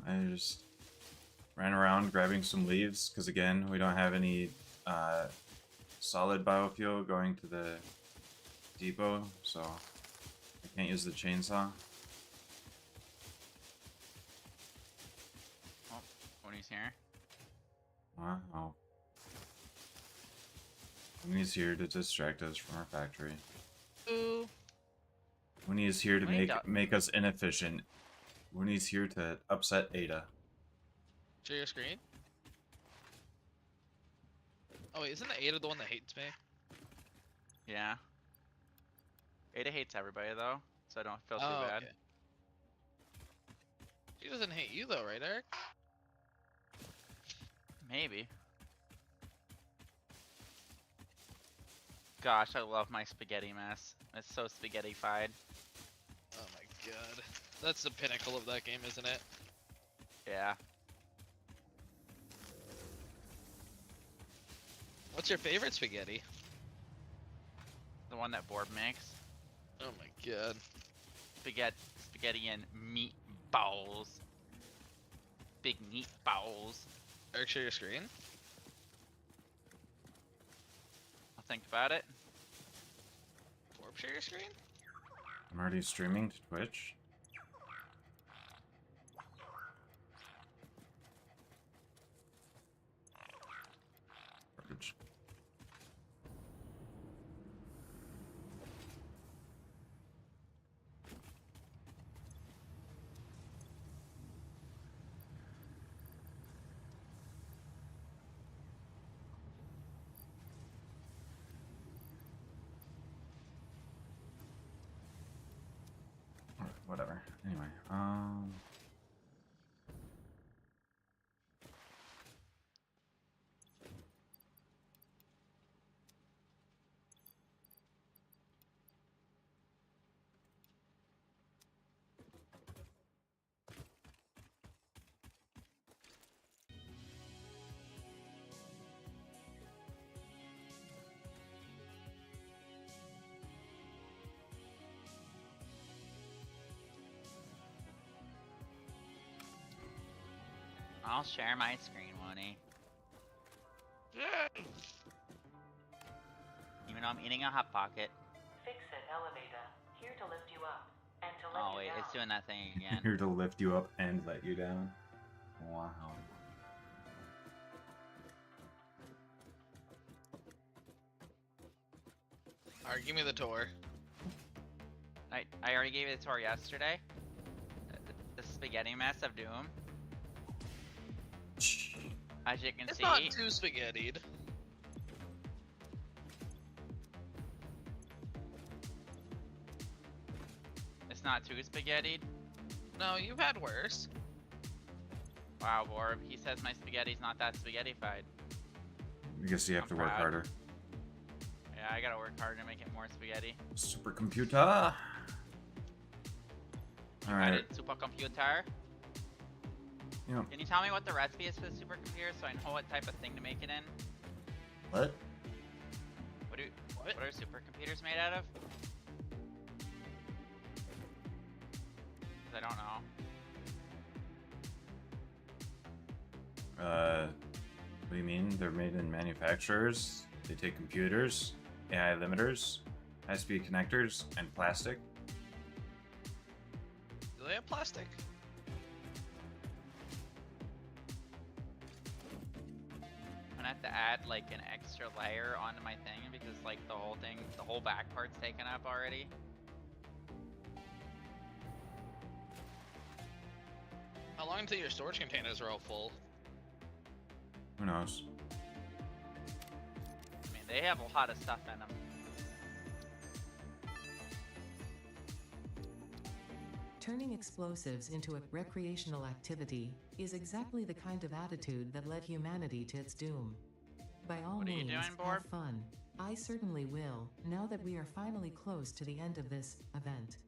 I just ran around grabbing some leaves because again, we don't have any solid biofuel going to the depot, so I can't use the chainsaw. Oh, Pony's here. Wow. Winnie's here to distract us from our factory. Ooh. Winnie is here to Winnie make us inefficient. Winnie's here to upset Ada. Share your screen? Oh wait, isn't Ada the one that hates me? Yeah. Ada hates everybody though, so I don't feel too bad. Okay. She doesn't hate you though, right, Eric? Maybe. Gosh, I love my spaghetti mess. It's so spaghetti-fied. Oh my god. That's the pinnacle of that game, isn't it? Yeah. What's your favorite spaghetti? The one that Borb makes. Oh my god. Spaghetti and meatballs. Big meatballs. Eric, share your screen? I'll think about it. Orb, share your screen? I'm already streaming to Twitch. Garbage. Whatever. Anyway, I'll share my screen, Woney. Yeah. Even though I'm eating a Hot Pocket. Fix it, elevator. Here to lift you up and to let Oh you wait, down. it's doing that thing again. here to lift you up and let you down. Wow. Alright, give me the tour. I already gave it a tour yesterday. The spaghetti mess of doom. As you can It's see, not too spaghettied. it's not too spaghettied. No, you've had worse. Wow, Borb, he says my spaghetti's not that spaghettified. I guess you have I'm to work proud. harder. Yeah, I gotta work harder to make it more spaghetti. Supercomputer. All right. Added supercomputer. Yeah. Can you tell me what the recipe is for the supercomputer so I know what type of thing to make it in? What? What are supercomputers made out of? 'Cause I don't know. What do you mean? They're made in manufacturers. They take computers, AI limiters, high-speed connectors, and plastic. Do they have plastic? I'm gonna have to add like an extra layer onto my thing because like the whole back part's taken up already. How long until your storage containers are all full? Who knows? I mean, they have a lot of stuff in them. Turning explosives into a recreational activity is exactly the kind of attitude that led humanity to its doom. By all What are you means, doing, have Borb? fun. I certainly will, now that we are finally close to the end of this event.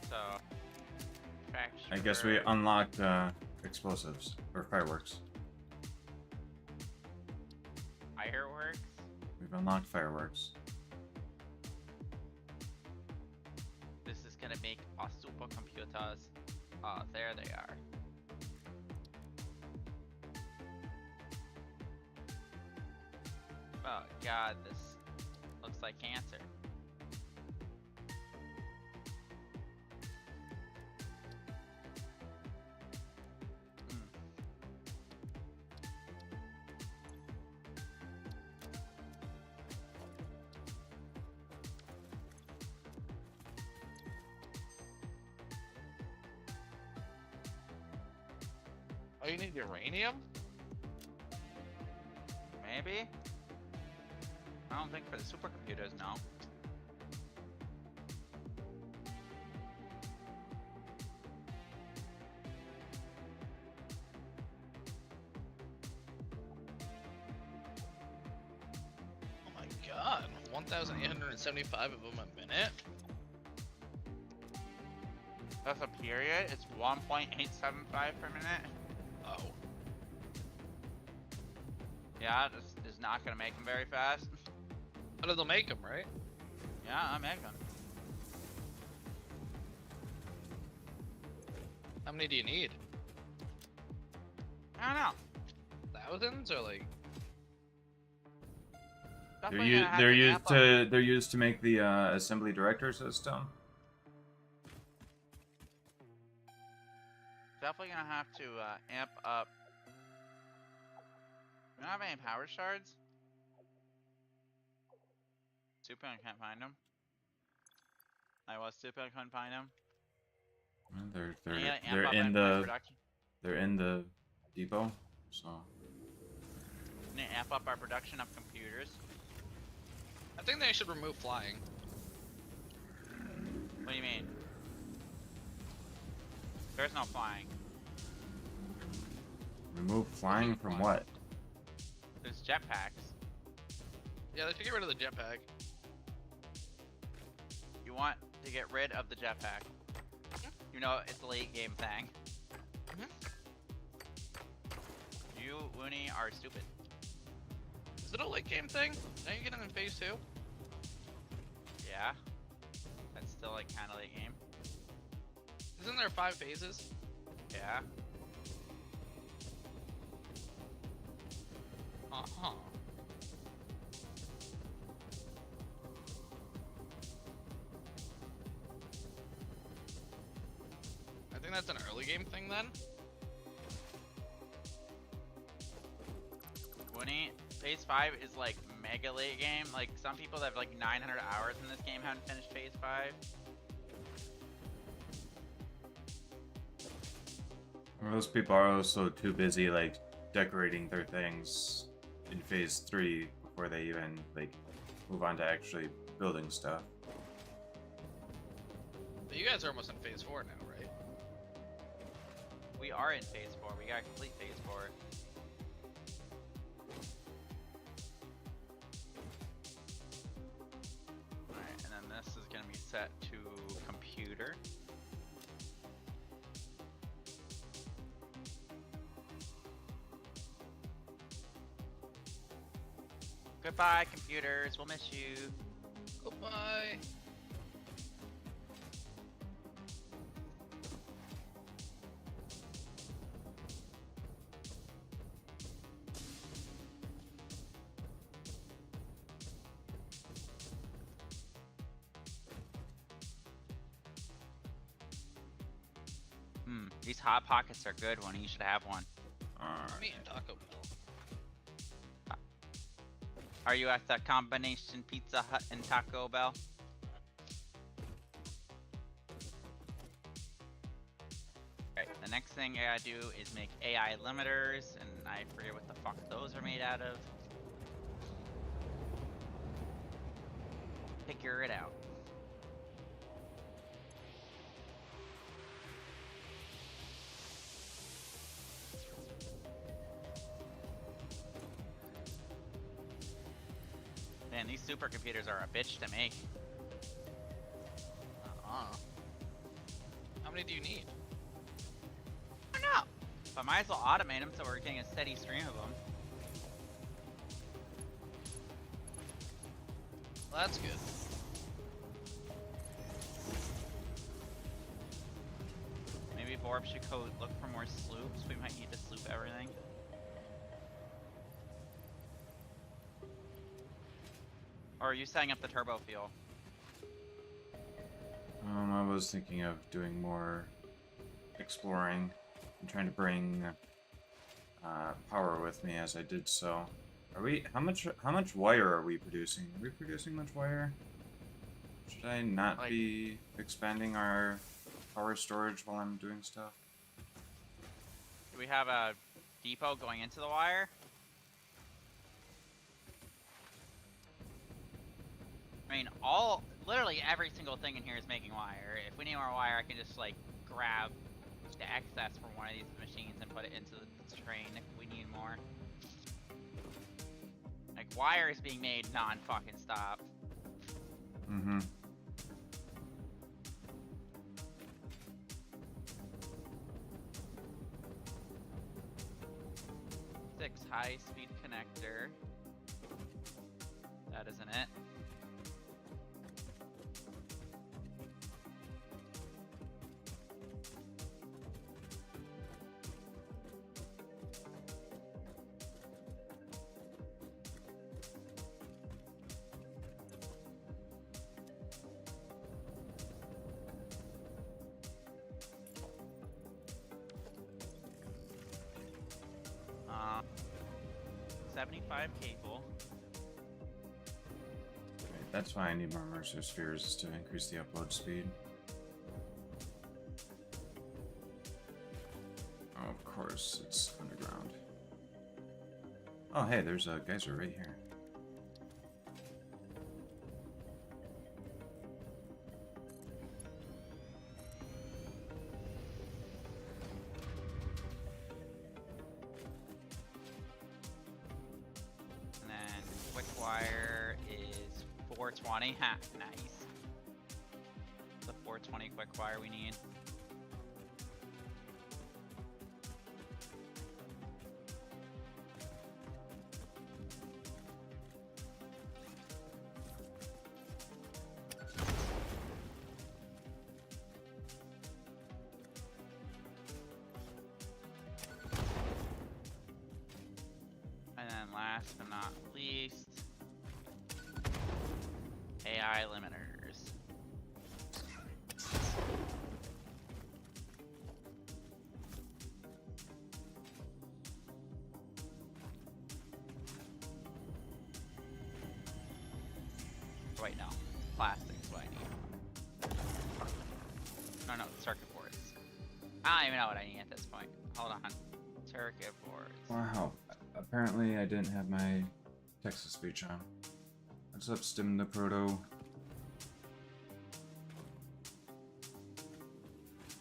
So, I guess we unlocked explosives or fireworks. Fireworks. We've unlocked fireworks. This is gonna make us to us. Oh, there they are. Oh god, this looks like cancer. Oh, you need uranium? Maybe? I don't think for the supercomputers, no. Oh my god, 1,875 of them a minute? That's a period. It's 1.875 per minute. Oh. Yeah, this is not gonna make them very fast. But it'll make them, right? Yeah, I make them. How many do you need? I don't know. Thousands or like? Definitely gonna have to amp up- They're used to make the assembly director system. Definitely gonna have to amp up. We don't have any power shards. Super, I can't find them. I was super, I couldn't find them. They're in the depot. So We need to amp up our production of computers. I think they should remove flying. What do you mean? There's no flying. remove flying from what? There's jetpacks. Yeah, they should get rid of the jetpack. You want to get rid of the jetpack. You know it's a late game thing. You, Looney, are stupid. Is it a late game thing? Now you getting in phase 2? Yeah. That's still like kind of late game. Isn't there 5 phases? Yeah. Uh-huh. I think that's an early game thing then. Looney, phase 5 is like mega late game. Like some people that have like 900 hours in this game haven't finished phase 5. Those people are also too busy like decorating their things in phase 3 before they even like move on to actually building stuff. But you guys are almost in phase 4 now, right? We are in phase 4. We gotta complete phase 4. Alright, and then this is gonna be set to computer. Goodbye, computers. We'll miss you. Goodbye. These hot pockets are good one. You should have one. Me and Taco Bell. Are you at the combination Pizza Hut and Taco Bell? Alright, the next thing I gotta do is make AI limiters, and I forget what the fuck those are made out of. Figure it out. Man, these supercomputers are a bitch to make. How many do you need? I don't know. But I might as well automate them so we're getting a steady stream of them. Well, that's good. Forbes should go look for more sloops. We might need to sloop everything. Or are you setting up the turbo fuel? I was thinking of doing more exploring and trying to bring power with me as I did so. Are we? How much wire are we producing? Are we producing much wire? Should I not Like- be expanding our power storage while I'm doing stuff? Do we have a depot going into the wire? I mean, literally every single thing in here is making wire. If we need more wire, I can just like grab the excess from one of these machines and put it into the train if we need more. Like, wire is being made non-fucking stop. Mm-hmm. Six high-speed connector. That isn't it. Uh, 75 cable. Right, that's why I need more Mercer spheres, is to increase the upload speed. Oh, of course, it's underground. Oh, hey, there's a geyser right here. And then quick wire is 420. Ha, nice. The 420 quick wire we need. And then last but not least, AI limiters. Wait, no. Plastic is what I need. No, circuit boards. I don't even know what I need at this point. Hold on. Circuit boards. Wow. Apparently I didn't have my Texas speech on. What's up, Stim the Proto?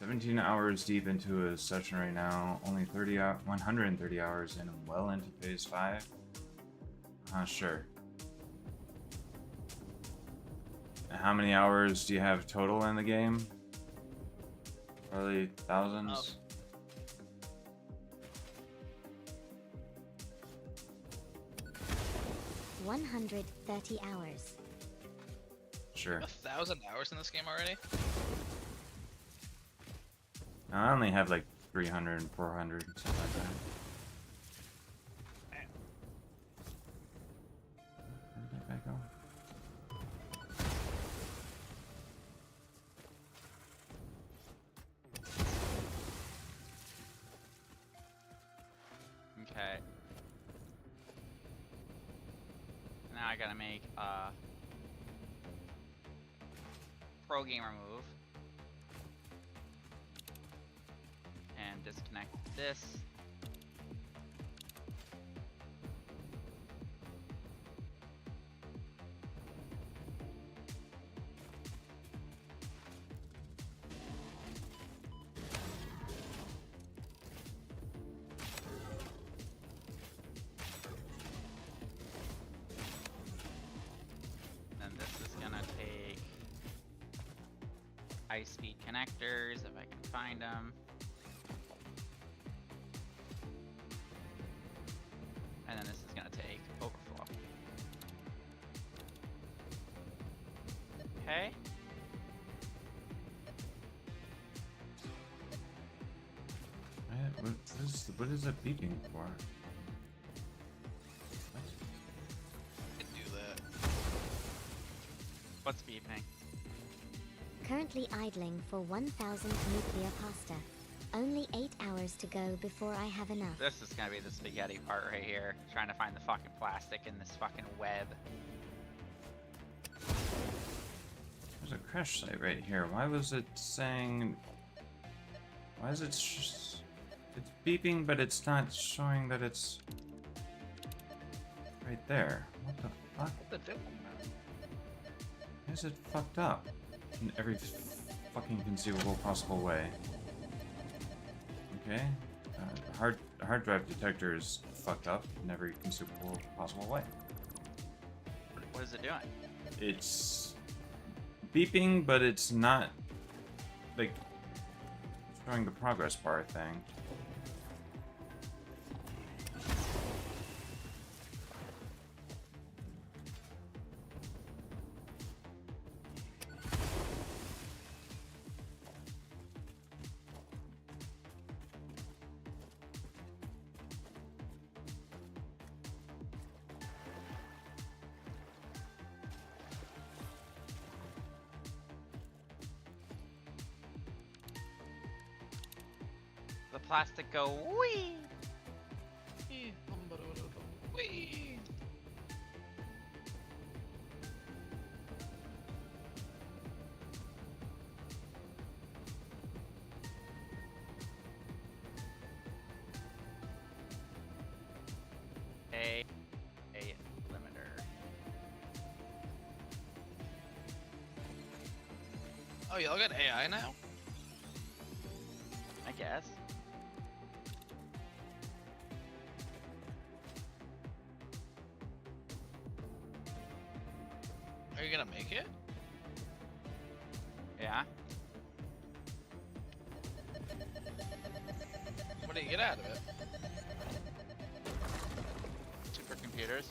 17 hours deep into a session right now. Only 130 hours in, and well into phase 5. Sure. And how many hours do you have total in the game? Probably thousands. 130 hours. Sure. 1,000 hours in this game already? I only have like 300 and 400, something like that. Where did that guy go? Okay. Now I gotta make a pro gamer move. And disconnect this. Then this is gonna take high-speed connectors if I can find them. And then this is gonna take overflow. Okay. What is it beeping for? What? Can do that. What's beeping? Currently idling for 1,000 nuclear pasta. Only 8 hours to go before I have enough. This is gonna be the spaghetti part right here. Trying to find the fucking plastic in this fucking web. There's a crash site right here. Why was it saying? Why is it? It's beeping, but it's not showing that it's right there. What the fuck? What the devil? Why is it fucked up in every fucking conceivable possible way? Okay, hard drive detector is fucked up in every conceivable possible way. What is it doing? It's beeping, but it's not like showing the progress bar thing. The plastic go wee. Whee! A limiter. Oh, y'all got AI now? I guess. Are you gonna make it? Yeah. What do you get out of it? Supercomputers.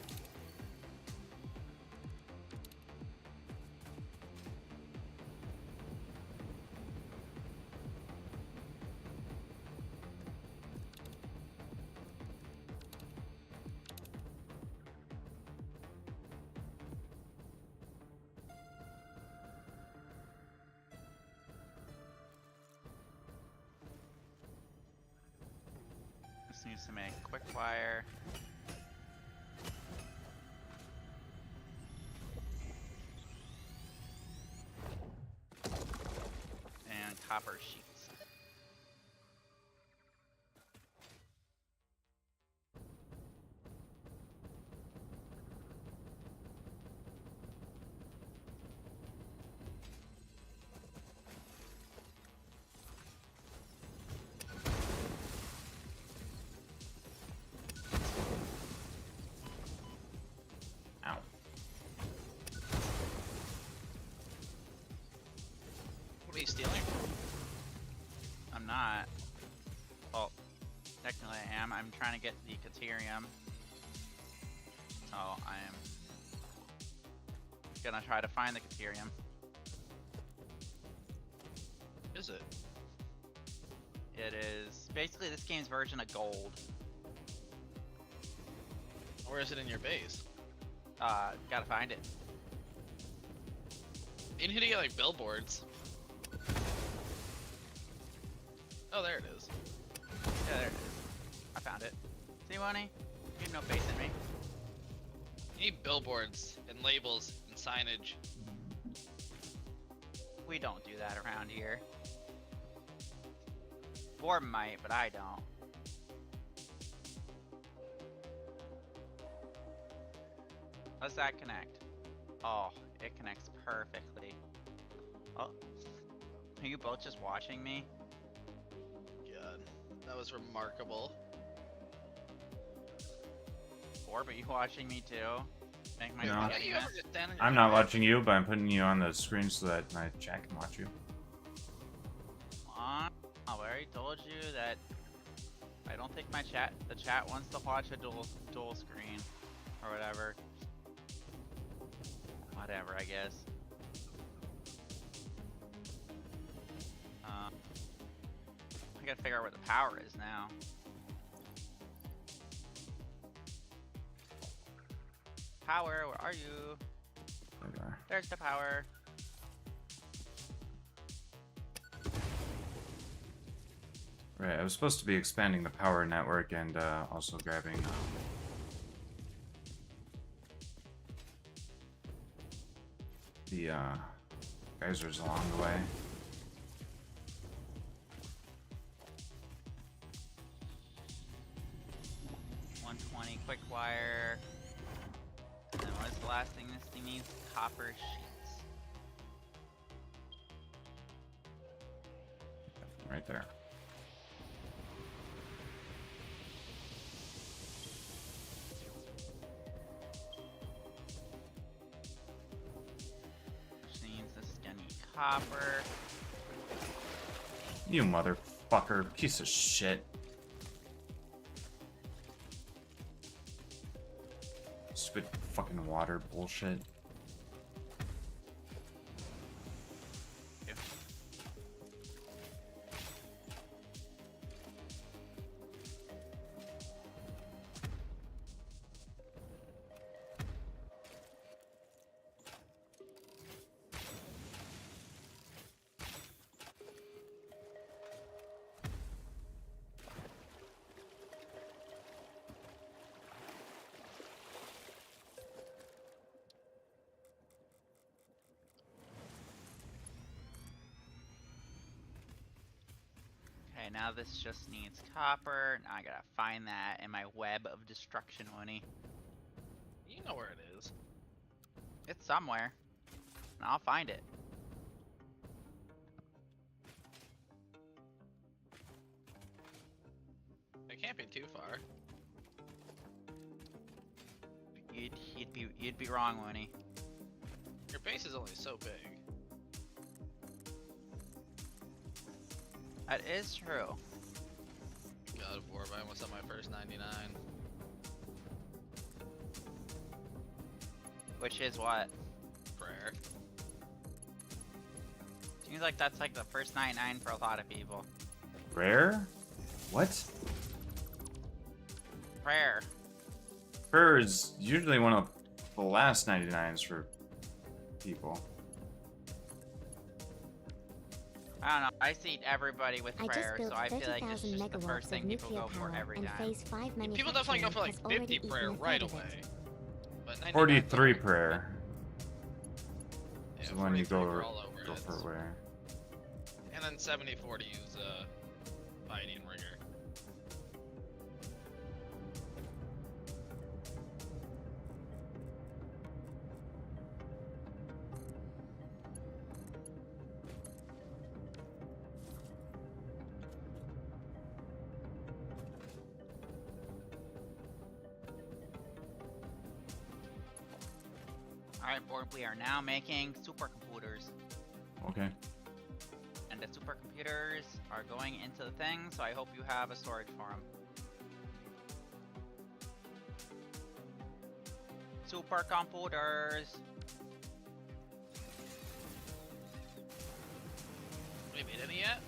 This needs to make quick wire. And copper sheets. Ow. What are you stealing? I'm not. Well, technically I am. I'm trying to get the Caterium. So I am gonna try to find the Caterium. Is it? It is basically this game's version of gold. Or is it in your base? Gotta find it. You need to get like billboards. Oh, there it is. Yeah, there it is. I found it. See, Money? You have no faith in me. You need billboards and labels and signage. We don't do that around here. Borb might, but I don't. How does that connect? Oh, it connects perfectly. Oh, are you both just watching me? God, that was remarkable. Borb, are you watching me too? Make my No. Why spaghetti don't you mess? ever just stand in your I'm not bed? watching you, but I'm putting you on the screen so that my chat can watch you. I already told you that I don't think the chat wants to watch a dual screen or whatever. Whatever, I guess. I gotta figure out where the power is now. Power, where are you? There we are. There's the power. Right, I was supposed to be expanding the power network and also grabbing the geysers along the way. Quick wire. And then what is the last thing this thing needs? Copper sheets. Right there. Which means this is gonna need copper. You motherfucker, piece of shit. Stupid fucking water bullshit. Yeah. Okay, now this just needs copper. Now I gotta find that in my web of destruction, Winnie. You know where it is. It's somewhere. And I'll find it. It can't be too far. You'd be wrong, Winnie. Your base is only so big. That is true. God of War, I almost at my first 99. Which is what? Prayer. Seems like that's like the first 99 for a lot of people. Rare? What? Prayer. Prayer is usually one of the last 99s for people. I don't know. I see everybody with I just prayer, built so I feel like it's 30,000 just the first megawatts thing of people nuclear go for power, every and time. Phase 5 People definitely go for like manufacturing has 50 already prayer eaten a right third of away. it. But 99 's 43 like- prayer. Yeah, So when you 43 go, are all over go it. for where? And then 74 to use Piety and Rigor. Alright, board, we are now making supercomputers. Okay. And the supercomputers are going into the thing, so I hope you have a storage for them. Supercomputers! Have you made any yet?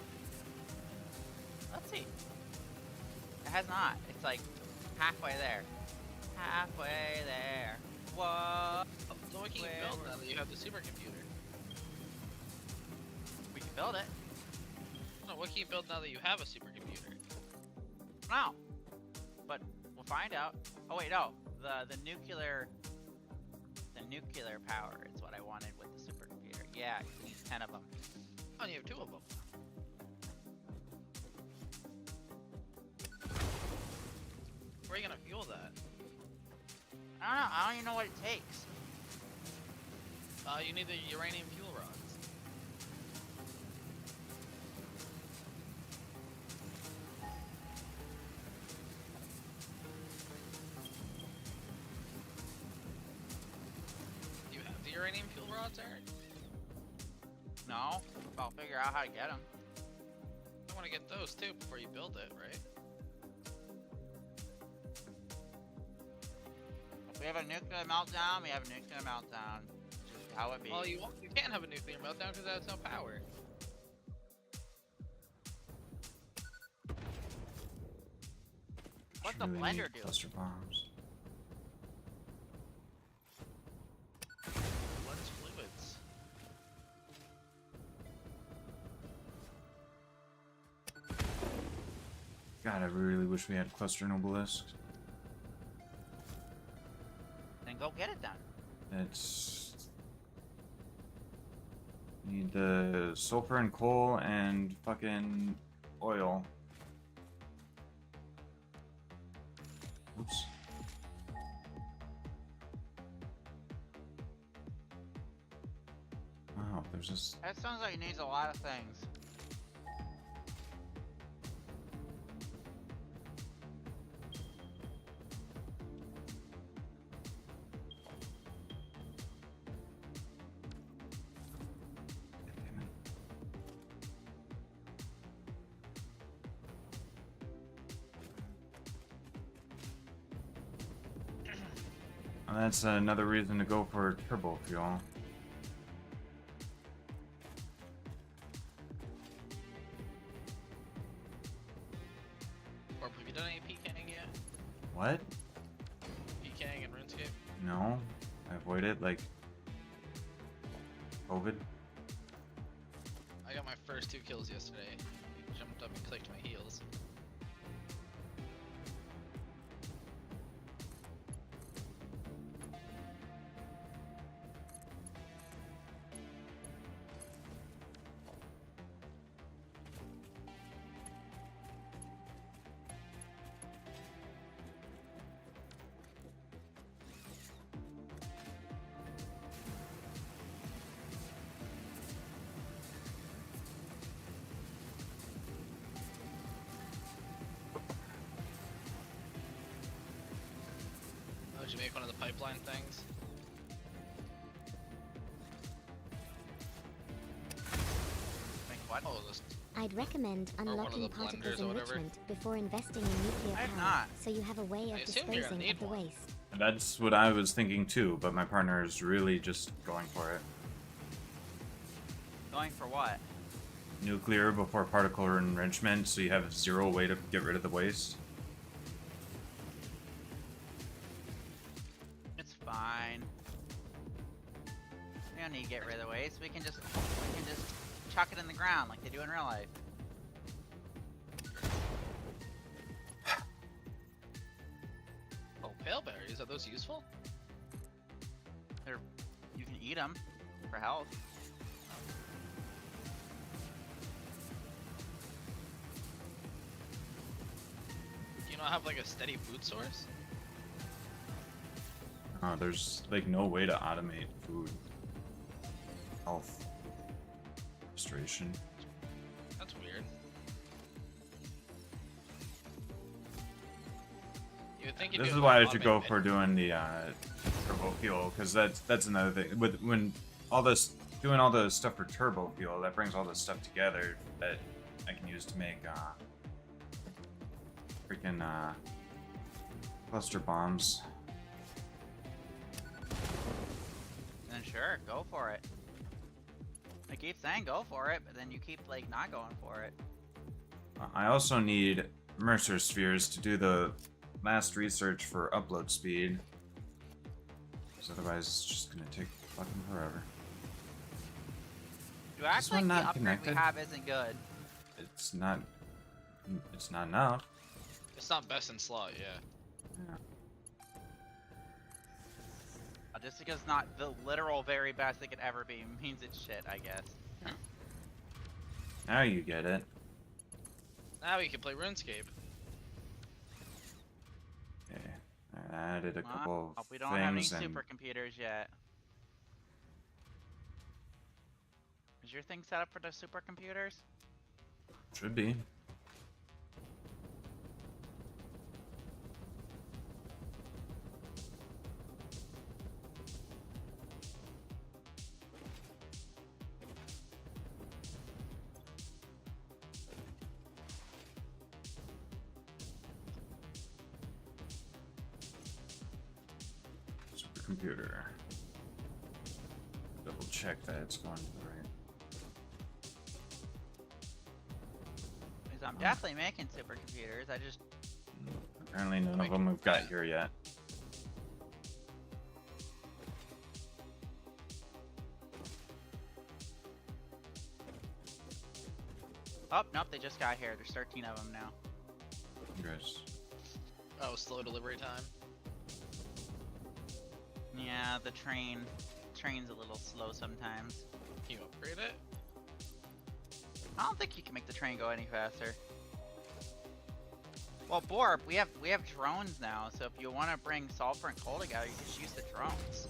Let's see. It has not. It's like halfway there. Halfway there. Whoa! So what can you build now that you have the supercomputer? We can build it. No, what can you build now that you have a supercomputer? No. But we'll find out. Oh wait, no. The nuclear power is what I wanted with the supercomputer. Yeah, you need 10 of them. Oh, you have 2 of them. Where are you gonna fuel that? I don't know. I don't even know what it takes. You need the uranium fuel rods. Do you have the uranium fuel rods, Eric? No, but I'll figure out how to get them. I want to get those too before you build it, right? If we have a nuclear meltdown, we have a nuclear meltdown. Just how it be. Well, you can't have a nuclear meltdown because that's no power. What's the Really blender need do? cluster bombs. Blends fluids. God, I really wish we had cluster nobelisks. Then go get it then. It's need the sulfur and coal and fucking oil. Oops. Wow, there's this. That sounds like it needs a lot of things. And that's another reason to go for turbo fuel. Or have you done any PKing yet? What? PKing in RuneScape? No, I avoided like COVID. I got my first 2 kills yesterday. He jumped up and clicked my heels. Oh, did you make one of the pipeline things? Make what? Oh, this. I'd recommend one of unlocking the particles blenders or whatever. enrichment before investing in nuclear I have power, not. so you have a way I of assume you're gonna disposing need of the one. waste. That's what I was thinking too, but my partner is really just going for it. Going for what? Nuclear before particle enrichment, so you have 0 way to get rid of the waste. It's fine. We don't need to get rid of the waste. We can just chuck it in the ground like they do in real life. Oh, pale berries, are those useful? You can eat them for health. Do you not have like a steady food source? There's like no way to automate food. Health. Restoration. That's weird. You would think you'd This be is able why to I should automate go it. for doing the turbo fuel, because that's another thing. With when all this doing all the stuff for turbo fuel, that brings all this stuff together that I can use to make freaking cluster bombs. Then sure, go for it. I keep saying go for it, but then you keep like not going for it. I also need Mercer spheres to do the last research for upload speed, because otherwise it's just gonna take fucking forever. You act This like one the not upgrade connected? we have isn't good. It's not enough. It's not best in slot, yeah. Yeah. Just because it's not the literal very best it could ever be means it's shit, I guess. Now you get it. Now we can play RuneScape. Okay. I added a couple Well, of we don't have any things and supercomputers yet. Is your thing set up for the supercomputers? should be. Supercomputer. Double check that it's going to the right. Because I'm definitely making supercomputers. I just Apparently none of them have got here yet. Oh, nope, they just got here. There's 13 of them now. Congrats. Oh, slow delivery time. Yeah, the train's a little slow sometimes. Can you upgrade it? I don't think you can make the train go any faster. Well, Borb, we have drones now, so if you want to bring sulfur and coal together, you can just use the drones.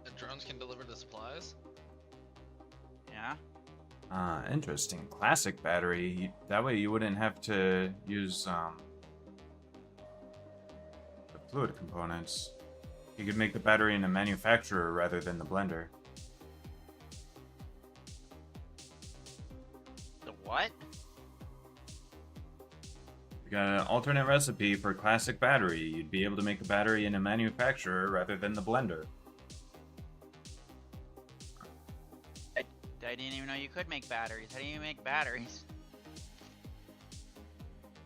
The drones can deliver the supplies? Yeah. Interesting. Classic battery. That way you wouldn't have to use the fluid components. You could make the battery in a manufacturer rather than the blender. The what? You got an alternate recipe for classic battery. You'd be able to make the battery in a manufacturer rather than the blender. I didn't even know you could make batteries. How do you make batteries?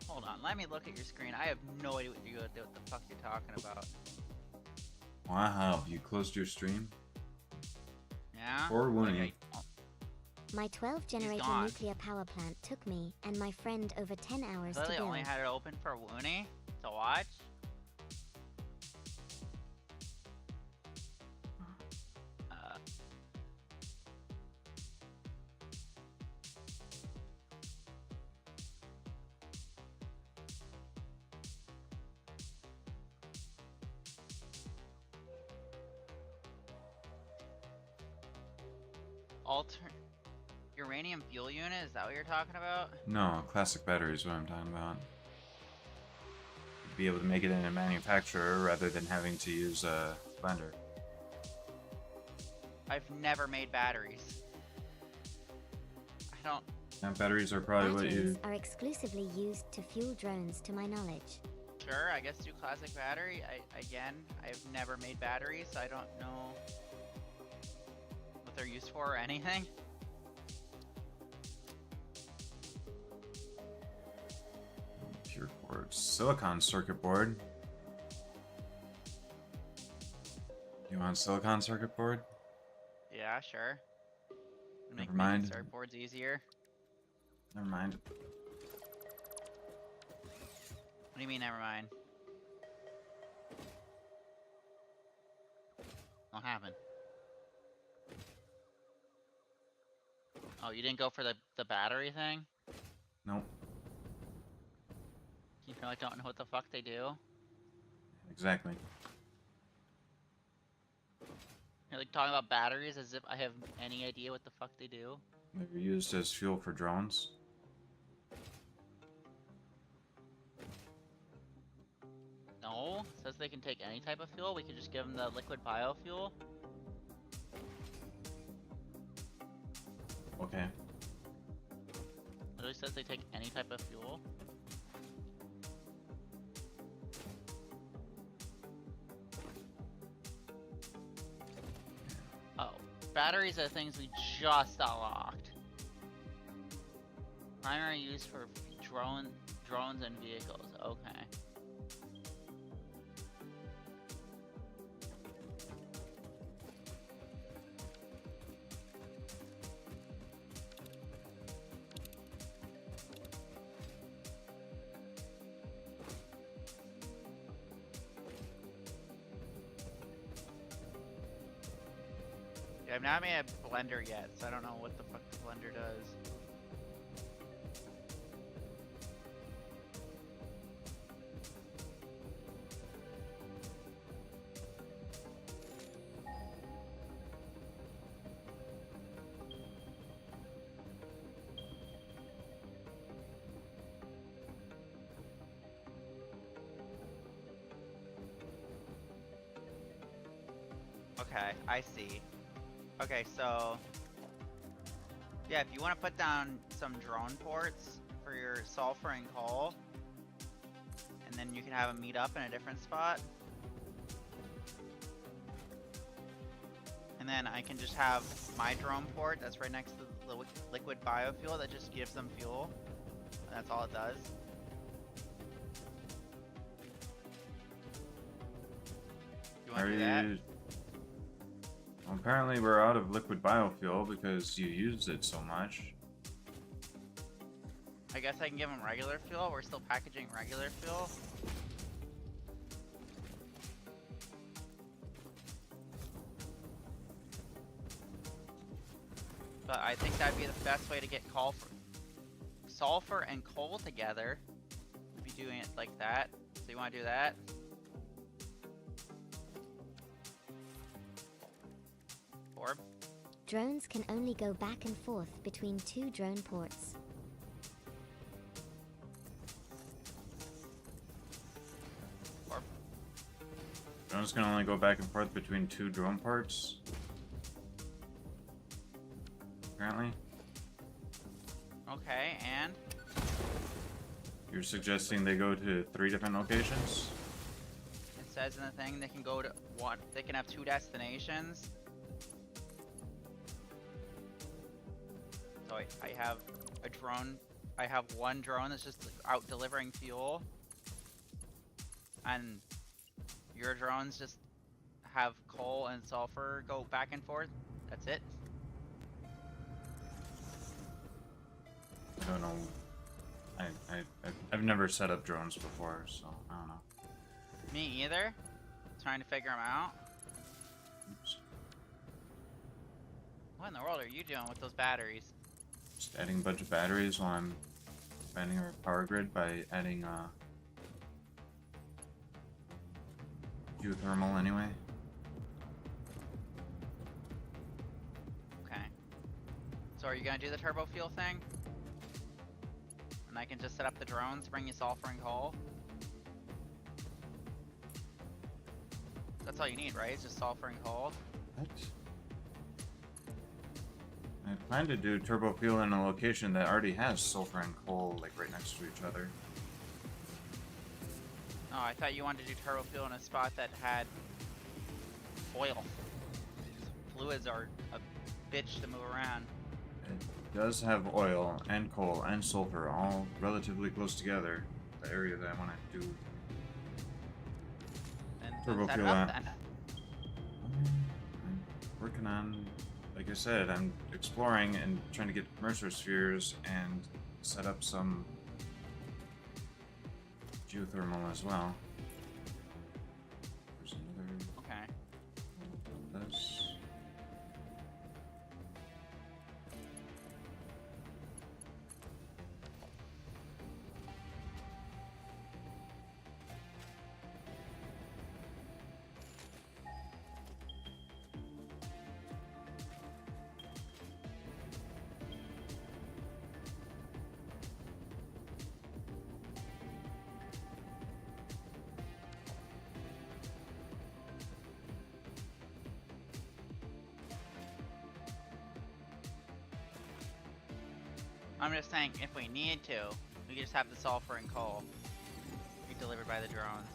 Hold on, let me look at your screen. I have no idea what the fuck you're talking about. Wow, you closed your stream? Yeah? Or Woony? Okay. Oh, My 12 generator gone. nuclear power plant took me and my friend over 10 hours to Literally build. only had it open for Woony to watch? Uranium fuel unit, is that what you're talking about? No, classic battery is what I'm talking about. You'd be able to make it in a manufacturer rather than having to use a blender. I've never made batteries. I don't... And batteries are probably what Batteries you... are exclusively used to fuel drones to my knowledge. Sure, I guess do classic battery. I've never made batteries, so I don't know what they're used for or anything. Pure quartz. Silicon circuit board. You want silicon circuit board? Yeah, sure. Never mind. Making circuit boards easier. Never mind. What do you mean, never mind? What happened? Oh, you didn't go for the battery thing? Nope. You really don't know what the fuck they do? Exactly. You're like talking about batteries as if I have any idea what the fuck they do? They're used as fuel for drones. No, it says they can take any type of fuel. We could just give them the liquid biofuel. Okay. Literally says they take any type of fuel. Oh, batteries are things we just unlocked. Primary use for drones and vehicles. Okay. Yeah, I've not made a blender yet, so I don't know what the fuck the blender does. Okay, I see. Okay, so yeah, if you want to put down some drone ports for your sulfur and coal, and then you can have them meet up in a different spot, and then I can just have my drone port that's right next to the liquid biofuel that just gives them fuel, and that's all it does. You want to do that? Well, apparently we're out of liquid biofuel because you used it so much. I guess I can give them regular fuel. We're still packaging regular fuel. But I think that'd be the best way to get sulfur and coal together. Be doing it like that. So you want to do that? Orb? Drones can only go back and forth between 2 drone ports. Orb? Drones can only go back and forth between 2 drone parts. Apparently. Okay, and? You're suggesting they go to 3 different locations? It says in the thing they can go to one. They can have 2 destinations. So I have a drone. I have one drone that's just out delivering fuel, and your drones just have coal and sulfur go back and forth. That's it. I don't know. I've never set up drones before, so I don't know. Me either. Trying to figure them out. Oops. What in the world are you doing with those batteries? Just adding a bunch of batteries while I'm expanding our power grid by adding geothermal anyway. Okay. So are you gonna do the turbo fuel thing? And I can just set up the drones, bring you sulfur and coal. That's all you need, right? It's just sulfur and coal. What? I plan to do turbo fuel in a location that already has sulfur and coal, like right next to each other. Oh, I thought you wanted to do turbo fuel in a spot that had oil. Fluids are a bitch to move around. It does have oil and coal and sulfur all relatively close together. The area that I want to do And turbo set it fuel up at. then. I'm working on, like I said, I'm exploring and trying to get Mercer spheres and set up some geothermal as well. There's another Okay. this. I'm just saying, if we need to, we can just have the sulfur and coal be delivered by the drones.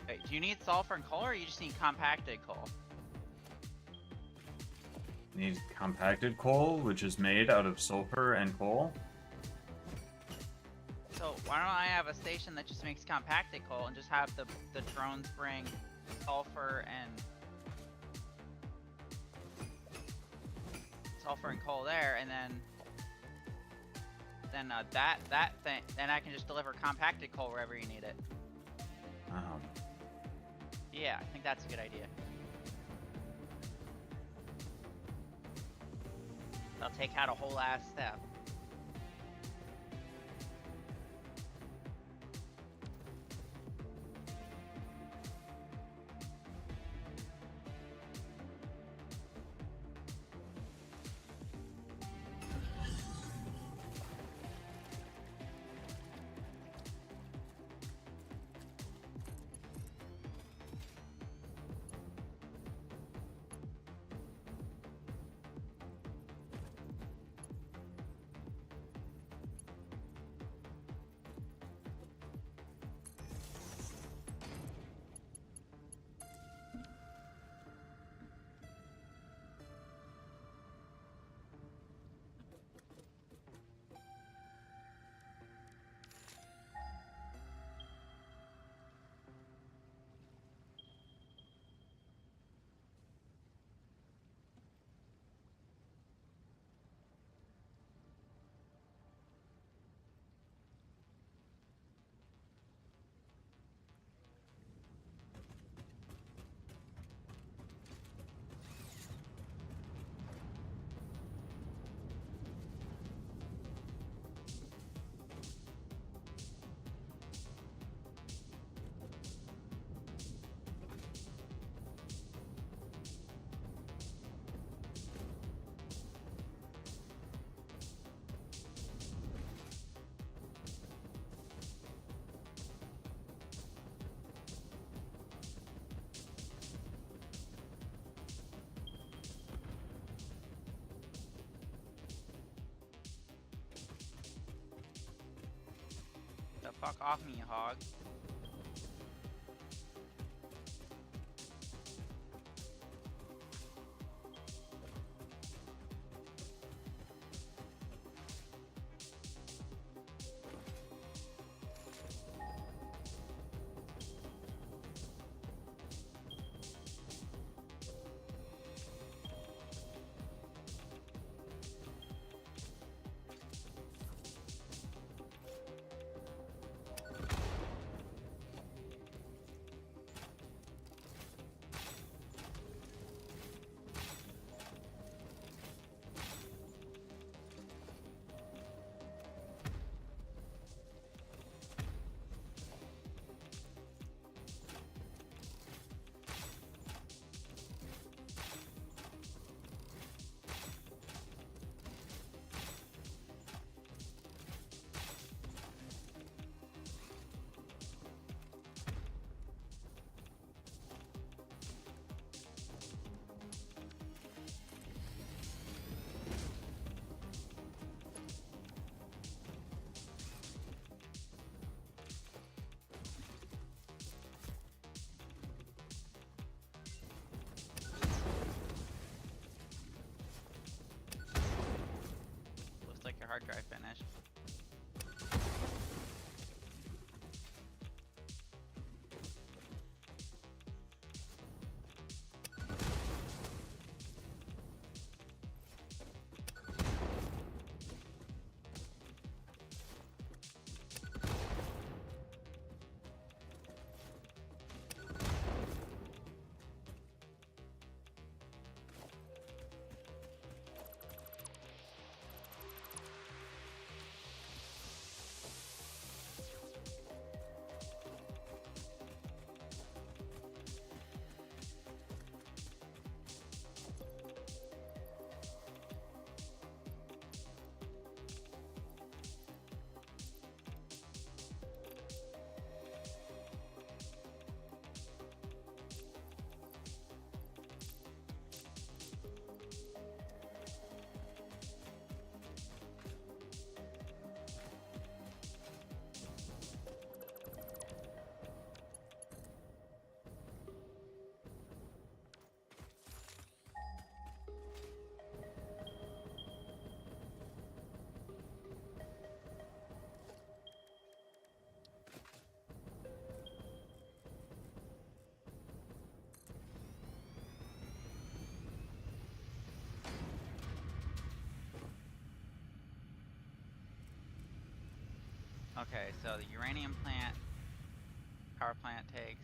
Wait, do you need sulfur and coal, or you just need compacted coal? Need compacted coal, which is made out of sulfur and coal. So why don't I have a station that just makes compacted coal and just have the drones bring sulfur and coal there, and then that thing, then I can just deliver compacted coal wherever you need it. Yeah, I think that's a good idea. I'll take out a whole ass step. Fuck off me, you hog. Looks like your hard drive finished. Okay, so the uranium plant, power plant takes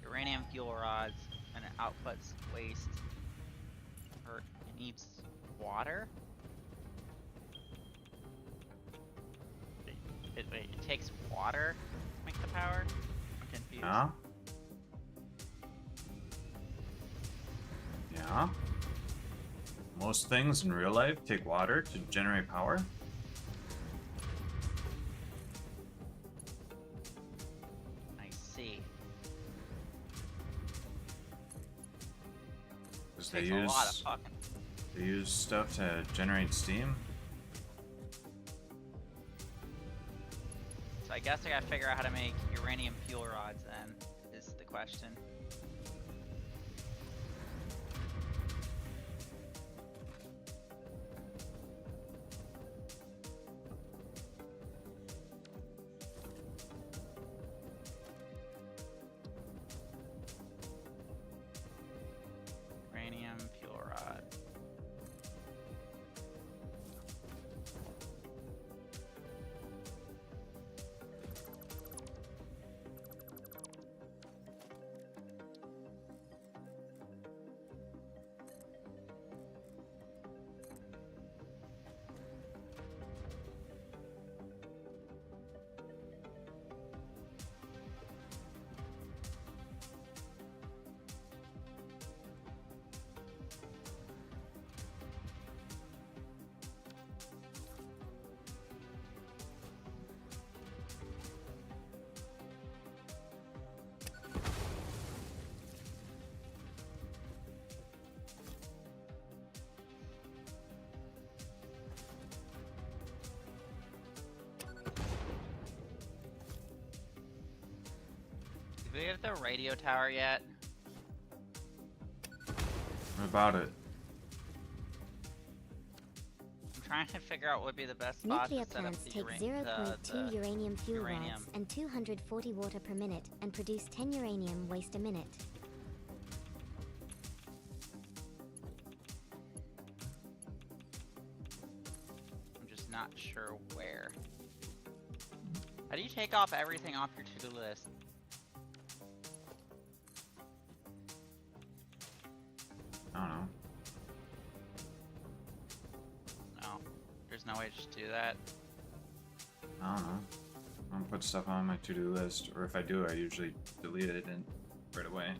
uranium fuel rods and it outputs waste. Or it needs water? Wait, it takes water to make the power? I'm confused. Yeah. Yeah. Most things in real life take water to generate power. I see. Because Takes a lot of fucking. they use stuff to generate steam. So I guess I gotta figure out how to make uranium fuel rods then, is the question. Uranium fuel rod. we have the radio tower yet? What about it? I'm trying to figure out what would be the best spot Nuclear to set up plants the, take ura- 0.2 uranium fuel uranium. rods and 240 water per minute and produce 10 uranium waste a minute. I'm just not sure where. How do you take off everything off your to-do list? I don't know. No. There's no way to just do that. I don't know. I don't put stuff on my to-do list, or if I do, I usually delete it and right away.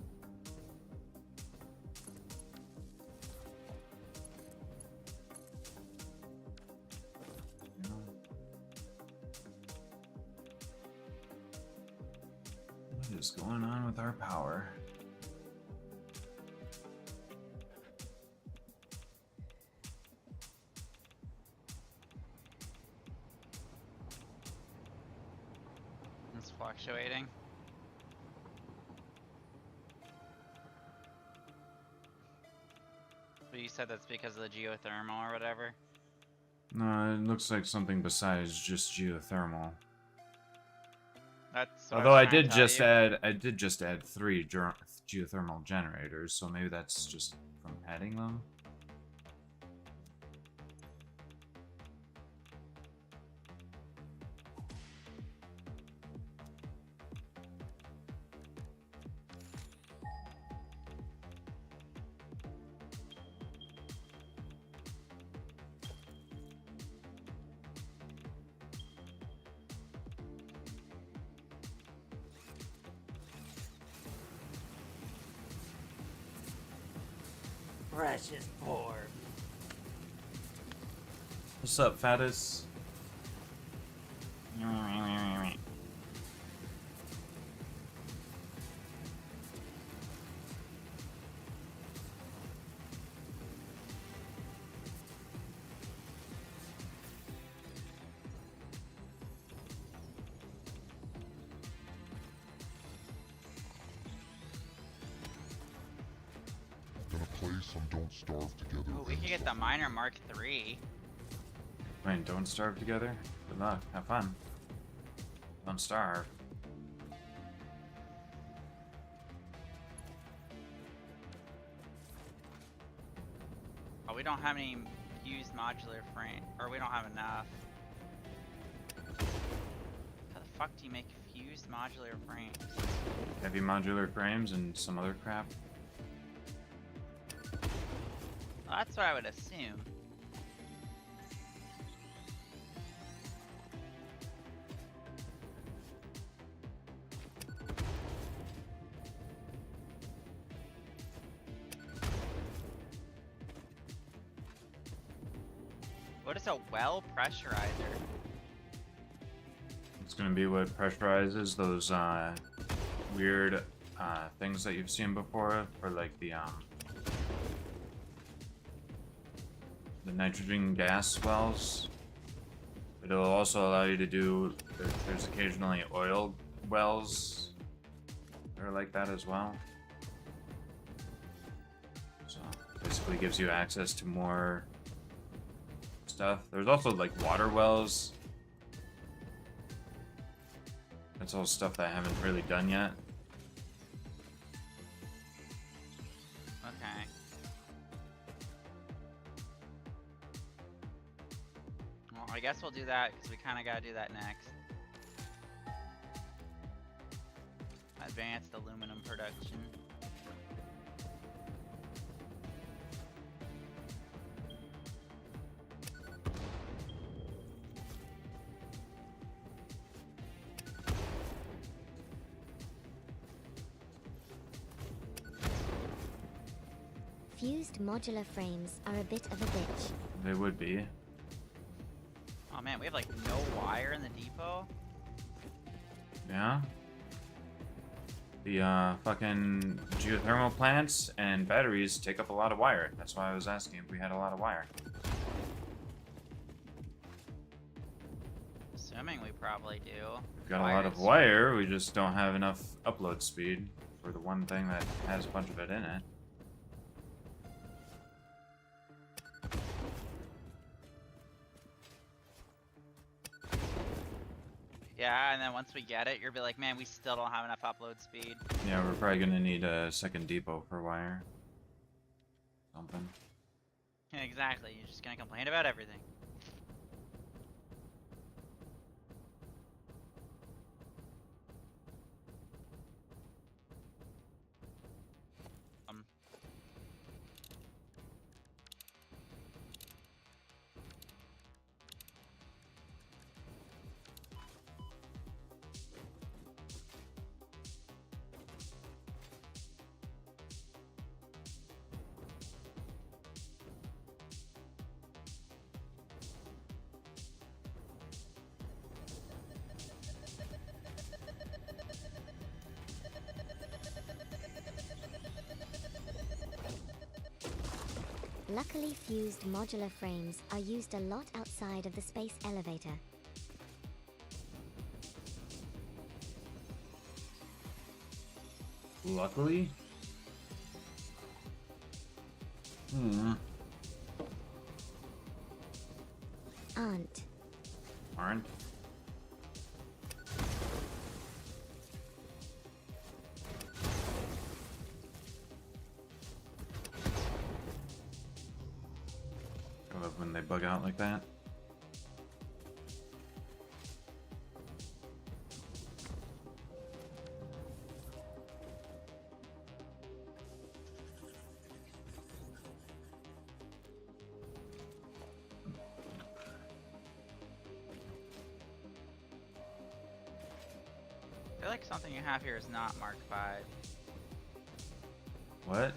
What is going on with our power? It's fluctuating. But you said that's because of the geothermal or whatever? No, it looks like something besides just geothermal. That's what Although I was trying did to tell just you. add 3 geothermal generators, so maybe that's just from adding them. Precious poor. What's up, Fatus? Gonna play some Don't Starve Together. Ooh, we could get the miner Mark III. Wait, don't starve together? Good luck. Have fun. Don't starve. Oh, we don't have any used modular frame, or we don't have enough. How the fuck do you make fused modular frames? Heavy modular frames and some other crap. Well, that's what I would assume. What is a well pressurizer? It's gonna be what pressurizes those weird things that you've seen before for like the nitrogen gas wells. It'll also allow you to do. There's occasionally oil wells that are like that as well. So basically gives you access to more stuff. There's also like water wells. That's all stuff that I haven't really done yet. Okay. Well, I guess we'll do that because we kind of got to do that next. Advanced aluminum production. Fused modular frames are a bit of a bitch. They would be. Oh man, we have like no wire in the depot. Yeah. The fucking geothermal plants and batteries take up a lot of wire. That's why I was asking if we had a lot of wire. So Assuming we probably do. We've got a lot of wire, we just don't have enough upload speed for the one thing that has a bunch of it in it. Yeah, and then once we get it, you'll be like, man, we still don't have enough upload speed. Yeah, we're probably gonna need a second depot for wire. Something. Yeah, exactly. You're just gonna complain about everything. Luckily, fused modular frames are used a lot outside of the space elevator. Luckily? Aren't? I love when they bug out like that. I feel like something you have here is not Mark V. What? I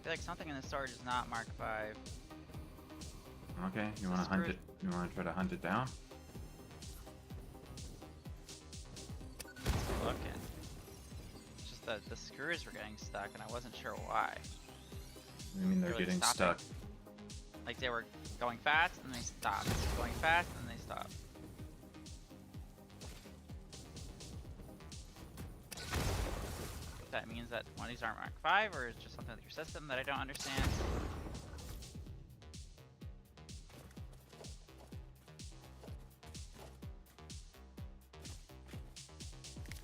feel like something in the storage is not Mark V. Okay, you wanna hunt it? You wanna try to hunt it down? Looking. It's just that the screws were getting stuck and I wasn't sure why. I mean, they're Really getting stopping. stuck. Like they were going fast and they stopped. Going fast and they stopped. That means that one of these aren't Mark V, or it's just something with your system that I don't understand.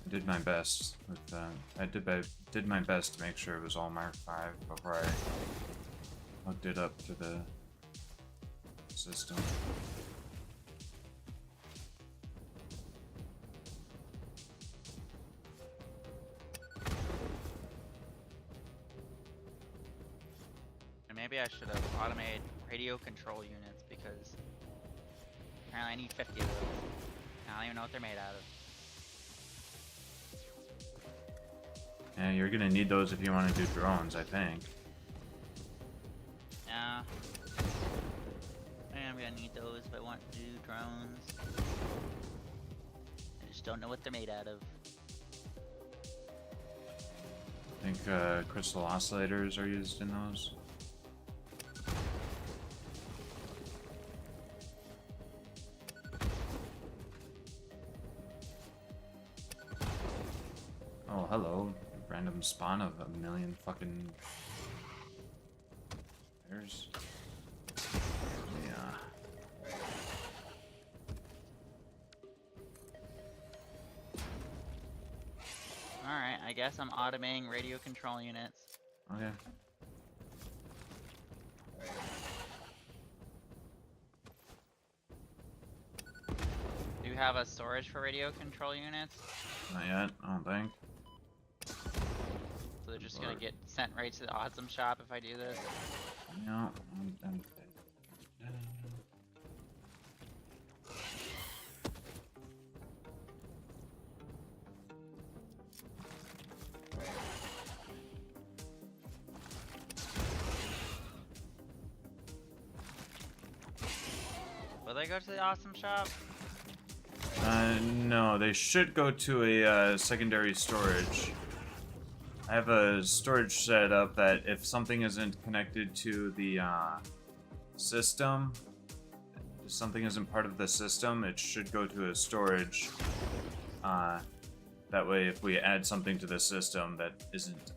I did my best with I did my best to make sure it was all Mark V before I hooked it up to the system. And maybe I should have automated radio control units because apparently I need 50 of those. I don't even know what they're made out of. Yeah, you're gonna need those if you want to do drones, I think. Yeah. I'm gonna need those if I want to do drones. I just don't know what they're made out of. I think crystal oscillators are used in those. Oh, hello. Random spawn of a million fucking pairs. Yeah. Alright, I guess I'm automating radio control units. Okay. Do you have a storage for radio control units? Not yet, I don't think. So they're just gonna get sent right to the Awesome Shop if I do this? No, Will they go to the Awesome Shop? no, they should go to a secondary storage. I have a storage set up that if something isn't connected to the system, something isn't part of the system, it should go to a storage. That way, if we add something to the system that isn't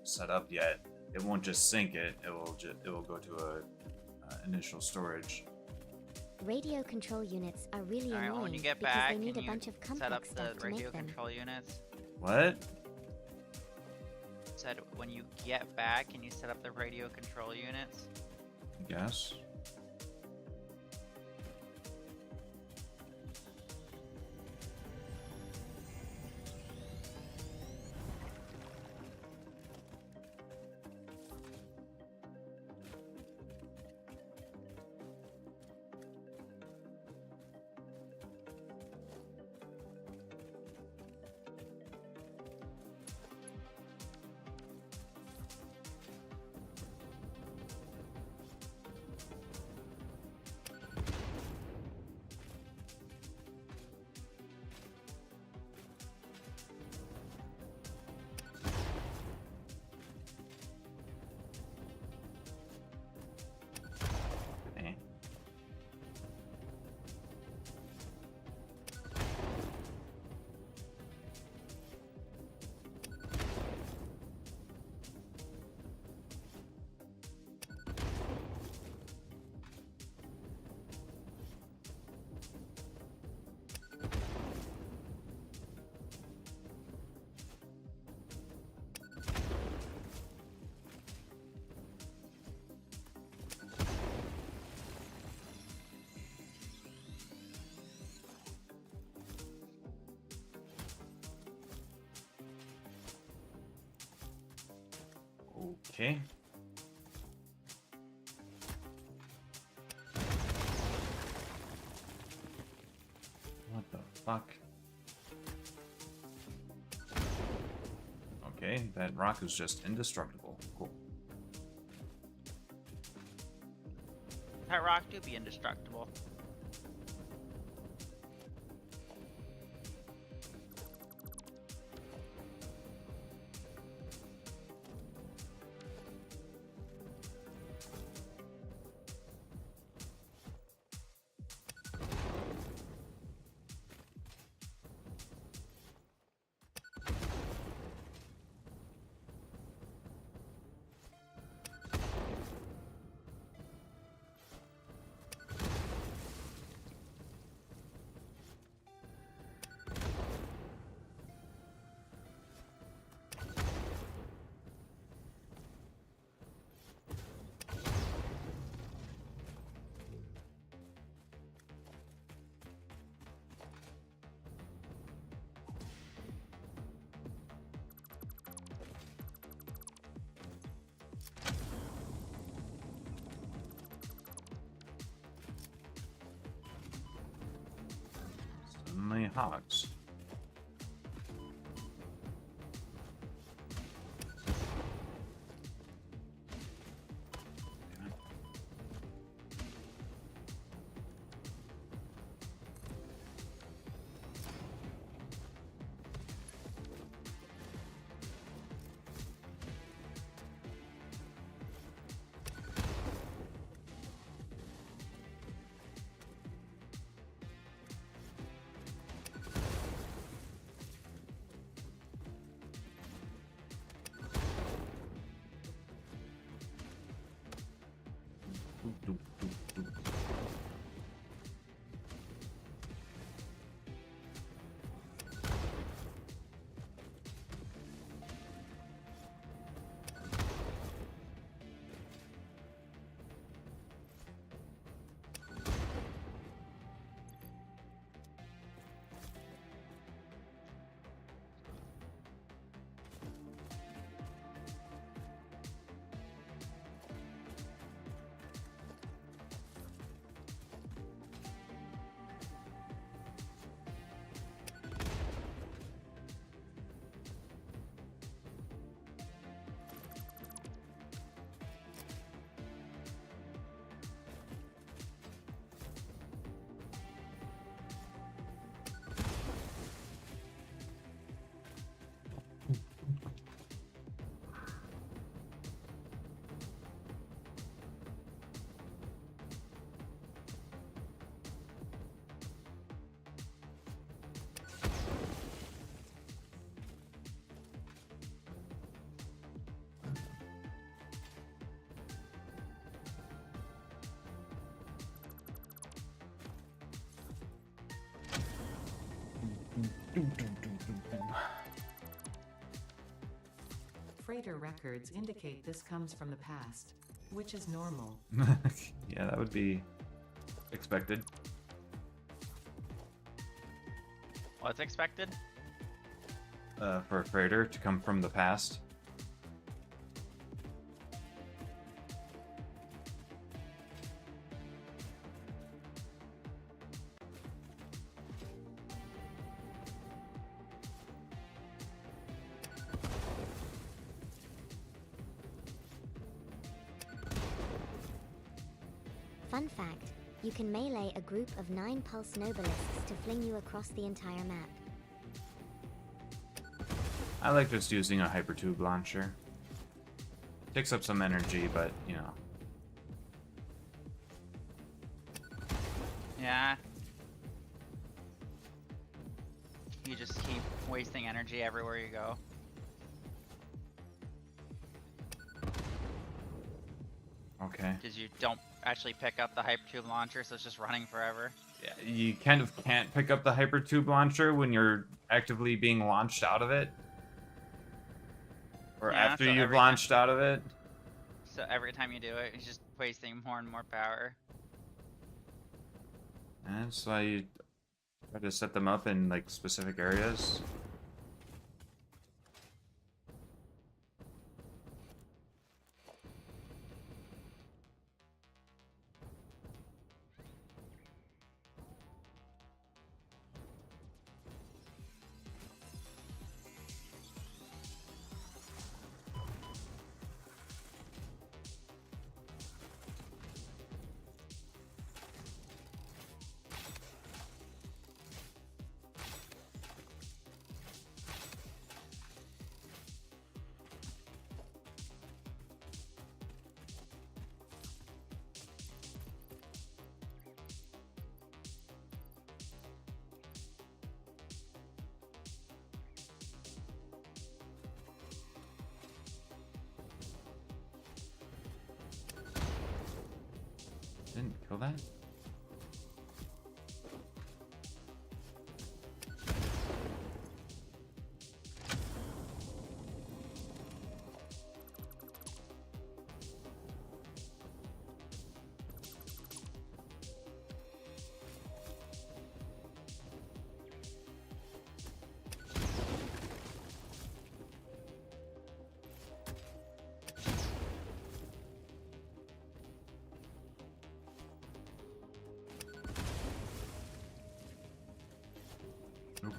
set up yet, it won't just sync it. It will go to a initial storage. Radio control units are really Alright, annoying when you get because back, they need can a you bunch of set up complex the stuff to radio make them. control units? What? Said when you get back, can you set up the radio control units? Yes. Eh. Okay. What the fuck? Okay, that rock is just indestructible. Cool. That rock do be indestructible. Suddenly hogs. Freighter records indicate this comes from the past, which is normal. Yeah, that would be expected. What's expected? For a freighter to come from the past. Fun fact, you can melee a group of 9 pulse nobelisks to fling you across the entire map. I like just using a hypertube launcher. Takes up some energy, but you know. Yeah. You just keep wasting energy everywhere you go. Okay. Because you don't actually pick up the hypertube launcher, so it's just running forever. Yeah, you kind of can't pick up the hypertube launcher when you're actively being launched out of it. Or Yeah, after so you've every launched out of it. So every time you do it, it's just wasting more and more power. And that's why you try to set them up in like specific areas. Didn't kill that? Nope.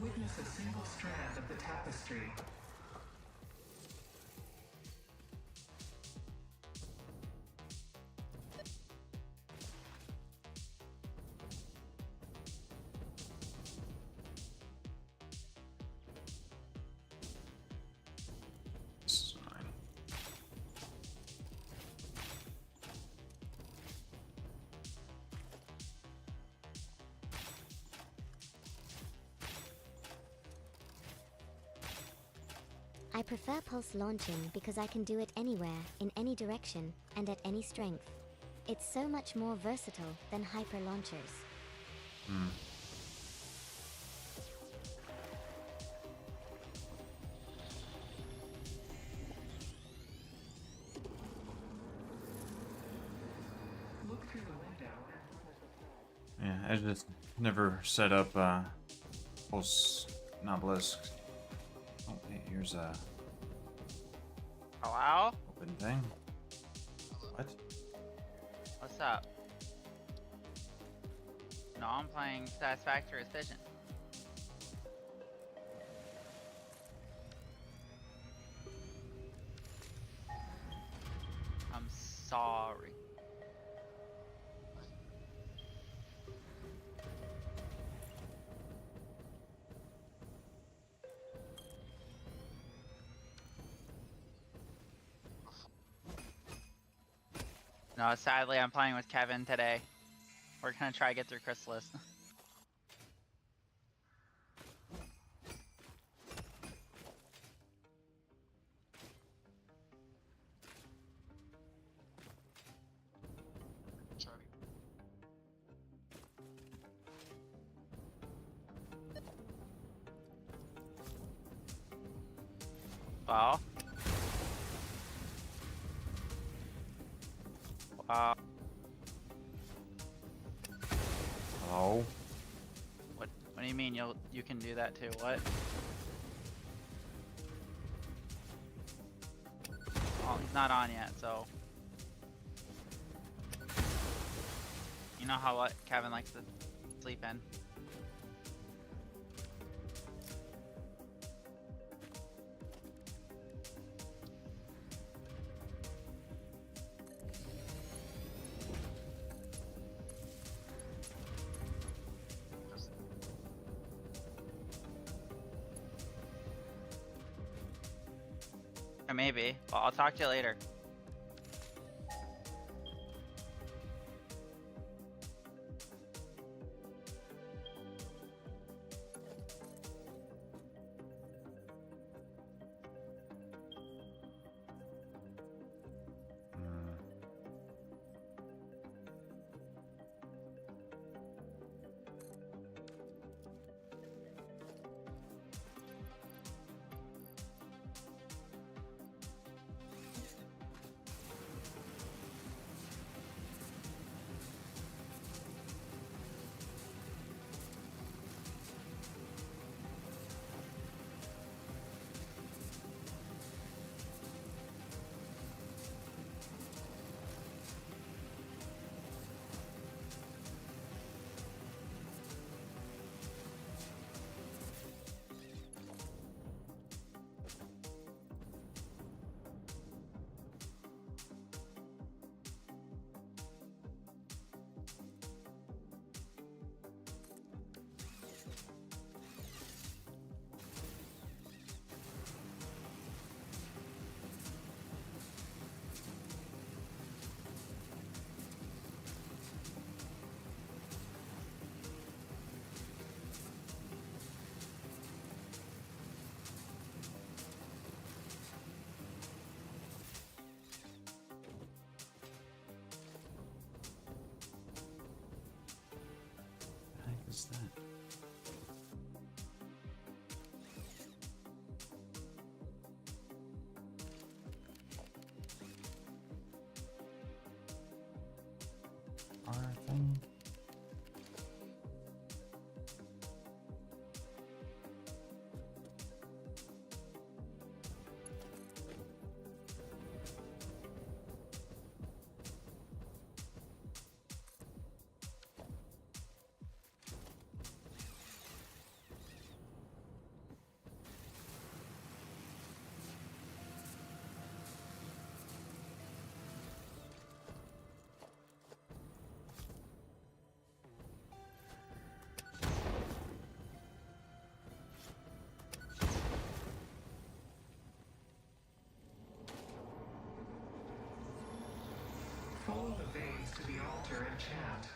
Witness a single strand of the tapestry. This is fine. I prefer pulse launching because I can do it anywhere, in any direction, and at any strength. It's so much more versatile than hyper launchers. Hmm. Look through the window. Yeah, I just never set up pulse nobelisks. Oh, hey, here's a Hello? open thing. What? What's up? No, I'm playing Satisfactory Vision. I'm sorry. No, sadly, I'm playing with Kevin today. We're gonna try to get through Chrysalis. Wow. Wow. Oh. What do you mean you can do that too? What? Oh, he's not on yet, so you know how what Kevin likes to sleep in. Or maybe. Well, I'll talk to you later. Hmm. What the heck is that? R thing? Follow the veins to the altar and chant.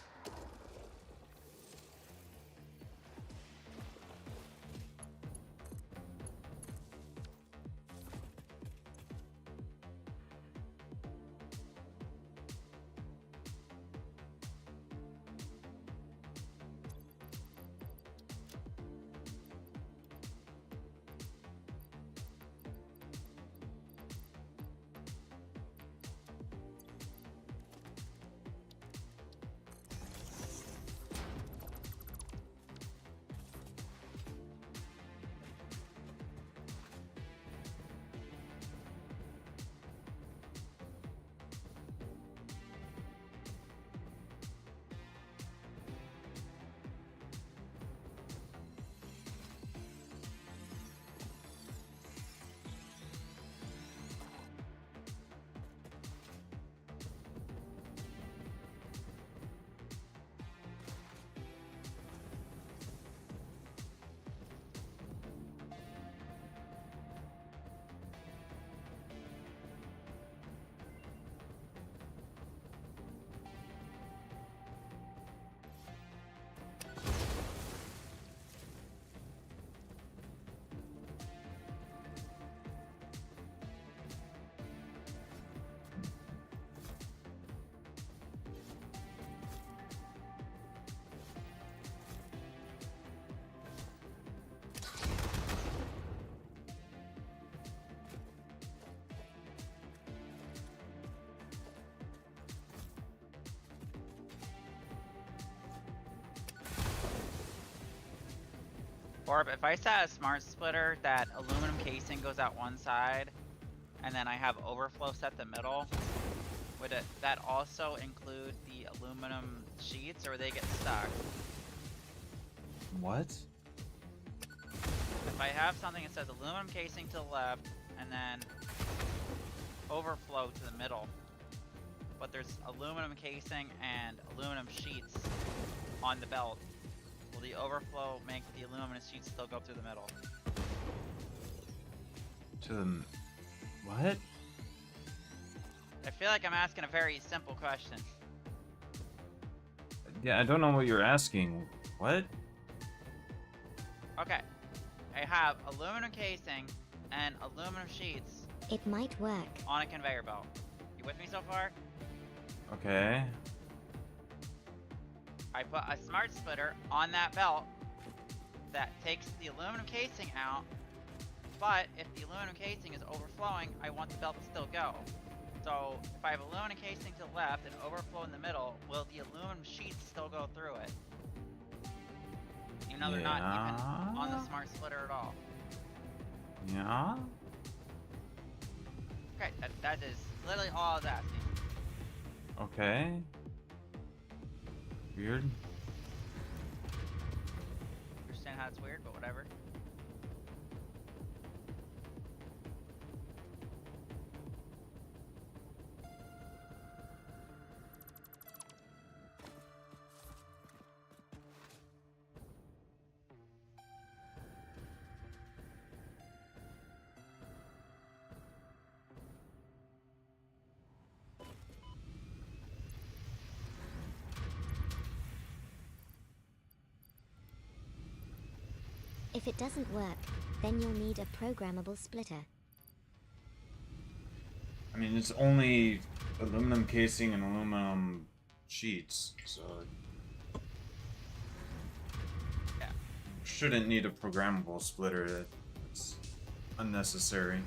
Orb, if I set a smart splitter that aluminum casing goes out one side, and then I have overflow set the middle, would that also include the aluminum sheets, or would they get stuck? What? If I have something that says aluminum casing to the left, and then overflow to the middle, but there's aluminum casing and aluminum sheets on the belt, will the overflow make the aluminum sheets still go through the middle? To the... What? I feel like I'm asking a very simple question. Yeah, I don't know what you're asking. What? Okay, I have aluminum casing and aluminum sheets It might work. on a conveyor belt. You with me so far? Okay. I put a smart splitter on that belt that takes the aluminum casing out, but if the aluminum casing is overflowing, I want the belt to still go. So if I have aluminum casing to the left and overflow in the middle, will the aluminum sheets still go through it? Even though they're not even on the smart splitter at all. Yeah? Okay, that is literally all I was asking. Okay. Weird. Understand how it's weird, but whatever. If it doesn't work, then you'll need a programmable splitter. I mean, it's only aluminum casing and aluminum sheets, so... Yeah. Shouldn't need a programmable splitter. It's unnecessary.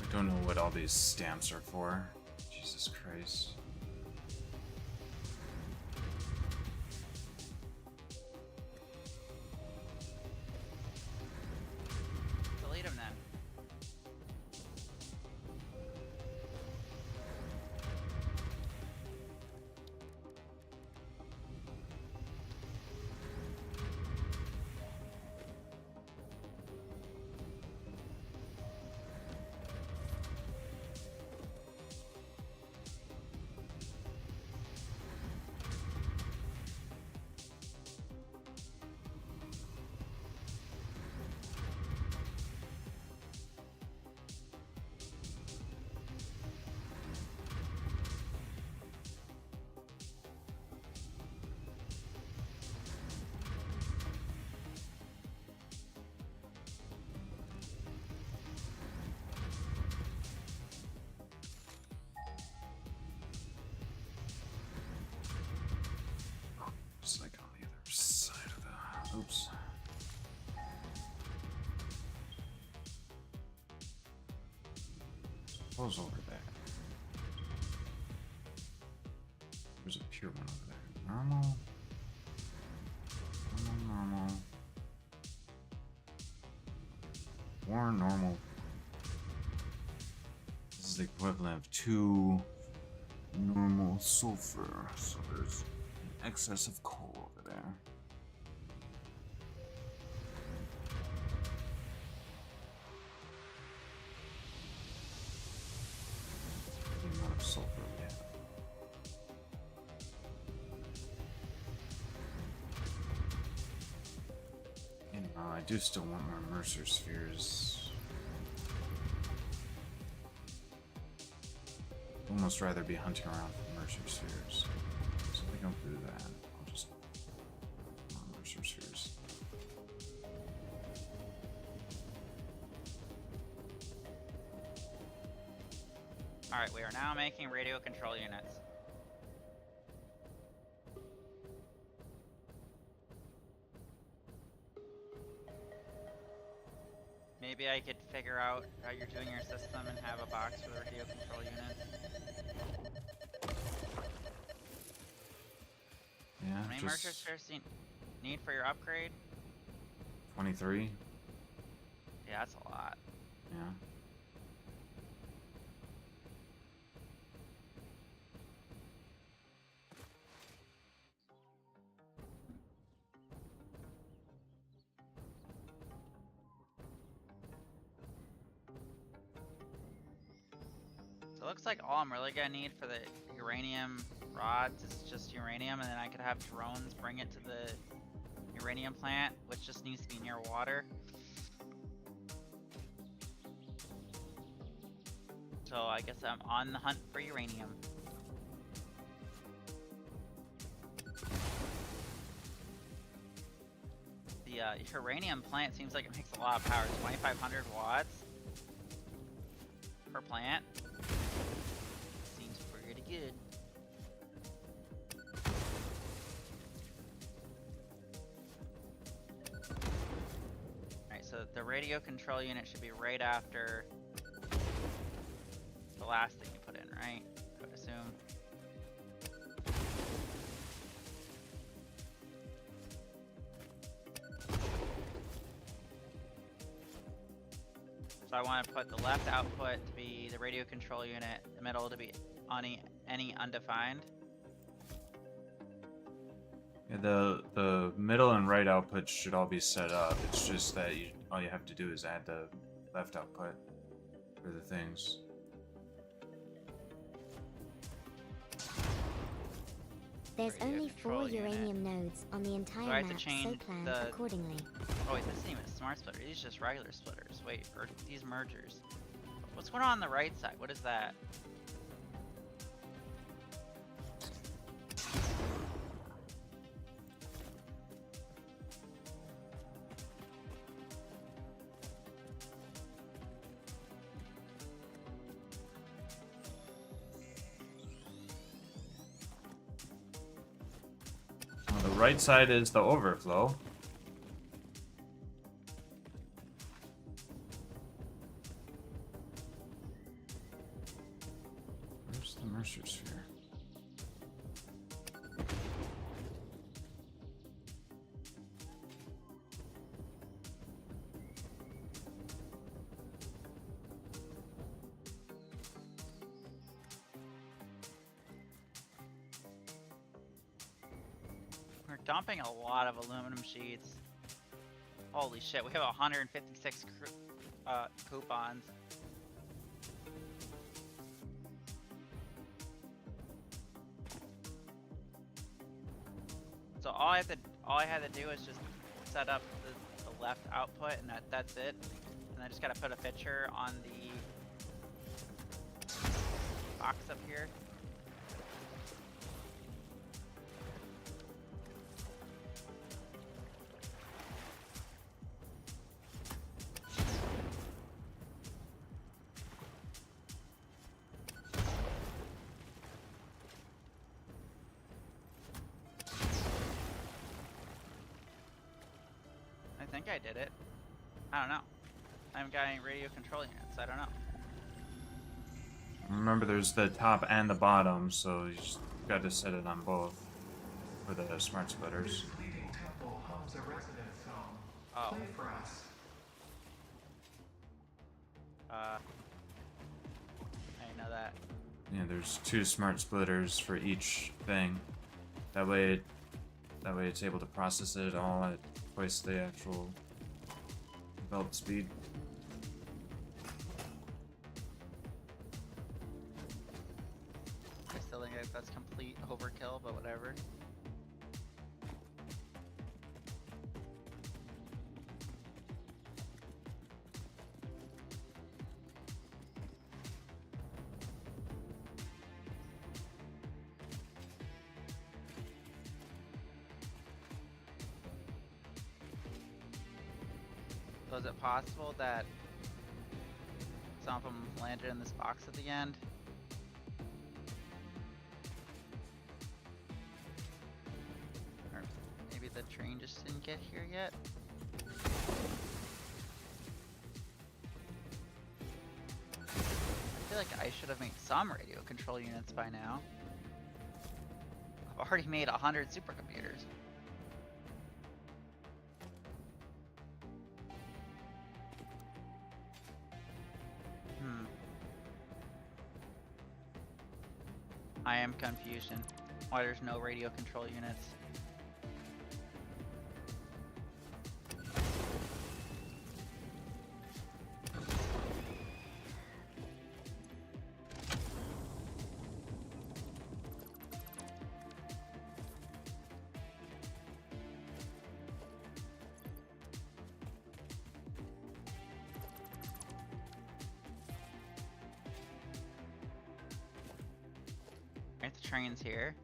I don't know what all these stamps are for. Jesus Christ. Delete them then. It's like on the other side of the... Oops. What was over there? There's a pure one over there. Normal. Normal. Or normal. This is the equivalent of 2 normal sulfur. So there's an excess of coal over there. The amount of sulfur we have. And I do still want more Mercer spheres. almost rather be hunting around for Mercer Spheres. So if we don't do that, I'll just Mercer Spheres. Alright, we are now making radio control units. Maybe I could figure out how you're doing your system and have a box for the radio control unit. Yeah, How many Mercer just Spheres do you need for your upgrade? 23. Yeah, that's a lot. Yeah. So it looks like all I'm really gonna need for the uranium rods is just uranium, and then I could have drones bring it to the uranium plant, which just needs to be near water. So I guess I'm on the hunt for uranium. The uranium plant seems like it makes a lot of power. 2,500 watts per plant. Seems pretty good. Alright, so the radio control unit should be right after the last thing you put in, right? I would assume. So I want to put the left output to be the radio control unit, the middle to be any undefined. Yeah, the middle and right outputs should all be set up. It's just that all you have to do is add the left output for the things. There's Radio only 4 control unit. uranium nodes on the entire So I have to map, so change plan the- accordingly. Oh wait, this isn't even a smart splitter. These are just regular splitters. Wait, or these mergers. What's going on the right side? What is that? On the right side is the overflow. Where's the Mercer Sphere? We're dumping a lot of aluminum sheets. Holy shit, we have 156 coupons. So all I had to do was just set up the left output, and that's it. And I just gotta put a picture on the box up here. I think I did it. I don't know. I haven't got any radio control units. I don't know. Remember, there's the top and the bottom, so you just got to set it on both for the smart splitters. This fleeting temple hums a residence song. Oh. Play for us. I didn't know that. Yeah, there's 2 smart splitters for each thing. That way it's able to process it all at twice the actual developed speed. I still think that's complete overkill, but whatever. is it possible that some of them landed in this box at the end? Or maybe the train just didn't get here yet? I feel like I should have made some radio control units by now. I've already made 100 supercomputers. I am confused in why there's no radio control units. Right, the train's here.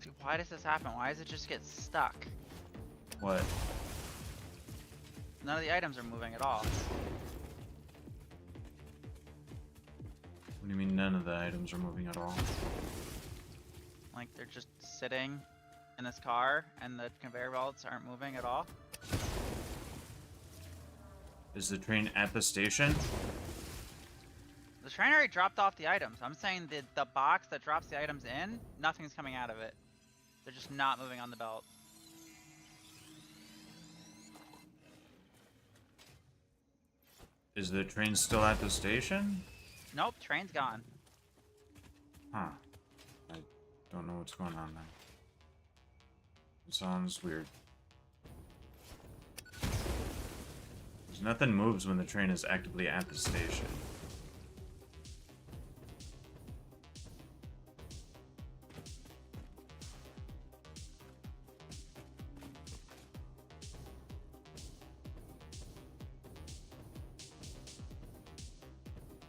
Dude, why does this happen? Why does it just get stuck? What? None of the items are moving at all. What do you mean none of the items are moving at all? Like they're just sitting in this car and the conveyor belts aren't moving at all. Is the train at the station? The train already dropped off the items. I'm saying the box that drops the items in, nothing's coming out of it. They're just not moving on the belt. Is the train still at the station? Nope, train's gone. Huh. I don't know what's going on there. It sounds weird. Because nothing moves when the train is actively at the station.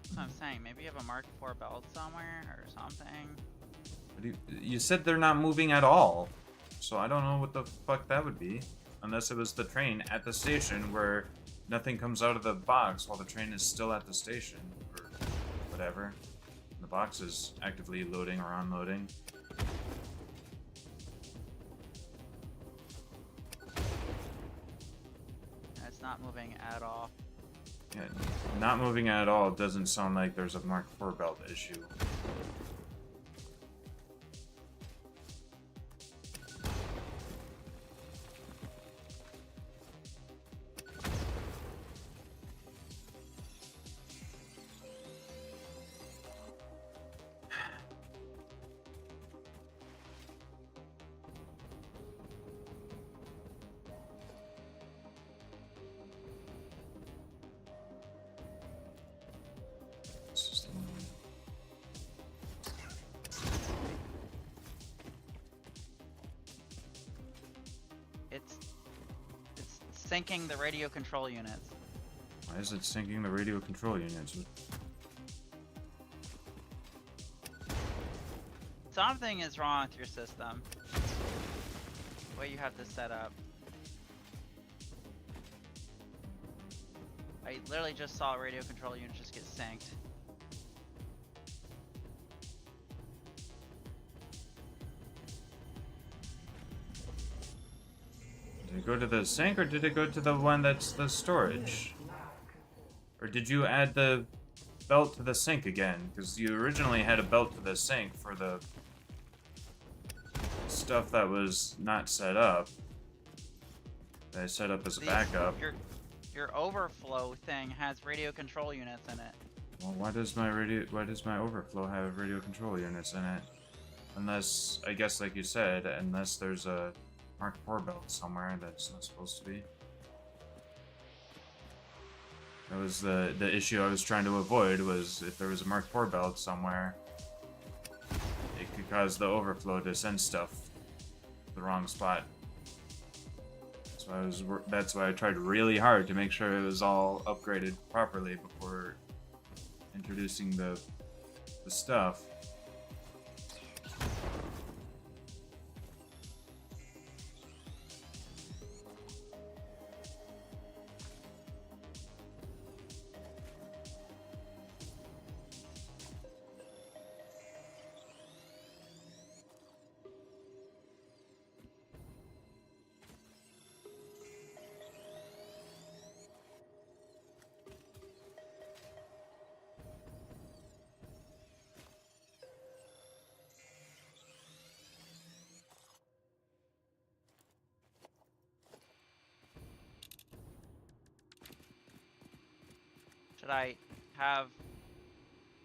That's what I'm saying. Maybe you have a Mark IV belt somewhere or something. But you said they're not moving at all. So I don't know what the fuck that would be. Unless it was the train at the station where nothing comes out of the box while the train is still at the station. Or whatever. The box is actively loading or unloading. It's not moving at all. Yeah, not moving at all doesn't sound like there's a Mark IV belt issue. It's syncing the radio control units. Why is it syncing the radio control units? Something is wrong with your system. way you have this set up. I literally just saw a radio control unit just get synced. Did it go to the sink or did it go to the one that's the storage? Or did you add the belt to the sink again? Because you originally had a belt to the sink for the stuff that was not set up. That I set up as a backup. Your overflow thing has radio control units in it. Well, why does my overflow have radio control units in it? Unless, I guess like you said, unless there's a Mark IV belt somewhere that's not supposed to be. That was the issue I was trying to avoid, was if there was a Mark IV belt somewhere, it could cause the overflow to send stuff to the wrong spot. That's why I tried really hard to make sure it was all upgraded properly before introducing the stuff.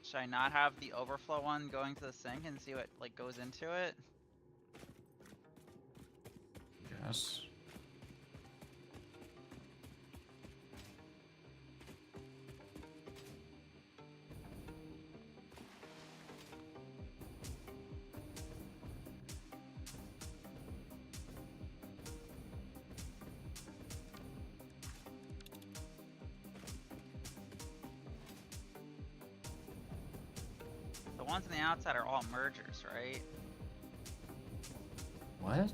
Should I not have the overflow one going to the sink and see what like goes into it? Yes. The ones on the outside are all mergers, right? What?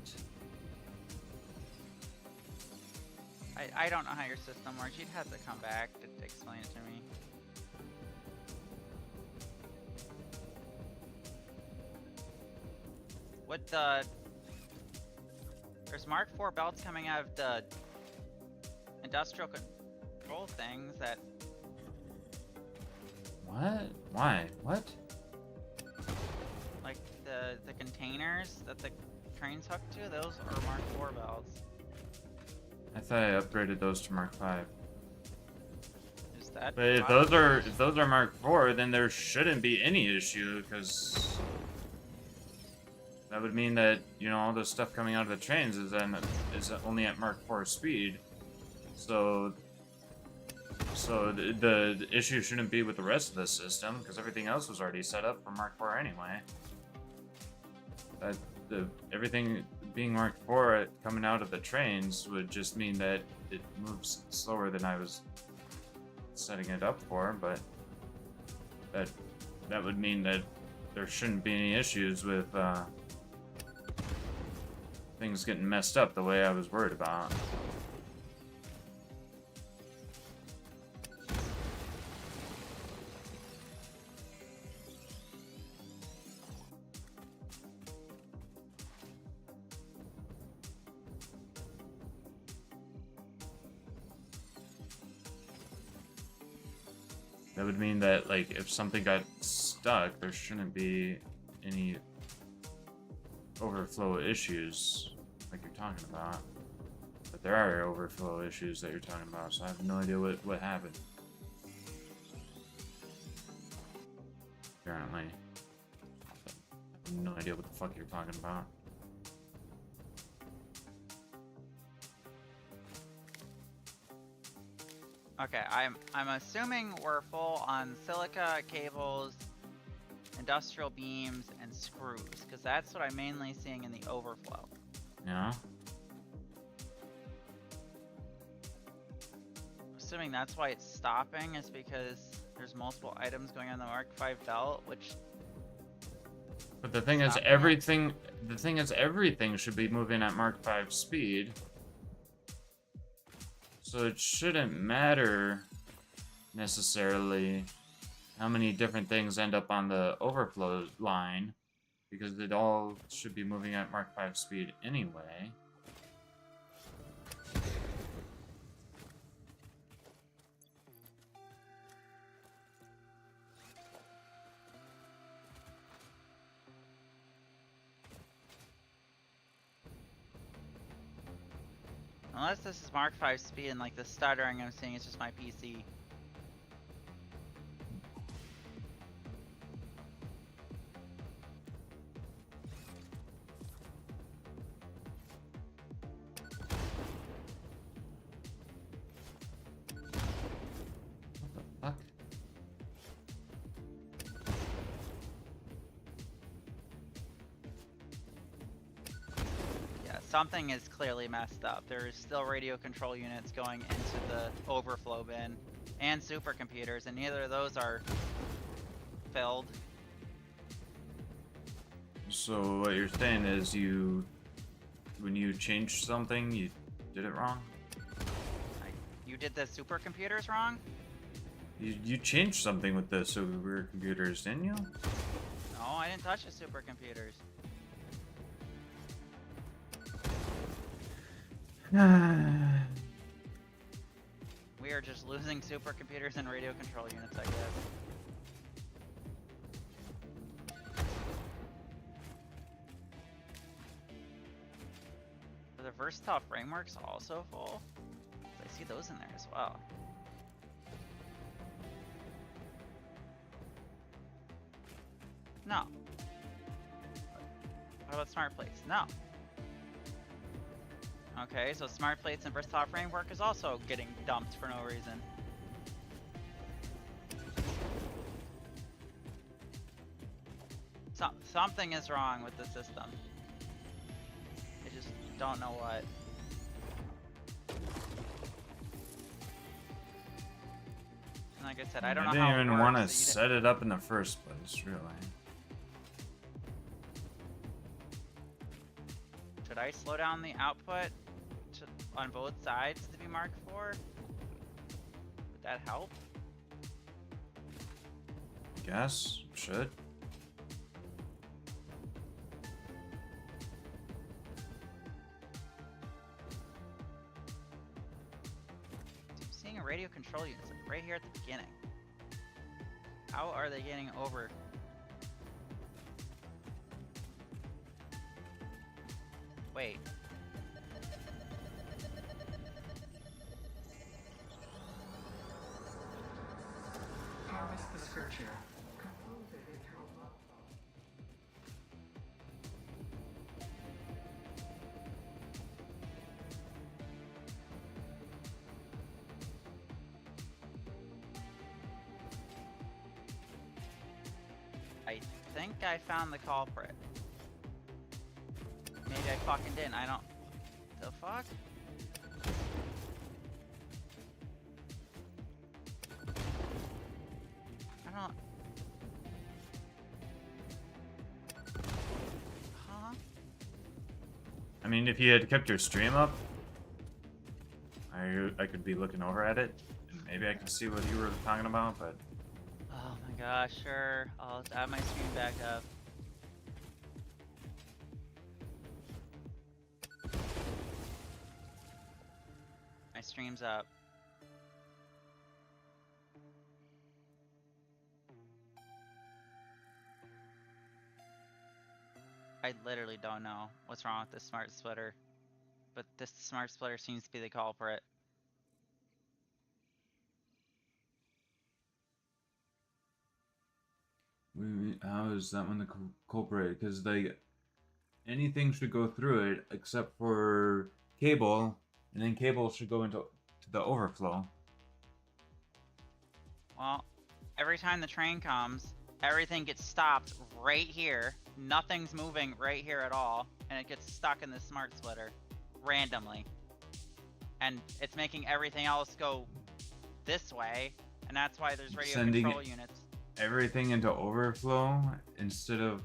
I don't know how your system works. You'd have to come back to explain it to me. There's Mark IV belts coming out of the industrial control things that... What? Why? What? Like the containers that the trains hook to, those are Mark IV belts. I thought I upgraded those to Mark V. Is that? But if those are Mark IV, then there shouldn't be any issue, because that would mean that, you know, all the stuff coming out of the trains is only at Mark IV speed. So the issue shouldn't be with the rest of the system, because everything else was already set up for Mark IV anyway. Everything being Mark IV coming out of the trains would just mean that it moves slower than I was setting it up for, but that would mean that there shouldn't be any issues with things getting messed up the way I was worried about. That would mean that, like, if something got stuck, there shouldn't be any overflow issues like you're talking about. But there are overflow issues that you're talking about, so I have no idea what happened. Apparently. I have no idea what the fuck you're talking about. Okay, I'm assuming we're full on silica, cables, industrial beams, and screws, because that's what I'm mainly seeing in the overflow. Yeah? Assuming that's why it's stopping is because there's multiple items going on the Mark V belt, which But the thing is, Stop everything should be moving at Mark 5 speed. So it shouldn't matter necessarily how many different things end up on the overflow line, because it all should be moving at Mark 5 speed anyway. Unless this is Mark 5 speed and like the stuttering I'm seeing is just my PC. Fuck. Yeah, something is clearly messed up. There is still radio control units going into the overflow bin and supercomputers, and neither of those are filled. So what you're saying is when you changed something, you did it wrong? You did the supercomputers wrong? You changed something with the supercomputers, didn't you? No, I didn't touch the supercomputers. We are just losing supercomputers and radio control units, I guess. Are the versatile frameworks also full? I see those in there as well. No. What about smart plates? No. Okay, so smart plates and versatile framework is also getting dumped for no reason. Something is wrong with the system. I just don't know what. And like I said, I don't know how I it didn't even want to works, so set it up in the first place, really. should I slow down the output on both sides to be Mark IV? Would that help? Guess should. I'm seeing a radio control unit right here at the beginning. How are they getting over? Wait. Harvest the scripture. Compose it into a love song. I think I found the culprit. Maybe I fucking didn't. I don't. The fuck? I don't. Huh? I mean, if you had kept your stream up, I could be looking over at it, and maybe I could see what you were talking about, but... Oh my gosh, sure. I'll add my stream back up. My stream's up. I literally don't know what's wrong with this smart splitter, but this smart splitter seems to be the culprit. How is that one the culprit? Because anything should go through it except for cable, and then cable should go into the overflow. Well, every time the train comes, everything gets stopped right here. Nothing's moving right here at all, and it gets stuck in the smart splitter randomly. And it's making everything else go this way, and that's why there's radio Sending control units. Everything into overflow instead of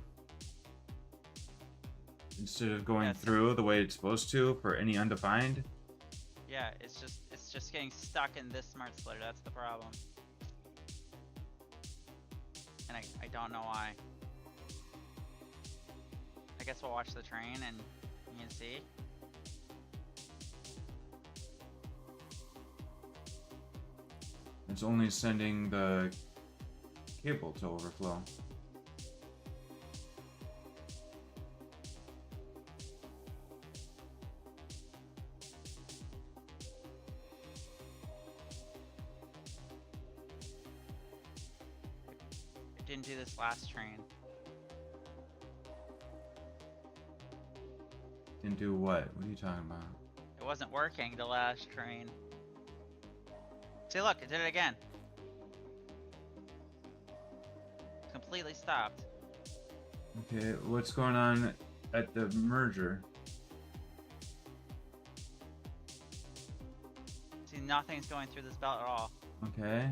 instead of going Yes. through the way it's supposed to for any undefined. Yeah, it's just getting stuck in this smart splitter. That's the problem. And I don't know why. I guess we'll watch the train and you can see. It's only sending the cable to overflow. It didn't do this last train. Didn't do what? What are you talking about? It wasn't working the last train. See, look, it did it again. Completely stopped. Okay, what's going on at the merger? See, nothing's going through this belt at all. Okay.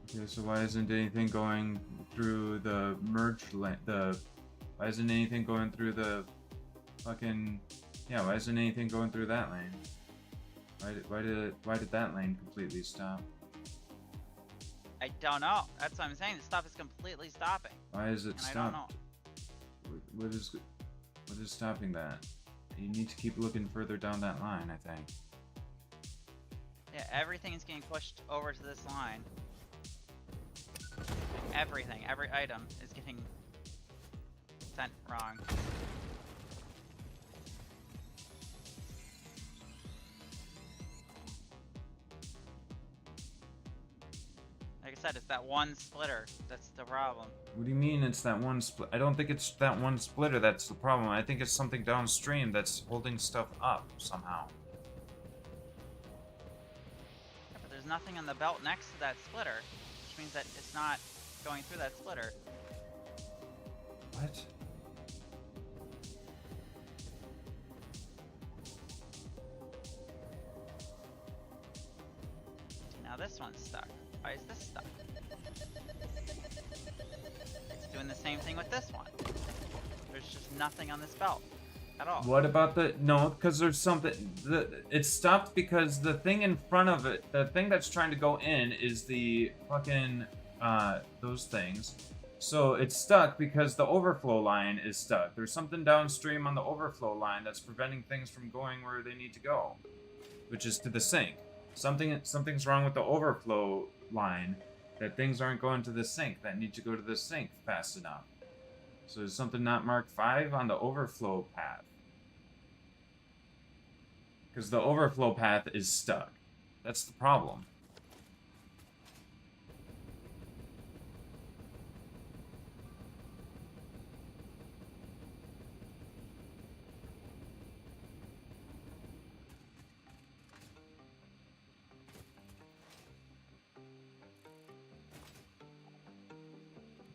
Okay, so why isn't anything going through the merge lane? Why isn't anything going through the fucking? Yeah, why isn't anything going through that lane? Why did that lane completely stop? I don't know. That's what I'm saying. The stuff is completely stopping. Why is it And I don't know. stopped? What is stopping that? You need to keep looking further down that line, I think. Yeah, everything is getting pushed over to this line. Everything, every item is getting sent wrong. Like I said, it's that one splitter that's the problem. What do you mean it's that one split? I don't think it's that one splitter that's the problem. I think it's something downstream that's holding stuff up somehow. Yeah, but there's nothing on the belt next to that splitter, which means that it's not going through that splitter. What? See, now this one's stuck. Why is this stuck? It's doing the same thing with this one. There's just nothing on this belt at all. What about the no? Because there's something. It stopped because the thing in front of it, the thing that's trying to go in, is the fucking those things. So it's stuck because the overflow line is stuck. There's something downstream on the overflow line that's preventing things from going where they need to go, which is to the sink. Something's wrong with the overflow line, that things aren't going to the sink that need to go to the sink fast enough. So is something not marked 5 on the overflow path? Because the overflow path is stuck. That's the problem.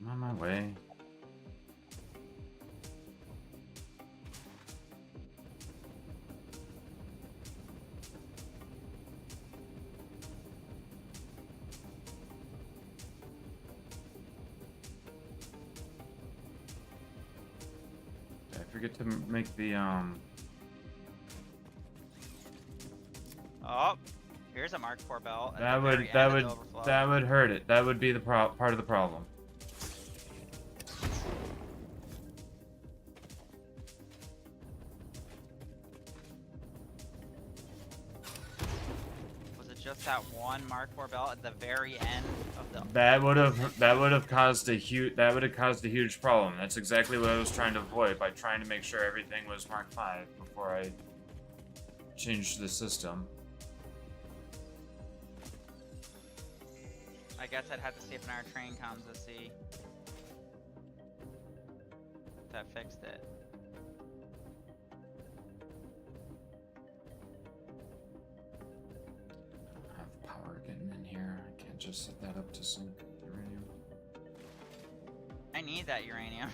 I'm on my way. Did I forget to make the Oh, here's a Mark IV belt. at that the would very that end of would the overflow. that would hurt it. That would be the part of the problem. Was it just that one Mark IV belt at the very end of the? That would have caused a huge problem. That's exactly what I was trying to avoid by trying to make sure everything was Mark V before I changed the system. I guess I'd have to see if another train comes to see if that fixed it. I have power getting in here. I can't just set that up to sync uranium. I need that uranium.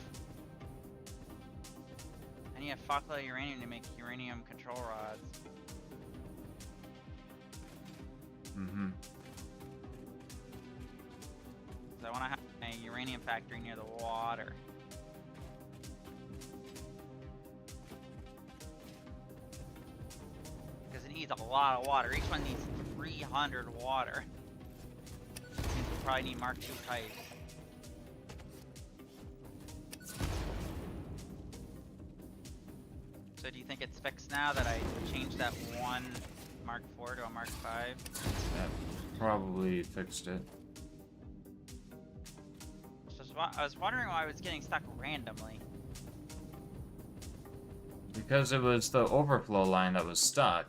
I need a fuckload of uranium to make uranium control rods. Mm-hmm. So I want to have a uranium factory near the water. needs a lot of water. Each one needs 300 water. Means we probably need Mark II pipes. So do you think it's fixed now that I changed that one Mark IV to a Mark V? That probably fixed it. I was wondering why I was getting stuck randomly. Because it was the overflow line that was stuck.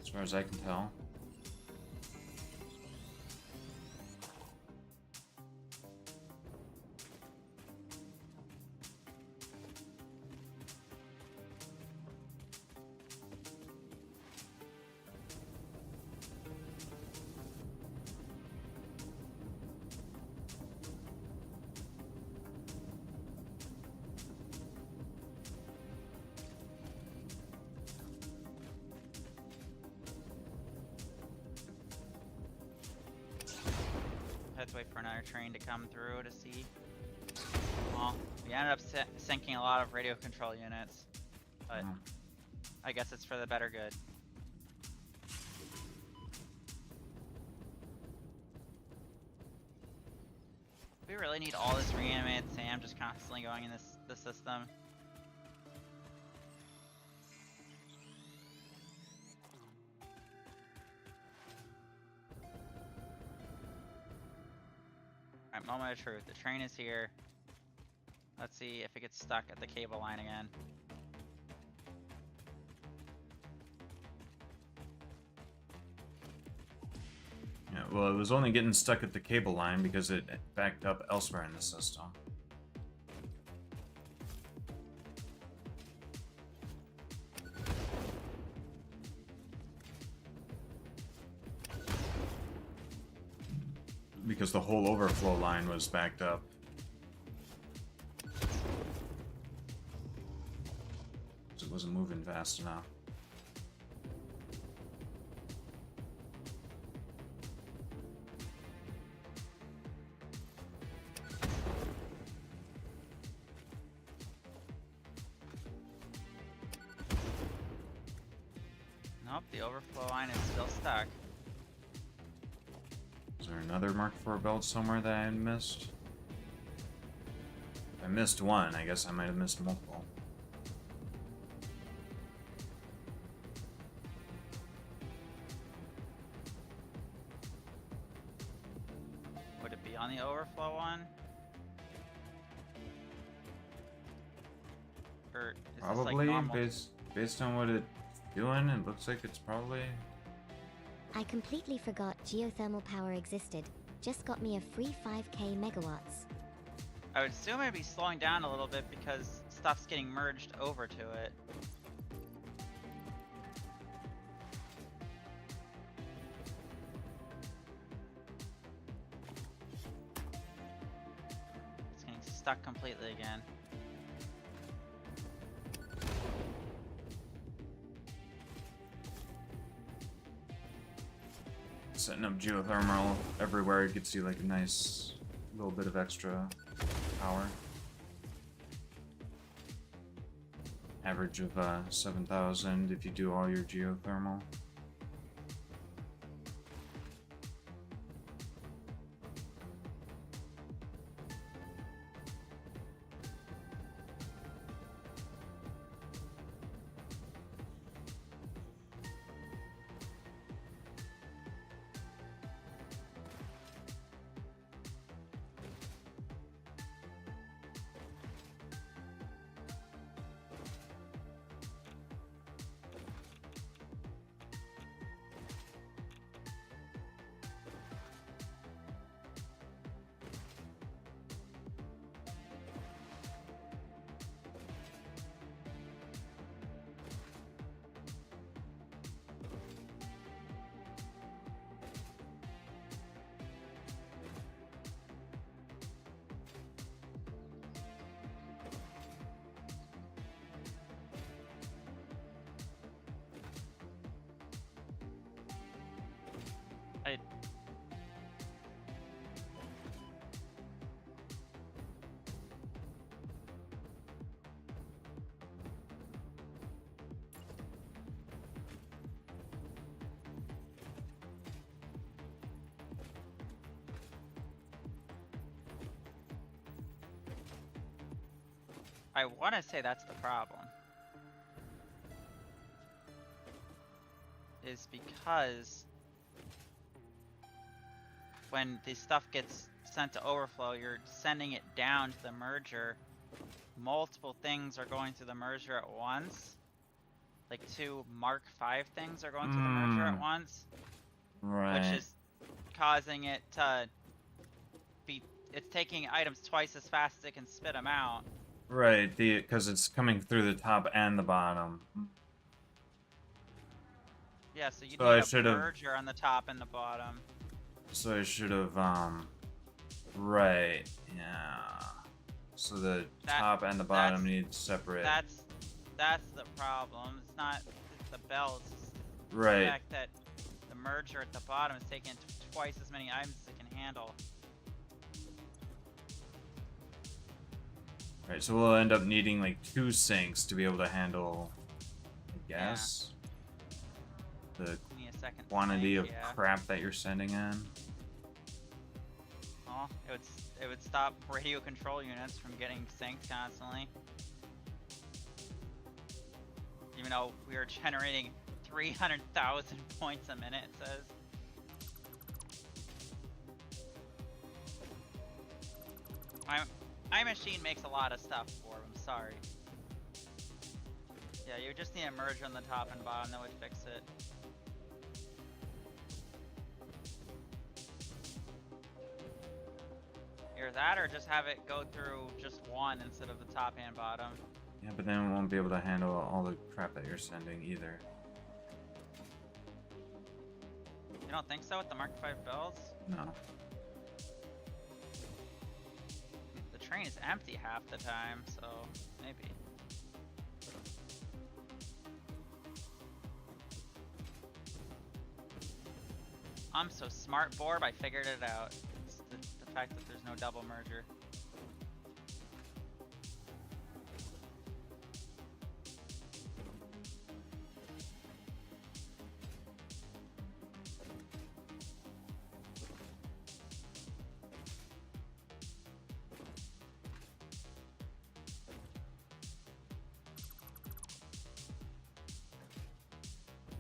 As far as I can tell. Had to wait for another train to come through to see. Well, we ended up sinking a lot of radio control units, but I guess it's for the better good. We really need all this reanimated SAM just constantly going in this system. Alright, moment of truth. The train is here. Let's see if it gets stuck at the cable line again. Yeah, well, it was only getting stuck at the cable line because it backed up elsewhere in the system. Because the whole overflow line was backed up. So it wasn't moving fast enough. Nope, the overflow line is still stuck. Is there another Mark IV belt somewhere that I missed? If I missed one, I guess I might have missed multiple. Would it be on the overflow one? Or is this like Probably, normal? based on what it's doing, it looks like it's probably... I completely forgot geothermal power existed. Just got me a free 5k megawatts. I would assume it'd be slowing down a little bit because stuff's getting merged over to it. It's getting stuck completely again. Setting up geothermal everywhere gets you like a nice little bit of extra power. Average of 7,000 if you do all your geothermal. I want to say that's the problem. Is because when the stuff gets sent to overflow, you're sending it down to the merger. Multiple things are going through the merger at once. Like 2 Mark V things are going through the merger at once. Right. Which is causing it to be... It's taking items twice as fast as it can spit them out. Right, because it's coming through the top and the bottom. Yeah, so you So I need a should've- merger on the top and the bottom. So I should have, right, yeah. So the top and the bottom need separate. That's the problem. It's not the belts. It's Right. the fact that the merger at the bottom is taking twice as many items as it can handle. Right, so we'll end up needing like 2 sinks to be able to handle, I guess, the You need a second quantity sink, of yeah. crap that you're sending in. Oh, it would stop radio control units from getting synced constantly. Even though we are generating 300,000 points a minute, it says. My machine makes a lot of stuff for them, sorry. Yeah, you just need a merger on the top and bottom, that would fix it. Either that or just have it go through just one instead of the top and bottom. Yeah, but then we won't be able to handle all the crap that you're sending either. You don't think so with the Mark V bells? No. The train is empty half the time, so maybe. I'm so smart, Borb, I figured it out. It's the fact that there's no double merger.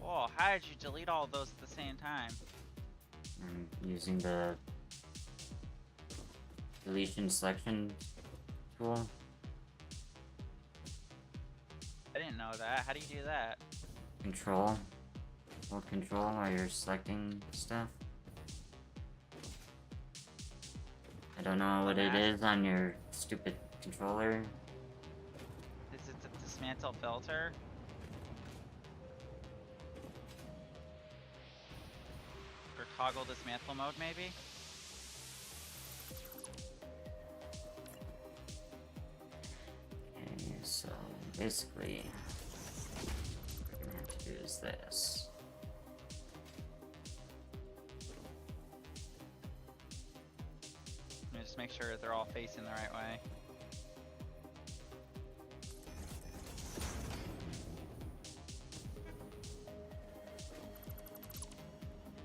Whoa, how did you delete all those at the same time? Using the deletion selection tool. I didn't know that. How do you do that? Control. Hold control while you're selecting stuff. I don't know what it is on your stupid controller. Is it the dismantle filter? Or toggle dismantle mode, maybe? Okay, so basically, what we're gonna have to do is this. Let me just make sure they're all facing the right way.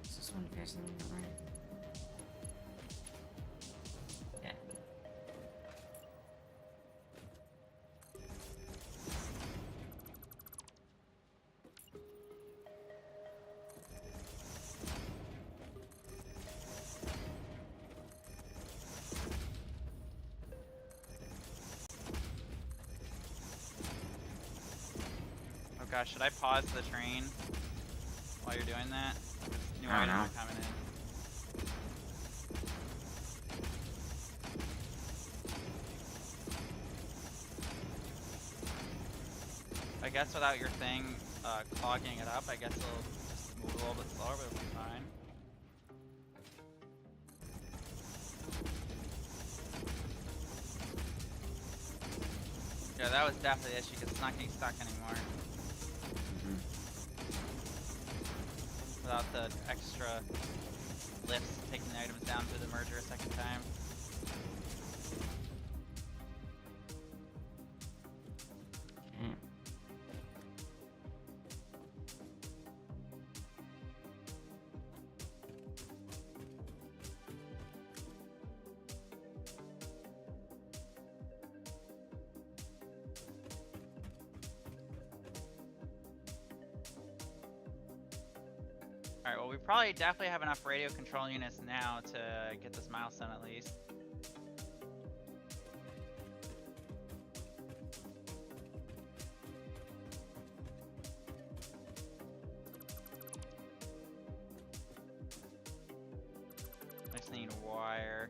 Is this one facing the right? Yeah. Oh gosh, should I pause the train while you're doing that? New I don't items know. are coming in. I guess without your thing clogging it up, I guess it'll just move a little bit slower, but it'll be fine. Yeah, that was definitely the issue because it's not getting stuck anymore. Without the extra lifts taking the items down through the merger a second time. Okay. Alright, well we probably definitely have enough radio control units now to get this milestone at least. I just need wire.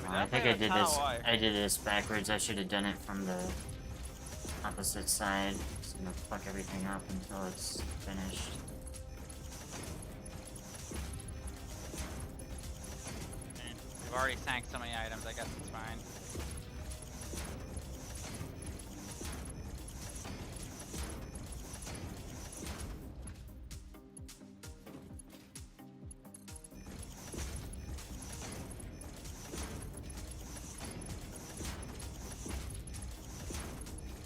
I think I did this backwards. I should have done it from the opposite side. It's gonna fuck everything up until it's finished. We've already sank so many items, I guess it's fine.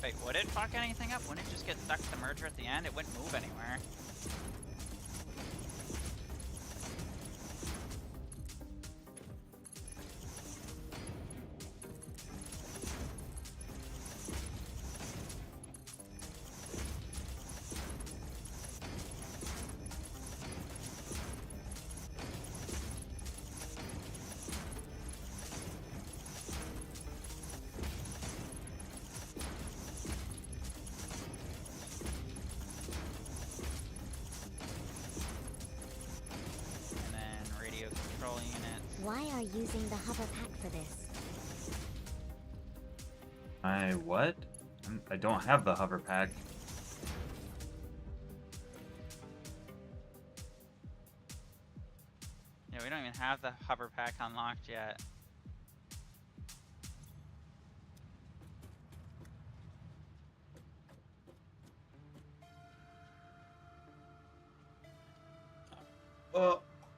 Wait, would it fuck anything up? Wouldn't it just get stuck to the merger at the end? It wouldn't move anywhere. And then radio control units. Why are you using the hover pack for this? I what? I don't have the hover pack. Yeah, we don't even have the hover pack unlocked yet.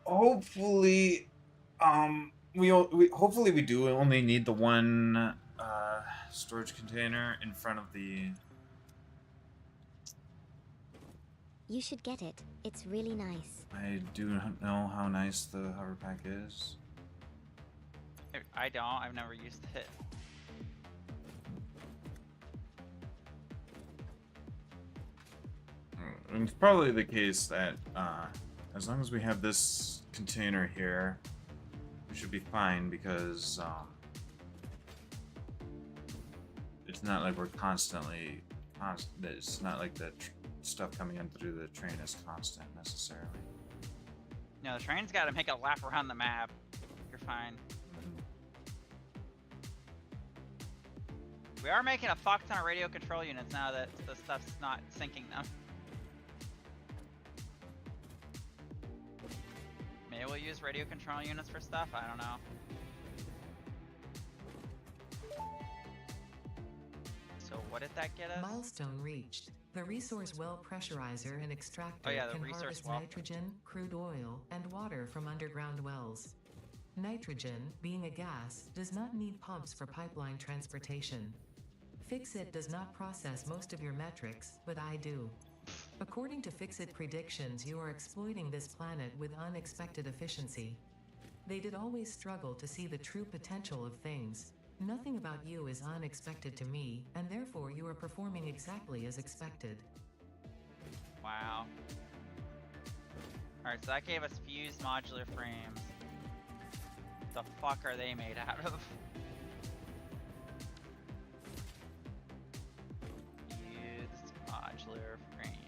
Hopefully, we hopefully we do only need the one storage container in front of the. You should get it. It's really nice. I do not know how nice the hover pack is. I don't. I've never used it. And it's probably the case that as long as we have this container here, we should be fine because it's not like we're constantly. It's not like the stuff coming in through the train is constant necessarily. No, the train's got to make a lap around the map. You're fine. We are making a fuck ton of radio control units now that the stuff's not sinking them. Maybe we'll use radio control units for stuff? I don't know. So what did that get us? Milestone reached. The resource well pressurizer and extractor Oh yeah, the can resource harvest well. nitrogen, crude oil, and water from underground wells. Nitrogen, being a gas, does not need pumps for pipeline transportation. Fixit does not process most of your metrics, but I do. According to Fixit predictions, you are exploiting this planet with unexpected efficiency. They did always struggle to see the true potential of things. Nothing about you is unexpected to me, and therefore you are performing exactly as expected. Wow. Alright, so that gave us fused modular frames. The fuck are they made out of? Fused modular frames.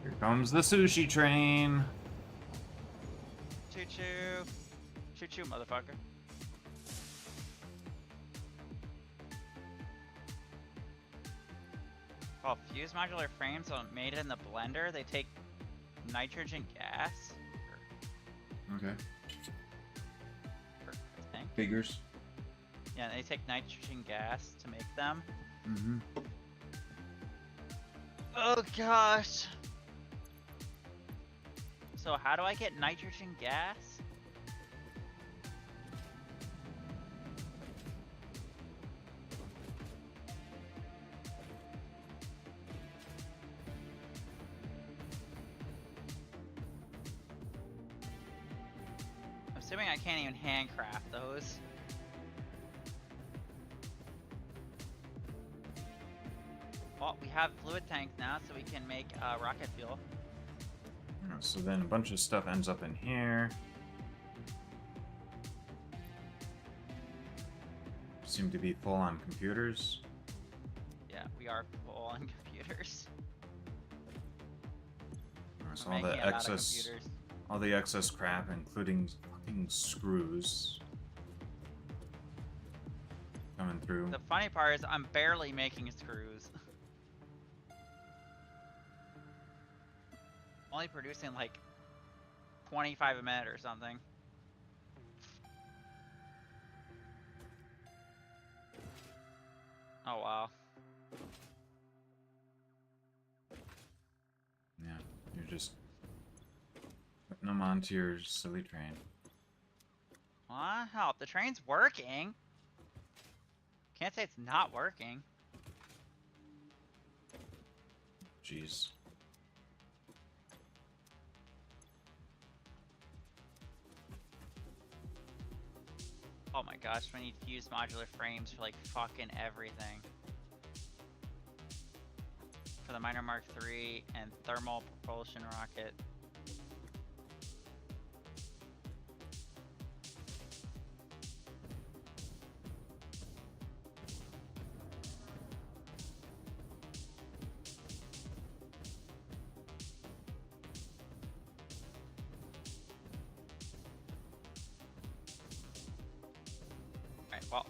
Here comes the sushi train. Choo choo. Choo choo, motherfucker. Oh, fused modular frames are made in the blender. They take nitrogen gas. Okay. I think. Figures. Yeah, they take nitrogen gas to make them. Mm-hmm. Oh gosh. So how do I get nitrogen gas? I'm assuming I can't even handcraft those. Well, we have fluid tanks now, so we can make rocket fuel. So then a bunch of stuff ends up in here. Seem to be full on computers. Yeah, we are full on computers. So We're all making the a lot of excess, computers. all the excess crap, including fucking screws, coming through. The funny part is I'm barely making screws. Only producing like 25 a minute or something. Oh wow. Yeah, you're just putting them onto your silly train. What? Help, the train's working. Can't say it's not working. Jeez. Oh my gosh, we need fused modular frames for like fucking everything. For the Miner Mark III and thermal propulsion rocket. Alright, well.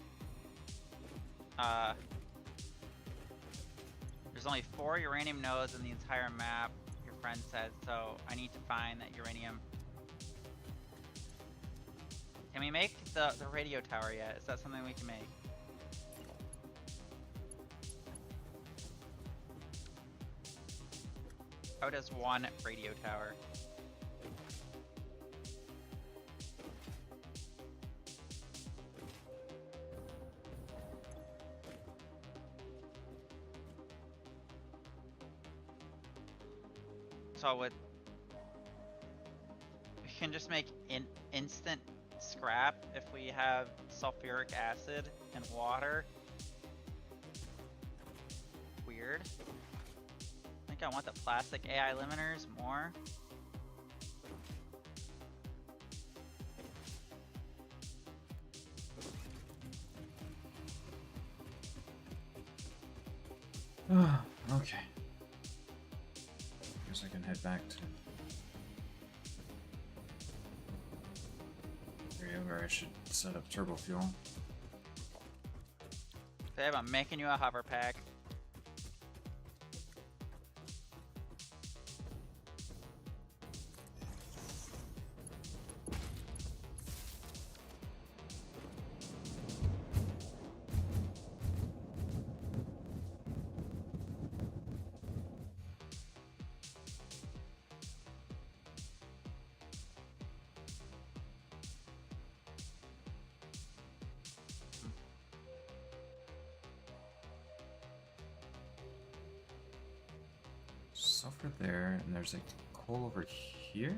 There's only 4 uranium nodes in the entire map, your friend said, so I need to find that uranium. Can we make the radio tower yet? Is that something we can make? How does one radio tower? So with we can just make instant scrap if we have sulfuric acid and water. Weird. I think I want the plastic AI limiters more. Okay. Guess I can head back to area where I should set up turbo fuel. Babe, I'm making you a hover pack. Sulfur there, and there's a coal over here.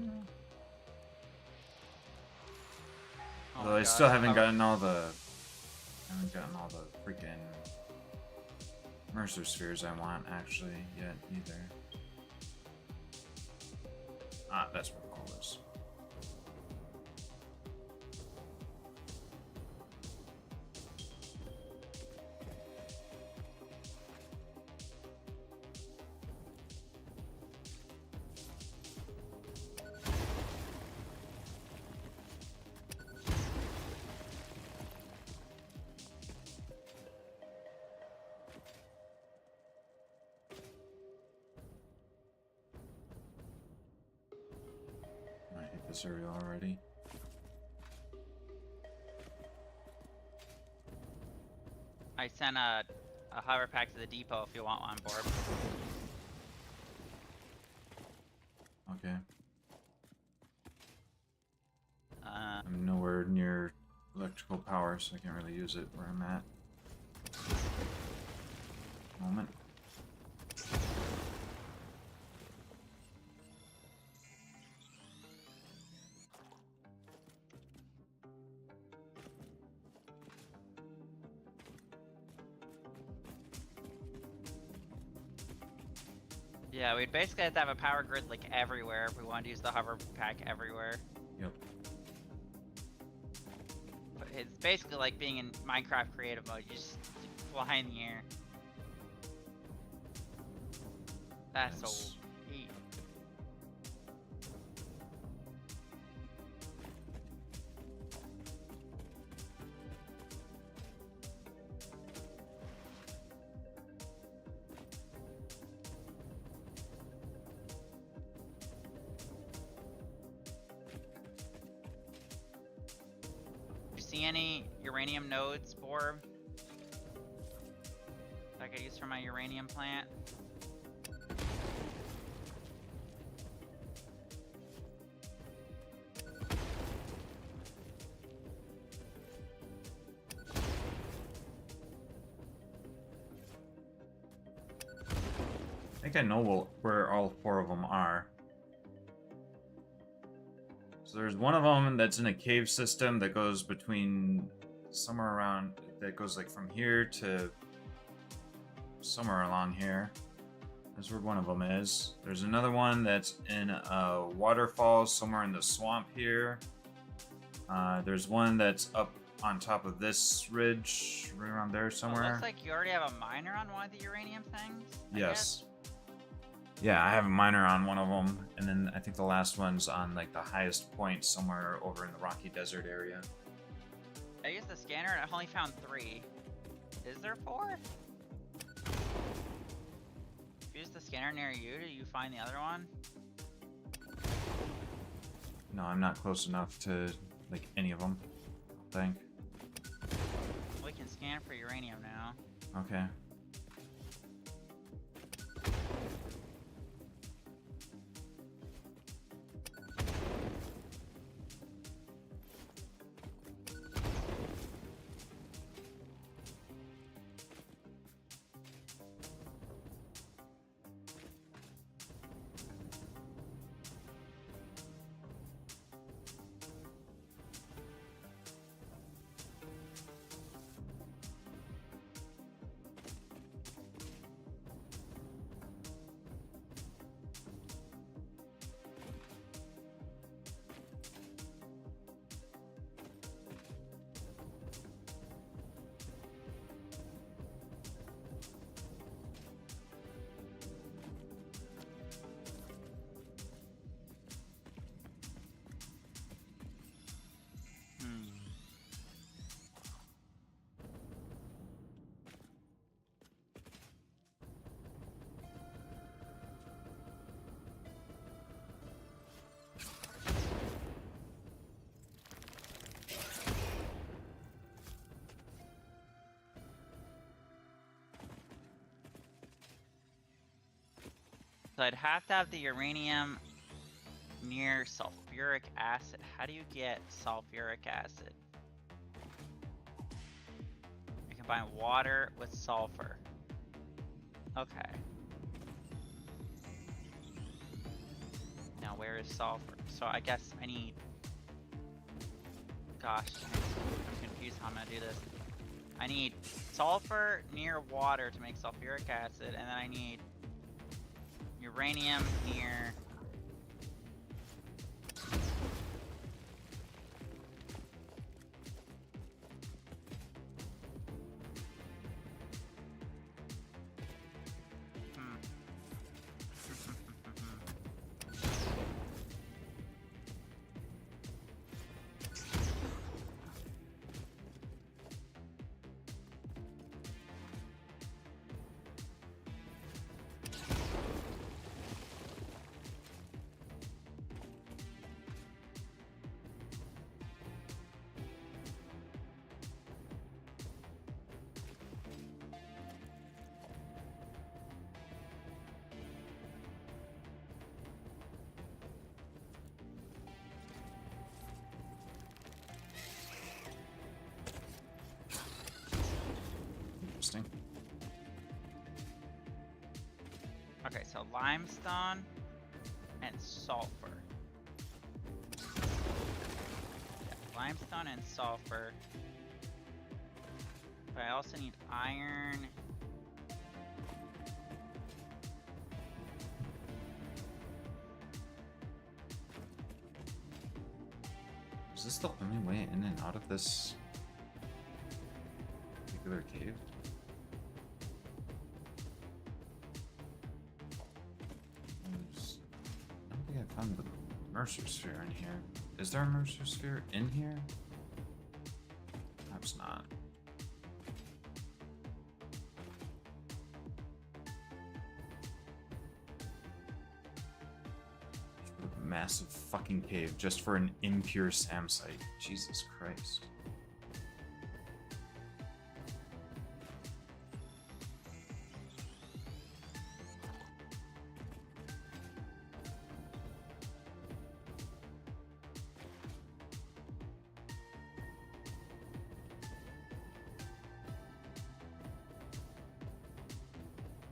Oh Although my I gosh, still haven't hover- gotten all the freaking Mercer spheres I want actually yet either. Ah, that's where the coal is. this area already. I sent a hover pack to the depot if you want one, Borb. Okay. Uh, I'm nowhere near electrical power, so I can't really use it where I'm at. Moment. yeah, we'd basically have to have a power grid like everywhere if we wanted to use the hover pack everywhere. Yep. But it's basically like being in Minecraft creative mode. You just fly in the air. That's Nice. so neat. You see any uranium nodes, Borb? That I could use for my uranium plant? I think I know where all 4 of them are. So there's one of them that's in a cave system that goes between somewhere around, that goes like from here to somewhere along here. That's where one of them is. There's another one that's in a waterfall somewhere in the swamp here. There's one that's up on top of this ridge, right around there Oh, somewhere. looks like you already have a miner on one of the uranium things. I Yes. Yeah, I have a miner on one of them, and then I think the last one's on like the highest point somewhere over in the Rocky Desert area. guess. I used the scanner and I only found 3. Is there 4? Use the scanner near you. Do you find the other one? No, I'm not close enough to like any of them, I think. We can scan for uranium now. Okay. So I'd have to have the uranium near sulfuric acid. How do you get sulfuric acid? You combine water with sulfur. Okay. Now where is sulfur? So I guess I need... Gosh, I'm confused how I'm gonna do this. I need sulfur near water to make sulfuric acid, and then I need uranium near... Okay, so limestone and sulfur. Yeah, limestone and sulfur. But I also need iron. Is this the only way in and out of this particular cave? I don't think I found the Mercer Sphere in here. Is there a Mercer Sphere in here? Perhaps not. Massive fucking cave just for an impure SAM site. Jesus Christ.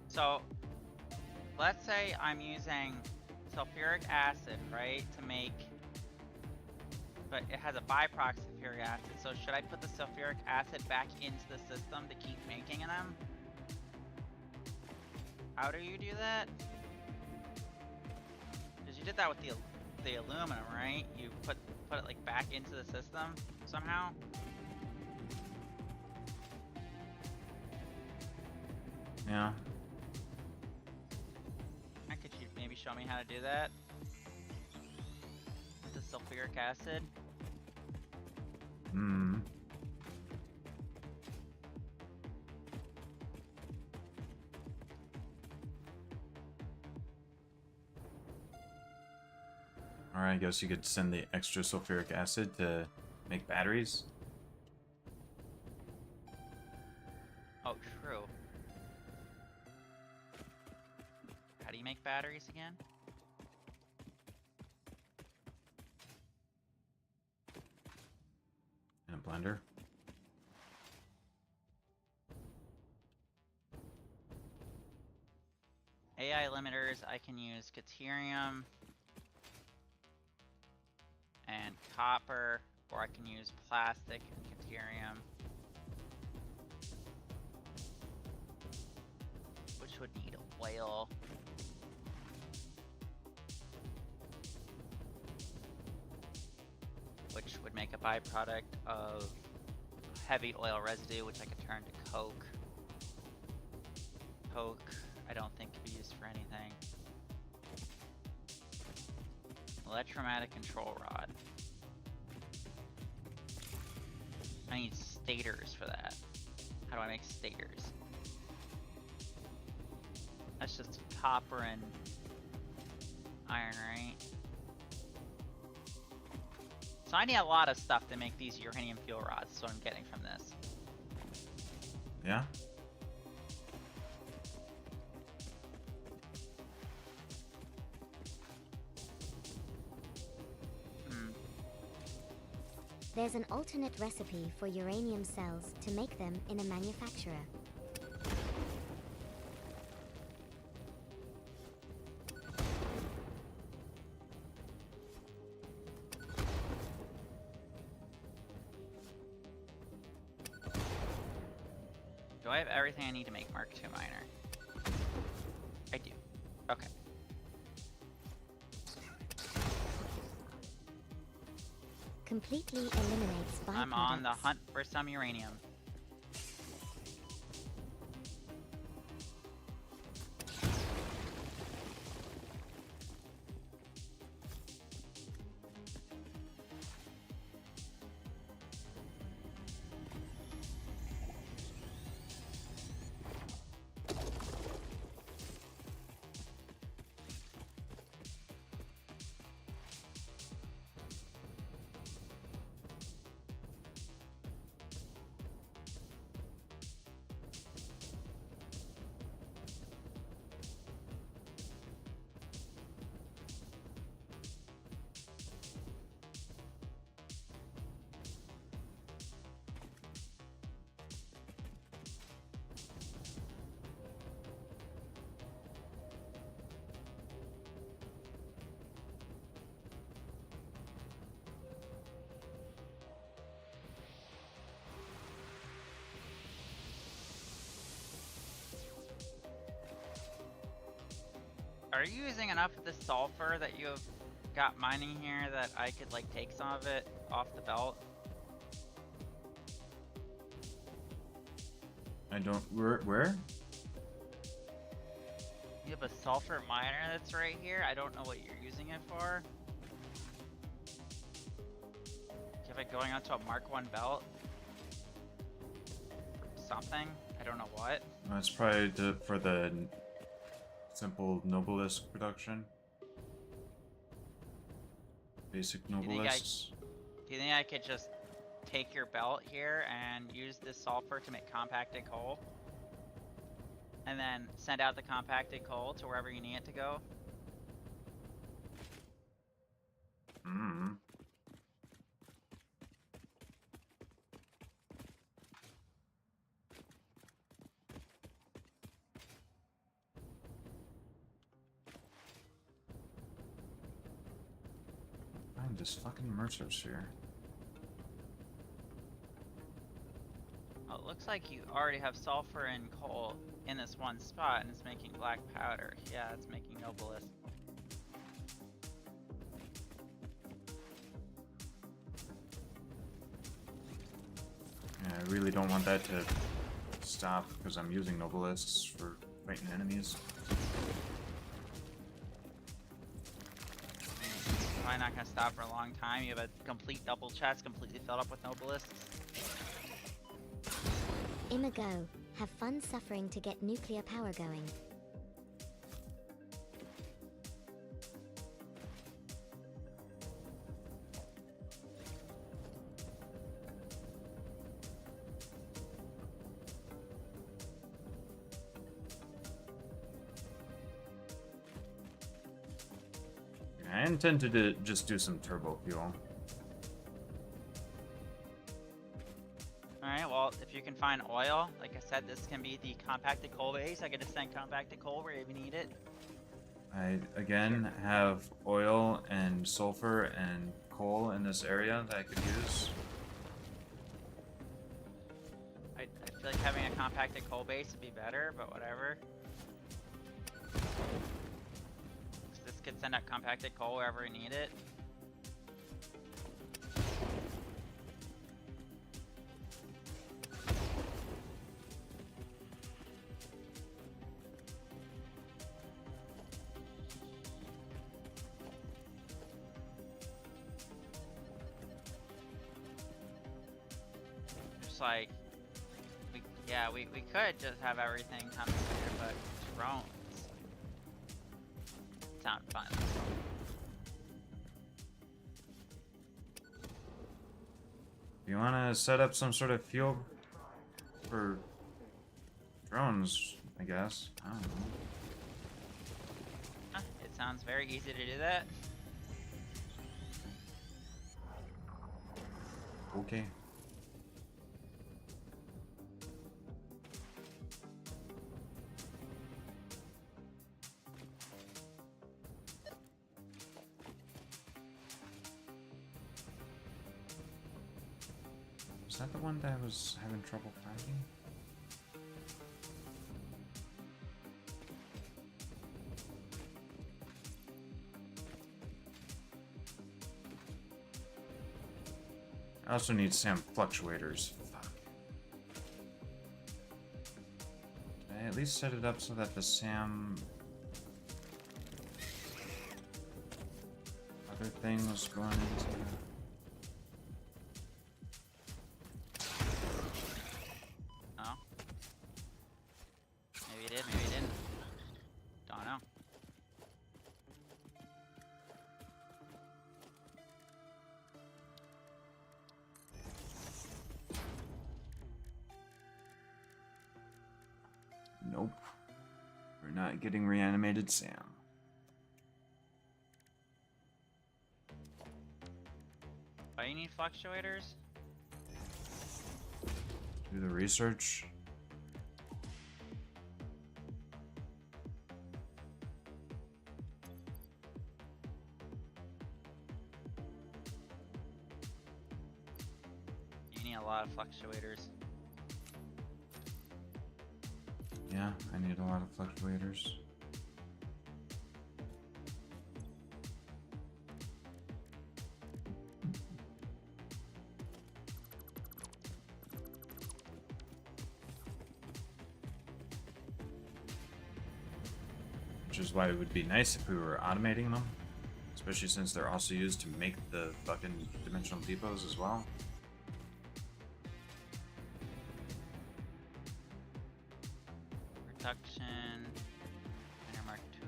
So, let's say I'm using sulfuric acid, right, to make, but it has a byproduct sulfuric acid, so should I put the sulfuric acid back into the system to keep making them? How do you do that? Because you did that with the aluminum, right? You put it like back into the system somehow? Yeah. Could you maybe show me how to do that? With the sulfuric acid? Hmm. Alright, I guess you could send the extra sulfuric acid to make batteries. Oh, true. How do you make batteries again? In a blender. AI limiters, I can use deuterium and copper, or I can use plastic and deuterium, which would need oil. Which would make a byproduct of heavy oil residue, which I could turn to coke. Coke, I don't think could be used for anything. Electromagnetic control rod. I need stators for that. How do I make stators? That's just copper and iron, right? So I need a lot of stuff to make these uranium fuel rods. That's what I'm getting from this. Yeah? There's an alternate recipe for uranium cells to make them in a manufacturer. Do I have everything I need to make Mark II miner? I do. Okay. Completely eliminates byproducts. I'm on the hunt for some uranium. are you using enough of the sulfur that you have got mining here that I could like take some of it off the belt? I don't. Where? You have a sulfur miner that's right here. I don't know what you're using it for. Do you have it going onto a Mark 1 belt? Something? I don't know what. That's probably for the simple Noblisk production. Basic you think Nobilisks. Do you think I could just take your belt here and use this sulfur to make compacted coal? And then send out the compacted coal to wherever you need it to go? Hmm. Find this fucking Mercer's here. Well, it looks like you already have sulfur and coal in this one spot, and it's making black powder. Yeah, it's making Nobilis. Yeah, I really don't want that to stop because I'm using Nobilisks for fighting enemies. It's probably not gonna stop for a long time. You have a complete double chest completely filled up with Nobilisks. Imago, have fun suffering to get nuclear power going. I intend to just do some turbo fuel. Alright, well, if you can find oil, like I said, this can be the compacted coal base. I can just send compacted coal wherever you need it. I, again, have oil and sulfur and coal in this area that I could use. I feel like having a compacted coal base would be better, but whatever. 'Cause this could send out compacted coal wherever we need it. Like, we could just have everything come here, but drones sound fun. You want to set up some sort of fuel for drones, I guess. I don't know. It sounds very easy to do that. Okay. Is that the one that I was having trouble finding? I also need SAM fluctuators. Fuck. Did I at least set it up so that the SAM other thing was going into Oh. Maybe you did, maybe you didn't. Don't know. Nope. We're not getting reanimated Sam. Oh, you need fluctuators? Do the research. You need a lot of fluctuators. Yeah, I need a lot of fluctuators. which is why it would be nice if we were automating them, especially since they're also used to make the fucking dimensional depots as well. Production. Miner Mark 2.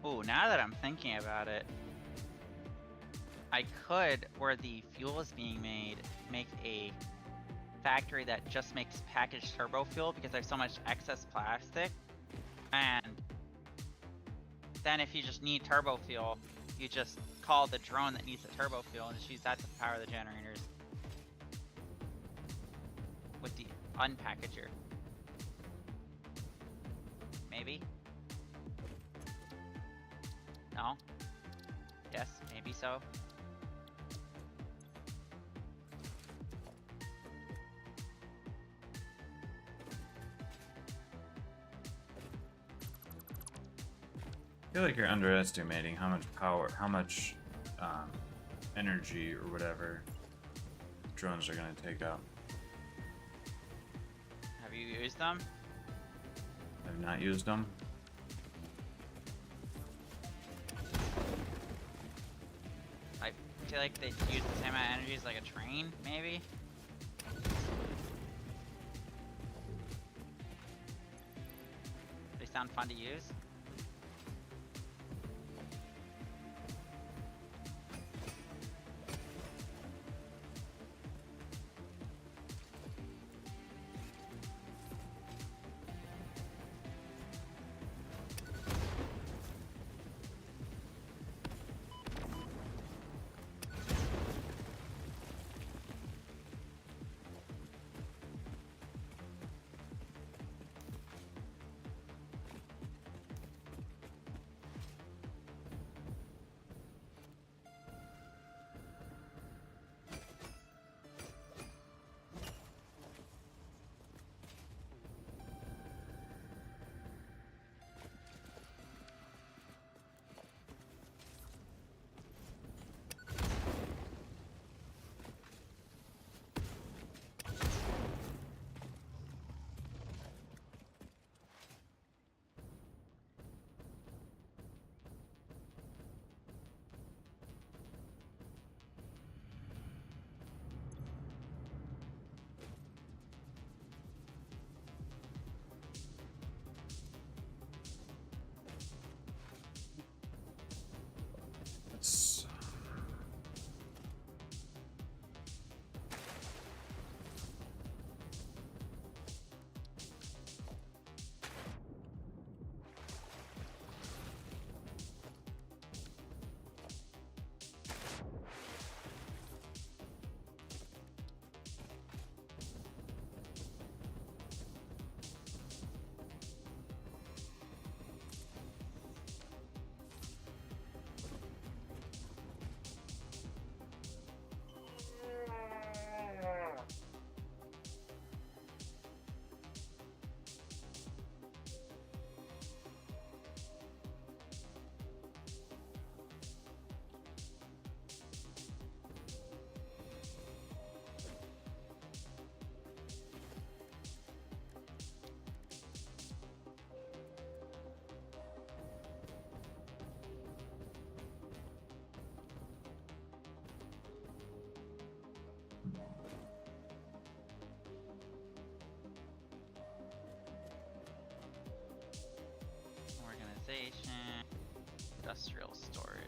Ooh, now that I'm thinking about it, I could, where the fuel is being made, make a factory that just makes packaged turbo fuel because there's so much excess plastic. And then if you just need turbo fuel, you just call the drone that needs the turbo fuel and just use that to power the generators with the unpackager. Maybe? No? Yes, maybe so. I feel like you're underestimating how much power, how much energy or whatever drones are going to take up. Have you used them? I've not used them. I feel like they use the same amount of energy as like a train, maybe? They sound fun to use. It's Organization, industrial storage.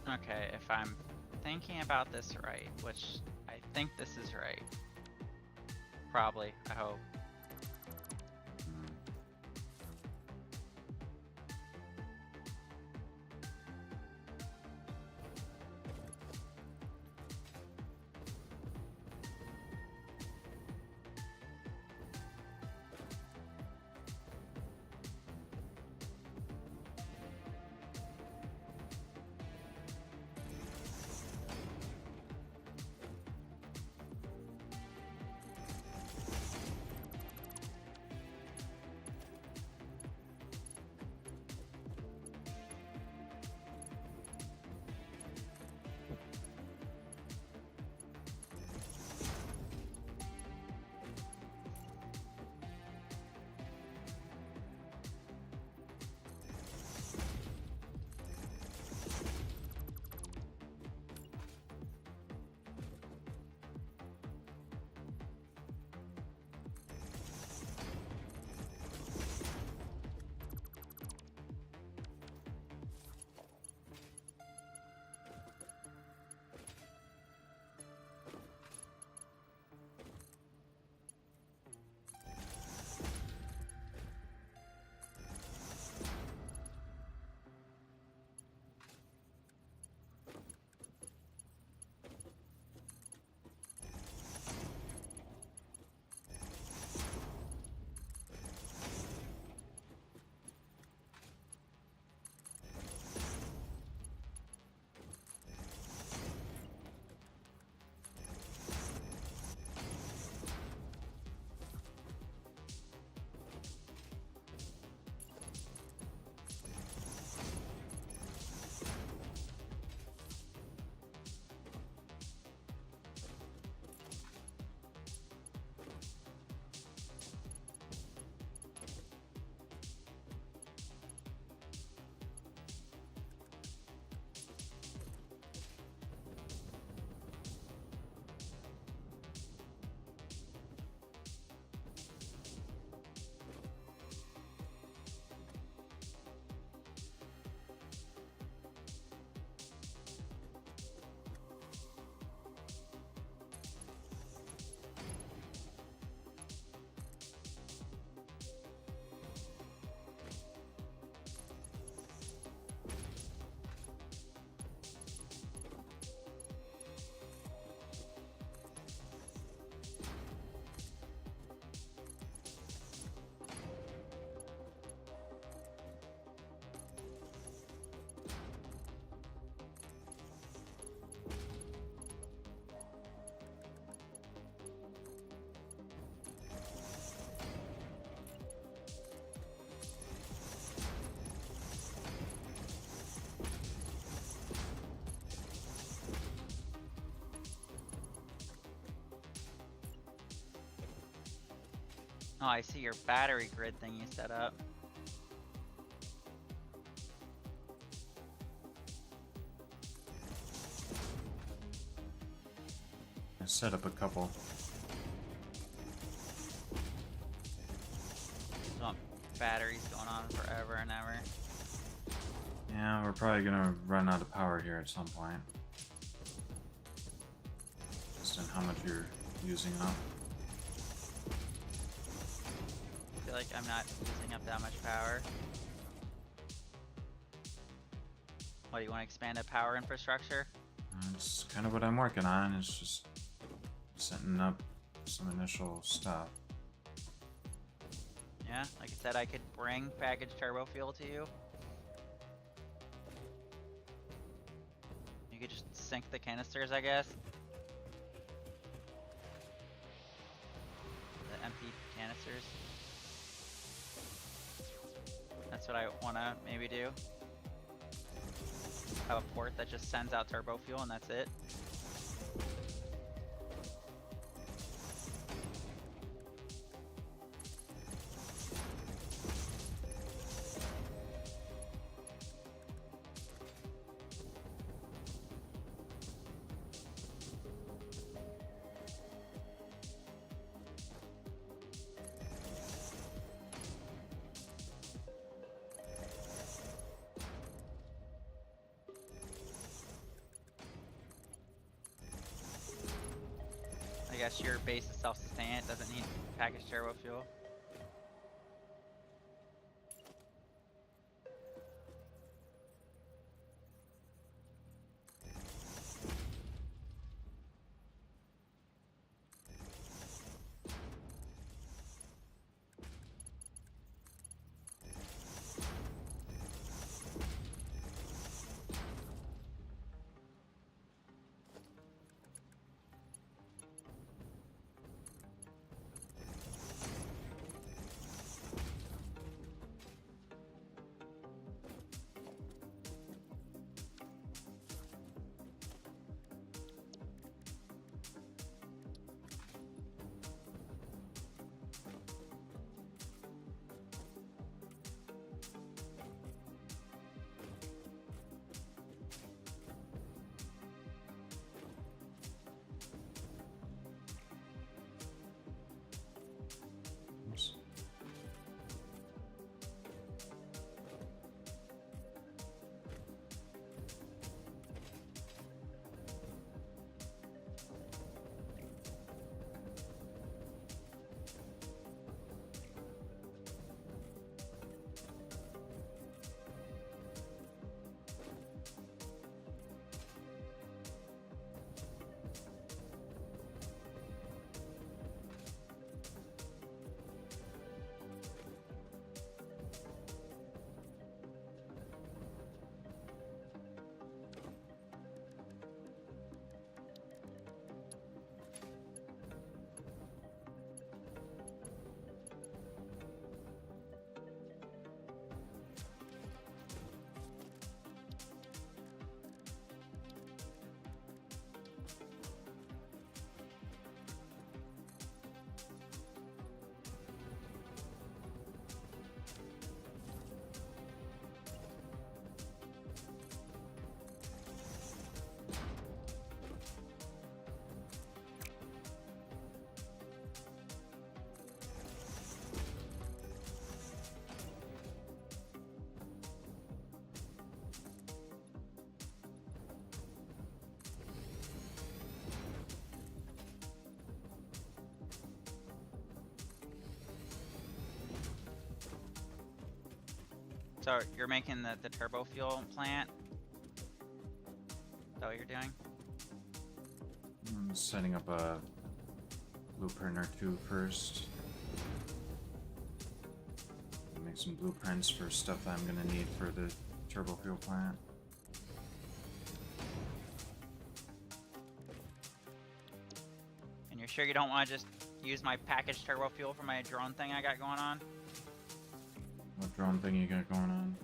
Okay, if I'm thinking about this right, which I think this is right. Probably, I hope. Hmm. Oh, I see your battery grid thing you set up. I set up a couple. Just want batteries going on forever and ever. Yeah, we're probably gonna run out of power here at some point. Just on how much you're using up. I feel like I'm not using up that much power. What, do you want to expand the power infrastructure? It's kind of what I'm working on. It's just setting up some initial stuff. Yeah, like I said, I could bring packaged turbo fuel to you. You could just sink the canisters, I guess. The empty canisters. That's what I wanna maybe do. Have a port that just sends out turbo fuel and that's it. guess your base is self-sustained. It doesn't need packaged turbo fuel. Oops. So you're making the turbo fuel plant? Is that what you're doing? I'm setting up a blueprint or two first. Make some blueprints for stuff that I'm gonna need for the turbo fuel plant. And you're sure you don't want to just use my packaged turbo fuel for my drone thing I got going on? What drone thing you got going on?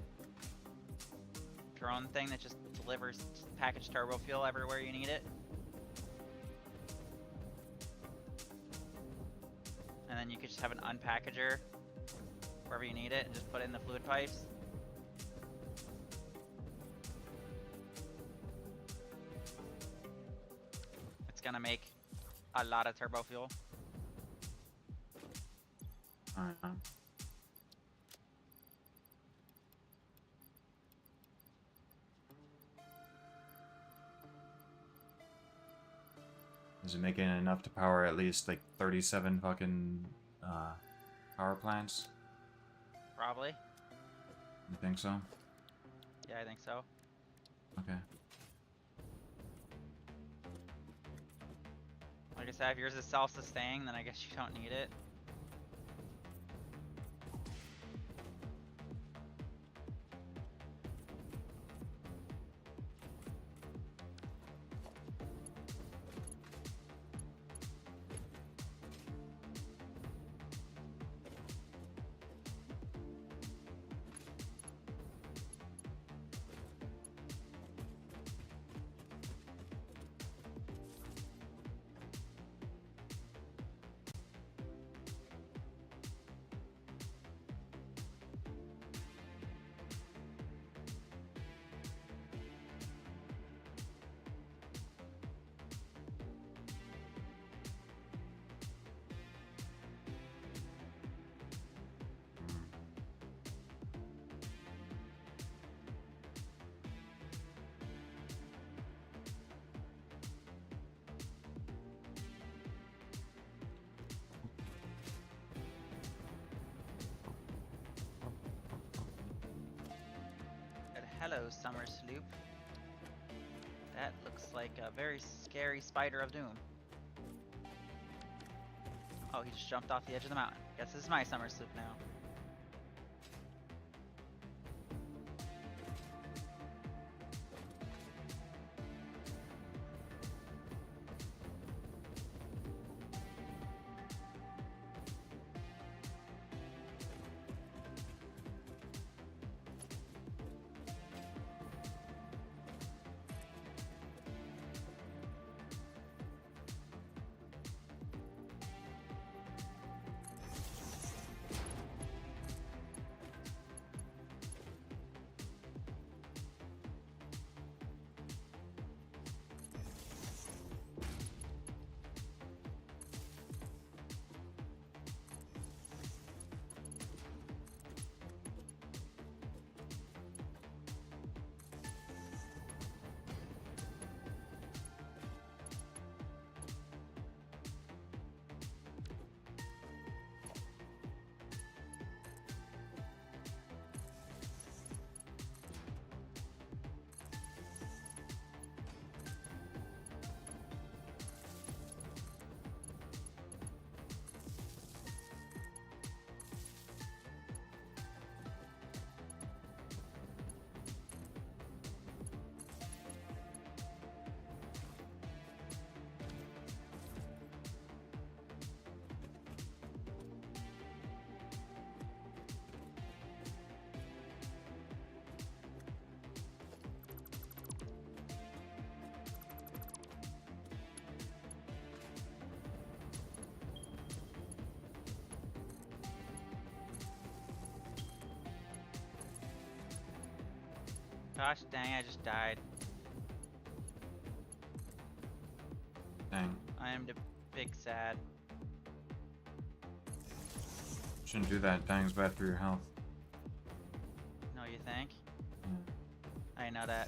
Drone thing that just delivers packaged turbo fuel everywhere you need it. And then you could just have an unpackager wherever you need it and just put it in the fluid pipes. It's gonna make a lot of turbo fuel. Alright. Is it making enough to power at least like 37 fucking power plants? Probably. You think so? Yeah, I think so. Okay. Like I said, if yours is self-sustaining, then I guess you don't need it. Hello, Summer Sloop. That looks like a very scary spider of doom. Oh, he just jumped off the edge of the mountain. Guess this is my Summer Sloop now. Gosh dang, I just died. Dang. I am the big sad. Shouldn't do that. Dying's bad for your health. No, you think? Yeah. I know that.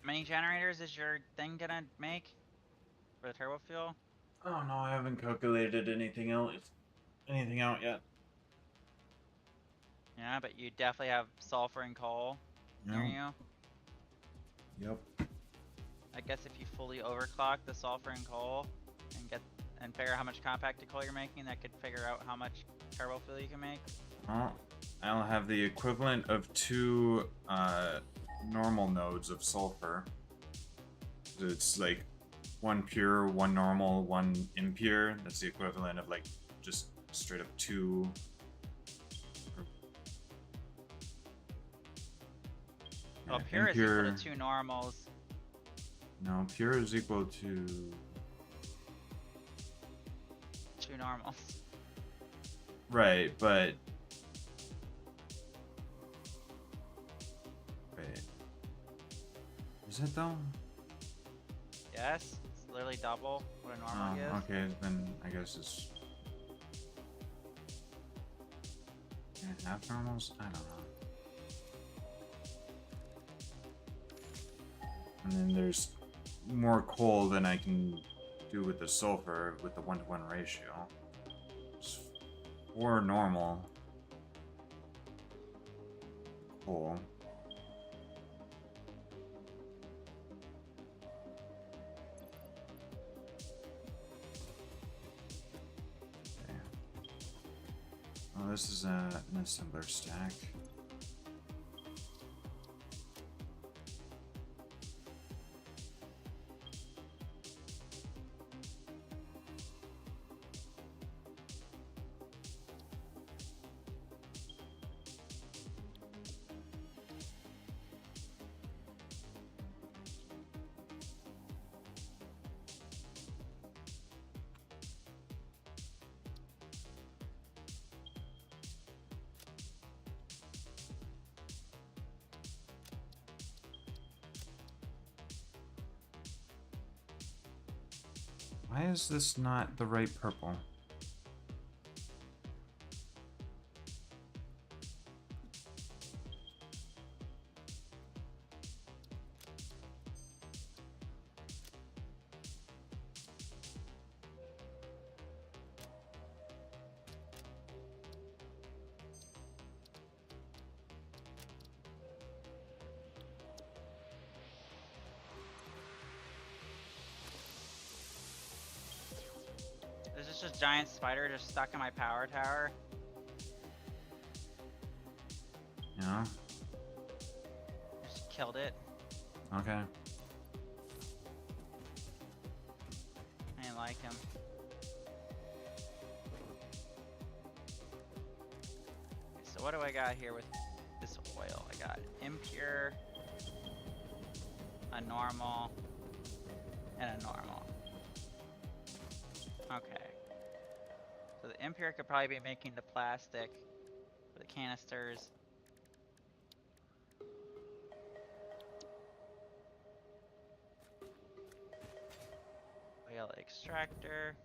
How many generators is your thing gonna make for the turbo fuel? Oh no, I haven't calculated anything else. Anything out yet? Yeah, but you definitely have sulfur and coal near No. you. Yep. I guess if you fully overclock the sulfur and coal and figure out how much compacted coal you're making, that could figure out how much turbo fuel you can make. Well, I'll have the equivalent of 2 normal nodes of sulfur. It's like 1 pure, 1 normal, 1 impure. That's the equivalent of like just straight up 2. Well, Yeah, pure impure. is equal to 2 normals. No, pure is equal to 2 normals. right, but wait, is it though? Yes, it's literally double what a normal gives. Okay, then I guess it's half normals. I don't know. And then there's more coal than I can do with the sulfur with the 1-to-1 ratio. It's 4 normal coal. Okay. Oh, this is an assembler stack. Why is this not the right purple? There's just a giant spider just stuck in my power tower. Yeah. Just killed it. Okay. I didn't like him. So what do I got here with this oil? I got impure, a normal, and a normal. Okay. So the impure could probably be making the plastic for the canisters. Oil extractor.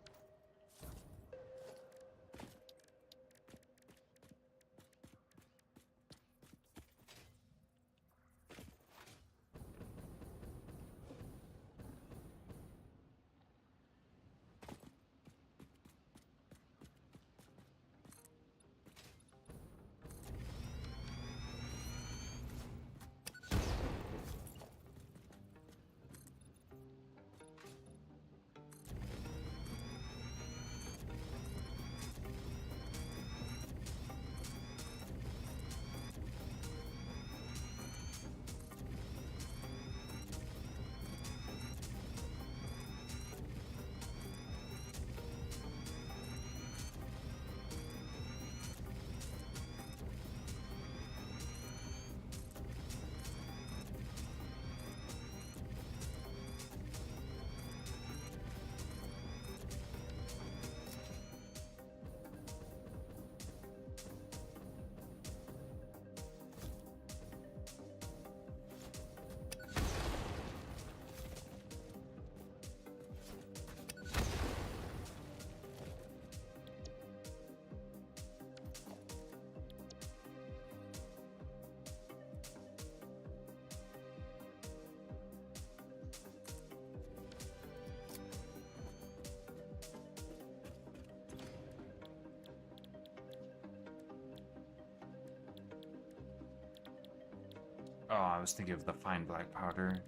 Oh, I was thinking of the fine black powder.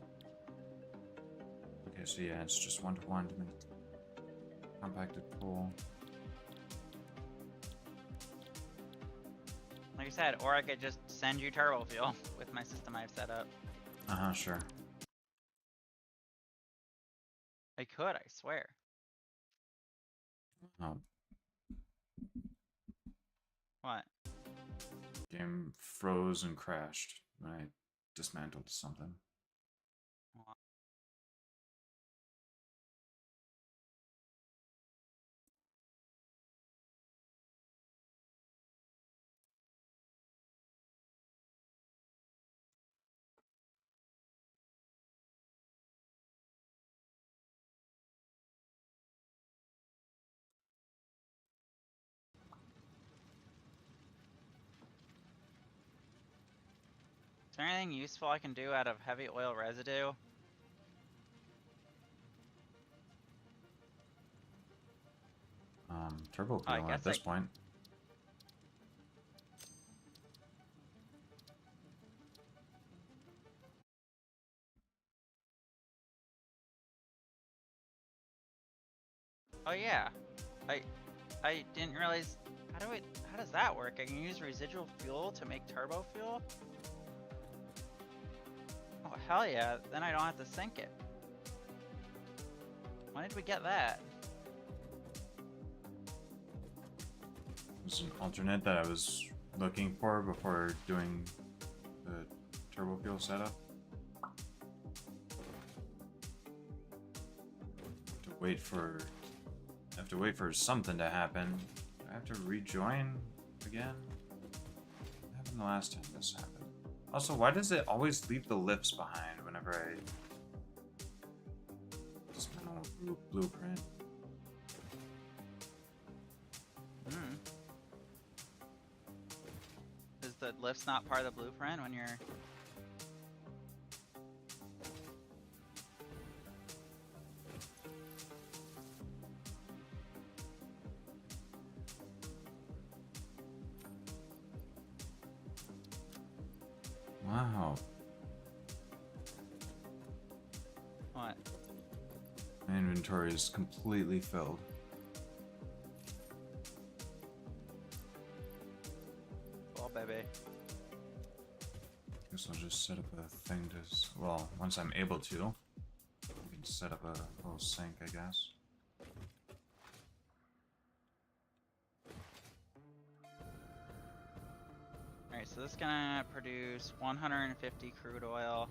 Okay, so yeah, it's just 1-to-1 to make compacted pool. Like I said, or I could just send you turbo fuel with my system I've set up. Uh-huh, sure. I could, I swear. Oh, What? game froze and crashed when I dismantled something. Is there anything useful I can do out of heavy oil residue? Turbo I fuel guess at this I- point. Oh yeah. I didn't realize how does that work? I can use residual fuel to make turbo fuel? Oh hell yeah, then I don't have to sink it. When did we get that? It was an alternate that I was looking for before doing the turbo fuel setup. I have to wait for something to happen. Do I have to rejoin again? What happened the last time this happened? Also, why does it always leave the lifts behind whenever I dismantle a blueprint? the lift's not part of the blueprint when you're... Wow. What? My inventory is completely filled. Well, baby. Guess I'll just set up a thing to... Well, once I'm able to, I can set up a little sink, I guess. Alright, so this is gonna produce 150 crude oil.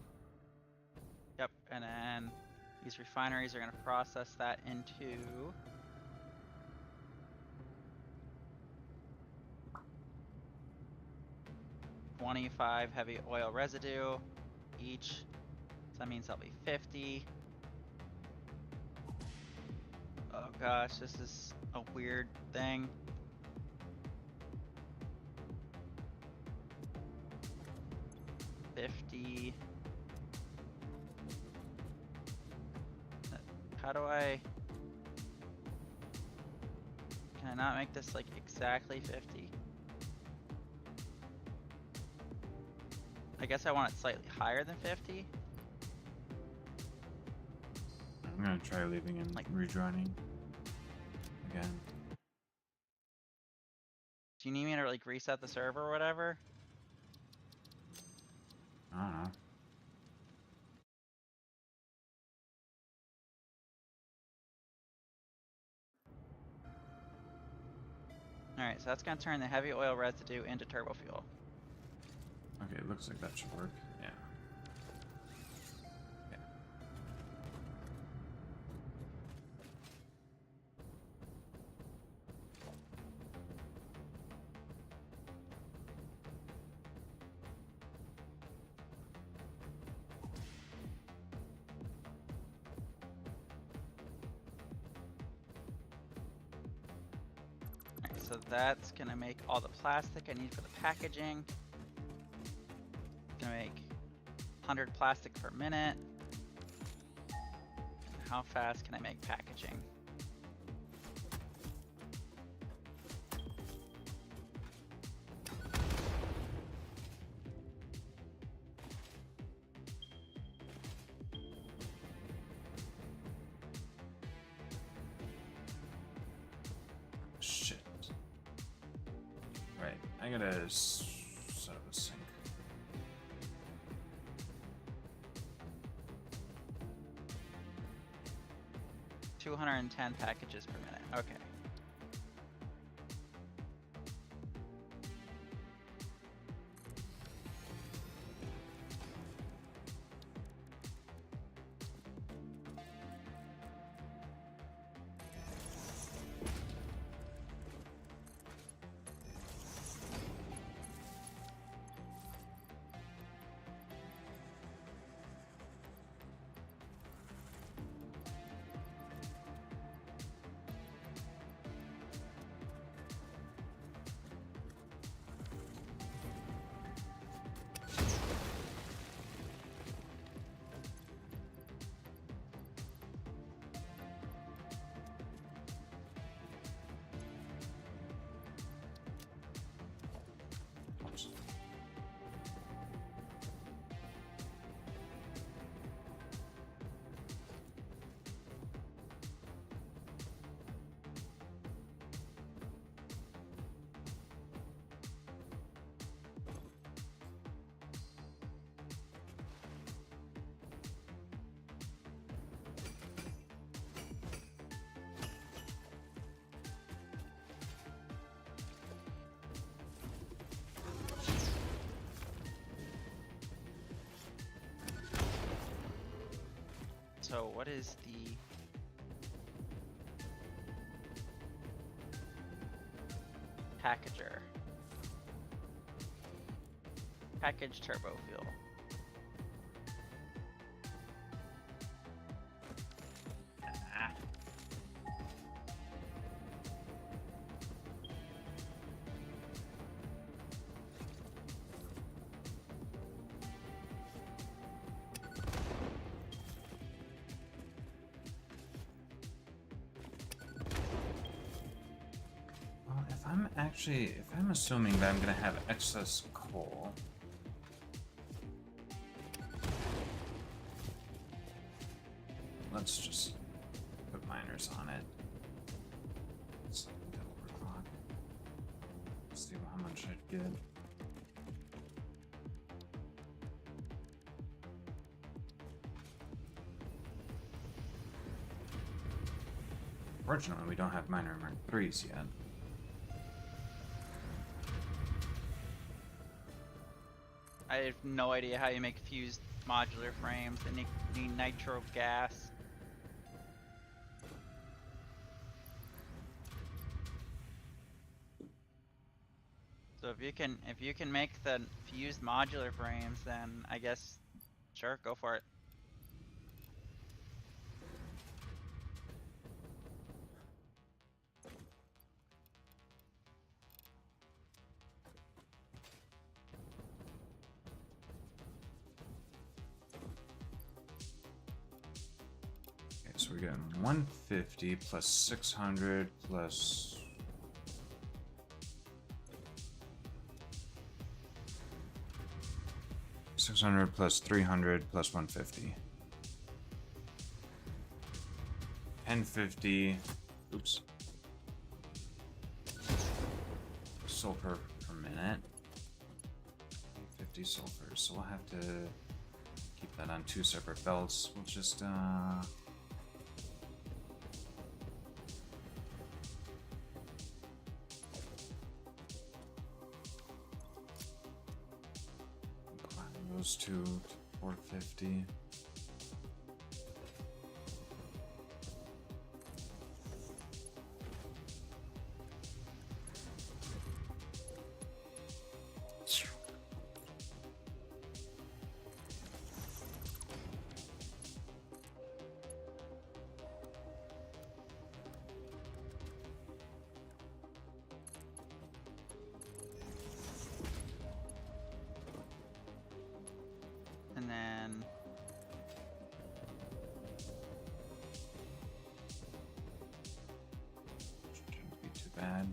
Yep, and then these refineries are gonna process that into... $25 heavy oil residue each. So that means that'll be 50. Oh gosh, this is a weird thing. How do I... Can I not make this like exactly 50? I guess I want it slightly higher than 50. I'm gonna try leaving and Like- rejoining again. Do you need me to like reset the server or whatever? I don't know. Alright, so that's gonna turn the heavy oil residue into turbo fuel. Okay, it looks like that should work. Yeah. Yeah. Alright, so that's gonna make all the plastic I need for the packaging. Gonna make 100 plastic per minute. And how fast can I make packaging? Shit. Right, I gotta set up a sink. $210 packages per minute. Okay. So what is the packager? Package turbo fuel. Ah. Actually, if I'm assuming that I'm gonna have excess coal, let's just put miners on it. So we can overclock. See how much I'd get. Fortunately, we don't have miner Mark 3s yet. I have no idea how you make fused modular frames. They need nitro gas. So if you can make the fused modular frames, then I guess sure, go for it. Okay, so we're getting 150 plus 600 plus 600 plus 300 plus 150. 1050. Oops. Sulfur per minute. 50 sulfur. So we'll have to keep that on 2 separate belts. We'll just those two to 450. And then Shouldn't be too bad.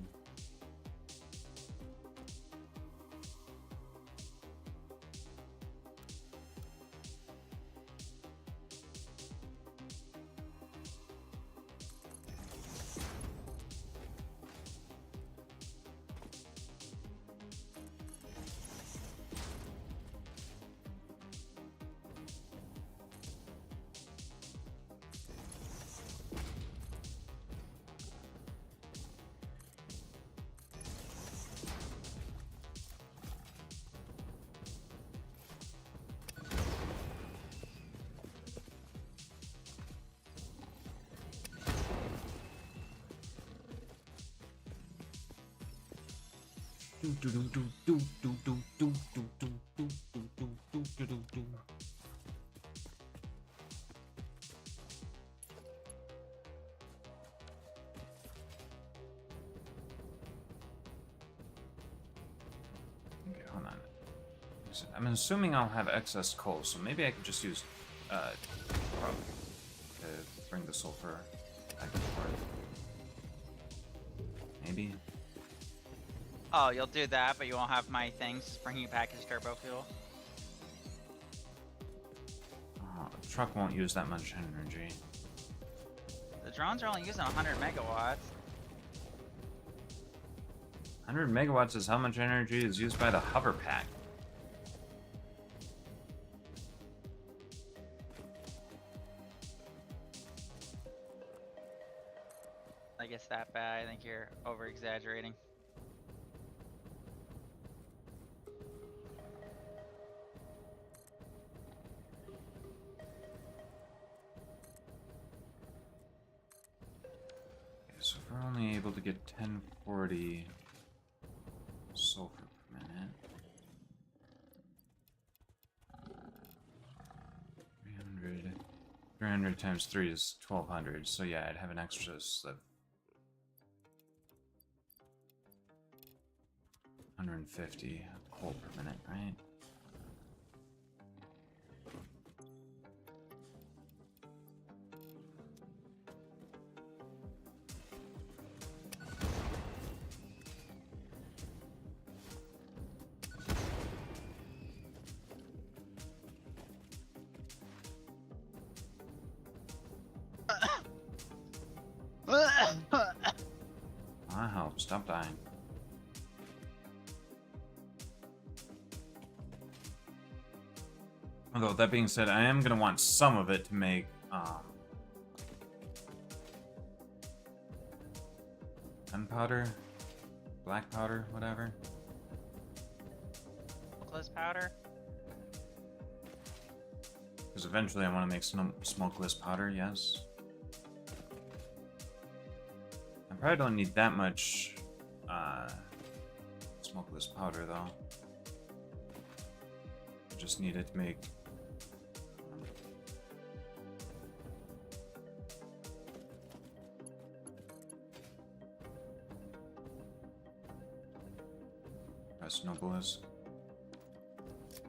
Okay, hold on. I'm assuming I'll have excess coal, so maybe I could just use prop to bring the sulfur back and forth. Maybe. oh, you'll do that, but you won't have my things bringing you back as turbo fuel. The truck won't use that much energy. The drones are only using 100 megawatts. 100 megawatts is how much energy is used by the hover pack. I guess that bad. I think you're over exaggerating. Okay, so if we're only able to get 1040 sulfur per minute. 300 times 3 is 1200, so yeah, I'd have an extra slip. 150 coal per minute, right? I help. Stop dying. Although, that being said, I am going to want some of it to make, gunpowder, black powder, whatever. Smokeless powder? Because eventually I want to make some smokeless powder, yes. I probably don't need that much, smokeless powder, though. I just need it to make... Press Noblisk.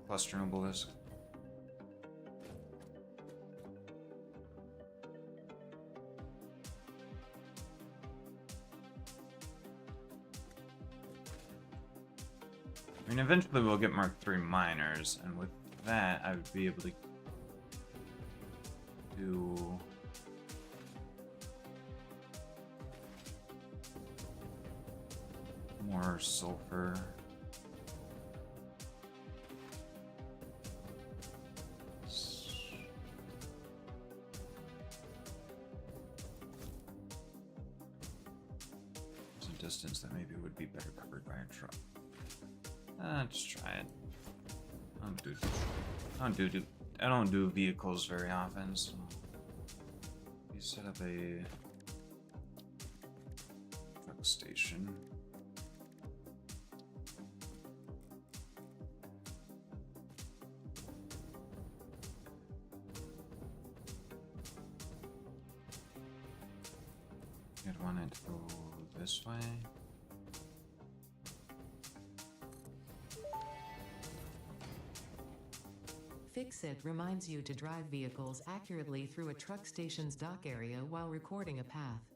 Cluster Noblisk. I mean, eventually we'll get Mark III miners, and with that, I would be able to do... more sulfur. There's a distance that maybe would be better covered by a truck. Just try it. I don't do vehicles very often, so you set up a truck station. I'd want it to go this way. Fix-It reminds you to drive vehicles accurately through a truck station's dock area while recording a path.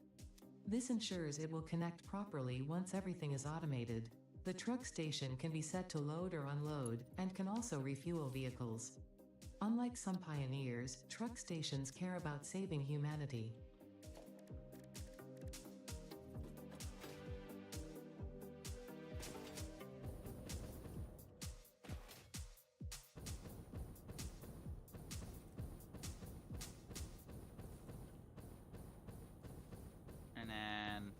This ensures it will connect properly once everything is automated. The truck station can be set to load or unload, and can also refuel vehicles. Unlike some pioneers, truck stations care about saving humanity. And then...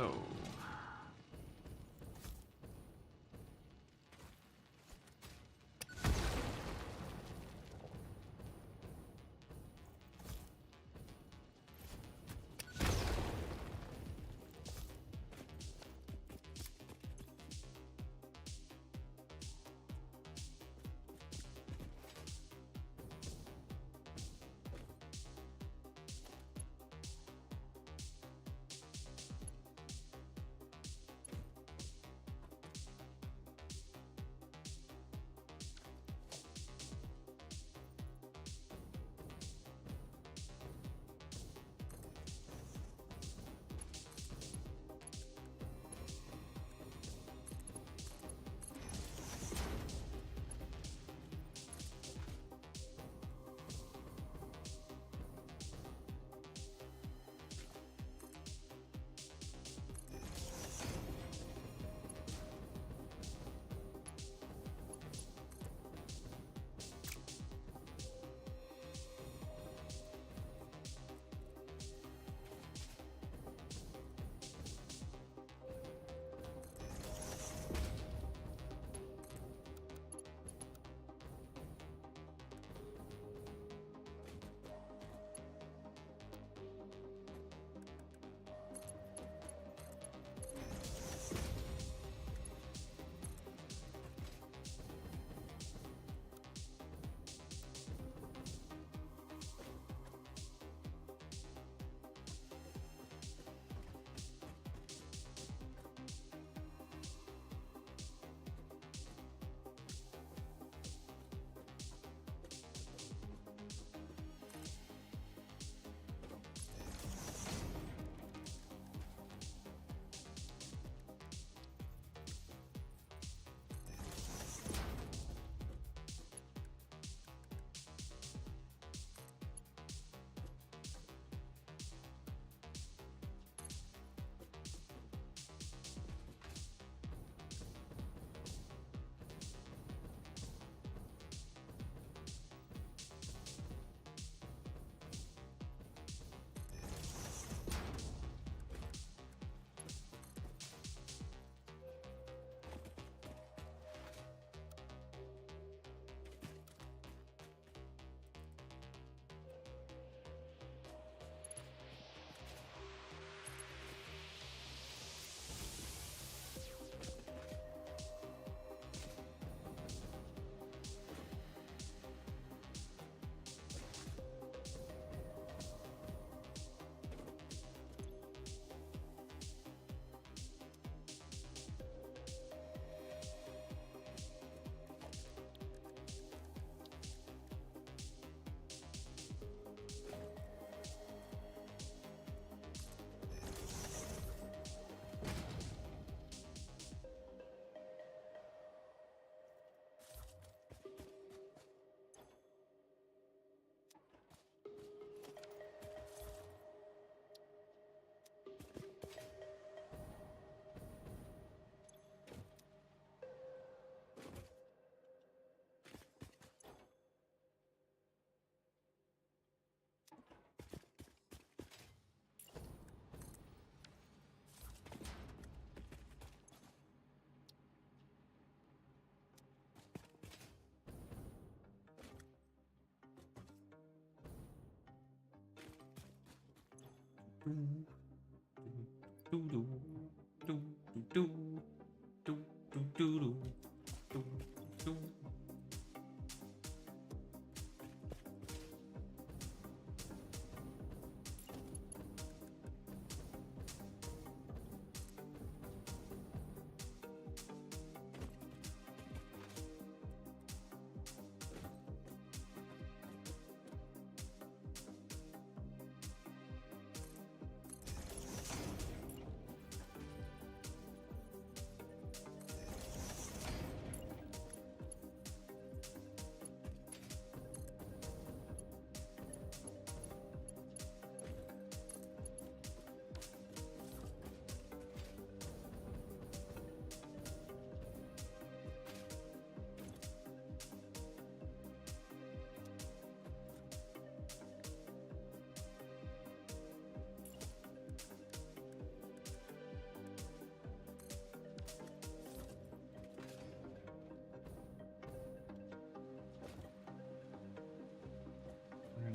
So.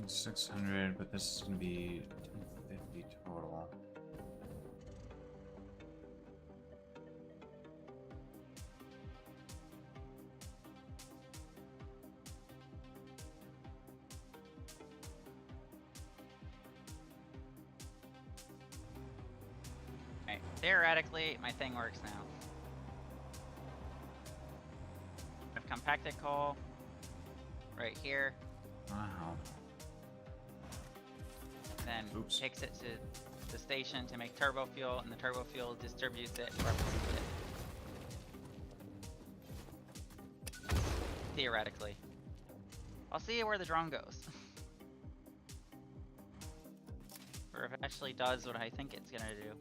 600, but this is gonna be 250 total. Right. Theoretically, my thing works now. I've compacted coal right here, Wow. then Oops. takes it to the station to make turbo fuel, and the turbo fuel distributes it wherever we need it. Theoretically. I'll see where the drone goes. Or if it actually does what I think it's gonna do.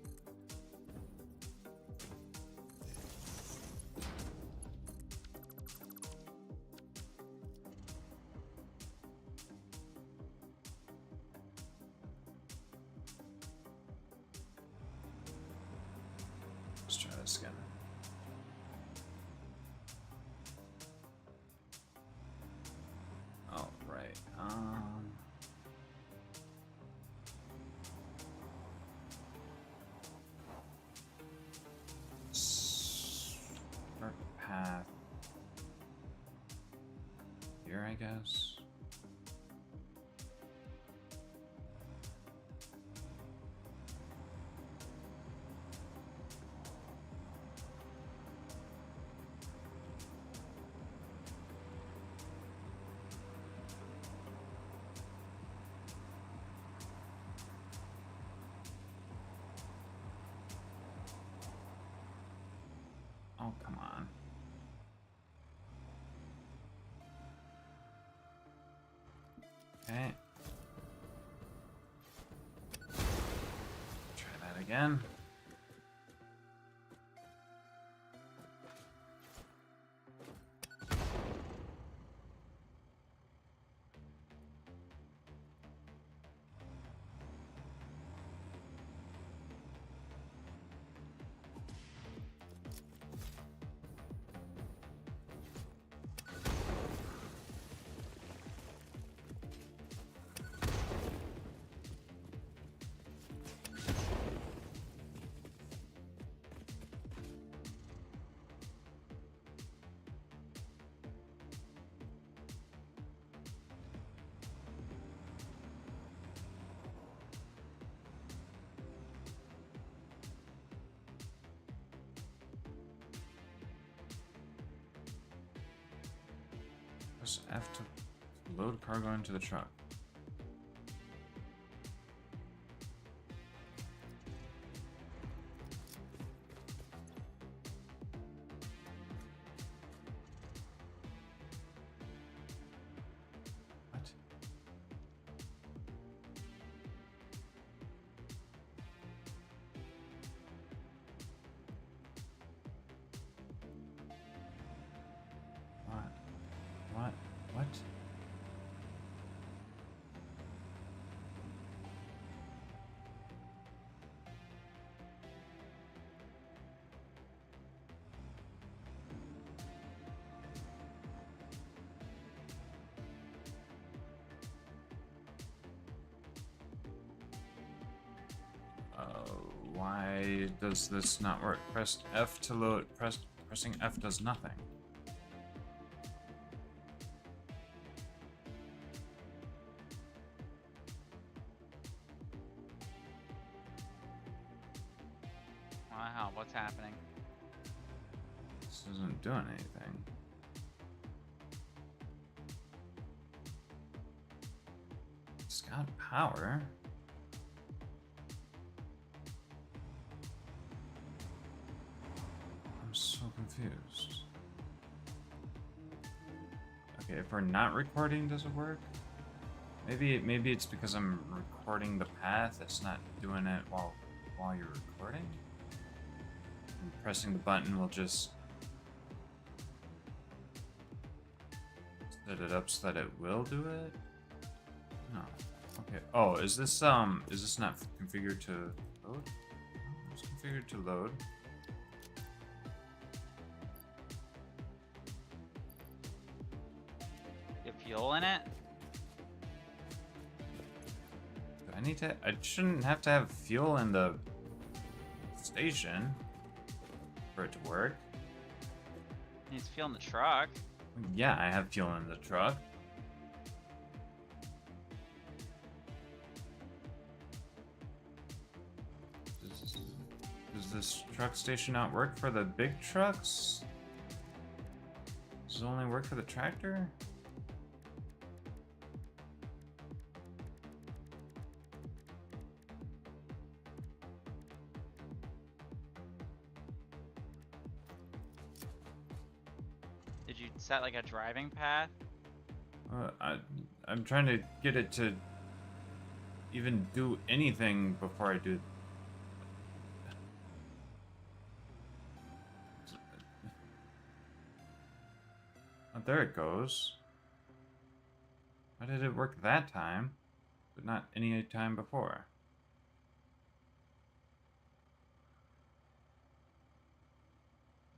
Let's try this again. All right. Start the path here, I guess. Oh, come on. Okay. Try that again. Press F to load cargo into the truck. What? What? What? Why does this not work? Press F to load. Pressing F does nothing. Wow, what's happening? This isn't doing anything. It's got power. I'm so confused. Okay, if we're not recording, does it work? Maybe it's because I'm recording the path. It's not doing it while you're recording. And pressing the button will just set it up so that it will do it. No. Okay. Oh, is this not configured to load? Oh, it's configured to load. You have fuel in it? I shouldn't have to have fuel in the station for it to work. He's fueling the truck. Yeah, I have fuel in the truck. Does this truck station not work for the big trucks? Does it only work for the tractor? Did you set like a driving path? I'm trying to get it to even do anything before I do. Oh, there it goes. Why did it work that time, but not any time before?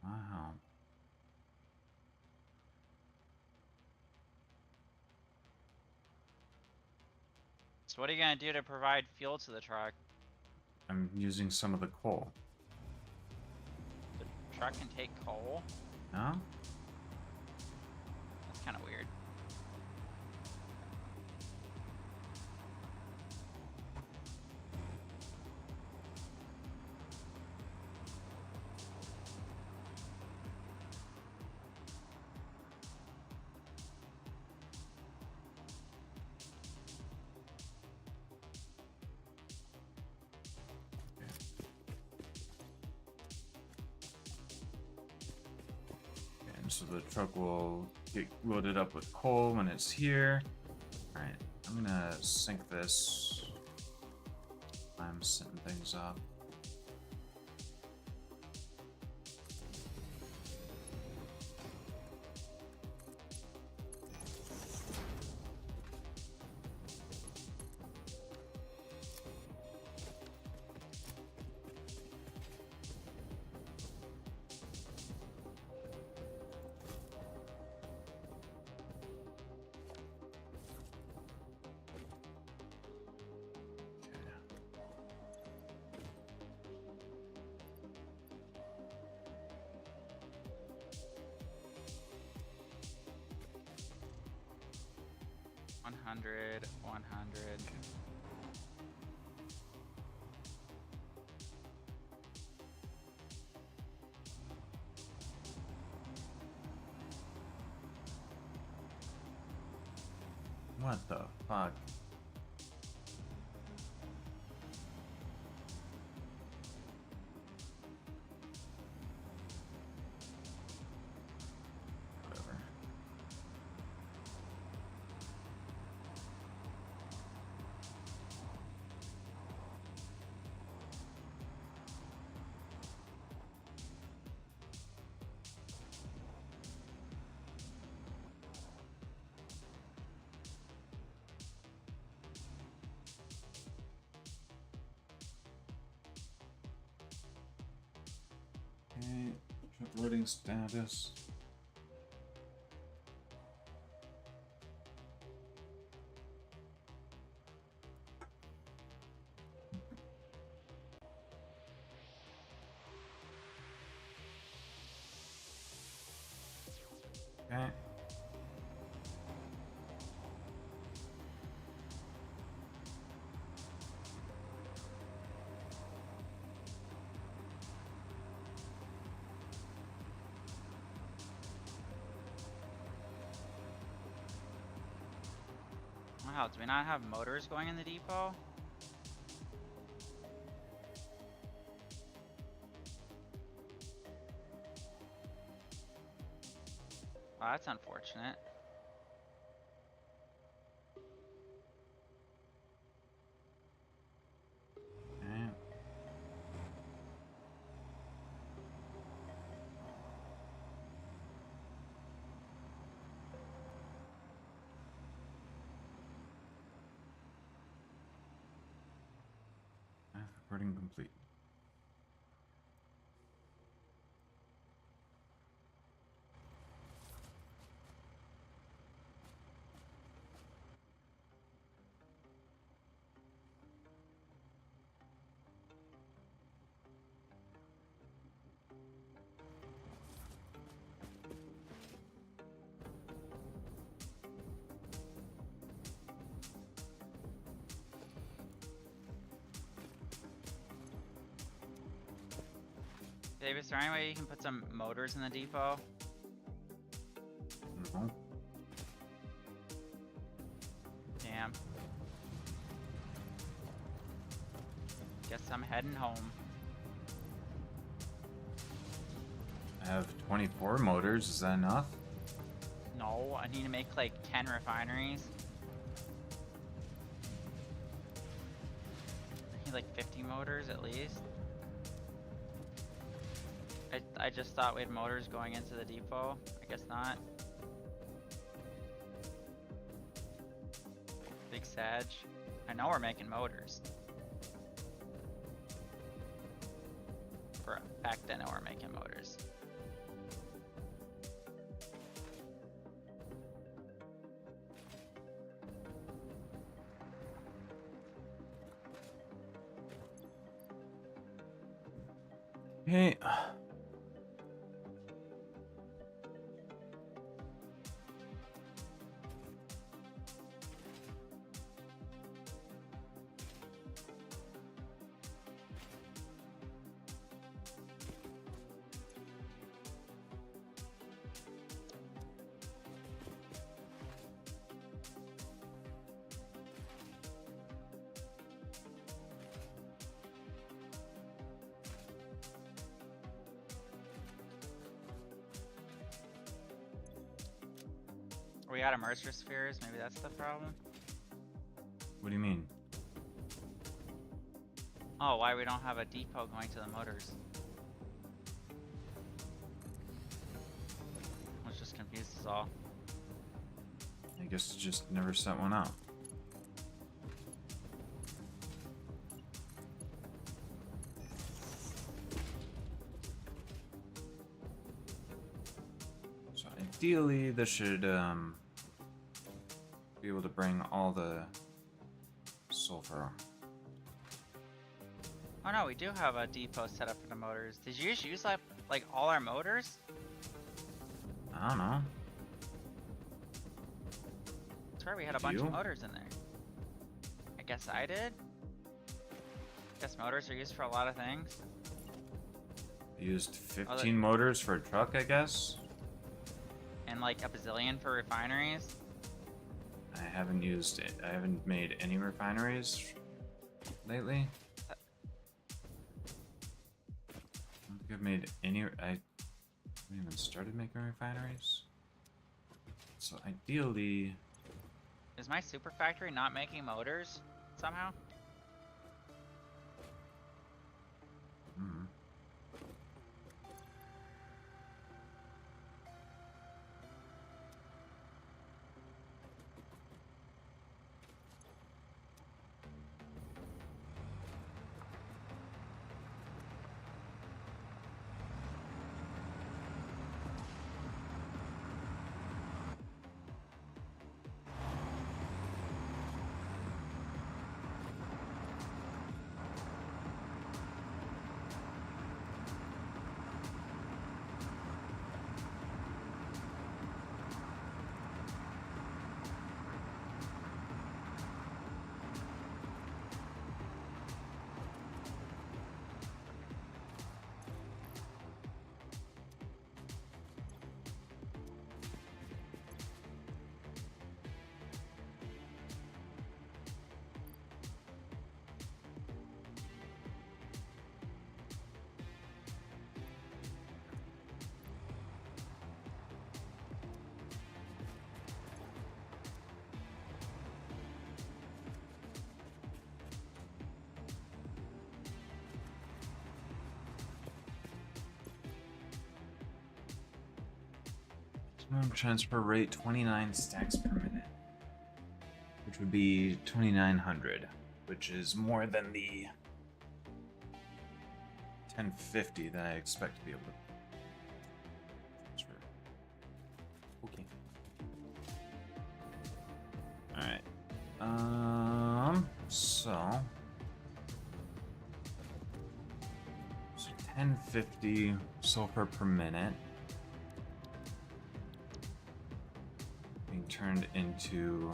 Wow. So what are you gonna do to provide fuel to the truck? I'm using some of the coal. The truck can take coal? No? That's kind of weird. And so the truck will get loaded up with coal when it's here. Alright, I'm gonna sink this. I'm setting things up. One hundred. What the fuck? Whatever. Okay, check loading status. Okay. Wow, do we not have motors going in the depot? Wow, that's unfortunate. Okay. Recording complete. Dave, is there any way you can put some motors in the depot? No. Damn. Guess I'm heading home. I have 24 motors. Is that enough? No, I need to make like 10 refineries. I need like 50 motors at least. I just thought we had motors going into the depot. I guess not. Big Sag. I know we're making motors. For a fact, I know we're making motors. Hey. Are we out of Mercer spheres? Maybe that's the problem. What do you mean? Oh, why we don't have a depot going to the motors? I was just confused as all. I guess it just never sent one out. So ideally, this should be able to bring all the sulfur. Oh no, we do have a depot set up for the motors. Did you just use like all our motors? I don't know. I swear we had a Did bunch you? of motors in there. I guess I did. Guess motors are used for a lot of things. I used 15 motors for a truck, I guess. And like a bazillion for refineries. I haven't used it. I haven't made any refineries lately. I don't think I've made any. I haven't even started making refineries. So ideally, Is my super factory not making motors somehow? hmm. Maximum transfer rate 29 stacks per minute, which would be 2,900, which is more than the 1050 that I expect to be able to transfer. Okay. Alright. So 1050 sulfur per minute being turned into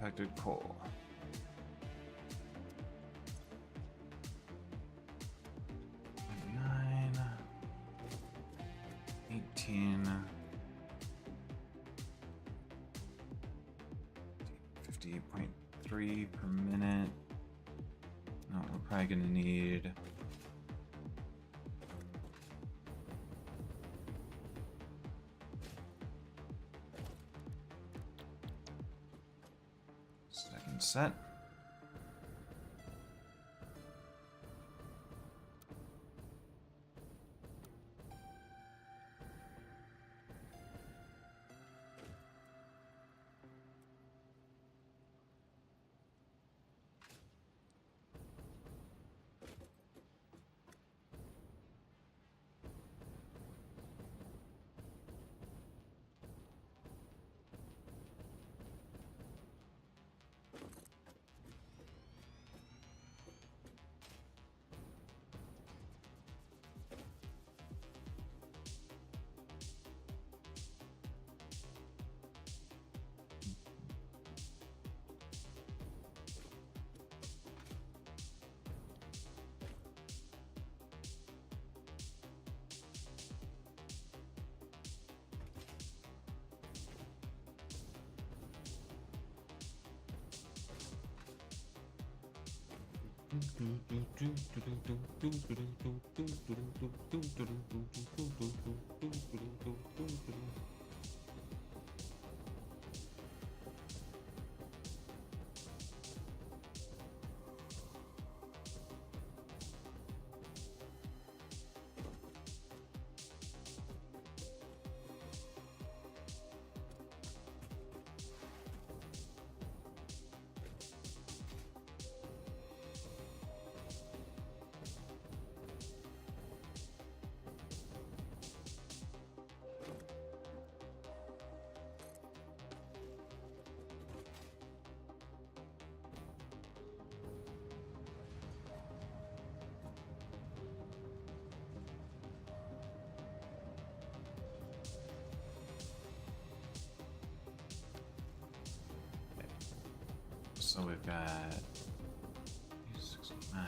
compacted coal. Nine, 18, 58.3 per minute. No, we're probably gonna need second set. So we've got 6, 9,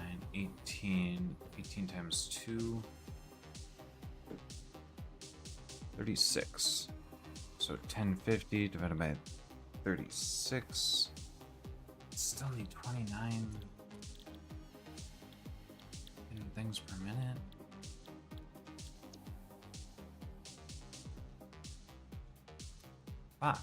18, 18 times 2, 36. So 1050 divided by 36. Still need 29 things per minute. Fuck.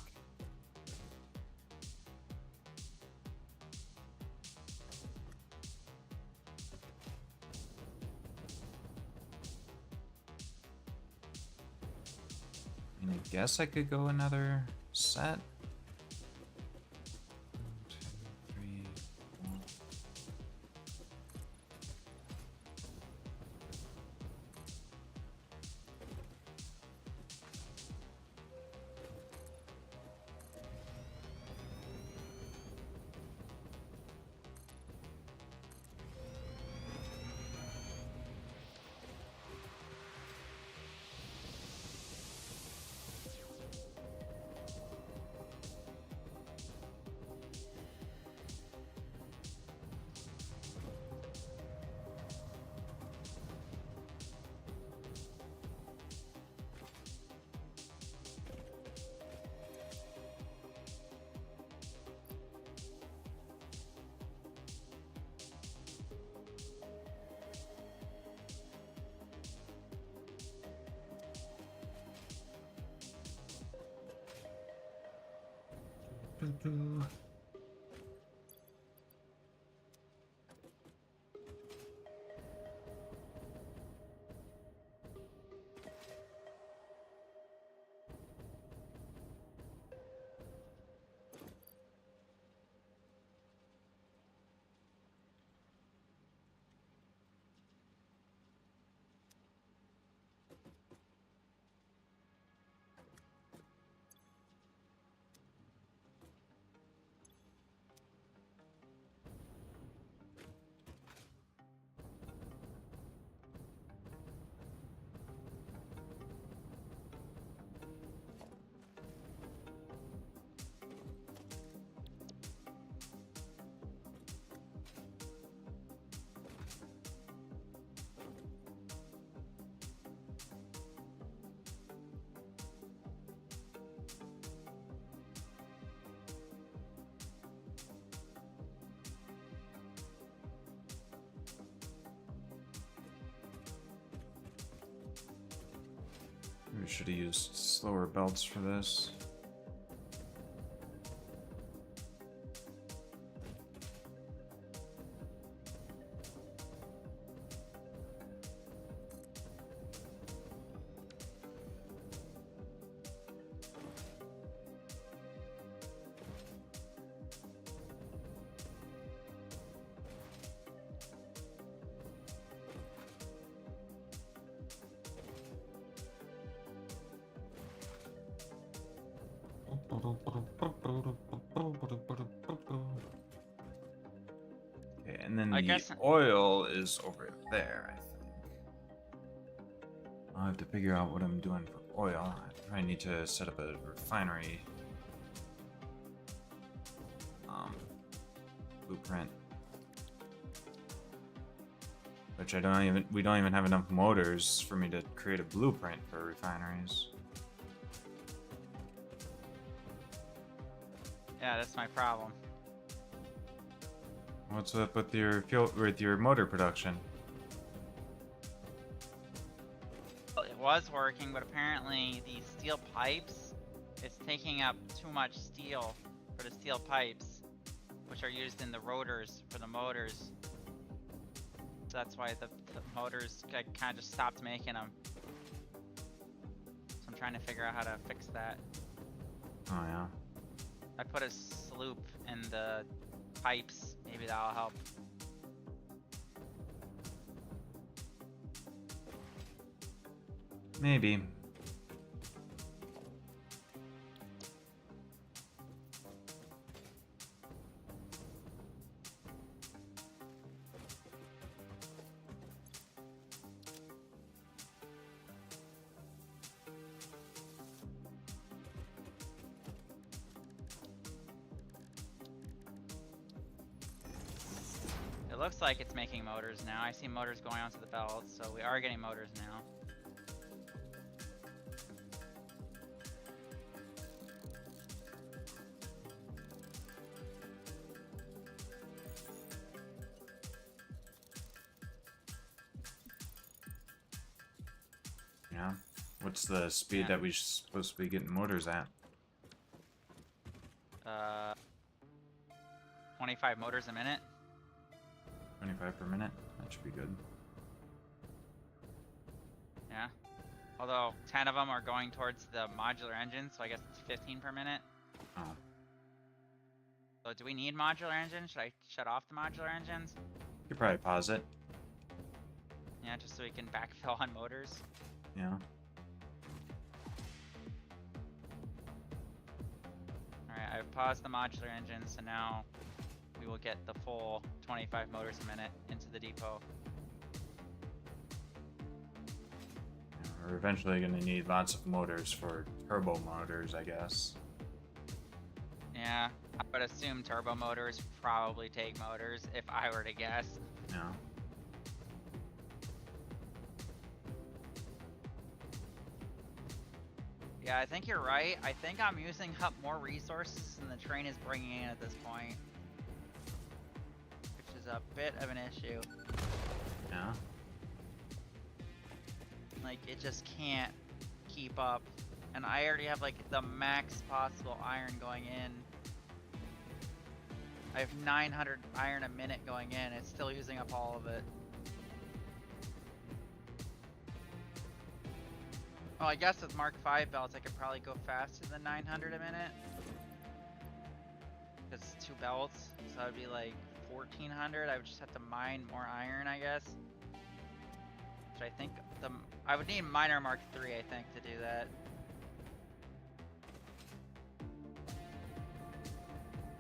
I guess I could go another set. 1, 2, 3, 4. should have used slower belts for this. Okay, and then I the guess- oil is over there, I think. I'll have to figure out what I'm doing for oil. I probably need to set up a refinery blueprint. Which we don't even have enough motors for me to create a blueprint for refineries. Yeah, that's my problem. What's up with your motor production? Well, it was working, but apparently the steel pipes, it's taking up too much steel for the steel pipes, which are used in the rotors for the motors. So that's why the motors kind of just stopped making them. So I'm trying to figure out how to fix that. Oh yeah. I put a sloop in the pipes. Maybe that'll help. Maybe. It looks like it's making motors now. I see motors going onto the belt, so we are getting motors now. Yeah. What's the speed that we're supposed to be getting motors at? 25 motors a minute. 25 per minute? That should be good. Yeah. Although 10 of them are going towards the modular engine, so I guess it's 15 per minute. Oh. So do we need modular engines? Should I shut off the modular engines? You could probably pause it. Yeah, just so we can backfill on motors. Yeah. Alright, I've paused the modular engine, so now we will get the full 25 motors a minute into the depot. Yeah, we're eventually going to need lots of motors for turbo motors, I guess. Yeah, I would assume turbo motors probably take motors, if I were to guess. Yeah. Yeah, I think you're right. I think I'm using up more resources than the train is bringing in at this point. Which is a bit of an issue. Yeah. Like, it just can't keep up. And I already have, like, the max possible iron going in. I have 900 iron a minute going in. It's still using up all of it. Oh, I guess with Mark 5 belts, I could probably go faster than 900 a minute. Because it's 2 belts, so that would be like 1400. I would just have to mine more iron, I guess. Which I think I would need miner Mark 3, I think, to do that.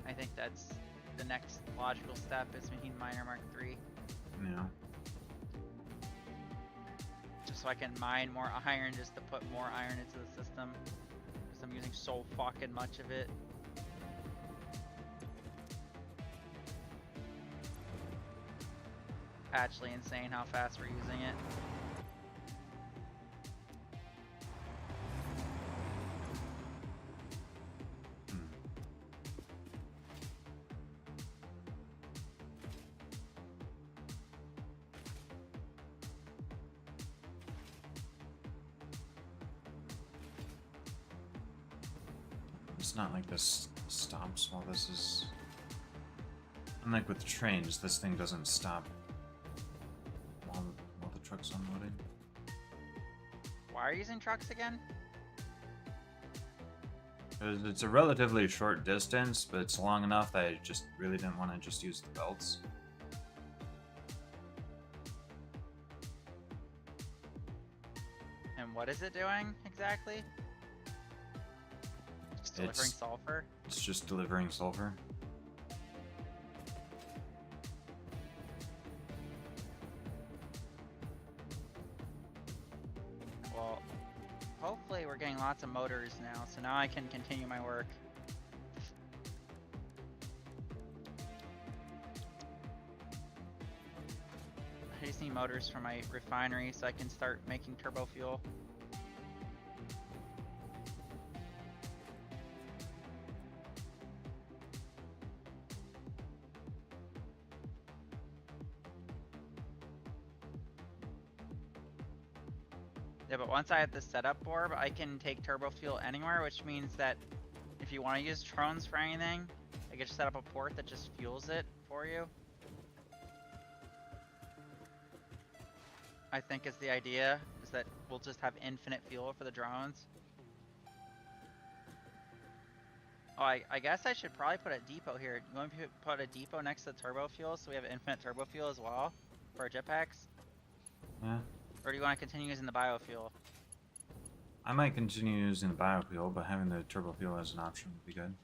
I think that's the next logical step is we need miner Mark 3. Yeah. Just so I can mine more iron just to put more iron into the system. Because I'm using so fucking much of it. Actually insane how fast we're using it. It's not like this stops while this is... Unlike with the trains, this thing doesn't stop while the truck's unloading. Why are you using trucks again? It's a relatively short distance, but it's long enough that I just really didn't want to just use the belts. And what is it doing exactly? Just delivering It's- sulfur? It's just delivering sulfur. Well, hopefully we're getting lots of motors now, so now I can continue my work. I just need motors for my refinery so I can start making turbo fuel. Yeah, but once I have the setup orb, I can take turbo fuel anywhere, which means that if you want to use drones for anything, I can just set up a port that just fuels it for you. I think is the idea, is that we'll just have infinite fuel for the drones. Oh, I guess I should probably put a depot here. You want me to put a depot next to the turbo fuel so we have infinite turbo fuel as well for our jetpacks? Yeah. Or do you want to continue using the biofuel? I might continue using the biofuel, but having the turbo fuel as an option would be good.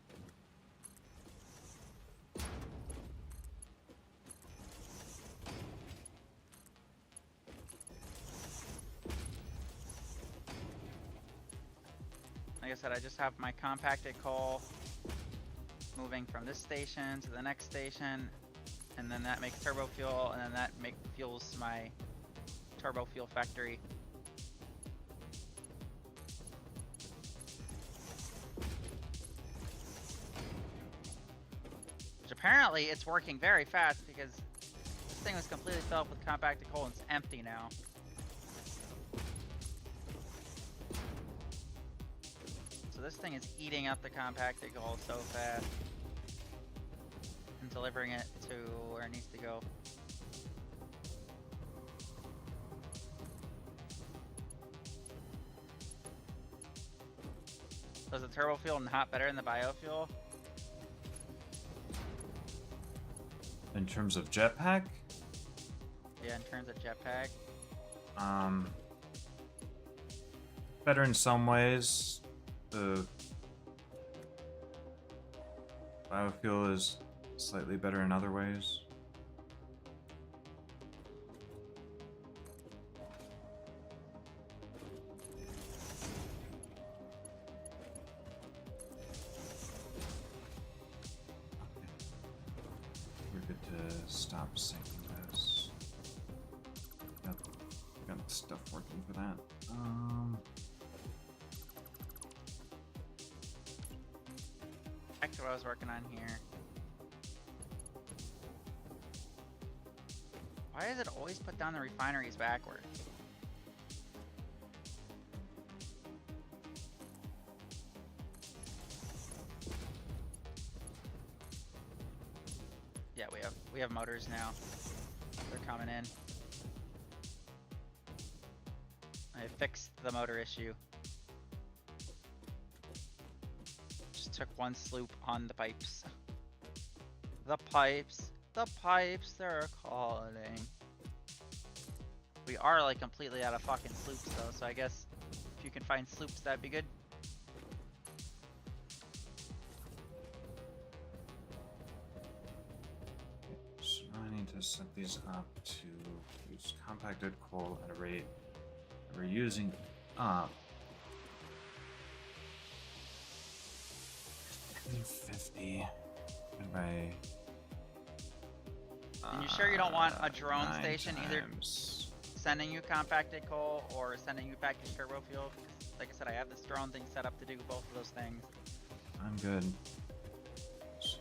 Like I said, I just have my compacted coal moving from this station to the next station, and then that makes turbo fuel, and then that fuels my turbo fuel factory. Which apparently it's working very fast because this thing was completely filled up with compacted coal and it's empty now. So this thing is eating up the compacted coal so fast and delivering it to where it needs to go. So is the turbo fuel not better than the biofuel? In terms of jetpack, Yeah, in terms of jetpack. better in some ways. The biofuel is slightly better in other ways. We're good to stop sinking this. Got the stuff working for that. Back to what I was working on here. Why does it always put down the refineries backward? Yeah, we have motors now. They're coming in. I fixed the motor issue. Just took one sloop on the pipes. The pipes, they're calling. We are like completely out of fucking sloops though, so I guess if you can find sloops, that'd be good. So now I need to set these up to use compacted coal at a rate that we're using up 50 by. And you sure you don't want a drone 9 station either times. sending you compacted coal or sending you packaged turbo fuel? Because, like I said, I have this drone thing set up to do both of those things. I'm good. So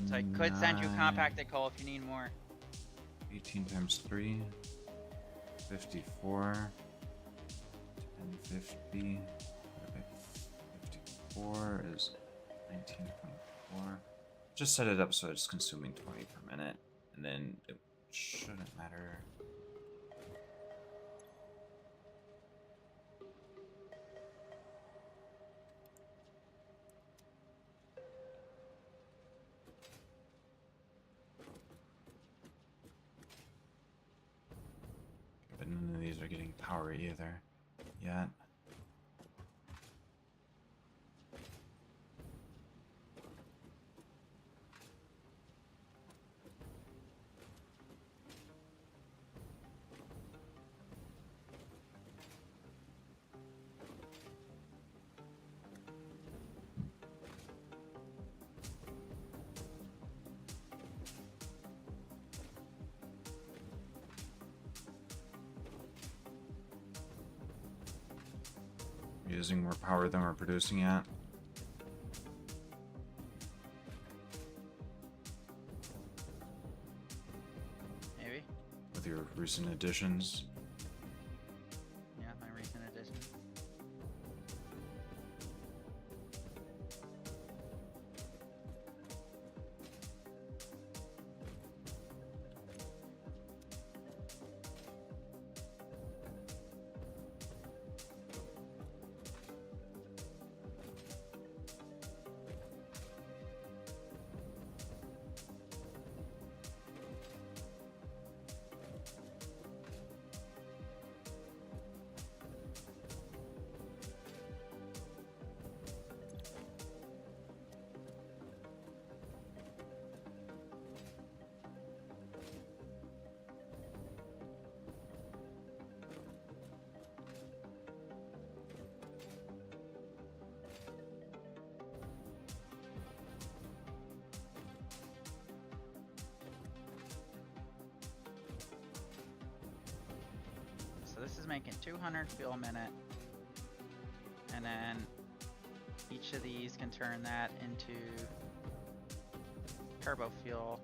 So I could send you 9, compacted coal if you need more. 18 times 3, 54, 1050, 4 is 19.4. Just set it up so it's consuming 20 per minute, and then it shouldn't matter. But none of these are getting power either yet. Using more power than we're producing at. Maybe. With your recent additions. Yeah, my recent addition. So this is making 200 fuel a minute. And then each of these can turn that into turbo fuel.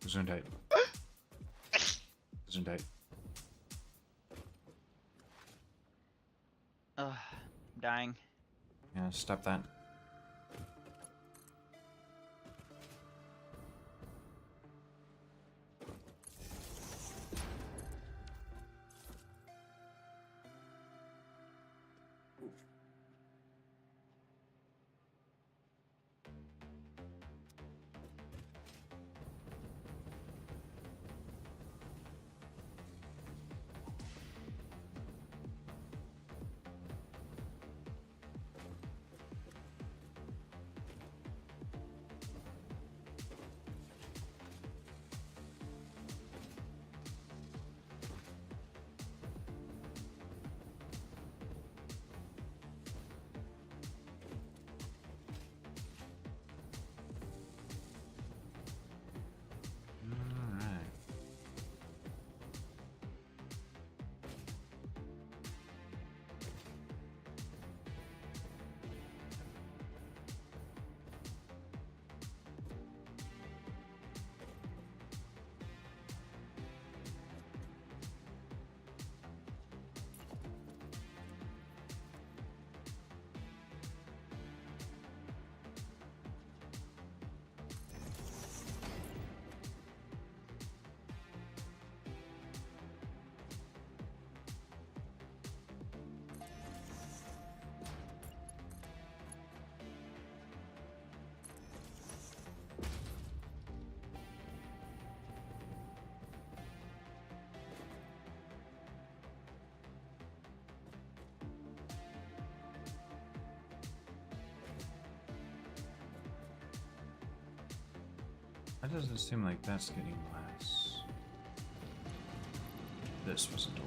Gesundheit. Gesundheit. Ugh, I'm dying. Yeah, stop that. That doesn't seem like that's getting less. This wasn't overclocked.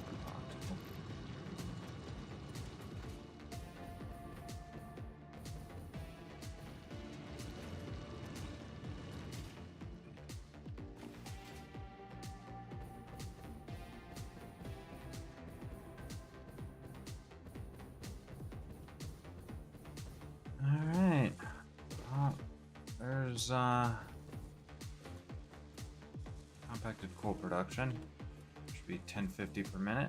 Alright. Well, there's compacted coal production. Should be 1050 per minute.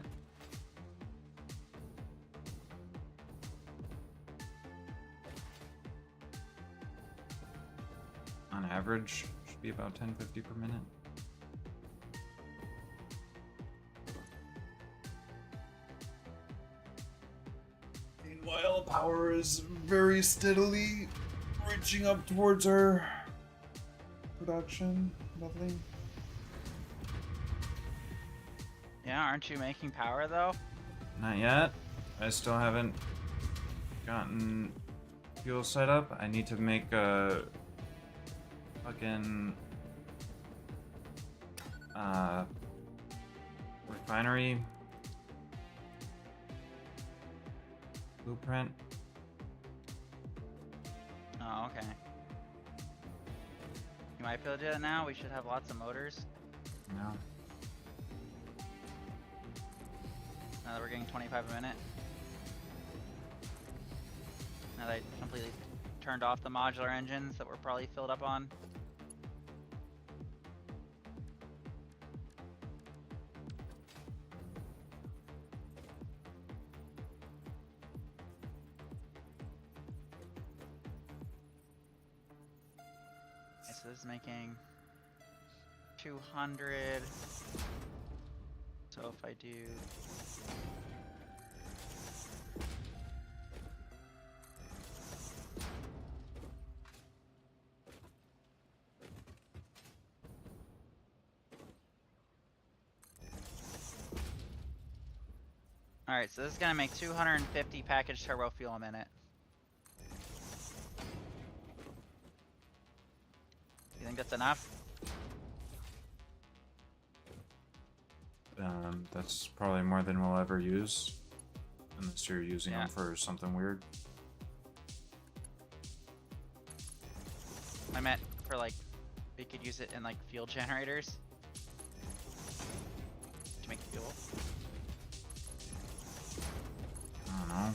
On average, should be about 1050 per minute. Meanwhile, power is very steadily reaching up towards our production. Nothing. Yeah, aren't you making power though? Not yet. I still haven't gotten fuel set up. I need to make a fucking refinery blueprint. Oh, okay. You might be able to do that now. We should have lots of motors. No. Now that we're getting 25 a minute. Now that I completely turned off the modular engines that were probably filled up on. Okay, so this is making 200. So if I do Alright, so this is gonna make 250 packaged turbo fuel a minute. You think that's enough? That's probably more than we'll ever use. Unless you're using Yeah. them for something weird. I meant for like, we could use it in like fuel generators. To make fuel. I don't know.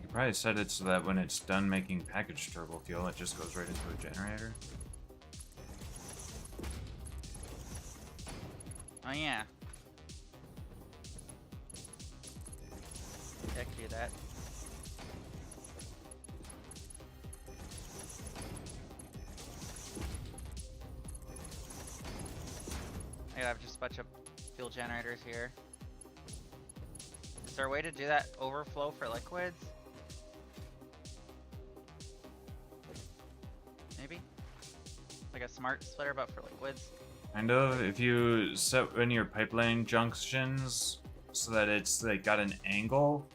You probably set it so that when it's done making packaged turbo fuel, it just goes right into a generator. Oh yeah. Yeah, I could do that. I gotta have just a bunch of fuel generators here. Is there a way to do that overflow for liquids? Maybe? Like a smart splitter, but for liquids? Kind of. If you set in your pipeline junctions so that it's like got an angle,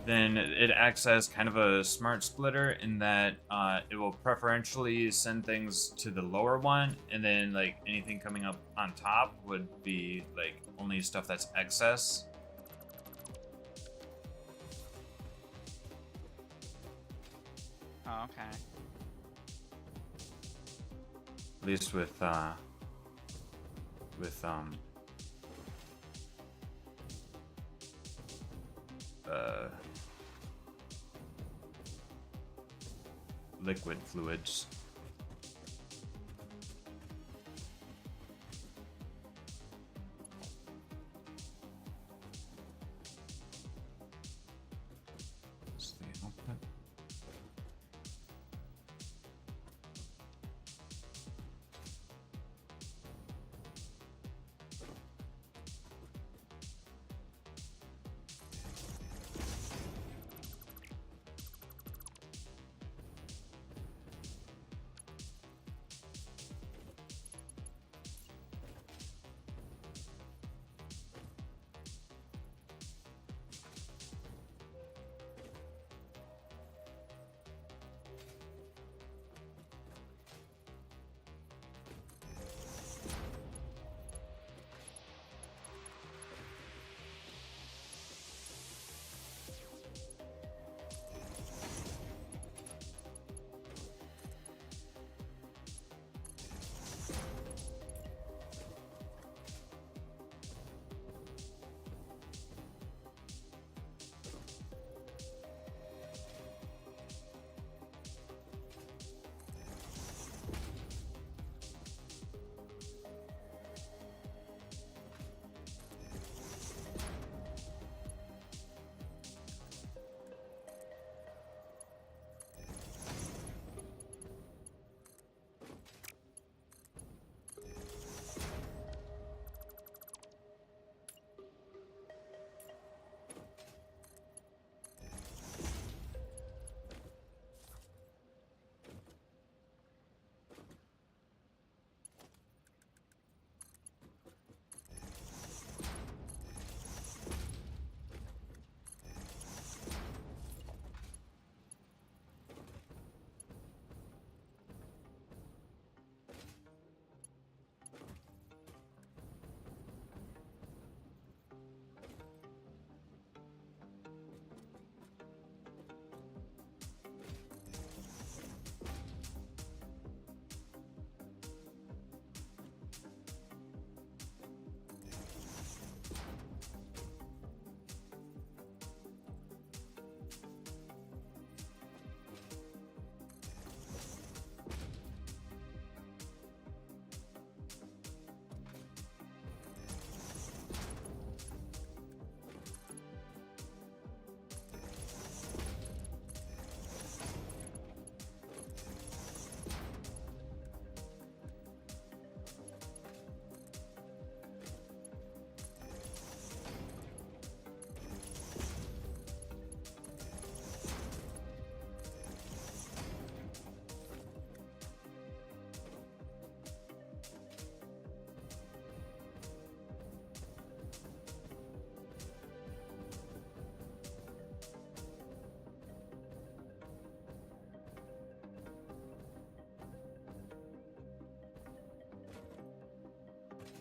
then it acts as kind of a smart splitter in that it will preferentially send things to the lower one, and then like anything coming up on top would be like only stuff that's excess. Oh, okay. At least with liquid fluids. What's the output?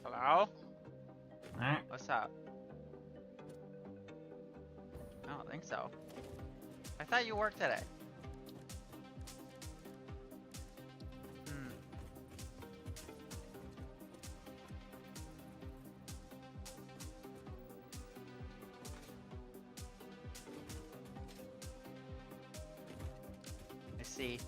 Hello? Alright. What's up? I don't think so. I thought you worked today. Hmm. I see.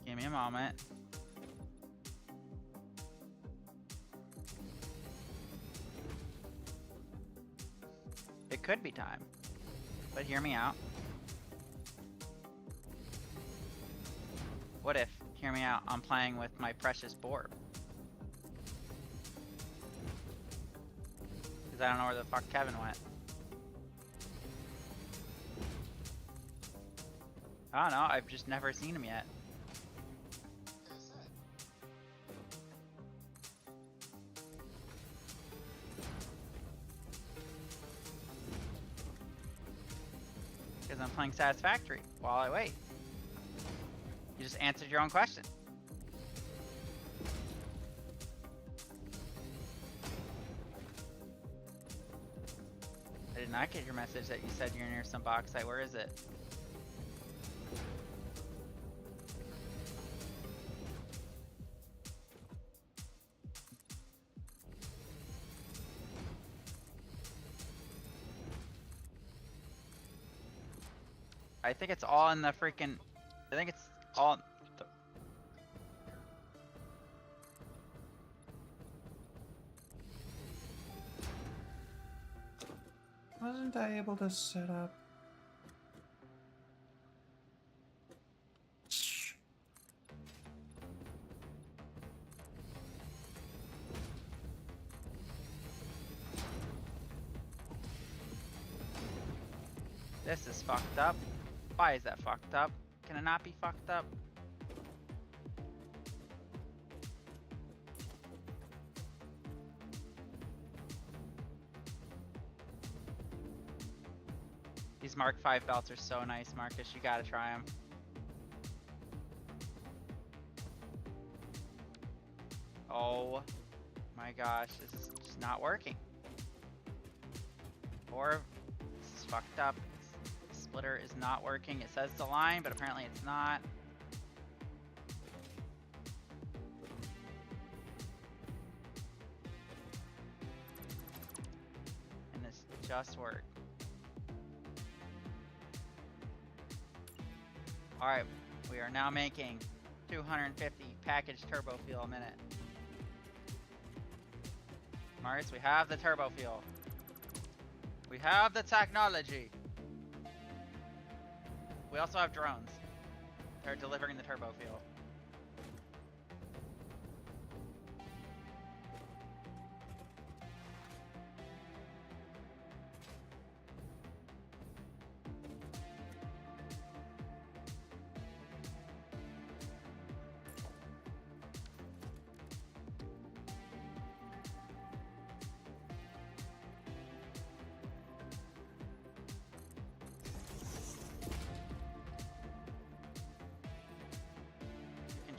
Give me a moment. It could be time, but hear me out. What if, hear me out, I'm playing with my precious board? Because I don't know where the fuck Kevin went. I don't know, I've just never seen him yet. Because I'm playing Satisfactory while I wait. You just answered your own question. I did not get your message that you said you're near some box site. Where is it? I think it's all in the freaking... I think it's all... Wasn't I able to set up? This is fucked up. Why is that fucked up? Can it not be fucked up? These Mark V belts are so nice, Marcus. You gotta try them. Oh my gosh, this is just not working. Or this is fucked up. The splitter is not working. It says the line, but apparently it's not. And this just worked. Alright, we are now making 250 packaged turbo fuel a minute. Marius, we have the turbo fuel. We have the technology. We also have drones. They're delivering the turbo fuel.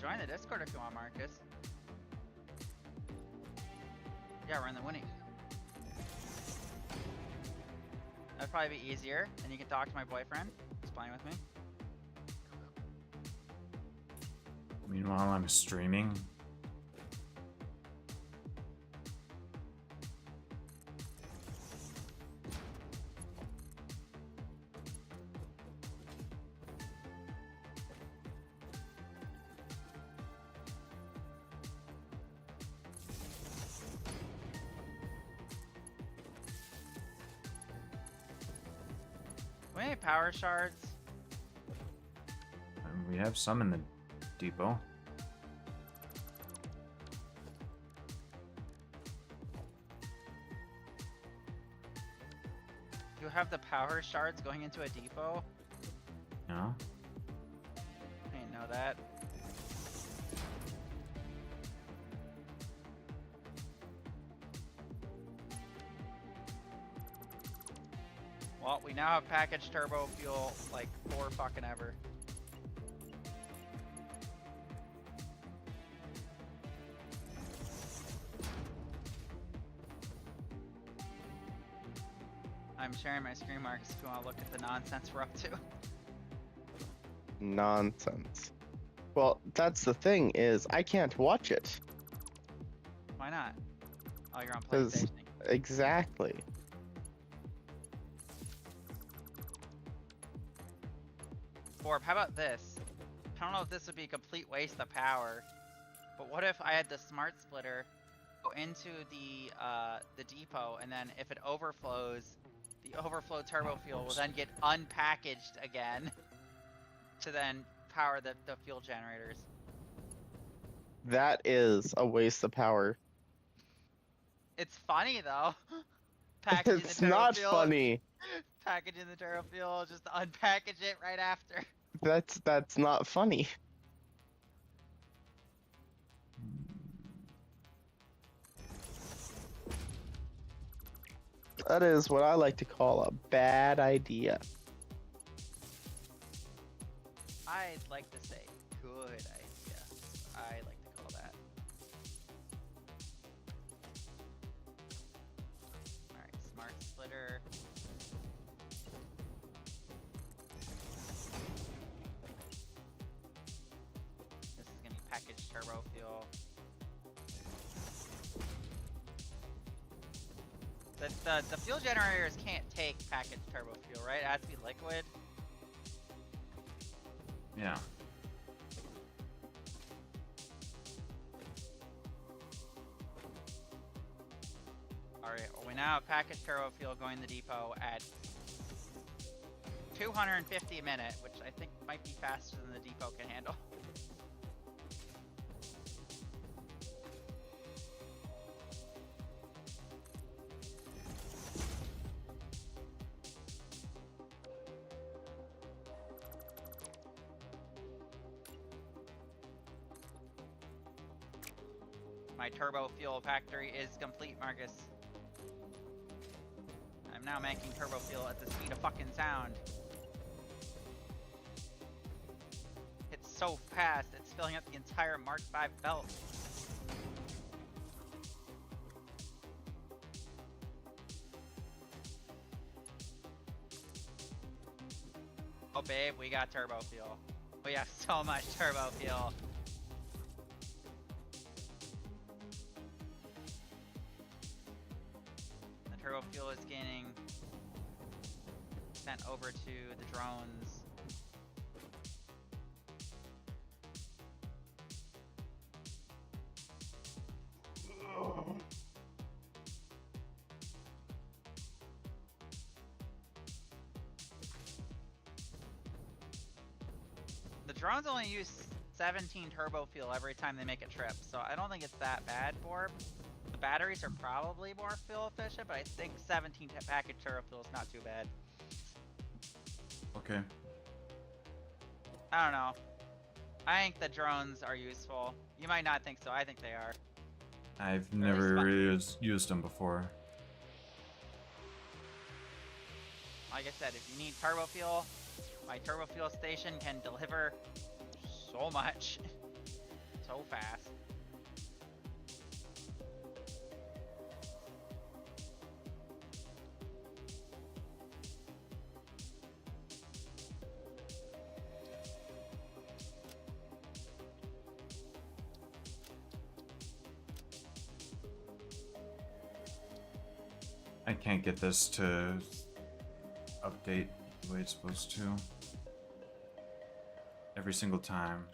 Join the Discord if you want, Marcus. Yeah, we're in the winning. That'd probably be easier, and you can talk to my boyfriend who's playing with me. Meanwhile, I'm streaming. We need power shards. We have some in the depot. You have the power shards going into a depot? No? I didn't know that. Well, we now have packaged turbo fuel like for fucking ever. I'm sharing my screen marks if you want to look at the nonsense we're up to. Nonsense. Well, that's the thing is I can't watch it. Why not? Oh, you're on 'Cause- PlayStation. Exactly. Orb, how about this? I don't know if this would be a complete waste of power, but what if I had the smart splitter go into the depot, and then if it overflows, the overflow turbo fuel will then get unpackaged again to then power the fuel generators. That is a waste of power. It's funny though. Packaging It's the turbo not fuel, funny. packaging the turbo fuel, just unpackage it right after. That's not funny. That is what I like to call a bad idea. I'd like to say good idea. I like to call that. Alright, smart splitter. This is gonna be packaged turbo fuel. The fuel generators can't take packaged turbo fuel, right? It has to be liquid. Yeah. Alright, well, we now have packaged turbo fuel going to the depot at 250 a minute, which I think might be faster than the depot can handle. My turbo fuel factory is complete, Marcus. I'm now making turbo fuel at the speed of fucking sound. It's so fast, it's filling up the entire Mark V belt. Oh babe, we got turbo fuel. We have so much turbo fuel. The turbo fuel is getting sent over to the drones. The drones only use 17 turbo fuel every time they make a trip, so I don't think it's that bad, Borb. The batteries are probably more fuel efficient, but I think 17 package turbo fuel is not too bad. Okay. I don't know. I think the drones are useful. You might not think so. I think they are. I've never used them before. Like I said, if you need turbo fuel, my turbo fuel station can deliver so much. So fast. I can't get this to update the way it's supposed to. Every single time.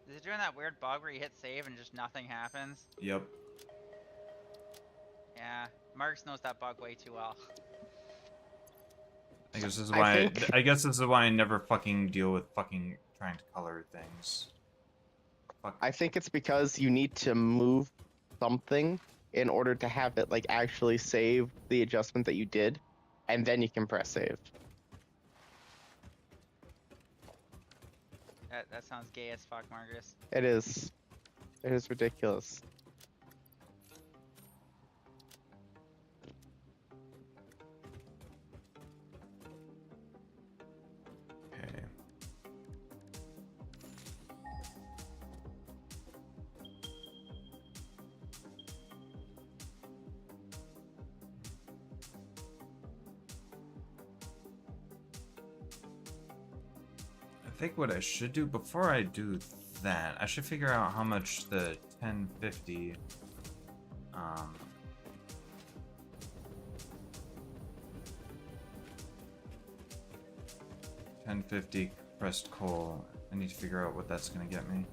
Is it doing that weird bug where you hit save and just nothing happens? Yep. Yeah, Marks knows that bug way too well. I guess this is why I guess this is why I never fucking deal with fucking trying to color things. Fuck. I think it's because you need to move something in order to have it like actually save the adjustment that you did, and then you can press save. That sounds gay as fuck, Marcus. It is. It is ridiculous. think what I should do before I do that, I should figure out how much the 1050 1050 compressed coal. I need to figure out what that's gonna get me.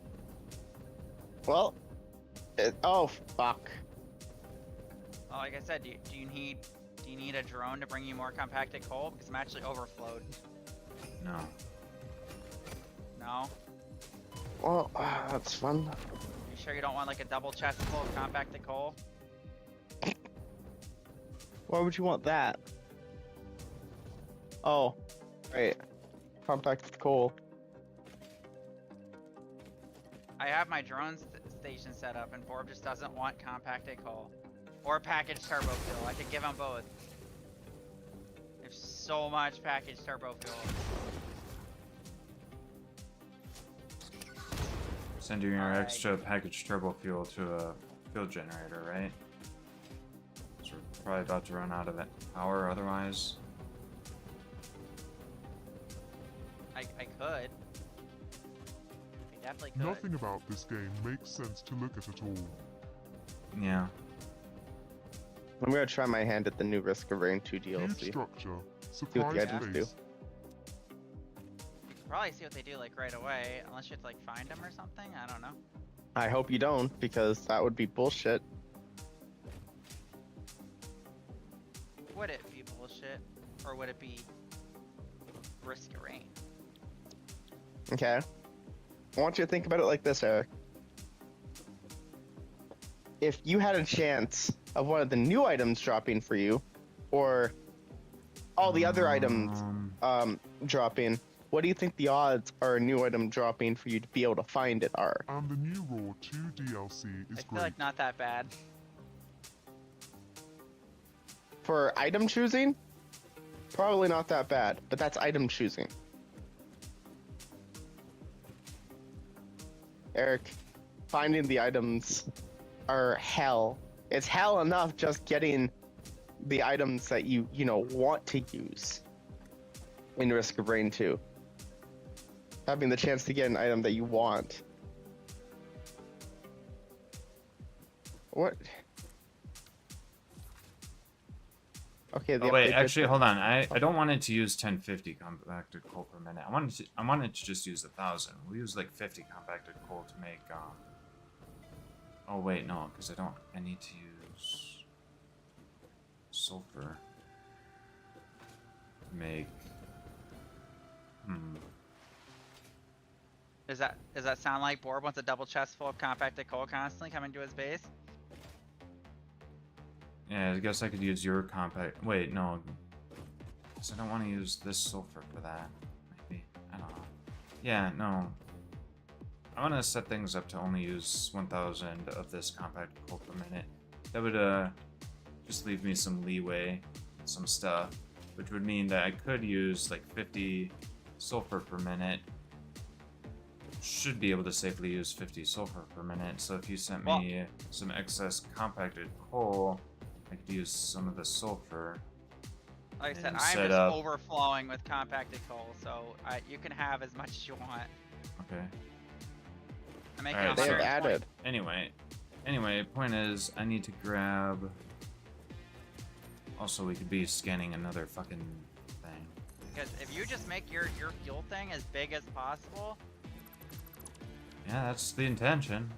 Well, oh fuck. Well, like I said, do you need a drone to bring you more compacted coal? Because I'm actually overflowed. No. No? Well, that's fun. You sure you don't want like a double chest full of compacted coal? Why would you want that? Oh, right. Compact coal. I have my drone station set up, and Borb just doesn't want compacted coal or packaged turbo fuel. I could give him both. There's so much packaged turbo fuel. Sending your Alright. extra packaged turbo fuel to a fuel generator, right? So we're probably about to run out of power otherwise. I could. I definitely could. Nothing about this game makes sense to look at all. Yeah. I'm gonna try my hand at the new Risk of Rain 2 Huge DLC. structure, what the surprise items do. base. You can probably see what they do like right away, unless you have to like find them or something. I don't know. I hope you don't, because that would be bullshit. Would it be bullshit, or would it be Risk of Rain? Okay. I want you to think about it like this, Eric. If you had a chance of one of the new items dropping for you, or all the other items dropping, what do you think the odds are a new item dropping for you to be able to find it are? And the new Raw 2 DLC is I feel great. like not that bad. For item choosing, probably not that bad, but that's item choosing. Eric, finding the items are hell. It's hell enough just getting the items that you want to use in Risk of Rain 2. Having the chance to get an item that you want. What? Okay. Oh wait, actually, hold on. I don't want it to use 1050 compacted coal per minute. I want it to just use 1,000. We'll use like 50 compacted coal to make. Oh wait, no, because I need to use sulfur to make. Does that sound like Borb wants a double chest full of compacted coal constantly coming to his base? Yeah, I guess I could use your compact. Wait, no. Because I don't want to use this sulfur for that. Maybe. I don't know. Yeah, no. I want to set things up to only use 1,000 of this compact coal per minute. That would just leave me some leeway, some stuff, which would mean that I could use like 50 sulfur per minute. Should be able to safely use 50 sulfur per minute. So if you sent me some excess compacted coal, I could use some of the sulfur. Like I said, and I'm set just up. overflowing with compacted coal, so you can have as much as you want. Okay. I'm making Alright, They have 120. added. Anyway, point is, I need to grab. Also, we could be scanning another fucking thing. Because if you just make your fuel thing as big as possible, Yeah, that's the intention.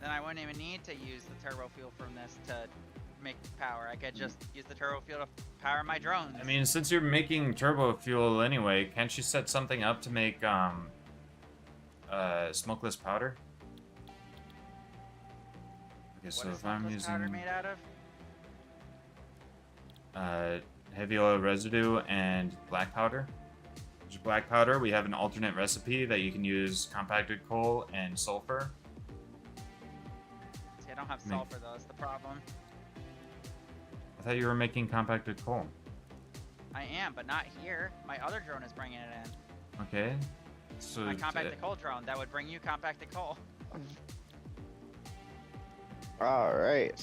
then I wouldn't even need to use the turbo fuel from this to make power. I could just use the turbo fuel to power my drones. I mean, since you're making turbo fuel anyway, can't you set something up to make smokeless powder? Okay, so what is if I'm smokeless powder using made out of? heavy oil residue and black powder. There's black powder. We have an alternate recipe that you can use compacted coal and sulfur. See, I don't have sulfur though. That's the problem. I thought you were making compacted coal. I am, but not here. My other drone is bringing it in. Okay. So My compacted coal drone that would bring you compacted coal. All right.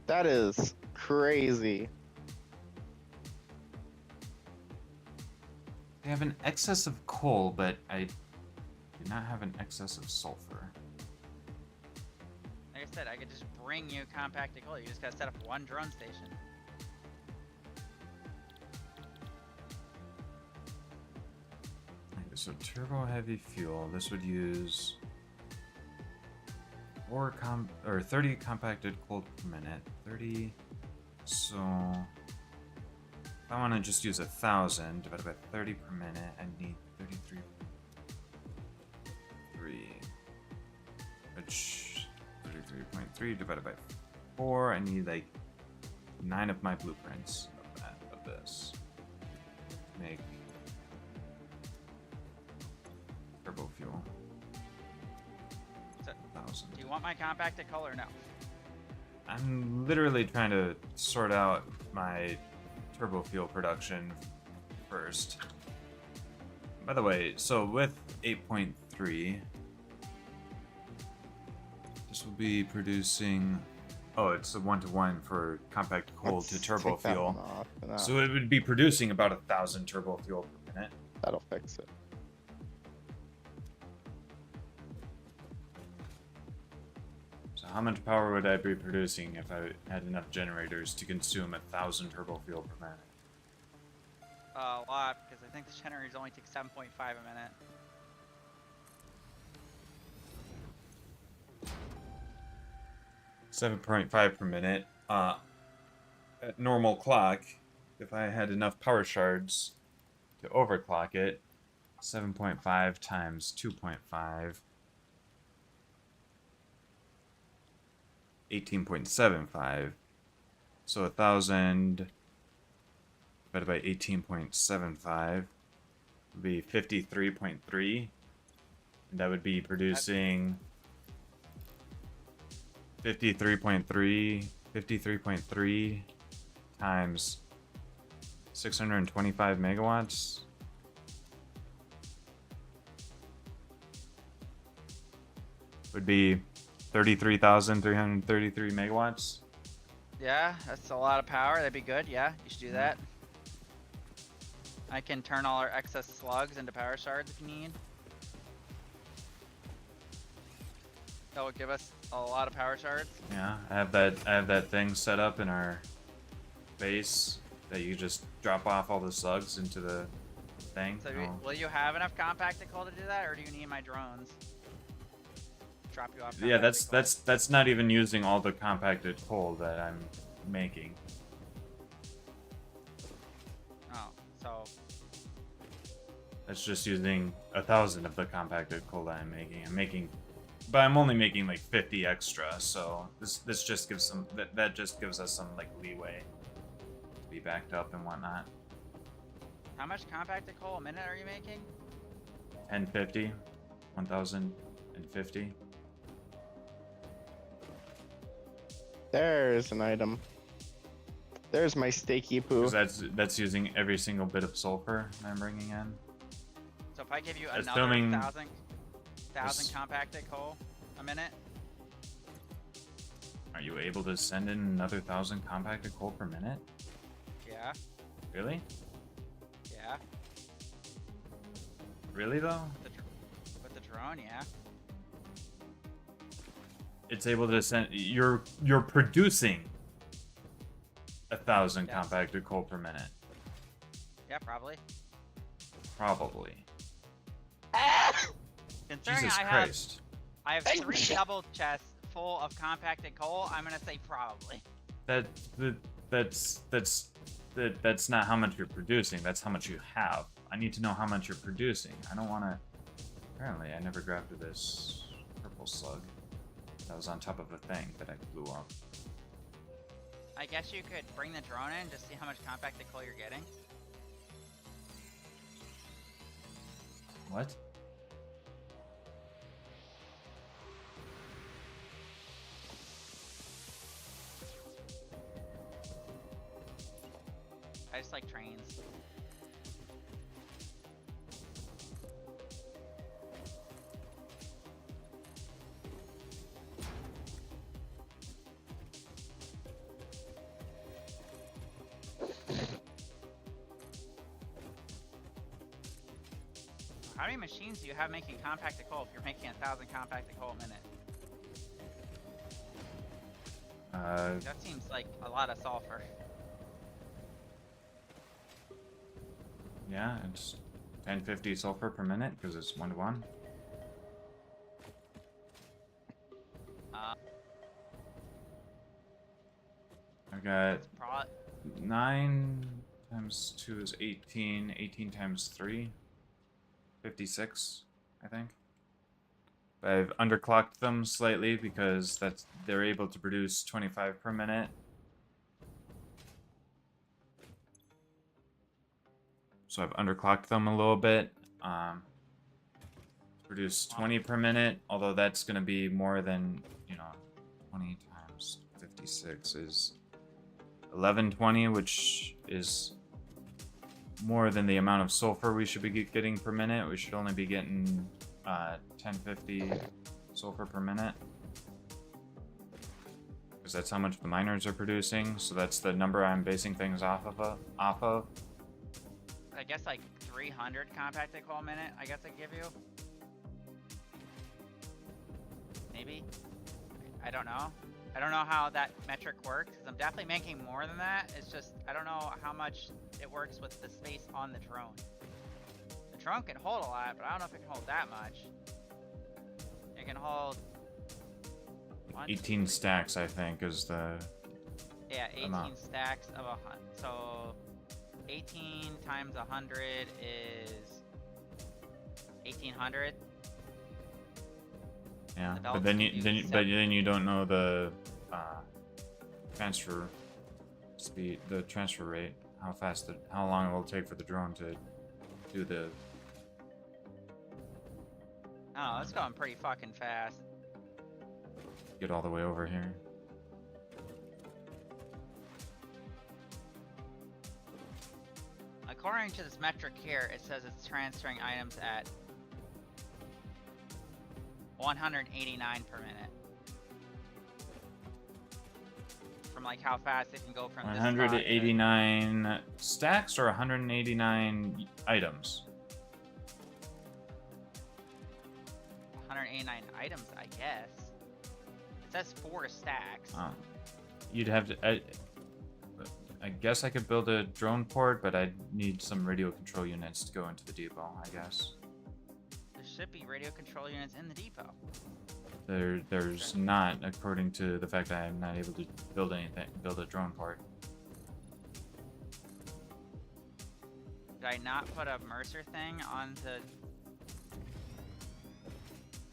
That is crazy. I have an excess of coal, but I do not have an excess of sulfur. Like I said, I could just bring you compacted coal. You just gotta set up one drone station. Okay, so turbo heavy fuel. This would use 30 compacted coal per minute. 30. So if I want to just use 1,000 divided by 30 per minute, I need 33.3. Which 33.3 divided by 4. I need like 9 of my blueprints of this. Make turbo fuel. So, 1,000. do you want my compacted coal or no? I'm literally trying to sort out my turbo fuel production first. By the way, so with 8.3, this will be producing. Oh, it's a 1-to-1 for compact coal to turbo Take that fuel. one off for that. So it would be producing about 1,000 turbo fuel per minute. That'll fix it. So how much power would I be producing if I had enough generators to consume 1,000 turbo fuel per minute? A lot, because I think the generators only take 7.5 a minute. $7.5 per minute. At normal clock, if I had enough power shards to overclock it, 7.5 times 2.5, 18.75. So 1,000 divided by 18.75 would be 53.3. And that would be producing 53.3 times 625 megawatts. Would be 33,333 megawatts. Yeah, that's a lot of power. That'd be good. Yeah, you should do that. I can turn all our excess slugs into power shards if you need. That would give us a lot of power shards. Yeah, I have that thing set up in our base that you just drop off all the slugs into the thing. So will you have enough compacted coal to do that, or do you need my drones? Drop you off. Yeah, that's not even using all the compacted coal that I'm making. Oh, so That's just using 1,000 of the compacted coal that I'm making. But I'm only making like 50 extra, so this just gives some that just gives us some like leeway to be backed up and whatnot. how much compacted coal a minute are you making? 1050, 1,050. There's an item. There's my steaky poo. 'Cause that's using every single bit of sulfur I'm bringing in. So if I give you Assuming- another 1,000 compacted coal a minute, Are you able to send in another 1,000 compacted coal per minute? yeah, Really? yeah, Really though? with the drone, yeah. It's able to send. You're producing 1,000 Yes. compacted coal per minute. Yeah, probably. Probably. Considering Jesus I Christ. have 3 double chests full of compacted coal, I'm gonna say probably. That's not how much you're producing. That's how much you have. I need to know how much you're producing. I don't want to. Apparently, I never grabbed this purple slug that was on top of a thing that I blew up. I guess you could bring the drone in to see how much compacted coal you're getting. What? I just like trains. How many machines do you have making compacted coal if you're making 1,000 compacted coal a minute? That seems like a lot of sulfur. Yeah, it's 1050 sulfur per minute because it's 1 to 1. I got 9 times 2 is 18. 18 times 3, 56, I think. But I've underclocked them slightly because they're able to produce 25 per minute. So I've underclocked them a little bit. Produce 20 per minute, although that's going to be more than, 20 times 56 is 1120, which is more than the amount of sulfur we should be getting per minute. We should only be getting 1050 sulfur per minute. Because that's how much the miners are producing, so that's the number I'm basing things off of. I guess like 300 compacted coal a minute, I guess I give you. Maybe? I don't know. I don't know how that metric works, because I'm definitely making more than that. It's just, I don't know how much it works with the space on the drone. The drone can hold a lot, but I don't know if it can hold that much. It can hold... 18 stacks, I think, is the... Yeah, 18 amount. stacks of 100. So, 18 times 100 is 1,800. Yeah, The but belts then can do then you don't know the transfer speed, the transfer rate, how long it will take for the drone to do the. Oh, it's going pretty fucking fast. Get all the way over here. According to this metric here, it says it's transferring items at 189 per minute. From like how fast it can go from this spot to 189 stacks or 189 items? 189 items, I guess. It says 4 stacks. You'd have to. I guess I could build a drone port, but I'd need some radio control units to go into the depot, I guess. There should be radio control units in the depot. There's not, according to the fact that I'm not able to build a drone port. Did I not put a Mercer thing onto...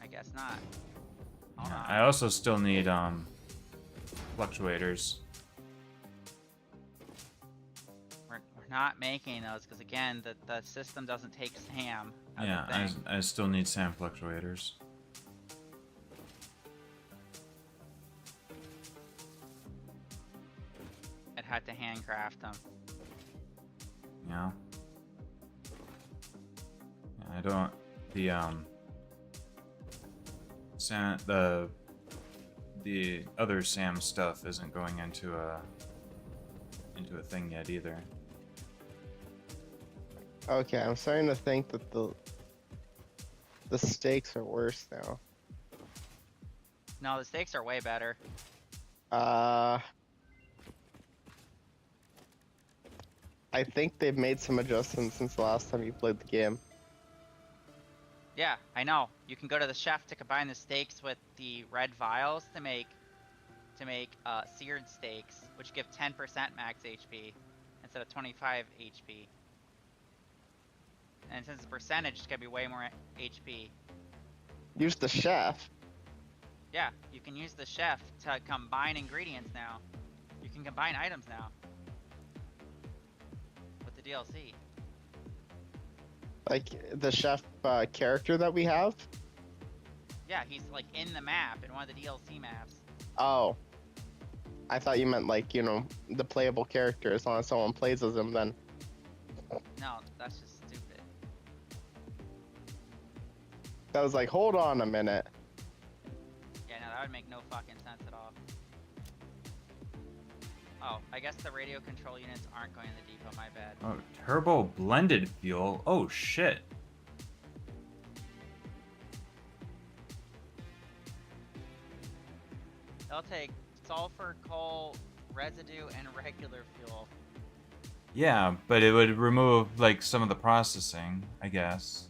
I guess not. Hold on. I also still need fluctuators. We're not making those because again, the system doesn't take SAM. As Yeah, a thing. I still need SAM fluctuators. I'd had to handcraft them. Yeah. I don't. The SAM, the other SAM stuff isn't going into a thing yet either. Okay, I'm starting to think that the stakes are worse now. No, the stakes are way better. I think they've made some adjustments since the last time you played the game. Yeah, I know. You can go to the chef to combine the steaks with the red vials to make seared steaks, which give 10% max HP instead of 25 HP. And since it's a percentage, it's gonna be way more HP. Use the chef. Yeah, you can use the chef to combine ingredients now. You can combine items now with the DLC. Like the chef character that we have? Yeah, he's like in the map, in one of the DLC maps. Oh. I thought you meant like, the playable character as long as someone plays as him then. No, that's just stupid. That was like, hold on a minute. Yeah, no, that would make no fucking sense at all. Oh, I guess the radio control units aren't going in the depot, my bad. Oh, turbo blended fuel. Oh shit. take sulfur, coal, residue, and regular fuel. Yeah, but it would remove like some of the processing, I guess.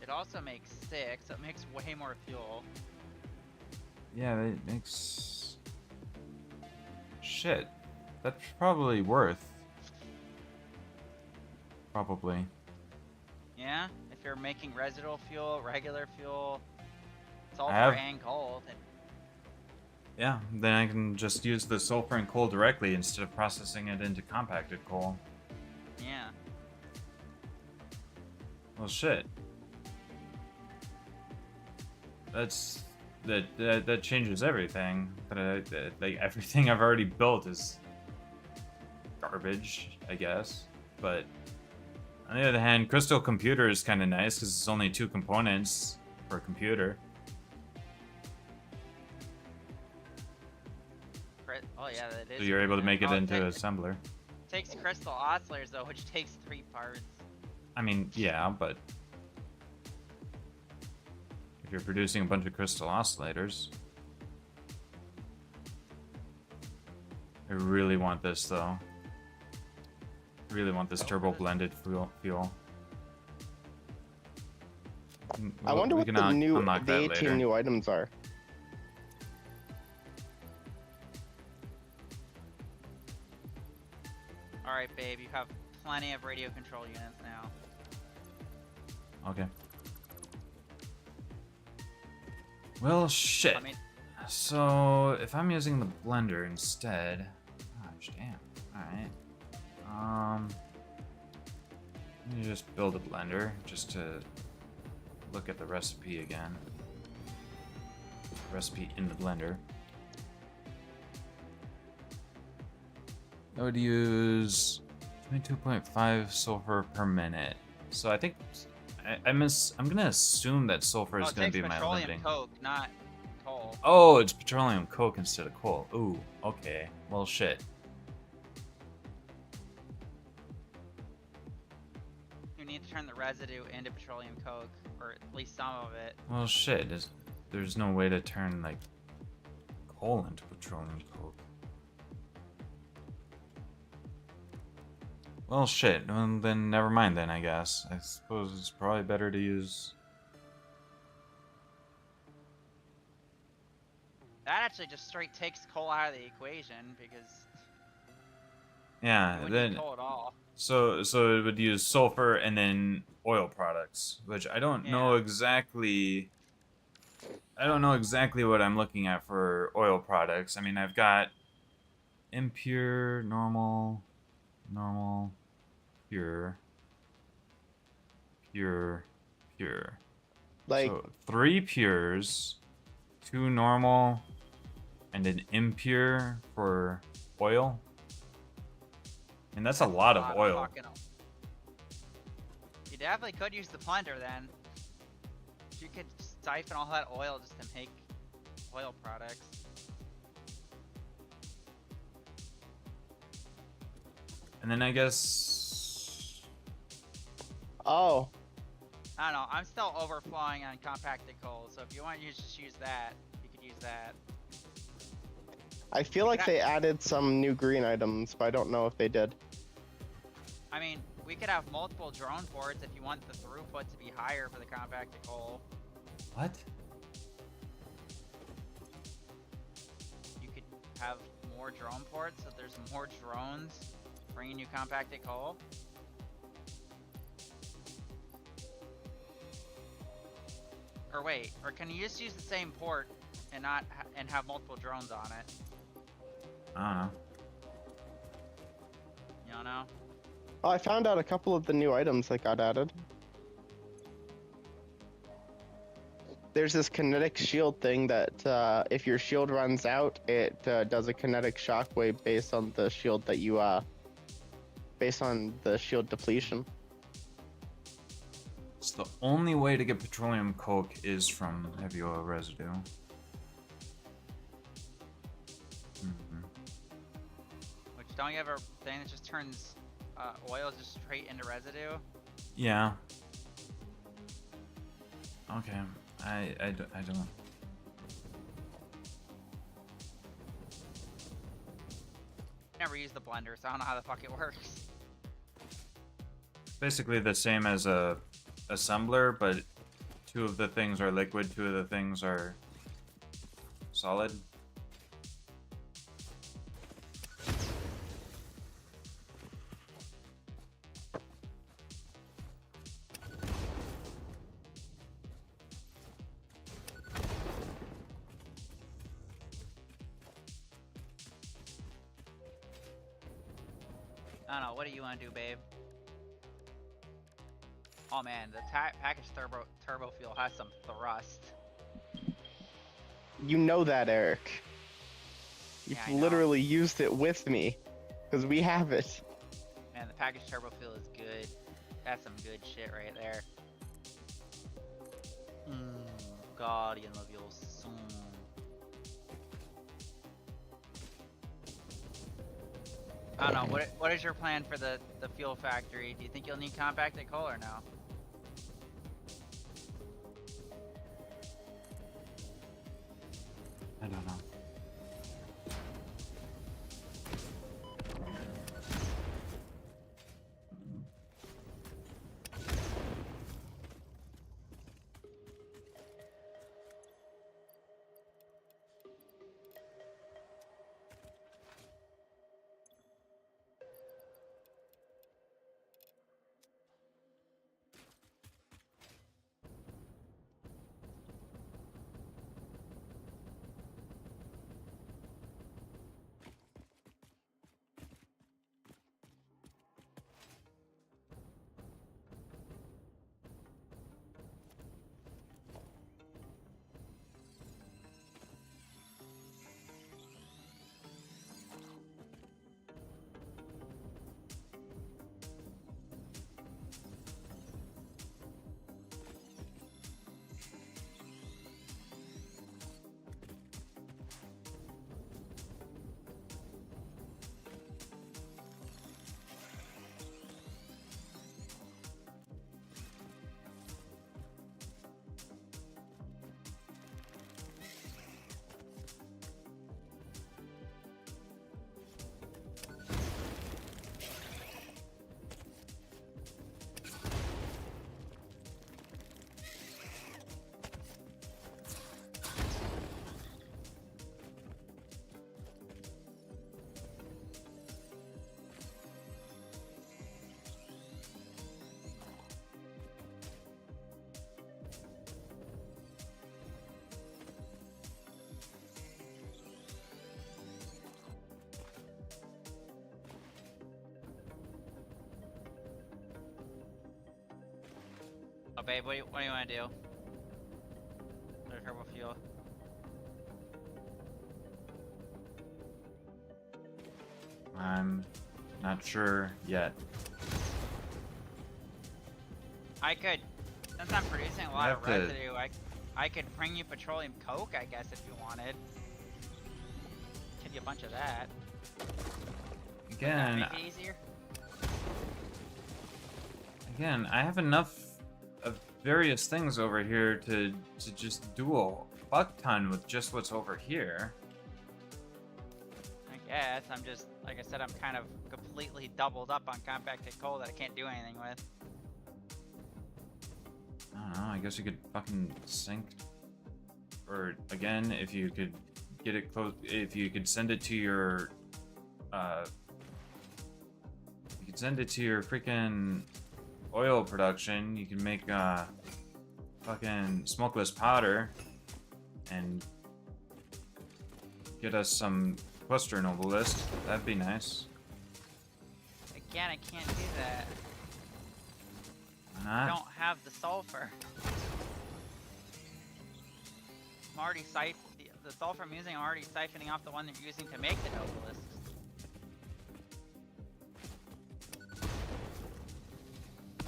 It also makes 6, so it makes way more fuel. Yeah, it makes... Shit. That's probably worth. Probably. Yeah? If you're making residual fuel, regular fuel, sulfur, have- and coal, then Yeah, then I can just use the sulfur and coal directly instead of processing it into compacted coal. yeah. Well, shit. That changes everything. But like everything I've already built is garbage, I guess. But on the other hand, Crystal Computer is kind of nice because it's only 2 components per computer. Oh yeah, that is. So you're able to make it Oh, into an assembler. Takes crystal oscillators though, which takes 3 parts. I mean, yeah, but if you're producing a bunch of crystal oscillators, I really want this though. I really want this turbo blended fuel. I wonder we what can the new, unlock the that 18 later. new items are. Alright, babe, you have plenty of radio control units now. Okay. Well, shit. I mean, So if I'm using the blender instead, gosh damn. All right. Let me just build a blender just to look at the recipe again. Recipe in the blender. I would use 22.5 sulfur per minute. So I think I'm gonna assume that sulfur is gonna be my petroleum limiting. coke, not coal. Oh, it's petroleum coke instead of coal. Ooh, okay. Well, shit. You need to turn the residue into petroleum coke, or at least some of it. Well, shit. There's no way to turn like coal into petroleum coke. Well, shit. Well, then never mind. Then I guess. I suppose it's probably better to use. That actually just straight takes coal out of the equation because Yeah. you wouldn't Then need coal at all. so it would use sulfur and then oil products, which I don't know exactly. I don't know exactly what I'm looking at for oil products. I mean, I've got impure, normal, pure. Like, So 3 pures, 2 normal, and an impure for oil. And that's a lot of oil. You definitely could use the blender then. You could siphon all that oil just to make oil products. And then I guess... oh, I don't know. I'm still overflowing on compacted coal, so if you want to just use that, you could use that. I feel like they added some new green items, but I don't know if they did. I mean, we could have multiple drone ports if you want the throughput to be higher for the compacted coal. What? You could have more drone ports, so there's more drones bringing you compacted coal. Or wait, or can you just use the same port and not and have multiple drones on it? I don't know. You don't know? Oh, I found out a couple of the new items that got added. There's this kinetic shield thing that if your shield runs out, it does a kinetic shockwave based on the shield that you based on the shield depletion. So the only way to get petroleum coke is from heavy oil residue. Which don't you ever thing that just turns oil just straight into residue? Yeah. Okay. I don't. used the blender, so I don't know how the fuck it works. Basically the same as a assembler, but 2 of the things are liquid, 2 of the things are solid. I don't know, what do you want to do, babe? Oh man, the package turbo fuel has some thrust. You know that, Eric. You've Yeah, I know. literally used it with me, because we have it. Man, the package turbo fuel is good. That's some good shit right there. Guardian of your soul. I don't know, what is your plan for the fuel factory? Do you think you'll need compacted coal or no? I don't know. Oh babe, what do you want to do? The turbo fuel. I'm not sure yet. I could, since I'm producing a lot of have to- residue, I could bring you petroleum coke, I guess, if you wanted. Give you a bunch of that. Again, Maybe easier. again, I have enough of various things over here to just do a fuck ton with just what's over here. I guess, I'm just, like I said, I'm kind of completely doubled up on compacted coal that I can't do anything with. I don't know, I guess you could fucking sink, or again, if you could get it close, if you could send it to your, you could send it to your freaking oil production, you can make, fucking smokeless powder, and get us some cluster novelist, that'd be nice. Again, I can't do that. Why I not? don't have the sulfur. I'm already the sulfur I'm using, I'm already siphoning off the one that you're using to make the novelist.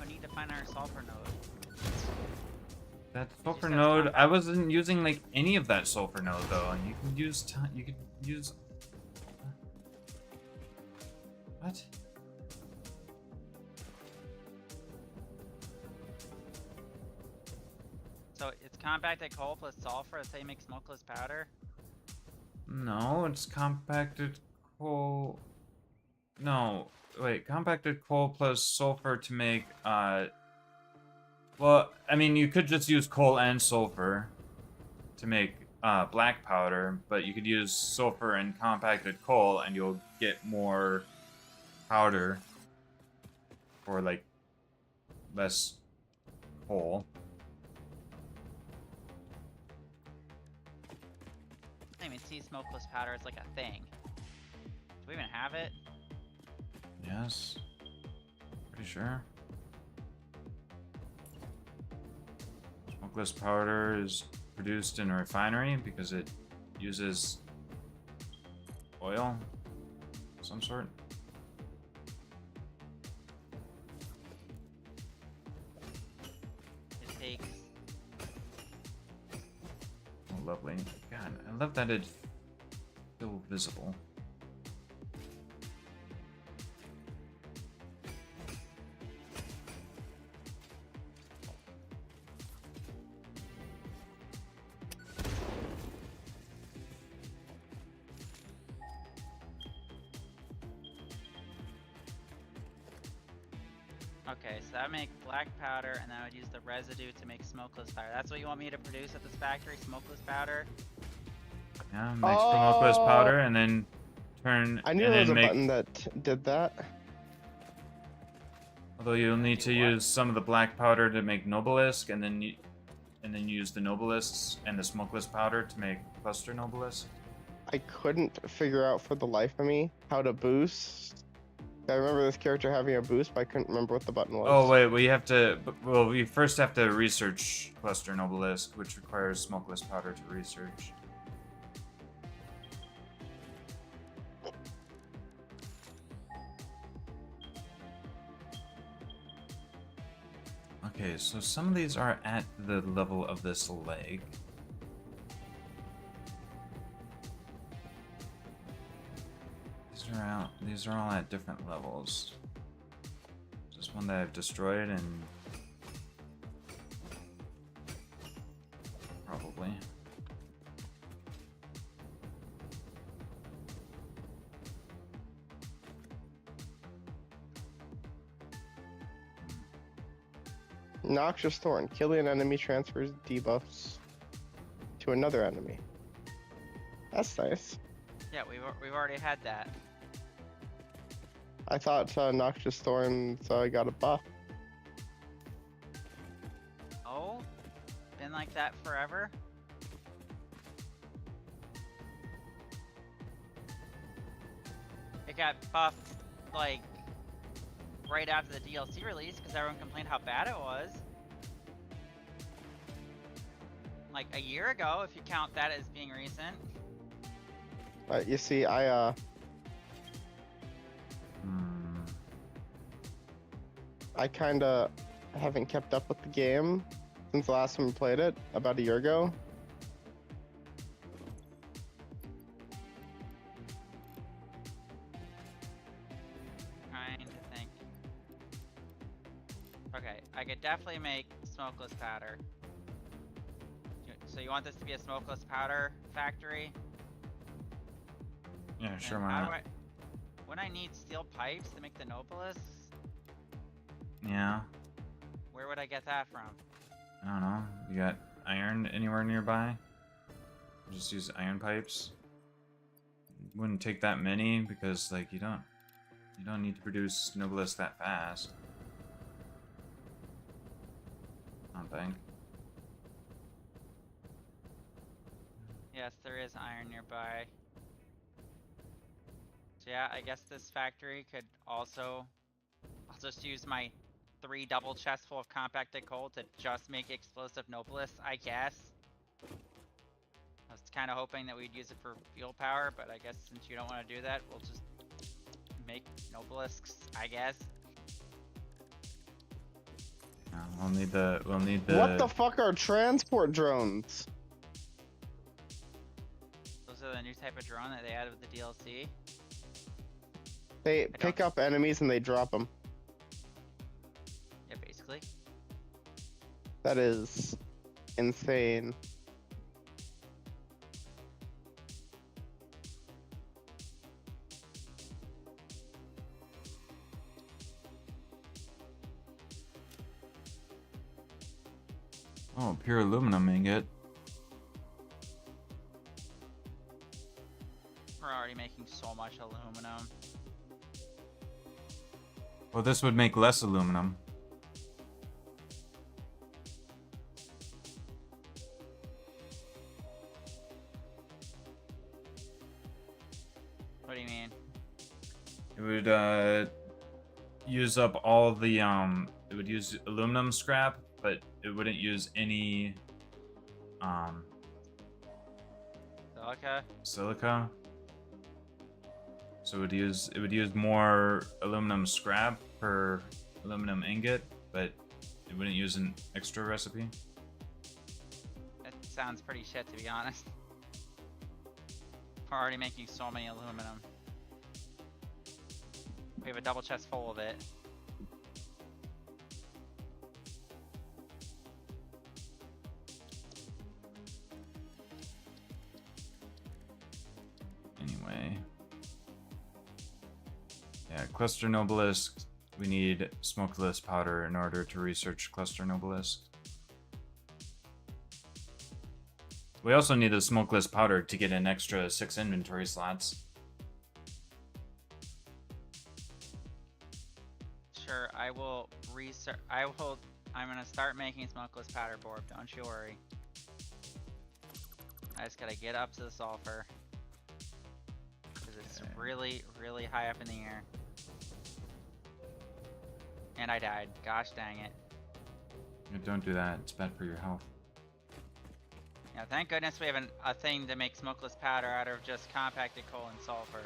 I need to find our sulfur node. That sulfur says node, compact. I wasn't using like any of that sulfur node though, and you can use you could use what? So it's compacted coal plus sulfur, that's how you make smokeless powder. No, it's compacted coal. No, wait. Compacted coal plus sulfur to make. Well, I mean, you could just use coal and sulfur to make black powder, but you could use sulfur and compacted coal, and you'll get more powder for like less coal. I didn't even see smokeless powder as like a thing. Do we even have it? Yes. Pretty sure. Smokeless powder is produced in a refinery because it uses oil of some sort. It takes. Oh, lovely. God, I love that it's still visible. Okay, so that would make black powder, and then I would use the residue to make smokeless powder. That's what you want me to produce at this factory? Smokeless powder? Yeah, make smokeless powder and then turn. I knew and there was then a make, button that did that. Although you'll need to use some of the black powder to make Nobelisk, and then use the Nobelisks and the smokeless powder to make cluster Nobelisk. I couldn't figure out for the life of me how to boost. I remember this character having a boost, but I couldn't remember what the button was. Oh wait, we have to. Well, we first have to research cluster Nobelisk, which requires smokeless powder to research. Okay, so some of these are at the level of this leg. These are all at different levels. This one that I've destroyed and probably. Noxious Thorn. Killing an enemy transfers debuffs to another enemy. That's nice. Yeah, we've already had that. I thought Noxious Thorn got a buff. Oh? Been like that forever? It got buffed, like, right after the DLC release because everyone complained how bad it was. Like a year ago, if you count that as being recent. You see, I kinda haven't kept up with the game since the last time we played it, about a year ago. Trying to think. Okay, I could definitely make smokeless powder. So you want this to be a smokeless powder factory? Yeah, sure, And why how not? do I... Wouldn't I need steel pipes to make the Nobelisks? Yeah, Where would I get that from? I don't know. You got iron anywhere nearby? Just use iron pipes. Wouldn't take that many because like you don't need to produce Nobilis that fast. I don't think. Yes, there is iron nearby. So yeah, I guess this factory could also... I'll just use my 3 double chests full of compacted coal to just make explosive Nobilis, I guess. I was kind of hoping that we'd use it for fuel power, but I guess since you don't want to do that, we'll just make Nobelisks, I guess. We'll need the. What the fuck are transport drones? Those are the new type of drone that they added with the DLC. They pick up enemies and they drop them. Yeah, basically. That is insane. Oh, pure aluminum ingot. We're already making so much aluminum. Well, this would make less aluminum. What do you mean? It would use up all the it would use aluminum scrap, but it wouldn't use any Silica? silica. So it would use more aluminum scrap per aluminum ingot, but it wouldn't use an extra recipe. That sounds pretty shit, to be honest. We're already making so many aluminum. We have a double chest full of it. Anyway. Yeah, Cluster Nobelisk. We need smokeless powder in order to research Cluster Nobelisk. We also need the smokeless powder to get an extra 6 inventory slots. Sure, I will research. I'm gonna start making smokeless powder board. Don't you worry. I just gotta get up to the sulfur. Because it's really, really high up in the air. And I died. Gosh dang it. Yeah, don't do that. It's bad for your health. Yeah, thank goodness we have a thing to make smokeless powder out of just compacted coal and sulfur.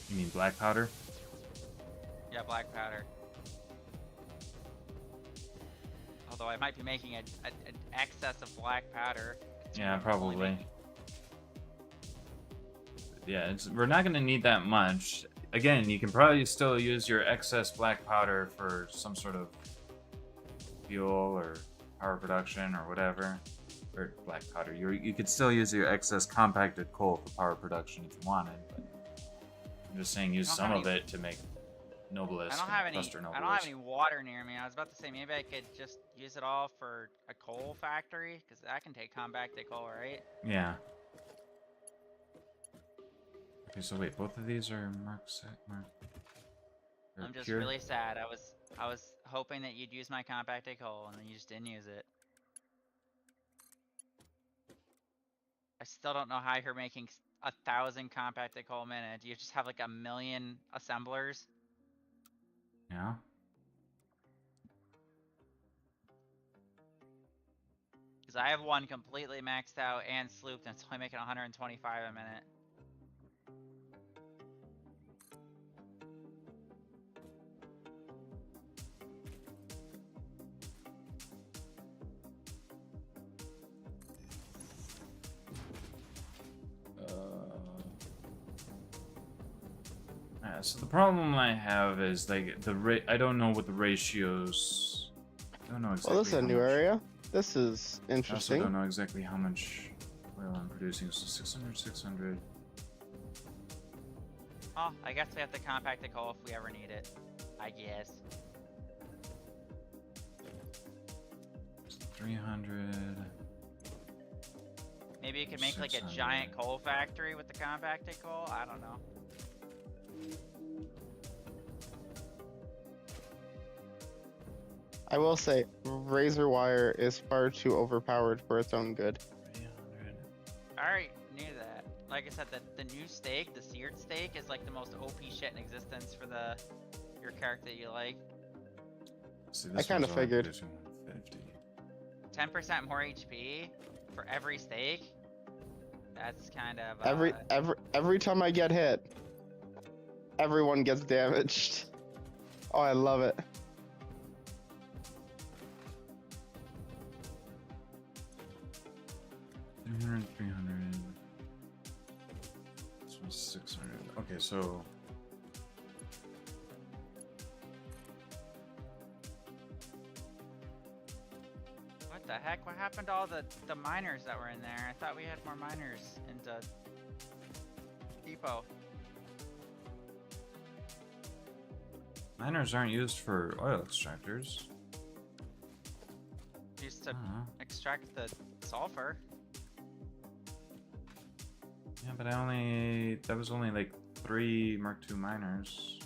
You mean black powder? Yeah, black powder. Although I might be making an excess of black powder. Yeah, probably. Yeah, we're not going to need that much. Again, you can probably still use your excess black powder for some sort of fuel or power production or whatever. Or black powder. You could still use your excess compacted coal for power production if you wanted. But I'm just saying use some of it to make Nobelisk. I don't have Nobelisk. any water near me. I was about to say maybe I could just use it all for a coal factory, because that can take compacted coal, right? Yeah. Okay, so wait, both of these are marked. I'm just really sad. I was hoping that you'd use my compacted coal, and then you just didn't use it. I still don't know how you're making 1,000 compacted coal a minute. Do you just have like 1,000,000 assemblers? Yeah. Because I have one completely maxed out and slooped, and it's only making 125 a minute. Yeah, so the problem I have is like I don't know what the ratios. I don't know exactly. Well, this is a new area. This is I interesting. also don't know exactly how much oil I'm producing. So 600, 600. Oh, I guess we have to compacted coal if we ever need it. I guess. 300. Maybe you could make like a 600. giant coal factory with the compacted coal? I don't know. I will say, razor wire is far too overpowered for its own good. 300. I already knew that. Like I said, the new steak, the seared steak, is like the most OP shit in existence for your character that you like. See, I kinda one's only figured. producing 150. 10% more HP for every steak. That's kind of Every time I get hit, everyone gets damaged. Oh, I love it. $300, 300. This one's 600. Okay, so What the heck? What happened to all the miners that were in there? I thought we had more miners in the depot. miners aren't used for oil extractors. to extract the sulfur. Yeah, but that was only like 3 Mark II miners.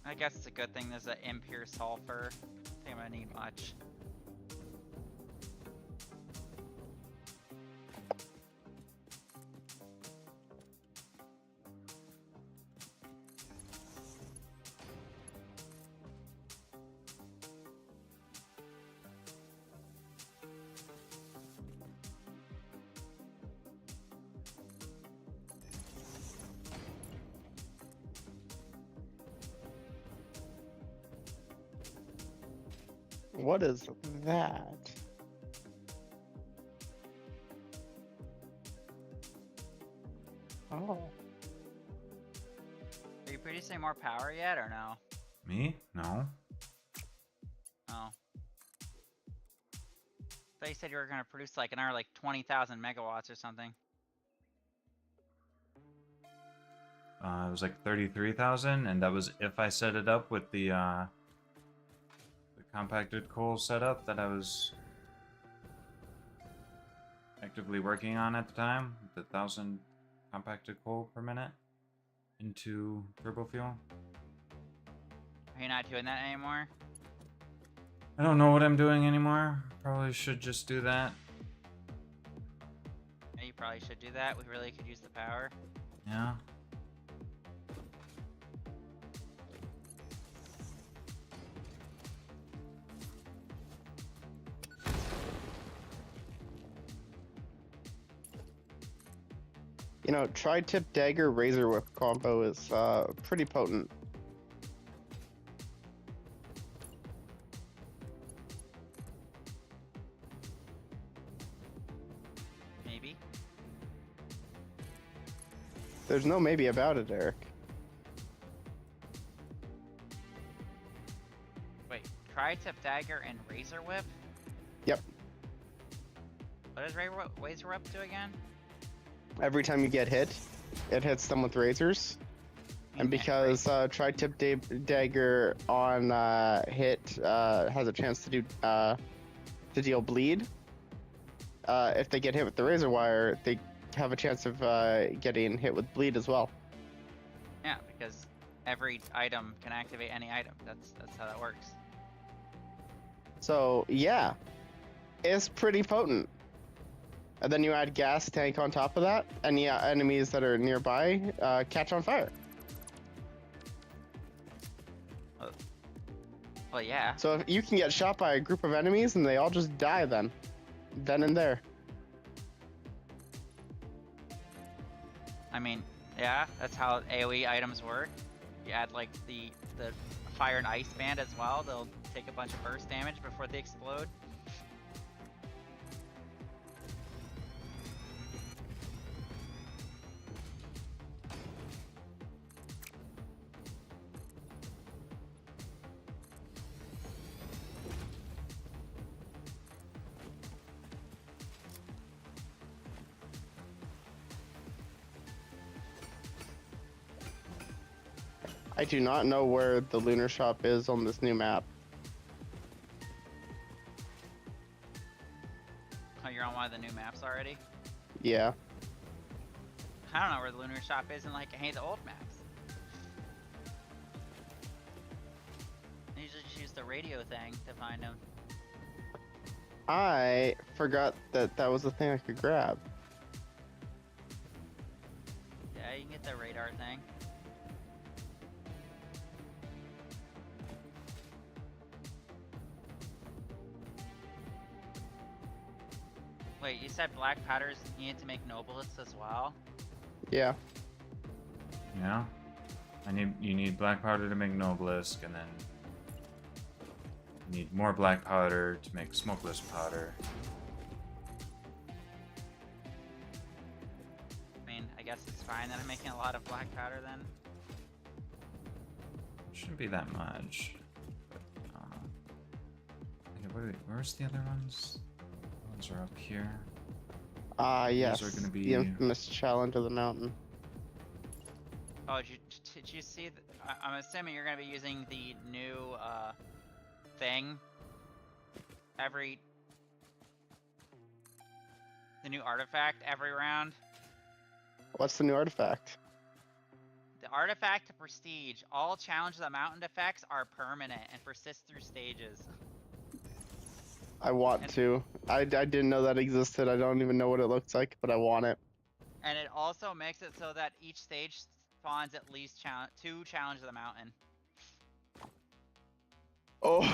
I guess it's a good thing there's an impure sulfur. I think I'm gonna need much. What is that? Oh. Are you producing more power yet, or no? Me? No. Oh. I thought you said you were gonna produce like another like 20,000 megawatts or something. It was like 33,000, and that was if I set it up with the compacted coal setup that I was actively working on at the time. The 1,000 compacted coal per minute into turbo fuel. Are you not doing that anymore? I don't know what I'm doing anymore. Probably should just do that. Yeah, you probably should do that. We really could use the power. Yeah. You know, tri-tip dagger razor whip combo is pretty potent. Maybe. There's no maybe about it, Eric. Wait, tri-tip dagger and razor whip? Yep. What does razor whip do again? Every time you get hit, it hits them with razors. And because tri-tip dagger on hit has a chance to deal bleed, if they get hit with the razor wire, they have a chance of getting hit with bleed as well. Yeah, because every item can activate any item. That's how that works. So yeah, it's pretty potent. And then you add gas tank on top of that, and yeah, enemies that are nearby catch on fire. Well, yeah. So if you can get shot by a group of enemies and they all just die then and there. I mean, yeah, that's how AoE items work. You add like the fire and ice band as well. They'll take a bunch of burst damage before they explode. I do not know where the lunar shop is on this new map. Oh, you're on one of the new maps already? Yeah. I don't know where the lunar shop is in like any of the old maps. You just use the radio thing to find them. I forgot that that was the thing I could grab. Yeah, you can get the radar thing. Wait, you said black powders needed to make Noblists as well? Yeah. Yeah. You need black powder to make Noblisk, and then you need more black powder to make smokeless powder. I mean, I guess it's fine that I'm making a lot of black powder then. Shouldn't be that much. Okay, where's the other ones? The ones are up here. Yes. These are gonna be the infamous challenge of the mountain. Oh, did you see? I'm assuming you're gonna be using the new thing. The new artifact every round. What's the new artifact? The artifact to prestige. All challenges of mountain effects are permanent and persist through stages. I want to. I didn't know that existed. I don't even know what it looks like, but I want it. And it also makes it so that each stage spawns at least 2 challenges of the mountain. Oh.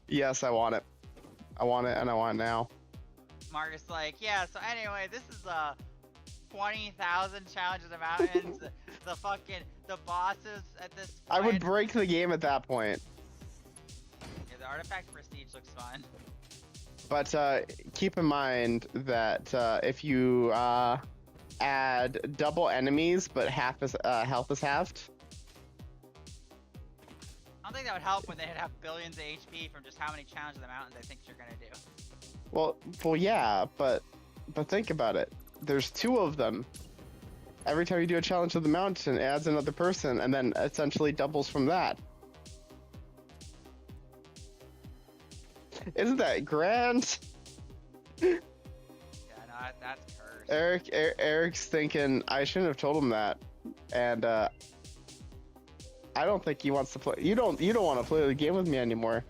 Yes, I want it. I want it, and I want it now. Marcus like, yeah, so anyway, this is 20,000 challenges of mountains. the bosses at this point. I would break the game at that point. Yeah, the artifact prestige looks fun. But keep in mind that if you add double enemies but half as health is halved. I don't think that would help when they have billions of HP from just how many challenges of the mountains I think you're gonna do. Well, yeah, but think about it. There's 2 of them. Every time you do a challenge of the mountain, it adds another person, and then essentially doubles from that. Isn't that grand? Yeah, no, that's cursed. Eric's thinking I shouldn't have told him that, and I don't think he wants to play. You don't want to play the game with me anymore,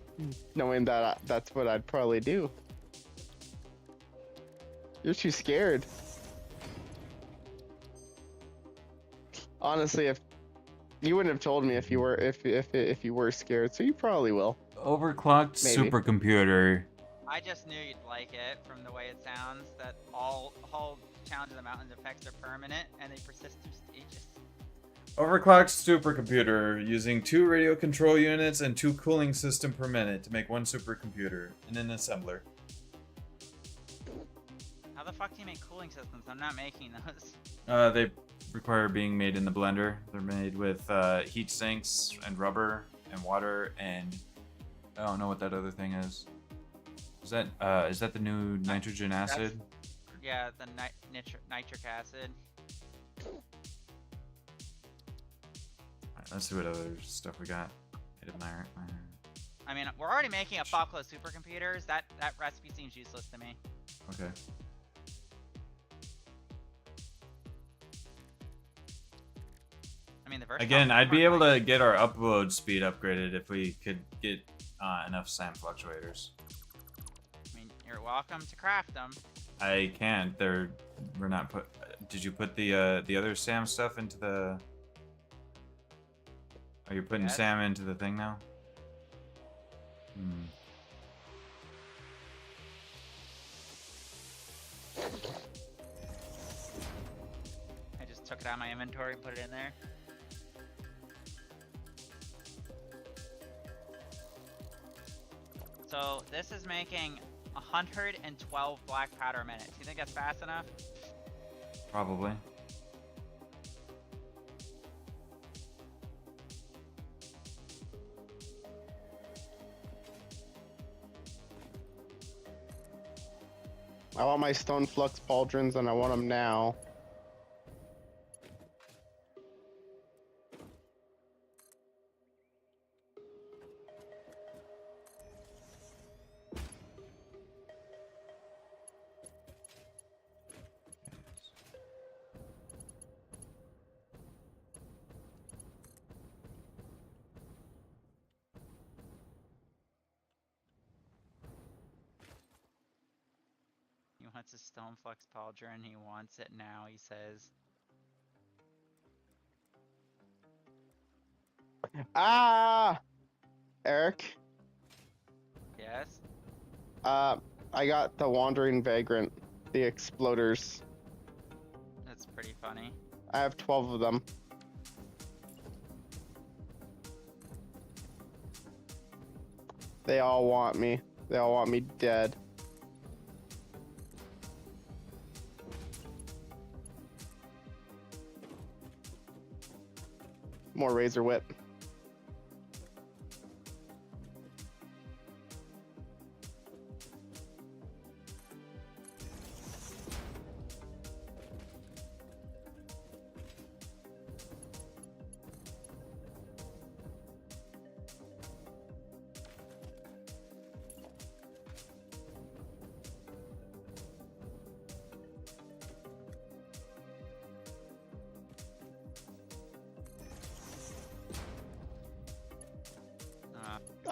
knowing that that's what I'd probably do. You're too scared. Honestly, if you wouldn't have told me if you were scared, so you probably will. Overclocked Maybe. supercomputer. I just knew you'd like it from the way it sounds. That all challenges of the mountains effects are permanent and they persist through stages. Overclocked supercomputer using 2 radio control units and 2 cooling system per minute to make 1 supercomputer in an assembler. How the fuck do you make cooling systems? I'm not making those. They require being made in the blender. They're made with heat sinks and rubber and water and I don't know what that other thing is. Is that the new nitrogen acid? Yeah, the nitric acid. Alright, let's see what other stuff we got. I mean, we're already making a fuckload of supercomputers. That recipe seems useless to me. Okay. I mean, the version Again, I'd be able to get our upload speed upgraded if we could get enough SAM fluctuators. I mean, you're welcome to craft them. I can't. We're not put. Did you put the other SAM stuff into the? Are you putting Yes. SAM into the thing now? I just took it out of my inventory and put it in there. So this is making 112 black powder a minute. Do you think that's fast enough? Probably. I want my stone flux pauldrons, and I want them now. He wants a stone flux pauldron. He wants it now, he says. Ah, Eric. Yes? I got the wandering vagrant, the exploders. That's pretty funny. I have 12 of them. They all want me. They all want me dead. More razor whip.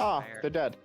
Ah, fire. they're dead.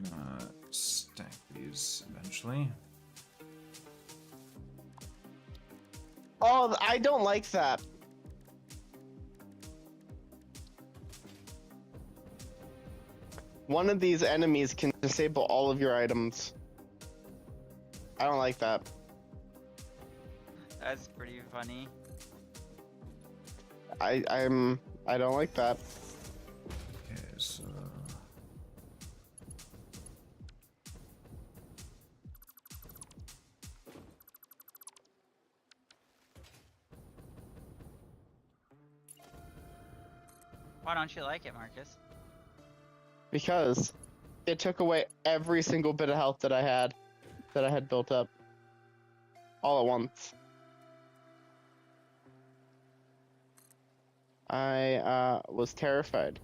I'm gonna stack these eventually. Oh, I don't like that. One of these enemies can disable all of your items. I don't like that. That's pretty funny. I don't like that. Okay, so Why don't you like it, Marcus? Because it took away every single bit of health that I had built up. All at once. I was terrified.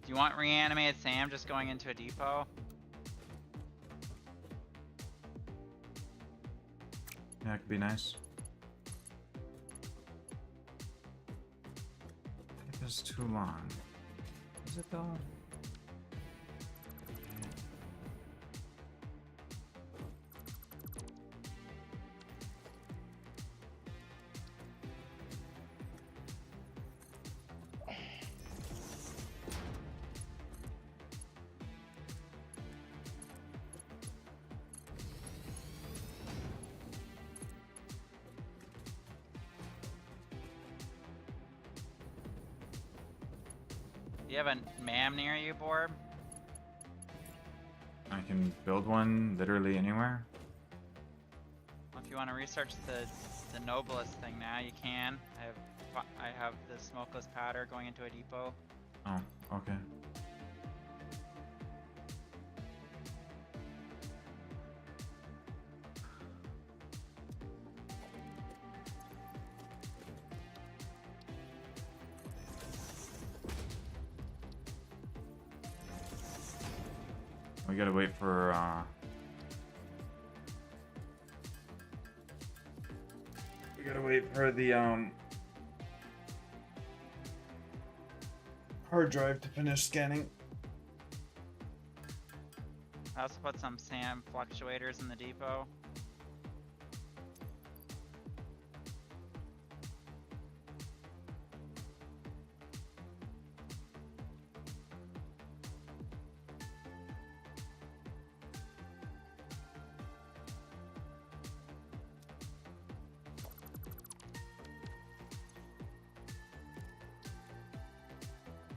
Do you want reanimated Sam just going into a depot? yeah, it could be nice. If it's too long. Is it though? Do you have a MAM near you, Borb? I can build one literally anywhere. Well, if you want to research the noblest thing now, you can. I have the smokeless powder going into a depot. Oh, okay. We gotta wait for we gotta wait for the hard drive to finish scanning. I also put some SAM fluctuators in the depot.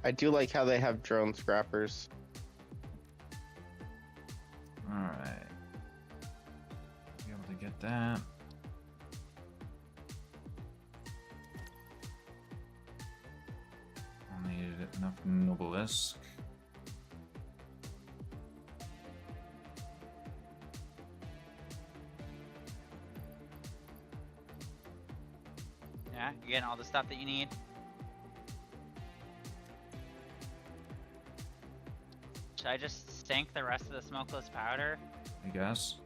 I do like how they have drone scrappers. Alright. Be able to get that. Enough Nobelisk. Yeah, you're getting all the stuff that you need. Should I just sink the rest of the smokeless powder? I guess.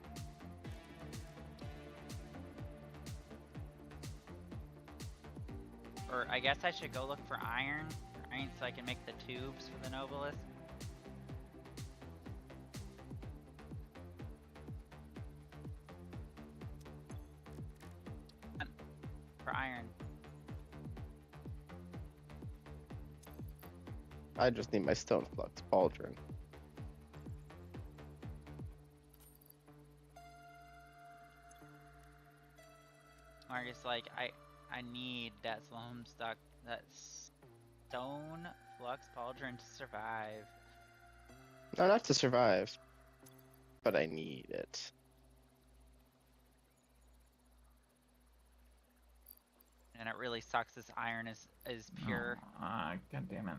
Or I guess I should go look for iron, right? So I can make the tubes for the Nobilis. For iron. I just need my stone flux pauldron. Marcus, like, I need that that stone flux pauldron to survive. No, not to survive, but I need it. And it really sucks this iron is pure. God damn it.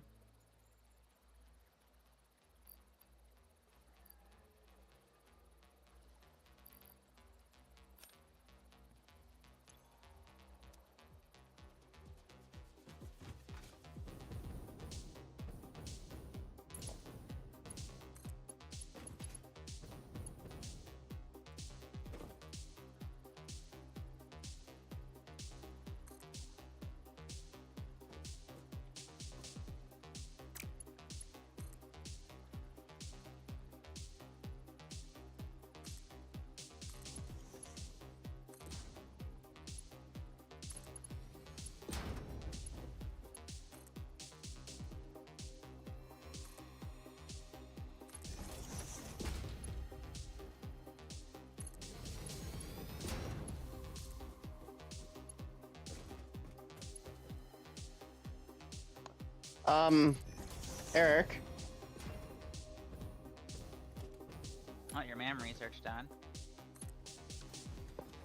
Eric. Oh, your MAM research done.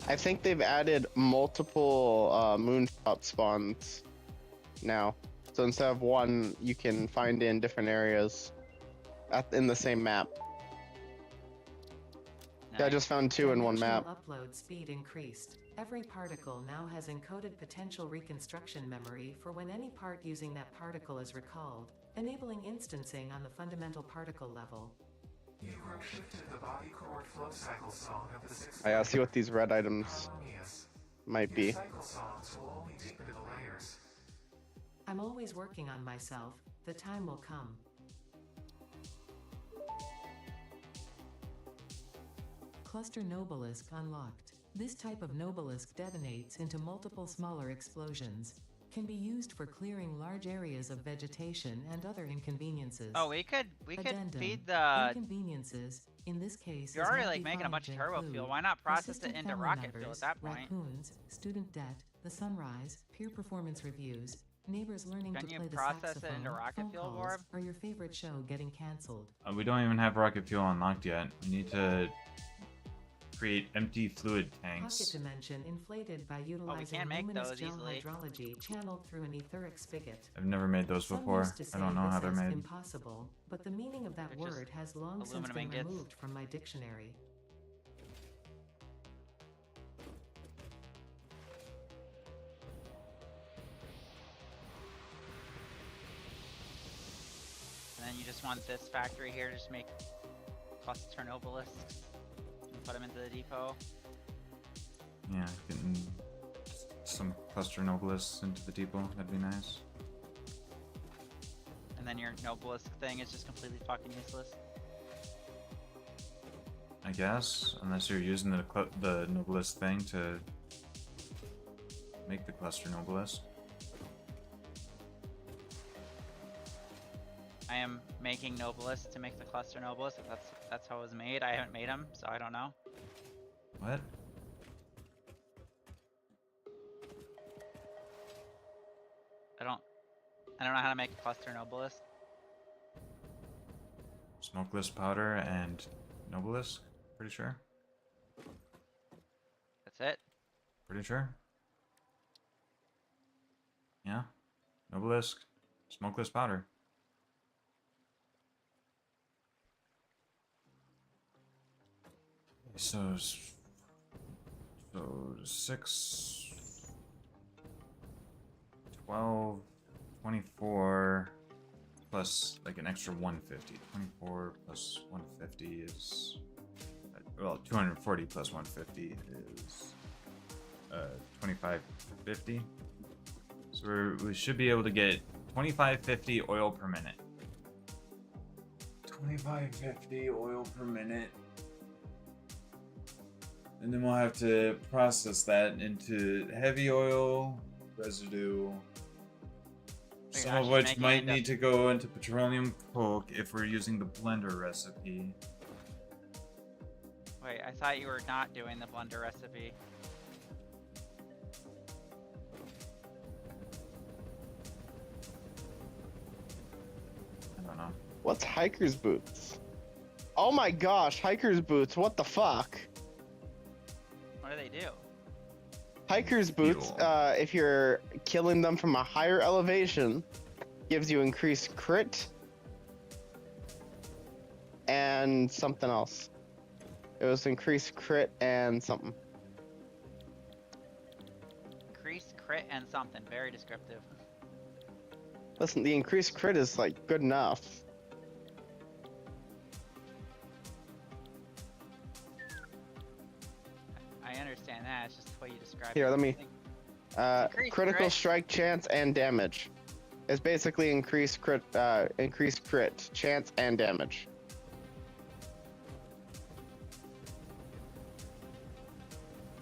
I think they've added multiple moonshot spawns now. So instead of one, you can find in different areas in the same map. Yeah, I just found two in one map. Upload speed increased. Every particle now has encoded potential reconstruction memory for when any part using that particle is recalled, enabling instancing on the fundamental particle level. You group shifted the body cord flow cycle song of the sixth. I gotta see what these red items might be. Cycle songs will only deepen the layers. I'm always working on myself. The time will come. Cluster Nobelisk unlocked. This type of Nobelisk detonates into multiple smaller explosions. Can be used for clearing large areas of vegetation and other inconveniences. Oh, we could Addendum. feed the. Inconveniences, in this case, You're is already not like making a bunch of defined to turbo include fuel. Why not process it persistent into family rocket fuel members, at that point? Raccoons, student debt, the sunrise, peer performance reviews, neighbors learning Can to you play the process it saxophone, into rocket phone fuel, calls, Orb? or your favorite show getting cancelled. We don't even have rocket fuel unlocked yet. We need to create empty fluid Pocket tanks. dimension inflated by utilizing can't make luminous those gel easily. hydrology channeled through an etheric spigot. I've never made those Some before. used to I say don't know how this they're as made. impossible, but the meaning of that They're just word has long since aluminum been ingots. removed from my dictionary. And then you just want this factory here to just make cluster Nobelisks and put them into the depot. Yeah, getting some cluster nobelisks into the depot. That'd be nice. And then your Nobelisk thing is just completely fucking useless. I guess, unless you're using the Noblest thing to make the cluster Noblest. I am making Nobilis to make the cluster Nobilis. If that's how it was made. I haven't made them, so I don't know. What? I don't know how to make a cluster Nobilis. Smokeless powder and Nobelisk? Pretty sure. That's it. Pretty sure. Yeah. Nobelisk. Smokeless powder. So 6, 12, 24 plus like an extra 150. 24 plus 150 is, well, 240 plus 150 is 2550. So we should be able to get 2550 oil per minute. 2550 oil per minute. And then we'll have to process that into heavy oil, residue, some of which might need to go into petroleum coke if we're using the blender recipe. Wait, I thought you were not doing the blender recipe. I don't know. What's hiker's boots? Oh my gosh, hiker's boots, what the fuck? What do they do? Hiker's boots, if you're killing them from a higher elevation, gives you increased crit and something else. It was increased crit and something. Increased crit and something. Very descriptive. Listen, the increased crit is like good enough. I understand that. It's just the way you describe it. Here, let me. Increased Critical crit. strike chance and damage. It's basically increased crit, chance and damage.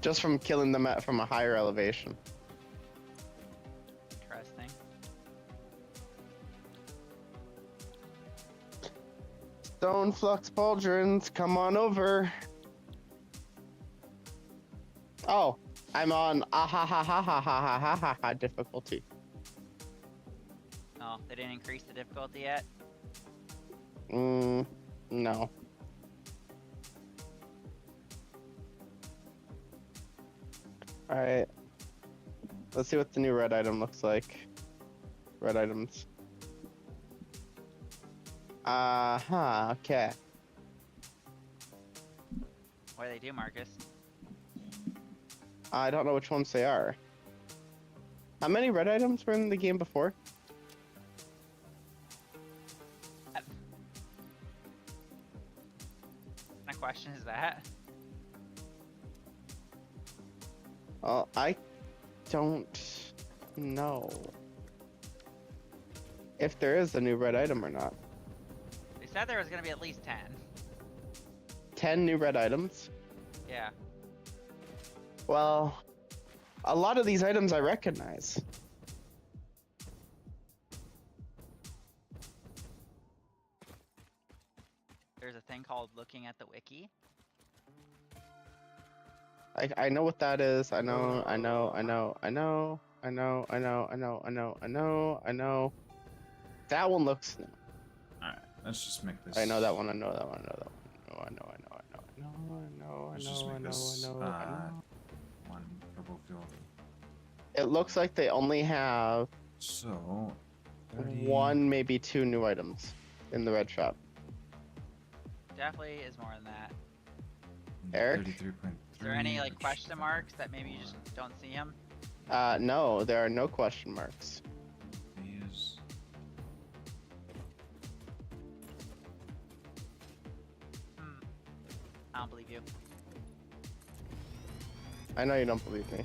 Just from killing them from a higher elevation. Interesting. Stone flux pauldrons, come on over. Oh, I'm on ha difficulty. Oh, they didn't increase the difficulty yet? No. Alright. Let's see what the new red item looks like. Red items. Okay. What do they do, Marcus? I don't know which ones they are. How many red items were in the game before? My question is that. Well, I don't know if there is a new red item or not. They said there was gonna be at least 10. 10 new red items? Yeah. Well, a lot of these items I recognize. There's a thing called looking at the wiki. I know what that is. I know. That one looks new. Alright, let's just make this. I know that one. I know. Let's just make this one purple fuel. It looks like they only have So 30... one, maybe two new items in the red shop. Definitely is more than that. Eric? 33.3. Is there any like question marks that maybe you just don't see them? No, there are no question marks. These. I don't believe you. I know you don't believe me.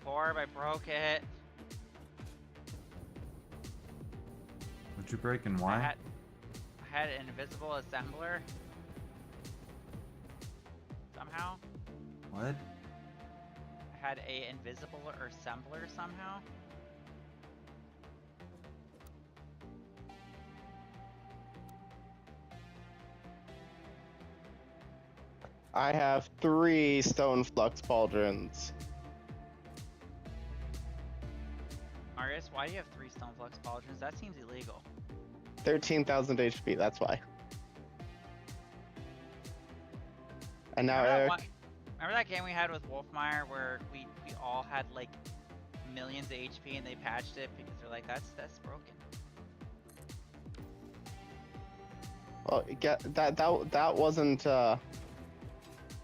Orb, I broke it. What'd you break and why? I had an invisible assembler. Somehow. What? I had a invisible assembler somehow. I have 3 stone flux pauldrons. Travis, why do you have 3 stone flux pauldrons? That seems illegal. 13,000 HP, that's why. And now Eric. Remember that game we had with Wolfmeyer where we all had like millions of HP and they patched it because they're like, that's broken. Well, that wasn't.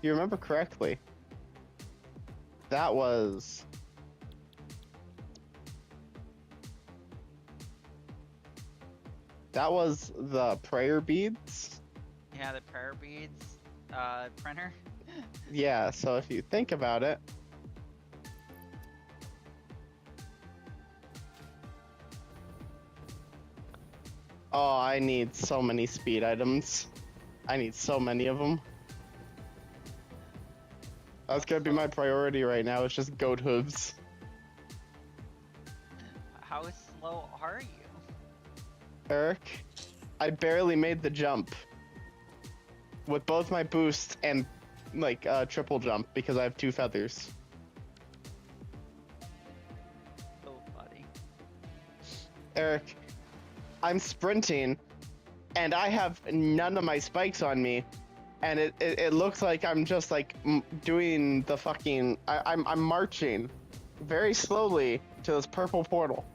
You remember correctly. That was. That was the prayer beads. Yeah, the prayer beads printer. Yeah, so if you think about it. Oh, I need so many speed items. I need so many of them. That's gonna be my priority right now. It's just goat hooves. How slow are you? Eric, I barely made the jump. With both my boosts and like triple jump because I have 2 feathers. So funny. Eric, I'm sprinting and I have none of my spikes on me. And it looks like I'm just like doing the fucking I'm marching very slowly to this purple portal.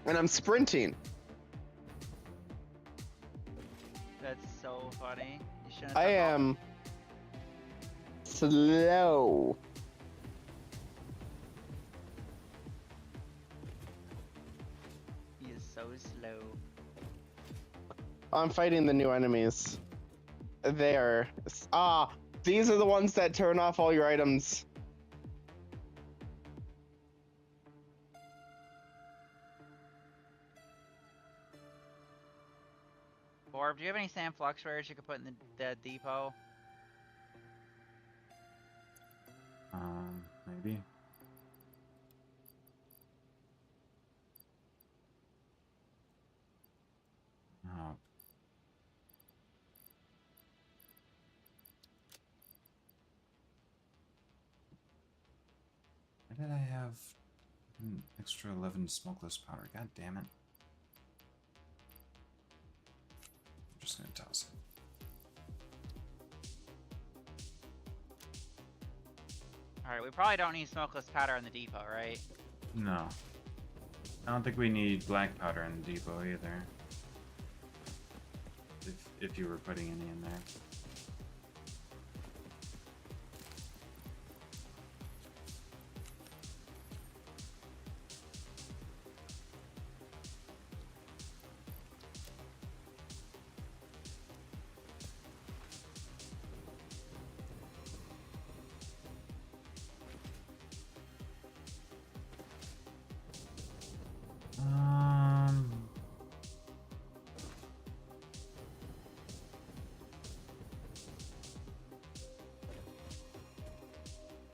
And I'm sprinting. That's so funny. You shouldn't have I done am slow. He is so slow. I'm fighting the new enemies. There. These are the ones that turn off all your items. Orb, do you have any sand flux rares you could put in the depot? Maybe. Oh. Why did I have an extra 11 smokeless powder? God damn it. I'm just gonna toss it. Alright, we probably don't need smokeless powder in the depot, right? No. I don't think we need black powder in the depot either. If you were putting any in there.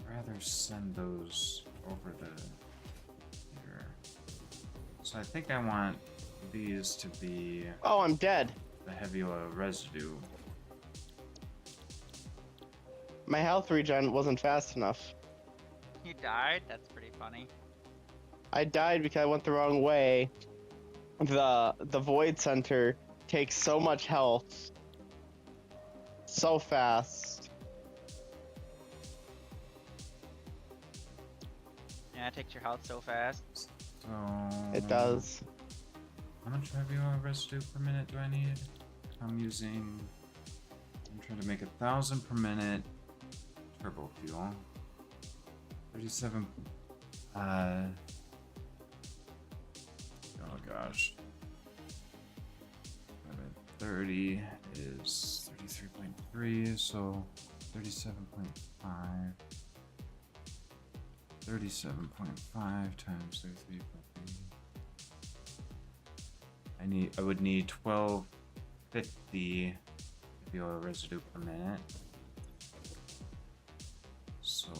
Rather send those over the here. So I think I want these to be Oh, I'm dead. the heavy oil residue. My health regen wasn't fast enough. You died? That's pretty funny. I died because I went the wrong way. The void center takes so much health so fast. Yeah, it takes your health so fast. So It does. How much heavy oil residue per minute do I need? I'm trying to make 1,000 per minute turbo fuel. 37. Oh gosh. 30 is 33.3, so 37.5. 37.5 times 33.3. I would need 1250 heavy oil residue per minute. So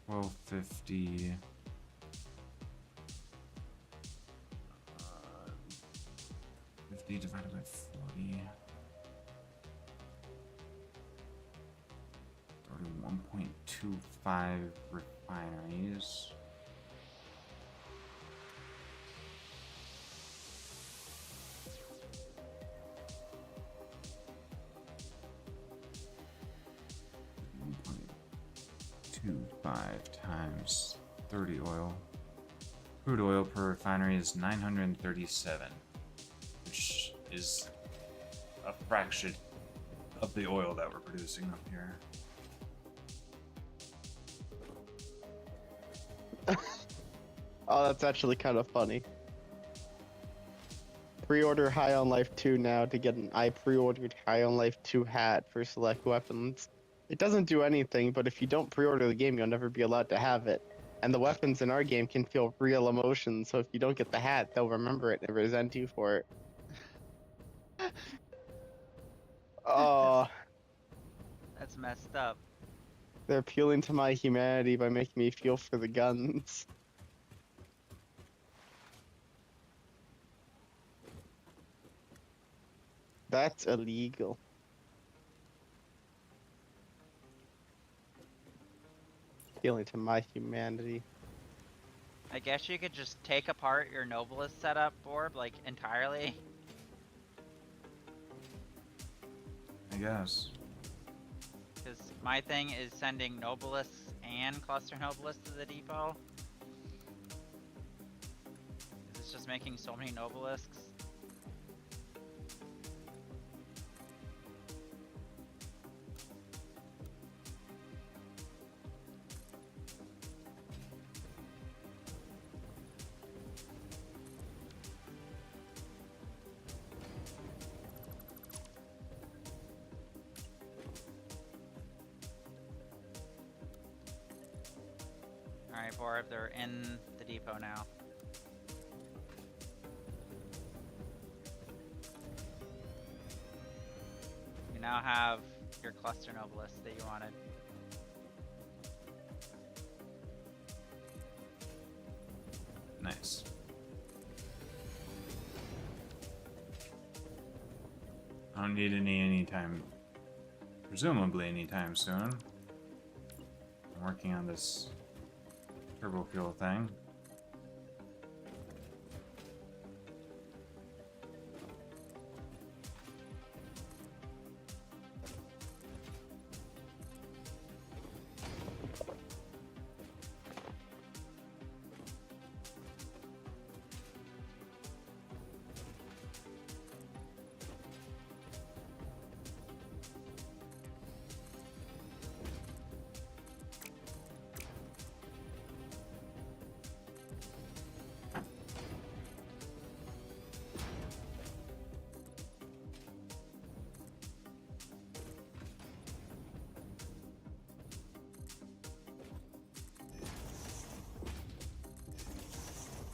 1250 50 divided by 40. 1.25 refineries. .25 times 30 oil. Crude oil per refinery is 937, which is a fraction of the oil that we're producing up here. Oh, that's actually kind of funny. Pre-order High on Life 2 now to get an I pre-ordered High on Life 2 hat for select weapons. It doesn't do anything, but if you don't pre-order the game, you'll never be allowed to have it. And the weapons in our game can feel real emotions, so if you don't get the hat, they'll remember it and resent you for it. Oh, That's messed up. they're appealing to my humanity by making me feel for the guns. That's illegal. Appealing to my humanity. I guess you could just take apart your Noblest setup, Orb, like, entirely. I guess. Because my thing is sending Nobelists and Cluster Nobelists to the depot. It's just making so many Nobelisks. Alright, Borb, they're in the depot now. You now have your Cluster Noblist that you wanted. Nice. I don't need any anytime, presumably anytime soon. I'm working on this turbo fuel thing.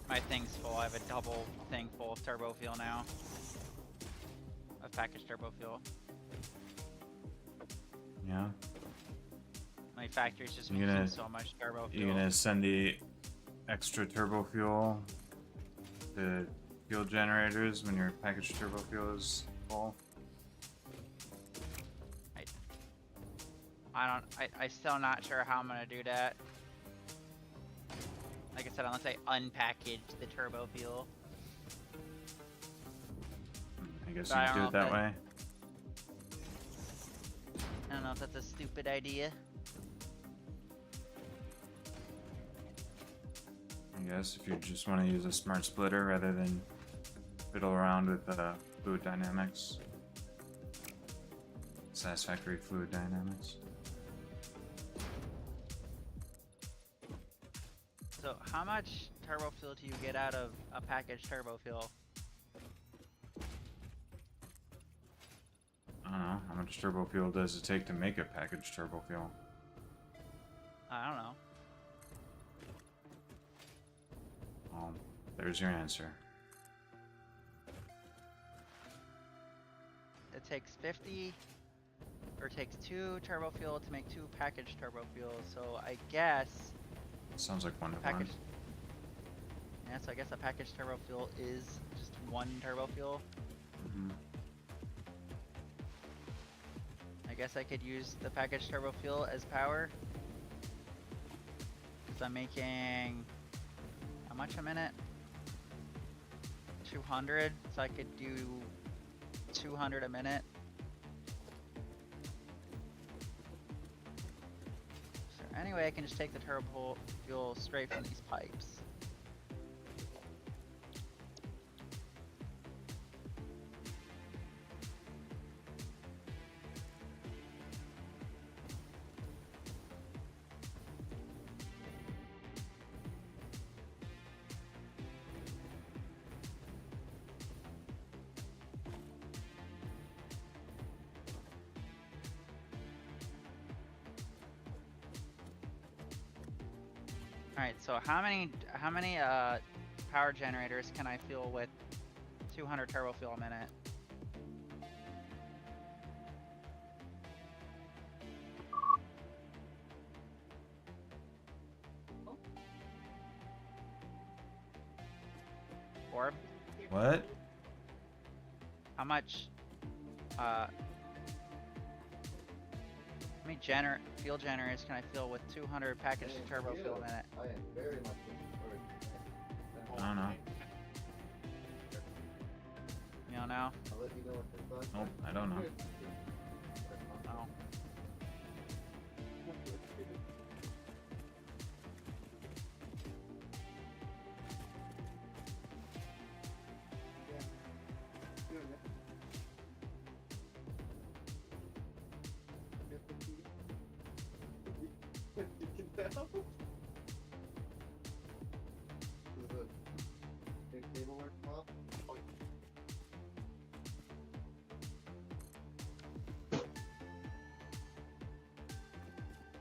My thing's full. I have a double thing full of turbo fuel now. Of packaged turbo fuel. Yeah. My factory's just You're making gonna- so much turbo fuel. You're gonna send the extra turbo fuel to fuel generators when your packaged turbo fuel is full? I still not sure how I'm gonna do that. Like I said, unless I unpackage the turbo fuel. I guess But I you don't do know it if that that- way. I don't know if that's a stupid idea. I guess if you just want to use a smart splitter rather than fiddle around with fluid dynamics. Satisfactory fluid dynamics. So how much turbo fuel do you get out of a packaged turbo fuel? I don't know. How much turbo fuel does it take to make a packaged turbo fuel? I don't know. Well, there's your answer. It takes 50, or it takes 2 turbo fuel to make 2 packaged turbo fuel, so I guess Sounds like one to one. packaged. Yeah, so I guess a packaged turbo fuel is just 1 turbo fuel. Mhm. I guess I could use the packaged turbo fuel as power. Because I'm making... how much a minute? 200, so I could do 200 a minute. So anyway, I can just take the turbo fuel straight from these pipes. Alright, so how many power generators can I fuel with 200 turbo fuel a minute? Orb? What? How much how many fuel generators can I fill with 200 packaged turbo fuel a minute? I don't know. You don't know? Nope, I don't know. Oh.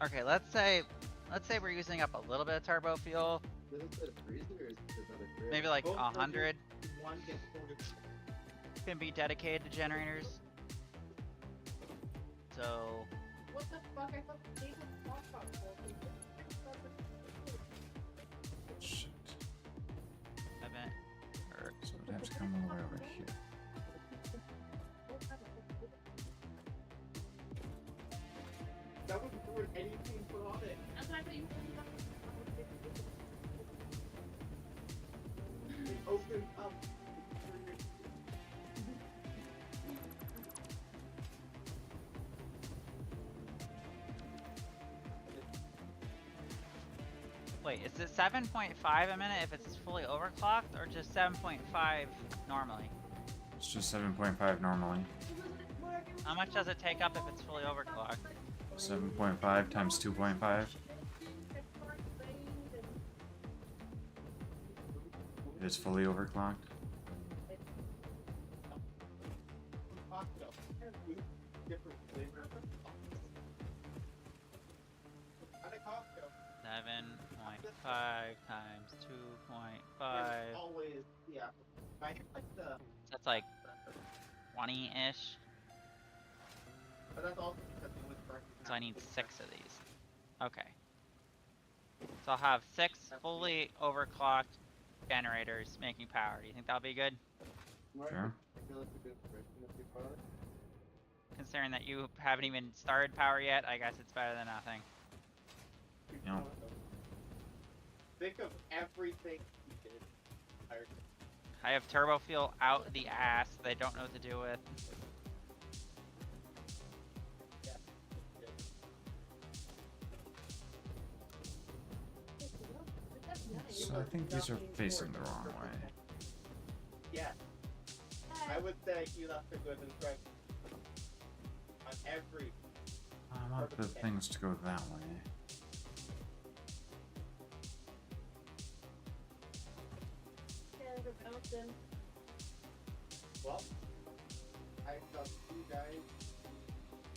Okay, let's say we're using up a little bit of turbo fuel. Maybe like 100 can be dedicated to generators. So What the fuck? I thought they had Shit. event or So it'd have to come all the way over here. that wasn't doing anything put on it. That's why I thought you it opened up. wait, is it 7.5 a minute if it's fully overclocked, or just 7.5 normally? It's just 7.5 normally. How much does it take up if it's fully overclocked? 7.5 times 2.5. It is fully overclocked. Different 7.5 times 2.5. Always, yeah. I like the. That's like 20-ish. But that's also because it was correct. So I need 6 of these. Okay. So I'll have 6 fully overclocked generators making power. Do you think that'll be good? Sure. Considering that you haven't even started power yet, I guess it's better than nothing. Yeah. Think of everything you did. I have turbo fuel out the ass that I don't know what to do with. So I think these are facing the wrong way. Yeah. I would say you left a good impression on every. I want the things to go that way. Well, I saw you guys.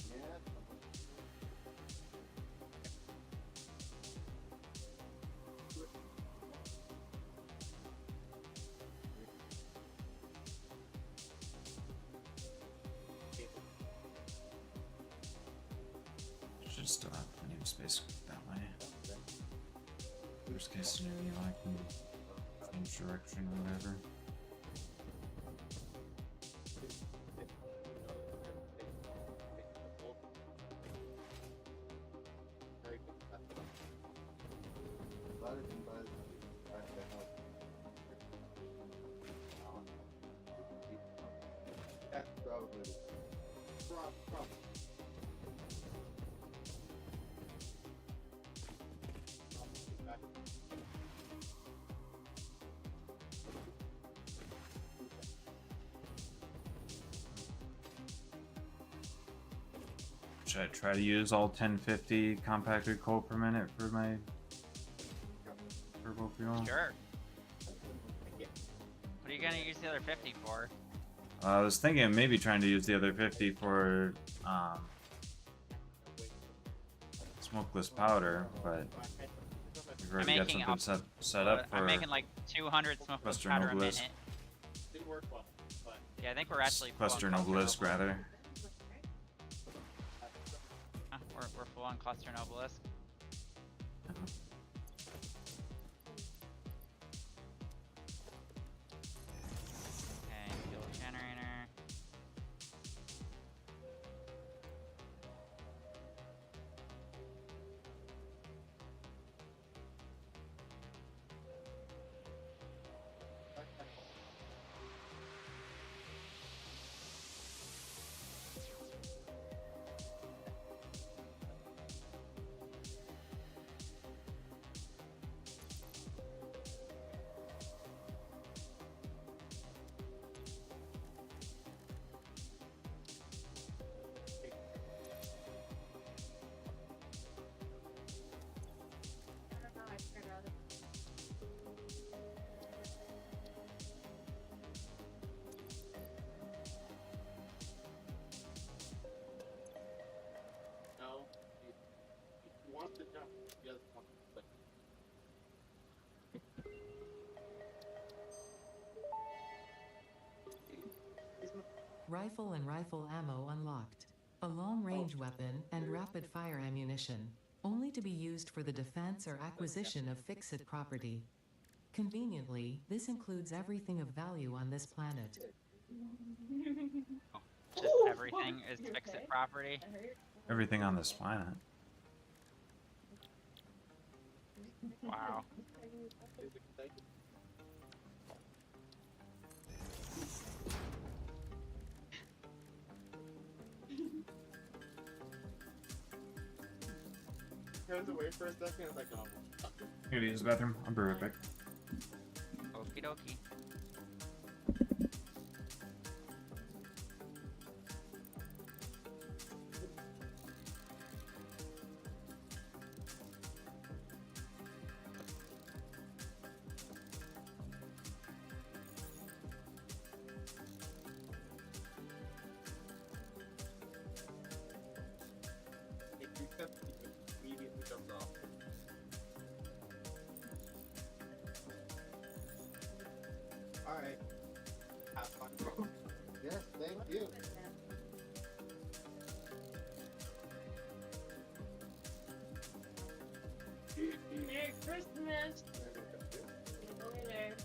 Yeah. Should still have plenty of space that way. Worst case scenario, I can change direction or whatever. That's probably. Should I try to use all 1050 compacted coal per minute for my turbo fuel? Sure. What are you gonna use the other 50 for? I was thinking of maybe trying to use the other 50 for smokeless powder, but we've already got making something set up for I'm making like 200 smokeless Western powder a Obelisk. minute. Didn't work well, but Yeah, I think we're actually full on Western cluster Obelisk, rather. We're full on cluster and obelisk. Okay, fuel generator. no. He wants to jump. He doesn't want to click. Rifle and rifle ammo unlocked. A long-range weapon and rapid-fire ammunition, only to be used for the defense or acquisition of fix-it property. Conveniently, this includes everything of value on this planet. Just everything is fix-it property. Everything on this planet. Wow. Turns away for a second. It's like, oh. Here to use the bathroom. I'll be right back. Okie dokie. If you step, he immediately jumps off. Alright. Have fun. Yes, thank you. Merry Christmas! Later.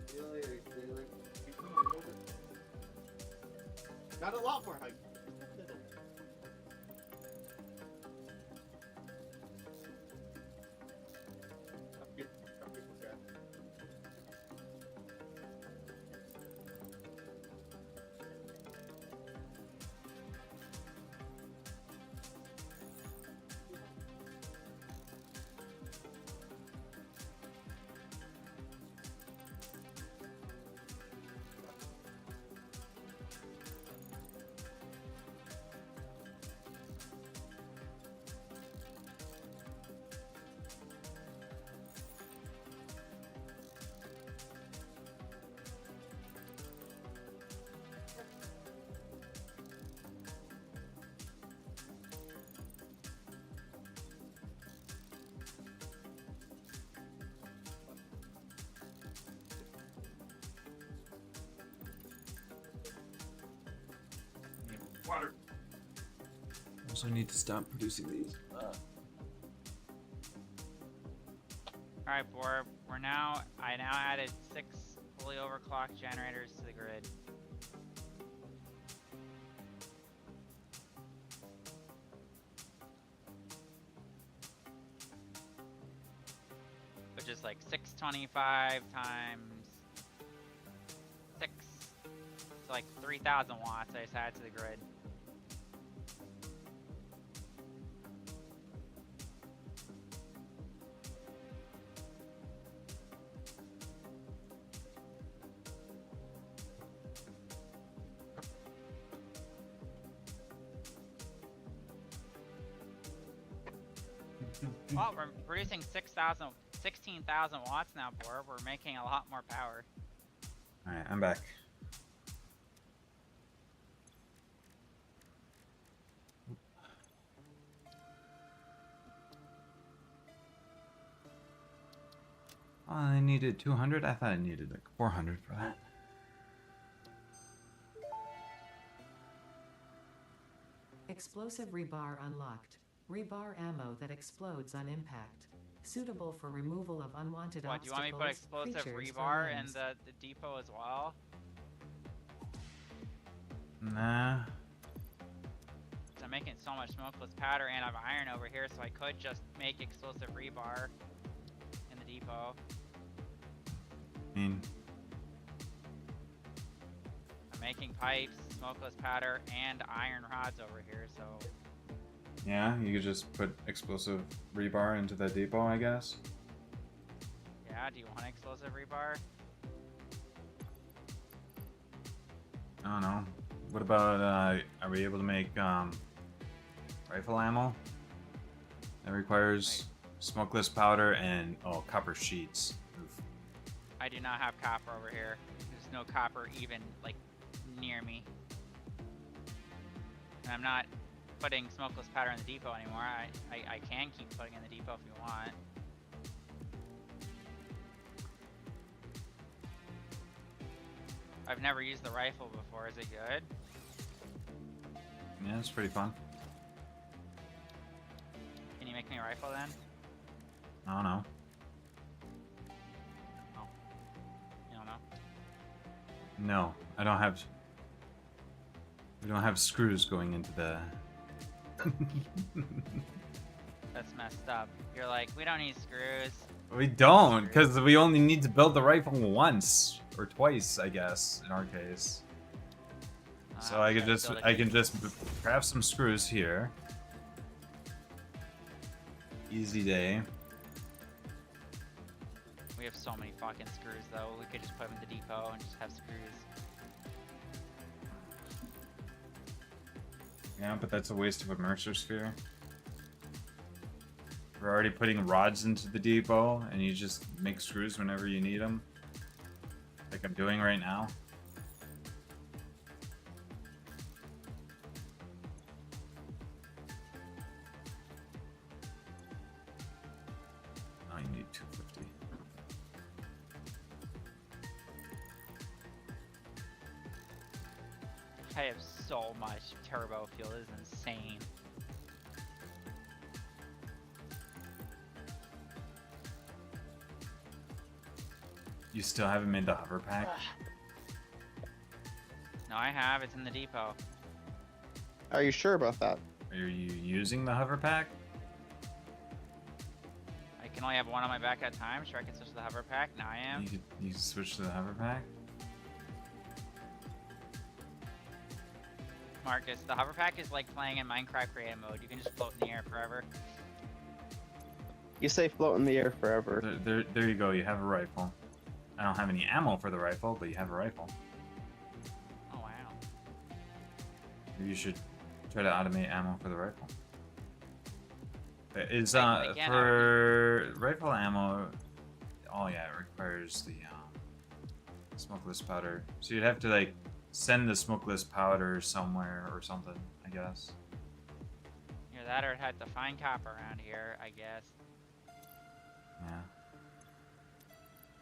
See you later, Taylor. Not a lot more height. Little. Up here, okay. Water. Also need to stop producing these. Alright, we're now, I now added 6 fully overclocked generators to the grid. which is like 625 times 6. So like 3,000 watts I just add to the grid. Well, we're producing 16,000 watts now, Bor. We're making a lot more power. Alright, I'm back. Oh, I needed 200? I thought I needed like 400 for that. Explosive rebar unlocked. Rebar ammo that explodes on impact. Suitable for removal of unwanted What, do you want me to put explosive rebar in the depot as well? Nah. I'm making so much smokeless powder and I have iron over here, so I could just make explosive rebar in the depot. I mean, I'm making pipes, smokeless powder, and iron rods over here, so... yeah, you could just put explosive rebar into the depot, I guess. Yeah, do you want explosive rebar? I don't know. What about, are we able to make, rifle ammo? That requires smokeless powder and, oh, copper sheets. Oof. I do not have copper over here. There's no copper even, like, near me. And I'm not putting smokeless powder in the depot anymore. I can keep putting in the depot if you want. I've never used the rifle before. Is it good? Yeah, it's pretty fun. Can you make me a rifle then? I don't know. Oh. You don't know? No, I don't have... we don't have screws going into the... That's messed up. You're like, we don't need screws. We don't, because we only need to build the rifle once. Or twice, I guess, in our case. So I can just grab some screws here. Easy day. We have so many fucking screws though. We could just put them in the depot and just have screws. Yeah, but that's a waste of a Mercer sphere. We're already putting rods into the depot, and you just make screws whenever you need them. Like I'm doing right now. Oh, you need 250. I have so much turbo fuel. This is insane. You still haven't made the hover pack? No, I have. It's in the depot. Are you sure about that? Are you using the hover pack? I can only have one on my back at a time. Sure, I can switch to the hover pack. Now I am. You can switch to the hover pack? Marcus, the hover pack is like playing in Minecraft creative mode. You can just float in the air forever. You say float in the air forever. There you go. You have a rifle. I don't have any ammo for the rifle, but you have a rifle. Oh wow. Maybe you should try to automate ammo for the rifle. Is I can for rifle ammo? Oh yeah, it requires the smokeless powder. So you'd have to like send the smokeless powder somewhere or something, I guess. Either that or it had to find copper around here, I guess. Yeah.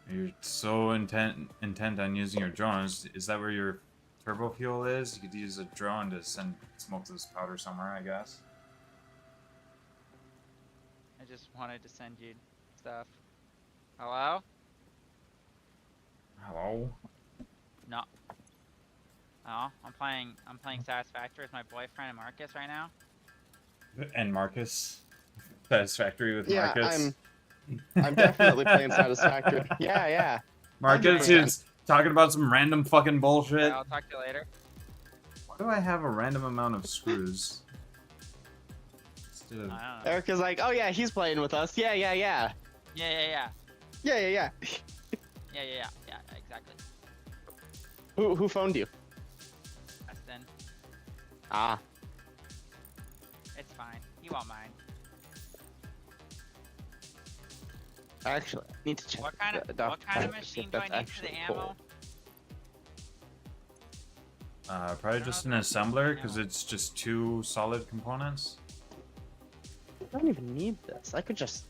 You're so intent on using your drones. Is that where your turbo fuel is? You could use a drone to send smokeless powder somewhere, I guess. I just wanted to send you stuff. Hello? Hello? No. Oh, I'm playing Satisfactory with my boyfriend and Marcus right now. And Marcus? Satisfactory with Marcus? I'm definitely playing Satisfactory. Yeah, yeah. Marcus 100%. is talking about some random fucking bullshit. Yeah, I'll talk to you later. Why do I have a random amount of screws? Instead of... I don't know. Erica's like, oh yeah, he's playing with us. Yeah, yeah, yeah. Yeah, yeah, yeah. Yeah, yeah, yeah. Yeah, yeah, yeah. Yeah, exactly. Who phoned you? Preston. Ah. It's fine. He won't mind. Actually, I need to check. What kind of machine do I need for the ammo? Probably just an assembler, because it's just 2 solid components. I don't even need this. I could just.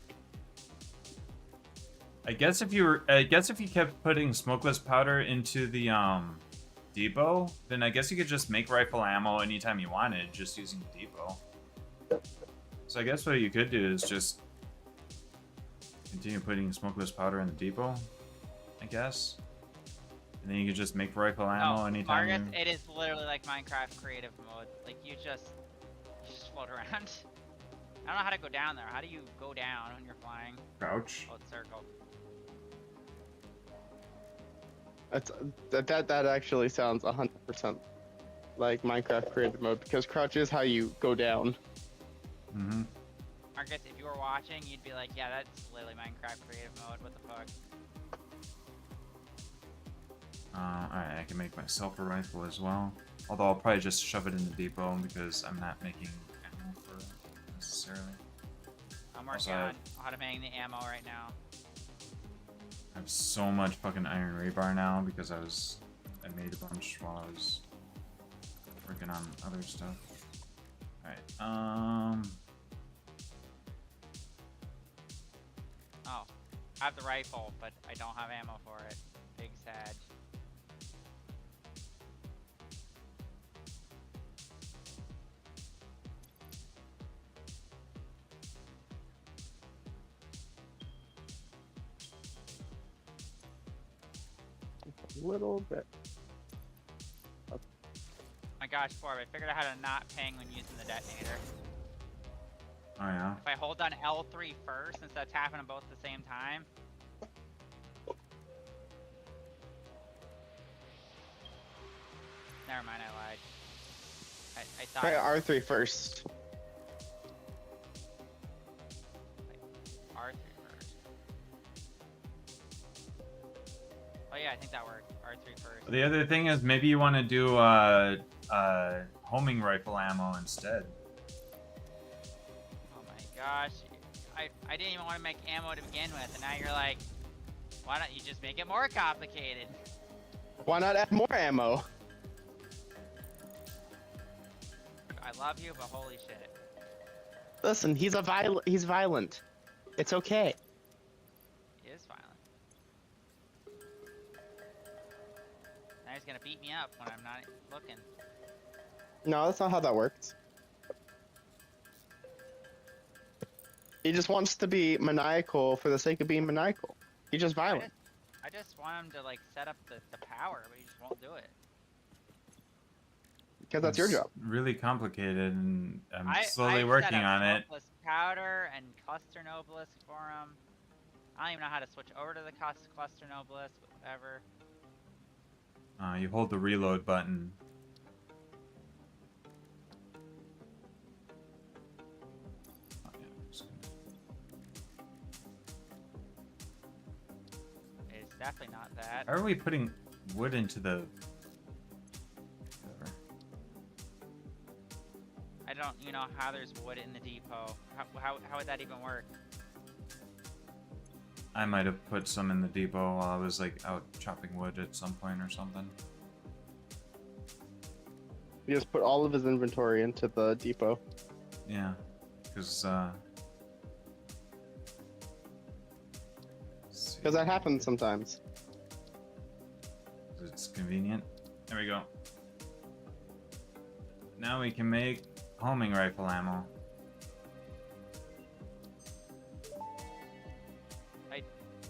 I guess if you kept putting smokeless powder into the depot, then I guess you could just make rifle ammo anytime you wanted, just using the depot. So I guess what you could do is just continue putting smokeless powder in the depot, I guess. And then you could just make rifle ammo anytime Marcus, you... it is literally like Minecraft creative mode. Like you just float around. I don't know how to go down there. How do you go down when you're flying? Crouch. Oh, it's circle. That actually sounds 100% like Minecraft creative mode, because crouch is how you go down. Mm-hmm. Marcus, if you were watching, you'd be like, yeah, that's literally Minecraft creative mode. What the fuck? Alright, I can make myself a rifle as well. Although I'll probably just shove it in the depot because I'm not making ammo for it necessarily. I'm working on automating the ammo right now. I have so much fucking iron rebar now because I made a bunch while I was working on other stuff. Alright, Oh, I have the rifle, but I don't have ammo for it. Big sad. A little bit. Oh my gosh, Forb, I figured out how to not ping when using the detonator. oh yeah. If I hold down L3 first instead of tapping them both at the same time. Never mind, I lied. I thought. Try R3 first. R3 first. Oh yeah, I think that worked. R3 first. The other thing is maybe you want to do homing rifle ammo instead. Oh my gosh. I didn't even want to make ammo to begin with, and now you're like, why don't you just make it more complicated? Why not add more ammo? I love you, but holy shit. Listen, he's violent. It's okay. He is violent. Now he's gonna beat me up when I'm not looking. No, that's not how that works. He just wants to be maniacal for the sake of being maniacal. He's just violent. I just want him to like set up the power, but he just won't do it. Because that's your job. Really complicated, and I'm I slowly set working up on it. Smokeless powder and cluster nobilis for him. I don't even know how to switch over to the cluster nobilis, but whatever. You hold the reload button. Oh, yeah, I'm just gonna... It's definitely not that. How are we putting wood into the... Whatever. I don't, you know, how there's wood in the depot. How would that even work? I might have put some in the depot while I was like out chopping wood at some point or something. He just put all of his inventory into the depot. Yeah, because that happens sometimes. It's convenient. There we go. Now we can make homing rifle ammo.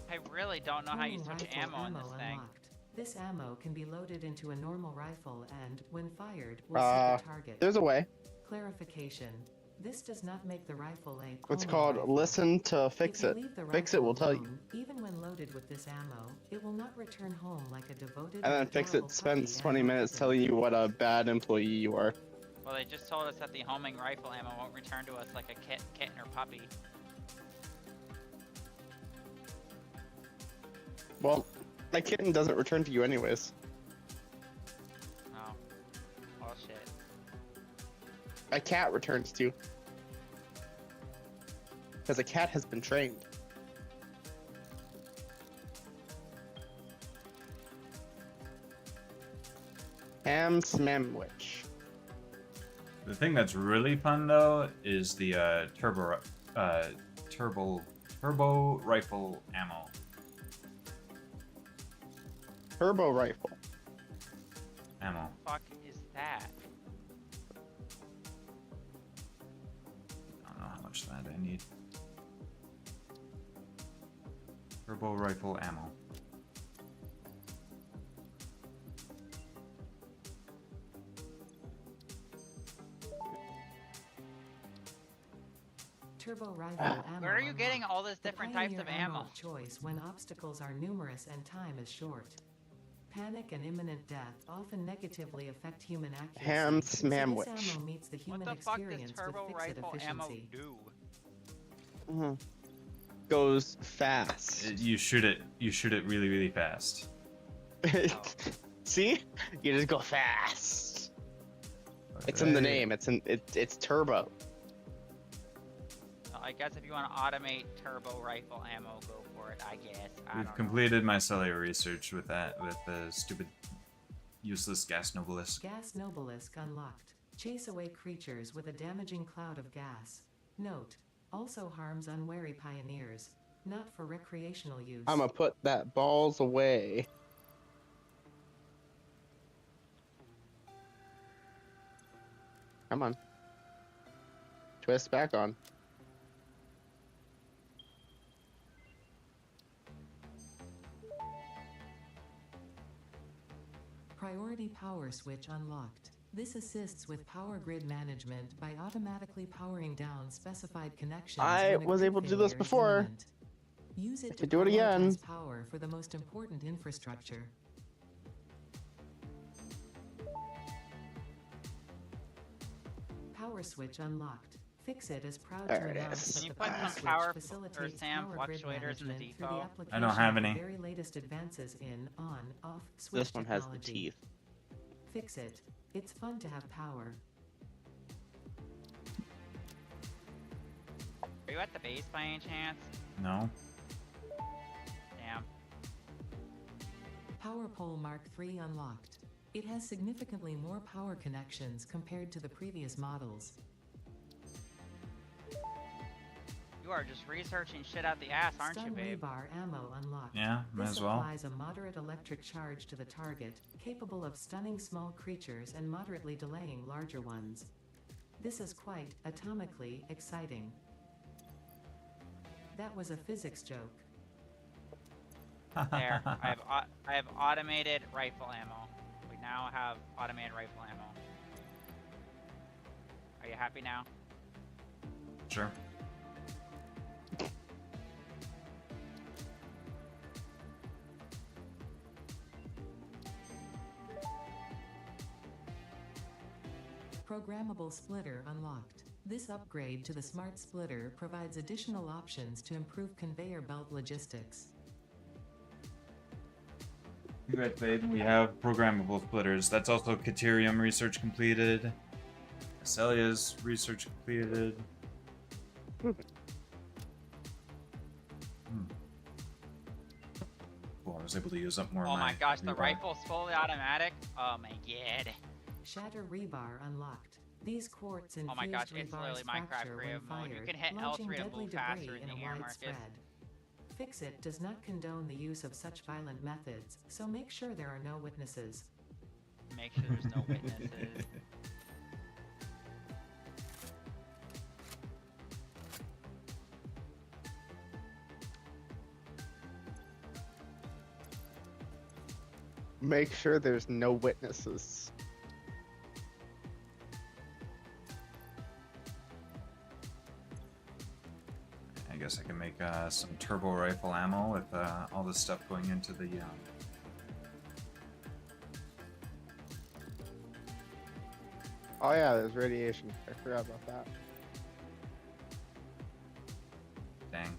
I really don't know how you switch Rifle ammo in this thing. unlocked. This ammo can be loaded into a normal rifle and, when fired, will set the target. There's a way. Clarification. This does not make the rifle a It's pony called rifle. Listen to Fix If you It. leave the Fix It rifle will tell you. alone, even when loaded with this ammo, it will not return home like a devoted And and then Fix adorable It spends puppy 20 and minutes kitten. telling you what a bad employee you are. Well, they just told us that the homing rifle ammo won't return to us like a kitten or puppy. Well, my kitten doesn't return to you anyways. Oh. Oh shit. A cat returns to you. Because a cat has been trained. Ham Smamwich. The thing that's really fun though is the turbo rifle ammo. Turbo rifle. Ammo. Fuck is that? I don't know how much of that I need. Turbo rifle ammo. Turbo rifle ammo. Where are you getting unlocked. all these The different types of pioneer ammo? of choice when obstacles are numerous and time is short. Panic and imminent death often negatively affect human accuracy. Ham So this Smamwich. ammo meets the human What the fuck does experience turbo with fix-it rifle ammo efficiency. do? Goes fast. You shoot it really, really fast. See? You just go fast. It's in the Okay. name. It's turbo. I guess if you want to automate turbo rifle ammo, go for it. I guess. I We've don't completed my cellular research with that, with the stupid, useless gas novelist. Gas Nobelisk unlocked. Chase away creatures with a damaging cloud of gas. Note, also harms unwary pioneers. Not for recreational use. I'ma put that balls away. Come on. Twist back on. Priority power switch unlocked. This assists with power grid management by automatically powering down specified connections. I when a was grid able to do this failure is before. imminent. Use it to could do it again. prioritize power for the most important infrastructure. Power switch unlocked. Fix It is proud There to it announce is. that Can you the put power some switch power or facilitates SAM power grid fluctuators in the management through the depot? application I don't have of the any. very latest advances in on/off switch This one has the technology. teeth. Fix It. It's fun to have power. Are you at the base by any chance? No? Damn. Power Pole Mark III unlocked. It has significantly more power connections compared to the previous models. You are just researching shit out the ass, aren't you, Stun babe? rebar ammo unlocked. Yeah, might This as well. applies a moderate electric charge to the target, capable of stunning small creatures and moderately delaying larger ones. This is quite atomically exciting. That was a physics joke. There. I have automated rifle ammo. We now have automated rifle ammo. Are you happy now? Sure. Programmable splitter unlocked. This upgrade to the smart splitter provides additional options to improve conveyor belt logistics. Good, babe. We have programmable splitters. That's also Caterium research completed. Celia's research completed. Cool, I was able to use up more of Oh my gosh, the rebar. rifle's fully automatic. Oh my god. Shatter rebar unlocked. These quartz infused Oh my gosh, it's rebars literally Minecraft fracture creative when mode. You fired, can hit launching L3 to deadly move faster debris in in the a air, wide Marcus. spread. Fix It does not condone the use of such violent methods, so make sure there are no witnesses. Make sure there's no witnesses. Make sure there's no witnesses. some turbo rifle ammo with all this stuff going into the Oh yeah, there's radiation. I forgot about that. dang.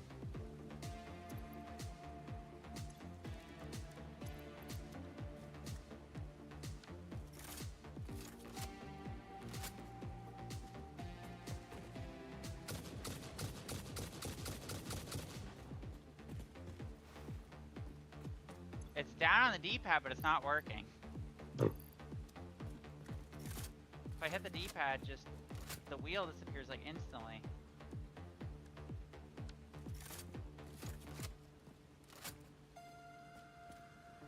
It's down on the D-pad, but it's not working. If I hit the D-pad, just the wheel disappears like instantly.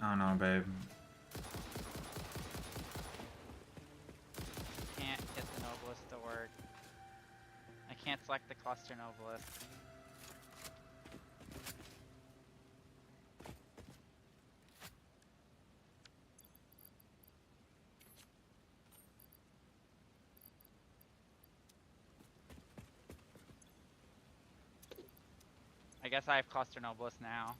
I don't know, babe. Can't get the Novelist to work. I can't select the cluster Novelist. I guess I have cluster Novelist now.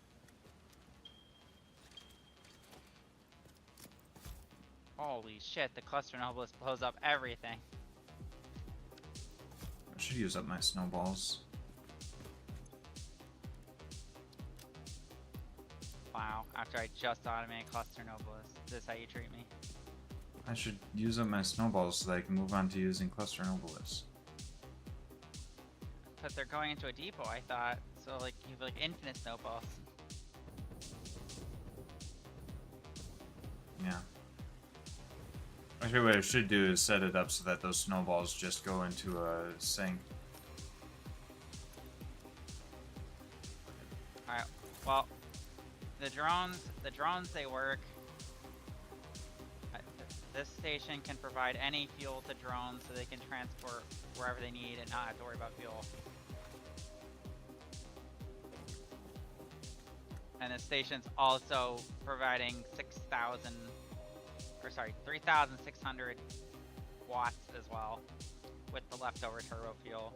Holy shit, the cluster Novelist blows up everything. I should use up my snowballs. Wow, after I just automated cluster Novelist. Is this how you treat me? I should use up my snowballs so that I can move on to using cluster nobles. But they're going into a depot, I thought. So like you have like infinite snowballs. Yeah. Actually, what I should do is set it up so that those snowballs just go into a sink. Alright, well, the drones, they work. This station can provide any fuel to drones so they can transport wherever they need and not have to worry about fuel. And the station's also providing 3,600 watts as well, with the leftover turbo fuel.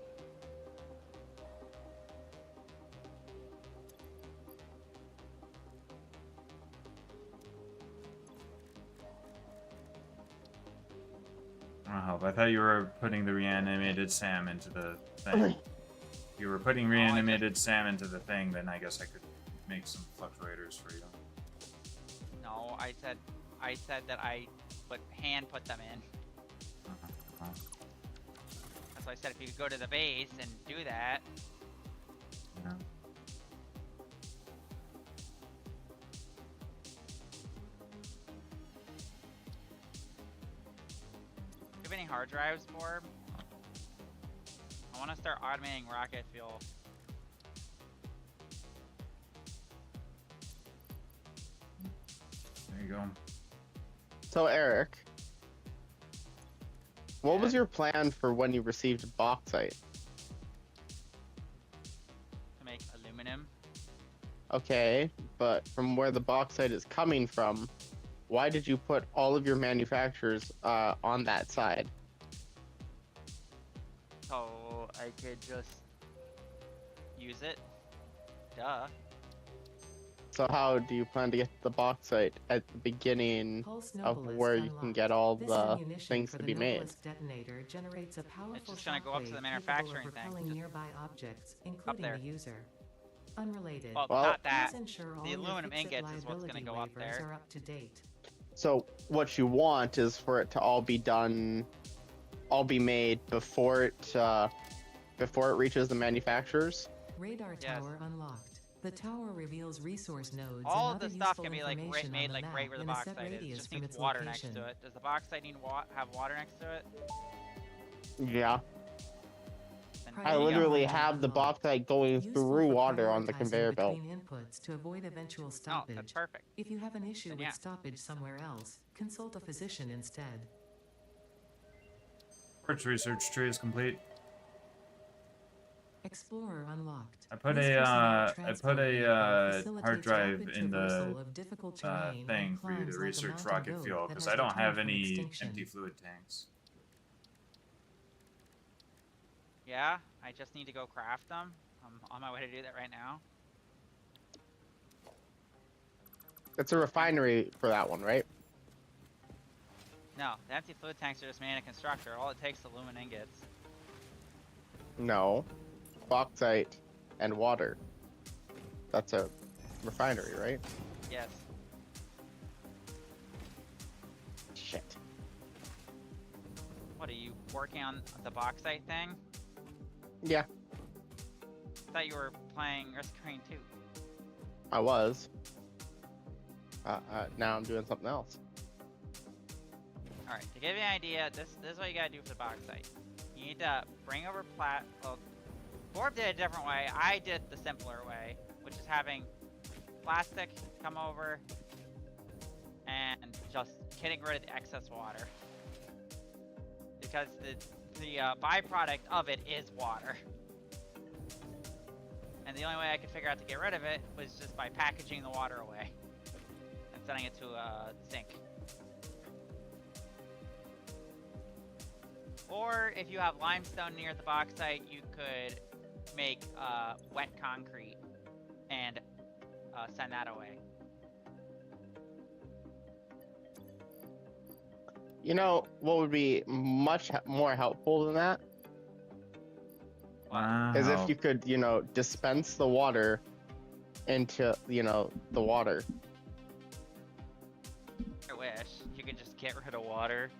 I don't know, I thought you were putting the reanimated Sam into the thing. If you were putting reanimated Sam into the thing, then I guess I could make some fluctuators for you. No, I said that I would hand put them in. That's why I said if you could go to the base and do that. Yeah. Do you have any hard drives for? I want to start automating rocket fuel. There you go. So Eric, what was your plan for when you received bauxite? To make aluminum. Okay, but from where the bauxite is coming from, why did you put all of your manufacturers on that side? So I could just use it. Duh. So how do you plan to get the bauxite at the beginning of where you can get all the things to be made? Detonator generates a powerful It's just gonna go up to the shockwave manufacturing capable of thing. repelling Just nearby objects, up including there. the user. Unrelated. Well, Well, not that. Please ensure all The your aluminum fix-it ingots is what's gonna liability go up waivers there. are up to date. So what you want is for it to all be done, all be made before it reaches the manufacturers. Radar Yes. tower unlocked. The tower reveals resource nodes All and of the other stuff useful can be like information made on the like map right where the in a set bauxite is. It radius just from needs its water location. next to it. Does the bauxite need have water next to it? Yeah. Then I there you go. literally have the bauxite going Useful through for water on the prioritizing conveyor belt. between inputs to avoid eventual No, stoppage. that's perfect. If you have an issue Then with yeah. stoppage somewhere else, consult a physician instead. Quartz research tree is complete. Explorer unlocked. I put This a personal hard transport vehicle drive facilitates in rapid the traversal of difficult terrain thing and for you to climbs like a research mountain rocket goat fuel that because has I don't returned have from any extinction. empty fluid tanks. Yeah, I just need to go craft them. I'm on my way to do that right now. It's a refinery for that one, right? No, the empty fluid tanks are just made in a constructor. All it takes is aluminum ingots. No. Bauxite and water. That's a refinery, right? Yes. Shit. What, are you working on the bauxite thing? Yeah, I thought you were playing Risk of Rain 2. I was. Now I'm doing something else. Alright, to give you an idea, this is what you gotta do for the bauxite. You need to bring over well, Borb did it a different way. I did the simpler way, which is having plastic come over and just getting rid of the excess water. Because the byproduct of it is water. And the only way I could figure out to get rid of it was just by packaging the water away and sending it to a sink. Or if you have limestone near the bauxite, you could make wet concrete and send that away. You know what would be much more helpful than that? Wow. Is if you could, dispense the water into, the water. I wish you could just get rid of water.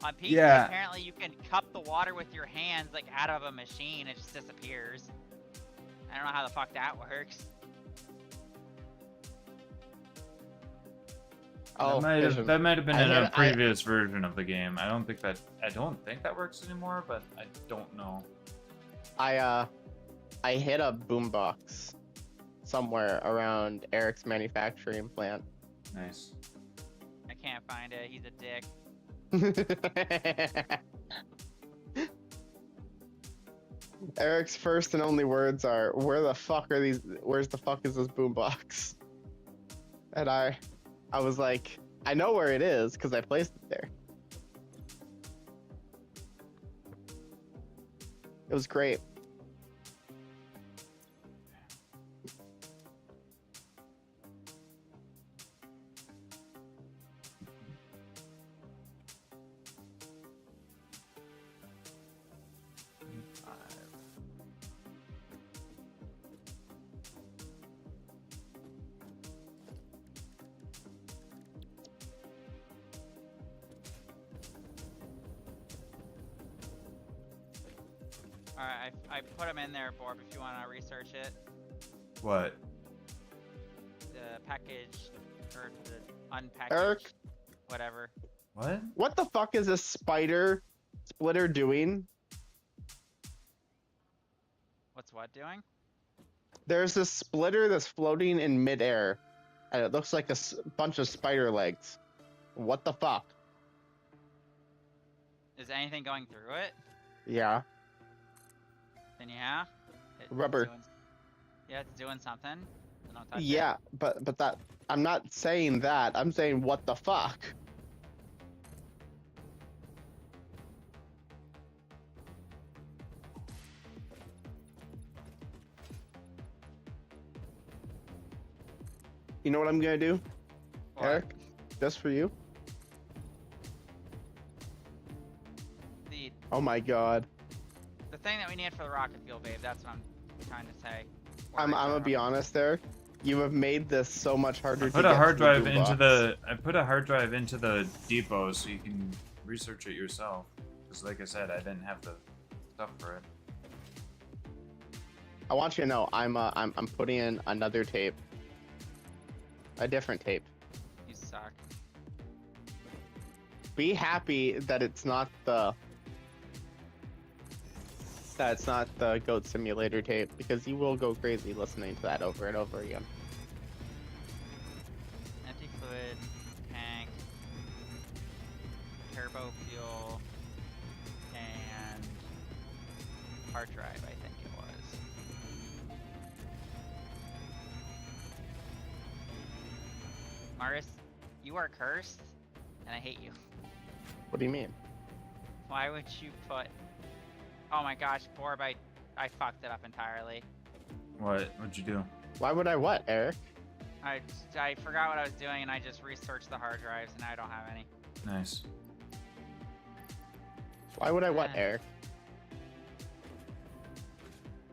On PC, Yeah. apparently you can cup the water with your hands, like out of a machine. It just disappears. I don't know how the fuck that works. Oh, that might have been in a I- previous version of the game. I don't think that works anymore, but I don't know. I hit a boombox somewhere around Eric's manufacturing plant. Nice. I can't find it. He's a dick. Eric's first and only words are, where's the fuck is this boombox? And I was like, I know where it is because I placed it there. It was great. Alright, I put them in there, Borb, if you want to research it. What? The package, or the unpackaged, Eric? whatever. What? What the fuck is this spider splitter doing? What's what doing? There's this splitter that's floating in midair, and it looks like a bunch of spider legs. What the fuck? Is anything going through it? Yeah. Then yeah. It's Rubber. it's doing something. So don't touch it. Yeah, but that I'm not saying that. I'm saying what the fuck. You know what I'm gonna do, What? Eric? Just for you. The Oh my god. thing that we need for the rocket fuel, babe. That's what I'm trying to say. I'm gonna be honest, Eric. You have made this so much harder to Put get a hard to the drive into boombox. the. I put a hard drive into the depot so you can research it yourself. Because, like I said, I didn't have the stuff for it. I want you to know I'm putting in another tape. A different tape. You suck. Be happy that it's not the Goat Simulator tape, because you will go crazy listening to that over and over again. Empty fluid tank, turbo fuel, and hard drive, I think it was. Maris, you are cursed, and I hate you. What do you mean? Why would you put... Oh my gosh, Borb, I I fucked it up entirely. What'd you do? Why would I what, Eric? I forgot what I was doing and I just researched the hard drives and I don't have any. Nice. Why would I what, Eric?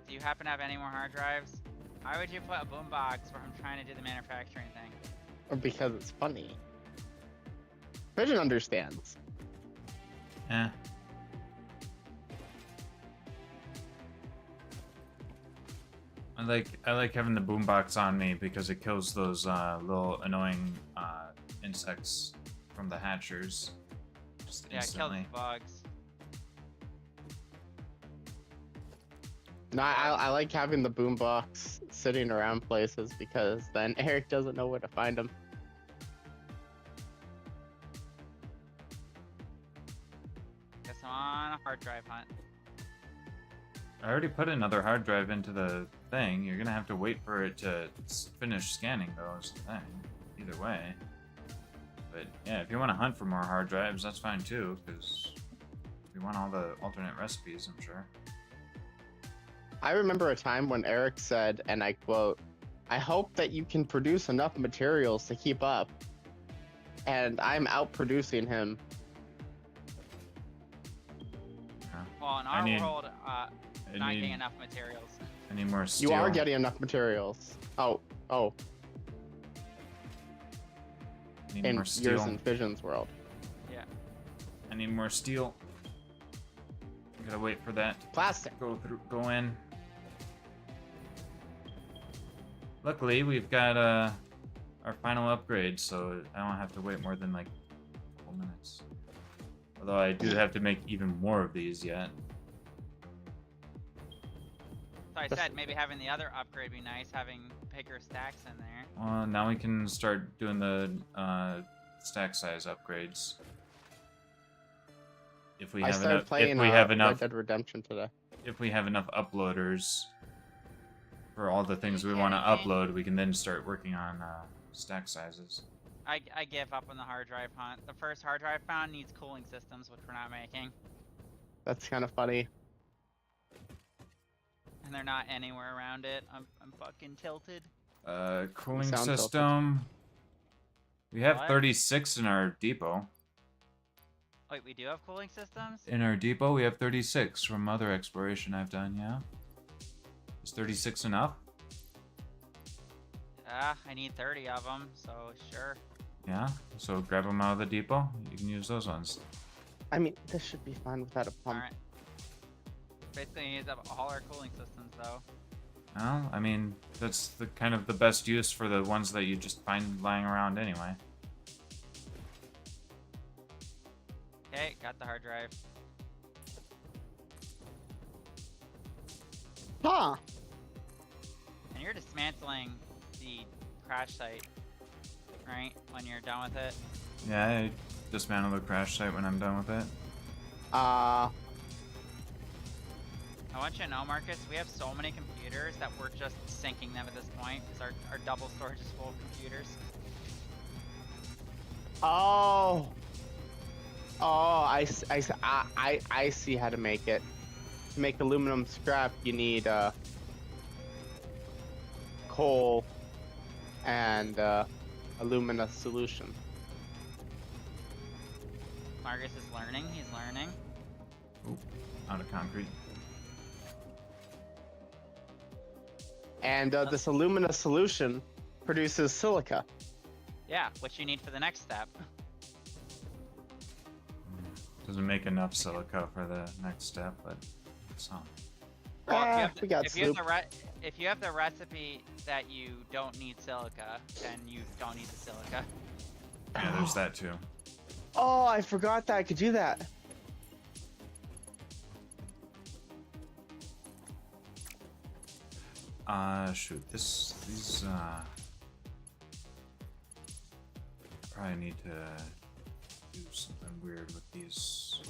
Do you happen to have any more hard drives? Why would you put a boombox where I'm trying to do the manufacturing thing? Or because it's funny. Pigeon understands. Eh. I like having the boombox on me because it kills those little annoying insects from the hatchers. Just instantly. It kills bugs. No, I like having the boombox sitting around places because then Eric doesn't know where to find them. Guess I'm on a hard drive hunt. I already put another hard drive into the thing. You're gonna have to wait for it to finish scanning, though, is the thing. Either way. But yeah, if you want to hunt for more hard drives, that's fine too, because we want all the alternate recipes, I'm sure. I remember a time when Eric said, and I quote, "I hope that you can produce enough materials to keep up." And I'm outproducing him. Yeah. Well, in our world, not getting enough materials. I need more steel. You are getting enough materials. Oh. I need in more steel. yours and Vision's world. Yeah. I need more steel. I gotta wait for that to Plastic. go in. Luckily, we've got our final upgrade, so I don't have to wait more than like a couple minutes. Although I do have to make even more of these yet. So I said maybe having the other upgrade be nice, having bigger stacks in there. Well, now we can start doing the stack size upgrades. If we I have started enough, playing if we have Red enough, Dead Redemption today. if we have enough uploaders for all the things we want to upload, we can then start working on stack sizes. I give up on the hard drive hunt. The first hard drive found needs cooling systems, which we're not making. That's kind of funny. And they're not anywhere around it. I'm fucking tilted. Cooling Sound system. We have What? 36 in our depot. Wait, we do have cooling systems? In our depot, we have 36 from other exploration I've done, yeah. Is 36 enough? I need 30 of them, so sure. Yeah, so grab them out of the depot. You can use those ones. I mean, this should be fine without a pump. Alright. Basically, use up all our cooling systems, though. Well, I mean, that's the kind of the best use for the ones that you just find lying around anyway. Okay, got the hard drive. Huh. And you're dismantling the crash site, right? When you're done with it? Yeah, I dismantle the crash site when I'm done with it. I want you to know, Marcus, we have so many computers that we're just sinking them at this point because our double storage is full of computers. Oh, I see how to make it. To make aluminum scrap, you need coal and alumina solution. Marcus is learning. He's learning. Oop, out of concrete. And this alumina solution produces silica. Yeah, which you need for the next step. Doesn't make enough silica for the next step, but some. Well, we got if you have the recipe that you don't need silica, then you don't need the silica. Yeah, there's that too. Oh, I forgot that I could do that. Shoot, these, I probably need to do something weird with these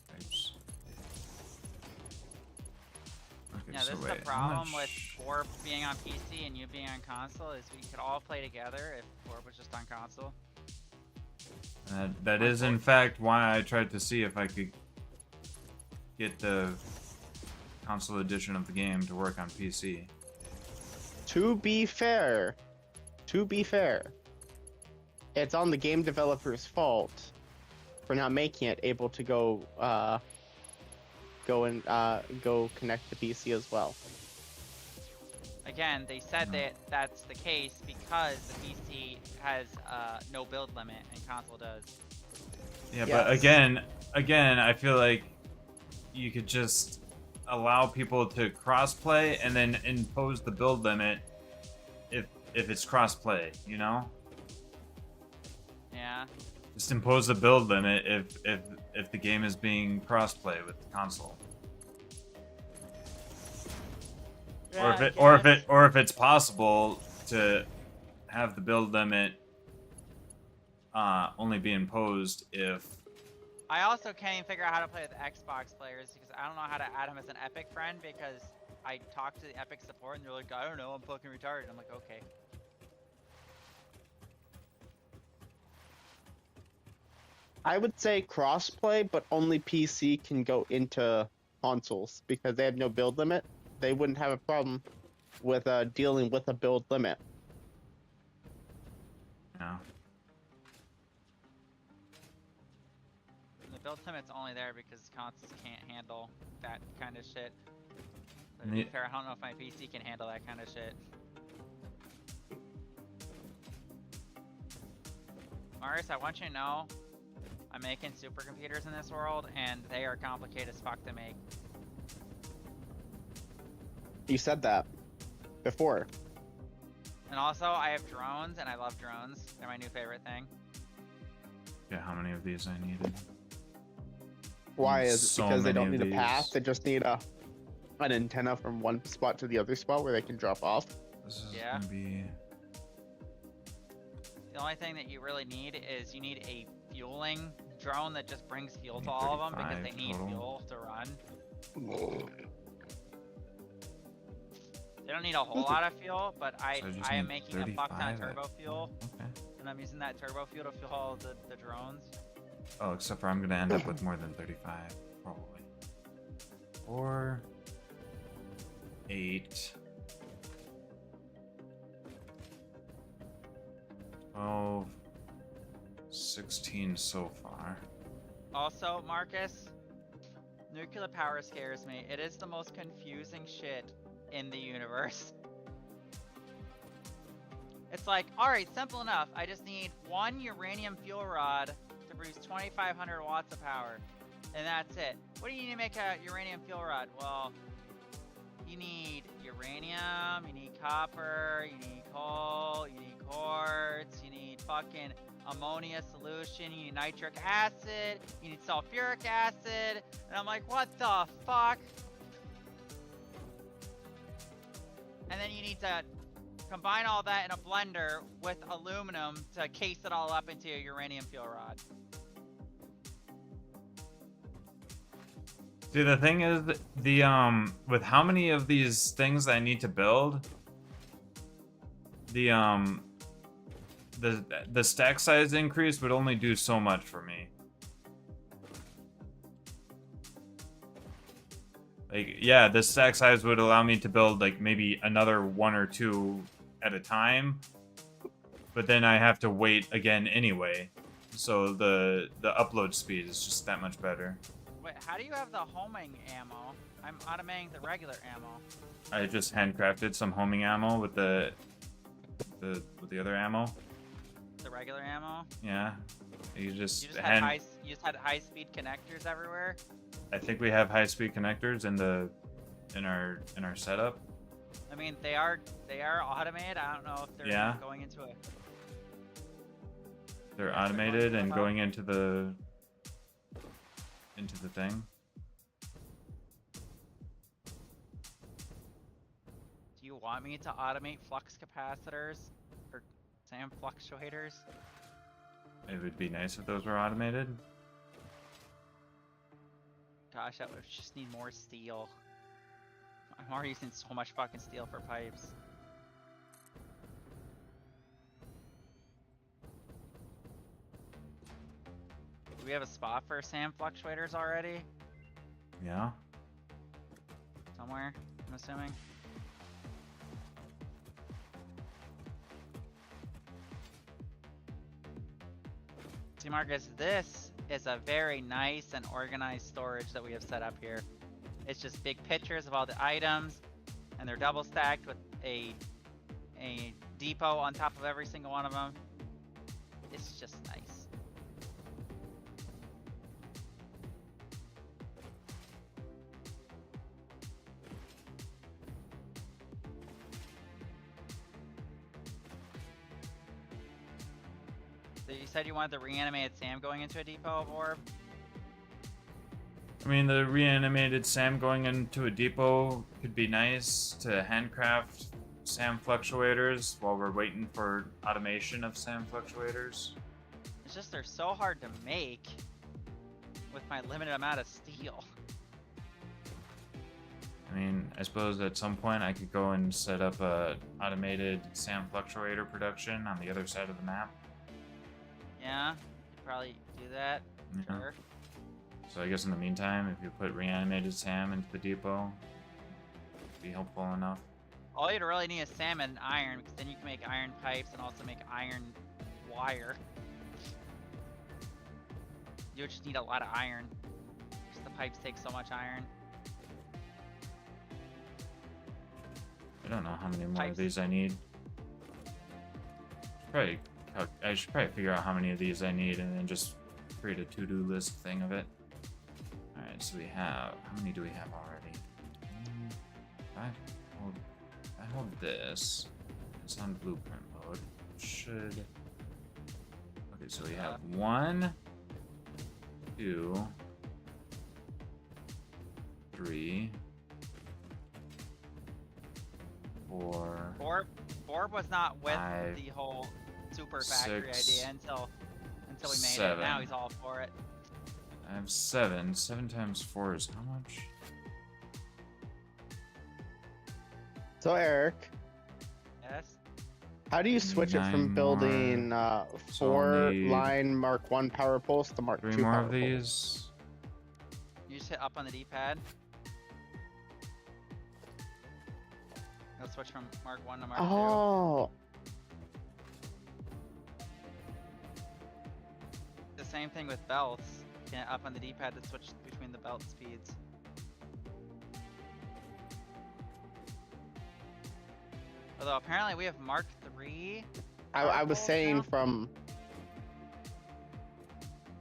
types. Okay, Yeah, so this is wait, the problem with Orb being on PC and you being on console is we could all play together if Orb was just on console. That is in fact why I tried to see if I could get the console edition of the game to work on PC. To be fair, it's on the game developer's fault for not making it able to go connect to PC as well. Again, they said that that's the case because the PC has no build limit and console does. Yeah, Yes. but again, I feel like you could just allow people to crossplay and then impose the build limit if it's crossplay, you know? Yeah. Just impose the build limit if the game is being crossplay with the console. Yeah, or if it's possible to have the build limit only be imposed if. I also can't even figure out how to play with Xbox players because I don't know how to add him as an Epic friend because I talked to the Epic support and they're like, I don't know, I'm fucking retarded. I'm like, okay. I would say crossplay, but only PC can go into consoles because they have no build limit. They wouldn't have a problem with dealing with a build limit. Yeah. The build limit's only there because consoles can't handle that kind of shit. But to Me- be fair, I don't know if my PC can handle that kind of shit. Marius, I want you to know, I'm making supercomputers in this world, and they are complicated as fuck to make. You said that before. And also, I have drones, and I love drones. They're my new favorite thing. Yeah, how many of these I needed? Why is it So because they many don't of need a path? these. They just need an antenna from one spot to the other spot where they can drop off. This is Yeah. gonna be. The only thing that you really need is you need a fueling drone that just brings fuel to all of them because they 35 need total. fuel to run. They don't need a whole lot of fuel, but So I just I am need making a fuck ton of 35 turbo fuel, Okay. and I'm using that turbo fuel to fuel all the drones. Oh, except for I'm gonna end up with more than 35, probably. Or 8. 12. 16 so far. Also, Marcus, nuclear power scares me. It is the most confusing shit in the universe. It's like, alright, simple enough. I just need one uranium fuel rod to produce 2,500 watts of power. And that's it. What do you need to make a uranium fuel rod? Well, you need uranium, you need copper, you need coal, you need quartz, you need fucking ammonia solution, you need nitric acid, you need sulfuric acid, and I'm like, what the fuck? And then you need to combine all that in a blender with aluminum to case it all up into a uranium fuel rod. See, the thing is, with how many of these things I need to build, the stack size increase would only do so much for me. Like, yeah, the stack size would allow me to build like maybe another 1 or 2 at a time, but then I have to wait again anyway. So the upload speed is just that much better. Wait, how do you have the homing ammo? I'm automating the regular ammo. I just handcrafted some homing ammo with the other ammo. The regular ammo? Yeah, you just You just had high speed connectors everywhere? I think we have high speed connectors in our setup. I mean, they are automated. I don't know if they're going into a. They're automated and going into the thing. Do you want me to automate flux capacitors or SAM fluctuators? It would be nice if those were automated. Gosh, that would just need more steel. I'm already using so much fucking steel for pipes. Do we have a spot for SAM fluctuators already? Yeah. somewhere, I'm assuming. See, Marcus, this is a very nice and organized storage that we have set up here. It's just big pictures of all the items, and they're double stacked with a depot on top of every single one of them. It's just nice. So you said you wanted the reanimated Sam going into a depot of orb? I mean, the reanimated Sam going into a depot could be nice to handcraft Sam fluctuators while we're waiting for automation of Sam fluctuators. It's just they're so hard to make with my limited amount of steel. I mean, I suppose at some point I could go and set up a automated Sam fluctuator production on the other side of the map. Yeah, you could probably do that. Yeah. Sure. So I guess in the meantime, if you put reanimated Sam into the depot, it'd be helpful enough. All you'd really need is Sam and iron, because then you can make iron pipes and also make iron wire. You would just need a lot of iron, because the pipes take so much iron. I don't know how many more of Pipes. these I need. I should probably figure out how many of these I need and then just create a to-do list thing of it. Alright, so we have... How many do we have already? I hold this. It's on blueprint mode. Should... Okay, so we have 1, 2, 3, 4. Borb was not with 5, the whole super factory 6, idea until we made 7. it. Now he's all for it. I have 7. 7 times 4 is how much? So Eric, Yes. how do you switch it 9 from building So 4 I'll need line Mark 1 power poles to Mark 3 2 more power of poles? these. You just hit up on the D-pad. It'll switch from Mark 1 to Mark 2. Oh, The same thing with belts. You can hit up on the D-pad to switch between the belt speeds. Although apparently we have Mark 3. I was poles saying now?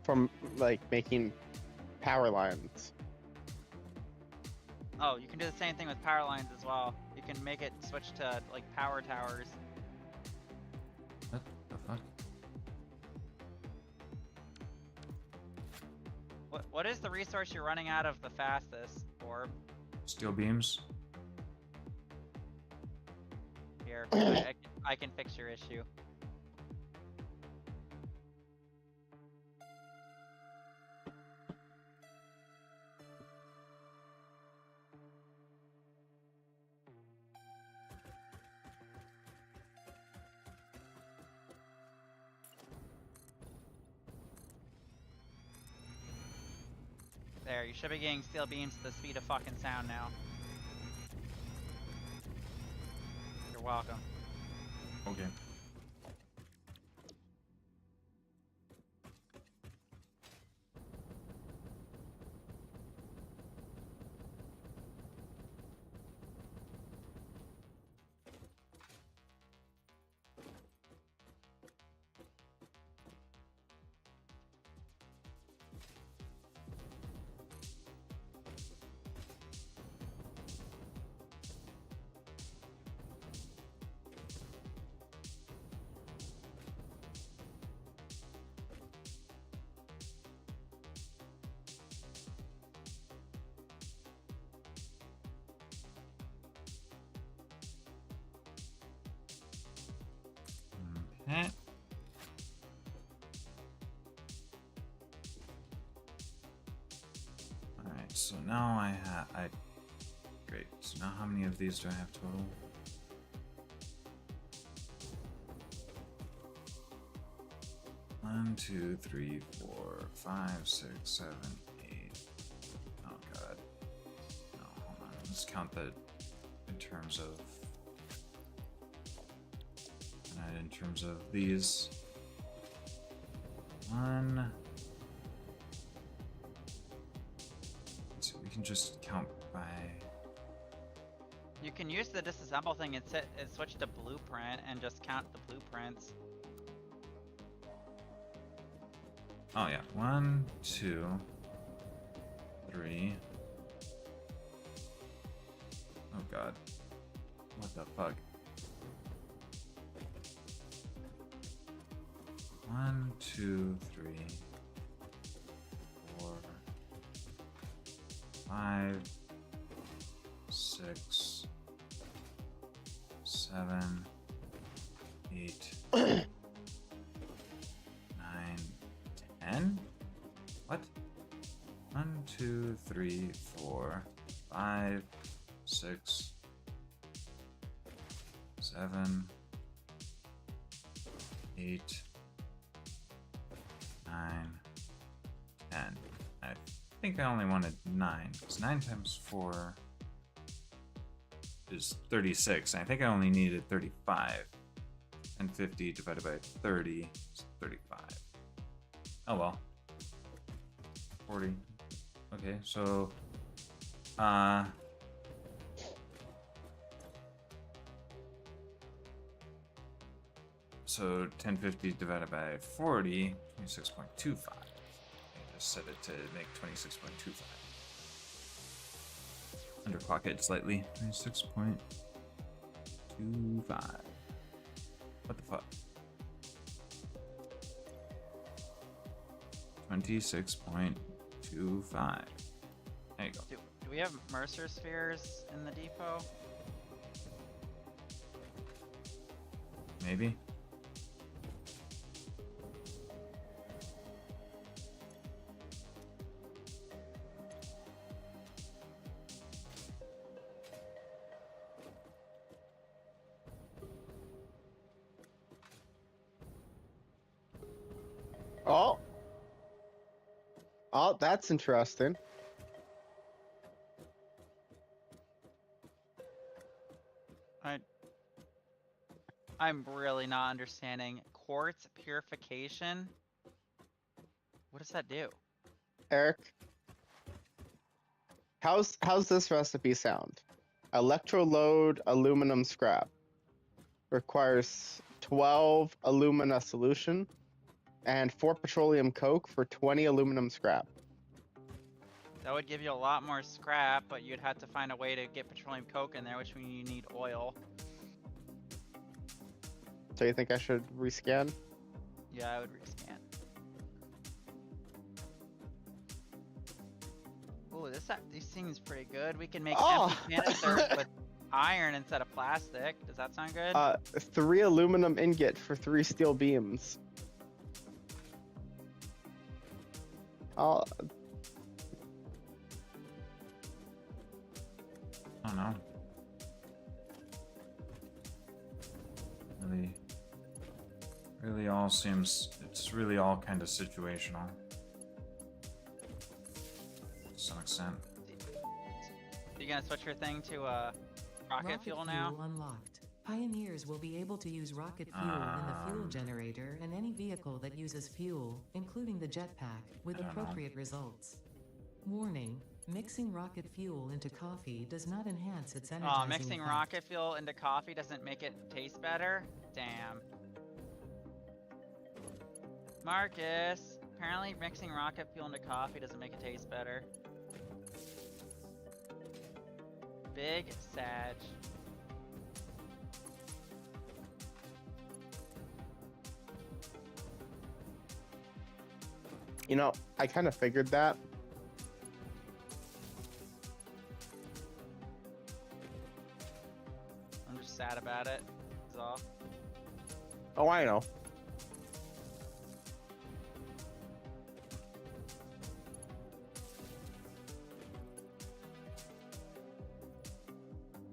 from like making power lines. Oh, you can do the same thing with power lines as well. You can make it switch to like power towers. What the fuck? What is the resource you're running out of the fastest, Orb? Steel beams. Here, I can fix your issue. There, you should be getting steel beams to the speed of fucking sound now. You're welcome. Okay. Okay. Alright, so now great. So now how many of these do I have total? One, 2, 3, 4, 5, 6, 7, 8. Oh god. No, hold on. Let's just count that in terms of these. One. So we can just count by. You can use the disassemble thing and switch to blueprint and just count the blueprints. Oh yeah, 1, 2, 3. Oh god. What the fuck? 1, 2, 3, 4, 5, 6, 7, 8, 9, 10? What? 1, 2, 3, 4, 5, 6, 7, 8, 9, 10. I think I only wanted 9. Because 9 times 4 is 36. And I think I only needed 35. And 50 divided by 30 is 35. Oh well. 40. Okay, so so 1050 divided by 40, 26.25. I just set it to make 26.25. Underclock it slightly. 26.25. What the fuck? 26.25. There you go. Do we have Mercer spheres in the depot? Maybe. Oh. Oh, that's interesting. I'm really not understanding. Quartz purification? What does that do? Eric, how's this recipe sound? Electrolode aluminum scrap requires 12 alumina solution and 4 petroleum coke for 20 aluminum scrap. That would give you a lot more scrap, but you'd have to find a way to get petroleum coke in there, which means you need oil. So you think I should rescan? Yeah, I would rescan. Ooh, these seems pretty good. We can make empty canisters with iron instead of plastic. Does that sound good? 3 aluminum ingot for 3 steel beams. Oh no. Really all seems, it's really all kind of situational. To some extent. You gonna switch your thing to rocket fuel now? Unlocked. Pioneers will be able to use rocket fuel in the fuel generator and any vehicle that uses fuel, including the jetpack, with appropriate results. Warning. Mixing rocket fuel into coffee does not enhance its energizing Oh, mixing effect. rocket fuel into coffee doesn't make it taste better? Damn. Marcus, apparently mixing rocket fuel into coffee doesn't make it taste better. Big Sag. You know, I kind of figured that. I'm just sad about it. That's all. Oh, I know.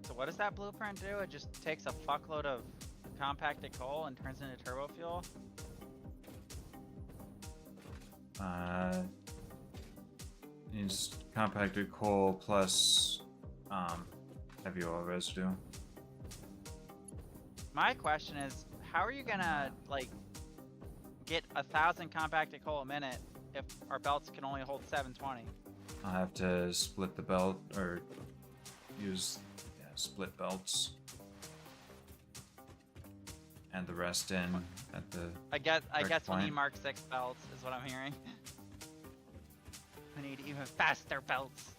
So what does that blueprint do? It just takes a fuckload of compacted coal and turns it into turbo fuel? Needs compacted coal plus heavy oil residue. My question is, how are you gonna like get 1,000 compacted coal a minute if our belts can only hold 720? I'll have to split the belt or use split belts. And the rest in at the I guess correct we need point. Mark 6 belts is what I'm hearing. We need even faster belts.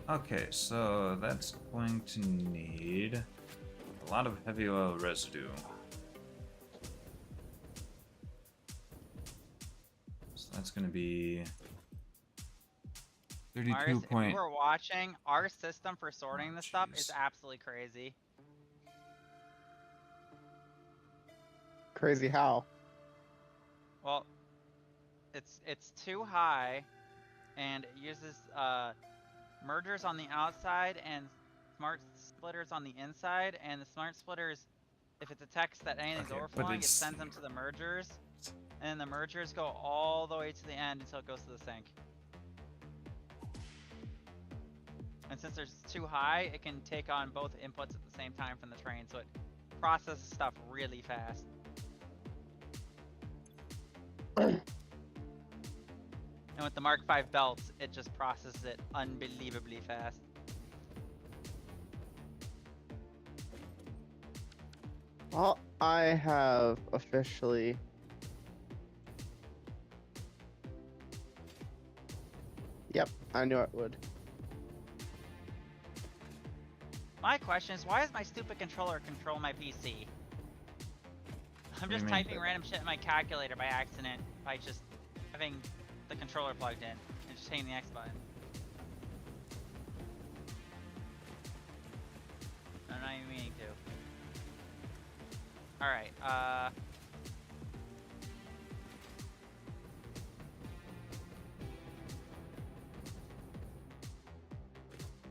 Okay, so that's going to need a lot of heavy oil residue. So that's going to be 32 Marius, if point. you were watching, our system for sorting this stuff is absolutely crazy. Crazy how? Well, it's too high, and it uses mergers on the outside and smart splitters on the inside. And the smart splitters, if it detects that anything's overflowing, it sends them to the mergers, and the mergers go all the way to the end until it goes to the sink. And since it's too high, it can take on both inputs at the same time from the train, so it processes stuff really fast. And with the Mark V belts, it just processes it unbelievably fast. Well, I have officially... Yep, I knew it would. My question is, why does my stupid controller control my PC? I'm just typing random shit in my calculator by accident by just having the controller plugged in and just hitting the X button. I'm not even meaning to. Alright,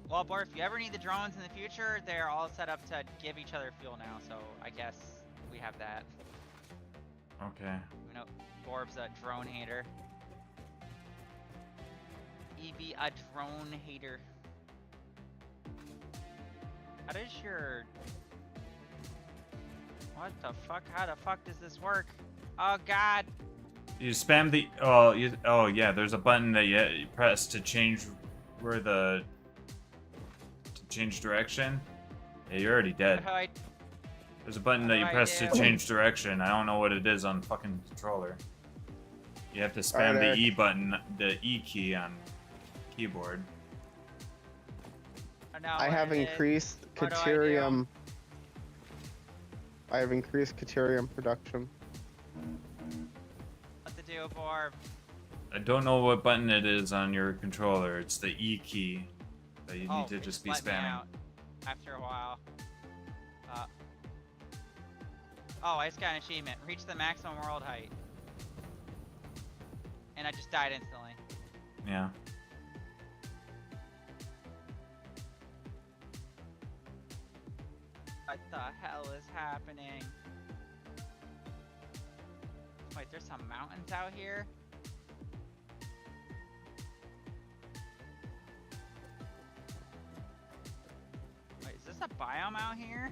well, Bor, if you ever need the drones in the future, they're all set up to give each other fuel now, so I guess we have that. Okay. We know Borb's a drone hater. EB a drone hater. How does your... What the fuck? How the fuck does this work? Oh god! You spam the... Oh, yeah, there's a button that you press to change where the... To change direction. Yeah, you're already dead. There's a button that you press to change direction. I don't know what it is on fucking controller. You have to spam the E button, the E key on keyboard. I have increased Caterium. I have increased Caterium production. What to do, Borb? I don't know what button it is on your controller. It's the E key that you need to just be let me spamming. out after a while. Oh, I just got an achievement. Reach the maximum world height. And I just died instantly. Yeah. What the hell is happening? Wait, there's some mountains out here? Wait, is this a biome out here?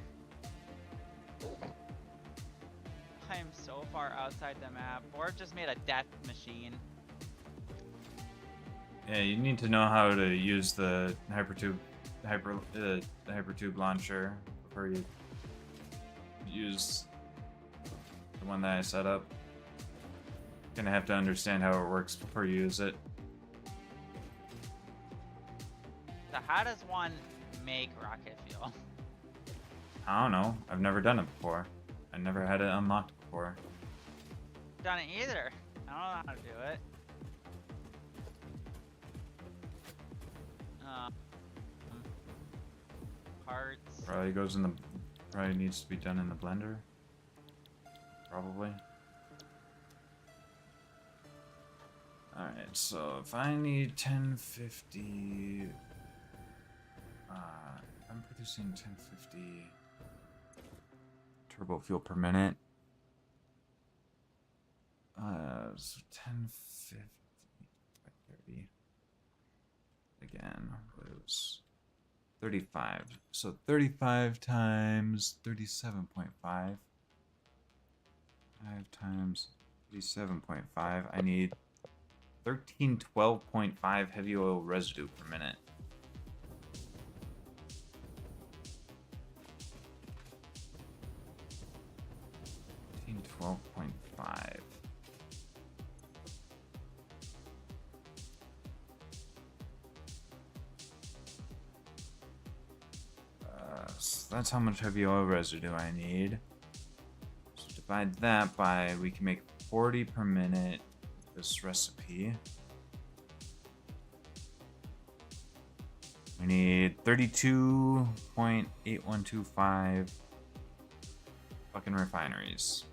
I am so far outside the map. Borb just made a death machine. Yeah, you need to know how to use the hypertube launcher before you use the one that I set up. Gonna have to understand how it works before you use it. So how does one make rocket fuel? I don't know. I've never done it before. I never had it unlocked before. Done it either. I don't know how to do it. Parts. Probably needs to be done in the blender. Probably. Alright, so if I need 1050... I'm producing 1050 turbo fuel per minute. So 1050 by 30. Again, was 35. So 35 times 37.5. 5 times 37.5. I need 1312.5 heavy oil residue per minute. 12.5. So that's how much heavy oil residue I need. So divide that by, we can make 40 per minute this recipe. We need 32.8125 fucking refineries.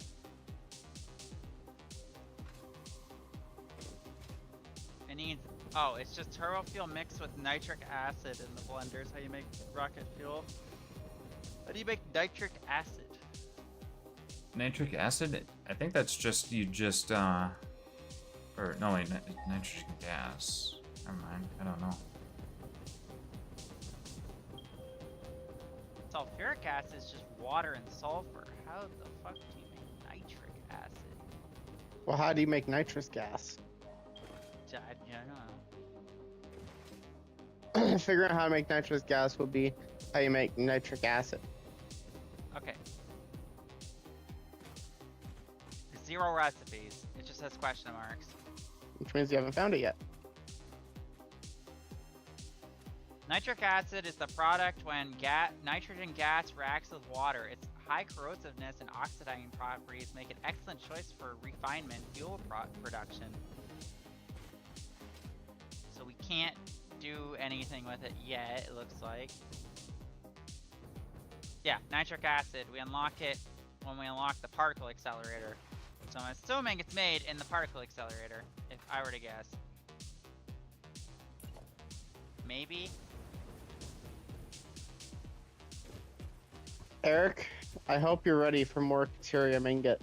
It needs. Oh, it's just turbo fuel mixed with nitric acid in the blender. Is how you make rocket fuel. How do you make nitric acid? Nitric acid? I think that's just, you just, or, no wait, nitrogen gas. Never mind, I don't know. Sulfuric acid is just water and sulfur. How the fuck do you make nitric acid? Well, how do you make nitrous gas? I don't know. Figuring out how to make nitrous gas would be how you make nitric acid. Okay. 0 recipes. It just has question marks. Which means you haven't found it yet. Nitric acid is the product when nitrogen gas reacts with water. Its high corrosiveness and oxidizing properties make it an excellent choice for refinement fuel production. So we can't do anything with it yet, it looks like. Yeah, nitric acid. We unlock it when we unlock the particle accelerator. So I'm assuming it's made in the particle accelerator, if I were to guess. Maybe? Eric, I hope you're ready for more deuterium ingot.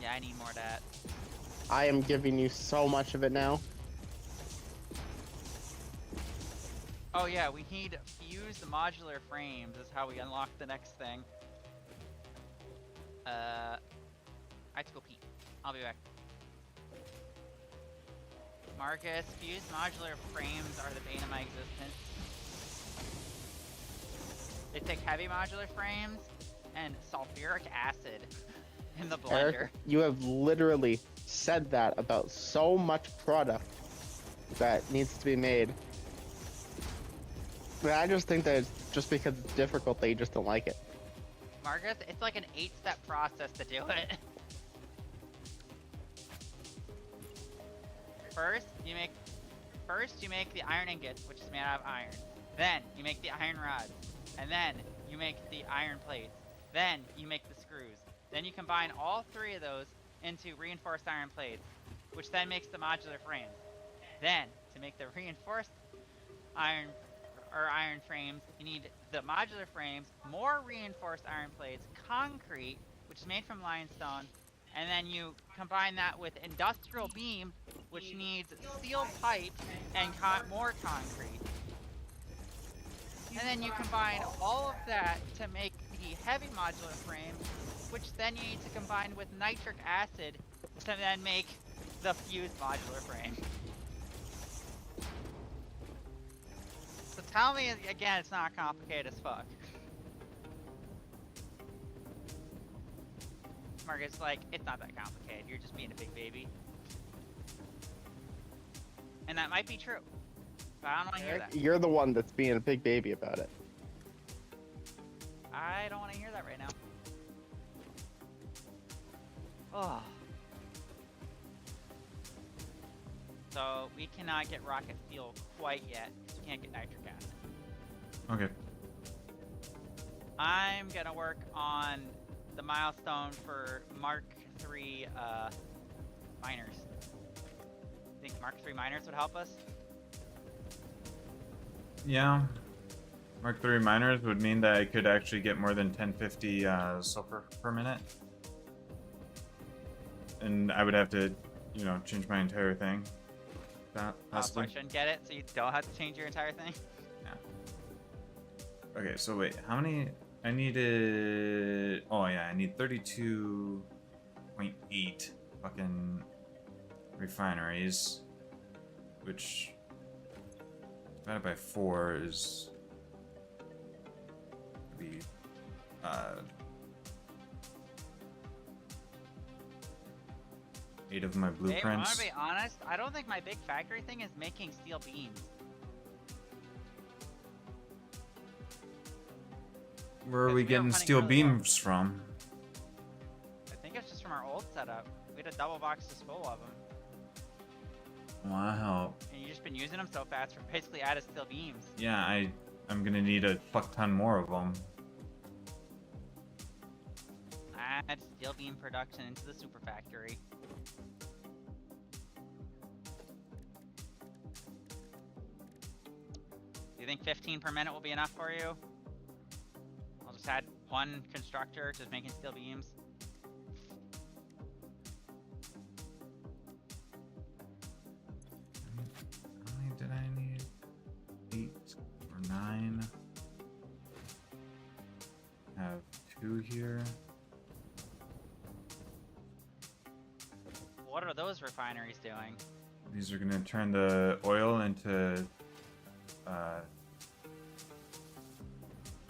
Yeah, I need more of that. I am giving you so much of it now. Oh yeah, we need fused modular frames is how we unlock the next thing. I have to go pee. I'll be back. Marcus, fused modular frames are the bane of my existence. They take heavy modular frames and sulfuric acid in the blender. Eric, you have literally said that about so much product that needs to be made. But I just think that it's just because it's difficult that you just don't like it. Marcus, it's like an 8-step process to do it. First, you make the iron ingots, which is made out of iron. Then, you make the iron rods. And then, you make the iron plates. Then, you make the screws. Then you combine all 3 of those into reinforced iron plates, which then makes the modular frames. Then, to make the reinforced iron frames, you need the modular frames, more reinforced iron plates, concrete, which is made from limestone, and then you combine that with industrial beam, which needs steel pipe and more concrete. And then you combine all of that to make the heavy modular frame, which then you need to combine with nitric acid to then make the fused modular frame. So tell me again it's not complicated as fuck. Marcus, like, it's not that complicated, you're just being a big baby. And that might be true, but I don't want to hear that. You're the one that's being a big baby about it. I don't want to hear that right now. Oh. So we cannot get rocket fuel quite yet, because we can't get nitric acid. Okay. I'm gonna work on the milestone for Mark III miners. Think Mark III miners would help us? Yeah. Mark 3 miners would mean that I could actually get more than 1050 sulfur per minute. And I would have to, you know, change my entire thing. So Possibly. I shouldn't get it, so you don't have to change your entire thing? Yeah. Okay, so wait, how many? I needed. Oh yeah, I need 32.8 fucking refineries, which divided by 4 is be 8 of my Hey, I'm blueprints. gonna be honest, I don't think my big factory thing is making steel beams. Where are Because we we are getting running steel really low. beams from? I think it's just from our old setup. We had a double boxes full of them. Wow. And you've just been using them so fast for basically added steel beams. Yeah, I'm gonna need a fuck ton more of them. Add steel beam production into the super factory. Do you think 15 per minute will be enough for you? I'll just add one constructor just making steel beams. How many did I need? 8 or 9. Have 2 here. What are those refineries doing? These are gonna turn the oil into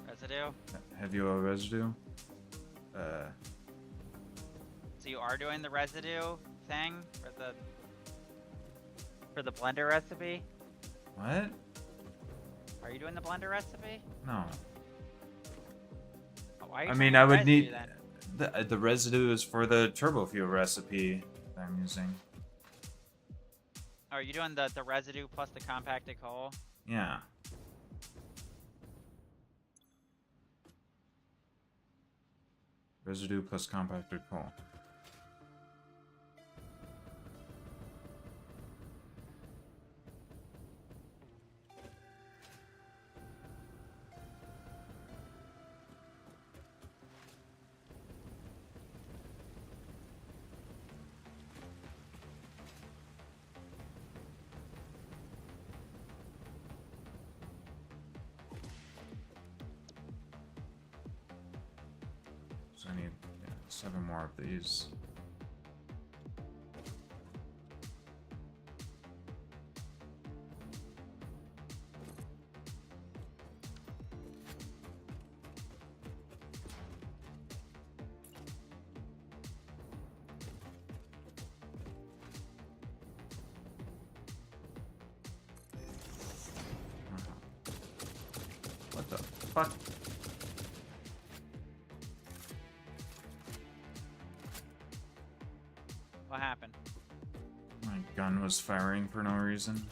Residue? heavy oil residue. So you are doing the residue thing for the blender recipe? What? Are you doing the blender recipe? No. Oh, why are you I trying mean, to I would residue need then? the residue is for the turbo fuel recipe that I'm using. Oh, are you doing the residue plus the compacted coal? Yeah. Residue plus compacted coal. So I need 7 more of these. What the fuck? What happened? My gun was firing for no reason.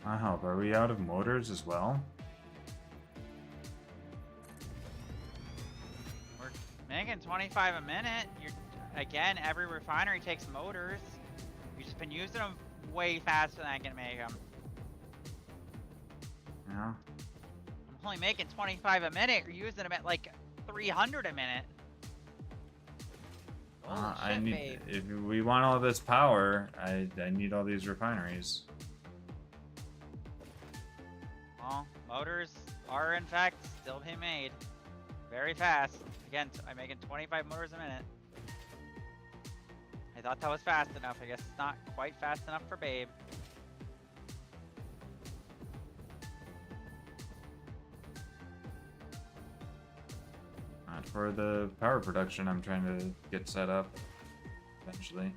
I help. Are we out of motors as well? We're making 25 a minute. Again, every refinery takes motors. You've just been using them way faster than I can make them. Yeah. I'm only making 25 a minute. You're using them at like 300 a minute. Holy I shit, need. babe. If we want all this power, I need all these refineries. Well, motors are in fact still being made. Very fast. Again, I'm making 25 motors a minute. thought that was fast enough. I guess it's not quite fast enough for Babe. Not for the power production I'm trying to get set up eventually.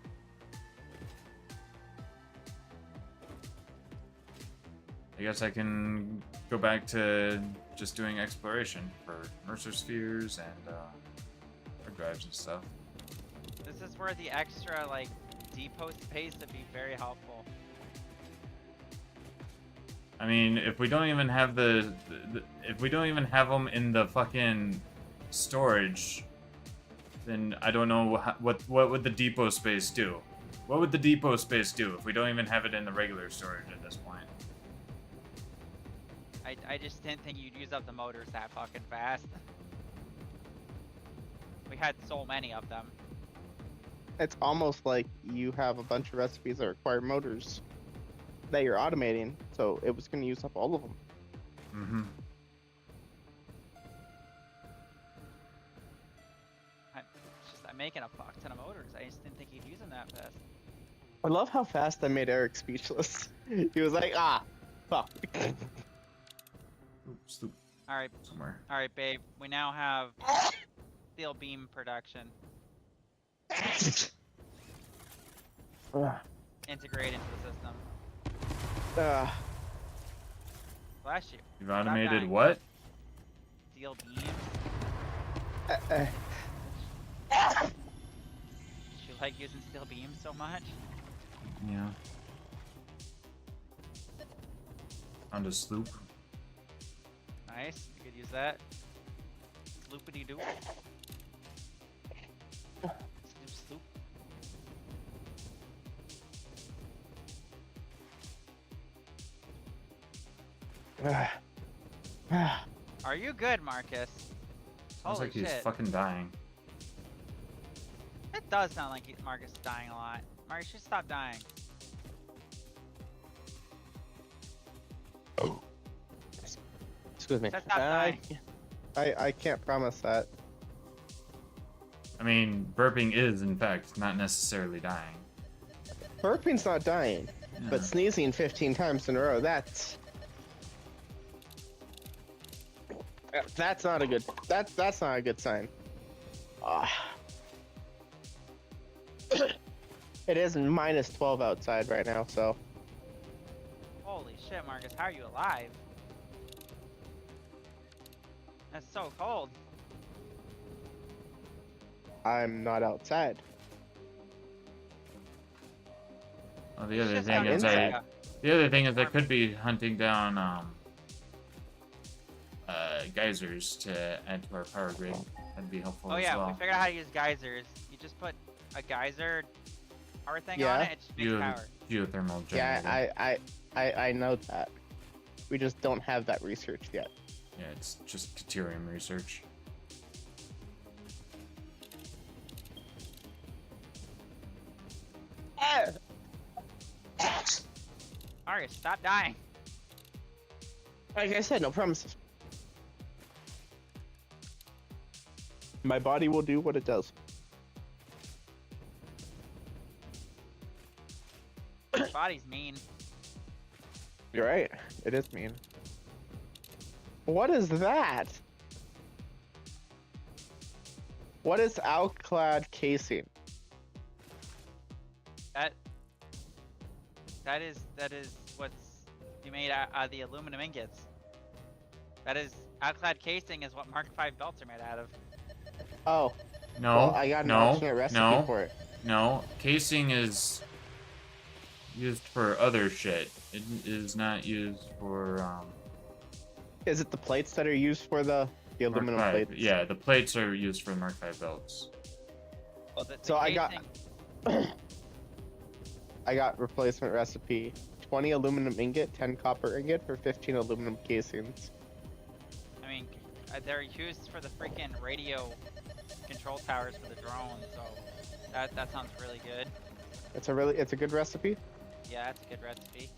I guess I can go back to just doing exploration for Mercer spheres and hard drives and stuff. This is where the extra, like, depot space would be very helpful. I mean, if we don't even have if we don't even have them in the fucking storage, then I don't know what would the depot space do? What would the depot space do if we don't even have it in the regular storage at this point? I just didn't think you'd use up the motors that fucking fast. We had so many of them. It's almost like you have a bunch of recipes that require motors that you're automating, so it was going to use up all of them. Mm-hmm. I'm making a fuck ton of motors. I just didn't think you'd use them that fast. I love how fast I made Eric speechless. He was like, ah, fuck. Oops, Alright. Somewhere. Alright, Babe. We now have steel beam production. Integrate into the system. Bless you. You've Stop automated dying. what? Steel beams. You like using steel beams so much? Yeah. On the sloop. Nice. You could use that. Sloopity doo. Sloop sloop. Are you good, Marcus? Sounds Holy like he's shit. fucking dying. It does sound like Marcus is dying a lot. Marcus, you should stop dying. Excuse me. Just stop dying. I can't promise that. I mean, burping is, in fact, not necessarily dying. Burping's not dying, but sneezing 15 times in a row, that's not a good, that's not a good sign. It is minus 12 outside right now, so. Holy shit, Marcus, how are you alive? That's so cold. I'm not outside. Well, the other Shit's thing down is inside. I could be hunting down geysers to add to our power grid. That'd be helpful Oh as yeah, well. we figured out how to use geysers. You just put a geyser power thing Yeah. on it, it just makes power. Geothermal generator. Yeah, I know that. We just don't have that research yet. Yeah, it's just deuterium research. Marcus, stop dying. Like I said, no promises. My body will do what it does. Your body's mean. You're right. It is mean. What is that? What is alclad casing? That is what's you made out of the aluminum ingots. That is alclad casing is what Mark V belts are made out of. Oh. No. Well, I got an alternate recipe for it. No. Casing is used for other shit. It is not used for Is it the plates that are used for the aluminum Mark V. plates? Yeah, the plates are used for the Mark V belts. Well, the So I got casing- I got replacement recipe. 20 aluminum ingot, 10 copper ingot for 15 aluminum casings. I mean, they're used for the freaking radio control towers for the drone, so that sounds really good. It's a good recipe. Yeah, that's a good recipe.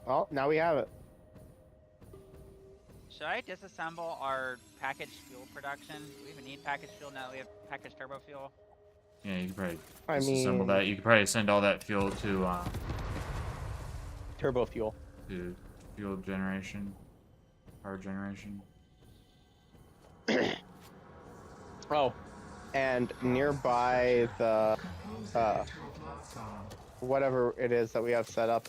Well, now we have it. Should I disassemble our packaged fuel production? Do we even need packaged fuel now that we have packaged turbo fuel? Yeah, you could probably I disassemble mean, that. You could probably send all that fuel turbo fuel. to fuel generation, power generation. Oh, and nearby the whatever it is that we have set up,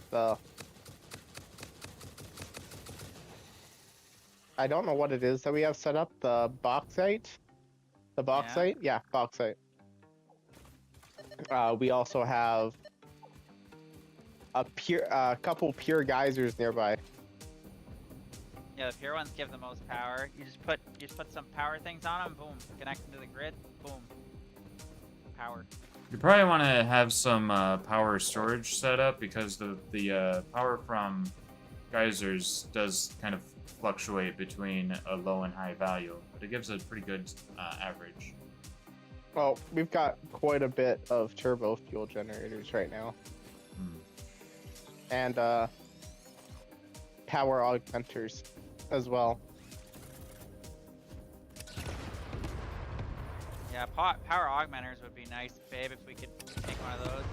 I don't know what it is that we have set up, the bauxite. The bauxite? Yeah, bauxite. We also have a couple pure geysers nearby. Yeah, the pure ones give the most power. You just put some power things on them, boom, connect them to the grid, boom, power. You probably want to have some power storage set up because the power from geysers does kind of fluctuate between a low and high value, but it gives a pretty good average. Well, we've got quite a bit of turbo fuel generators right now. And power augmenters as well. Yeah, power augmenters would be nice, babe, if we could make one of those.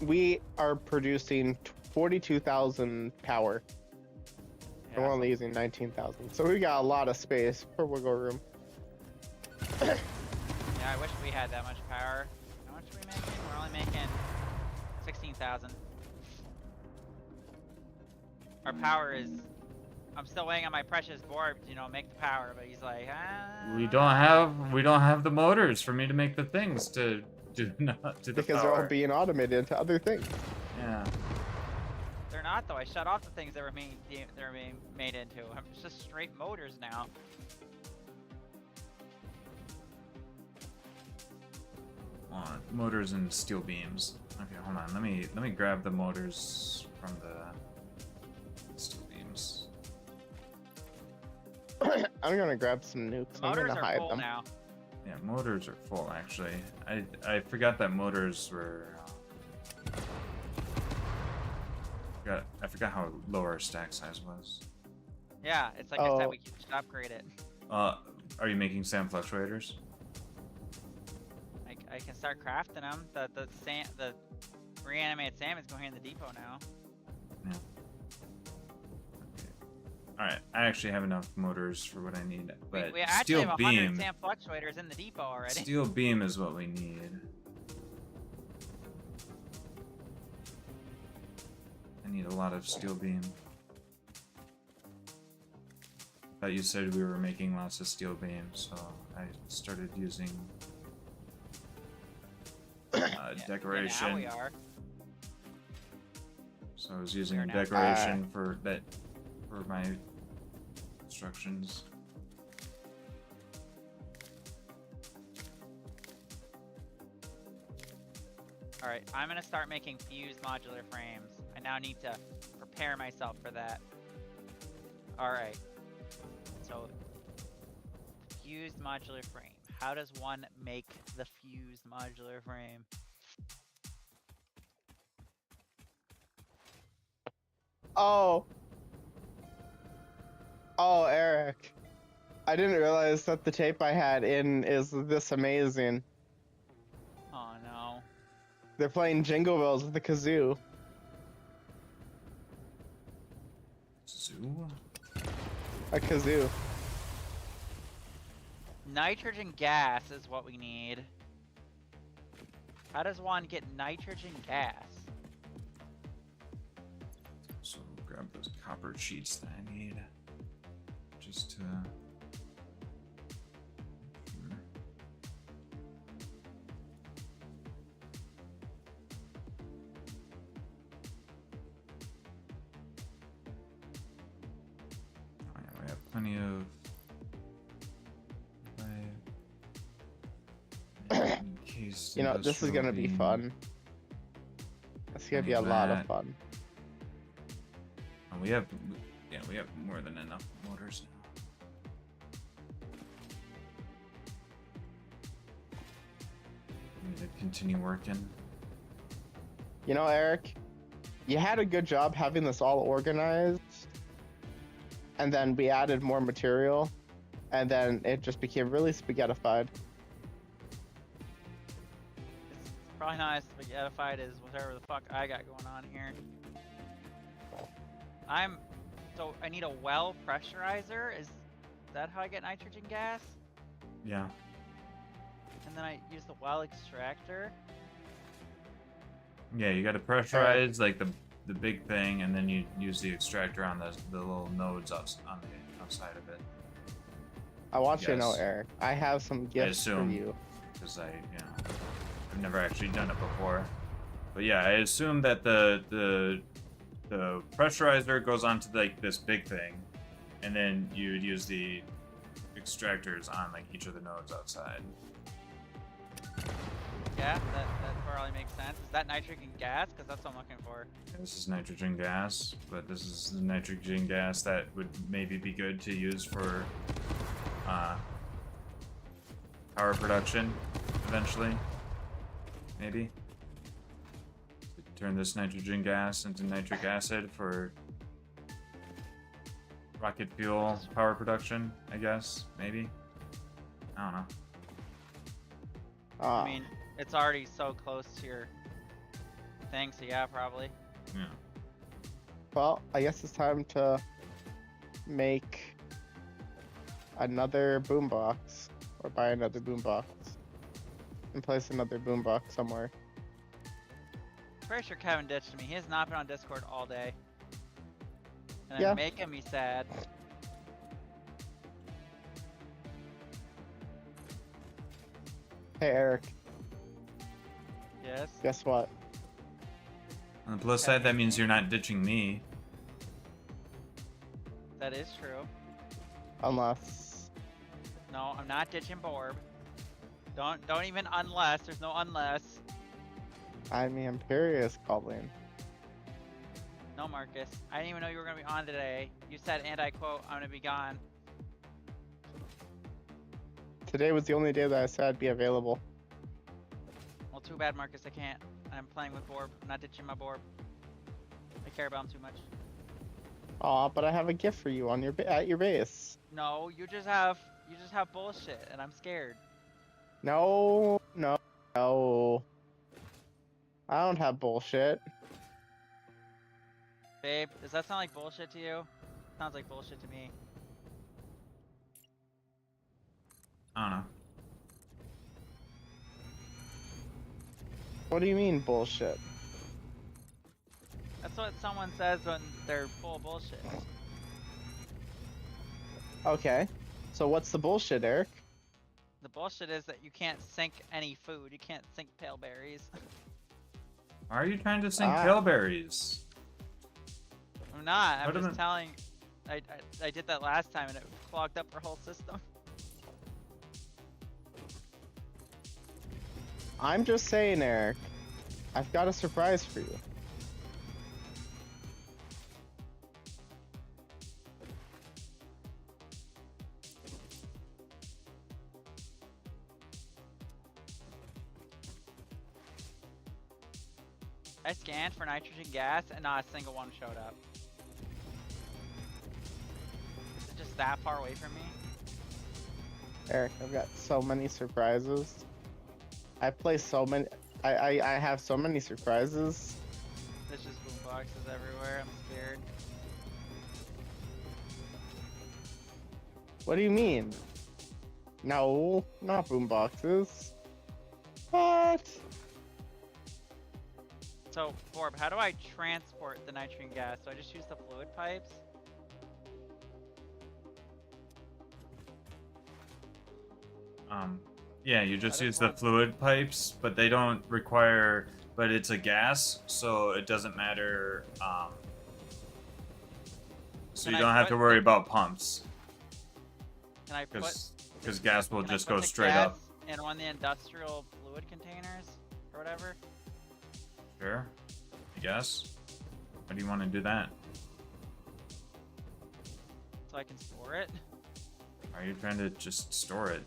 We are producing 42,000 power. Yeah. And we're only using 19,000. So we got a lot of space for wiggle room. Yeah, I wish we had that much power. How much are we making? We're only making 16,000. Our power is... I'm still waiting on my precious board, you know, make the power, but he's like, ah. We don't have the motors for me to make the things to do not to the Because power. they're all being automated into other things. Yeah. They're not though. I shut off the things that were being made into. It's just straight motors now. Motors and steel beams. Okay, hold on. Let me grab the motors from the steel beams. I'm gonna grab some nukes. I'm Motors gonna are hide full them. now. Yeah, motors are full actually. I forgot that motors were. I forgot how low our stack size was. Yeah, it's like I said, we should upgrade it. Are you making sand fluctuators? I can start crafting them. The reanimated sand is going in the depot now. Yeah. Okay. All right, I actually have enough motors for what I need, but we actually steel have 100 beam. sand fluctuators in the depot already. Steel beam is what we need. I need a lot of steel beam. I thought you said we were making lots of steel beam, so I started using decoration. Yeah, now we are. So I was using We're now- decoration for my instructions. Alright, I'm gonna start making fused modular frames. I now need to prepare myself for that. Alright. So, fused modular frame. How does one make the fused modular frame? Oh, Eric. I didn't realize that the tape I had in is this amazing. Oh no. They're playing Jingle Bells with the kazoo. Zoo? A kazoo. Nitrogen gas is what we need. How does one get nitrogen gas? So grab those copper sheets that I need. Just to... Oh yeah, we have plenty of... You know, this is gonna be fun. It's gonna be a lot of fun. And we have more than enough motors now. We need to continue working. You know, Eric, you had a good job having this all organized, and then we added more material, and then it just became really spaghettified. Probably not as spaghettified as whatever the fuck I got going on here. So I need a well pressurizer. Is that how I get nitrogen gas? Yeah. And then I use the well extractor. Yeah, you gotta pressurize like the big thing, and then you use the extractor on the little nodes on the outside of it. I want you to know, Yes. Eric. I have some gifts for assume. you. Because I've never actually done it before. But yeah, I assume that the pressurizer goes onto like this big thing, and then you'd use the extractors on like each of the nodes outside. Yeah, that probably makes sense. Is that nitrogen gas? Because that's what I'm looking for. This is nitrogen gas, but this is the nitrogen gas that would maybe be good to use for power production eventually. Maybe. Turn this nitrogen gas into nitric acid for rocket fuel power production, I guess. Maybe. I don't know. I mean, it's already so close to your thing, so yeah, probably. Yeah. Well, I guess it's time to make another boombox, or buy another boombox, and place another boombox somewhere. Pretty sure Kevin ditched me. He has not been on Discord all day. And Yeah. I'm making me sad. Hey, Eric. Yes? Guess what? On the plus side, that means you're not ditching me. That is true. Unless... No, I'm not ditching Borb. Don't even unless. There's no unless. I'm the Imperious, Colleen. No, Marcus. I didn't even know you were going to be on today. You said, and I quote, I'm going to be gone. Today was the only day that I said I'd be available. Well, too bad, Marcus. I can't. I'm playing with Borb. I'm not ditching my Borb. I care about him too much. Aw, but I have a gift for you on your at your base. No, you just have bullshit, and I'm scared. No, no, no. I don't have bullshit. Babe, does that sound like bullshit to you? Sounds like bullshit to me. I don't know. What do you mean bullshit? That's what someone says when they're full of bullshit. Okay. So what's the bullshit, Eric? The bullshit is that you can't sink any food. You can't sink pale berries. Why are you trying to sink Ah. pale berries? I'm not. I'm What just about- telling. I did that last time and it clogged up our whole system. I'm just saying, Eric. I've got a surprise for you. I scanned for nitrogen gas and not a single one showed up. Is it just that far away from me? Eric, I've got so many surprises. I play so many. I have so many surprises. There's just boomboxes everywhere. I'm scared. What do you mean? No, not boomboxes. What? So, Borb, how do I transport the nitrogen gas? Do I just use the fluid pipes? Yeah, you just That is use the one. fluid pipes, but they don't require. But it's a gas, so it doesn't matter. So Can you I don't have to put worry the- about pumps, Can I put because gas will can I just put go the straight gas up. in one of the industrial fluid containers or whatever? Sure, I guess. Why do you want to do that? So I can store it? Are you trying to just store it?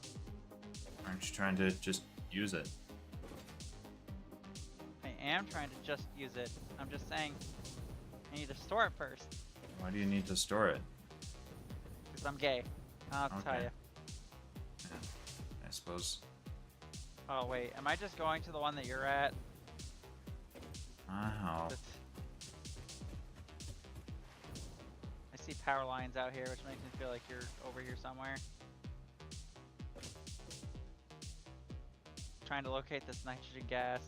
Aren't you trying to just use it? I am trying to just use it. I'm just saying I need to store it first. Why do you need to store it? Because I'm gay. I'll have to tell Okay. you. I suppose. Oh wait, am I just going to the one that you're at? Wow. I see power lines out here, which makes me feel like you're over here somewhere. Trying to locate this nitrogen gas.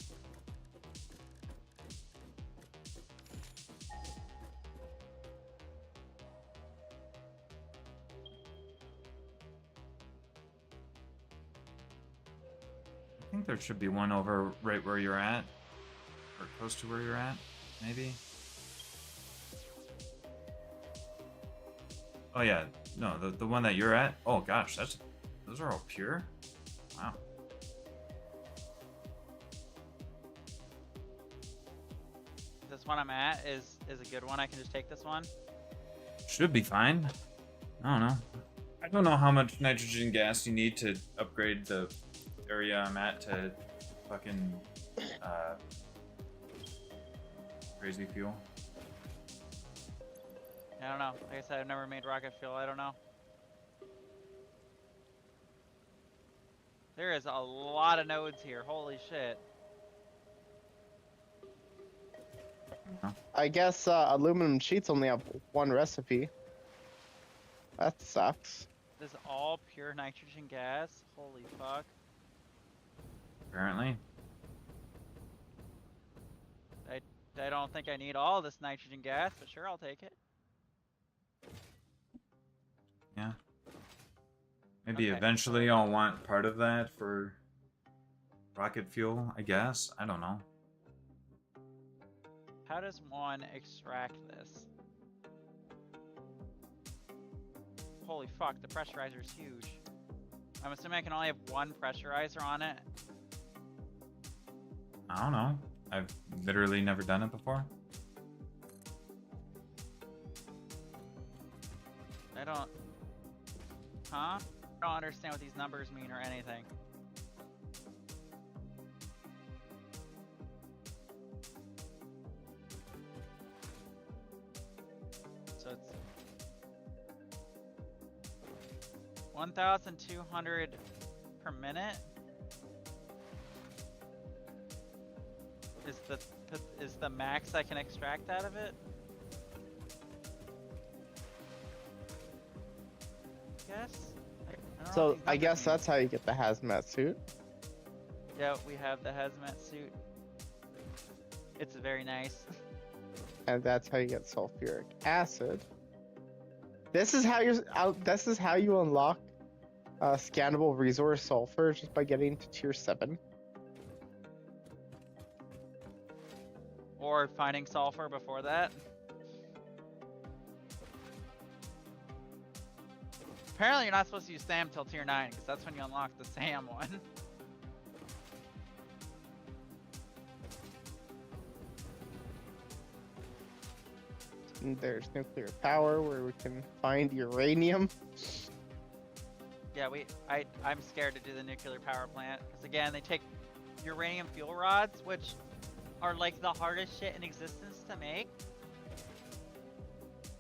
I think there should be one over right where you're at. Or close to where you're at, maybe? Oh yeah, no, the one that you're at. Oh gosh, those are all pure? Wow. This one I'm at is a good one. I can just take this one. Should be fine. I don't know. I don't know how much nitrogen gas you need to upgrade the area I'm at to fucking crazy fuel. I don't know. Like I said, I've never made rocket fuel. I don't know. There is a lot of nodes here. Holy shit. I guess aluminum sheets only have one recipe. That sucks. This is all pure nitrogen gas. Holy fuck. Apparently. I don't think I need all this nitrogen gas, but sure, I'll take it. Yeah. Maybe Okay. eventually I'll want part of that for rocket fuel, I guess. I don't know. How does one extract this? Holy fuck, the pressurizer is huge. I'm assuming I can only have one pressurizer on it. I don't know. I've literally never done it before. I don't... Huh? I don't understand what these numbers mean or anything. So it's 1,200 per minute is the max I can extract out of it. Guess. I don't know So what these I numbers guess mean. that's how you get the hazmat suit. Yeah, we have the hazmat suit. It's very nice. And that's how you get sulfuric acid. This is how you unlock scannable resource sulfur, just by getting to tier 7. Or finding sulfur before that. Apparently you're not supposed to use SAM till tier 9, because that's when you unlock the SAM one. And there's nuclear power where we can find uranium. Yeah, I'm scared to do the nuclear power plant, because again, they take uranium fuel rods, which are like the hardest shit in existence to make.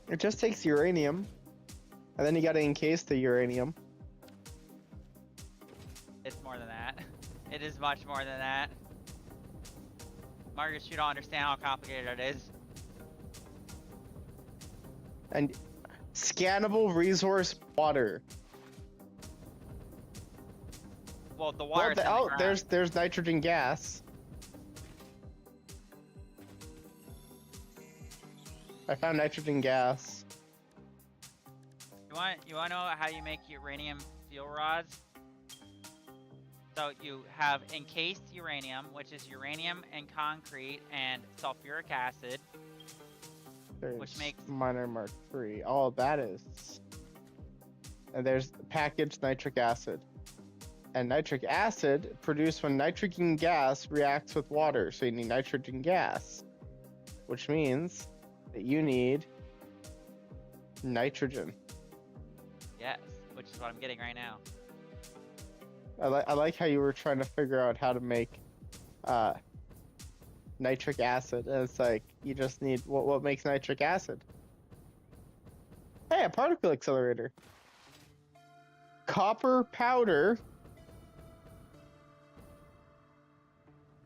It just takes uranium, and then you gotta encase the uranium. It's more than that. It is much more than that. Marcus, you don't understand how complicated it is. And scannable resource water. Well, the water. There's nitrogen gas. I found nitrogen gas. You want to know how you make uranium fuel rods? So you have encased uranium, which is uranium and concrete and sulfuric acid. There's Which makes- Miner Mark III. All that is. And there's packaged nitric acid. And nitric acid produced when nitrogen gas reacts with water. So you need nitrogen gas. Which means that you need nitrogen. Yes, which is what I'm getting right now. I like how you were trying to figure out how to make nitric acid. And it's like, you just need... What makes nitric acid? Hey, a particle accelerator. Copper powder.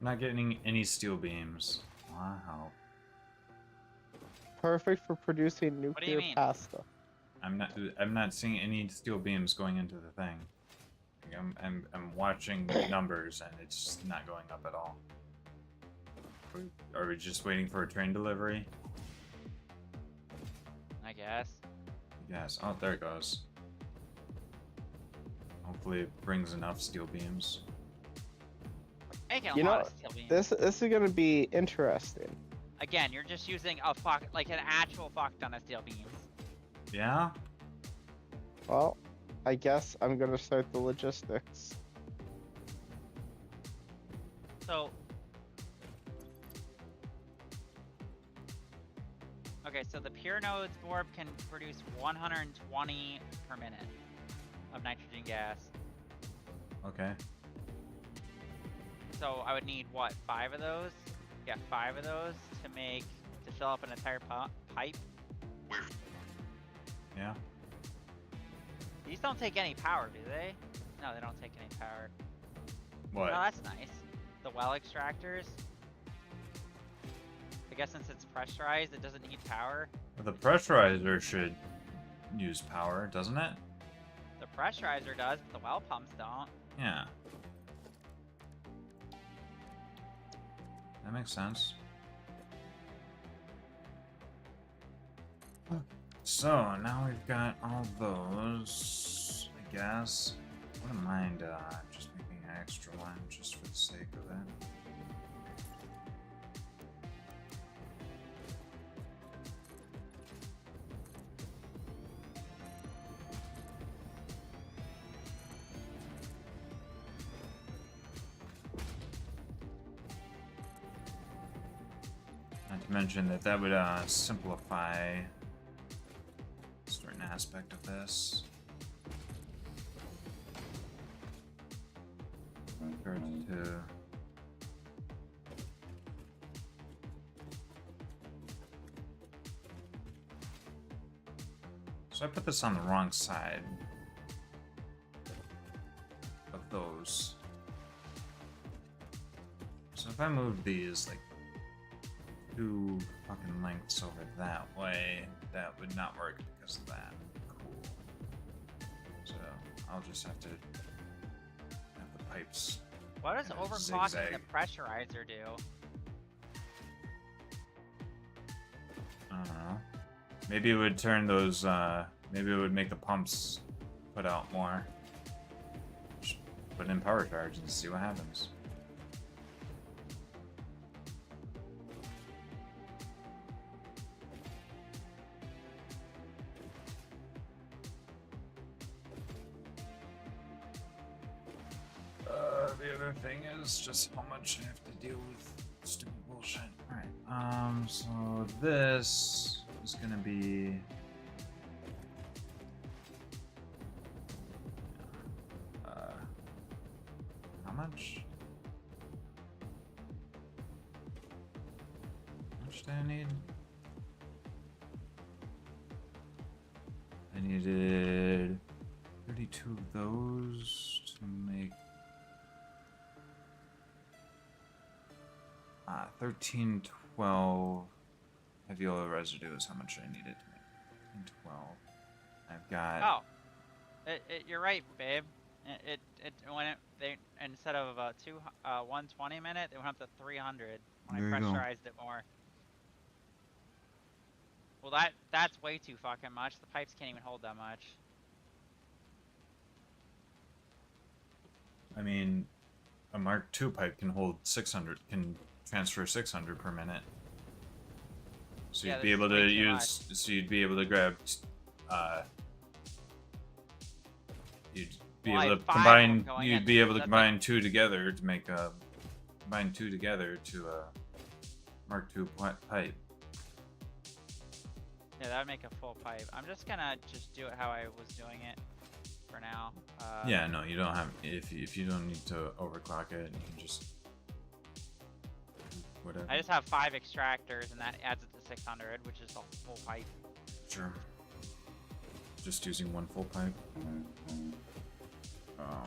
I'm not getting any steel beams. Wow. Perfect for producing do you nuclear mean? pasta. I'm not seeing any steel beams going into the thing. Like, I'm watching the numbers and it's not going up at all. Are we just waiting for a train delivery? I guess. Yes. Oh, there it goes. Hopefully it brings enough steel beams. Making a You lot know, of steel beams. this is gonna be interesting. Again, you're just using a fuck, like an actual fuck ton of steel beams. Yeah? Well, I guess I'm gonna start the logistics. So. Okay, so the pure nodes orb can produce 120 per minute of nitrogen gas. Okay. So I would need what, 5 of those? Yeah, 5 of those to fill up an entire pipe. Yeah. These don't take any power, do they? No, they don't take any power. What? Oh, that's nice. The well extractors. I guess since it's pressurized, it doesn't need power. The pressurizer should use power, doesn't it? The pressurizer does, but the well pumps don't. Yeah. That makes sense. So, now we've got all those, I guess. I wouldn't mind just making an extra one just for the sake of it. Not to mention that would simplify a certain aspect of this. Compared to so I put this on the wrong side of those. So if I move these like 2 fucking lengths over that way, that would not work because of that. Cool. So I'll just have to have the pipes. What does kind of overclocking zigzag. the pressurizer do? I don't know. Maybe it would turn those, maybe it would make the pumps put out more. Just put in power charge and see what happens. The other thing is just how much I have to deal with stupid bullshit. Alright, so this is gonna be how much? How much do I need? I needed 32 of those to make 1312 heavy oil residue is how much I needed to make 1312. I've got You're right, babe. They instead of 120 a minute, they went up to 300 when There I you go. pressurized it more. Well, that's way too fucking much. The pipes can't even hold that much. I mean, a Mark II pipe can hold 600, can transfer 600 per minute. So Yeah, you'd be this able is to way too use, so you'd be able to grab, you'd be Well, I able have to 5 of them combine, going you'd in. be able to That's combine 2 together to make a, combine 2 together to a Mark II pipe. Yeah, that would make a full pipe. I'm just gonna do it how I was doing it for now. Yeah, no, you don't have, if you don't need to overclock it, you can just, whatever. I just have 5 extractors, and that adds it to 600, which is a full pipe. Sure. Just using one full pipe. And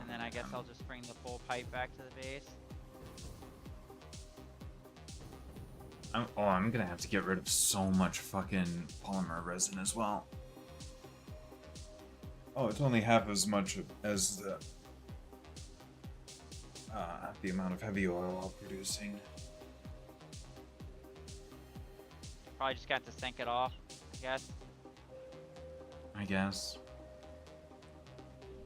then I guess I'll just bring the full pipe back to the base. I'm gonna have to get rid of so much fucking polymer resin as well. Oh, it's only half as much as the amount of heavy oil I'm producing. Probably just got to sink it all, I guess. I guess.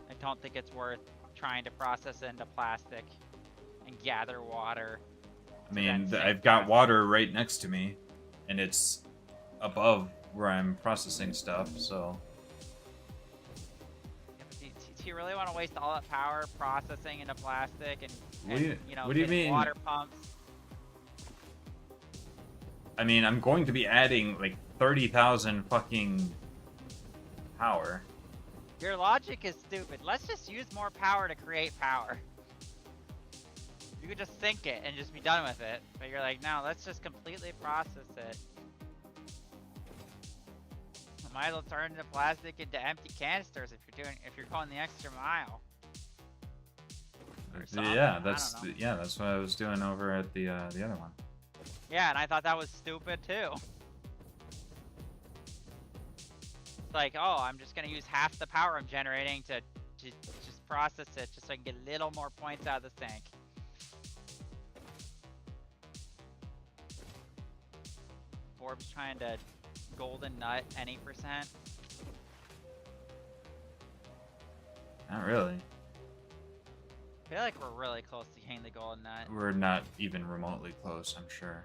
I don't think it's worth trying to process it into plastic and gather water. I mean, I've got water right next to me, and it's above where I'm processing stuff, so... Do you really want to waste all that power processing into plastic and you know, what do you mean? Water pumps? I mean, I'm going to be adding like 30,000 fucking power. Your logic is stupid. Let's just use more power to create power. You could just sink it and just be done with it. But you're like, no, let's just completely process it. Might as well turn the plastic into empty canisters if you're going the extra mile. Yeah, that's what I was doing over at the other one. Yeah, and I thought that was stupid too. It's like, oh, I'm just gonna use half the power I'm generating to just process it, just so I can get a little more points out of the sink. Forbes trying to golden nut any percent. Not really. I feel like we're really close to hitting the golden nut. We're not even remotely close, I'm sure.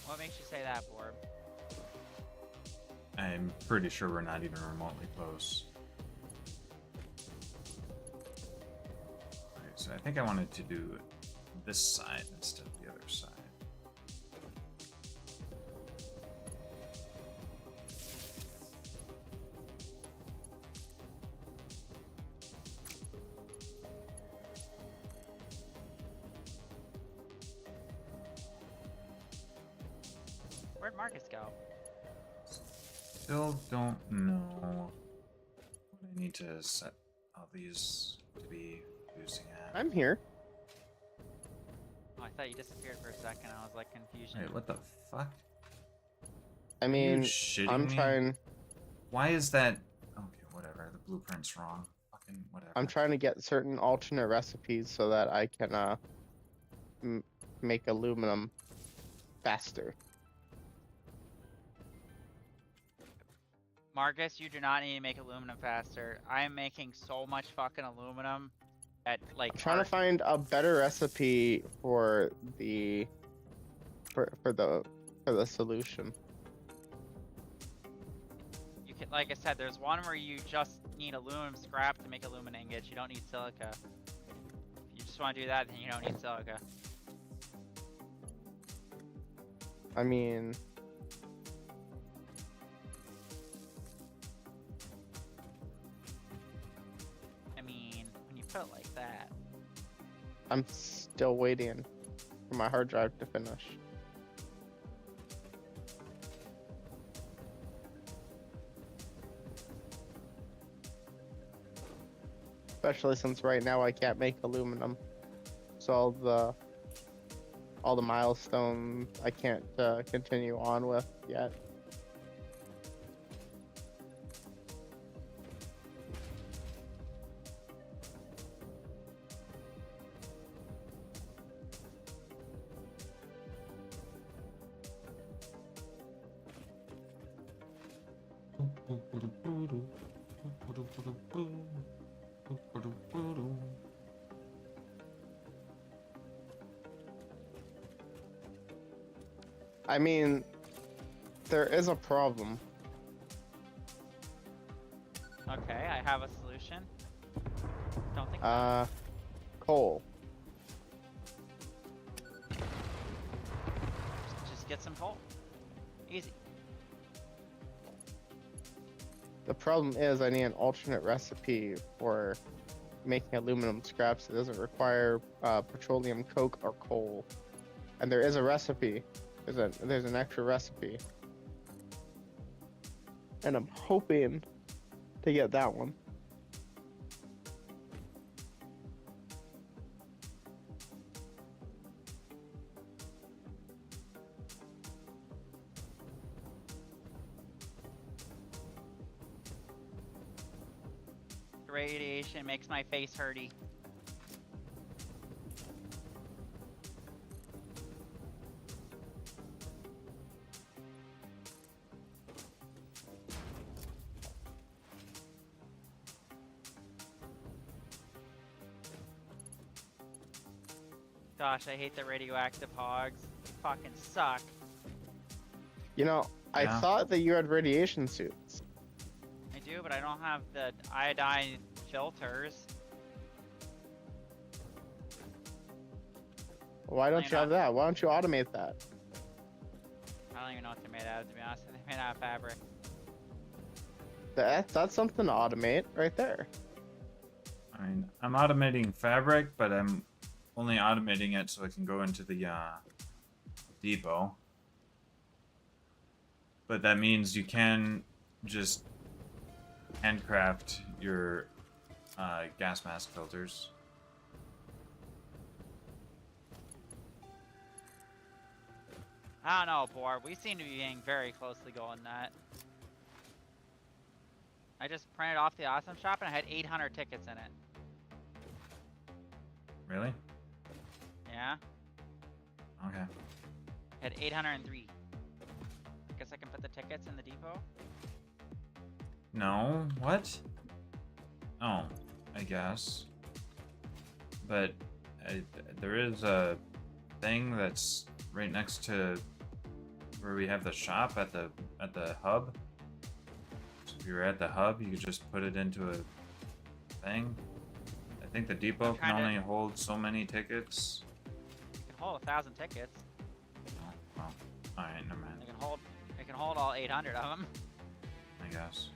What makes you say that, Borb? I'm pretty sure we're not even remotely close. Alright, so I think I wanted to do this side instead of the other side. Where'd Marcus go? Still don't know what I need to set all these to be producing at. I'm here. Oh, I thought you disappeared for a second. I was like confusion. Wait, what the fuck? I mean, I'm me? trying. Why is that? Okay, whatever. The blueprint's wrong. Fucking whatever. I'm trying to get certain alternate recipes so that I can make aluminum faster. Marcus, you do not need to make aluminum faster. I am making so much fucking aluminum at like. I'm trying to find a better recipe for the solution. You can, like I said, there's one where you just need aluminum scrap to make aluminum ingots. You don't need silica. If you just want to do that, then you don't need silica. I mean, when you put it like that. I'm still waiting for my hard drive to finish. Especially since right now I can't make aluminum. So all the milestones I can't continue on with yet. I mean, there is a problem. Okay, I have a solution. Don't think. Coal. Just get some coal. Easy. The problem is I need an alternate recipe for making aluminum scraps that doesn't require petroleum coke or coal. And there is a recipe. There's an extra recipe. And I'm hoping to get that one. The radiation makes my face hurty. Gosh, I hate the radioactive hogs. They fucking suck. You know, I Yeah. thought that you had radiation suits. I do, but I don't have the iodine filters. Why don't you have that? Why don't you automate that? I don't even know what they're made out of, to be honest. They're made out of fabric. That's something to automate right there. I mean, I'm automating fabric, but I'm only automating it so I can go into the depot. But that means you can just handcraft your gas mask filters. I don't know, Boar. We seem to be being very closely going that. I just printed off the Awesome Shop and I had 800 tickets in it. Really? Yeah? Okay. I had 803. Guess I can put the tickets in the depot? No. What? Oh, I guess. But there is a thing that's right next to where we have the shop at the hub. So if you're at the hub, you could just put it into a thing. I think the depot can only hold so many tickets. You can hold 1,000 tickets. Oh, well, alright, never mind. It can hold all 800 of them. I guess.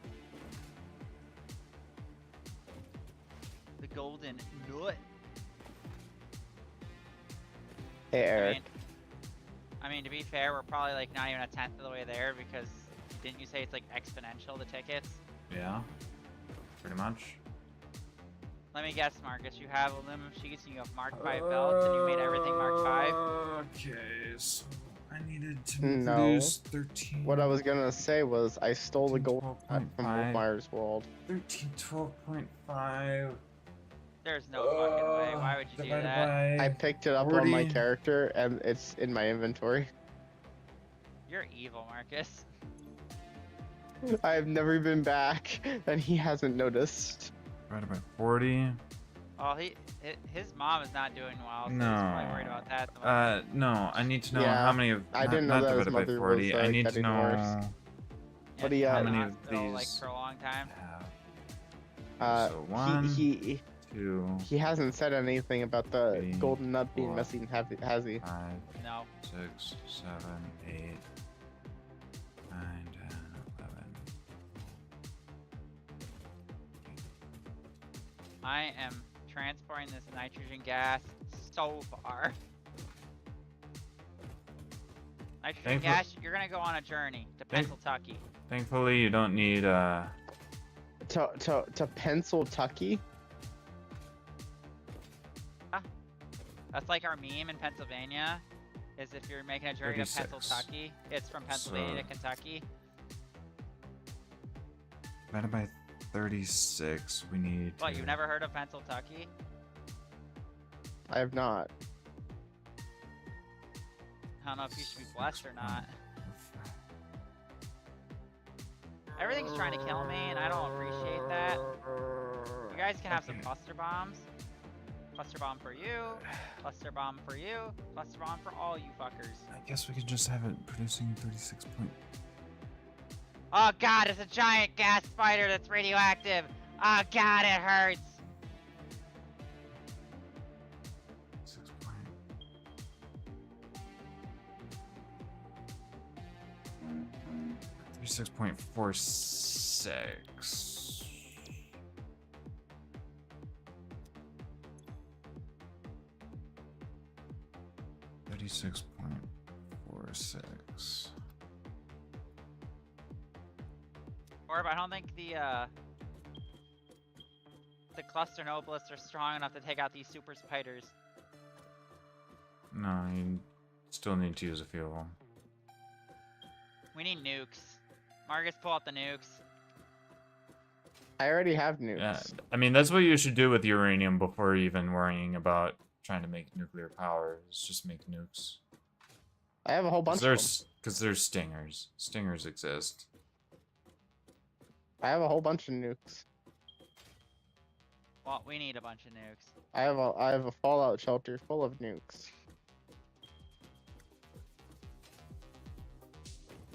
The golden nut. Hey, Eric. I mean, to be fair, we're probably like not even a tenth of the way there because didn't you say it's like exponential, the tickets? Yeah. Pretty much. Let me guess, Marcus. You have aluminum sheets and you have Mark 5 belts and you made everything Mark 5? Okay, so I needed to No. produce 13. What I was gonna say was I stole the gold from 12.5. Myers World. 13, 12.5. There's no fucking way. Why would you do divided that? by I picked it up on my 40. character and it's in my inventory. You're evil, Marcus. I've never been back and he hasn't noticed. Divided by 40. Oh, his mom is not doing well, so he's No. probably worried about that. at the moment. No, I need to know Yeah, how many of. I not- didn't know not that his divided by mother 40. was, I need to getting know worse. What do you how have? many in the of hospital, like, these for a long time. have. So one, he 2, he hasn't said anything about the 3, golden nut being 4, missing, has he? 5, No. 6, 7, 8, 9, 10, 11. I am transporting this nitrogen gas so far. Nitrogen Thankful- gas, you're gonna go on a journey to Pennsylvania. Thankfully, you don't need To Pennsylvania? That's like our meme in Pennsylvania. Is if you're making a journey to 36. Pennsylvania, it's from Pennsylvania to Kentucky. divided by 36. We need. What, to- you've never heard of Pennsylvania? I have not. I don't know if you should be blessed or not. Everything's trying to kill me, and I don't appreciate that. You guys can have some cluster bombs. Cluster bomb for you. Cluster bomb for you. Cluster bomb for all you fuckers. I guess we could just have it producing 36 point. Oh god, it's a giant gas spider that's radioactive. Oh god, it hurts. 36.46. $36.46. Orb, I don't think the cluster noblists are strong enough to take out these super spiders. No, you still need to use a few of them. We need nukes. Marcus, pull out the nukes. I already have nukes. Yeah, I mean, that's what you should do with uranium before even worrying about trying to make nuclear power. Is just make nukes. I have a whole bunch of them. Because there's stingers. Stingers exist. I have a whole bunch of nukes. Well, we need a bunch of nukes. I have a fallout shelter full of nukes.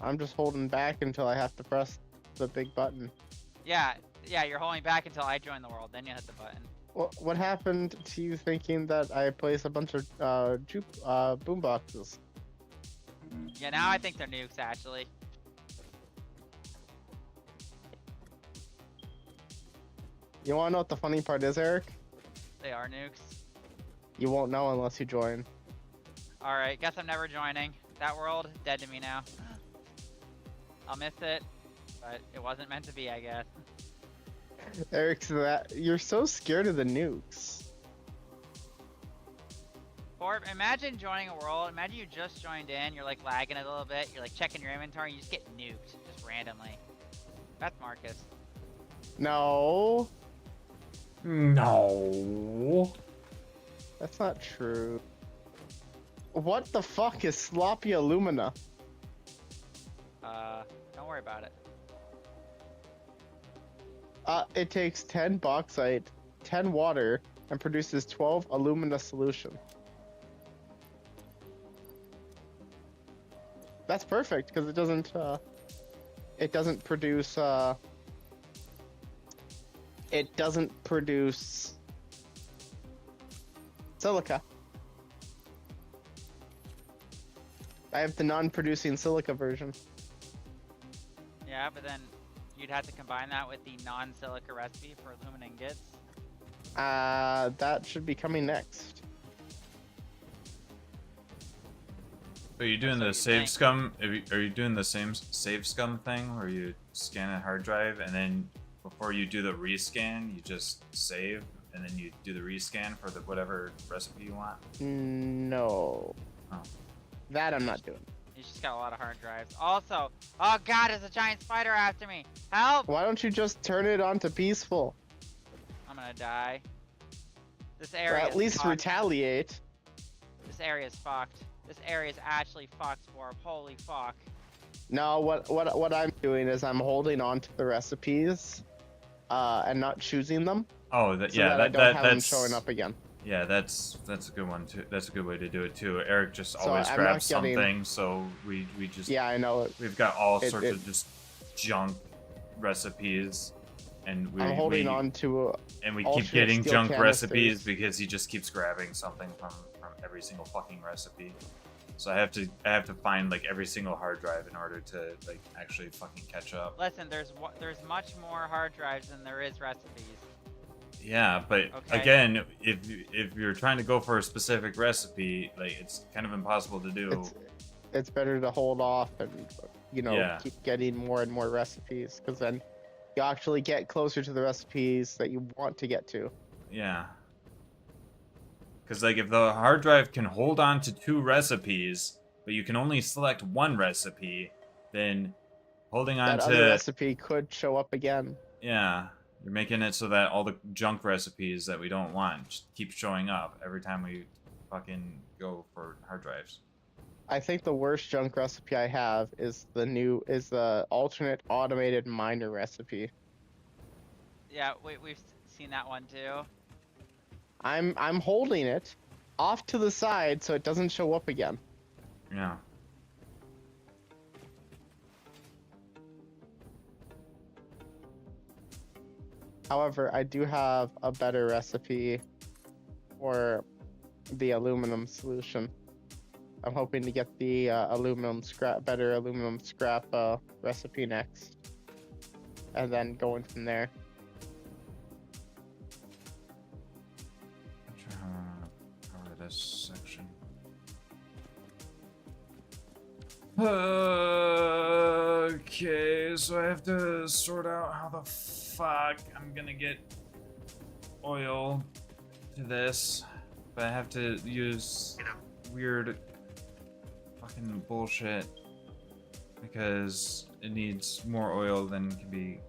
I'm just holding back until I have to press the big button. Yeah, you're holding back until I join the world, then you hit the button. What happened to you thinking that I placed a bunch of boom boxes? Yeah, now I think they're nukes, actually. You wanna know what the funny part is, Eric? They are nukes. You won't know unless you join. Alright, guess I'm never joining. That world, dead to me now. I'll miss it, but it wasn't meant to be, I guess. Eric, you're so scared of the nukes. Or imagine joining a world, imagine you just joined in, you're like lagging a little bit, you're like checking your inventory, and you just get nuked, just randomly. That's Marcus. No. No. That's not true. What the fuck is sloppy alumina? Don't worry about it. It takes 10 bauxite, 10 water, and produces 12 alumina solution. That's perfect because it doesn't produce silica. I have the non-producing silica version. Yeah, but then you'd have to combine that with the non-silica recipe for aluminum ingots. That should be coming next. Are you doing the save scum? Are you doing the same save scum thing where you scan a hard drive and then before you do the rescan, you just save and then you do the rescan for the whatever recipe you want? No. Oh. That I'm not doing. He's just got a lot of hard drives. Also, oh god, there's a giant spider after me. Help! Why don't you just turn it on to peaceful? I'm gonna die. This Or area at least retaliate. This area is fucked. This area is actually fucked, Swarp. Holy fuck. No, what I'm doing is I'm holding on to the recipes, and not choosing them. Oh, so that I don't have them showing up again. Yeah, that's a good one too. That's a good way to do it too. Eric just So always I'm grabs not getting- something, so we just Yeah, I know. We've got all sorts of just junk recipes, and I'm holding on to. And we alternate keep getting steel junk canisters. recipes because he just keeps grabbing something from every single fucking recipe. So I have to find like every single hard drive in order to like actually fucking catch up. Listen, there's much more hard drives than there is recipes. Yeah, but Okay. again, if you're trying to go for a specific recipe, like it's kind of impossible to do. It's better to hold off and Yeah. keep getting more and more recipes because then you actually get closer to the recipes that you want to get to. Yeah. Because like if the hard drive can hold on to 2 recipes, but you can only select 1 recipe, then holding on That to other recipe could show up again. yeah, you're making it so that all the junk recipes that we don't want just keep showing up every time we fucking go for hard drives. I think the worst junk recipe I have is the alternate automated miner recipe. Yeah, we've seen that one too. I'm holding it off to the side so it doesn't show up again. Yeah. However, I do have a better recipe for the aluminum solution. I'm hoping to get the better aluminum scrap recipe next, and then going from there. Cover this section. Okay, so I have to sort out how the fuck I'm gonna get oil to this, but I have to use weird fucking bullshit because it needs more oil than can be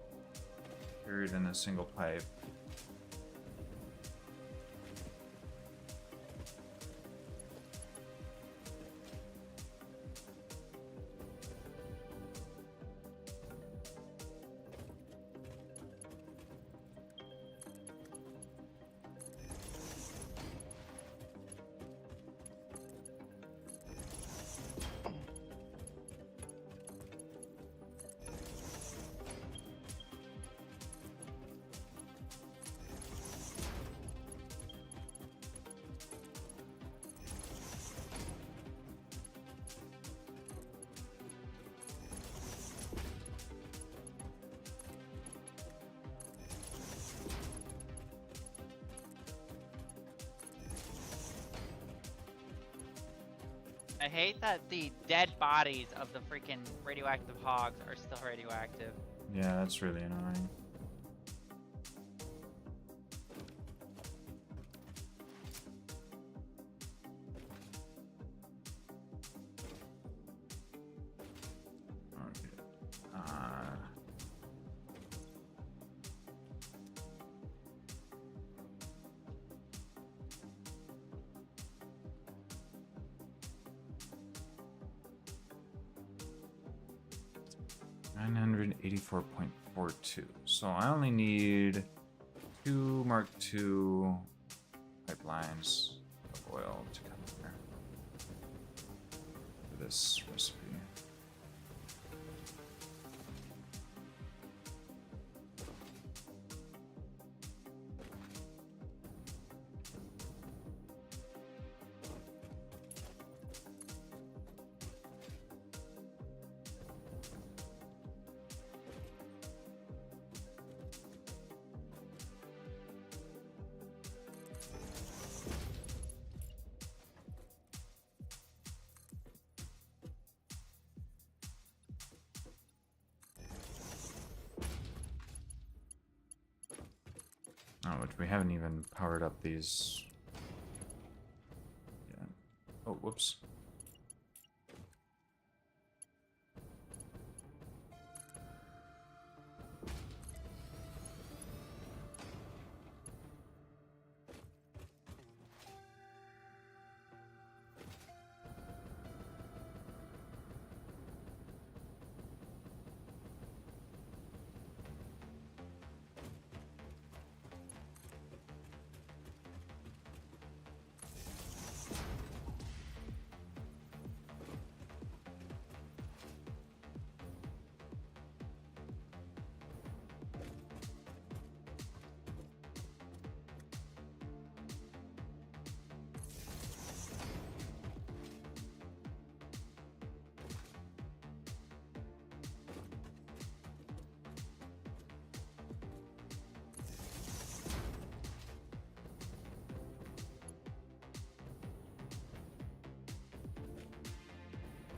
carried in a single pipe. I hate that the dead bodies of the freaking radioactive hogs are still radioactive. Yeah, that's really annoying. Okay. 984.42. So I only need 2 Mark II pipelines of oil to come here for this recipe. Oh, which we haven't even powered up these. Yeah. Oh, whoops.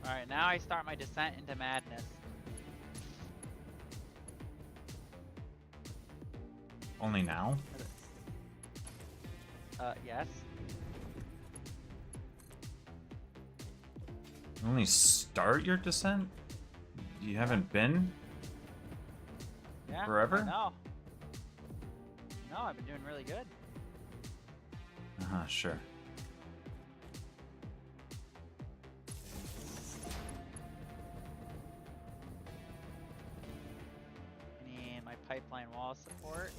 Alright, now I start my descent into madness. Only now? Yes. You only start your descent? You haven't been? Yeah. Forever? No. No, I've been doing really good. Sure. Need my pipeline wall support.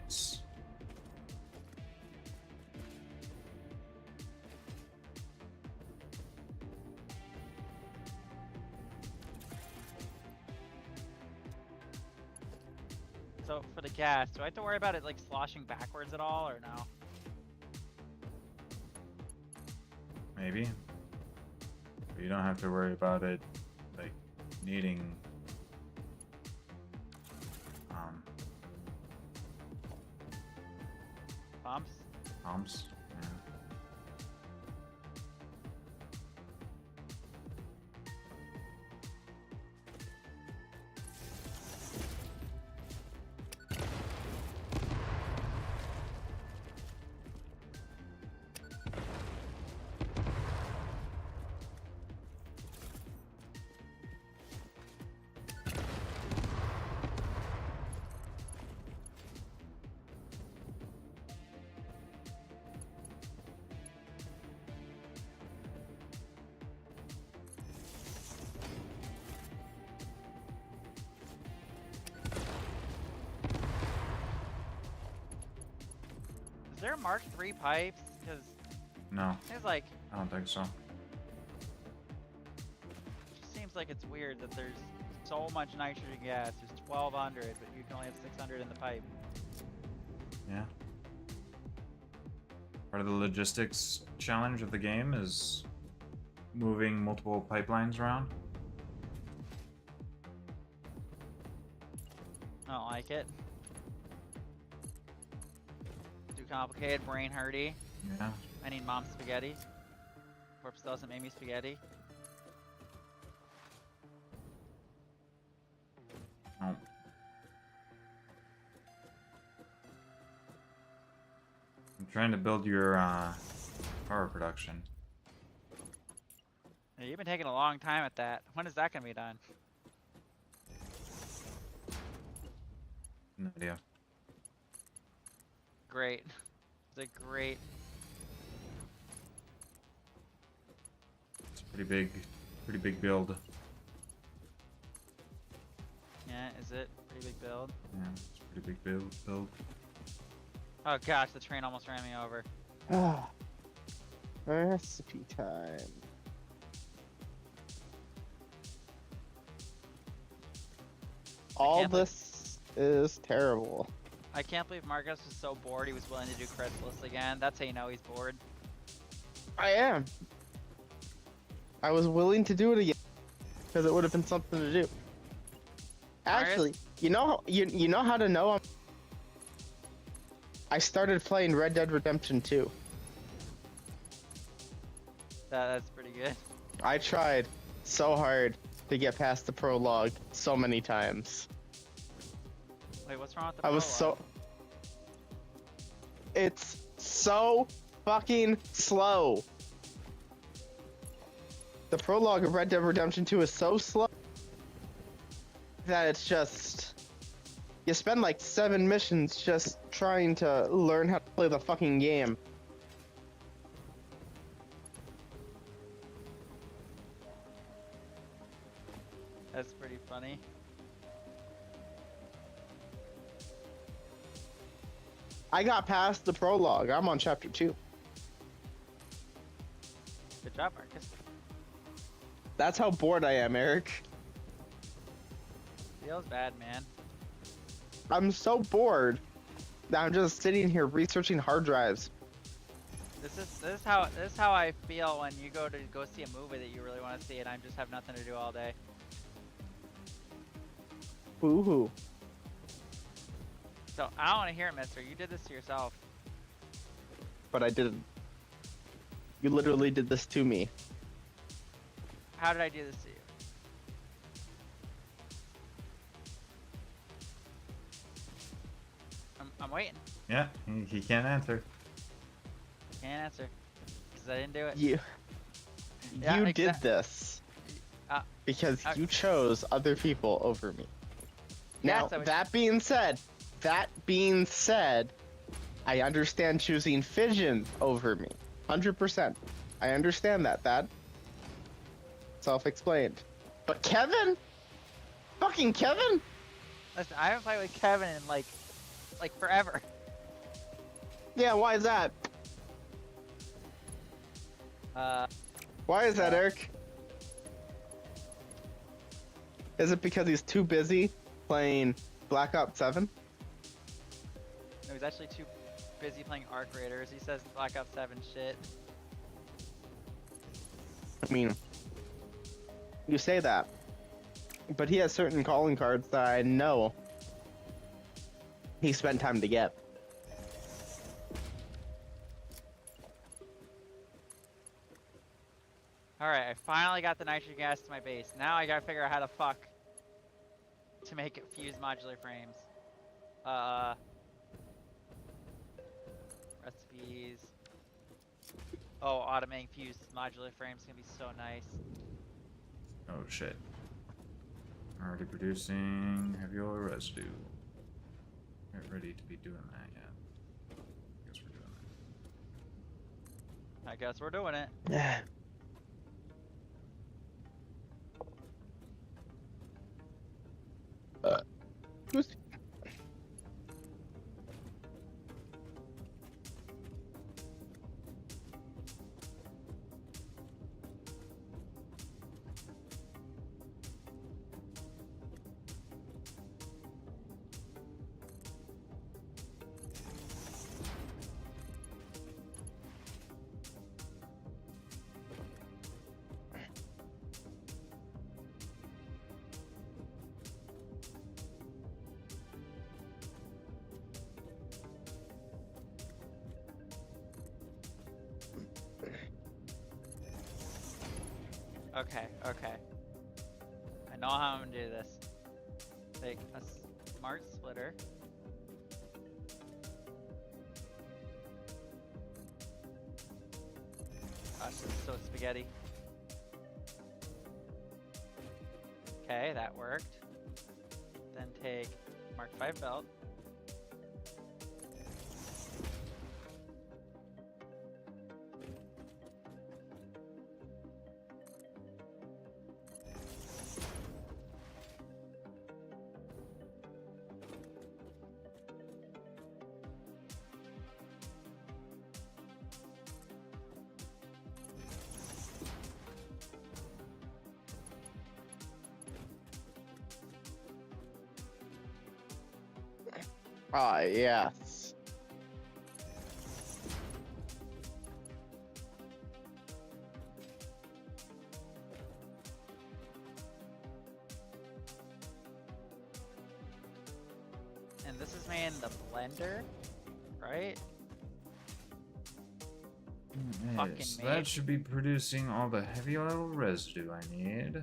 Nice. So for the gas, do I have to worry about it like sloshing backwards at all, or no? Maybe. But you don't have to worry about it, like, needing... Pumps? pumps. Yeah. Is there Mark III pipes? Because No, it's like, I don't think so. it just seems like it's weird that there's so much nitrogen gas. There's 1,200, but you can only have 600 in the pipe. Yeah. Part of the logistics challenge of the game is moving multiple pipelines around. I don't like it. Too complicated, brain hurty. Yeah. I need mom spaghetti. Corpse doesn't make me spaghetti. Oh. I'm trying to build your power production. Yeah, you've been taking a long time at that. When is that gonna be done? No idea. Great. It's a great. It's a pretty big build. Yeah, is it? Pretty big build. Yeah, it's a pretty big build. Oh gosh, the train almost ran me over. Ah, recipe time. All can't believe- this is terrible. I can't believe Marcus was so bored he was willing to do Chrysalis again. That's how you know he's bored. I am. I was willing to do it again because it would have been something to do. Actually, you know how to know I started playing Red Dead Redemption 2. That's pretty good. I tried so hard to get past the prologue so many times. Wait, what's wrong with the I was prologue? It's so fucking slow. The prologue of Red Dead Redemption 2 is so slow that it's just... You spend like 7 missions just trying to learn how to play the fucking game. That's pretty funny. I got past the prologue. I'm on chapter 2. Good job, Marcus. That's how bored I am, Eric. Feels bad, man. I'm so bored that I'm just sitting here researching hard drives. This is how I feel when you go see a movie that you really want to see and I just have nothing to do all day. Boo-hoo. So I don't want to hear it, mister. You did this to yourself. But I didn't. You literally did this to me. How did I do this to you? I'm waiting. Yeah, he can't answer. Can't answer. Because I didn't do it. You Yeah, did this. Because uh, you chose other people over me. Now, Yes, I was- that being said, I understand choosing Fission over me. 100%. I understand that. That self-explained. But Kevin? Fucking Kevin? Listen, I haven't played with Kevin in like forever. Yeah, why is that? Why is that, Eric? Is it because he's too busy playing Black Ops 7? No, he's actually too busy playing Arc Raiders. He says Black Ops 7 shit. I mean, you say that, but he has certain calling cards that I know he spent time to get. Alright, I finally got the nitrogen gas to my base. Now I gotta figure out how to fuck to make it fuse modular frames. Recipes. Oh, automating fused modular frames is gonna be so nice. Oh shit. Already producing heavy oil residue. Get ready to be doing that yet. Guess we're doing that. I guess we're doing it. Yeah. Okay, okay. I know how I'm gonna do this. Take a smart splitter. Gosh, this is so spaghetti. Okay, that worked. Then take Mark 5 belt. Ah, yes. And this is made in the blender, right? Fucking Yes, made. that should be producing all the heavy oil residue I need.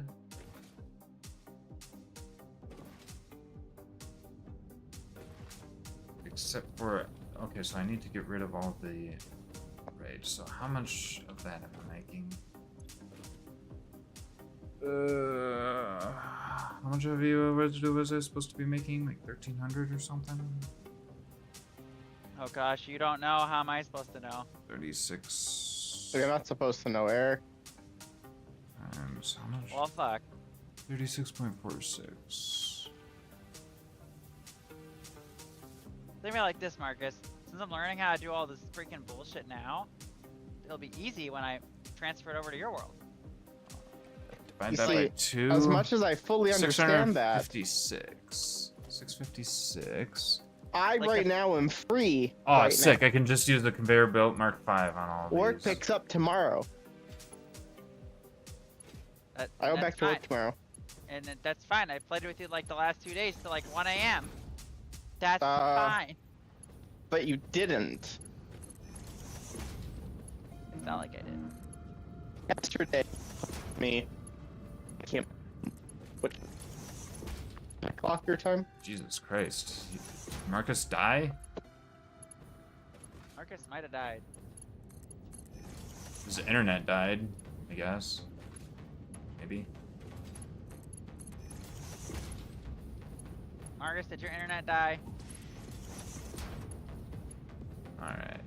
Except for, okay, so I need to get rid of all the rage. So how much of that am I making? How much heavy oil residue was I supposed to be making? Like 1,300 or something? Oh gosh, you don't know. How am I supposed to know? 36. You're not supposed to know, Eric. Times how much? Well, fuck. 36.46. Think of it like this, Marcus. Since I'm learning how to do all this freaking bullshit now, it'll be easy when I transfer it over to your world. Divide You that see, by 2. as much as I fully understand that, 656. 656. I Like right a- now am free. Oh, right sick. now. I can just use the conveyor belt Mark 5 on all of Work these. picks up tomorrow. I go That's back to work fine. tomorrow. And that's fine. I played with you like the last 2 days till like 1 a.m. That's Uh, fine. But you didn't. It's not like I did. Yesterday, me. I can't. What? Clock your time? Jesus Christ. Marcus die? Marcus might have died. His internet died, I guess. Maybe. Marcus, did your internet die? Alright.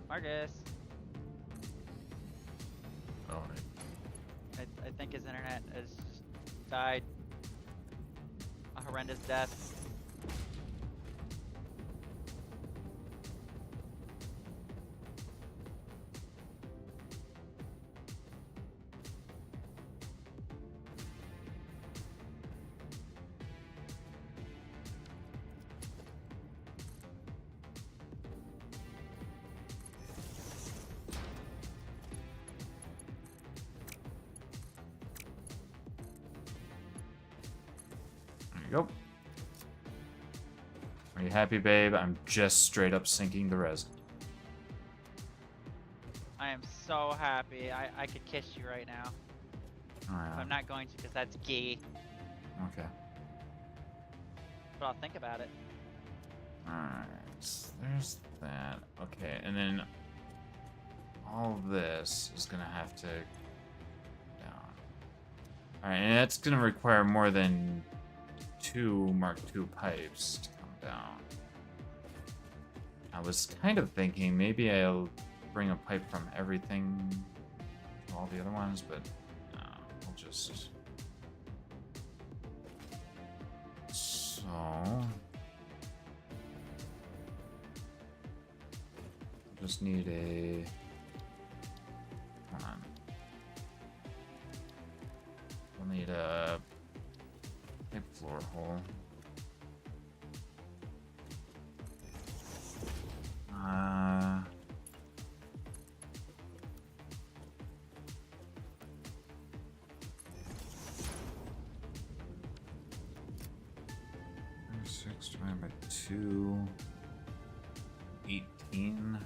Marcus. Alright. I think his internet has just died. A horrendous death. There you go. Are you happy, babe? I'm just straight up sinking the resin. I am so happy. I could kiss you right now. Alright. But I'm not going to because that's gay. Okay. But I'll think about it. Alright. There's that. Okay, and then all this is gonna have to down. Alright, and that's gonna require more than 2 Mark II pipes to come down. I was kind of thinking maybe I'll bring a pipe from everything to all the other ones, but no, we'll just... So... Just need a... Hold on. We'll need a pipe floor hole. Six divided by 2 18.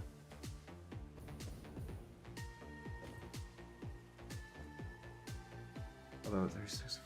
Although 36.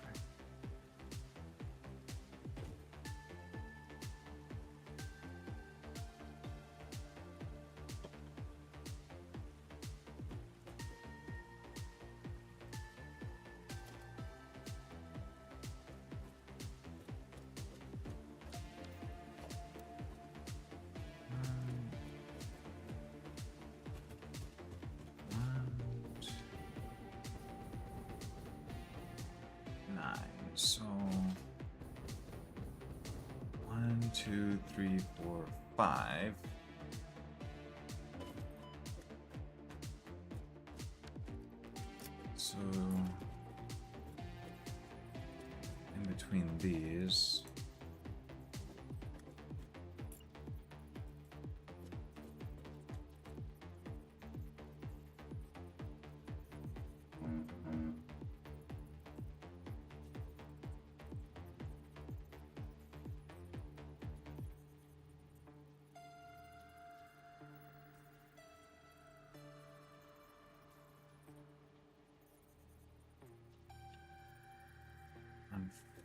So 1, 2, 3, 4, 5. So in between these.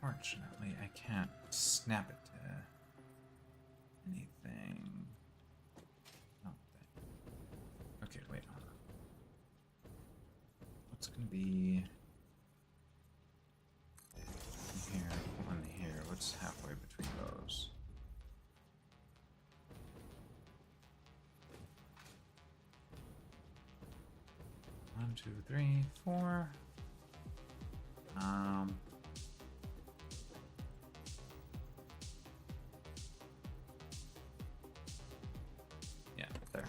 Unfortunately, I can't snap it to anything. Oh, okay, wait. Hold on. What's gonna be here? One here. What's halfway between those? One, two, three, four. Yeah, there.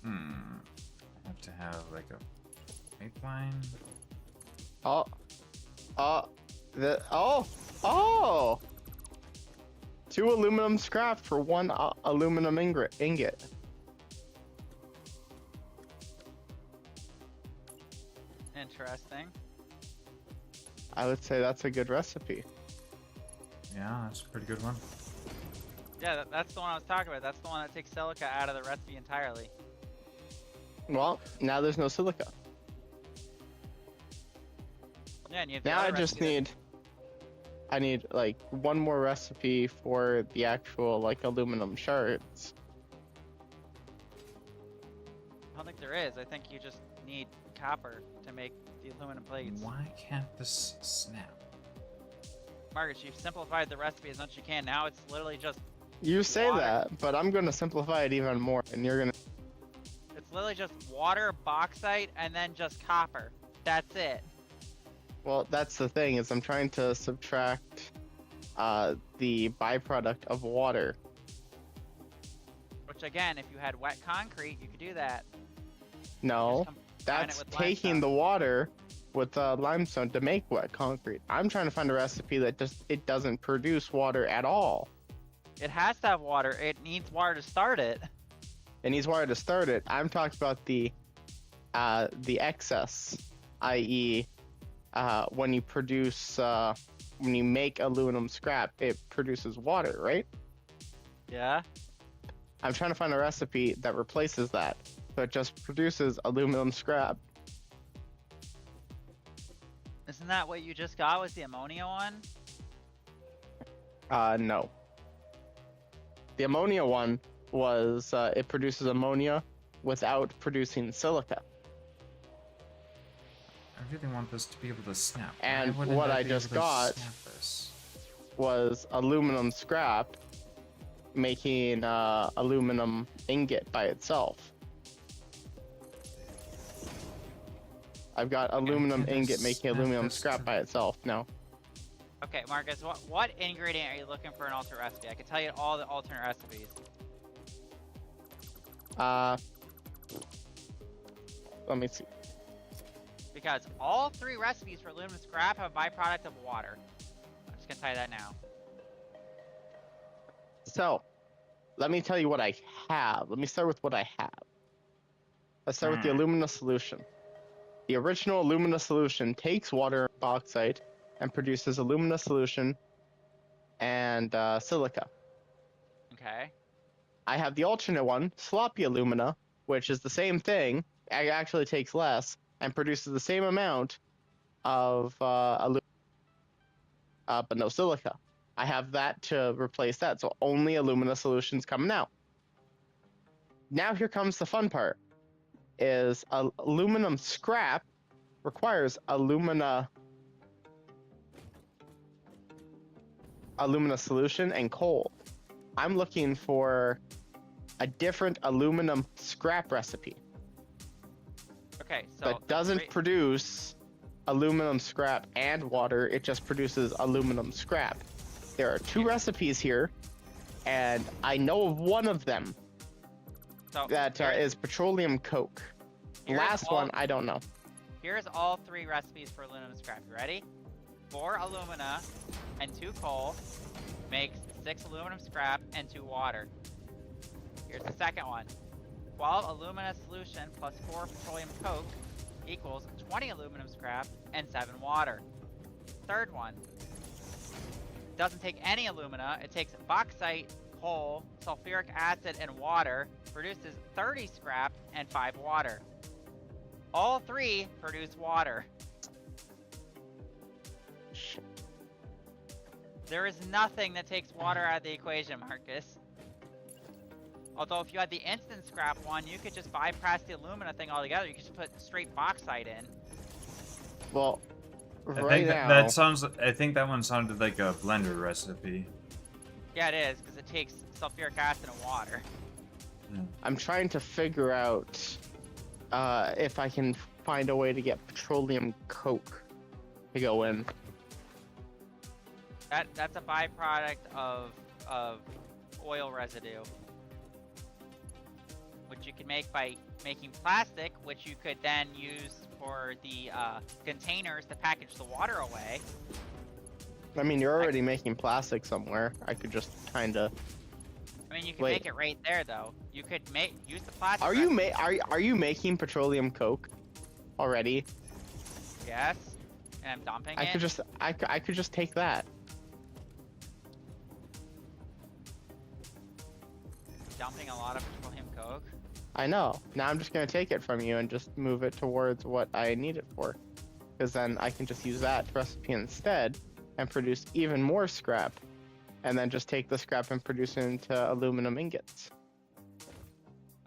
I have to have like a pipeline. Two aluminum scrap for one aluminum ingot. Interesting. I would say that's a good recipe. Yeah, that's a pretty good one. Yeah, that's the one I was talking about. That's the one that takes silica out of the recipe entirely. Well, now there's no silica. Yeah, and you have the Now other I just recipe need... I need, like, one more recipe for the actual, like, aluminum shards. I don't think there is. I think you just need copper to make the aluminum plates. Why can't this snap? Marcus, you've simplified the recipe as much as you can. Now it's literally just You say water. that, but I'm gonna simplify it even more, and you're gonna... It's literally just water, bauxite, and then just copper. That's it. Well, that's the thing, is I'm trying to subtract the byproduct of water. Which again, if you had wet concrete, you could do that. No, Combine it that's with taking limestone. the water with limestone to make wet concrete. I'm trying to find a recipe that it doesn't produce water at all. It has to have water. It needs water to start it. It needs water to start it. I'm talking about the excess, i.e., when you produce when you make aluminum scrap, it produces water, right? Yeah. I'm trying to find a recipe that replaces that, so it just produces aluminum scrap. Isn't that what you just got? Was the ammonia one? No. The ammonia one was it produces ammonia without producing silica. I really want this to be able to snap. And Why wouldn't what I be just able to got snap this? was aluminum scrap making aluminum ingot by itself. I've got aluminum can I ingot making snap aluminum this scrap to- by itself now. Okay, Marcus, what ingredient are you looking for an alternate recipe? I can tell you all the alternate recipes. Let me see. Because all three recipes for aluminum scrap have a byproduct of water. I'm just gonna tell you that now. So, let me tell you what I have. Let me start with what I have. Let's start with the alumina solution. The original alumina solution takes water and bauxite and produces alumina solution and silica. Okay. I have the alternate one, sloppy alumina, which is the same thing. It actually takes less and produces the same amount of alumina, but no silica. I have that to replace that, so only alumina solutions coming out. Now here comes the fun part. Is aluminum scrap requires alumina solution and coal. I'm looking for a different aluminum scrap recipe. Okay, so that doesn't produce aluminum scrap and water, it just produces aluminum scrap. There are two recipes here, and I know of one of them that is petroleum coke. The last one, I don't know. Here's all 3 recipes for aluminum scrap. You ready? 4 alumina and 2 coal makes 6 aluminum scrap and 2 water. Here's the second one. 12 alumina solution plus 4 petroleum coke equals 20 aluminum scrap and 7 water. Third one. Doesn't take any alumina. It takes bauxite, coal, sulfuric acid, and water. Produces 30 scrap and 5 water. All 3 produce water. There is nothing that takes water out of the equation, Marcus. Although if you had the instant scrap one, you could just bypass the alumina thing altogether. You could just put straight bauxite in. Well, I think that one sounded like a blender recipe. Yeah, it is, because it takes sulfuric acid and water. Yeah. I'm trying to figure out if I can find a way to get petroleum coke to go in. That's a byproduct of oil residue, which you can make by making plastic, which you could then use for the containers to package the water away. I mean, you're already making plastic somewhere. I could just kind of. I mean, you can make it right there, though. You could use the plastic. Are you making petroleum coke already? Yes, and I'm dumping I could just take that. Dumping a lot of petroleum coke. I know. Now I'm just gonna take it from you and just move it towards what I need it for, because then I can just use that recipe instead and produce even more scrap, and then just take the scrap and produce it into aluminum ingots.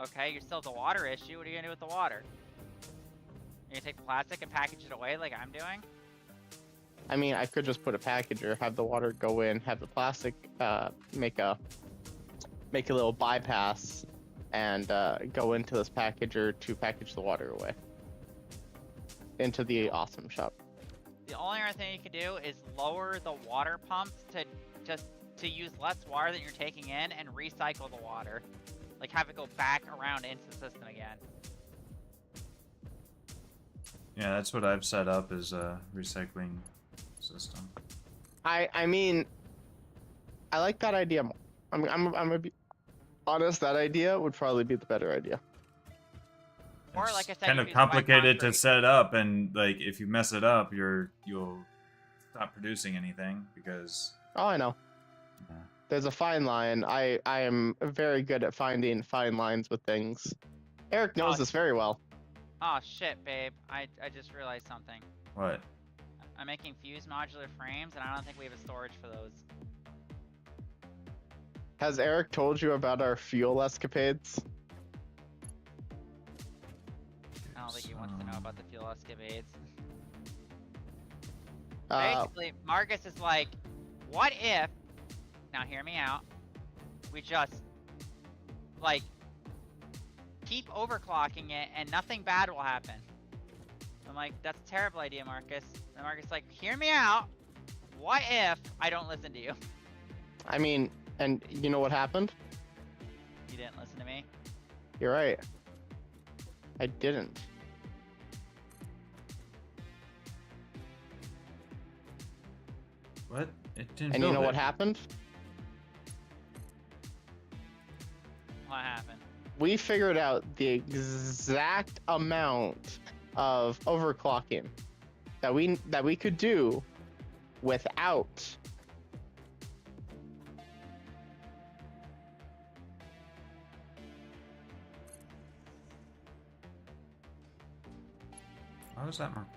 Okay, you're still the water issue. What are you gonna do with the water? You're gonna take the plastic and package it away like I'm doing? I mean, I could just put a packager, have the water go in, have the plastic make a little bypass, and go into this packager to package the water away into the awesome shop. The only other thing you can do is lower the water pumps to use less water that you're taking in and recycle the water. Like have it go back around into the system again. Yeah, that's what I've set up as a recycling system. I mean, I like that idea more. I'm gonna be honest, that idea would probably be the better idea. Or like I said, Kind of complicated to set up, and like if you mess it up, you'll stop producing anything because. Oh, I know. Yeah. There's a fine line. I am very good at finding fine lines with things. Eric knows this very well. Oh shit, babe! I just realized something. What? I'm making fused modular frames, and I don't think we have a storage for those. Has Eric told you about our fuel escapades? I don't think he wants to know about the fuel escapades. Basically, Marcus is like, what if, now hear me out, we just, like, keep overclocking it and nothing bad will happen. I'm like, that's a terrible idea, Marcus. And Marcus is like, hear me out, what if I don't listen to you? I mean, and you know what happened? You didn't listen to me? You're right. I didn't. What? It didn't. And you know what happened? what happened? We figured out the exact amount of overclocking that we could do without How does that mark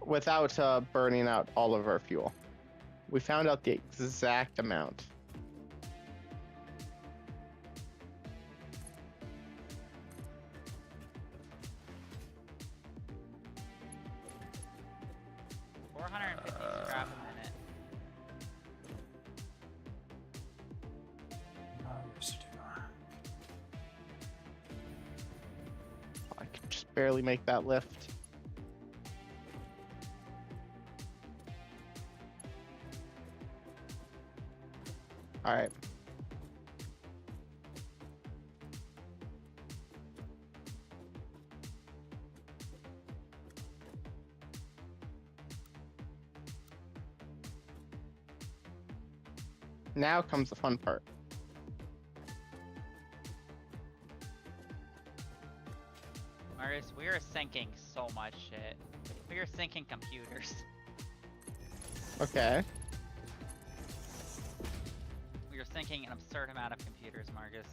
1? burning out all of our fuel. We found out the exact amount. Scrap a minute. I can just barely make that lift. All right. Now comes the fun part. Marius, we are sinking so much shit. We are sinking computers. Okay. We are sinking an absurd amount of computers, Marcus.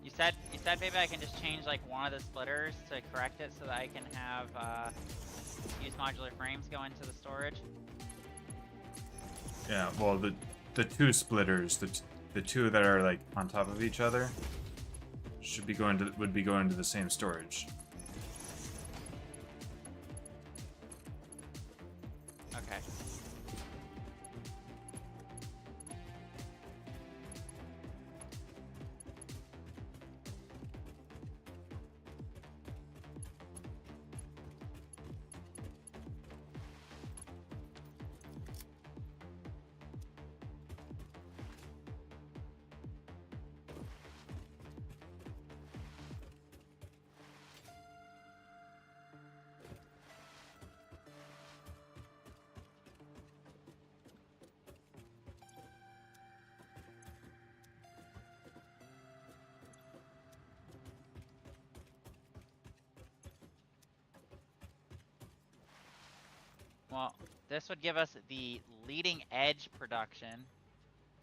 You said maybe I can just change like one of the splitters to correct it so that I can have use modular frames go into the storage. Yeah, well, the two splitters, the two that are like on top of each other, would be going to the same storage. Okay. Well, this would give us the leading edge production,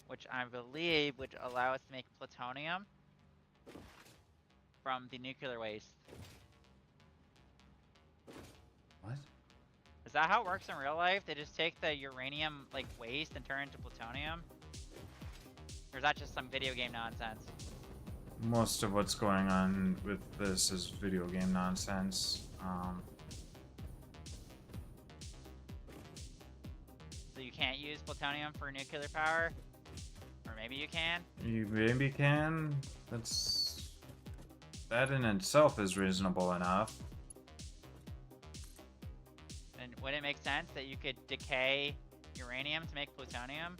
which I believe would allow us to make plutonium from the nuclear waste. What? Is that how it works in real life? They just take the uranium like waste and turn it into plutonium? Or is that just some video game nonsense? Most of what's going on with this is video game nonsense. So you can't use plutonium for nuclear power? Or maybe you can? You maybe can. That in itself is reasonable enough. And would it make sense that you could decay uranium to make plutonium?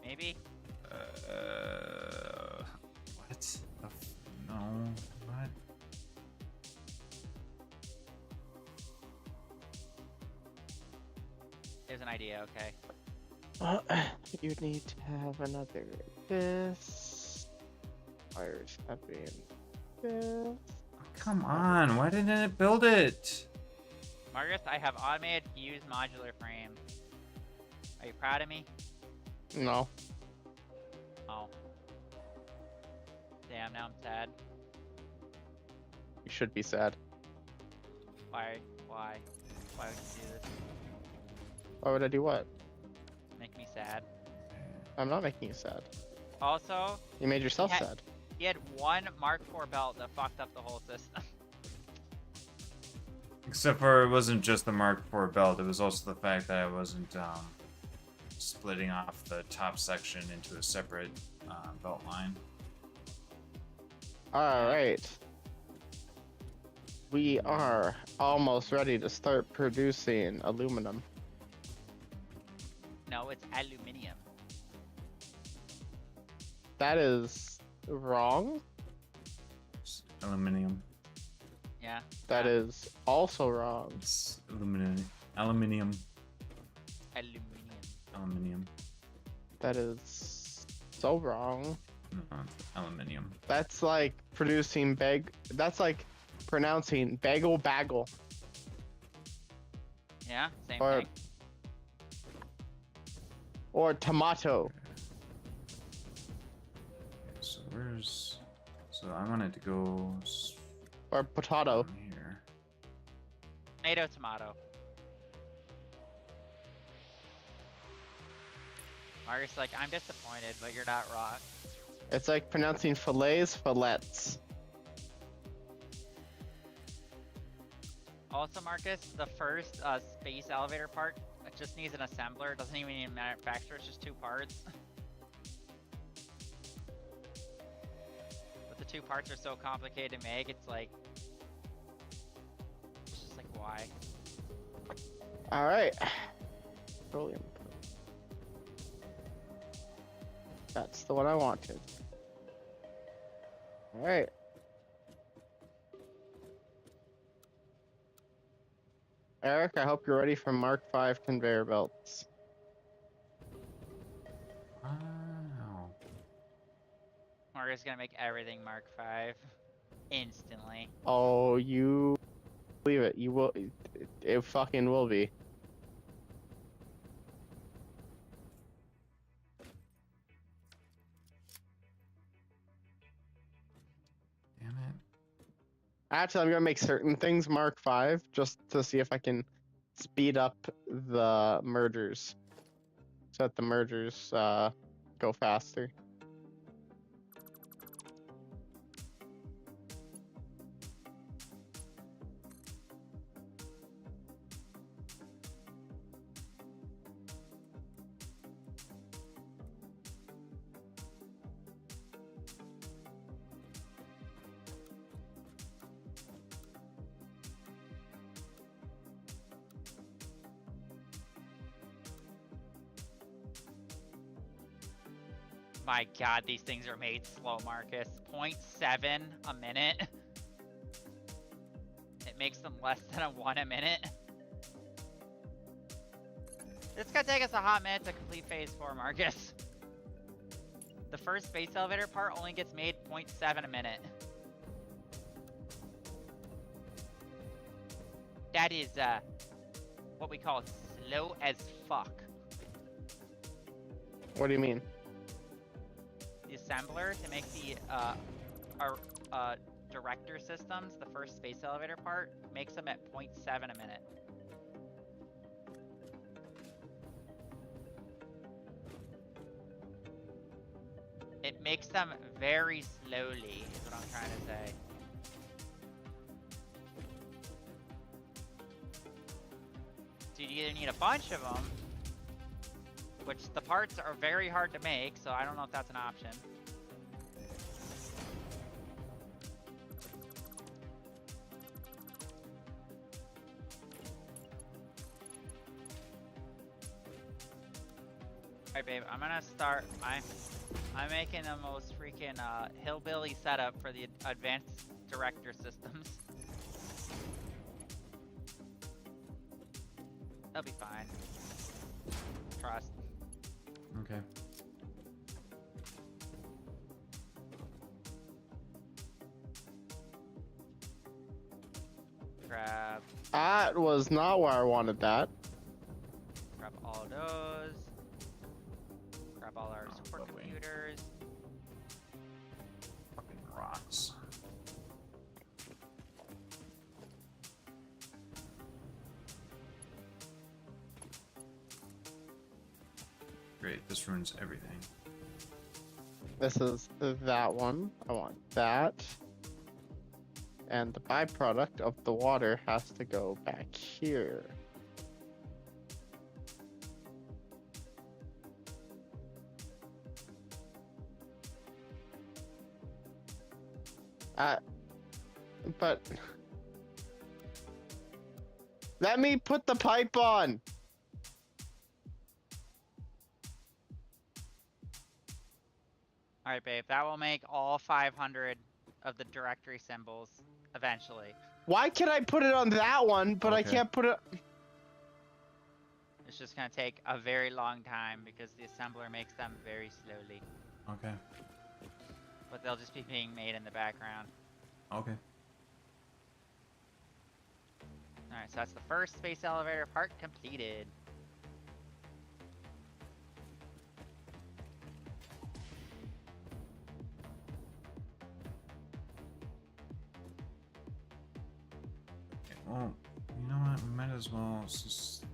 Maybe? What? No. What? There's an idea, okay. You need to have another this. Wires have been this. Oh, come on, why didn't it build it? Marcus, I have automated fused modular frame. Are you proud of me? No. Oh. Damn, now I'm sad. You should be sad. Why? Why? Why would you do this? Why would I do what? Make me sad. I'm not making you sad. Also, You made yourself sad. he had one Mark IV belt that fucked up the whole system. Except for it wasn't just the Mark IV belt, it was also the fact that I wasn't splitting off the top section into a separate belt line. Alright. We are almost ready to start producing aluminum. No, it's aluminium. That is wrong. Aluminium. Yeah. That is also wrong. It's aluminium. Aluminium. Aluminium. Aluminium. That is so wrong. No, aluminium. That's like producing that's like pronouncing bagel bagel. Yeah, same Or- thing. Or tomato. So where's... So I wanted to go Or potato. from here. Tomato. Marcus, like, I'm disappointed, but you're not wrong. It's like pronouncing fillets. Also, Marcus, the first space elevator part it just needs an assembler. It doesn't even need a manufacturer. It's just 2 parts. But the 2 parts are so complicated to make. It's like, just like why? All right. Petroleum. That's the one I wanted. All right. Eric, I hope you're ready for Mark V conveyor belts. Wow. Marcus is gonna make everything Mark V instantly. Oh, you believe it? You will. It fucking will be. Damn it. Actually, I'm gonna make certain things Mark V just to see if I can speed up the mergers, so that the mergers go faster. My god, these things are made slow, Marcus. 0.7 a minute. It makes them less than a 1 a minute. It's gonna take us a hot minute to complete phase 4, Marcus. The first space elevator part only gets made 0.7 a minute. That is, what we call slow as fuck. What do you mean? The assembler to make the director systems, the first space elevator part, makes them at 0.7 a minute. It makes them very slowly, is what I'm trying to say. So you either need a bunch of them, which the parts are very hard to make, so I don't know if that's an option. Alright, babe, I'm gonna start. I'm making the most freaking hillbilly setup for the advanced director systems. They'll be fine. Trust. Okay. Grab That was not where I wanted that. all those. Grab all our support lovely. computers. Fucking rocks. Great, this ruins everything. This is that one. I want that. And the byproduct of the water has to go back here. But let me put the pipe on. Alright, babe, that will make all 500 of the directory symbols eventually. Why can I put it on that one, but I Okay. can't put it? It's just gonna take a very long time because the assembler makes them very slowly. Okay. But they'll just be being made in the background. Okay. Alright, so that's the first space elevator part completed. Well, you know what? We might as well. This is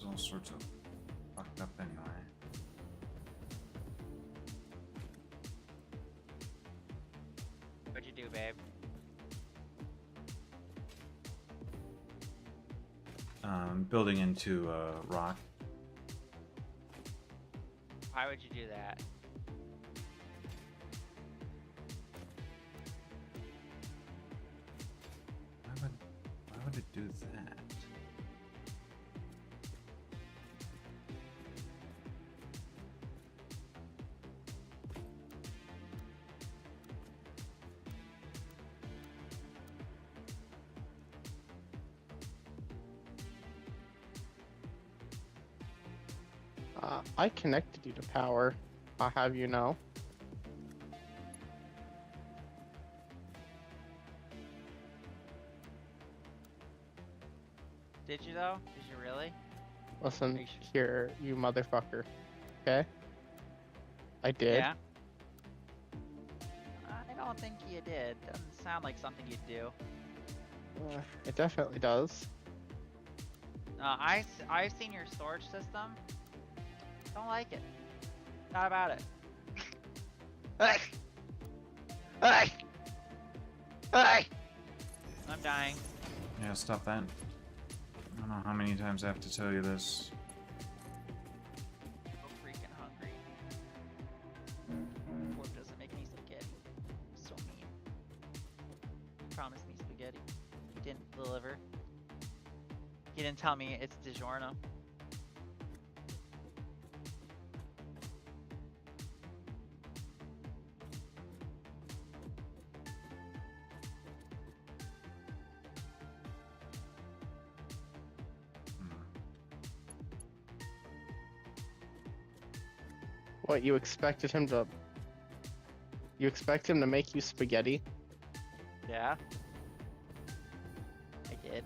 all sorts of fucked up anyway. What'd you do, babe? Building into rock. Why would you do that? Why would it do that? I connected you to power. I'll have you know. Did you though? Did you really? Listen Are you sure? here, you motherfucker. Okay? I did. Yeah. I don't think you did. Doesn't sound like something you'd do. It definitely does. I've seen your storage system. Don't like it. Not about it. Hey! Hey! Hey! I'm dying. Yeah, stop that. I don't know how many times I have to tell you this. So freaking hungry. Pork doesn't make me spaghetti. So mean. He promised me spaghetti. He didn't deliver. He didn't tell me it's DiGiorno. What, you expected him to... You expect him to make you spaghetti? Yeah. I did.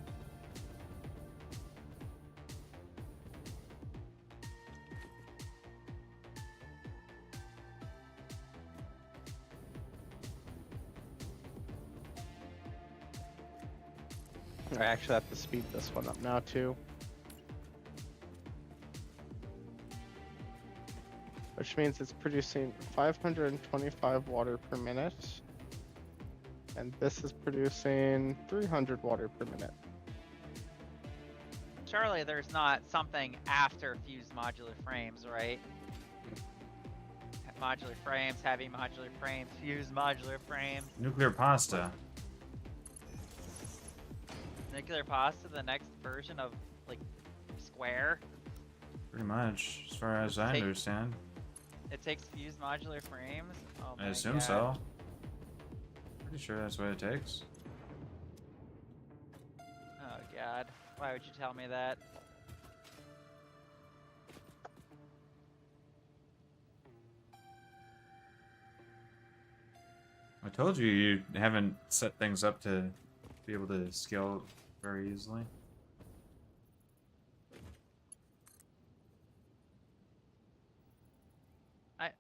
I actually have to speed this one up now, too. Which means it's producing 525 water per minute. And this is producing 300 water per minute. Surely there's not something after fused modular frames, right? Modular frames, heavy modular frames, fused modular frames. Nuclear pasta. Nuclear pasta, the next version of, like, Square. Pretty much, as far as I understand. It takes fused modular frames? Oh my I assume God. so. Pretty sure that's what it takes. Oh God. Why would you tell me that? I told you you haven't set things up to be able to scale very easily.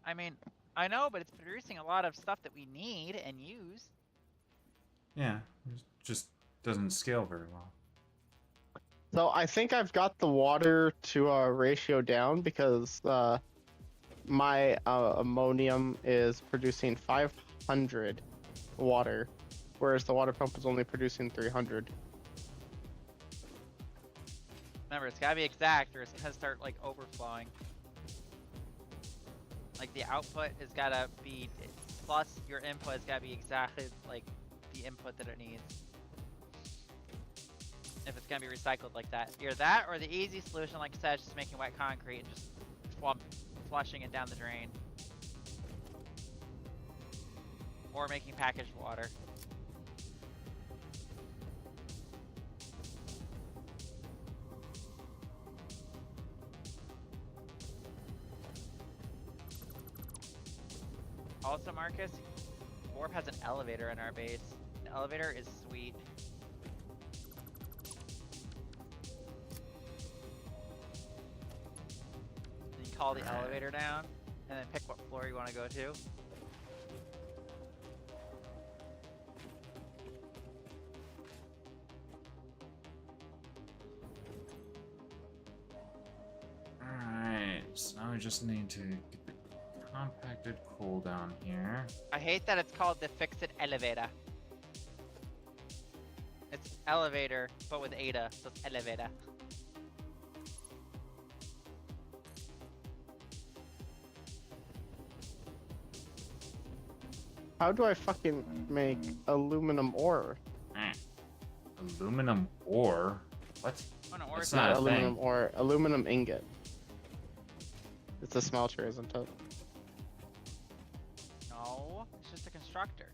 I mean, I know, but it's producing a lot of stuff that we need and use. Yeah, it just doesn't scale very well. So I think I've got the water to ratio down because my ammonium is producing 500 water, whereas the water pump is only producing 300. Remember, it's gotta be exact or it's gonna start like overflowing. Like the output has gotta be plus your input has gotta be exactly like the input that it needs. If it's gonna be recycled like that. Either that or the easy solution, like I said, is just making wet concrete and just flushing it down the drain. Or making packaged water. Also, Marcus, Warp has an elevator in our base. The elevator is sweet. You can call the elevator down, and then pick what floor you want to go to. Alright, so now we just need to get the compacted coal down here. I hate that it's called the Fix-It Elevator. It's elevator, but with Ada, so it's elevator. How do I fucking make aluminum ore? Aluminum ore? What? Oh, no, That's it's not a aluminum thing. ore, aluminum ingot. It's a smelter, isn't it? No, it's just a constructor.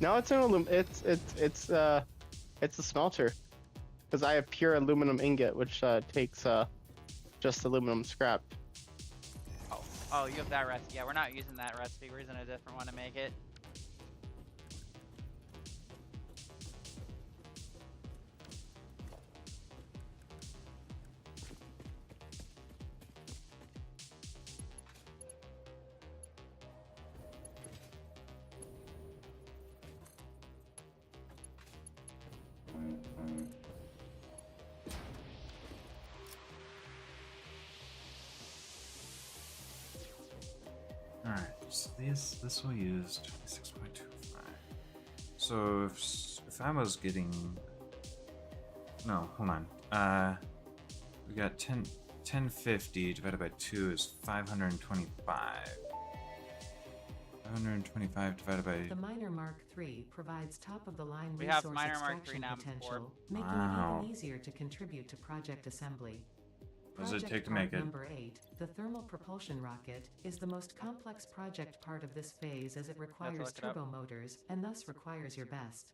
No, it's an it's a smelter. Because I have pure aluminum ingot, which takes just aluminum scrap. Oh, you have that recipe. Yeah, we're not using that recipe. We're using a different one to make it. Alright, so this will use 26.25. So if I was getting... No, hold on. We got 1050 divided by 2 is 525. 525 divided by... The Miner Mark III provides top-of-the-line We have resource Miner Mark III extraction now, potential, or- making Wow. it even easier to contribute to project assembly. What does it Project take to part make it? Number 8, the thermal propulsion rocket, is the most complex project part of this phase as it requires look it up. turbo motors and thus requires your best.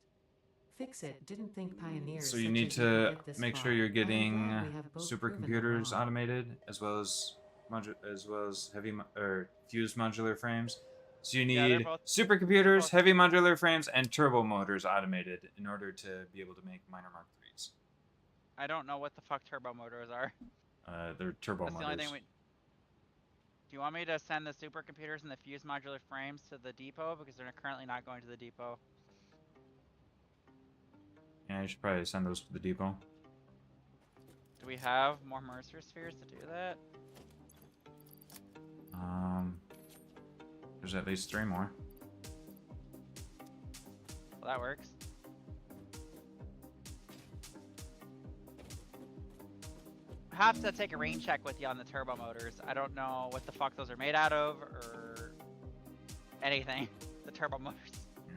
Fix-It didn't think pioneers So you such need as you would to get this make far. sure you're I am getting glad we have both proven them supercomputers wrong. automated, as well as heavy or fused modular frames. So you Yeah, they're need both- supercomputers, both- heavy modular frames, and turbo motors automated in order to be able to make Miner Mark IIIs. I don't know what the fuck turbo motors are. They're turbo That's the motors. only thing we... Do you want me to send the supercomputers and the fused modular frames to the depot? Because they're currently not going to the depot. Yeah, I should probably send those to the depot. Do we have more Mercer spheres to do that? There's at least 3 more. Well, that works. I have to take a rain check with you on the turbo motors. I don't know what the fuck those are made out of or anything. The turbo motors. Yeah.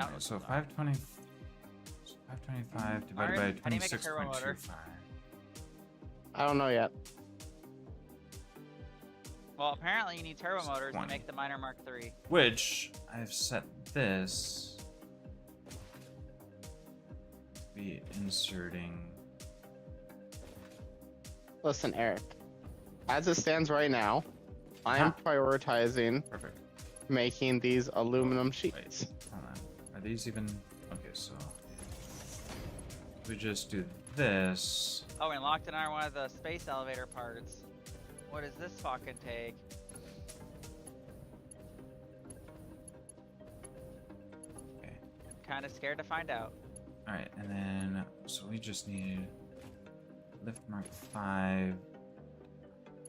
Anyway, so 525 divided Alright, by how do you make a turbo motor? 26.25. I don't know yet. Well, apparently you need turbo motors to 20. make the Miner Mark III. Which I've set this to be inserting. Listen, Eric. As it stands right now, I am prioritizing Perfect. making these aluminum sheets. Wait, hold on. Are these even... Okay, so... We just do this. Oh, and locked in are one of the space elevator parts. What does this fucking take? Okay. Kind of scared to find out. Alright, and then... So we just need... Lift Mark 5.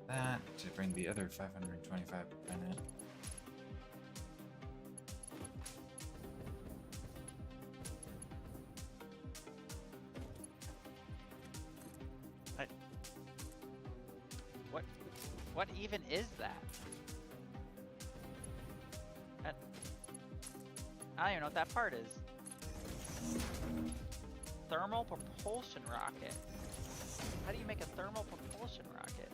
That to bring the other 525 in it. What even is that? I don't even know what that part is. Thermal propulsion rocket. How do you make a thermal propulsion rocket?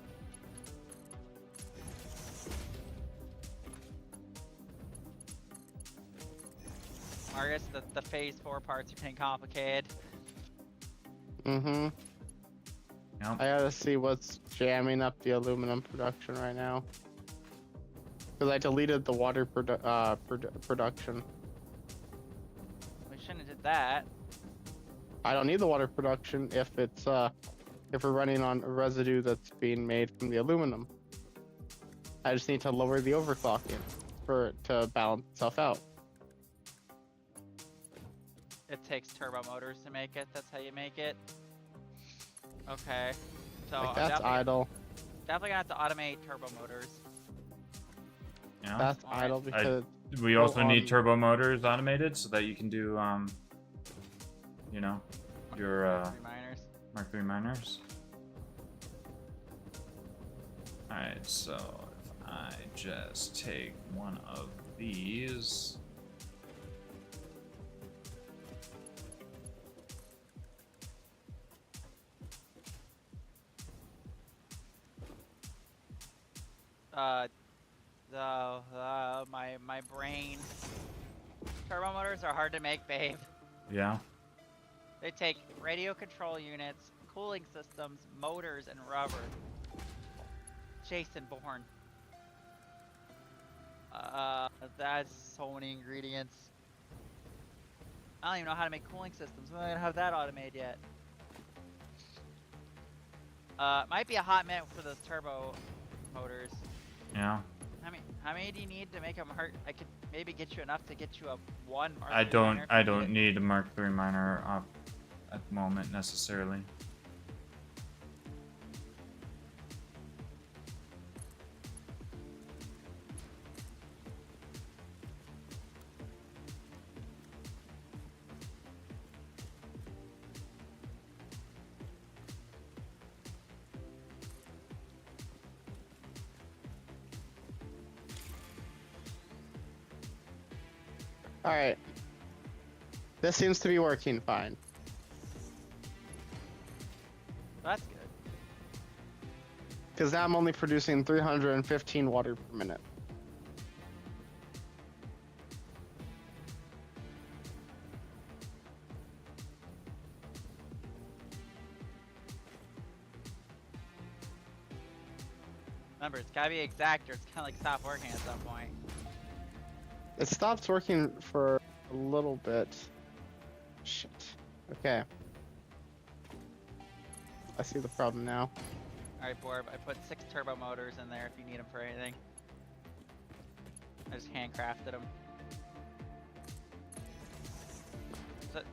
Marcus, the phase 4 parts are getting complicated. Mm-hmm. Yep. I gotta see what's jamming up the aluminum production right now. Because I deleted the water production. We shouldn't have did that. I don't need the water production if it's if we're running on a residue that's being made from the aluminum. I just need to lower the overclocking for it to balance itself out. It takes turbo motors to make it. That's how you make it. Okay. So Like I'm that's idle. definitely gonna have to automate turbo motors. Yeah. That's Alright. idle because We also Well, need turbo motors automated so that you can do, you know, your Miners. Mark III miners. Alright, so if I just take one of these. My brain. Turbo motors are hard to make, babe. Yeah. They take radio control units, cooling systems, motors, and rubber. Jason Bourne. That's so many ingredients. I don't even know how to make cooling systems. We don't have that automated yet. Might be a hot minute for those turbo motors. Yeah. How many do you need to make them hurt? I could maybe get you enough to get you a one Mark I III don't miner if I you don't it. need a Mark III miner up at the moment necessarily. Alright. This seems to be working fine. That's good. Because now I'm only producing 315 water per minute. Remember, it's gotta be exact or it's gonna like stop working at some point. It stops working for a little bit. Shit. Okay. I see the problem now. Alright, Borb, I put 6 turbo motors in there if you need them for anything. I just handcrafted them.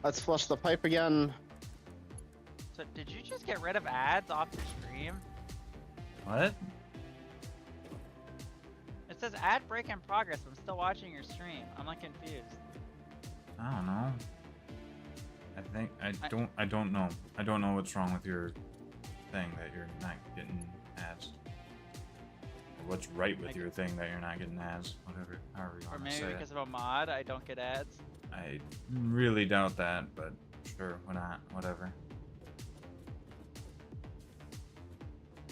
Let's flush the pipe again. So, did you just get rid of ads off your stream? What? It says ad break in progress, but I'm still watching your stream. I'm like confused. I don't know. I don't know. I don't know what's wrong with your thing that you're not getting ads. Or what's right with your thing that you're not getting ads. Whatever, however you Or want to maybe say because it. of a mod, I don't get ads. I really doubt that, but sure, why not? Whatever.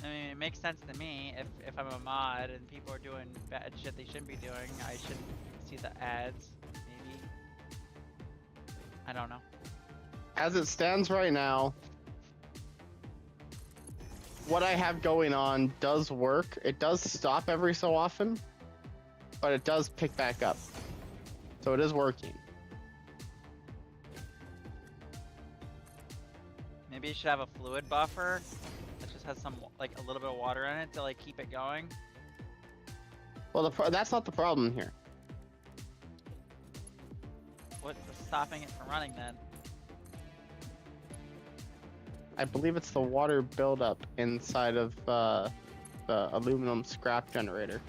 I mean, it makes sense to me. If I'm a mod and people are doing bad shit they shouldn't be doing, I shouldn't see the ads. Maybe. I don't know. As it stands right now, what I have going on does work. It does stop every so often, but it does pick back up. So it is working. Maybe you should have a fluid buffer that just has some, like, a little bit of water in it to, like, keep it going. Well, that's not the problem here. What's stopping it from running then? I believe it's the water buildup inside of the aluminum scrap generator.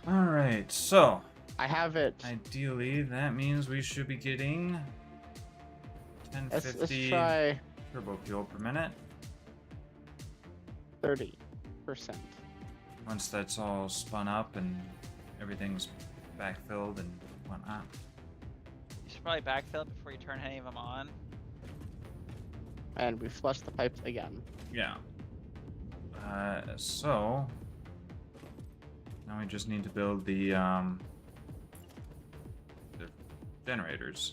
Alright, so. I have it. Ideally, that means we should be getting 1050 Let's try turbo fuel per minute. 30%. Once that's all spun up and everything's backfilled and whatnot. You should probably backfill it before you turn any of them on. And we flush the pipes again. Yeah. So now we just need to build the generators.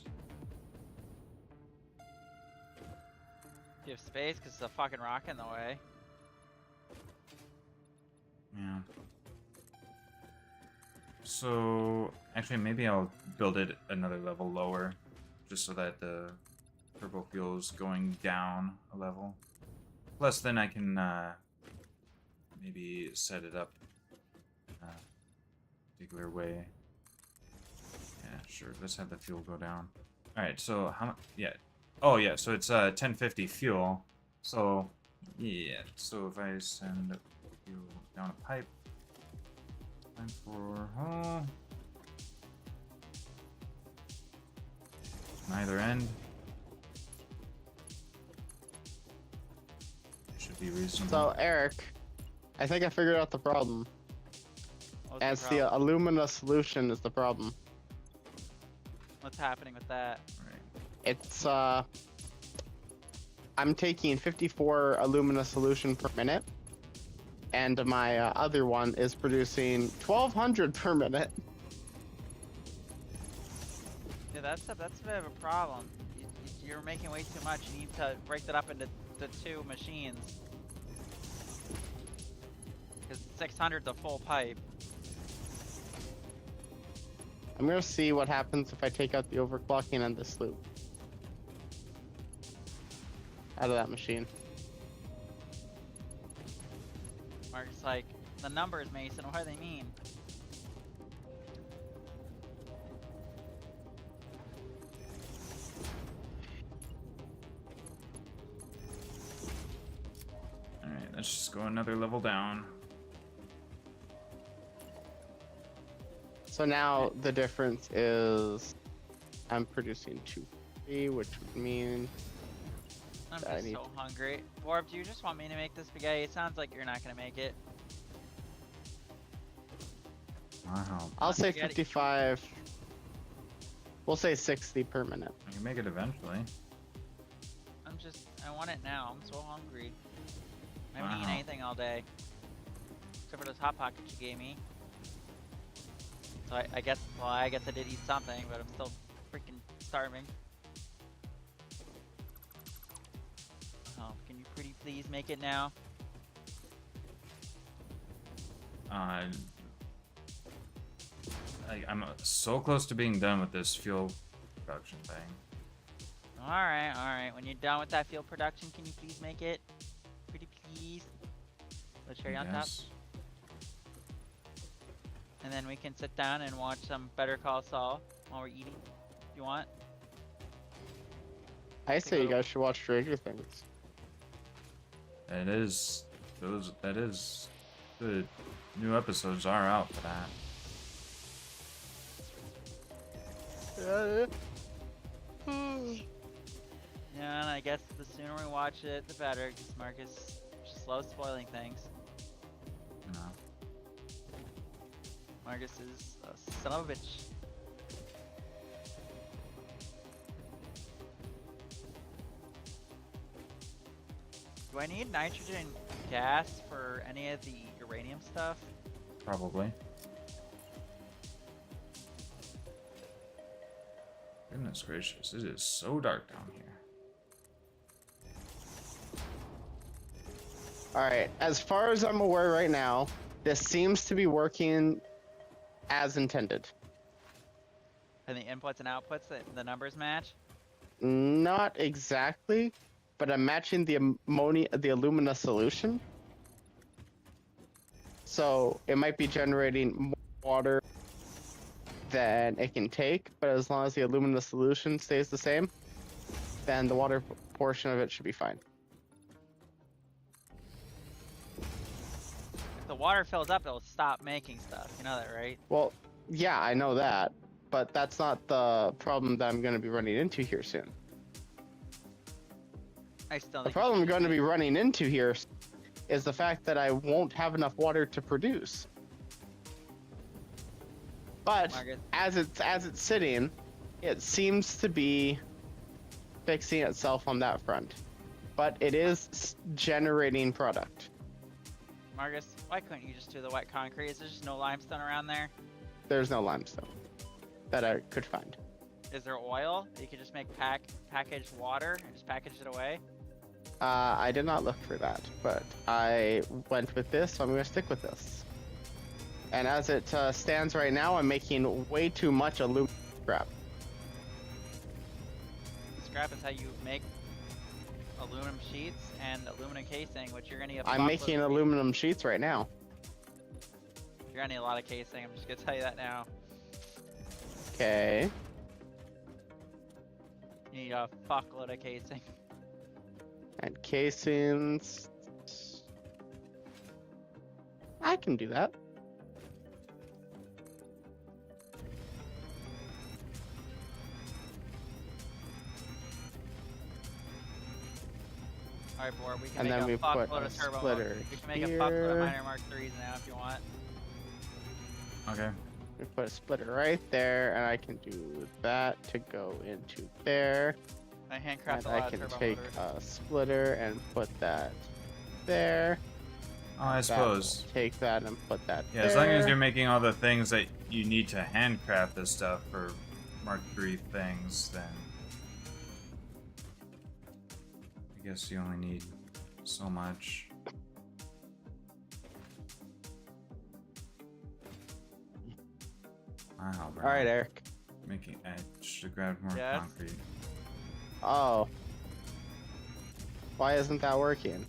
Do you have space? Because there's a fucking rock in the way. Yeah. So, actually, maybe I'll build it another level lower, just so that the turbo fuel is going down a level. Plus, then I can maybe set it up a particular way. Yeah, sure. Let's have the fuel go down. All right. So how much? Yeah. Oh yeah. So it's 1050 fuel. So yeah. So if I send fuel down a pipe, time for either end. Should be reasonable. So Eric, I think I figured out the problem. What's As the alumina solution is the problem. What's happening with that? It's I'm taking 54 alumina solution per minute, and my other one is producing 1200 per minute. Yeah, that's a bit of a problem. You're making way too much. You need to break that up into the two machines. Because 600's a full pipe. I'm gonna see what happens if I take out the overclocking and this loop out of that machine. Mark's like, the numbers, Mason, what do they mean? Alright, let's just go another level down. So now the difference is I'm producing 2, which would mean I'm that I just need. so hungry. Orb, do you just want me to make this spaghetti? It sounds like you're not gonna make it. Wow. I'll say Spaghetti. 55. We'll say 60 per minute. I can make it eventually. I want it now. I'm so hungry. I haven't eaten Wow. anything all day. Except for those Hot Pockets you gave me. So I guess, well, I guess I did eat something, but I'm still freaking starving. Oh, can you pretty please make it now? I'm so close to being done with this fuel production thing. Alright. When you're done with that field production, can you please make it? Pretty please. Put a cherry on top. Yes. And then we can sit down and watch some Better Call Saul while we're eating. If you want. I say you guys should watch Stranger Things. It is. That is. The new episodes are out for that. Yeah, and I guess the sooner we watch it, the better, because Marcus just loves spoiling things. You know. Marcus is a son of a bitch. Do I need nitrogen gas for any of the uranium stuff? Probably. Goodness gracious, it is so dark down here. Alright, as far as I'm aware right now, this seems to be working as intended. And the inputs and outputs, the numbers match? Not exactly, but I'm matching the alumina solution. So it might be generating more water than it can take, but as long as the alumina solution stays the same, then the water portion of it should be fine. If the water fills up, it'll stop making stuff. You know that, right? Well, yeah, I know that, but that's not the problem that I'm going to be running into here soon. I still The think problem I'm going to be running into here is the fact that I won't have enough water to produce. But Margaret. as it's sitting, it seems to be fixing itself on that front. But it is generating product. Marcus, why couldn't you just do the wet concrete? Is there just no limestone around there? There's no limestone that I could find. Is there oil? You could just make packaged water and just package it away. I did not look for that, but I went with this, so I'm gonna stick with this. And as it stands right now, I'm making way too much aluminum scrap. Scrap is how you make aluminum sheets and aluminum casing, which you're gonna need. I'm making aluminum sheets right now. You're gonna need a lot of casing. I'm just gonna tell you that now. Okay. You need a fuckload of casing. And casings. I can do that. Alright, Bor, we can And make then a we put fuckload a of turbo. splitter We can make a fuckload here. of Miner Mark 3s now if you want. Okay. We put a splitter right there, and I can do that to go into there. I handcraft And a I lot can of turbo take motors. a splitter and put that there. Oh, I That suppose. will take that and put that Yeah, there. as long as you're making all the things that you need to handcraft this stuff for Mark III things, then I guess you only need so much. Wow, bro. All right, Eric. I should have grabbed more Yes? concrete. Oh. Why isn't that working?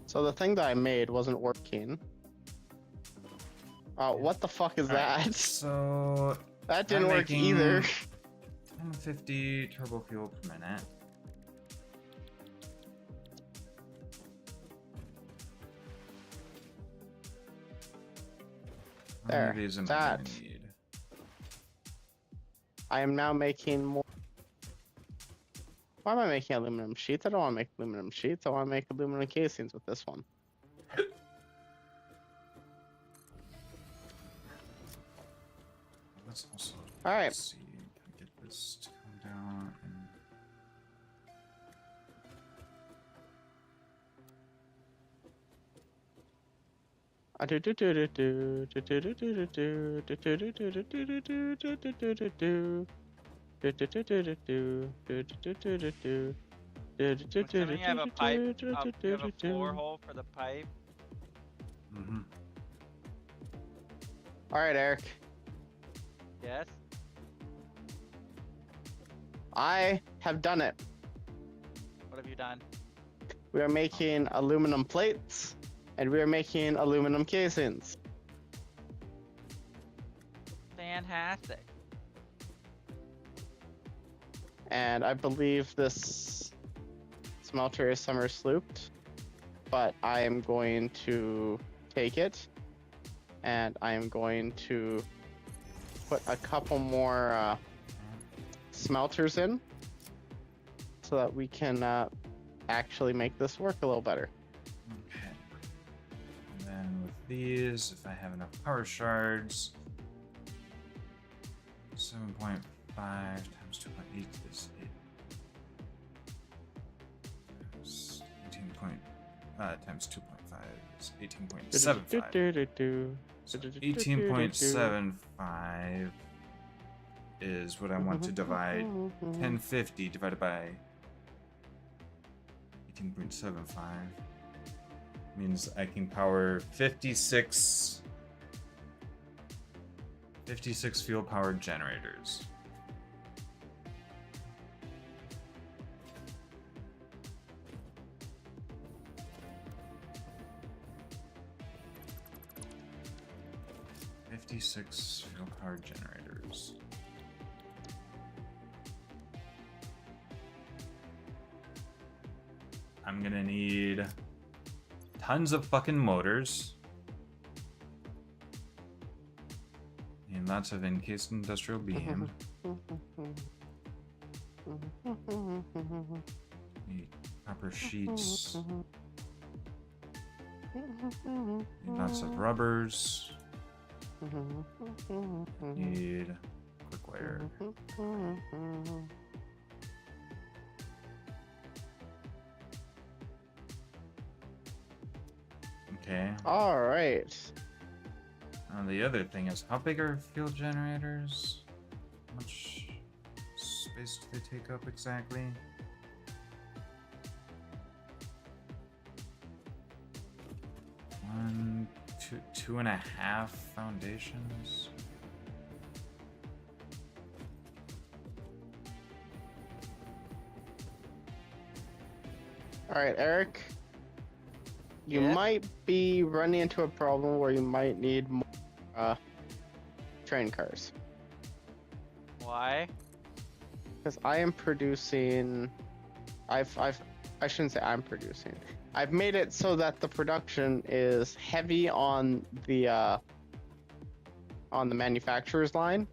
So the thing that I made wasn't working. Oh, what the fuck is Alright, that? So That didn't I'm work making either. 1050 turbo fuel per minute. How many There, of these am I that. gonna need? I am now making more. Why am I making aluminum sheets? I don't want to make aluminum sheets. I want to make aluminum casings with this one. Let's also All right. see. Get this to come down and Assuming you have a pipe, you have a floor hole for the pipe. mm-hmm. All right, Eric. Yes. I have done it. What have you done? We are making aluminum plates, and we are making aluminum casings. Fantastic. And I believe this smelter is summer slooped, but I am going to take it, and I am going to put a couple more smelters in so that we can actually make this work a little better. Okay. And then with these, if I have enough power shards, 7.5 times 2.8 is 18 point, times 2.5 is 18.75. So 18.75 is what I want to divide 1050 divided by 18.75 means I can power 56 fuel powered generators. Six fuel powered generators. I'm gonna need tons of fucking motors and lots of encased industrial beam. Need Copper sheets. Lots of rubbers. Need quick wire. Okay. All right. The other thing is, how big are fuel generators? How much space do they take up exactly? One, two, 2.5 foundations. All right, Eric. You Yeah? might be running into a problem where you might need more train cars. Why? Because I am producing. I shouldn't say I'm producing. I've made it so that the production is heavy on the manufacturer's line.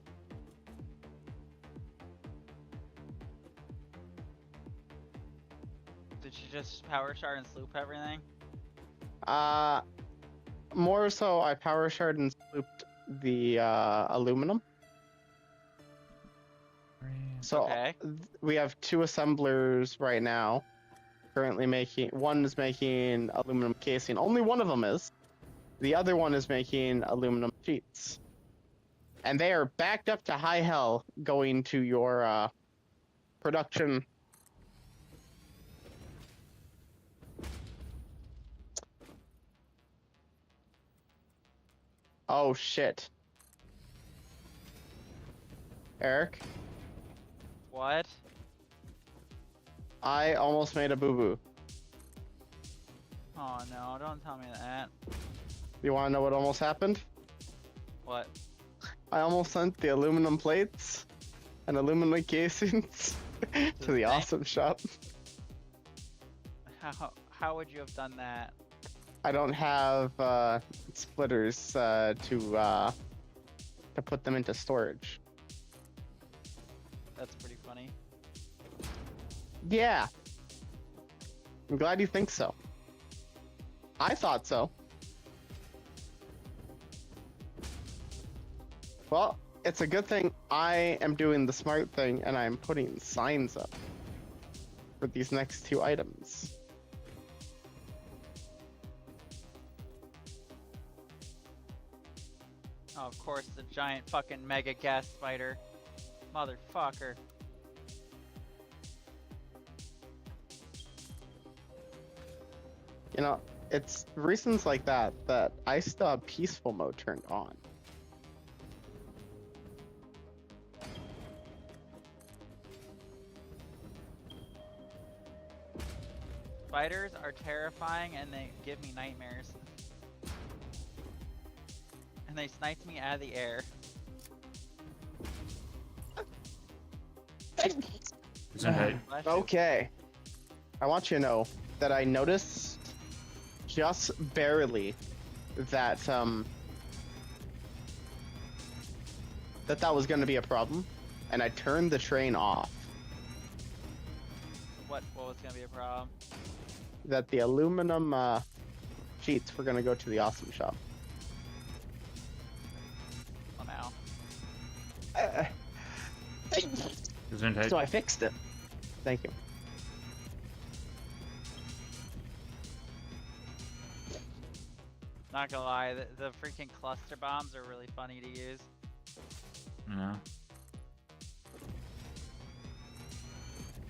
Did you just power shard and sloop everything? More so, I power shard and slooped the aluminum. So Okay. we have 2 assemblers right now, currently making. One is making aluminum casing. Only one of them is. The other one is making aluminum sheets, and they are backed up to high hell going to your production. Oh shit. Eric, What? I almost made a boo-boo. Oh no, don't tell me that. You want to know what almost happened? What? I almost sent the aluminum plates and aluminum casings to the awesome shop. How would you have done that? I don't have splitters to put them into storage. That's pretty funny. Yeah. I'm glad you think so. I thought so. Well, it's a good thing I am doing the smart thing and I'm putting signs up for these next 2 items. Oh, of course, the giant fucking mega gas spider. Motherfucker. You know, it's reasons like that that I still have peaceful mode turned on. Spiders are terrifying and they give me nightmares. And they sniped me out of the air. Okay. I want you to know that I noticed just barely that that was going to be a problem, and I turned the train off. What was gonna be a problem? That the aluminum sheets were going to go to the awesome shop. Well, now. So I fixed it. Thank you. Not gonna lie, the freaking cluster bombs are really funny to use. Yeah.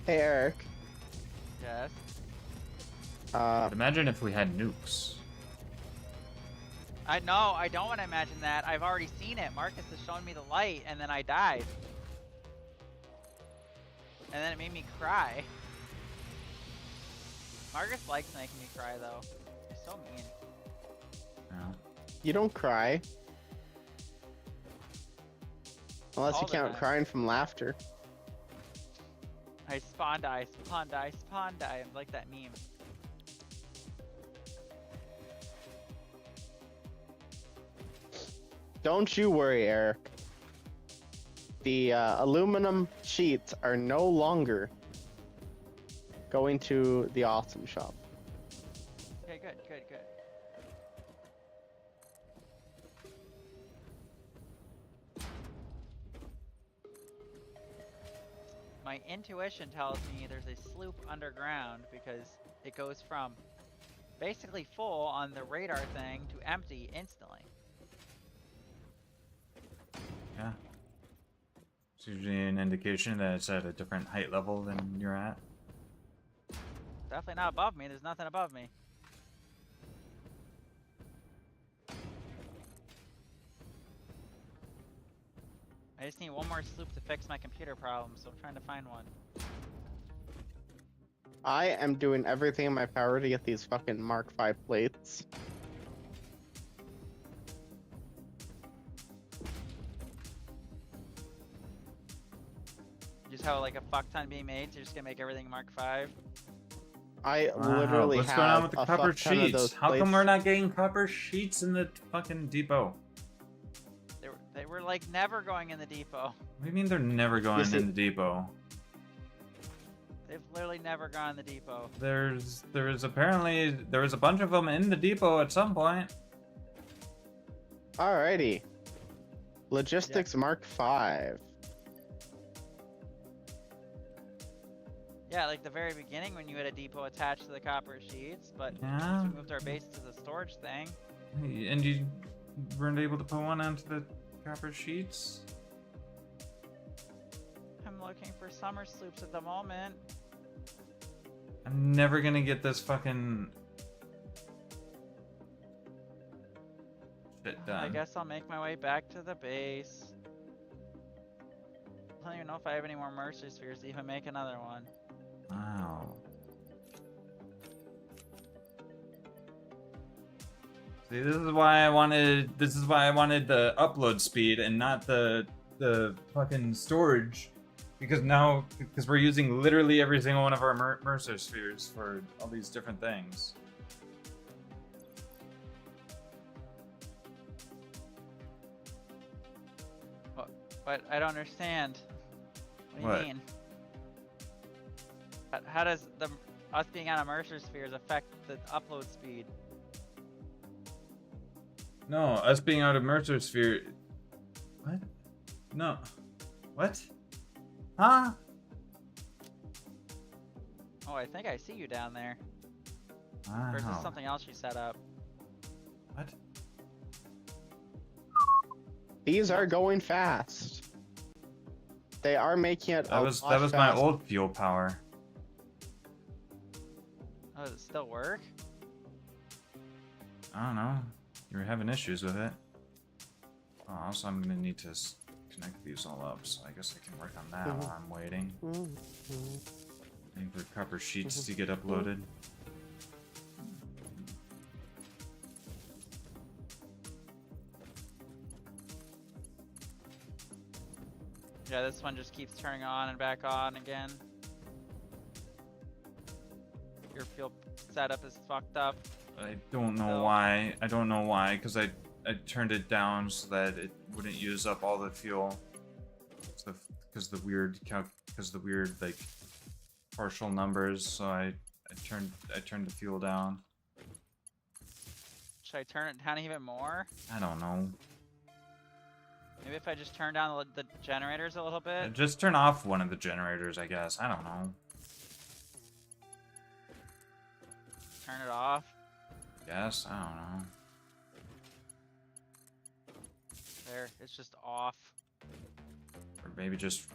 Hey, Eric. Yes. Imagine if we had nukes. I don't want to imagine that. I've already seen it. Marcus has shown me the light, and then I died. And then it made me cry. Marcus likes making me cry, though. He's so mean. Yeah. You don't cry. Unless All you the count time. crying from laughter. I spawn die, spawn die, spawn die. I'm like that meme. Don't you worry, Eric. The aluminum sheets are no longer going to the awesome shop. Okay, good, good, good. My intuition tells me there's a sloop underground because it goes from basically full on the radar thing to empty instantly. Yeah. It's usually an indication that it's at a different height level than you're at. Definitely not above me. There's nothing above me. I just need one more sloop to fix my computer problem, so I'm trying to find one. I am doing everything in my power to get these fucking Mark V plates. You just have like a fuck ton being made, so you're just gonna make everything Mark V. I Wow, literally what's have going on with the a copper fuck ton of those sheets? How come plates. we're not getting copper sheets in the fucking depot? They were like never going in the depot. What do you mean they're never going see- in the depot? They've literally never gone in the depot. There was a bunch of them in the depot at some point. Alrighty. Logistics Mark V. Yeah, like the very beginning when you had a depot attached to the copper sheets, but Yeah. once we moved our base to the storage thing. And you weren't able to put one onto the copper sheets? I'm looking for summer sloops at the moment. I'm never gonna get this fucking shit done. I guess I'll make my way back to the base. I don't even know if I have any more Mercer spheres to even make another one. Wow. See, this is why I wanted the upload speed and not the fucking storage, because we're using literally every single one of our Mercer spheres for all these different things. But I don't understand. What do you What? mean? How does us being on a Mercer spheres affect the upload speed? No, us being out of Mercer sphere. What? No. What? Huh? Oh, I think I see you down there. Wow. Or is this something else you set up? What? These are going fast. They are making it. That was my old fuel power. Oh, does it still work? I don't know. You were having issues with it. Oh, also, I'm gonna need to connect these all up, so I guess I can work on that while I'm waiting. Waiting for copper sheets to get uploaded. Yeah, this one just keeps turning on and back on again. Your fuel setup is fucked up. I don't know So- why. I don't know why, because I turned it down so that it wouldn't use up all the fuel. Because the weird like partial numbers. So I turned the fuel down. Should I turn it down even more? I don't know. Maybe if I just turn down the generators a little bit? Just turn off one of the generators, I guess. I don't know. Turn it off? Guess I don't know. There, it's just off. Or maybe just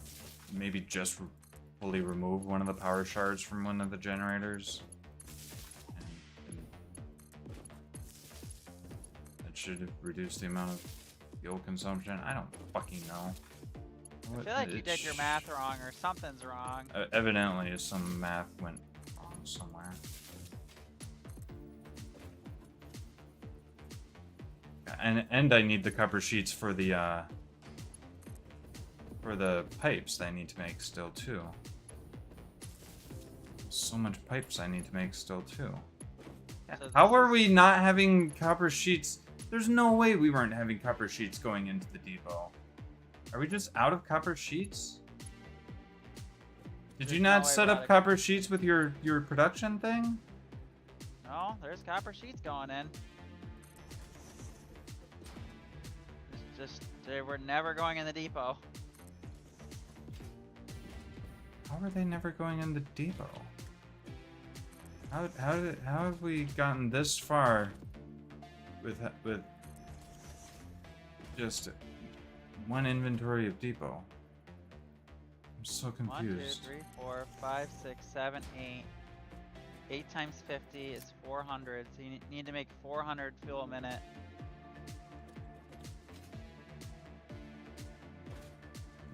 fully remove one of the power shards from one of the generators. And that should reduce the amount of fuel consumption. I don't fucking know. I feel like you did your math wrong or something's wrong. Evidently, some math went wrong somewhere. And I need the copper sheets for the pipes that I need to make still too. So much pipes I need to make still too. So How are we not having copper sheets? There's no way we weren't having copper sheets going into the depot. Are we just out of copper sheets? Did There's you no not way set we're up out of- copper sheets with your production thing? No, there's copper sheets going in. It's just they were never going in the depot. How are they never going in the depot? How have we gotten this far with just one inventory of depot? I'm so 1, 2, confused. 3, 4, 5, 6, 7, 8. 8 times 50 is 400. So you need to make 400 fuel a minute.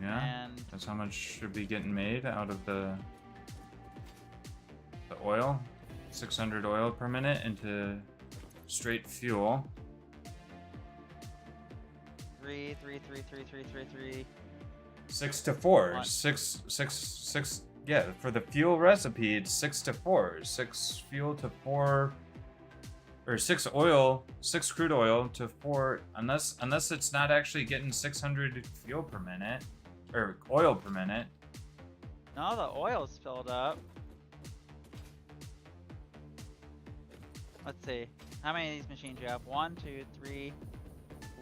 Yeah, And that's how much should be getting made out of the oil. 600 oil per minute into straight fuel. 3, 3, 3, 3, 3, 3, 3. 6 to 4. One. 6. Yeah, for the fuel recipe, it's 6 to 4. 6 fuel to 4, or 6 oil, 6 crude oil to 4. Unless it's not actually getting 600 fuel per minute, or oil per minute. No, the oil's filled up. Let's see. How many of these machines do you have? 1, 2, 3,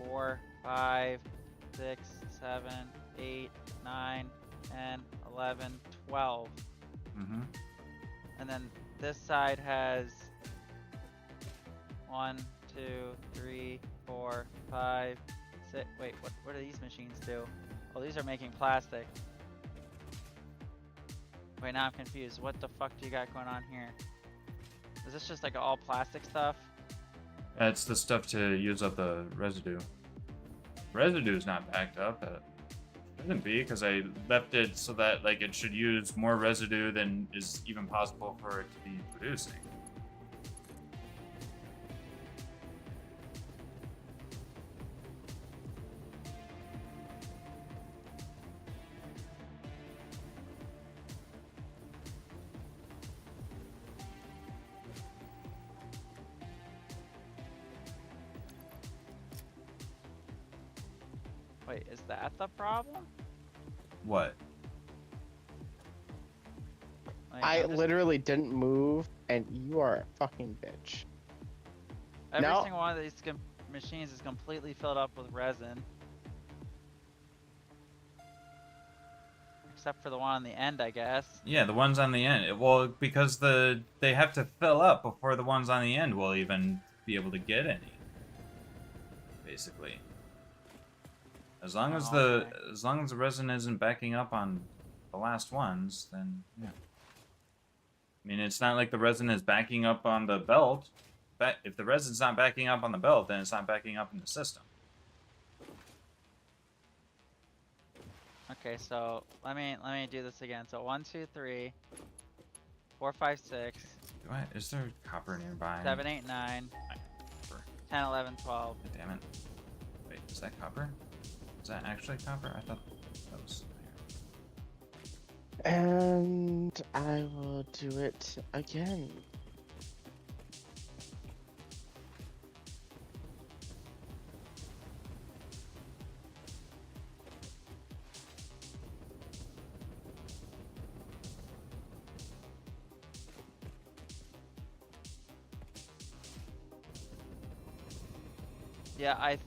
4, 5, 6, 7, 8, 9, 10, 11, 12. Mm-hmm. And then this side has 1, 2, 3, 4, 5, 6. Wait, what do these machines do? Oh, these are making plastic. Wait, now I'm confused. What the fuck do you got going on here? Is this just like all plastic stuff? It's the stuff to use up the residue. Residue is not backed up. It shouldn't be, because I left it so that like it should use more residue than is even possible for it to be producing. Wait, is that the problem? What? Like, I I'm just- literally didn't move, and you are a fucking bitch. Every No. single one of these machines is completely filled up with resin. Except for the one on the end, I guess. Yeah, the ones on the end. Well, because they have to fill up before the ones on the end will even be able to get any. Basically. As long as okay. the resin isn't backing up on the last ones, then yeah. I mean, it's not like the resin is backing up on the belt. But if the resin's not backing up on the belt, then it's not backing up in the system. Okay, so let me do this again. So 1, 2, 3, 4, 5, 6, Is there copper nearby? 7, 8, 9, Copper. 10, 11, 12. Damn it. Wait, is that copper? Is that actually copper? I thought that was there. And I will do it again. Yeah, I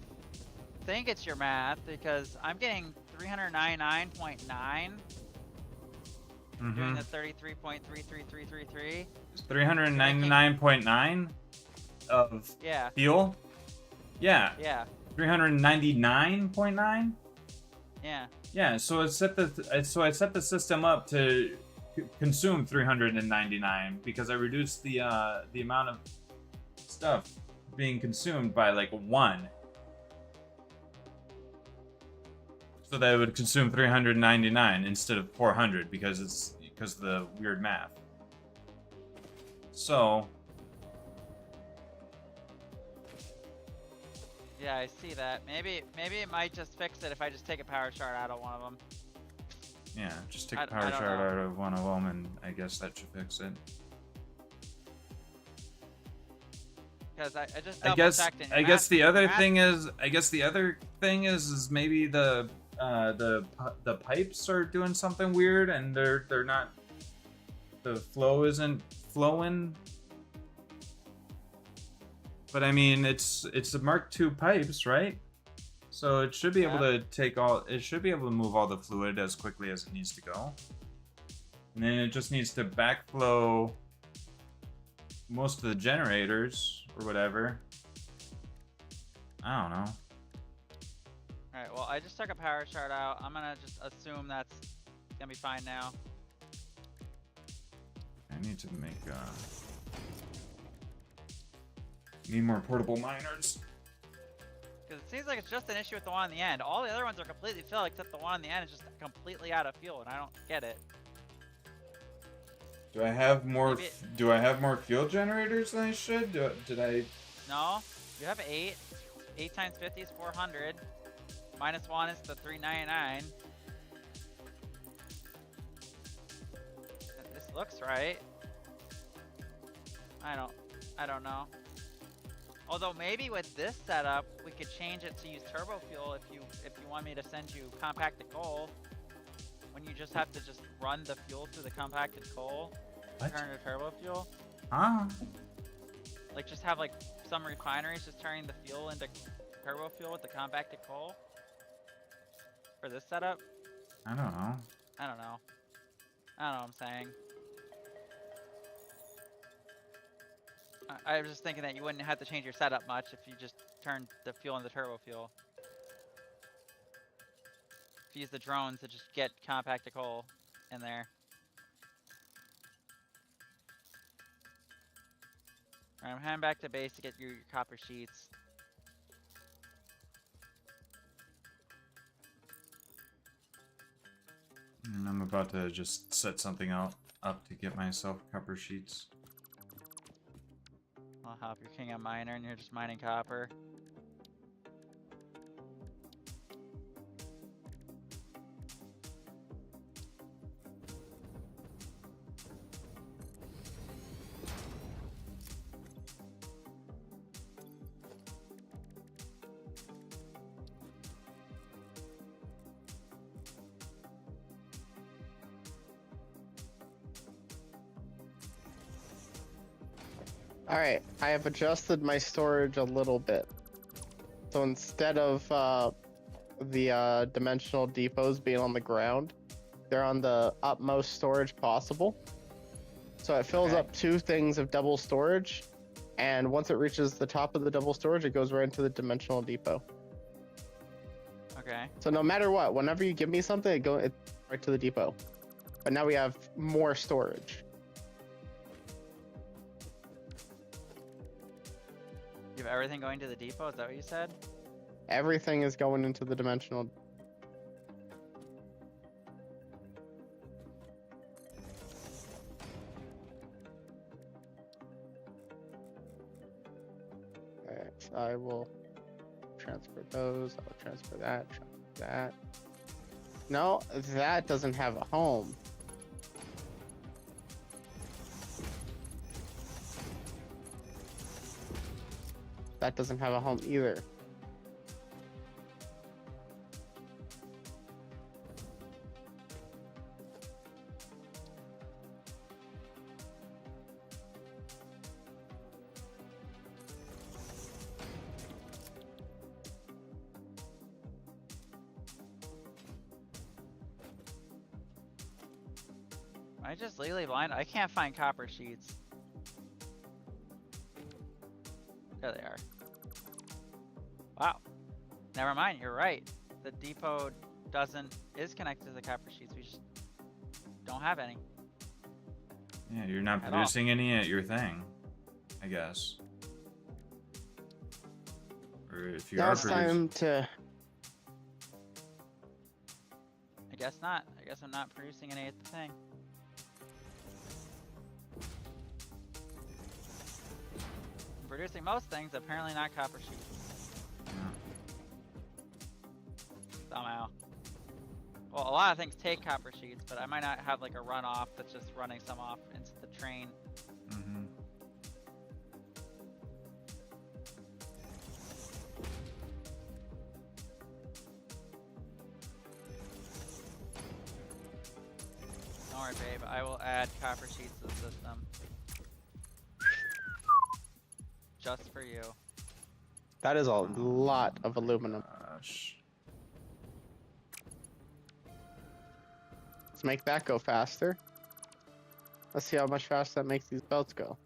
think it's your math because I'm getting 399.9 doing the 33.33333. 399.9 of Yeah. fuel? Yeah. Yeah. 399.9? Yeah. Yeah, so I set the system up to consume 399 because I reduced the amount of stuff being consumed by like 1. So that it would consume 399 instead of 400 because of the weird math. So Yeah, I see that. Maybe it might just fix it if I just take a power shard out of one of them. yeah, just take I a power don't shard know. out of one of them, and I guess that should fix it. Because I just I double guess checked and I your guess math- the your other math- thing is maybe the pipes are doing something weird and they're not the flow isn't flowing. But I mean, it's the Mark II pipes, right? So it should be able to it should be able to move all the fluid as quickly as it needs to go. And then it just needs to backflow most of the generators or whatever. I don't know. Alright, well, I just took a power chart out. I'm gonna just assume that's gonna be fine now. I need to make need more portable miners. Because it seems like it's just an issue with the one on the end. All the other ones are completely filled, except the one on the end is just completely out of fuel, and I don't get it. Do I have more? Do I have more fuel generators than I should? Did I? No, you have 8. 8 times 50 is 400. Minus 1 is the 399. This looks right. I don't know. Although maybe with this setup, we could change it to use turbo fuel if you want me to send you compacted coal. When you just have to just run the fuel through the compacted coal, What? turn to turbo fuel. Huh? Like just have like some refineries just turning the fuel into turbo fuel with the compacted coal. For this setup? I don't know. I don't know. I don't know what I'm saying. I was just thinking that you wouldn't have to change your setup much if you just turned the fuel into turbo fuel. If you use the drones to just get compacted coal in there. Alright, I'm heading back to base to get your copper sheets. And I'm about to just set something up to get myself copper sheets. I'll help your king a miner and you're just mining copper. Alright, I have adjusted my storage a little bit. So instead of the dimensional depots being on the ground, they're on the utmost storage possible. So it fills up 2 things of double storage, and once it reaches the top of the double storage, it goes right into the dimensional depot. Okay. So no matter what, whenever you give me something, it goes right to the depot. But now we have more storage. You have everything going to the depot? Is that what you said? Everything is going into the dimensional. Alright, so I will transfer those. I'll transfer that, transfer that. No, that doesn't have a home. That doesn't have a home either. Am I just legally blind? I can't find copper sheets. There they are. Wow. Never mind, you're right. The depot is connected to the copper sheets. We just don't have any. Yeah, you're not At producing any at your thing, I guess. Or if you Now are it's time to. I guess not. I guess I'm not producing any at the thing. I'm producing most things, apparently not copper sheets. Somehow. Well, a lot of things take copper sheets, but I might not have like a runoff that's just running some off into the train. Mm-hmm. Don't worry, worry, babe. I will add copper sheets to the system. Just for you. That is a lot of aluminum. Gosh. Let's make that go faster. Let's see how much faster that makes these belts go.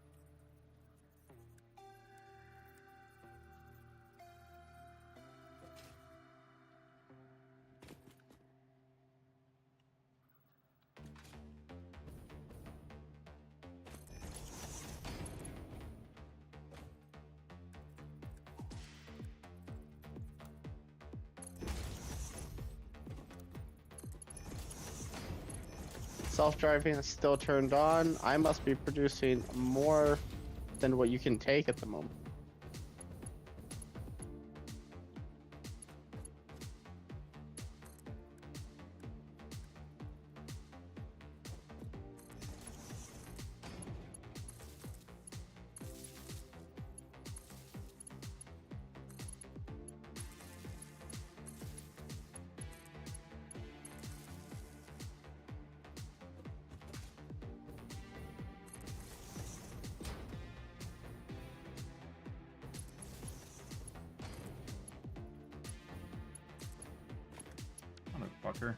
Self-driving is still turned on. I must be producing more than what you can take at the moment. Fucker.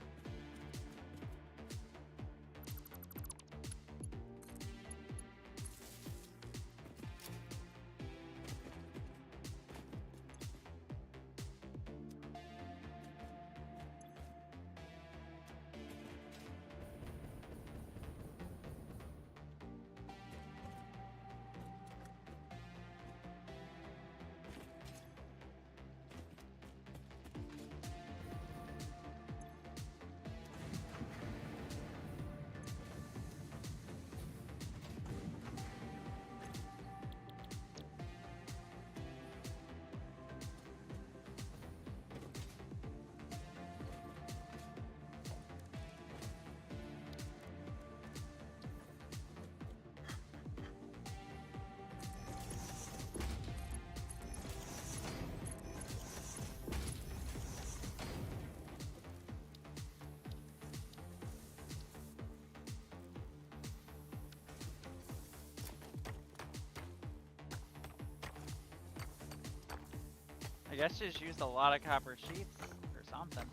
I guess just used a lot of copper sheets or something.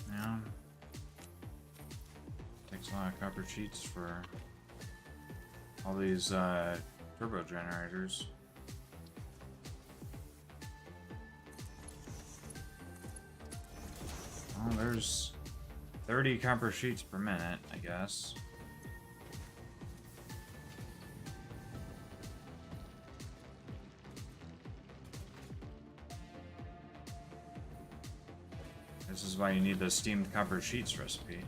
Yeah. Takes a lot of copper sheets for all these turbo generators. Well, there's 30 copper sheets per minute, I guess. This is why you need the steamed copper sheets recipe.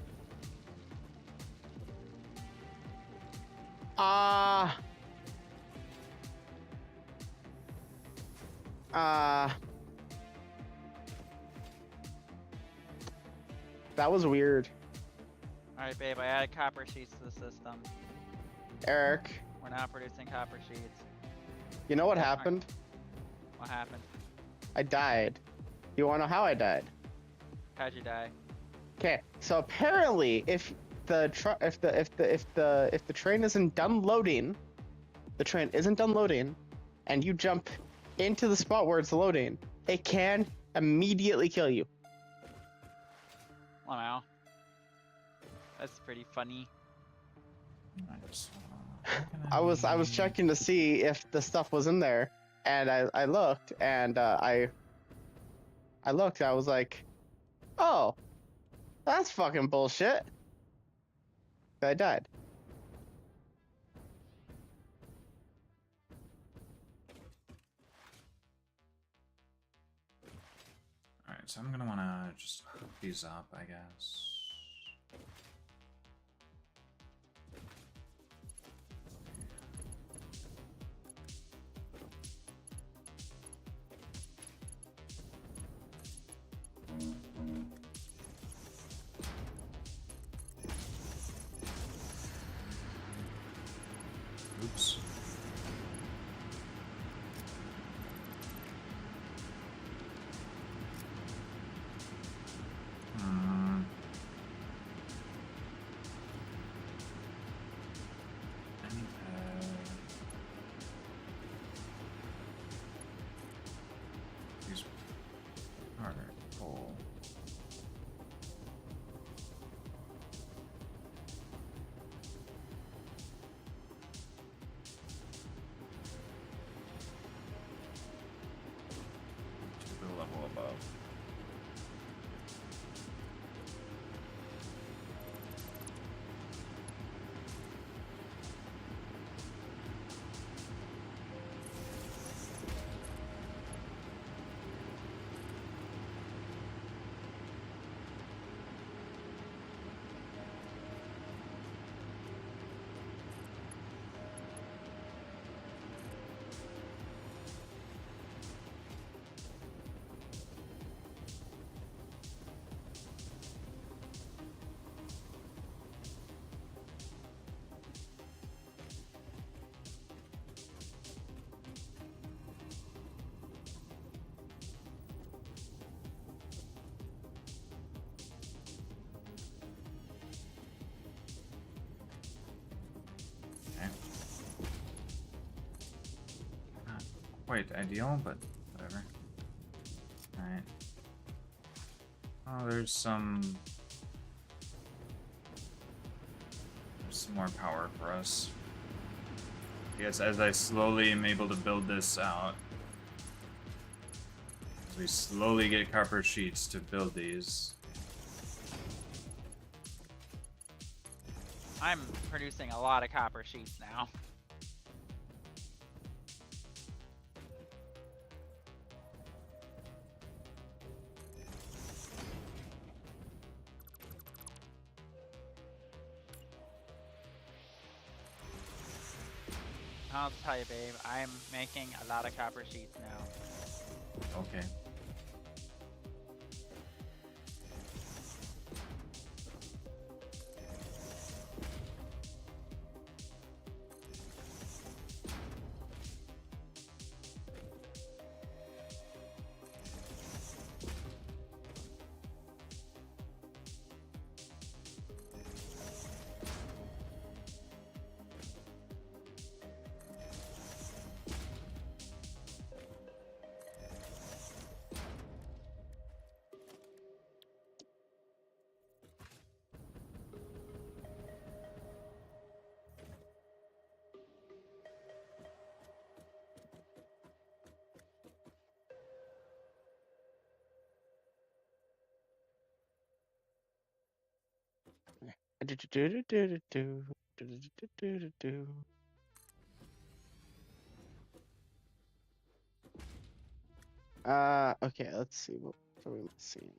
That was weird. Alright, babe, I added copper sheets to the system. Eric, We're now producing copper sheets. you know what happened? What happened? I died. You wanna know how I died? How'd you die? Okay, so apparently, if the train isn't done loading, and you jump into the spot where it's loading, it can immediately kill you. Wow. That's pretty funny. Nice. I was checking to see if the stuff was in there, and I looked, and I was like, oh, that's fucking bullshit. I died. Alright, so I'm gonna wanna just hook these up, I guess. Oops. Harder coal. To the level above. Not quite ideal, but whatever. Alright. Oh, there's some more power for us. I guess as I slowly am able to build this out, as we slowly get copper sheets to build these. I'm producing a lot of copper sheets now. I'll tell you, babe, I'm making a lot of copper sheets now. Okay. Okay, let's see what are we missing.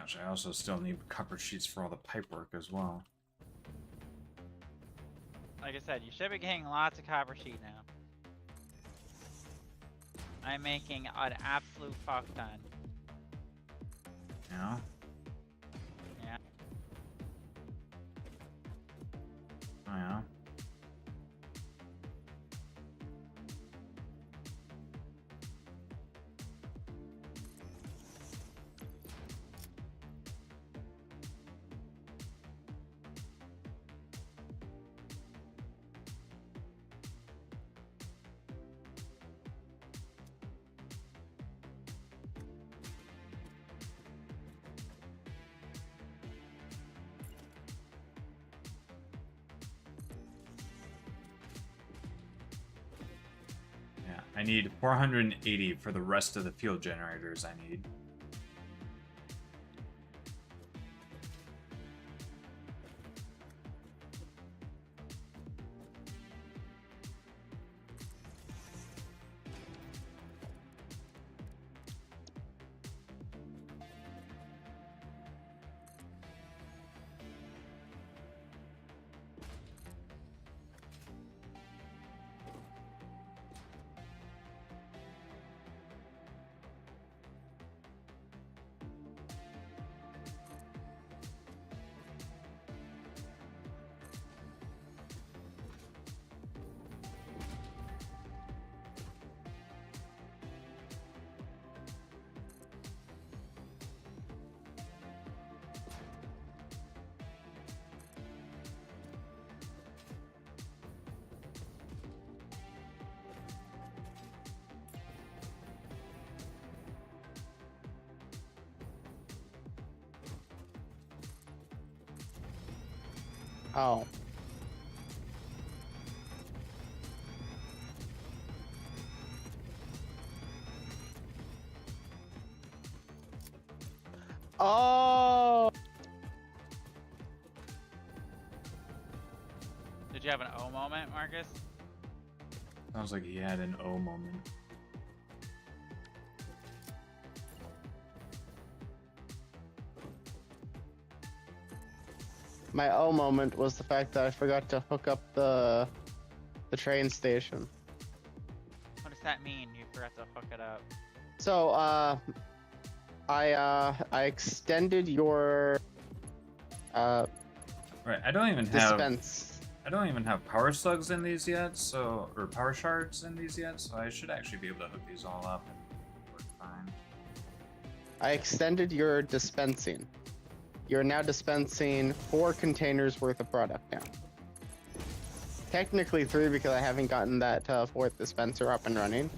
Gosh, I also still need copper sheets for all the pipe work as well. Like I said, you should be getting lots of copper sheet now. I'm making an absolute fuck ton. Yeah. Yeah. Oh yeah. I need 480 for the rest of the field generators I need. Oh. Oh. Did you have an O moment, Marcus? Sounds like he had an O moment. My O moment was the fact that I forgot to hook up the train station. What does that mean? You forgot to hook it up. So, I extended your Right, I don't even have dispense. I don't even have power slugs in these yet, so or power shards in these yet, so I should actually be able to hook these all up and work fine. I extended your dispensing. You're now dispensing 4 containers worth of product now. Technically 3 because I haven't gotten that 4th dispenser up and running,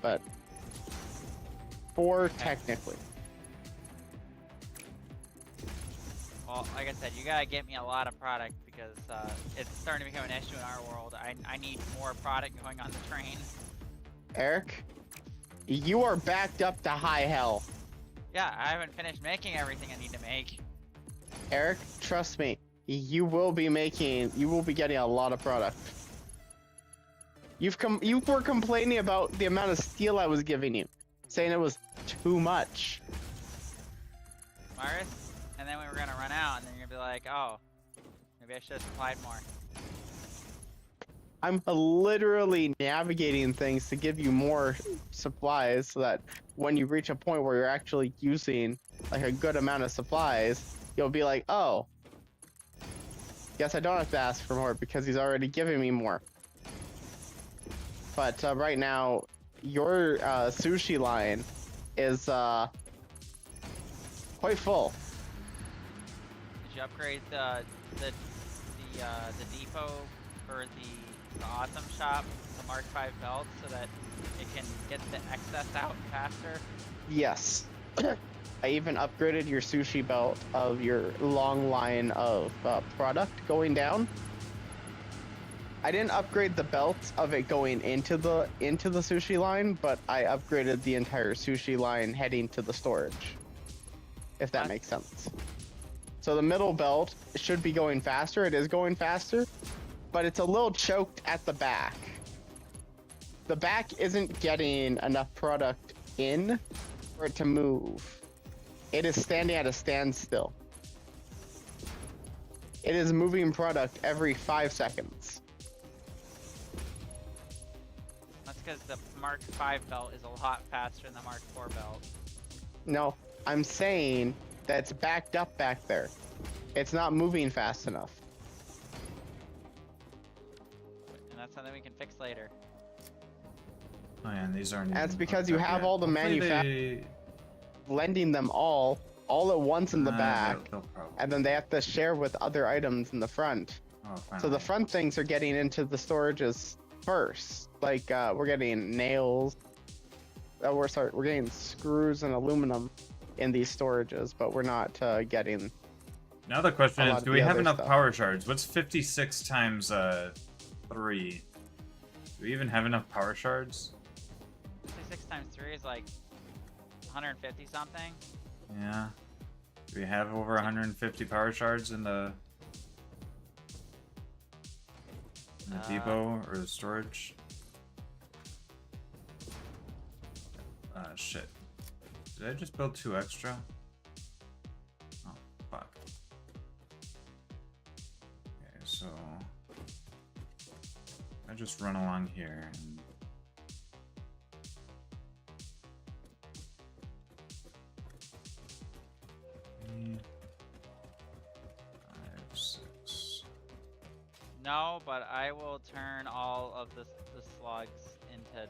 but 4 technically. Well, like I said, you gotta get me a lot of product because it's starting to become an issue in our world. I need more product going on the train. Eric, you are backed up to high hell. Yeah, I haven't finished making everything I need to make. Eric, trust me, you will be getting a lot of product. You were complaining about the amount of steel I was giving you, saying it was too much. Maris? And then we were gonna run out, and then you're gonna be like, oh, maybe I should have supplied more. I'm literally navigating things to give you more supplies so that when you reach a point where you're actually using like a good amount of supplies, you'll be like, oh, guess I don't have to ask for more because he's already giving me more. But right now, your sushi line is quite full. Did you upgrade the depot or the awesome shop, the Mark V belt, so that it can get the excess out faster? Yes. I even upgraded your sushi belt of your long line of product going down. I didn't upgrade the belt of it going into the sushi line, but I upgraded the entire sushi line heading to the storage. If that makes sense. So the middle belt should be going faster. It is going faster, but it's a little choked at the back. The back isn't getting enough product in for it to move. It is standing at a standstill. It is moving product every 5 seconds. That's because the Mark V belt is a lot faster than the Mark IV belt. No, I'm saying that it's backed up back there. It's not moving fast enough. And that's something we can fix later. Oh yeah, and these aren't. That's even because hooked you up have yet. all the Hopefully manufacturers blending them all at once in the back, they'll probably. and then they have to share with other items in the front. Oh, So the finally. front things are getting into the storages first. Like we're getting nails. We're getting screws and aluminum in these storages, but we're not getting. Now the question a is, lot of do the we have other enough stuff. power shards? What's 56 times 3? Do we even have enough power shards? 56 times 3 is like 150 something. Yeah. Do we have over 150 power shards in the depot or the storage? Shit. Did I just build 2 extra? Oh, fuck. Okay, so I just run along here and five, 6. No, but I will turn all of the slugs into.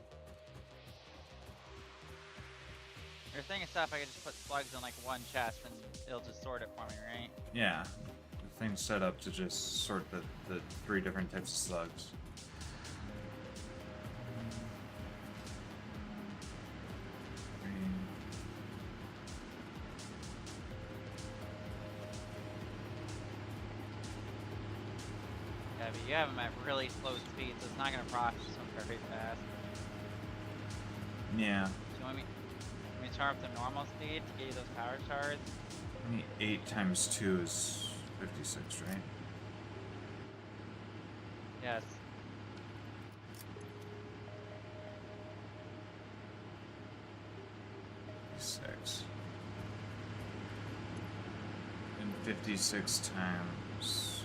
Your thing is stuff I can just put slugs in like one chest and it'll just sort it for me, right? Yeah, the thing's set up to just sort the 3 different types of slugs. Yeah, but you have them at really slow speed, so it's not gonna process them very fast. Yeah. So you want me to turn up to normal speed to get you those power shards? 8 times 2 is 56, right? Yes. And 56 times.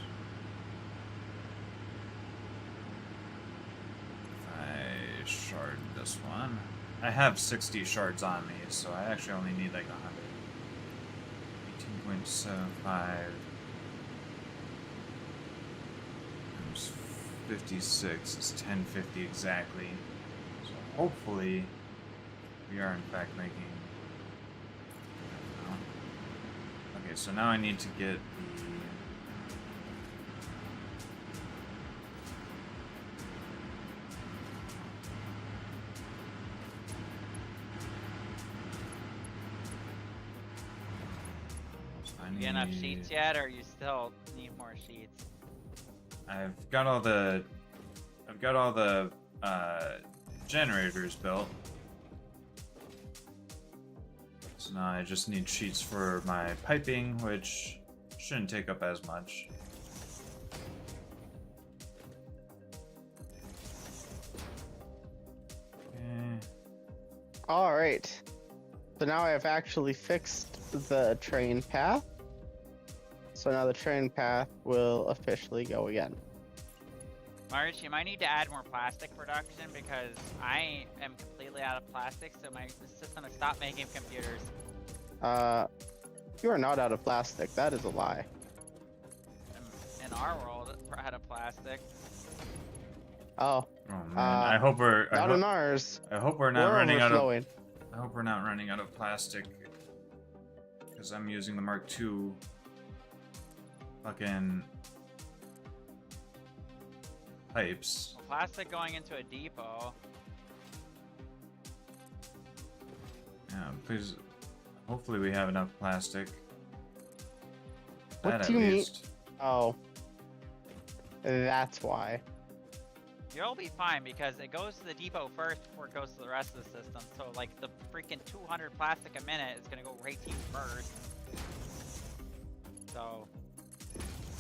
If I shard this one. I have 60 shards on me, so I actually only need like 100. 18.75 times 56 is 1050 exactly. So hopefully we are in fact making. Okay, so now I need to get the. You get enough sheets yet, or you still need more sheets? I've got all the generators built. So now I just need sheets for my piping, which shouldn't take up as much. Okay. All right. So now I have actually fixed the train path. So now the train path will officially go again. Marge, you might need to add more plastic production because I am completely out of plastic, so my system has stopped making computers. You are not out of plastic. That is a lie. In our world, we're out of plastic. Oh. Oh man, I hope we're not in ours. I hope we're not We're running out of. overflowing. I hope we're not running out of plastic. Because I'm using the Mark II fucking pipes. Well, plastic going into a depot. Yeah, please. Hopefully we have enough plastic. What That do at you mean? least. Oh. That's why. You'll be fine because it goes to the depot first before it goes to the rest of the system. So like the freaking 200 plastic a minute is gonna go right to you first. So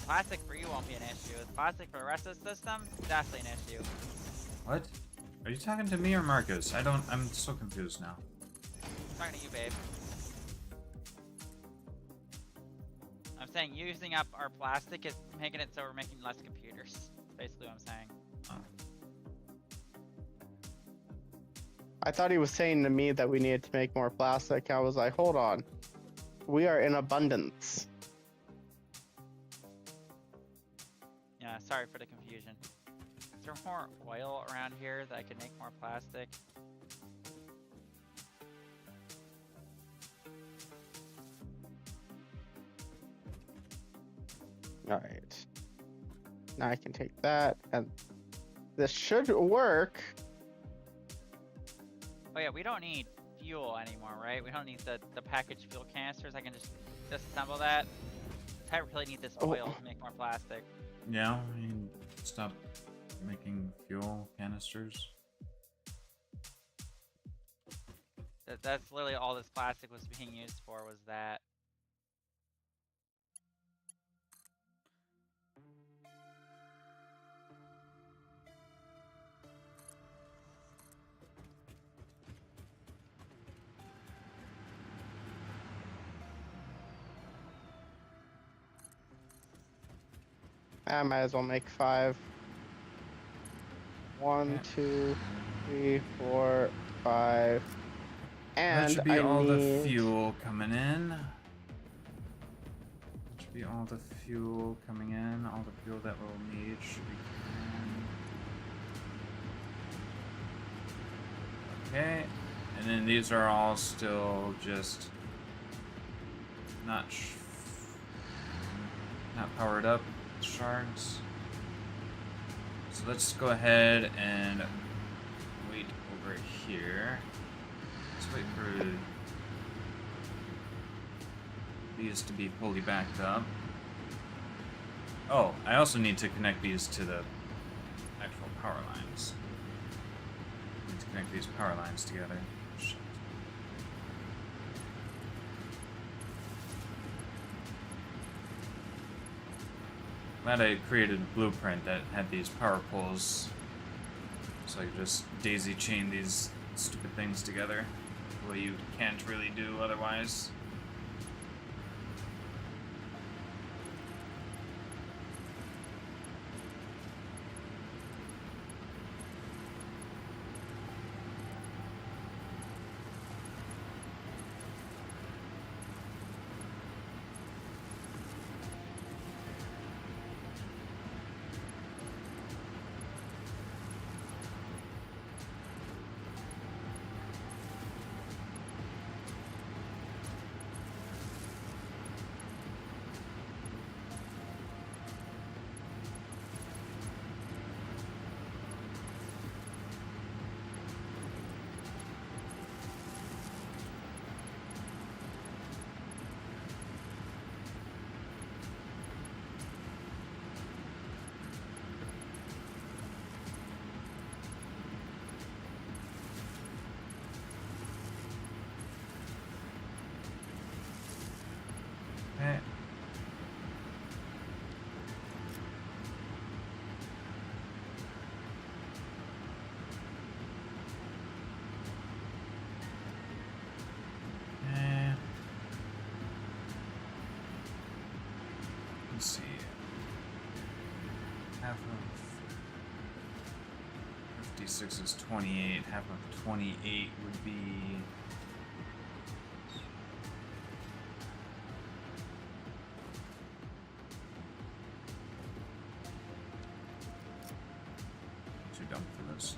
plastic for you won't be an issue. Plastic for the rest of the system, definitely an issue. What? Are you talking to me or Marcus? I'm so confused now. I'm talking to you, babe. I'm saying using up our plastic is making it so we're making less computers. That's basically what I'm saying. Oh. I thought he was saying to me that we needed to make more plastic. I was like, hold on. We are in abundance. Yeah, sorry for the confusion. Is there more oil around here that I could make more plastic? Alright. Now I can take that, and this should work. Oh yeah, we don't need fuel anymore, right? We don't need the packaged fuel canisters. I can just disassemble that. I really need this oil to make more plastic. Yeah, I mean, stop making fuel canisters. That's literally all this plastic was being used for, was that. I might as well make 5. 1, 2, 3, 4, 5. And that should be I all need... the fuel coming in. That should be all the fuel coming in. All the fuel that we'll need should be coming in. Okay. And then these are all still just not powered up shards. So let's go ahead and wait over here. Let's wait for these to be fully backed up. Oh, I also need to connect these to the actual power lines. I need to connect these power lines together. Shit. Glad I created a blueprint that had these power poles, so I could just daisy chain these stupid things together the way you can't really do otherwise. Okay. Let's see. Half of 56 is 28. Half of 28 would be... too dumb for this.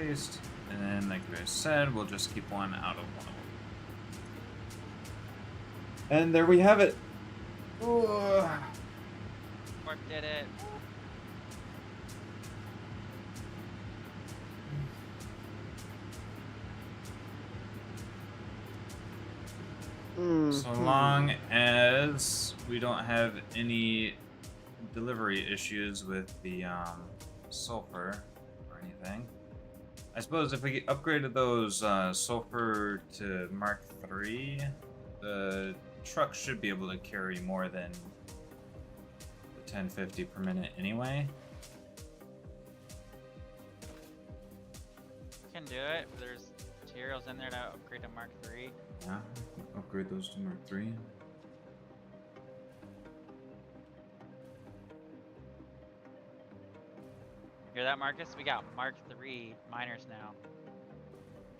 paste, and then, like I said, we'll just keep one out of one of them. And there we have it. Ooh. Orc did it. So long as we don't have any delivery issues with the sulfur or anything. I suppose if we upgraded those sulfur to Mark III, the truck should be able to carry more than the 1050 per minute anyway. Can do it. There's materials in there to upgrade to Mark III. Yeah, upgrade those to Mark III. Hear that, Marcus? We got Mark III miners now.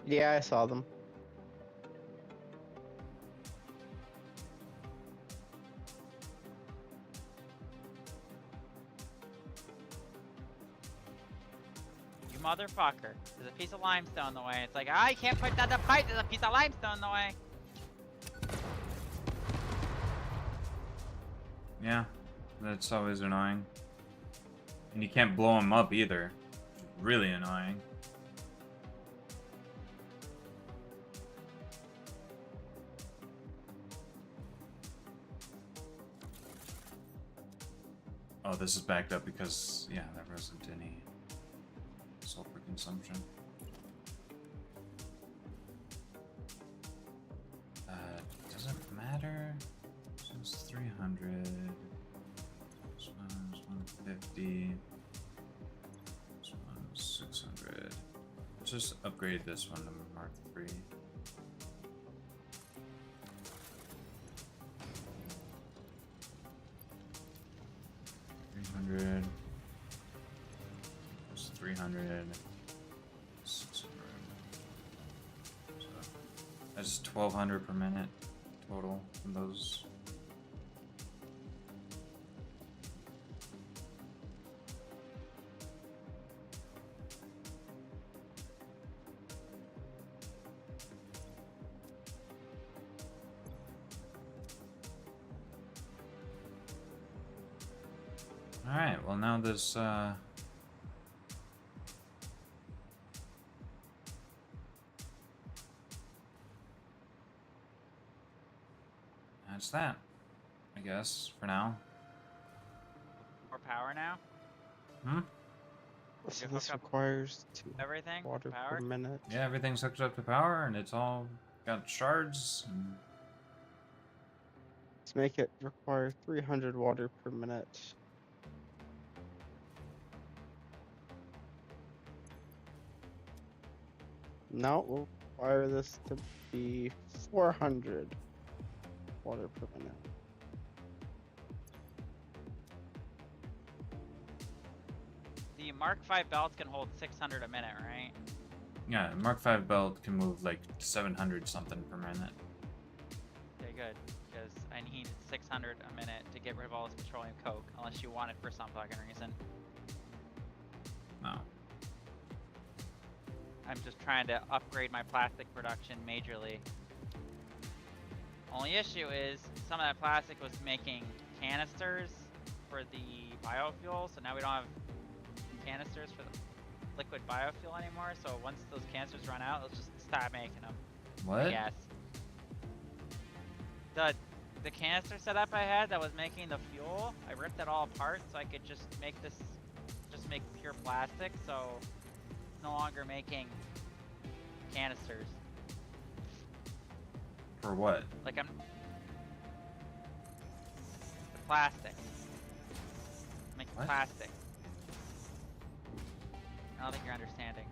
Yeah, I saw them. You motherfucker. There's a piece of limestone in the way. It's like, ah, you can't put down the pipe. There's a piece of limestone in the way. Yeah, that's always annoying. And you can't blow them up either. Which is really annoying. Oh, this is backed up because, yeah, there wasn't any sulfur consumption. Doesn't matter. This is 300. This one's 150. This one's 600. Let's just upgrade this one to Mark III. It's 300. 600. So that's 1200 per minute total from those. Alright, well now this that's that, I guess, for now. More power now? So You this hook up requires 2 everything? water Power? per minute. Yeah, everything's hooked up to power and it's all got shards. And Let's make it require 300 water per minute. Now we'll require this to be 400 water per minute. The Mark V belts can hold 600 a minute, right? yeah, Mark V belt can move like 700 something per minute. Okay, good. Because I need 600 a minute to get rid of all this petroleum coke, unless you want it for some fucking reason. No. I'm just trying to upgrade my plastic production majorly. Only issue is some of that plastic was making canisters for the biofuel, so now we don't have canisters for the liquid biofuel anymore. So once those canisters run out, let's just stop making them. What? Yes. The canister setup I had that was making the fuel, I ripped it all apart so I could just make pure plastic. So it's no longer making canisters. For what? Like the plastic. Making What? plastic. I don't think you're understanding.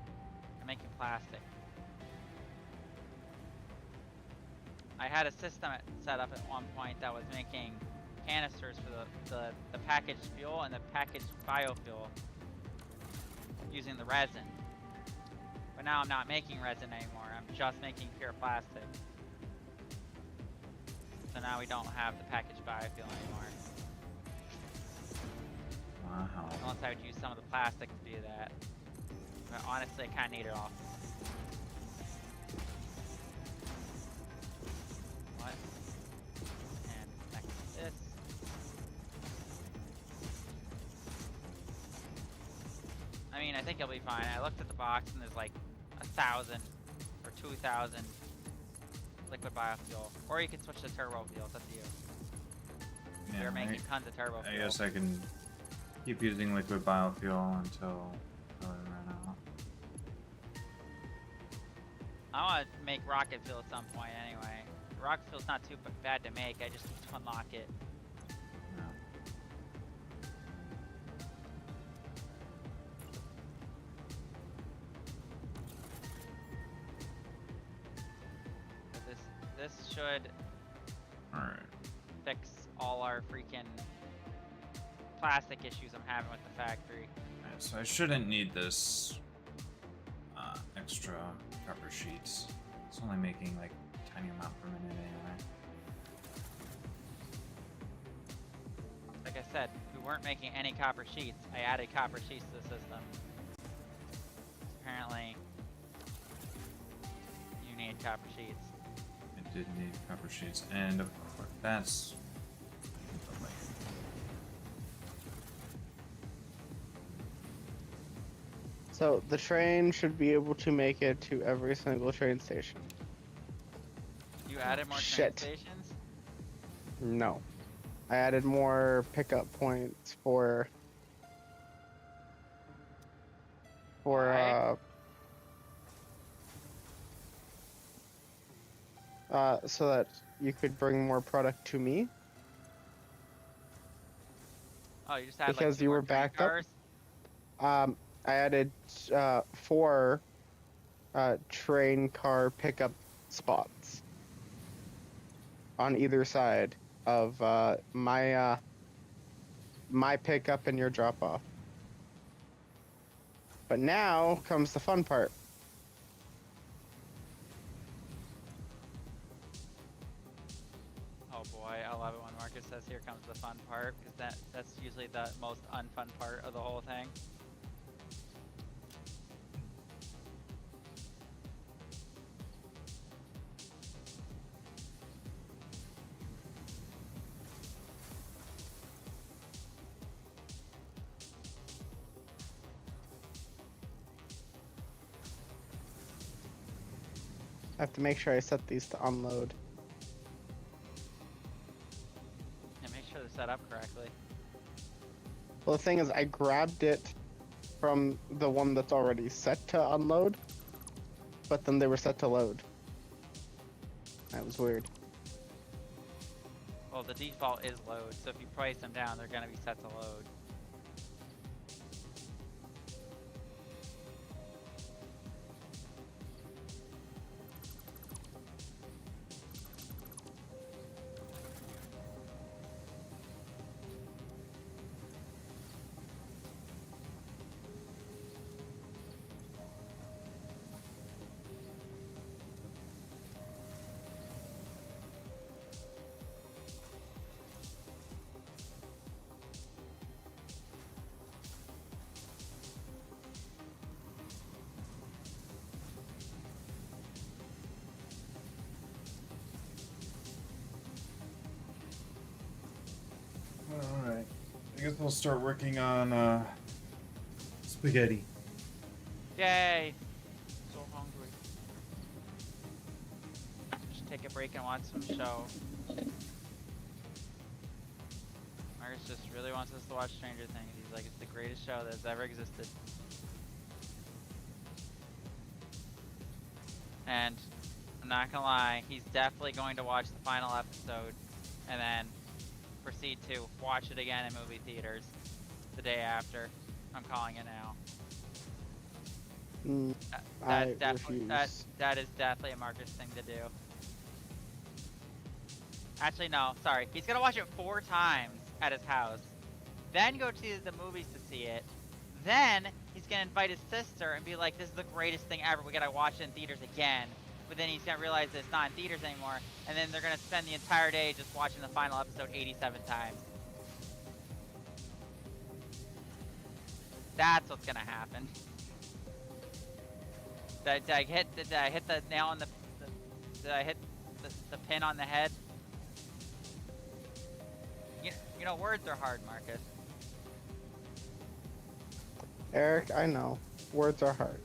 I'm making plastic. I had a system set up at one point that was making canisters for the packaged fuel and the packaged biofuel using the resin. But now I'm not making resin anymore. I'm just making pure plastic. So now we don't have the packaged biofuel anymore. Wow. Unless I would use some of the plastic to do that. But honestly, I kind of need it all. What? And next to this. I mean, I think it'll be fine. I looked at the box and there's like 1,000 or 2,000 liquid biofuel. Or you can switch to turbo fuel, it's up to you. Yeah, You're making tons of turbo fuel. I guess I can keep using liquid biofuel until I run out. I want to make rocket fuel at some point anyway. Rocket fuel's not too bad to make, I just need to unlock it. This should fix all our freaking plastic issues I'm having with the factory. Alright, so I shouldn't need this extra copper sheets. It's only making like a tiny amount per minute anyway. Like I said, we weren't making any copper sheets. I added copper sheets to the system. Apparently, you need copper sheets. I did need copper sheets, and of course, that's. So the train should be able to make it to every single train station. You added more train Shit. stations? No. I added more pickup points for Why? So that you could bring more product to me. Oh, you just had Because like 2 you more were train backed up. cars? I added 4 train car pickup spots on either side of my pickup and your drop off. But now comes the fun part. Oh boy, I love it when Marcus says here comes the fun part, because that's usually the most unfun part of the whole thing. I have to make sure I set these to unload. And make sure they're set up correctly. Well, the thing is, I grabbed it from the one that's already set to unload, but then they were set to load. That was weird. Well, the default is load, so if you price them down, they're going to be set to load. Alright. I guess we'll start working on spaghetti. Yay! So hungry. Just take a break and watch some show. Marcus just really wants us to watch Stranger Things. He's like, it's the greatest show that's ever existed. And I'm not gonna lie, he's definitely going to watch the final episode and then proceed to watch it again in movie theaters the day after. I'm calling it now. I definitely refuse. that is definitely a Marcus thing to do. Actually, no, sorry. He's gonna watch it 4 times at his house, then go to the movies to see it. Then he's gonna invite his sister and be like, "This is the greatest thing ever. We gotta watch it in theaters again." But then he's gonna realize that it's not in theaters anymore, and then they're gonna spend the entire day just watching the final episode 87 times. That's what's gonna happen. Did I hit the nail on the did I hit the pin on the head? You know, words are hard, Marcus. Eric, I know. Words are hard.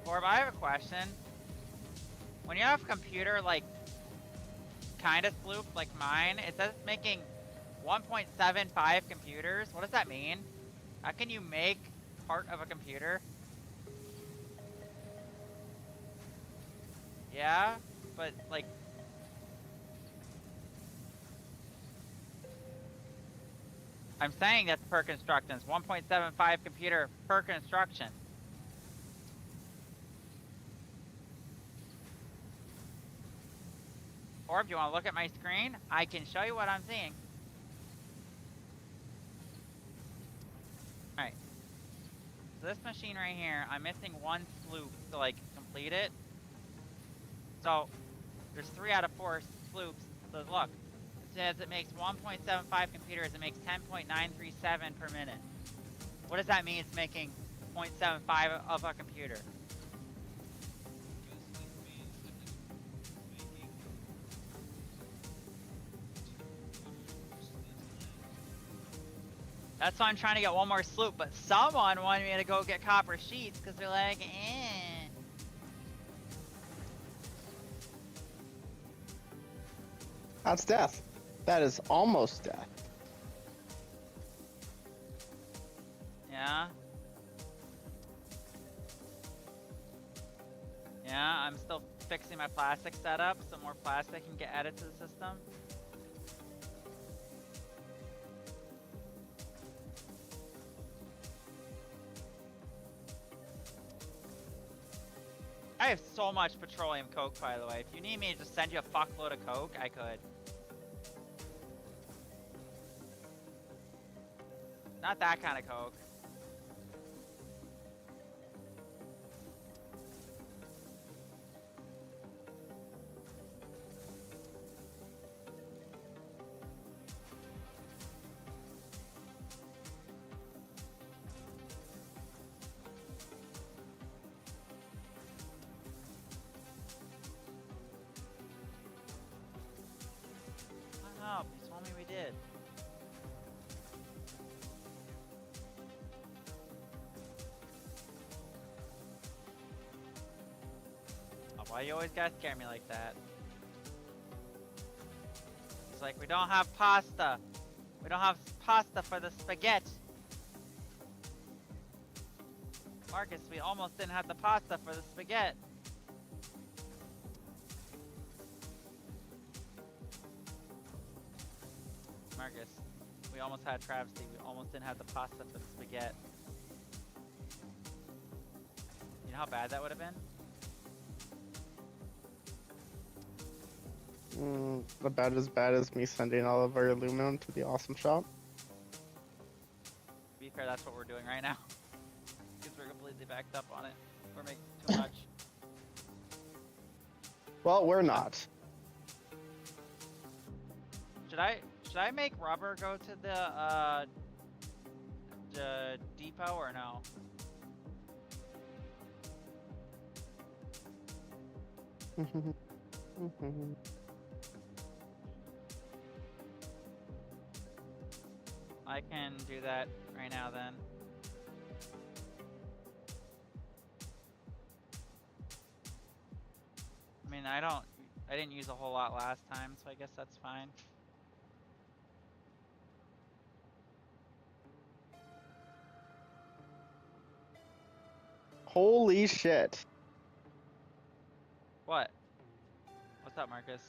Orb, I have a question. When you have a computer like kind of sloop like mine, it says it's making 1.75 computers. What does that mean? How can you make part of a computer? Yeah, but like I'm saying that's per construction. It's 1.75 computer per construction. Or if you want to look at my screen, I can show you what I'm seeing. Alright. So this machine right here, I'm missing one sloop to like complete it. So there's 3 out of 4 sloops. So look, it says it makes 1.75 computers. It makes 10.937 per minute. What does that mean? It's making 0.75 of a computer. That's why I'm trying to get one more sloop, but someone wanted me to go get copper sheets because they're like, eh. That's death. That is almost death. Yeah. Yeah, I'm still fixing my plastic setup so more plastic can get added to the system. I have so much petroleum coke, by the way. If you need me to just send you a fuckload of coke, I could. Not that kind of coke. Oh, you told me we did. Oh, why you always gotta scare me like that? It's like, we don't have pasta. We don't have pasta for the spaghetti. Marcus, we almost didn't have the pasta for the spaghetti. Marcus, we almost had travesty. We almost didn't have the pasta for the spaghetti. You know how bad that would have been? About as bad as me sending all of our aluminum to the awesome shop. To be fair, that's what we're doing right now. Because we're completely backed up on it. We're making too much. Well, we're not. Should I make rubber go to the depot or no? I can do that right now then. I mean, I didn't use a whole lot last time, so I guess that's fine. Holy shit. What? What's up, Marcus?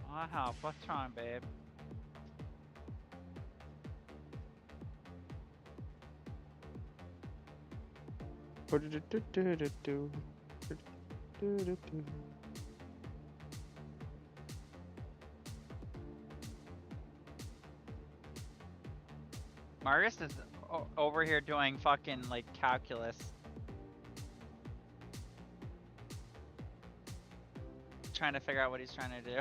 Wow, what's wrong, babe? Marcus is over here doing fucking like calculus. trying to figure out what he's trying to do.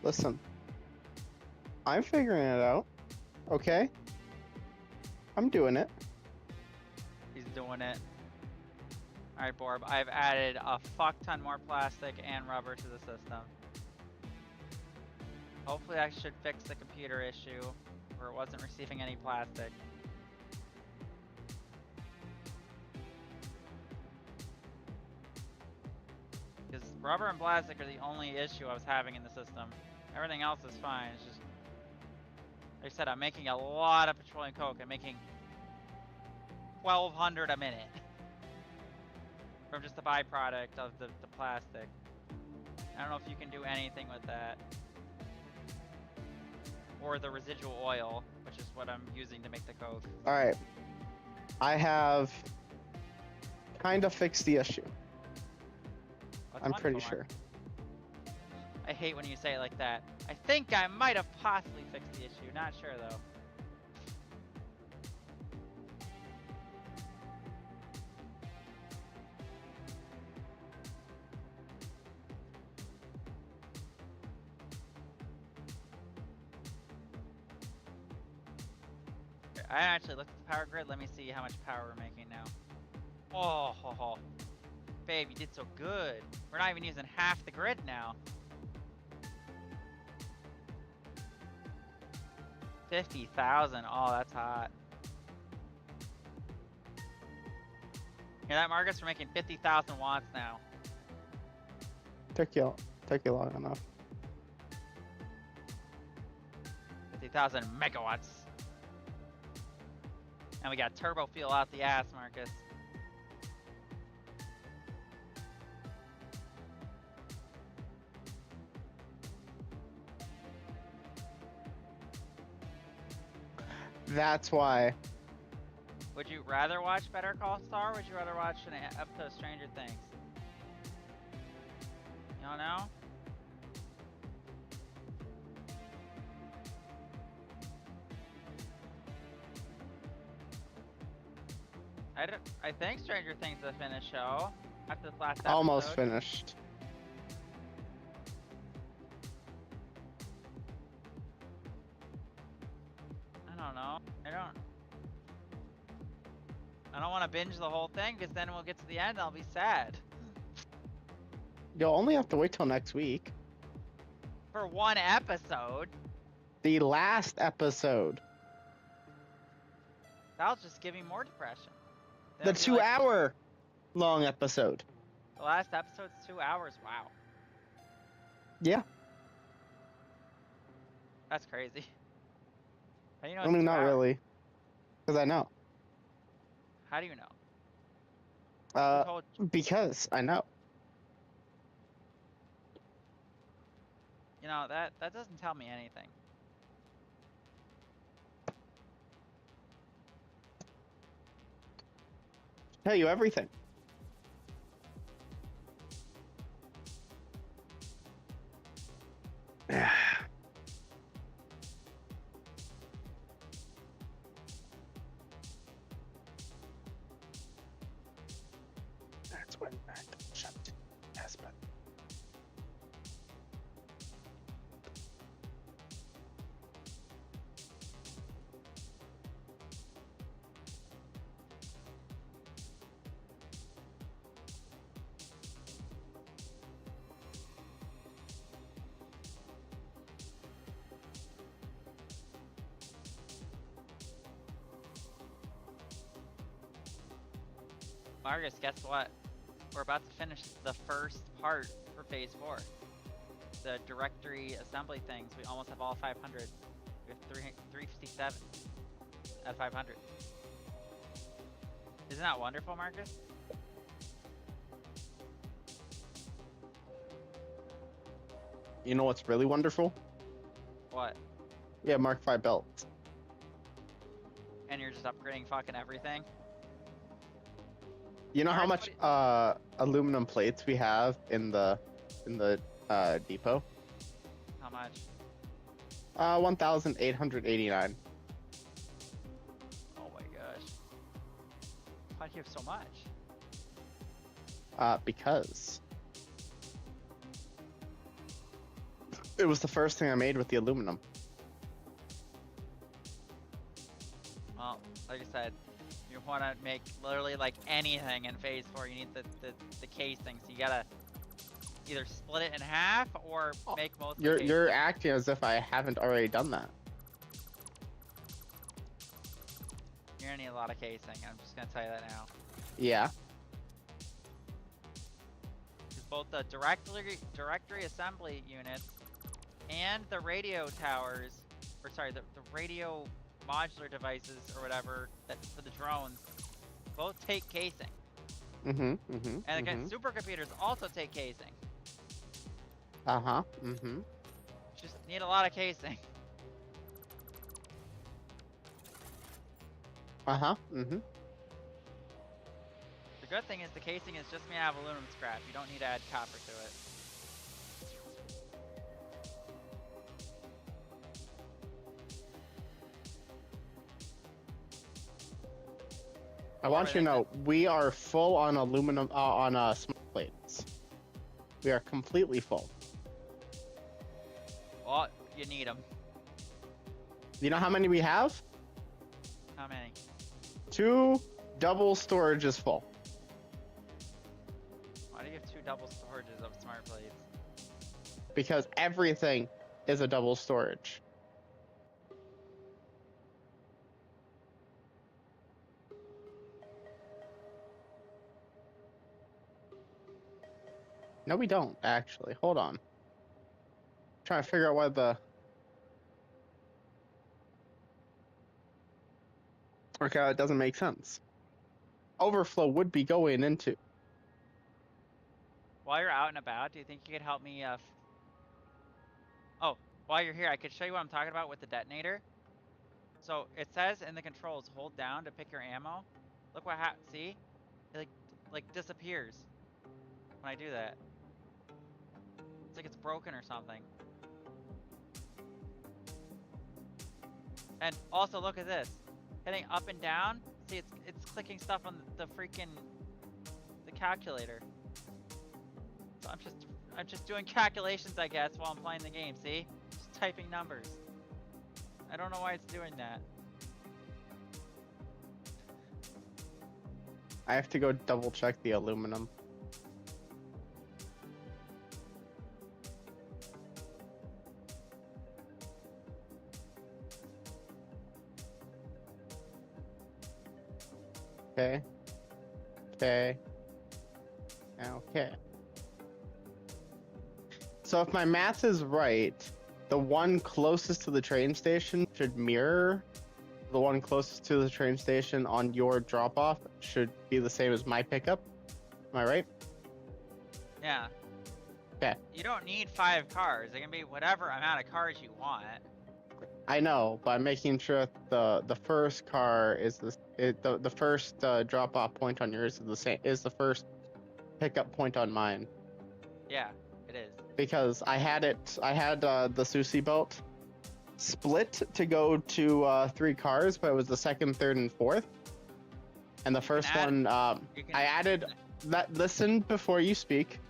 Listen, I'm figuring it out. Okay? I'm doing it. He's doing it. Alright, Borb, I've added a fuck ton more plastic and rubber to the system. Hopefully I should fix the computer issue where it wasn't receiving any plastic. Because rubber and plastic are the only issue I was having in the system. Everything else is fine. It's just, like I said, I'm making a lot of petroleum coke. I'm making 1,200 a minute from just the byproduct of the plastic. I don't know if you can do anything with that. Or the residual oil, which is what I'm using to make the coke. Alright. I have kind of fixed the issue. That's I'm pretty wonderful, sure. I hate when you say it like that. I think I might have possibly fixed the issue. Not sure though. I actually looked at the power grid. Let me see how much power we're making now. Oh, ho, ho. Babe, you did so good. We're not even using half the grid now. 50,000. Oh, that's hot. Hear that, Marcus? We're making 50,000 watts now. Took you long enough. 50,000 megawatts. And we got turbo fuel out the ass, Marcus. That's why. Would you rather watch Better Call Saul or would you rather watch an episode of Stranger Things? You don't know? I think Stranger Things is a finished show after this last episode. Almost finished. I don't know. I don't want to binge the whole thing because then we'll get to the end and I'll be sad. You'll only have to wait till next week. For one episode. The last episode. That'll just give me more depression. The 2-hour long episode. The last episode's 2 hours. Wow. Yeah. That's crazy. How do you know I mean, it's 2 not hours? really. Because I know. How do you know? Who told you? Because I know. You know, that doesn't tell me anything. Tell you everything. That's when I shut Aspen. Marcus, guess what? We're about to finish the first part for phase 4. The directory assembly things. We almost have all 500. We have 357 out of 500. Isn't that wonderful, Marcus? You know what's really wonderful? What? We have Mark V belts. And you're just upgrading fucking everything? You know how much aluminum plates we have in the depot? How much? 1,889. Oh my gosh. Why do you have so much? Because it was the first thing I made with the aluminum. Well, like I said, you want to make literally like anything in phase 4. You need the casing, so you gotta either split it in half or make most. You're acting as if I haven't already done that. You're gonna need a lot of casing. I'm just gonna tell you that now. Yeah. Because both the directory assembly units and the radio towers, or sorry, the radio modular devices or whatever that for the drones, both take casing. And again, supercomputers also take casing. Just need a lot of casing. The good thing is the casing is just made out of aluminum scrap. You don't need to add copper to it. I want you to know we are full on aluminum on smart plates. We are completely full. Well, you need them. You know how many we have? How many? 2 double storages full. Why do you have 2 double storages of smart plates? Because everything is a double storage. No, we don't, actually. Hold on. Trying to figure out why the... Okay, it doesn't make sense. Overflow would be going into... While you're out and about, do you think you could help me, Oh, while you're here, I could show you what I'm talking about with the detonator. So, it says in the controls, hold down to pick your ammo. Look what happens, see? It, like disappears when I do that. It's like it's broken or something. And also, look at this. Hitting up and down, see, it's clicking stuff on the freaking calculator. So I'm just doing calculations, I guess, while I'm playing the game. See, just typing numbers. I don't know why it's doing that. I have to go double check the aluminum. Okay. Okay. So if my math is right, the one closest to the train station should mirror the one closest to the train station on your drop-off should be the same as my pickup. Am I right? Yeah. Okay. You don't need 5 cars. It can be whatever amount of cars you want. I know, but I'm making sure the first car is the first drop-off point on yours is the same is the first pickup point on mine. Yeah, it is. Because I had the sushi boat split to go to 3 cars, but it was the second, third, and fourth. And the first one, I added that. Listen before you speak.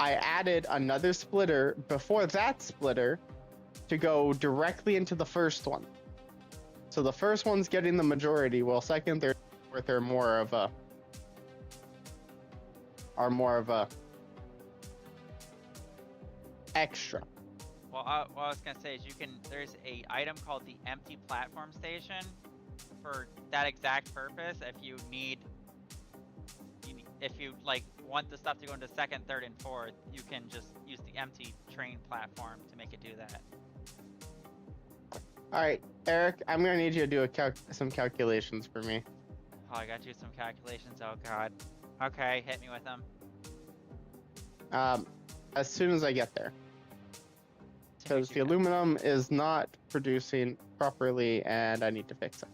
I added another splitter before that splitter to go directly into the first one. So the first one's getting the majority, while second, third, fourth are more of a extra. Well, what I was gonna say is there's a item called the empty platform station for that exact purpose. If you like want the stuff to go into second, third, and fourth, you can just use the empty train platform to make it do that. All right, Eric, I'm gonna need you to do some calculations for me. Oh, I gotta do some calculations. Oh God. Okay, hit me with them. As soon as I get there. Because the aluminum is not producing properly and I need to fix it.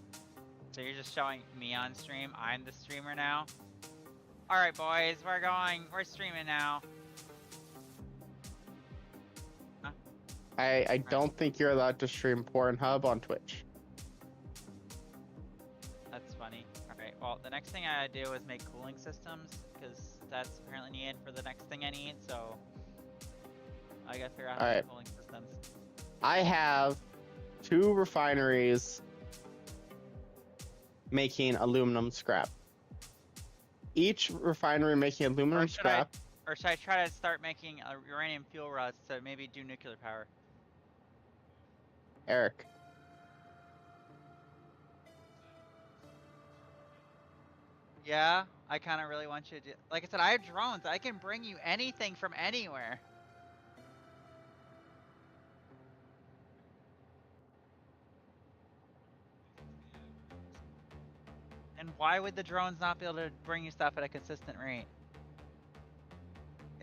So you're just showing me on stream? I'm the streamer now? Alright boys, we're streaming now. Huh? I don't think you're allowed to stream Pornhub on Twitch. That's fine. funny. Alright, well, the next thing I gotta do is make cooling systems, because that's apparently needed for the next thing I need, so I gotta figure out how to make cooling systems. I have 2 refineries making aluminum scrap. Each refinery making aluminum scrap. Or should I try to start making uranium fuel rods to maybe do nuclear power? Eric. Yeah, I kind of really want you to do... Like I said, I have drones. I can bring you anything from anywhere. And why would the drones not be able to bring you stuff at a consistent rate?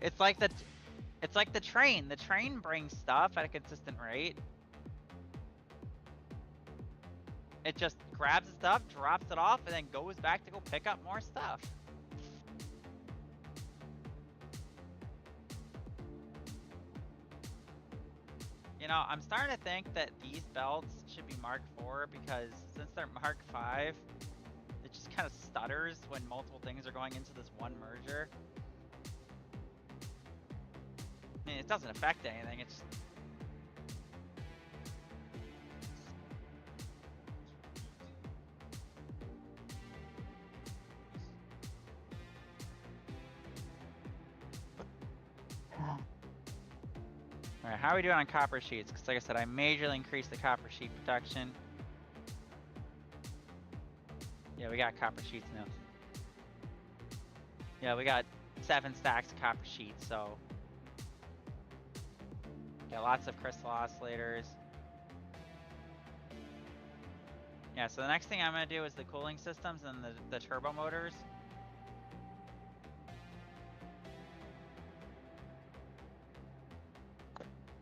It's like the train. The train brings stuff at a consistent rate. It just grabs the stuff, drops it off, and then goes back to go pick up more stuff. You know, I'm starting to think that these belts should be Mark IV because since they're Mark V, it just kind of stutters when multiple things are going into this one merger. I mean, it doesn't affect anything, it's... Alright, how are we doing on copper sheets? Because like I said, I majorly increased the copper sheet production. Yeah, we got copper sheets now. Yeah, we got 7 stacks of copper sheets, so... Got lots of crystal oscillators. Yeah, so the next thing I'm going to do is the cooling systems and the turbo motors.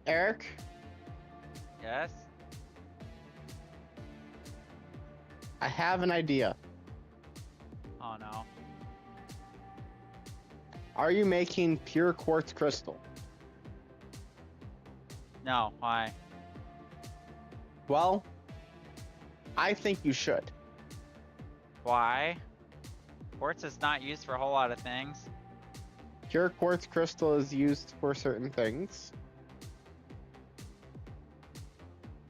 Eric? Yes? I have an idea. Oh no. Are you making pure quartz crystal? No, why? Well, I think you should. Why? Quartz is not used for a whole lot of things. Pure quartz crystal is used for certain things.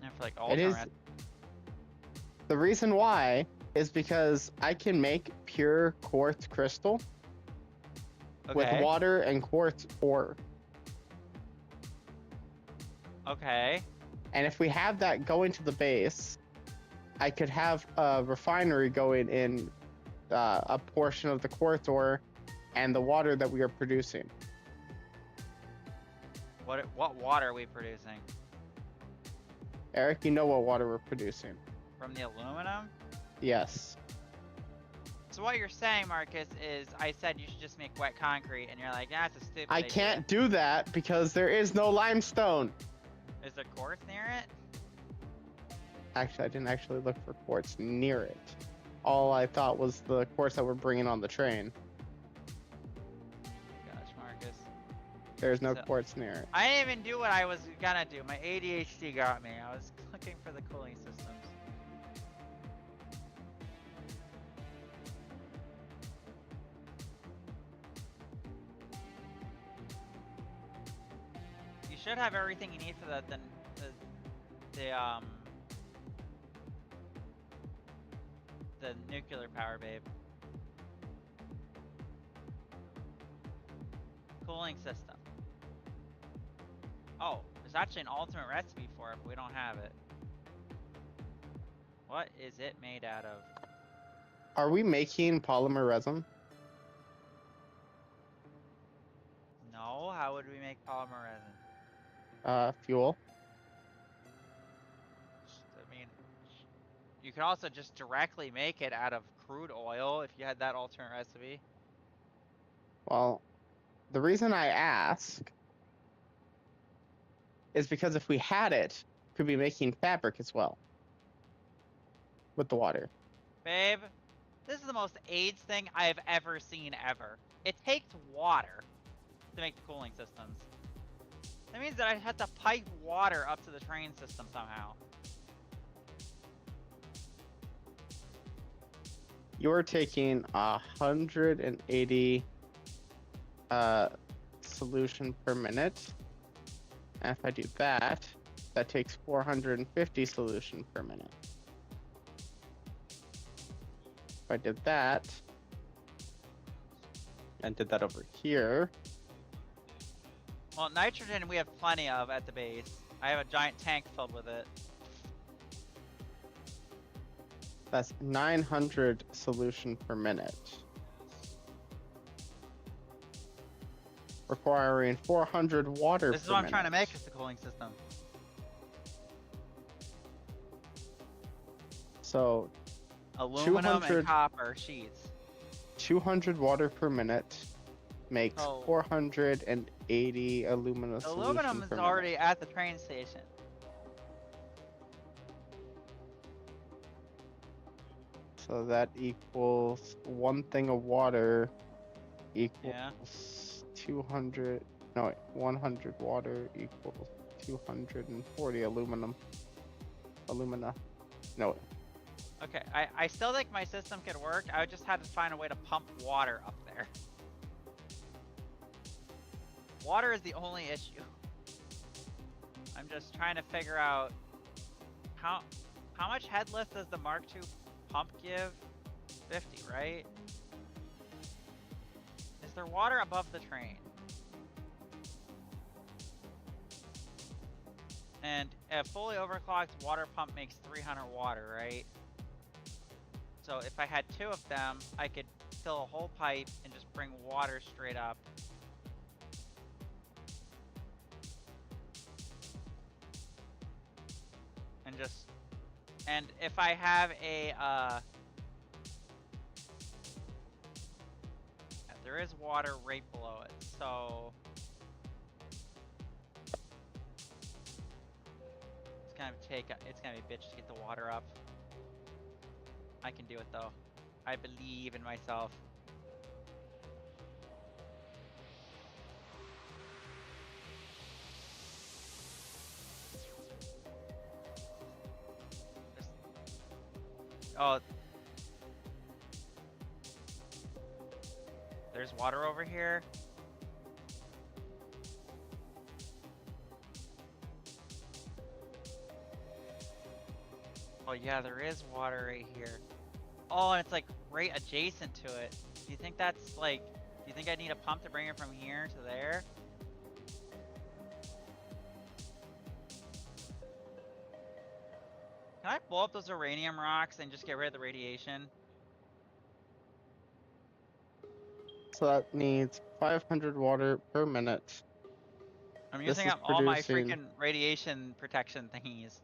And for like It is. ultra The reason why is because I can make pure quartz crystal with Okay. water and quartz ore. Okay. And if we have that going to the base, I could have a refinery going in a portion of the quartz ore and the water that we are producing. What water are we producing? Eric, you know what water we're producing. From the aluminum? Yes. So what you're saying, Marcus, is I said you should just make wet concrete, and you're like, that's a stupid I idea. can't do that because there is no limestone. Is there quartz near it? Actually, I didn't actually look for quartz near it. All I thought was the quartz that we're bringing on the train. Gosh, Marcus. There's no So- quartz near it. I didn't even do what I was gonna do. My ADHD got me. I was looking for the cooling systems. You should have everything you need for the nuclear power, babe. Cooling system. Oh, there's actually an ultimate recipe for it, but we don't have it. What is it made out of? Are we making polymer resin? No, how would we make polymer resin? Fuel. I mean, you could also just directly make it out of crude oil if you had that alternate recipe. Well, the reason I ask is because if we had it, we could be making fabric as well. With the water. Babe, this is the most AIDS thing I have ever seen ever. It takes water to make the cooling systems. That means that I have to pipe water up to the train system somehow. you're taking 180 solution per minute. And if I do that, that takes 450 solution per minute. If I did that, and did that over here, Well, nitrogen we have plenty of at the base. I have a giant tank filled with it. that's 900 solution per minute. Requiring 400 water This is per what I'm minute. trying to make, is the cooling system. So Aluminum 200 and copper sheets. 200 water per minute makes Oh. 480 aluminum solution Aluminum is per already minute. at the train station. So that equals one thing of water equals 200. No, wait, 100 water equals 240 aluminum. Alumina. No, wait. Okay, I still think my system could work. I just had to find a way to pump water up there. Water is the only issue. I'm just trying to figure out how much head lift does the Mark II pump give? 50, right? Is there water above the train? And a fully overclocked water pump makes 300 water, right? So if I had 2 of them, I could fill a whole pipe and just bring water straight up. And if I have a, there is water right below it, so it's gonna be a bitch to get the water up. I can do it though. I believe in myself. Oh. There's water over here. Oh yeah, there is water right here. Oh, and it's like right adjacent to it. Do you think that's like, do you think I need a pump to bring it from here to there? Can I blow up those uranium rocks and just get rid of the radiation? So that needs 500 water per minute. I'm This using is up all my producing- freaking radiation protection thingies.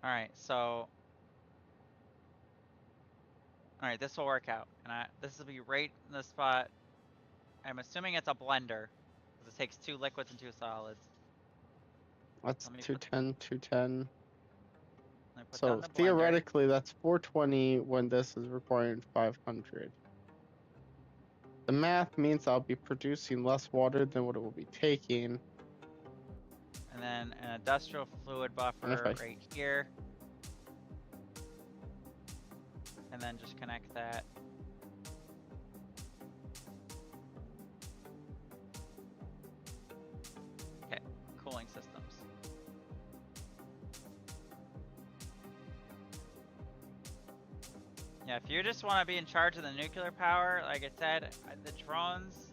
Alright, so... Alright, this will work out. And this will be right in the spot. I'm assuming it's a blender. Because it takes 2 liquids and 2 solids. That's Let me 210, 210. put So down the blender. theoretically, that's 420 when this is requiring 500. The math means I'll be producing less water than what it will be taking. And then an industrial fluid buffer right here. And then just connect that. Okay, cooling systems. Yeah, if you just want to be in charge of the nuclear power, like I said, the drones,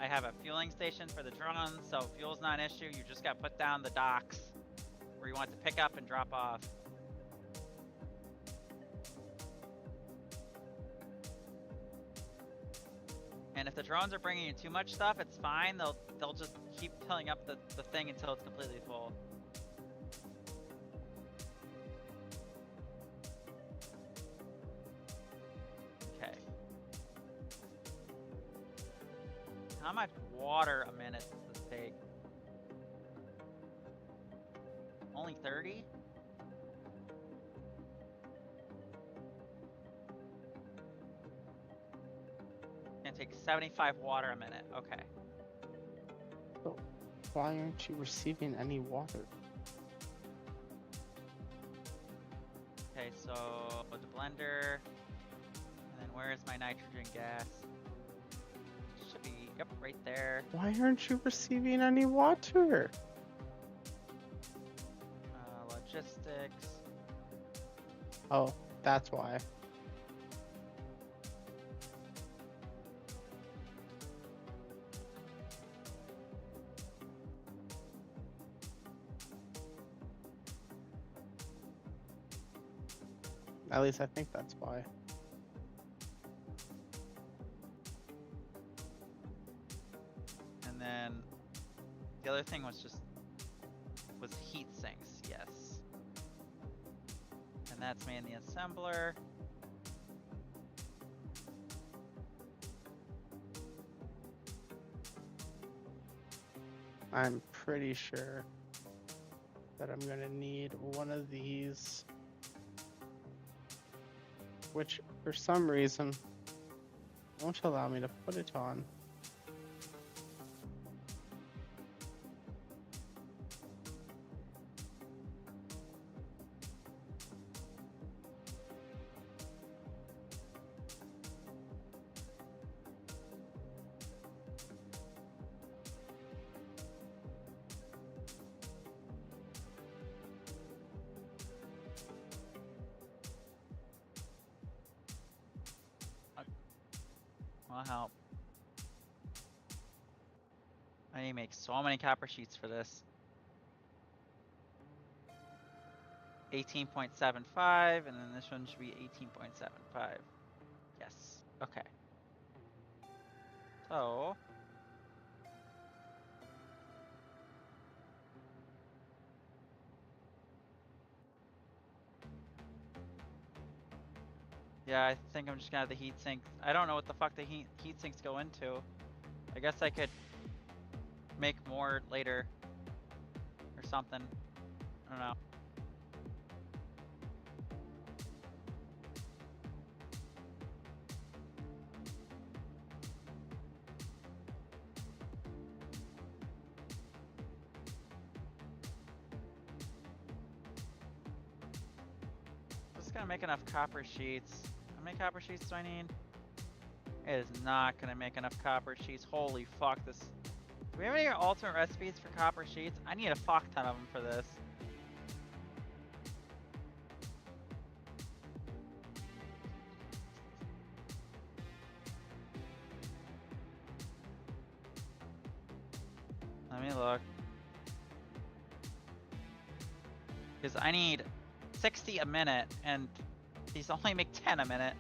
I have a fueling station for the drones, so fuel's not an issue. You just got to put down the docks where you want to pick up and drop off. And if the drones are bringing you too much stuff, it's fine. They'll just keep filling up the thing until it's completely full. Okay. How much water a minute does this take? Only 30? Gonna take 75 water a minute. Okay. So why aren't you receiving any water? Okay, so the blender, and then where is my nitrogen gas? Should be, yep, right there. Why aren't you receiving any water? Logistics. Oh, that's why. At least I think that's why. And then the other thing was heat sinks, yes. And that's made in the assembler. I'm pretty sure that I'm gonna need one of these, which for some reason won't allow me to put it on. Will help. I need to make so many copper sheets for this. 18.75, and then this one should be 18.75. Yes. Okay. So. Yeah, I think I'm just gonna have the heat sink. I don't know what the fuck the heat sinks go into. I guess I could make more later or something. I don't know. Just gonna make enough copper sheets. How many copper sheets do I need? It is not gonna make enough copper sheets. Holy fuck, this. Do we have any alternate recipes for copper sheets? I need a fuck ton of them for this. Let me look. Because I need 60 a minute, and these only make 10 a minute.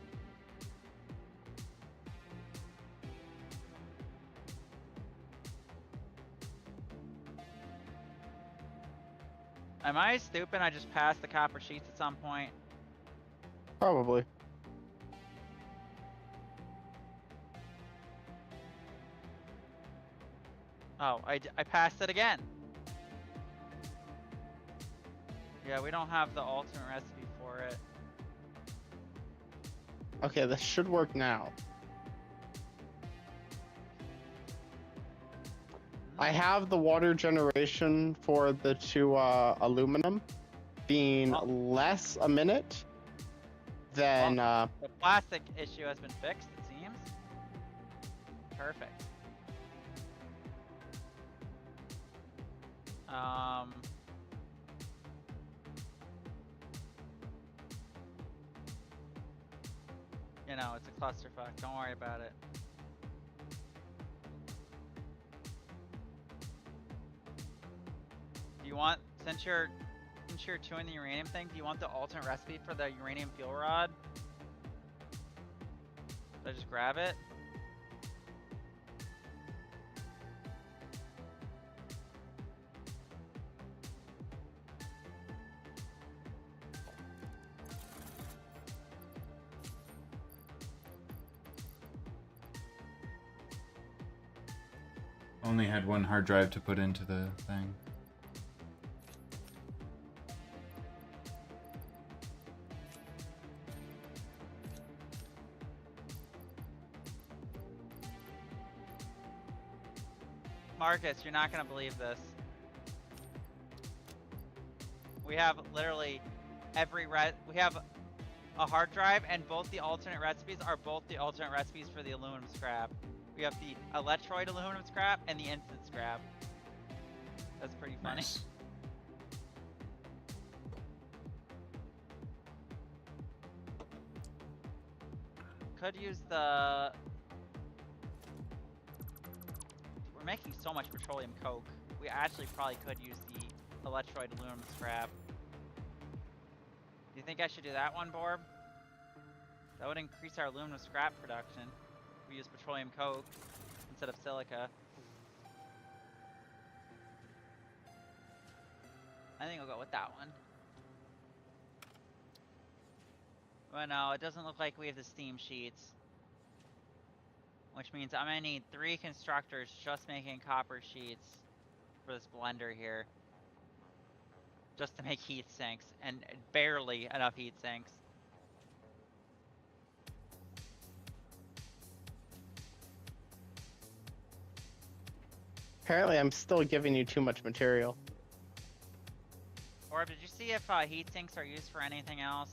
Am I stupid? I just passed the copper sheets at some point. Probably. Oh, I passed it again. Yeah, we don't have the alternate recipe for it. Okay, this should work now. I have the water generation for the two aluminum being less a minute than... The plastic issue has been fixed, it seems. Perfect. You know, it's a clusterfuck. Don't worry about it. Do you want, since you're chewing the uranium thing, do you want the alternate recipe for the uranium fuel rod? Should I just grab it? Only had one hard drive to put into the thing. Marcus, you're not gonna believe this. We have literally we have a hard drive, and both the alternate recipes are both the alternate recipes for the aluminum scrap. We have the electroid aluminum scrap and the instant scrap. That's pretty funny. Nice. Could use the... We're making so much petroleum coke. We actually probably could use the electroid aluminum scrap. Do you think I should do that one, Borb? That would increase our aluminum scrap production. We use petroleum coke instead of silica. I think I'll go with that one. Well, no, it doesn't look like we have the steam sheets. Which means I'm gonna need 3 constructors just making copper sheets for this blender here. Just to make heat sinks, and barely enough heat sinks. Apparently, I'm still giving you too much material. Orb, did you see if heat sinks are used for anything else?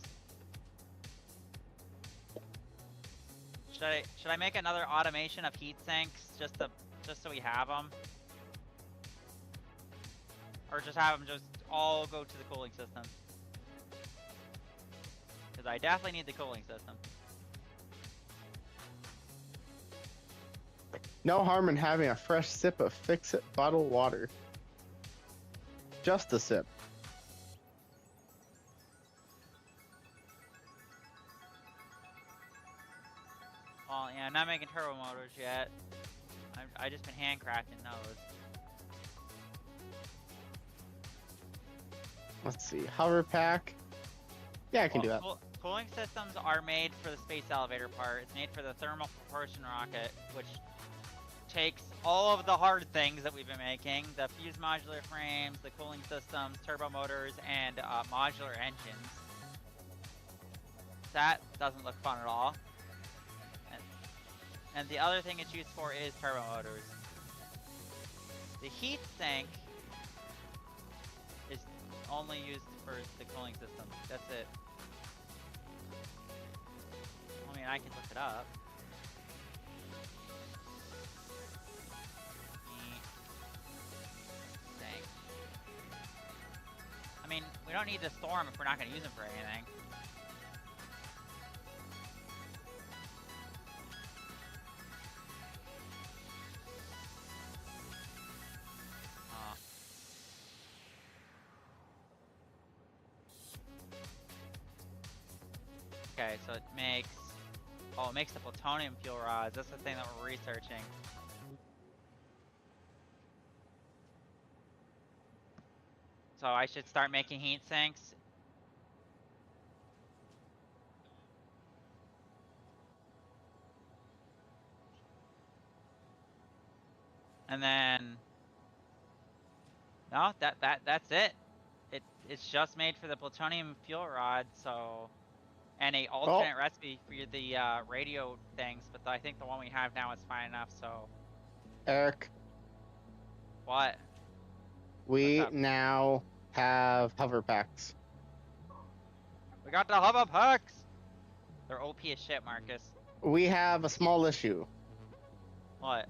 Should I make another automation of heat sinks just so we have them? Or just have them just all go to the cooling system? Because I definitely need the cooling system. No harm in having a fresh sip of Fix-It bottled water. Just a sip. Well, yeah, I'm not making turbo motors yet. I just been handcrafting those. Let's see, hover pack. Yeah, I can do that. Cooling systems are made for the space elevator part. It's made for the thermal propulsion rocket, which takes all of the hard things that we've been making, the fused modular frames, the cooling systems, turbo motors, and modular engines. That doesn't look fun at all. And the other thing it's used for is turbo motors. The heat sink is only used for the cooling system. That's it. I mean, I can look it up. Heat sink. I mean, we don't need to store them if we're not going to use them for anything. Okay, so it makes... Oh, it makes the plutonium fuel rods. That's the thing that we're researching. So I should start making heat sinks. And then... No, that's it. It's just made for the plutonium fuel rod, so... And a alternate recipe for the radio things, but I think the one we have now is fine enough, so... Eric. What? We now have hover packs. We got the hover packs! They're OP as shit, Marcus. We have a small issue. What?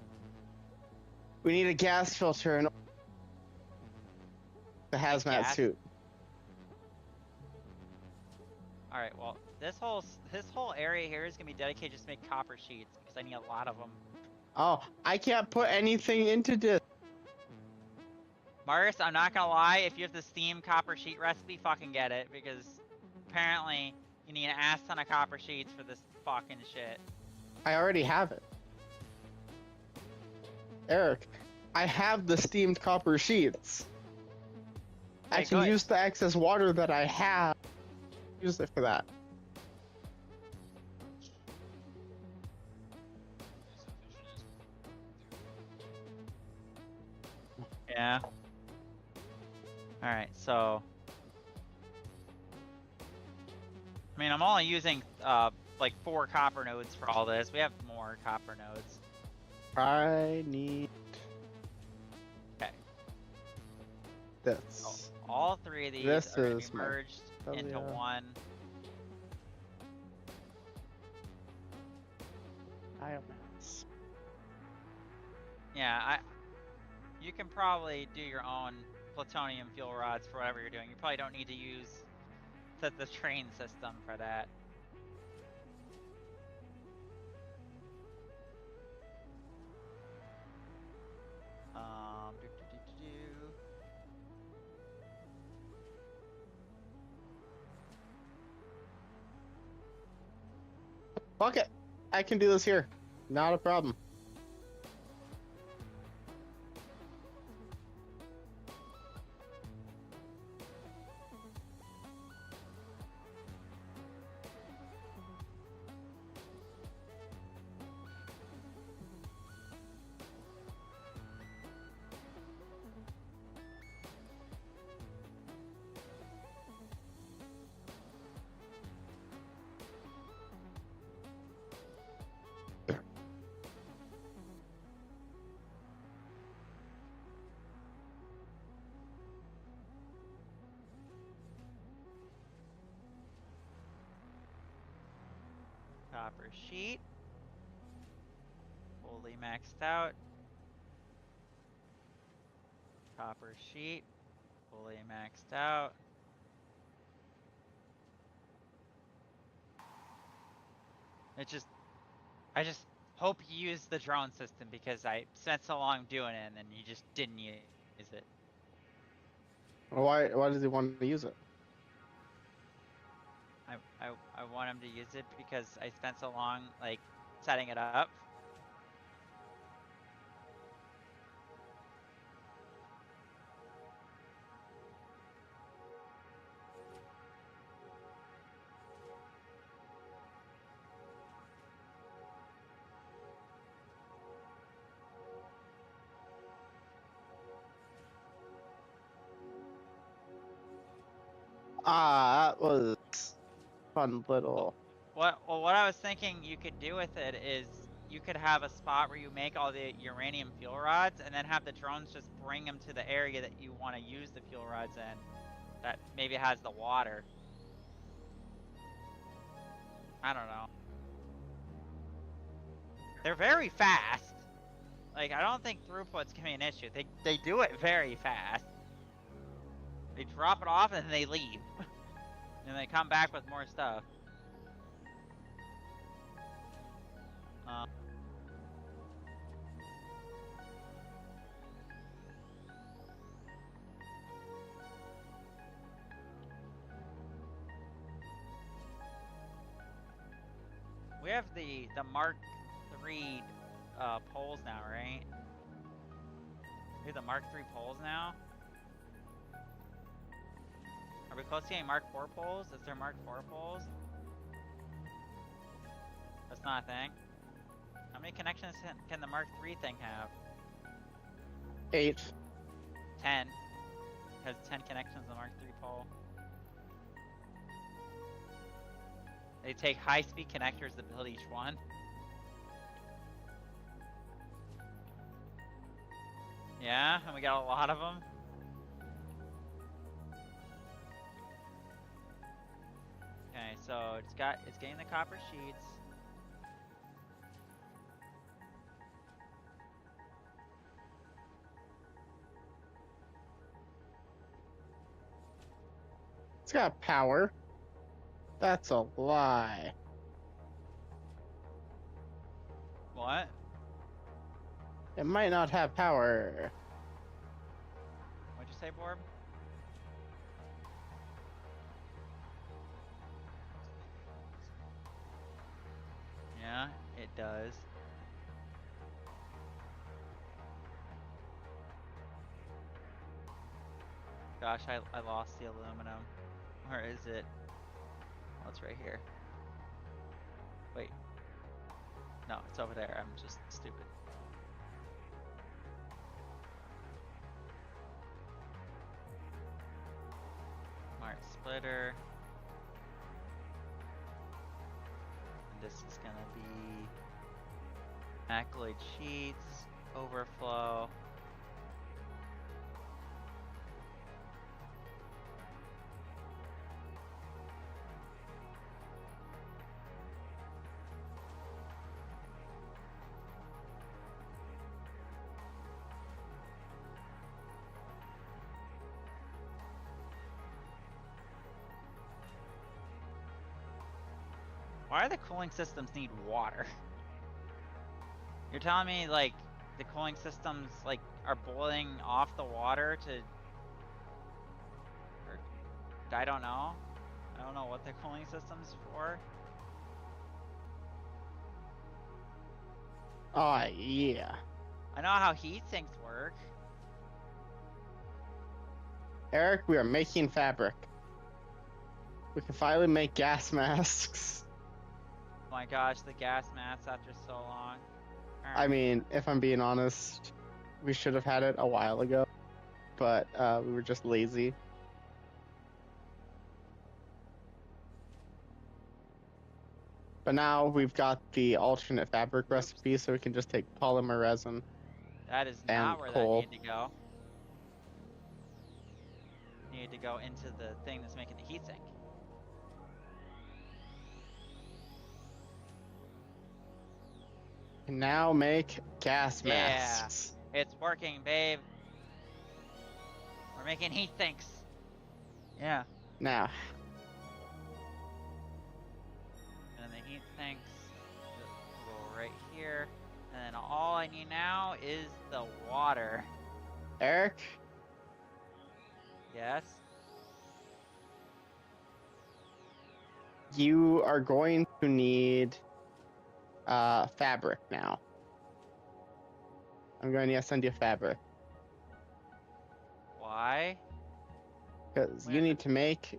We need a gas filter and the hazmat suit. Alright, well, this whole area here is gonna be dedicated just to make copper sheets, because I need a lot of them. Oh, I can't put anything into this. Marcus, I'm not gonna lie, if you have the steam copper sheet recipe, fucking get it, because apparently you need an ass ton of copper sheets for this fucking shit. I already have it. Eric, I have the steamed copper sheets. Okay, I can use the excess water that I have. Use it for that. Yeah. Alright, so... I mean, I'm only using, like 4 copper nodes for all this. We have more copper nodes. I need... Okay. This. So all 3 of these are going to be merged into one. biomass. Yeah, you can probably do your own plutonium fuel rods for whatever you're doing. You probably don't need to use the train system for that. Do, do, do, do, do. Fuck it. I can do this here. Not a problem. Copper sheet. Fully maxed out. Copper sheet. Fully maxed out. I just hope you use the drone system because I spent so long doing it and then you just didn't use it. Why does he want to use it? I want him to use it because I spent so long like setting it up. That was fun little. What I was thinking you could do with it is you could have a spot where you make all the uranium fuel rods and then have the drones just bring them to the area that you want to use the fuel rods in that maybe has the water. I don't know. They're very fast. Like, I don't think throughput's gonna be an issue. They do it very fast. They drop it off and then they leave. And they come back with more stuff. We have the Mark III poles now, right? We have the Mark III poles now? Are we close to getting Mark IV poles? Is there Mark IV poles? That's not a thing. How many connections can the Mark III thing have? 8. 10. It has 10 connections on the Mark III pole. They take high-speed connectors to build each one. Yeah, and we got a lot of them. Okay, so it's getting the copper sheets. It's got power. That's a lie. What? It might not have power. What'd you say, Borb? Yeah, it does. Gosh, I lost the aluminum. Where is it? Oh, it's right here. Wait. No, it's over there. I'm just stupid. Smart splitter. And this is gonna be alkaloid sheets, overflow. Why do the cooling systems need water? You're telling me, like, the cooling systems, like, are boiling off the water to... Or, I don't know. I don't know what the cooling system's for. Oh, yeah. I know how heat sinks work. Eric, we are making fabric. We can finally make gas masks. Oh my gosh, the gas masks after so long. I mean, if I'm being honest, we should have had it a while ago, but we were just lazy. But now we've got the alternate fabric recipe, so we can just take polymer resin. That is and not where coal. that needed to go. Needed to go into the thing that's making the heat sink. Can now make gas Yeah, masks. it's working, babe. We're making heat sinks. Yeah. Now, And the heat sinks go right here. And then all I need now is the water. Eric, Yes? you are going to need fabric now. I'm going to send you fabric Why? because you Where- need to make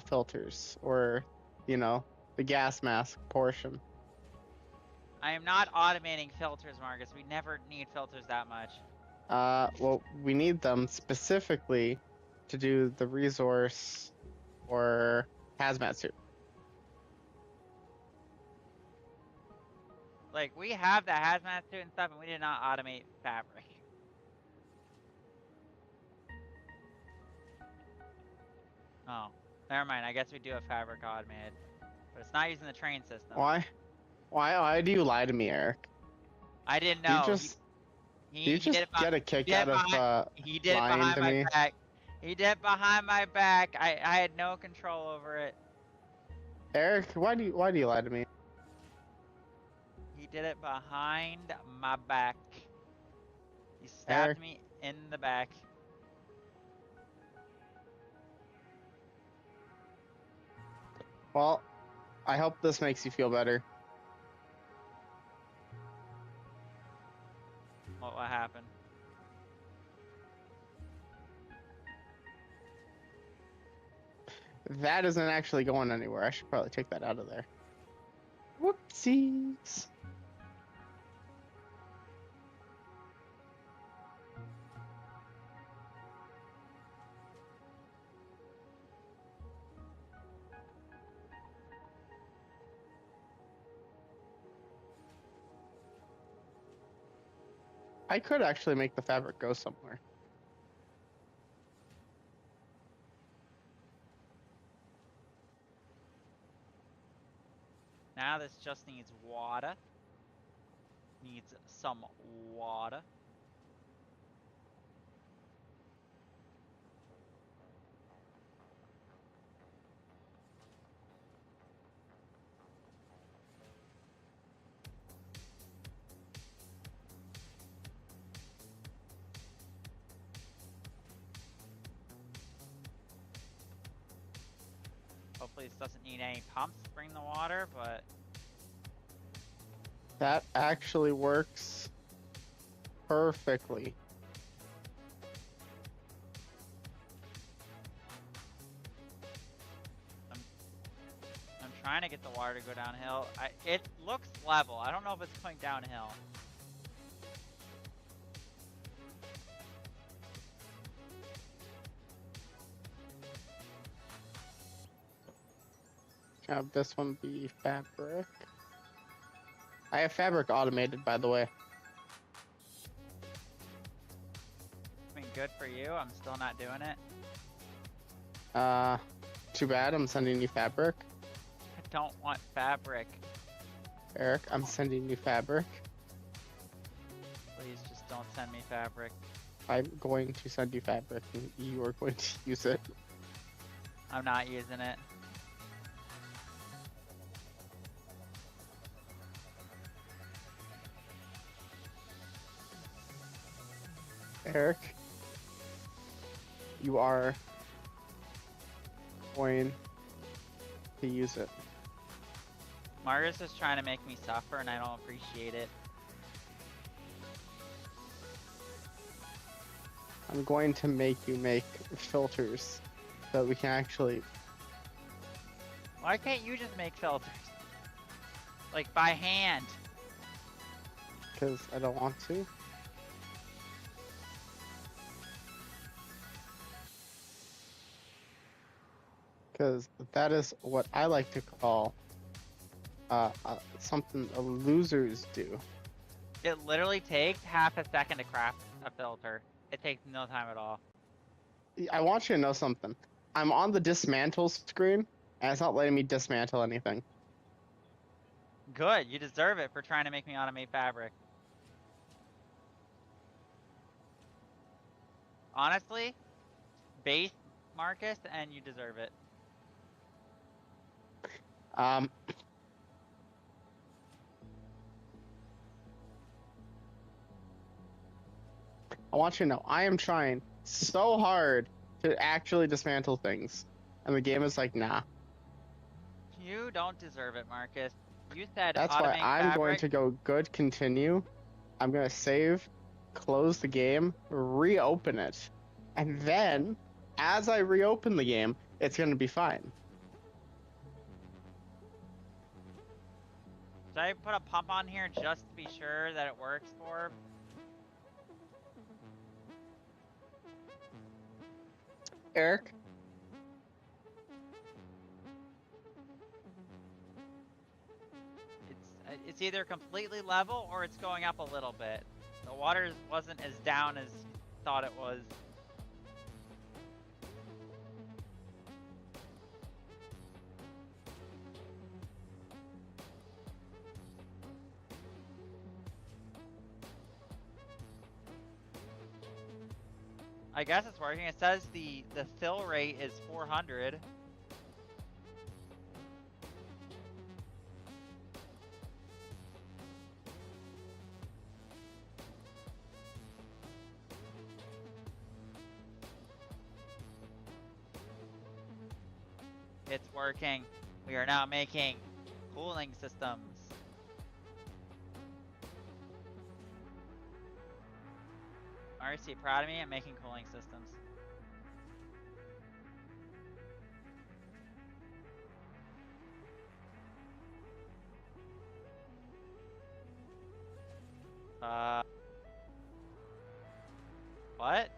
filters, or the gas mask portion. I am not automating filters, Marcus. We never need filters that much. Well, we need them specifically to do the resource or hazmat suit. Like, we have the hazmat suit and stuff, and we did not automate fabric. Oh, never mind. I guess we do have fabric automated, but it's not using the train system. Why? Why do you lie to me, Eric? I didn't Do you know. just He do you did just it behind, get a kick he did out it of behind, he did it lying behind to my me? back. He did it behind my back. I had no control over it. Eric, why do you lie to me? He did it behind my back. He stabbed Eric. me in the back. Well, I hope this makes you feel better. What happened? That isn't actually going anywhere. I should probably take that out of there. Whoopsies. I could actually make the fabric go somewhere. Now this just needs water. Needs some water. Hopefully this doesn't need any pumps to bring the water, but That actually works perfectly. I'm trying to get the water to go downhill. It looks level. I don't know if it's going downhill. Have this one be fabric. I have fabric automated, by the way. I mean, good for you. I'm still not doing it. Too bad. I'm sending you fabric. I don't want fabric. Eric, I'm sending you fabric. Please just don't send me fabric. I'm going to send you fabric, and you are going to use it. I'm not using it. Eric, you are going to use it. Marcus is trying to make me suffer, and I don't appreciate it. I'm going to make you make filters so we can actually. Why can't you just make filters? Like by hand. Because I don't want to. Because that is what I like to call something losers do. It literally takes half a second to craft a filter. It takes no time at all. I want you to know something. I'm on the dismantle screen, and it's not letting me dismantle anything. Good, you deserve it for trying to make me automate fabric. Honestly, base Marcus, and you deserve it. I want you to know, I am trying so hard to actually dismantle things, and the game is like, nah. You don't deserve it, Marcus. You said That's why automate I'm fabric. going to go good, continue. I'm going to save, close the game, reopen it, and then, as I reopen the game, it's going to be fine. Should I put a pump on here just to be sure that it works for? Eric? It's either completely level or it's going up a little bit. The water wasn't as down as thought it was. I guess it's working. It says the fill rate is 400. It's working. We are now making cooling systems. RC, proud of me? I'm making cooling systems. What?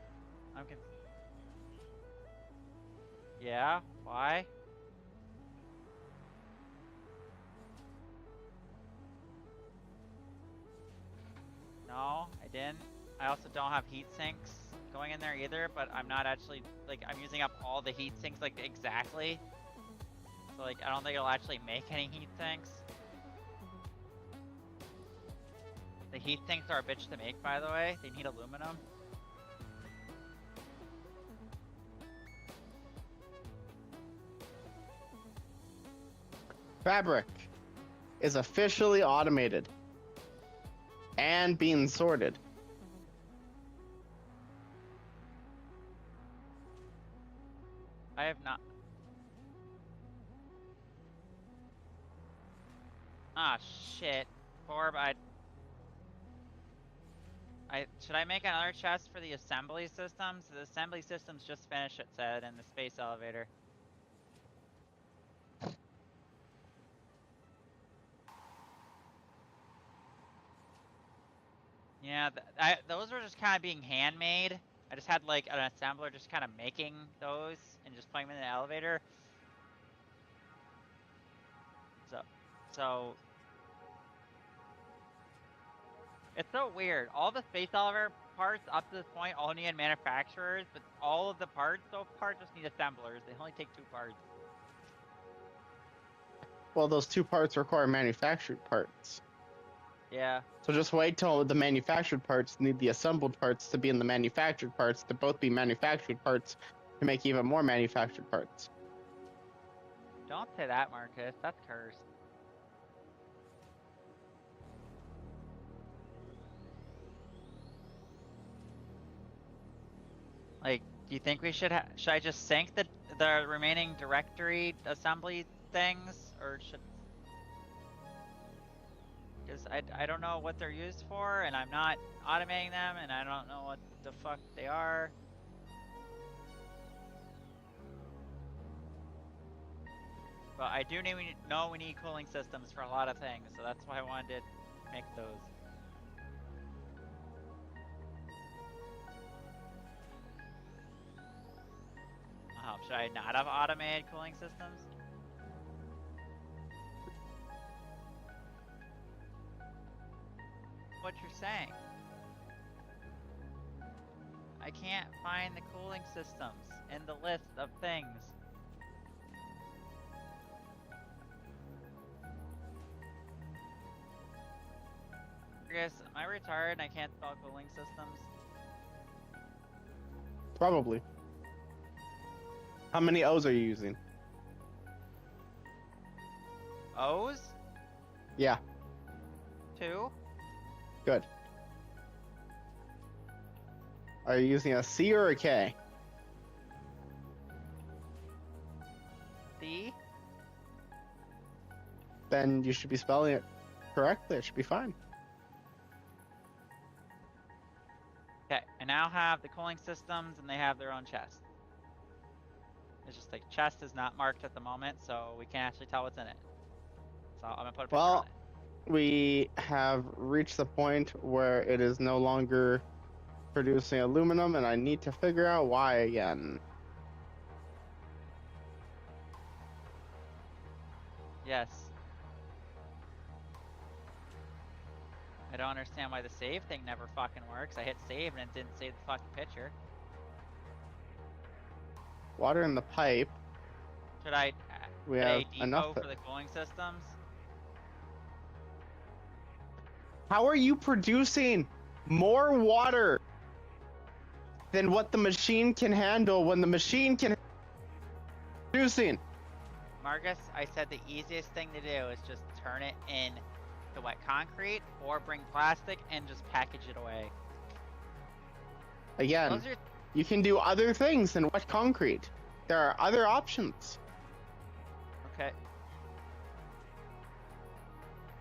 Yeah, why? No, I didn't. I also don't have heat sinks going in there either, but I'm not actually, like, I'm using up all the heat sinks, like, exactly. So, like, I don't think it'll actually make any heat sinks. The heat sinks are a bitch to make, by the way. They need aluminum. Fabric is officially automated and being sorted. I have not. Ah, shit. Forb, should I make another chest for the assembly systems? The assembly systems just finished, it said, in the space elevator. Yeah, those were just kind of being handmade. I just had like an assembler just kind of making those and just putting them in the elevator. So it's so weird. All the space elevator parts up to this point all need manufacturers, but all of the parts so far just need assemblers. They only take 2 parts. Well, those 2 parts require manufactured parts. Yeah. So just wait till the manufactured parts need the assembled parts to be in the manufactured parts to both be manufactured parts to make even more manufactured parts. Don't say that, Marcus. That's cursed. Like, do you think we should I just sync the remaining directory assembly things, or should? Because I don't know what they're used for, and I'm not automating them, and I don't know what the fuck they are. But I do know we need cooling systems for a lot of things, so that's why I wanted to make those. Oh, should I not have automated cooling systems? What you're saying? I can't find the cooling systems in the list of things. Chris, am I retarded and I can't spell cooling systems? Probably. How many O's are you using? O's? Yeah, 2? good. Are you using a C or a K? C? Then you should be spelling it correctly. It should be fine. Okay, I now have the cooling systems and they have their own chest. It's just like chest is not marked at the moment, so we can't actually tell what's in it. So I'm gonna put a picture on it. We have reached the point where it is no longer producing aluminum, and I need to figure out why again. Yes. I don't understand why the save thing never fucking works. I hit save and it didn't save the fucking picture. Water in the pipe. Should I We put have a depot enough. for the cooling systems? How are you producing more water than what the machine can handle when the machine can producing? Marcus, I said the easiest thing to do is just turn it in to wet concrete or bring plastic and just package it away. Again, Those are... you can do other things than wet concrete. There are other options. Okay.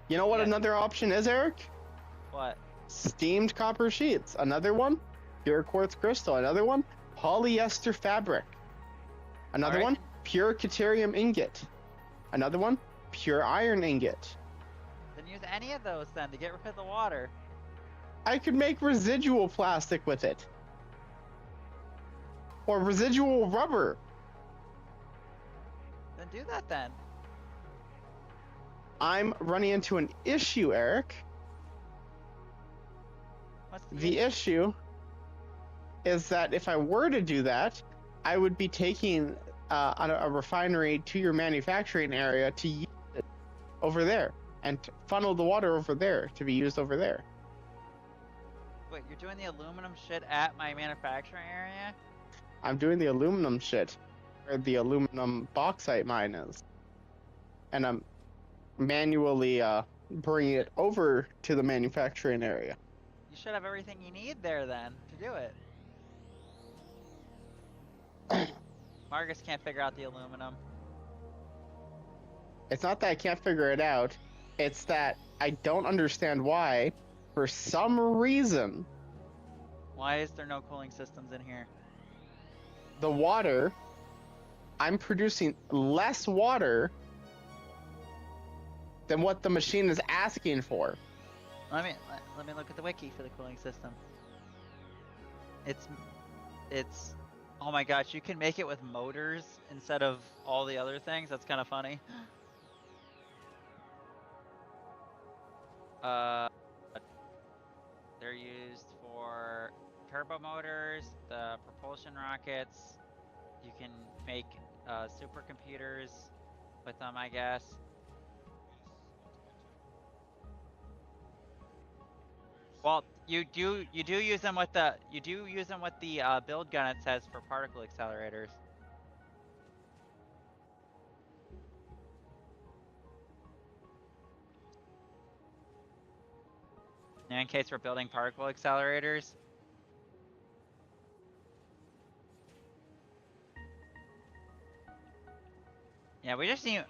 You know what another option is, Eric? What? Steamed copper sheets. Another one, pure quartz crystal. Another one, polyester fabric. Another one, pure deuterium ingot. Another one, pure iron ingot. Then use any of those then to get rid of the water. I could make residual plastic with it. Or residual rubber. Then do that then. I'm running into an issue, Eric. What's The issue is that if I were to do that, I would be taking a refinery to your manufacturing area to use it over there and funnel the water over there to be used over there. Wait, you're doing the aluminum shit at my manufacturing area? I'm doing the aluminum shit where the aluminum bauxite mine is. And I'm manually bringing it over to the manufacturing area. You should have everything you need there then to do it. Marcus can't figure out the aluminum. It's not that I can't figure it out. It's that I don't understand why, for some reason, Why is there no cooling systems in here? the water, I'm producing less water than what the machine is asking for. Let me look at the wiki for the cooling system. It's oh my gosh, you can make it with motors instead of all the other things. That's kind of funny. They're used for turbo motors, the propulsion rockets. You can make supercomputers with them, I guess. Well, you do use them with the build gun. It says for particle accelerators. In case we're building particle accelerators. Yeah, we just need.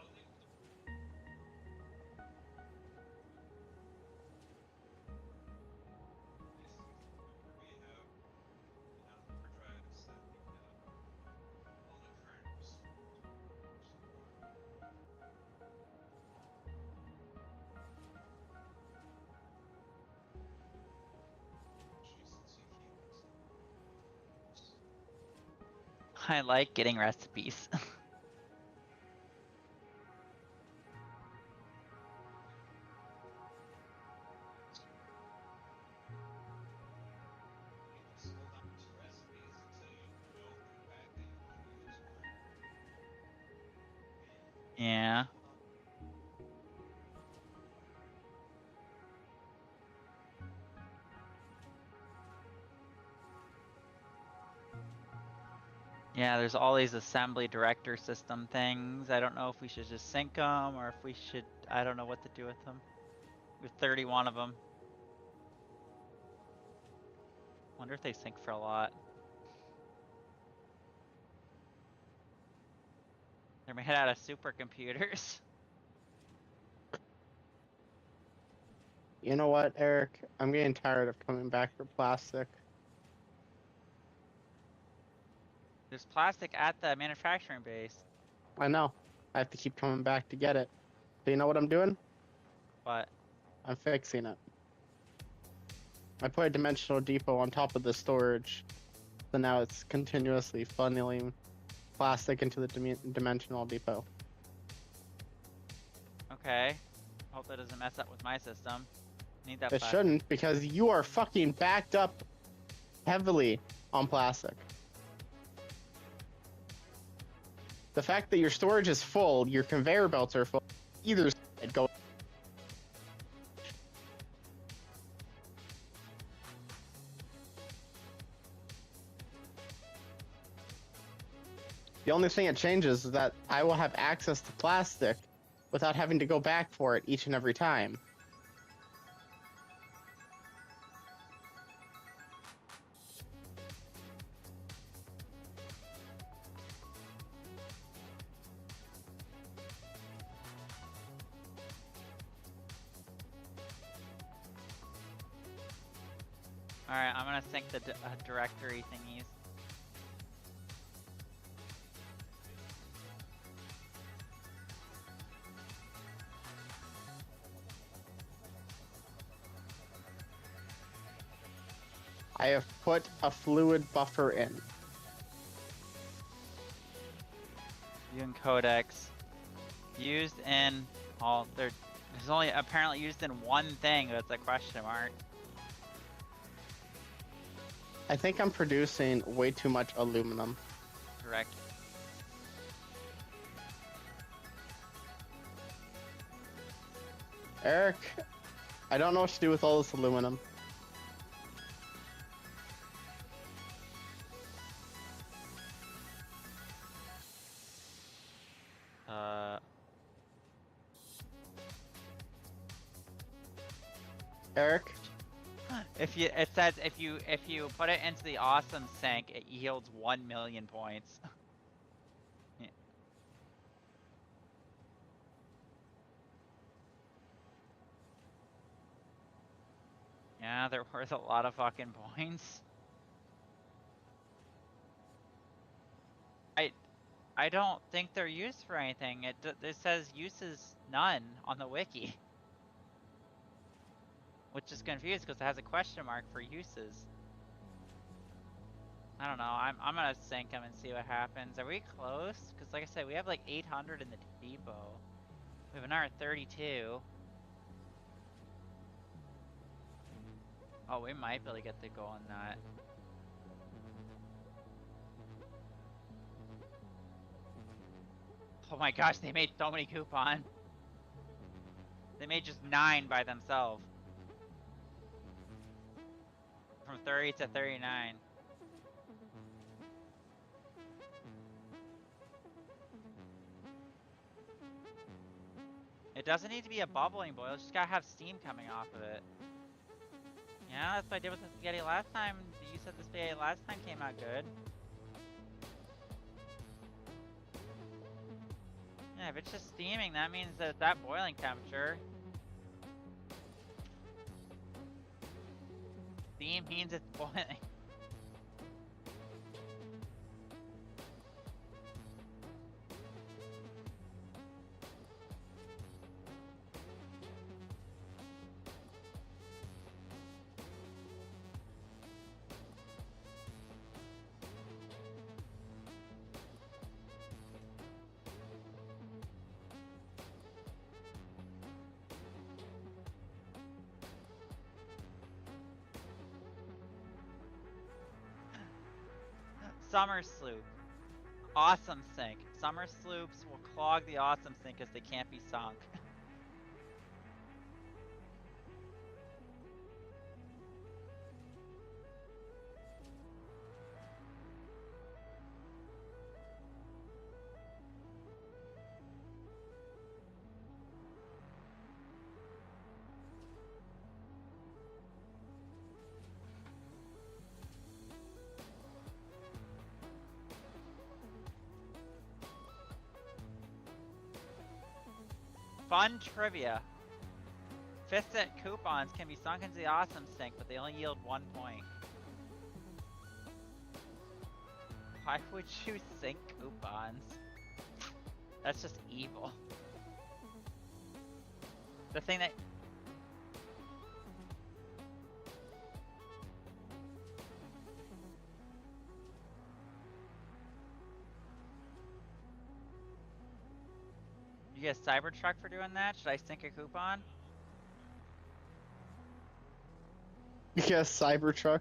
I like getting recipes. Yeah. Yeah, there's all these assembly director system things. I don't know if we should just sync them or if we should. I don't know what to do with them. We have 31 of them. Wonder if they sync for a lot. They're made out of supercomputers. You know what, Eric? I'm getting tired of coming back for plastic. There's plastic at the manufacturing base. I know. I have to keep coming back to get it. So you know what I'm doing? But I'm fixing it. I put a dimensional depot on top of the storage, so now it's continuously funneling plastic into the dimensional depot. okay. Hope that doesn't mess up with my system. Need that It plastic. shouldn't, because you are fucking backed up heavily on plastic. The fact that your storage is full, your conveyor belts are full, either side go. The only thing it changes is that I will have access to plastic without having to go back for it each and every time. Alright, I'm gonna sync the directory thingies. I have put a fluid buffer in. Viewing codex. Used in all. There's only apparently used in one thing that's a question mark. I think I'm producing way too much aluminum. Correct. Eric, I don't know what to do with all this aluminum. Eric? If you, it says if you put it into the awesome sink, it yields 1 million points. Yeah. Yeah, they're worth a lot of fucking points. I don't think they're used for anything. It says uses none on the wiki. Which is confused because it has a question mark for uses. I don't know. I'm gonna sync them and see what happens. Are we close? Because like I said, we have like 800 in the depot. We have another 32. Oh, we might be able to get the goal on that. Oh my gosh, they made so many coupons. They made just 9 by themselves. From 30 to 39. It doesn't need to be a bubbling boil, it's just gotta have steam coming off of it. Yeah, that's what I did with the spaghetti last time. You said the spaghetti last time came out good. Yeah, Yeah, if it's just steaming, that means that it's at boiling temperature. Steam means it's boiling. Summer sloop. Awesome sink. Summer sloops will clog the awesome sink because they can't be sunk. Fun trivia. Fisset coupons can be sunk into the awesome sink, but they only yield 1 point. Why would you sink coupons? That's just evil. The thing that... You get a Cybertruck for doing that? Should I sink a coupon? Yes, Cybertruck.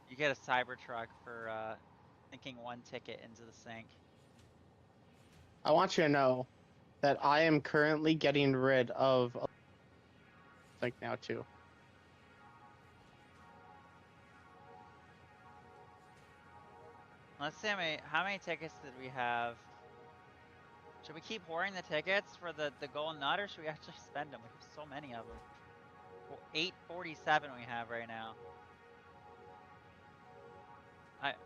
You get a Cybertruck for sinking 1 ticket into the sink. I want you to know that I am currently getting rid of like now too. Let's see how many tickets did we have? Should we keep hoarding the tickets for the golden nut, or should we actually spend them? We have so many of them. 847 we have right now.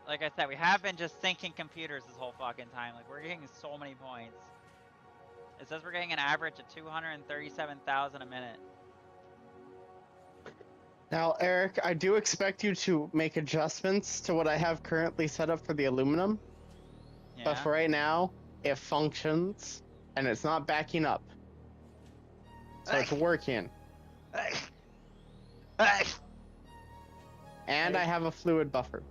Like I said, we have been just sinking computers this whole fucking time. Like, we're getting so many points. It says we're getting an average of 237,000 a minute. Now, Eric, I do expect you to make adjustments to what I have currently set up for the aluminum. Yeah. But for right now, it functions, and it's not backing up. So it's working. And I have a fluid buffer.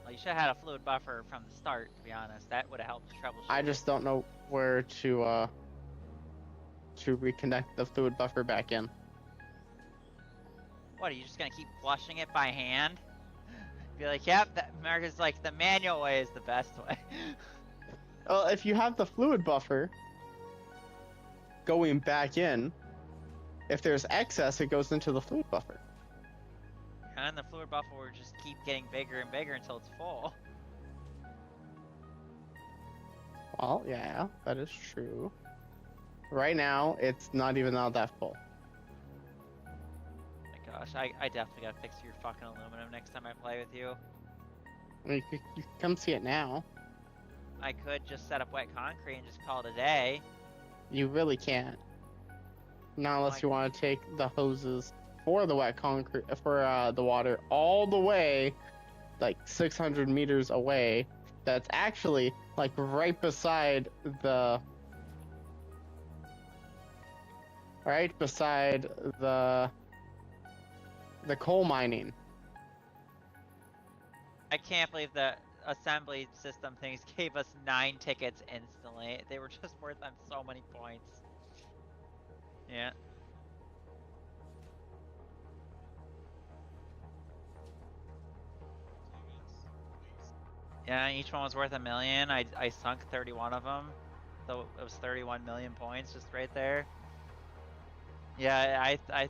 Well, you should have had a fluid buffer from the start, to be honest. That would have helped troubleshoot. I just don't know where to reconnect the fluid buffer back in. What, are you just gonna keep flushing it by hand? Be like, yep, America's like, the manual way is the best way. Well, if you have the fluid buffer going back in, if there's excess, it goes into the fluid buffer. And the fluid buffer will just keep getting bigger and bigger until it's full. Well, yeah, that is true. Right now, it's not even all that full. My gosh, I definitely gotta fix your fucking aluminum next time I play with you. I mean, you can come see it now. I could just set up wet concrete and just call it a day. You really can't. Not unless you want to take the hoses for the wet concrete, for the water, all the way, like 600 meters away. That's actually like right beside the coal mining. I can't believe the assembly system things gave us 9 tickets instantly. They were just worth them so many points. Yeah. Yeah, each one was worth $1 million. I sunk 31 of them, so it was 31 million points just right there. Yeah, I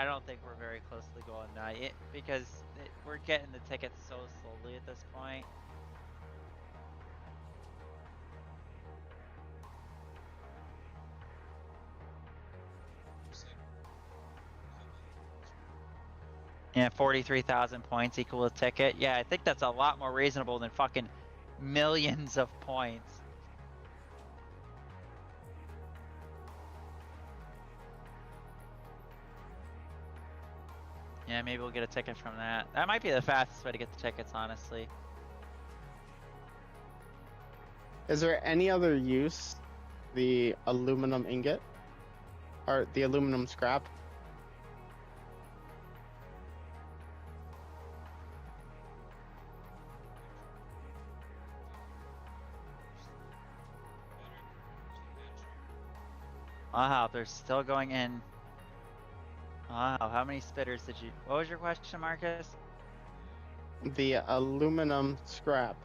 don't think we're very close to the goal now, because we're getting the tickets so slowly at this point. Yeah, 43,000 points equal a ticket. Yeah, I think that's a lot more reasonable than fucking millions of points. Yeah, maybe we'll get a ticket from that. That might be the fastest way to get the tickets, honestly. Is there any other use the aluminum ingot or the aluminum scrap? Wow, they're still going in. Wow, how many spitters did you... What was your question, Marcus? The aluminum scrap.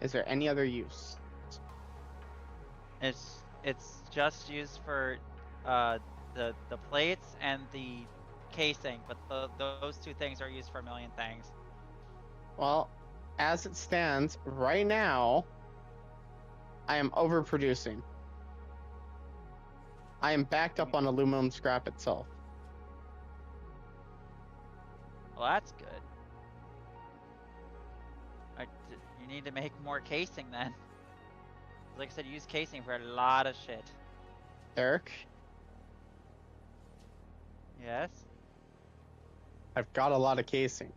Is there any other use? It's just used for the plates and the casing, but those two things are used for a million things. Well, as it stands right now, I am overproducing. I am backed up on aluminum scrap itself. Well, that's good. You need to make more casing then. Like I said, use casing for a lot of shit. Eric? Yes? I've got a lot of casing.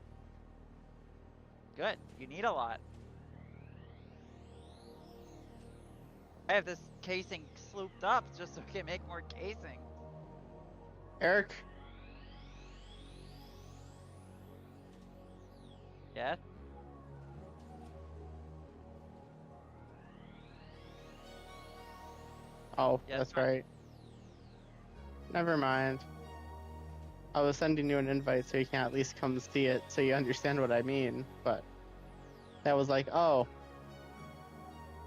Good. You need a lot. I have this casing slooped up just so we can make more casing. Eric? Yeah? Oh, Yes, that's Mark? right. Never mind. I was sending you an invite so you can at least come see it so you understand what I mean, but that was like, oh,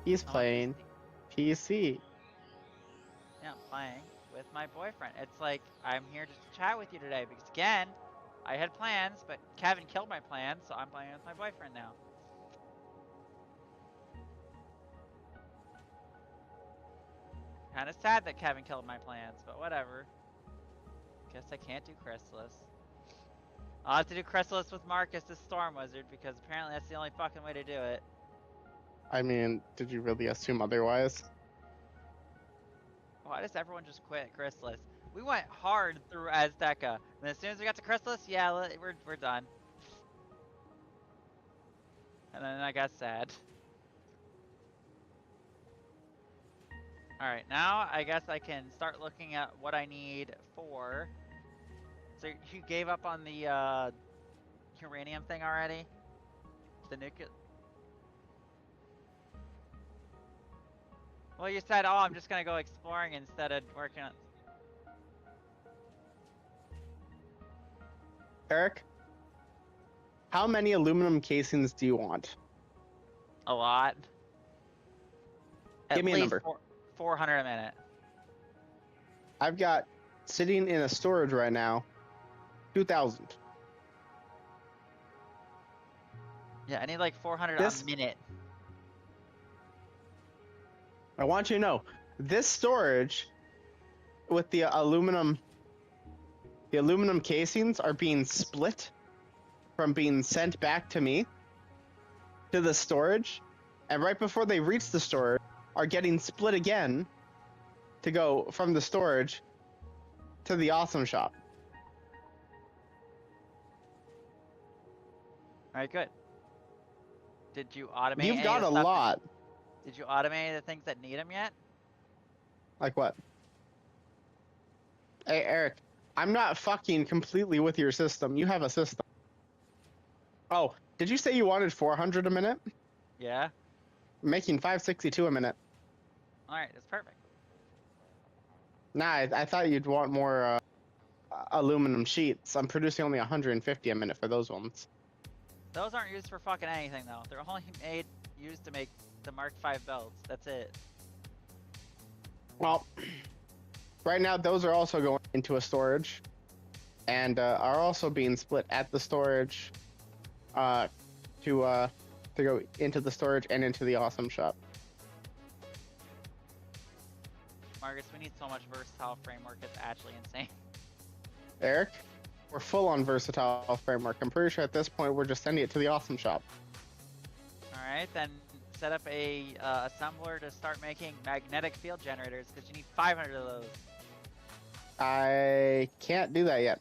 he's playing PC. Yeah, I'm playing with my boyfriend. It's like, I'm here just to chat with you today because, again, I had plans, but Kevin killed my plans, so I'm playing with my boyfriend now. Kinda sad that Kevin killed my plans, but whatever. Guess I can't do Chrysalis. I'll have to do Chrysalis with Marcus, the Storm Wizard, because apparently that's the only fucking way to do it. I mean, did you really assume otherwise? Why does everyone just quit Chrysalis? We went hard through Azteca, and as soon as we got to Chrysalis, yeah, we're done. And then I got sad. Alright, now I guess I can start looking at what I need for... So you gave up on the uranium thing already? The nuclear... Well, you said, oh, I'm just gonna go exploring instead of working on... Eric? How many aluminum casings do you want? A lot. Give me a number. 400 a minute. I've got, sitting in a storage right now, 2,000. Yeah, I need like 400 This- a minute. I want you to know, this storage with the aluminum casings are being split from being sent back to me to the storage, and right before they reach the storage are getting split again to go from the storage to the awesome shop. Alright, good. Did you automate You've any got of a the stuff lot. Did you automate any of the things that need them yet? Like what? Hey, Eric, I'm not fucking completely with your system. You have a system. Oh, did you say you wanted 400 a minute? Yeah? I'm making 562 a minute. Alright, that's perfect. Nah, I thought you'd want more aluminum sheets. I'm producing only 150 a minute for those ones. Those aren't used for fucking anything, though. They're only used to make the Mark V belts. That's it. Well, right now those are also going into a storage, and are also being split at the storage, to go into the storage and into the awesome shop. Marcus, we need so much versatile framework. It's actually insane. Eric, we're full on versatile framework. I'm pretty sure at this point we're just sending it to the awesome shop. Alright, then set up a assembler to start making magnetic field generators, because you need 500 of those. I can't do that yet.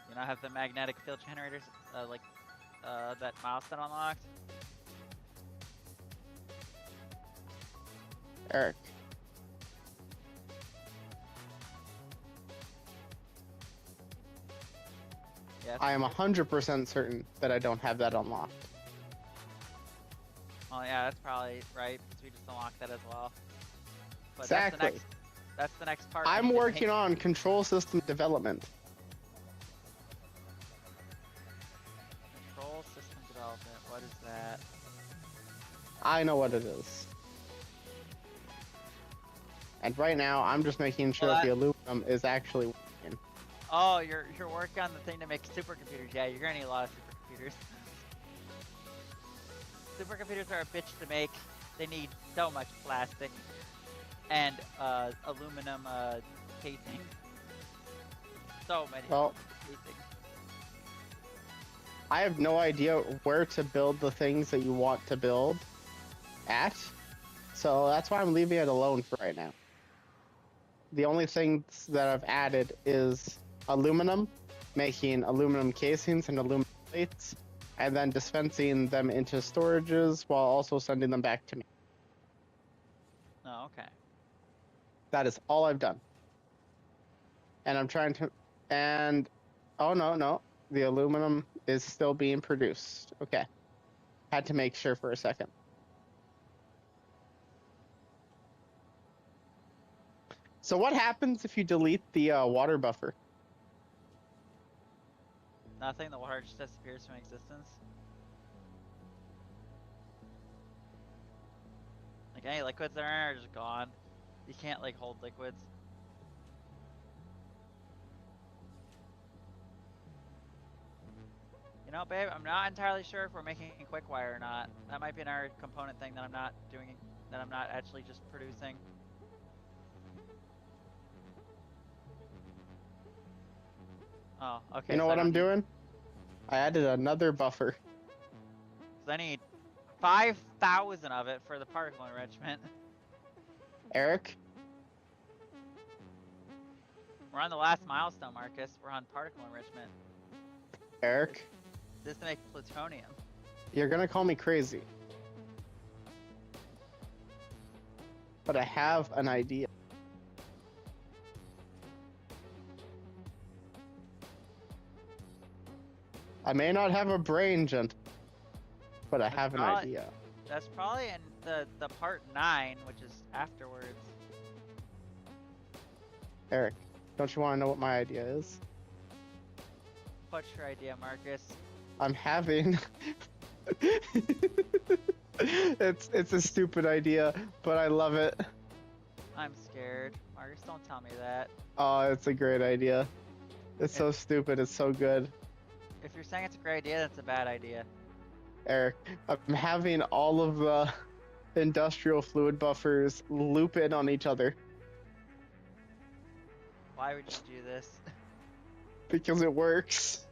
You not have the magnetic field generators, that milestone unlocked? Eric. Yes. I am 100% certain that I don't have that unlocked. Oh yeah, that's probably right, because we just unlocked that as well. But Exactly. That's the next part. I'm working on control system development. Control system development, what is that? I know what it is. And right now, I'm just making sure that the aluminum is actually working. Oh, you're working on the thing to make supercomputers. Yeah, you're gonna need a lot of supercomputers. Supercomputers are a bitch to make. They need so much plastic and aluminum casing. So many casing. I have no idea where to build the things that you want to build at, so that's why I'm leaving it alone for right now. The only things that I've added is aluminum, making aluminum casings and aluminum plates, and then dispensing them into storages while also sending them back to me. Oh, okay. That is all I've done. And I'm trying to... And... Oh, no. The aluminum is still being produced. Okay. Had to make sure for a second. So what happens if you delete the water buffer? Nothing, the water just disappears from existence. Like any liquids there are just gone. You can't like hold liquids. You know, babe, I'm not entirely sure if we're making a quick wire or not. That might be another component thing that I'm not doing, that I'm not actually just producing. Oh, okay. You know so what I'm doing? I added another buffer. So I need 5,000 of it for the particle enrichment. Eric? We're on the last milestone, Marcus. We're on particle enrichment. Eric? This is to make plutonium. You're gonna call me crazy. But I have an idea. I may not have a brain, gent, but I have an idea. That's probably in the part 9, which is afterwards. Eric, don't you want to know what my idea is? What's your idea, Marcus? I'm having... it's a stupid idea, but I love it. I'm scared. Marcus, don't tell me that. Oh, it's a great idea. It's so stupid, it's so good. If you're saying it's a great idea, that's a bad idea. Eric, I'm having all of the industrial fluid buffers loop in on each other. Why would you do this? Because it works.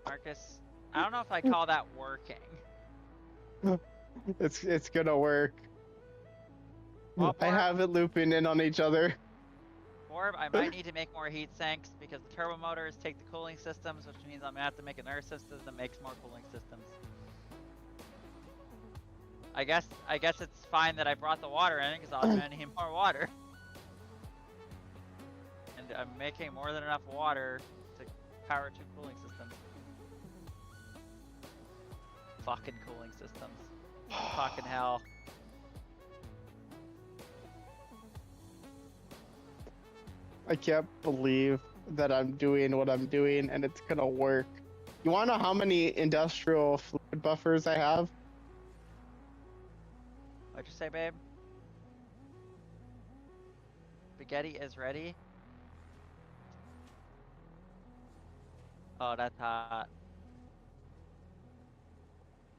Marcus, I don't know if I call that working. It's gonna work. Well, I have it looping in on each other. Orb, I might need to make more heat sinks because the turbo motors take the cooling systems, which means I'm gonna have to make another system that makes more cooling systems. I guess it's fine that I brought the water in because I was gonna need more water. And I'm making more than enough water to power 2 cooling systems. Fucking cooling systems. Fucking hell. I can't believe that I'm doing what I'm doing and it's gonna work. You wanna know how many industrial fluid buffers I have? What'd you say, babe? Spaghetti is ready. Oh, that's hot.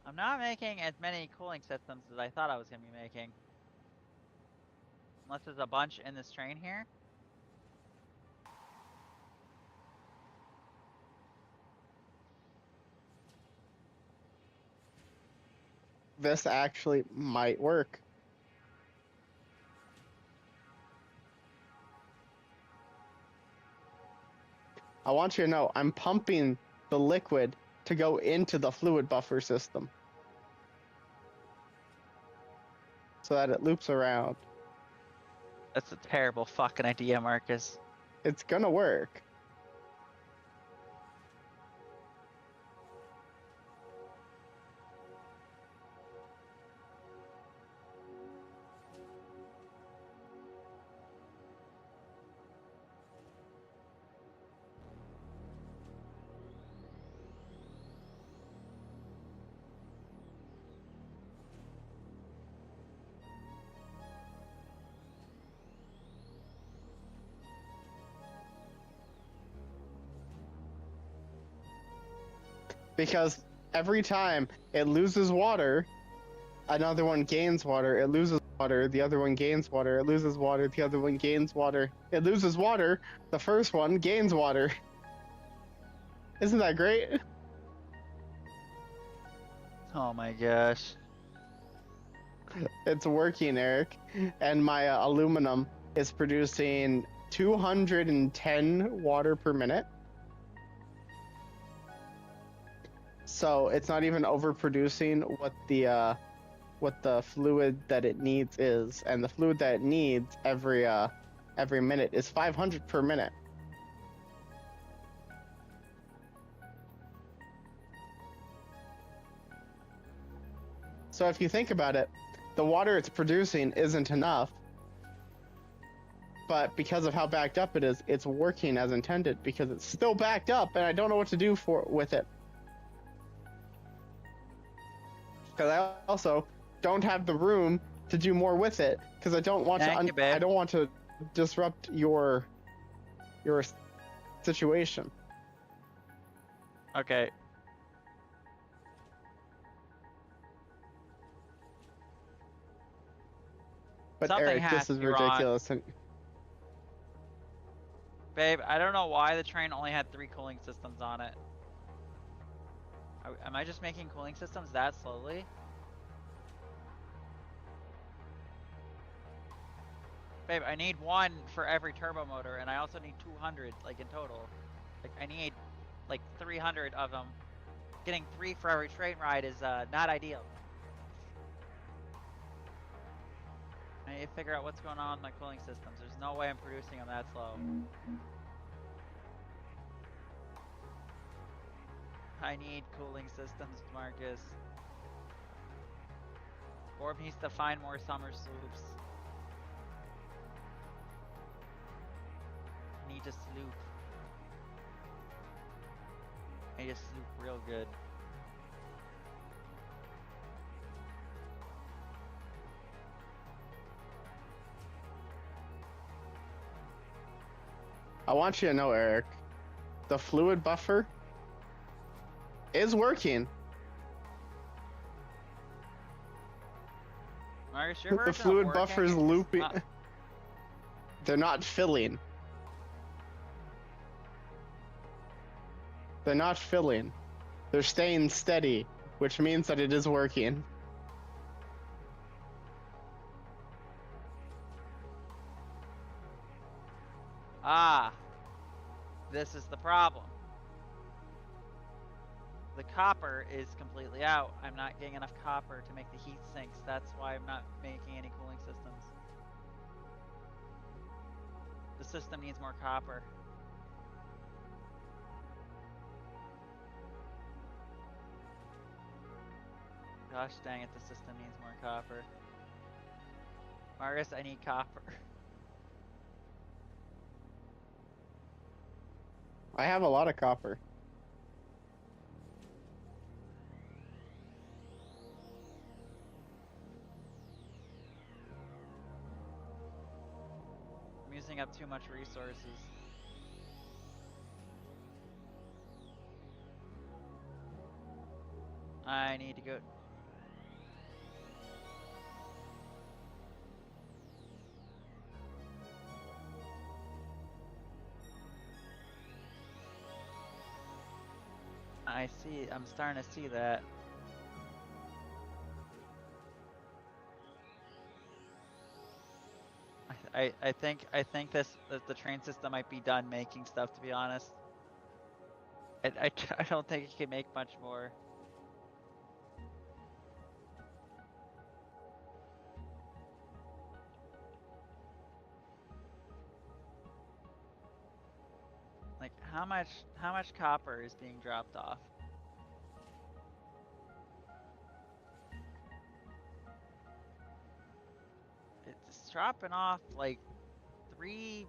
I'm not making as many cooling systems as I thought I was gonna be making. Unless there's a bunch in this train here. this actually might work. I want you to know I'm pumping the liquid to go into the fluid buffer system so that it loops around. That's a terrible fucking idea, Marcus. It's gonna work. Because every time it loses water, another one gains water. It loses water, the other one gains water. It loses water, the other one gains water. It loses water, the first one gains water. Isn't that great? Oh my gosh. It's working, Eric. And my aluminum is producing 210 water per minute. So it's not even overproducing what the fluid that it needs is, and the fluid that it needs every minute is 500 per minute. So if you think about it, the water it's producing isn't enough, but because of how backed up it is, it's working as intended because it's still backed up, and I don't know what to do with it. Because I also don't have the room to do more with it because I don't want I don't want to disrupt your situation. Okay. But Something Eric, has this is to be wrong. ridiculous. Babe, I don't know why the train only had 3 cooling systems on it. Am I just making cooling systems that slowly? Babe, I need 1 for every turbo motor, and I also need 200, like, in total. Like, I need, like, 300 of them. Getting 3 for every train ride is, not ideal. I need to figure out what's going on with my cooling systems. There's no way I'm producing them that slow. I need cooling systems, Marcus. Orb needs to find more summer sloops. I need to sloop. I need to sloop real good. I want you to know, Eric, the fluid buffer is working. Marcus, your The version fluid of working buffer's is looping. not- They're not filling. They're not filling. They're staying steady, which means that it is working. Ah, this is the problem. The copper is completely out. I'm not getting enough copper to make the heat sinks. That's why I'm not making any cooling systems. The system needs more copper. Gosh dang it, the system needs more copper. Marcus, I need copper. I have a lot of copper. I'm using up too much resources. I need to go. I see, I'm starting to see that. I think the train system might be done making stuff, to be honest. I don't think it can make much more. Like how much copper is being dropped off? It's dropping off like 3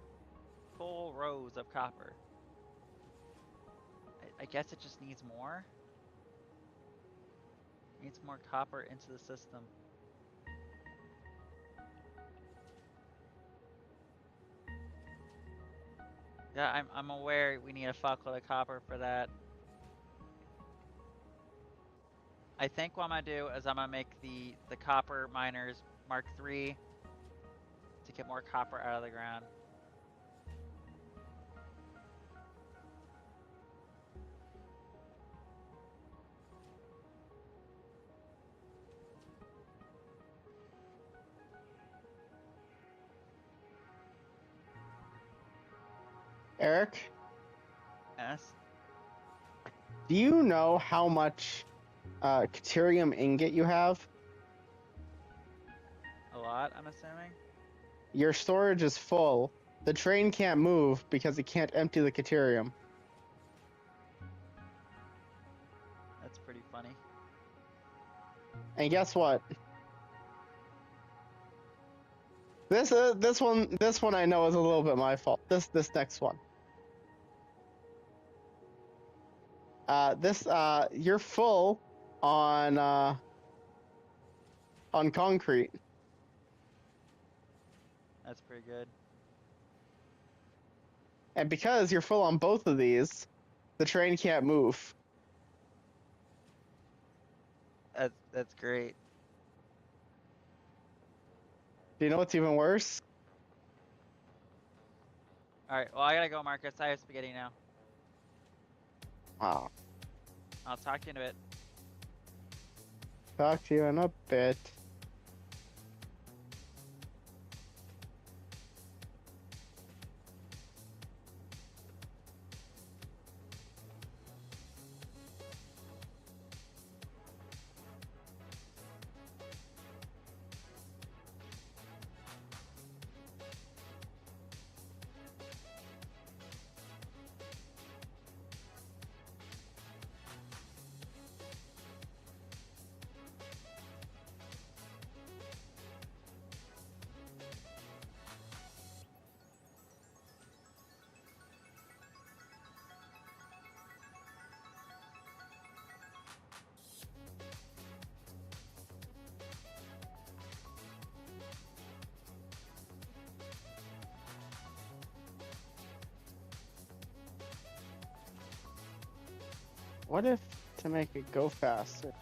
full rows of copper. I guess it just needs more. Needs more copper into the system. Yeah, I'm aware we need a fuckload of copper for that. I think what I'm gonna do is I'm gonna make the copper miners Mark III to get more copper out of the ground. Eric, Yes. do you know how much Caterium ingot you have? A lot, I'm assuming. Your storage is full. The train can't move because it can't empty the Caterium. That's pretty funny. And guess what? This one I know is a little bit my fault. This next one. You're full on concrete. That's pretty good. And because you're full on both of these, the train can't move. That's great. Do you know what's even worse? Alright, well I gotta go, Marcus. I have spaghetti now. Ah. I'll talk to you in a bit. Talk to you in a bit. What if to make it go faster?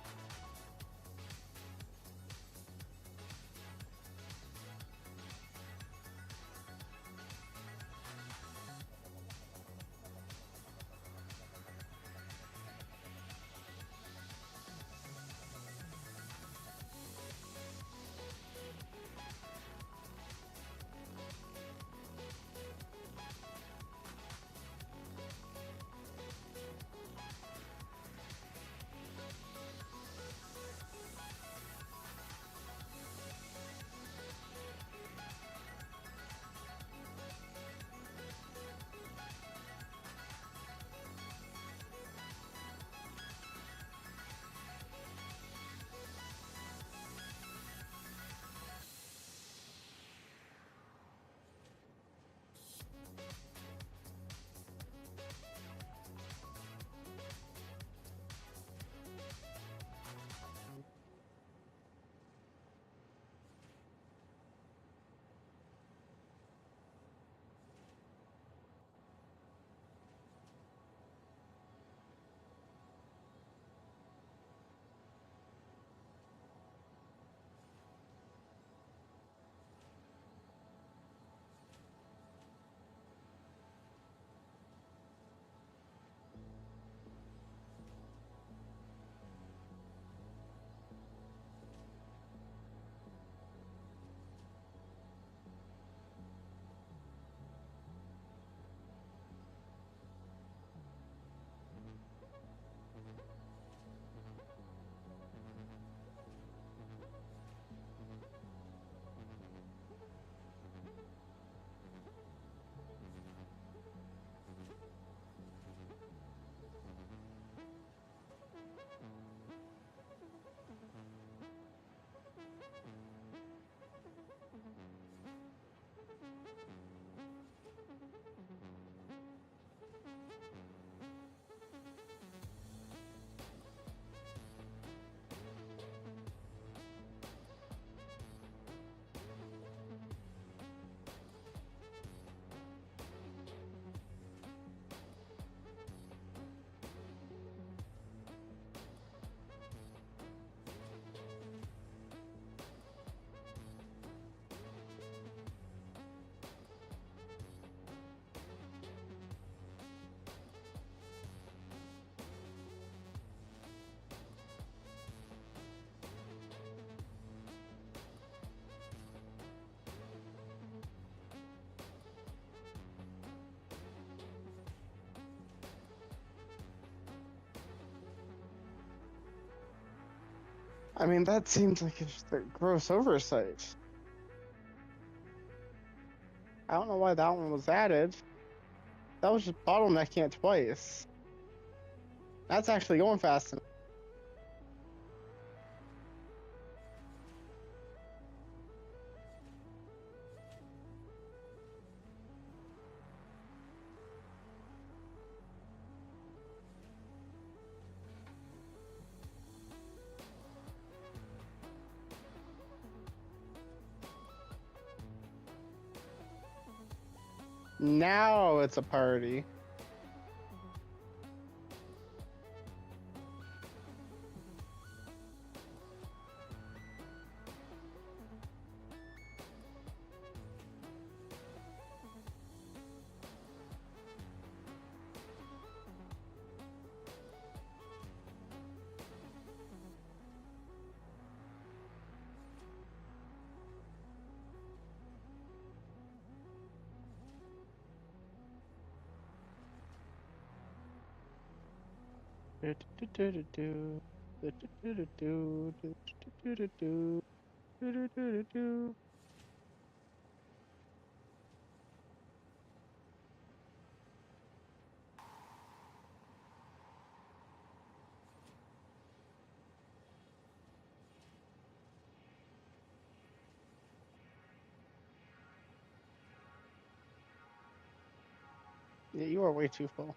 I mean, that seems like it's just a gross oversight. I don't know why that one was added. That was just bottlenecking it twice. That's actually going fast enough. Now it's a party. Yeah, you are way too full.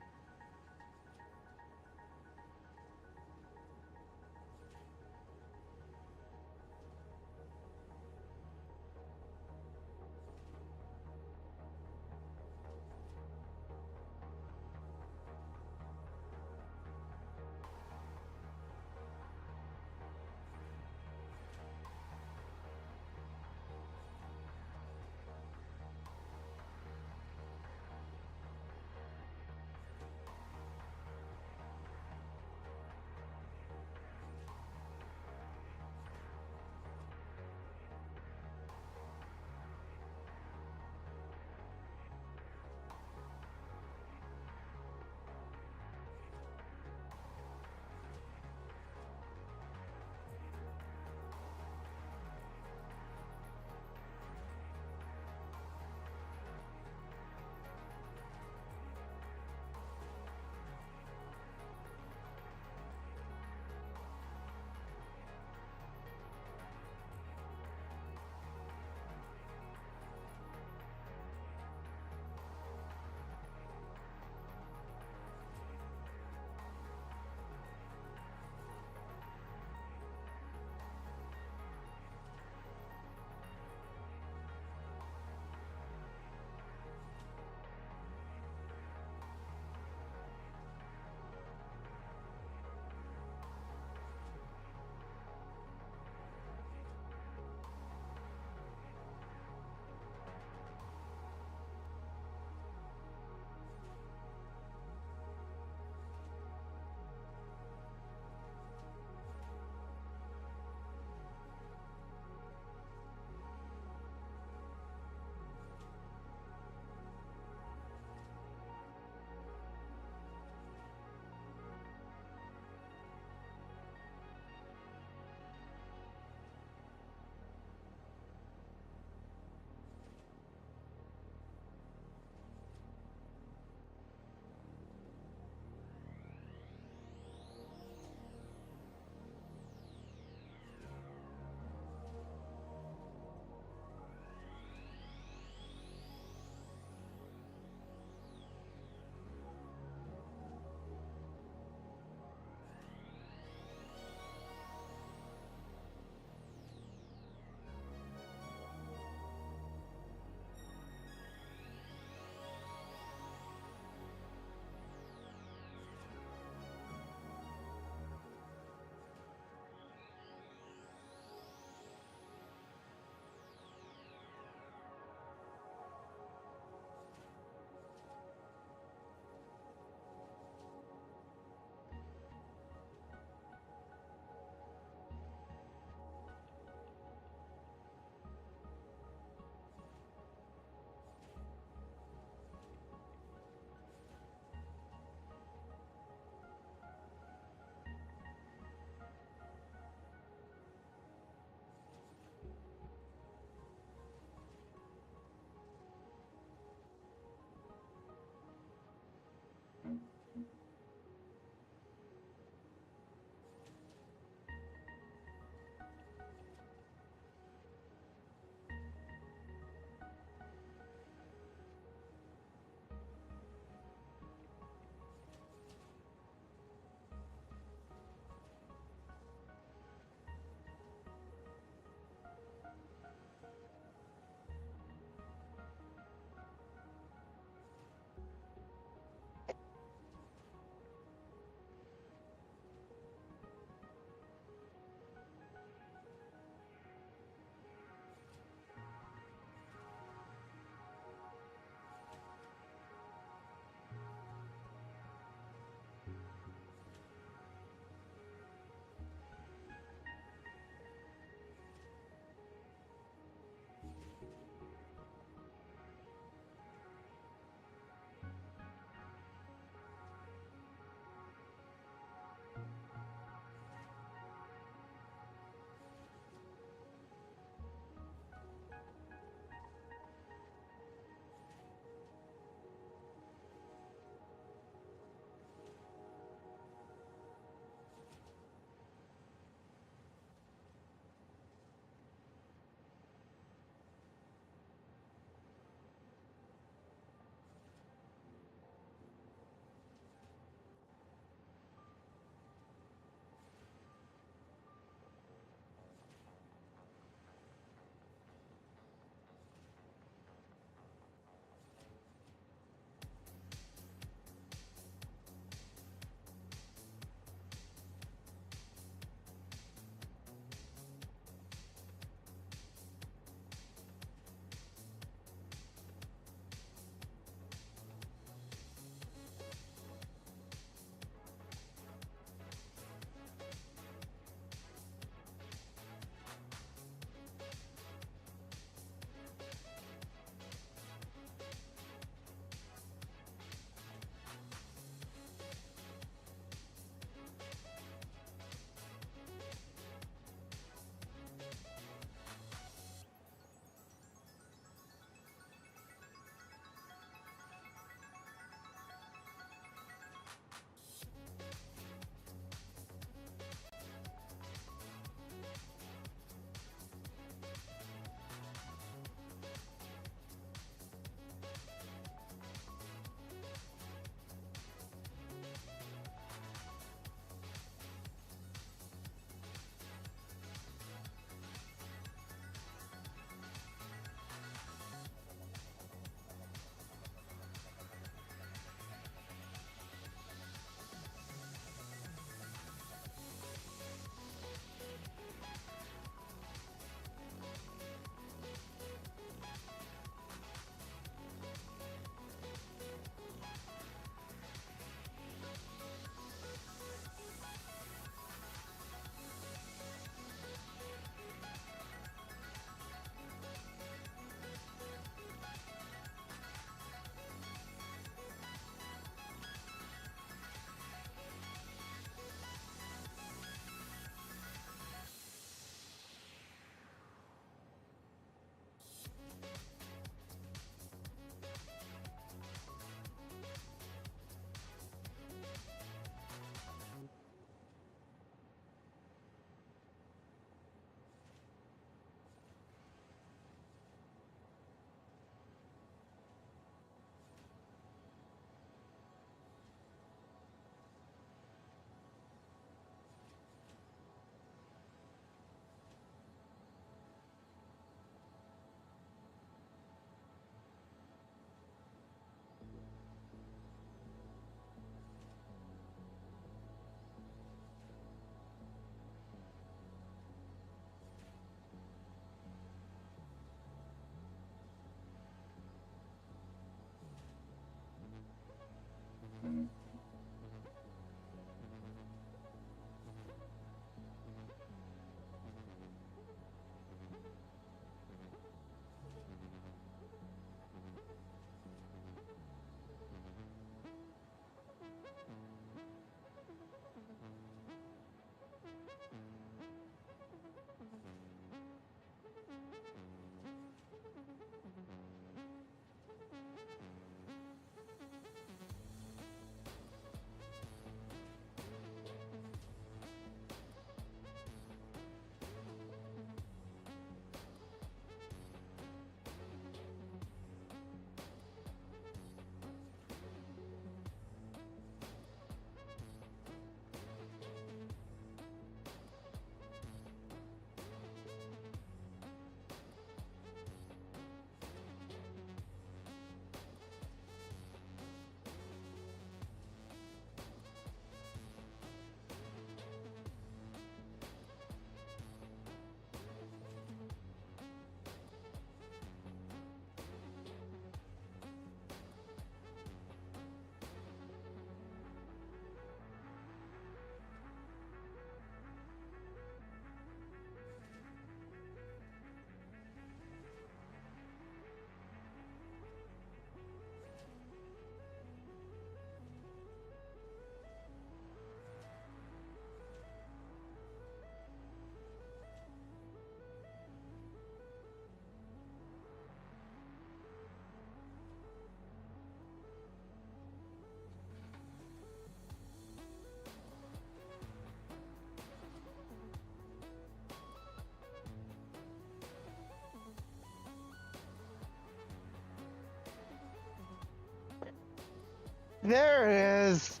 There it is.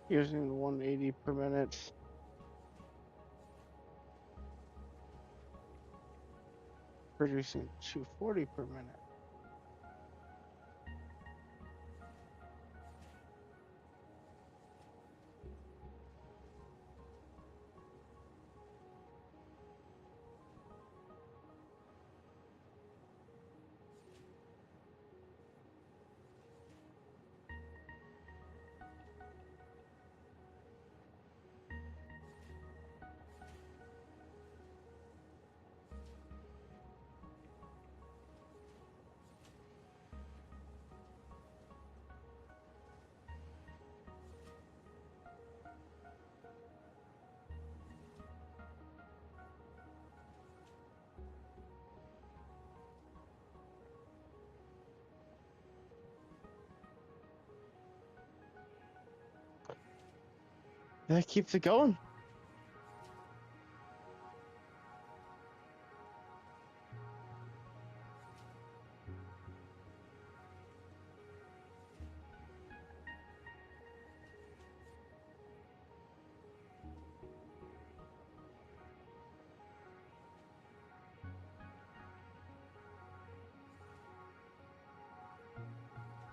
Using 180 per minute. Producing 240 per minute. That keeps it going.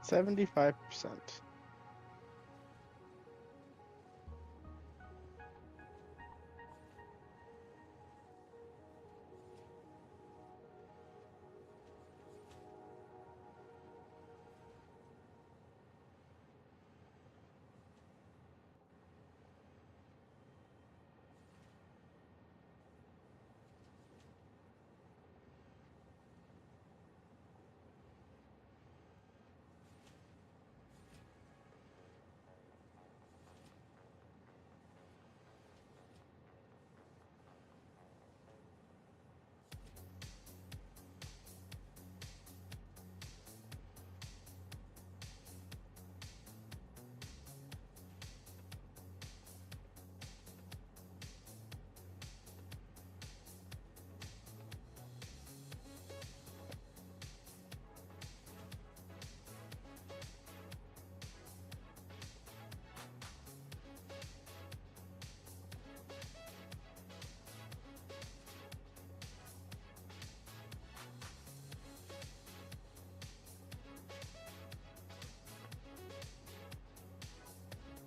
$75%.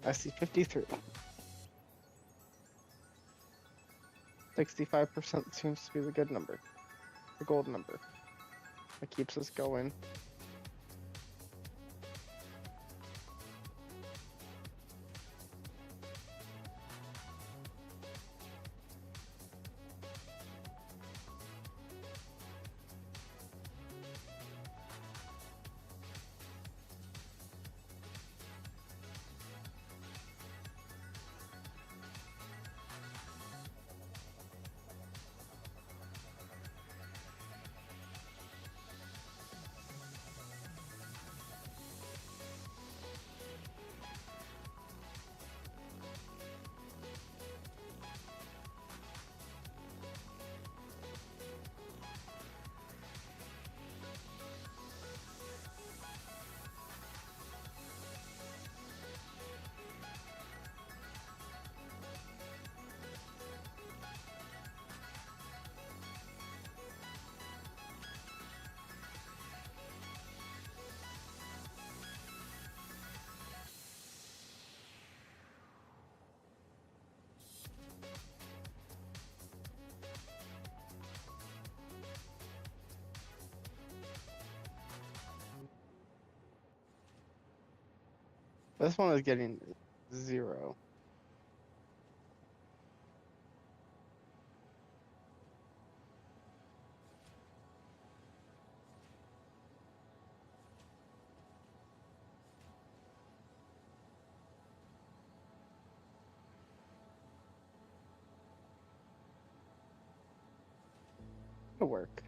I see 53. 65% seems to be the good number. The gold number. That keeps us going. This one is getting 0. It'll work.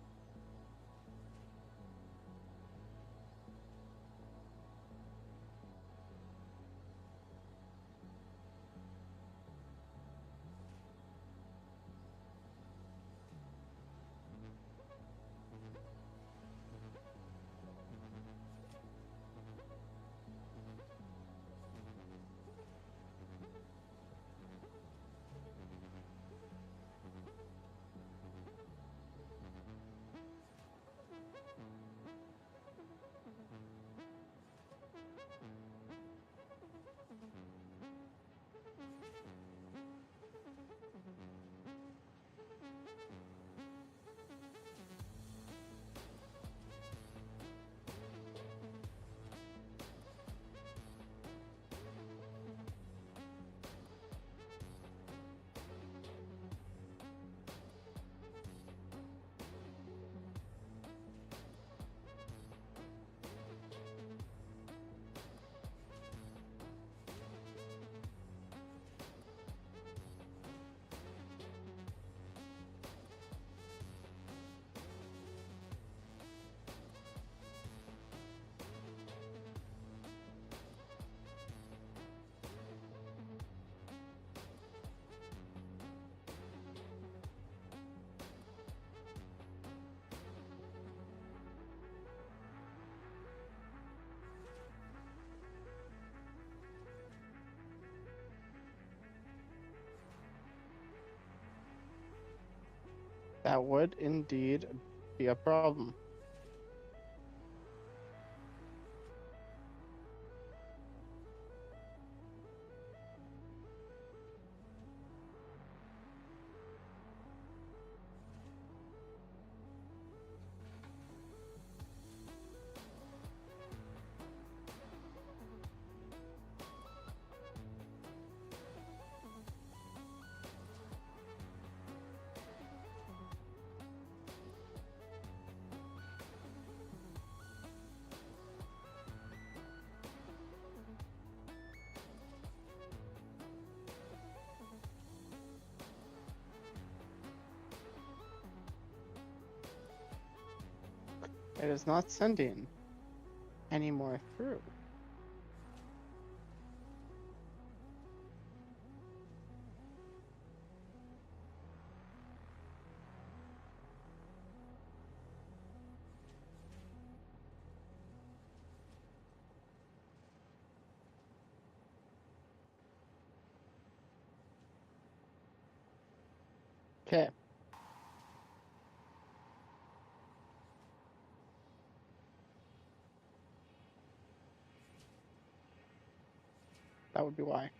That would indeed be a problem. It is not sending any more through. Okay. That would be why.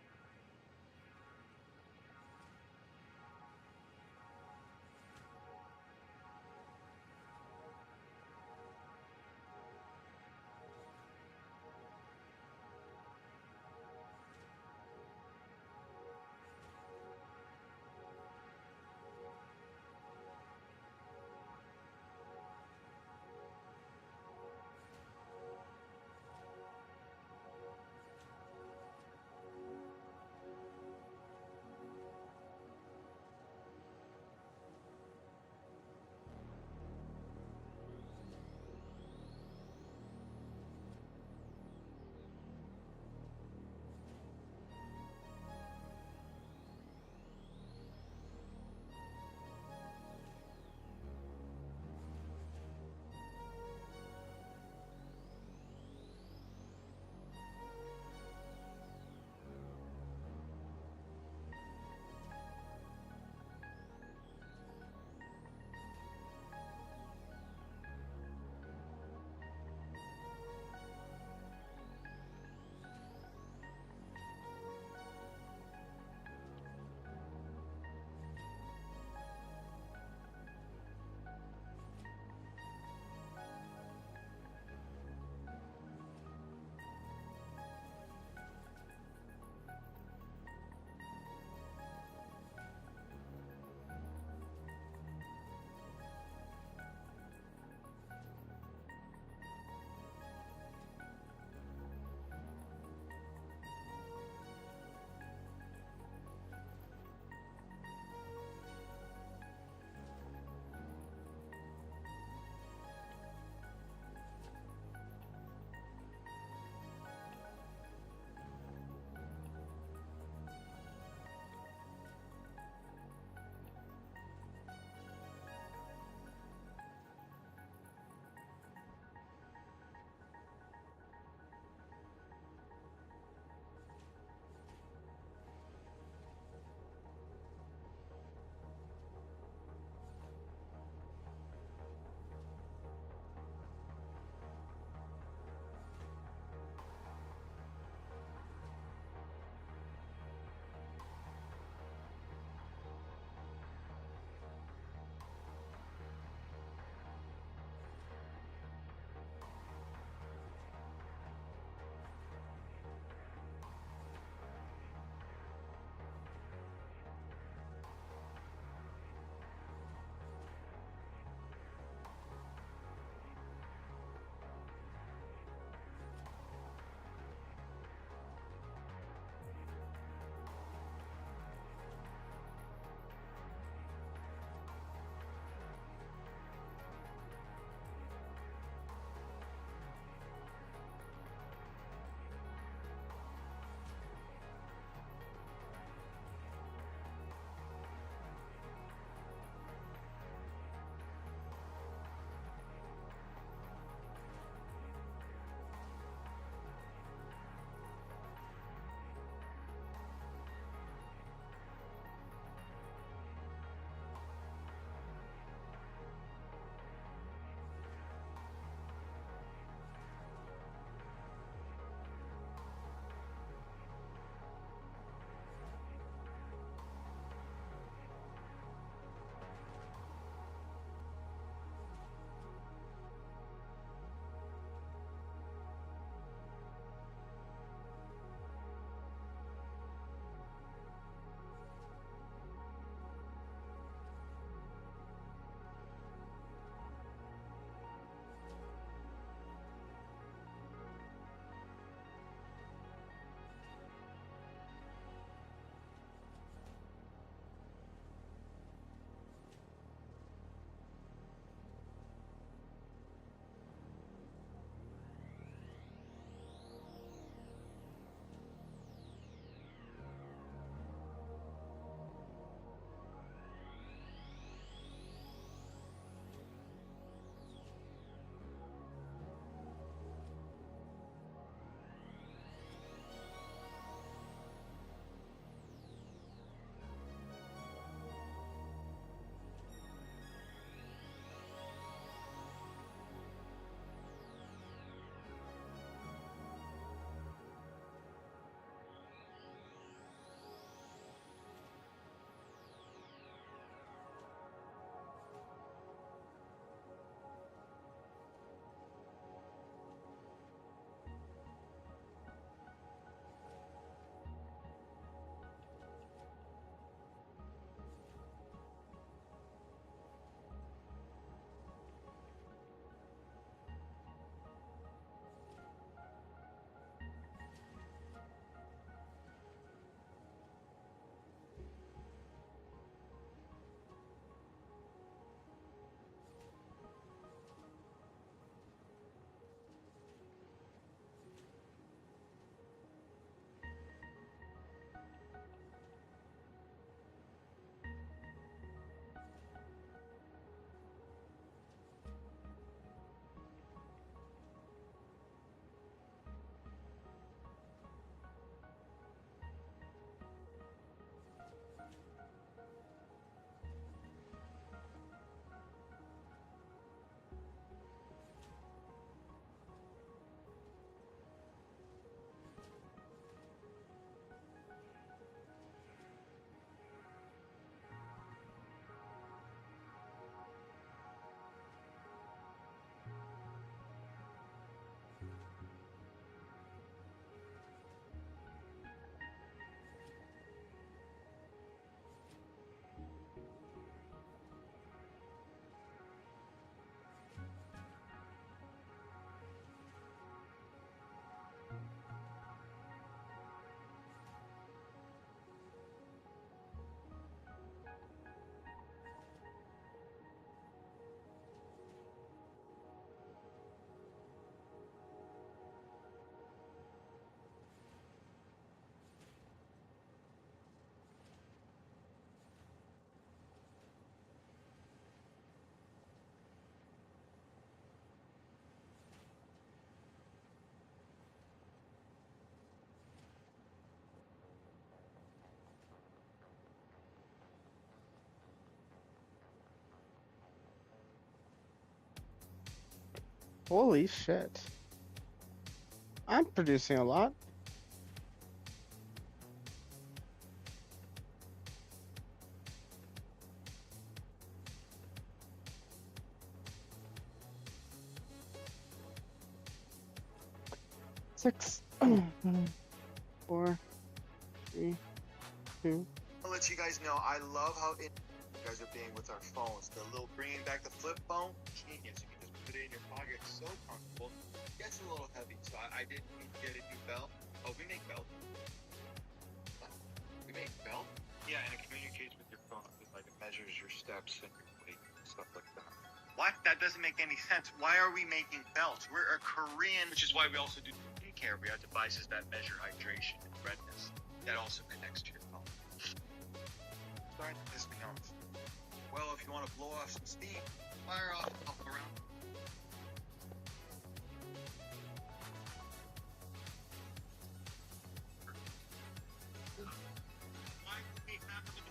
Holy shit. I'm producing a lot. Six, 4, 3, 2. I'll let you guys know, I love how you guys are being with our phones. The little bringing back the flip phone, genius. You can just put it in your pocket, it's so comfortable. Gets a little heavy, so I did need to get a new belt. Oh, we make belt. We make belt? Yeah, and it communicates with your phone. It measures your steps and your weight and stuff like that. What? That doesn't make any sense. Why are we making belts? We're a Korean, which is why we also do skincare. We have devices that measure hydration and redness. That also connects to your phone. Starting to piss me off. Well, if you want to blow off some steam, fire off around. Why would we have to do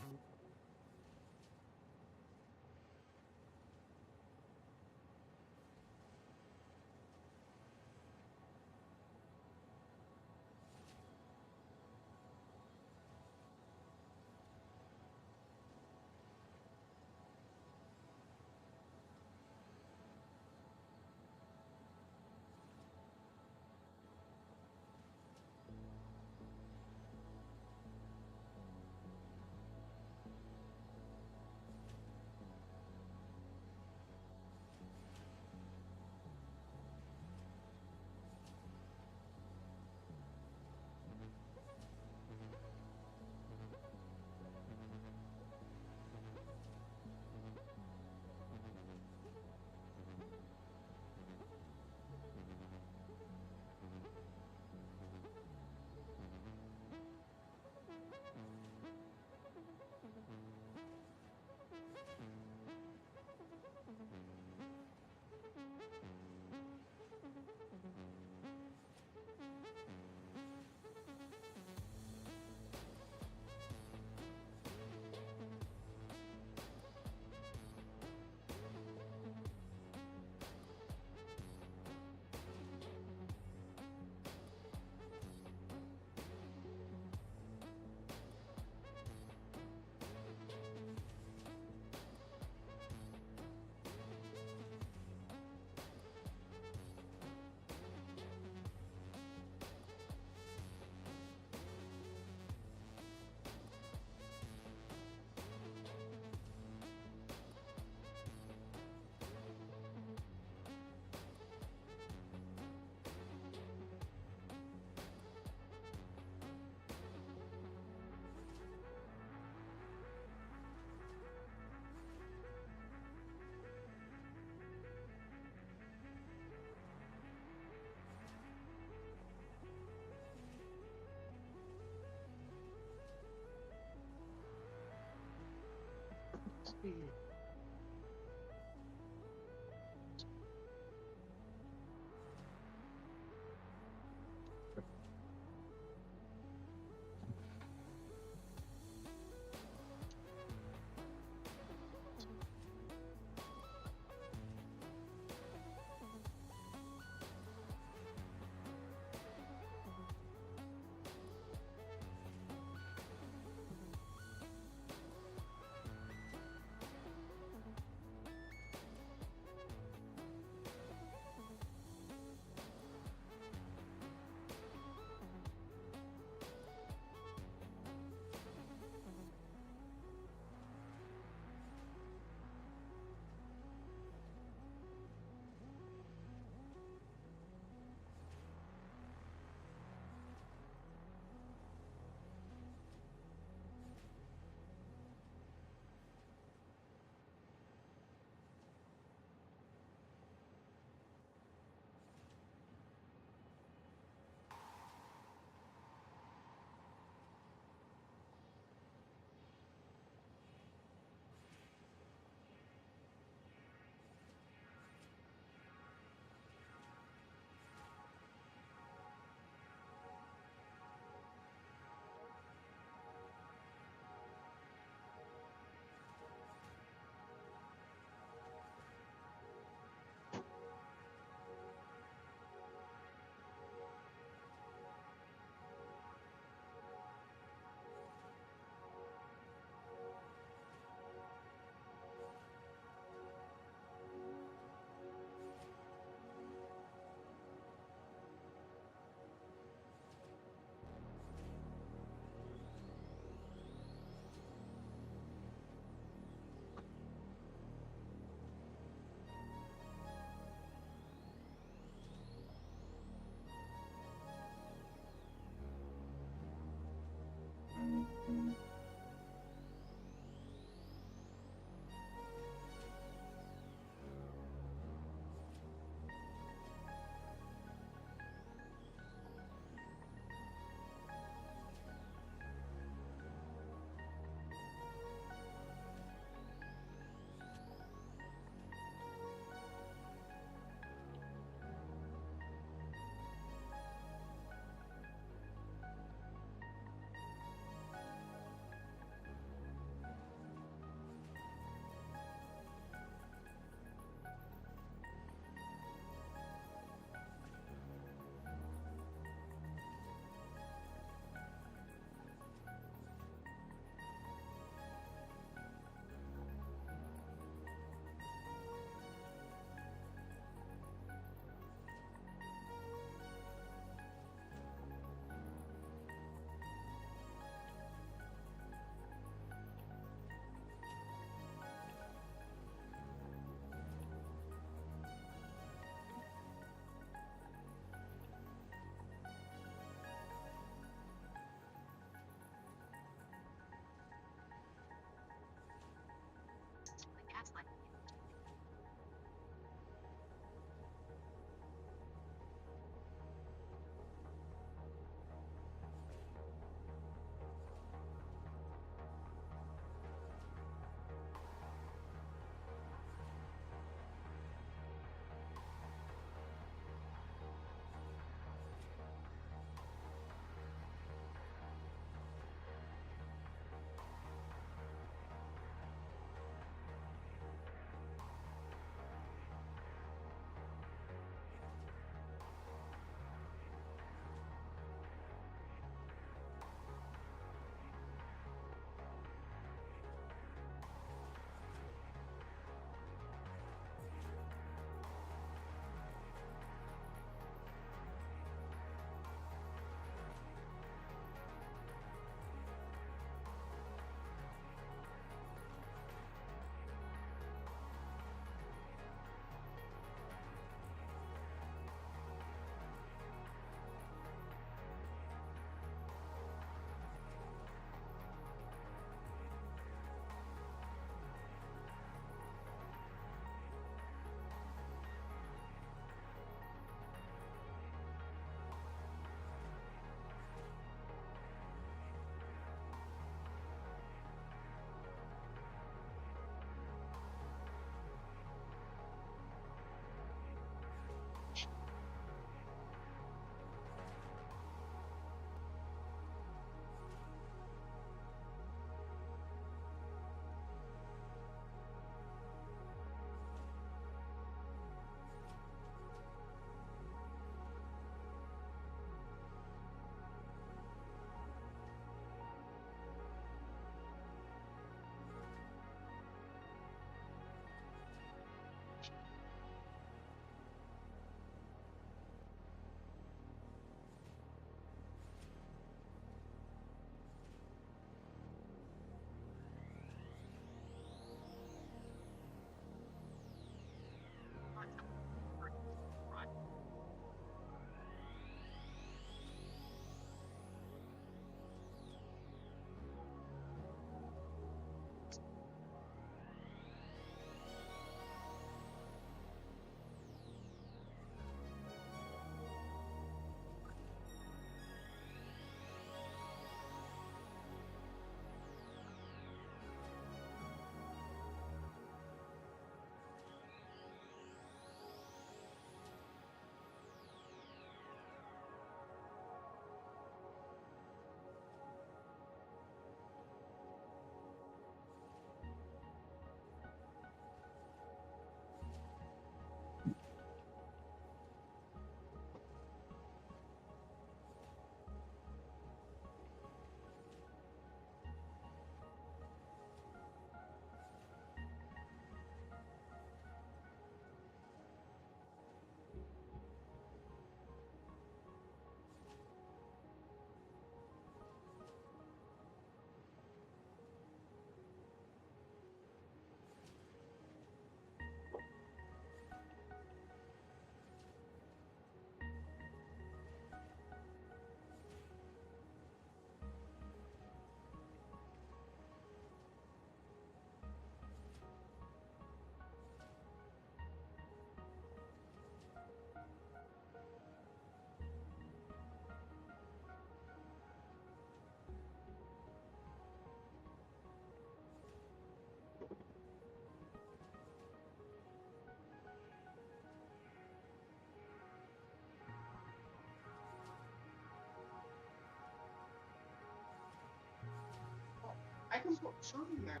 Something that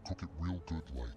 cook it real good like.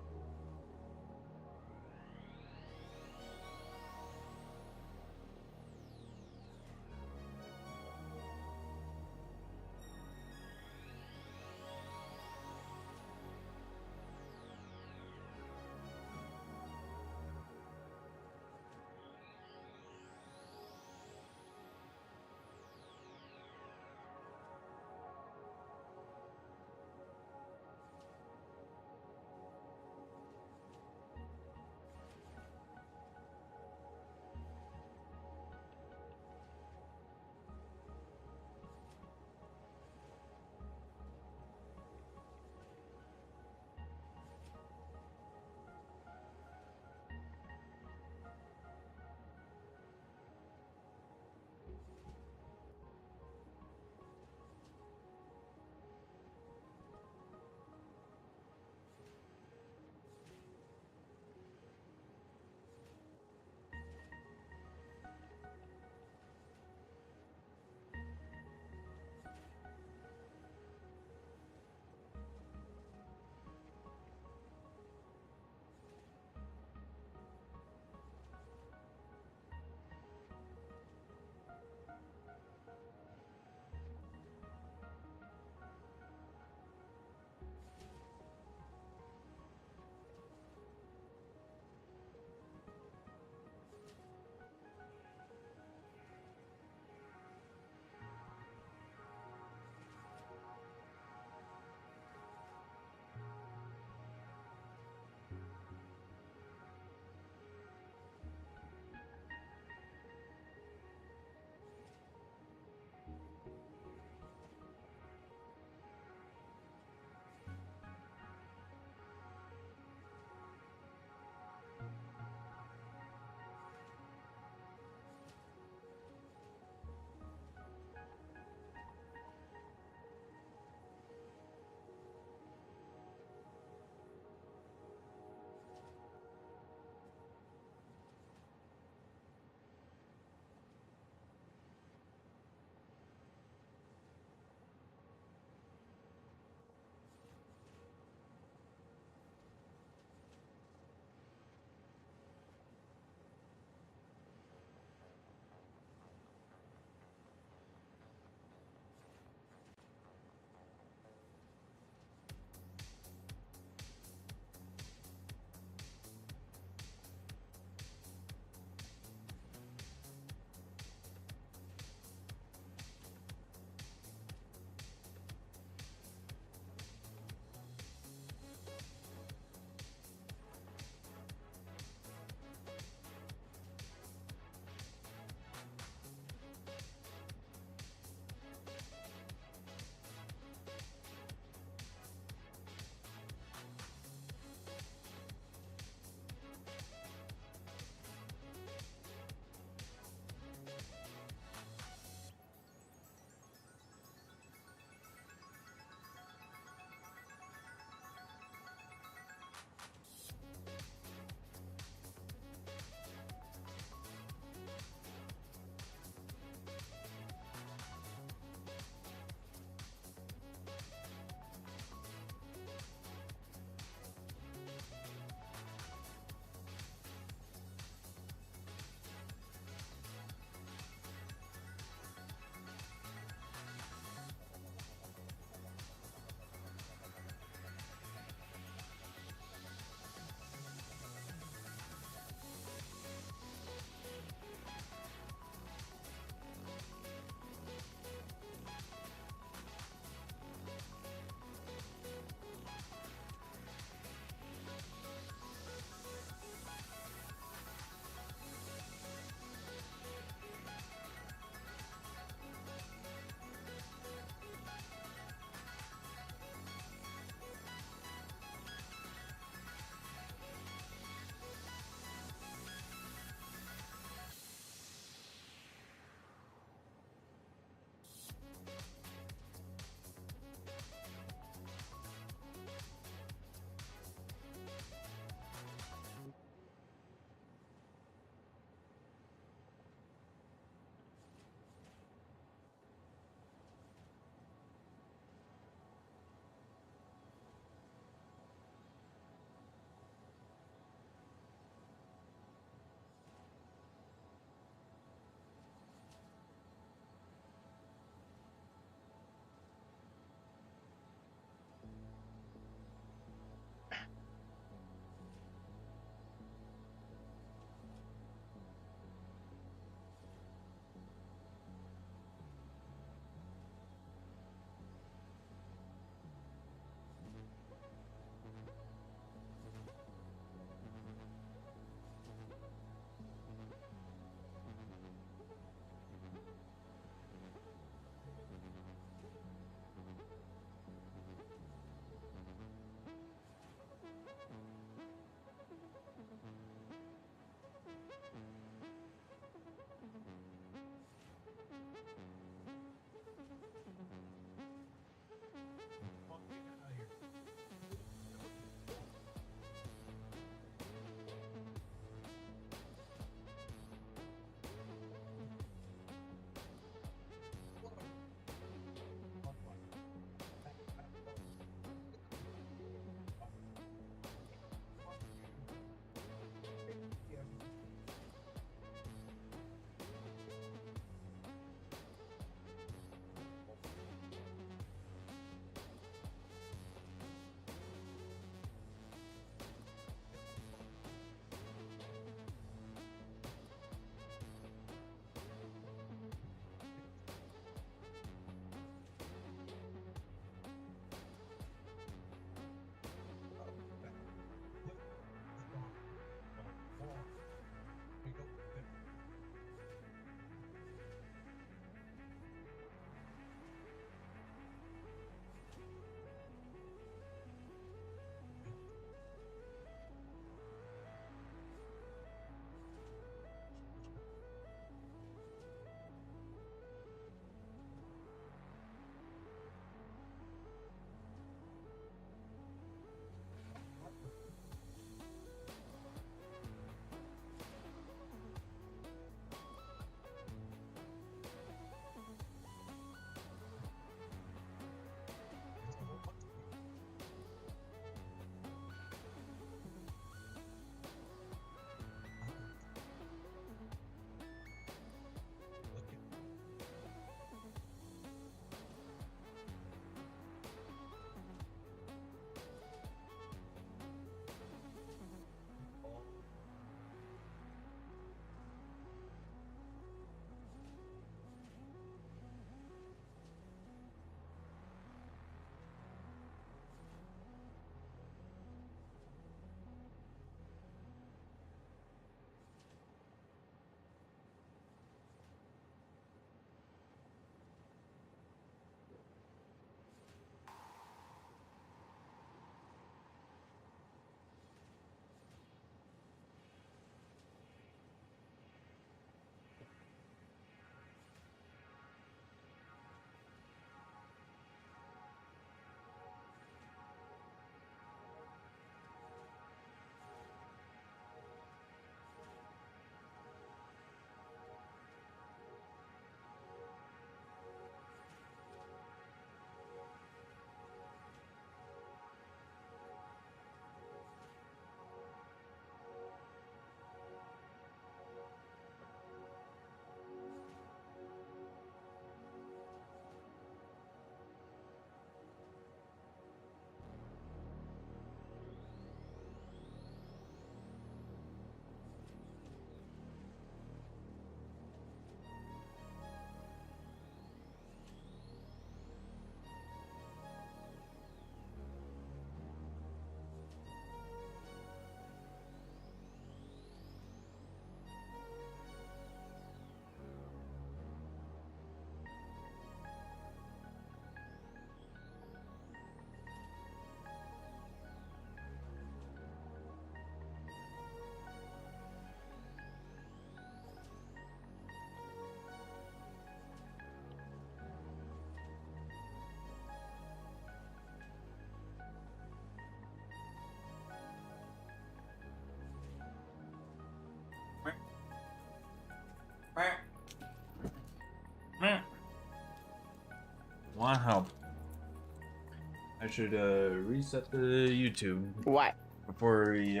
I should reset the YouTube What? before we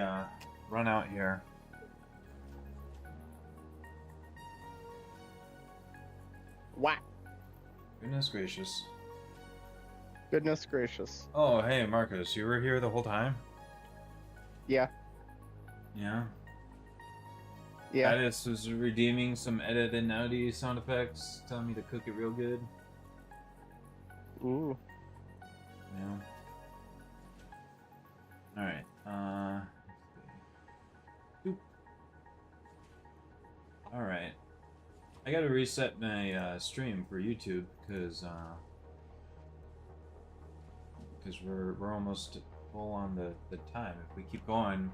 run out here. What? Goodness gracious. Goodness gracious. Oh, hey Marcus, you were here the whole time? Yeah. Yeah. Yeah. Titus was redeeming some edit and outy sound effects, telling me to cook it real good. Ooh. Yeah. Alright, alright. I gotta reset my stream for YouTube because we're almost full on the time. If we keep going,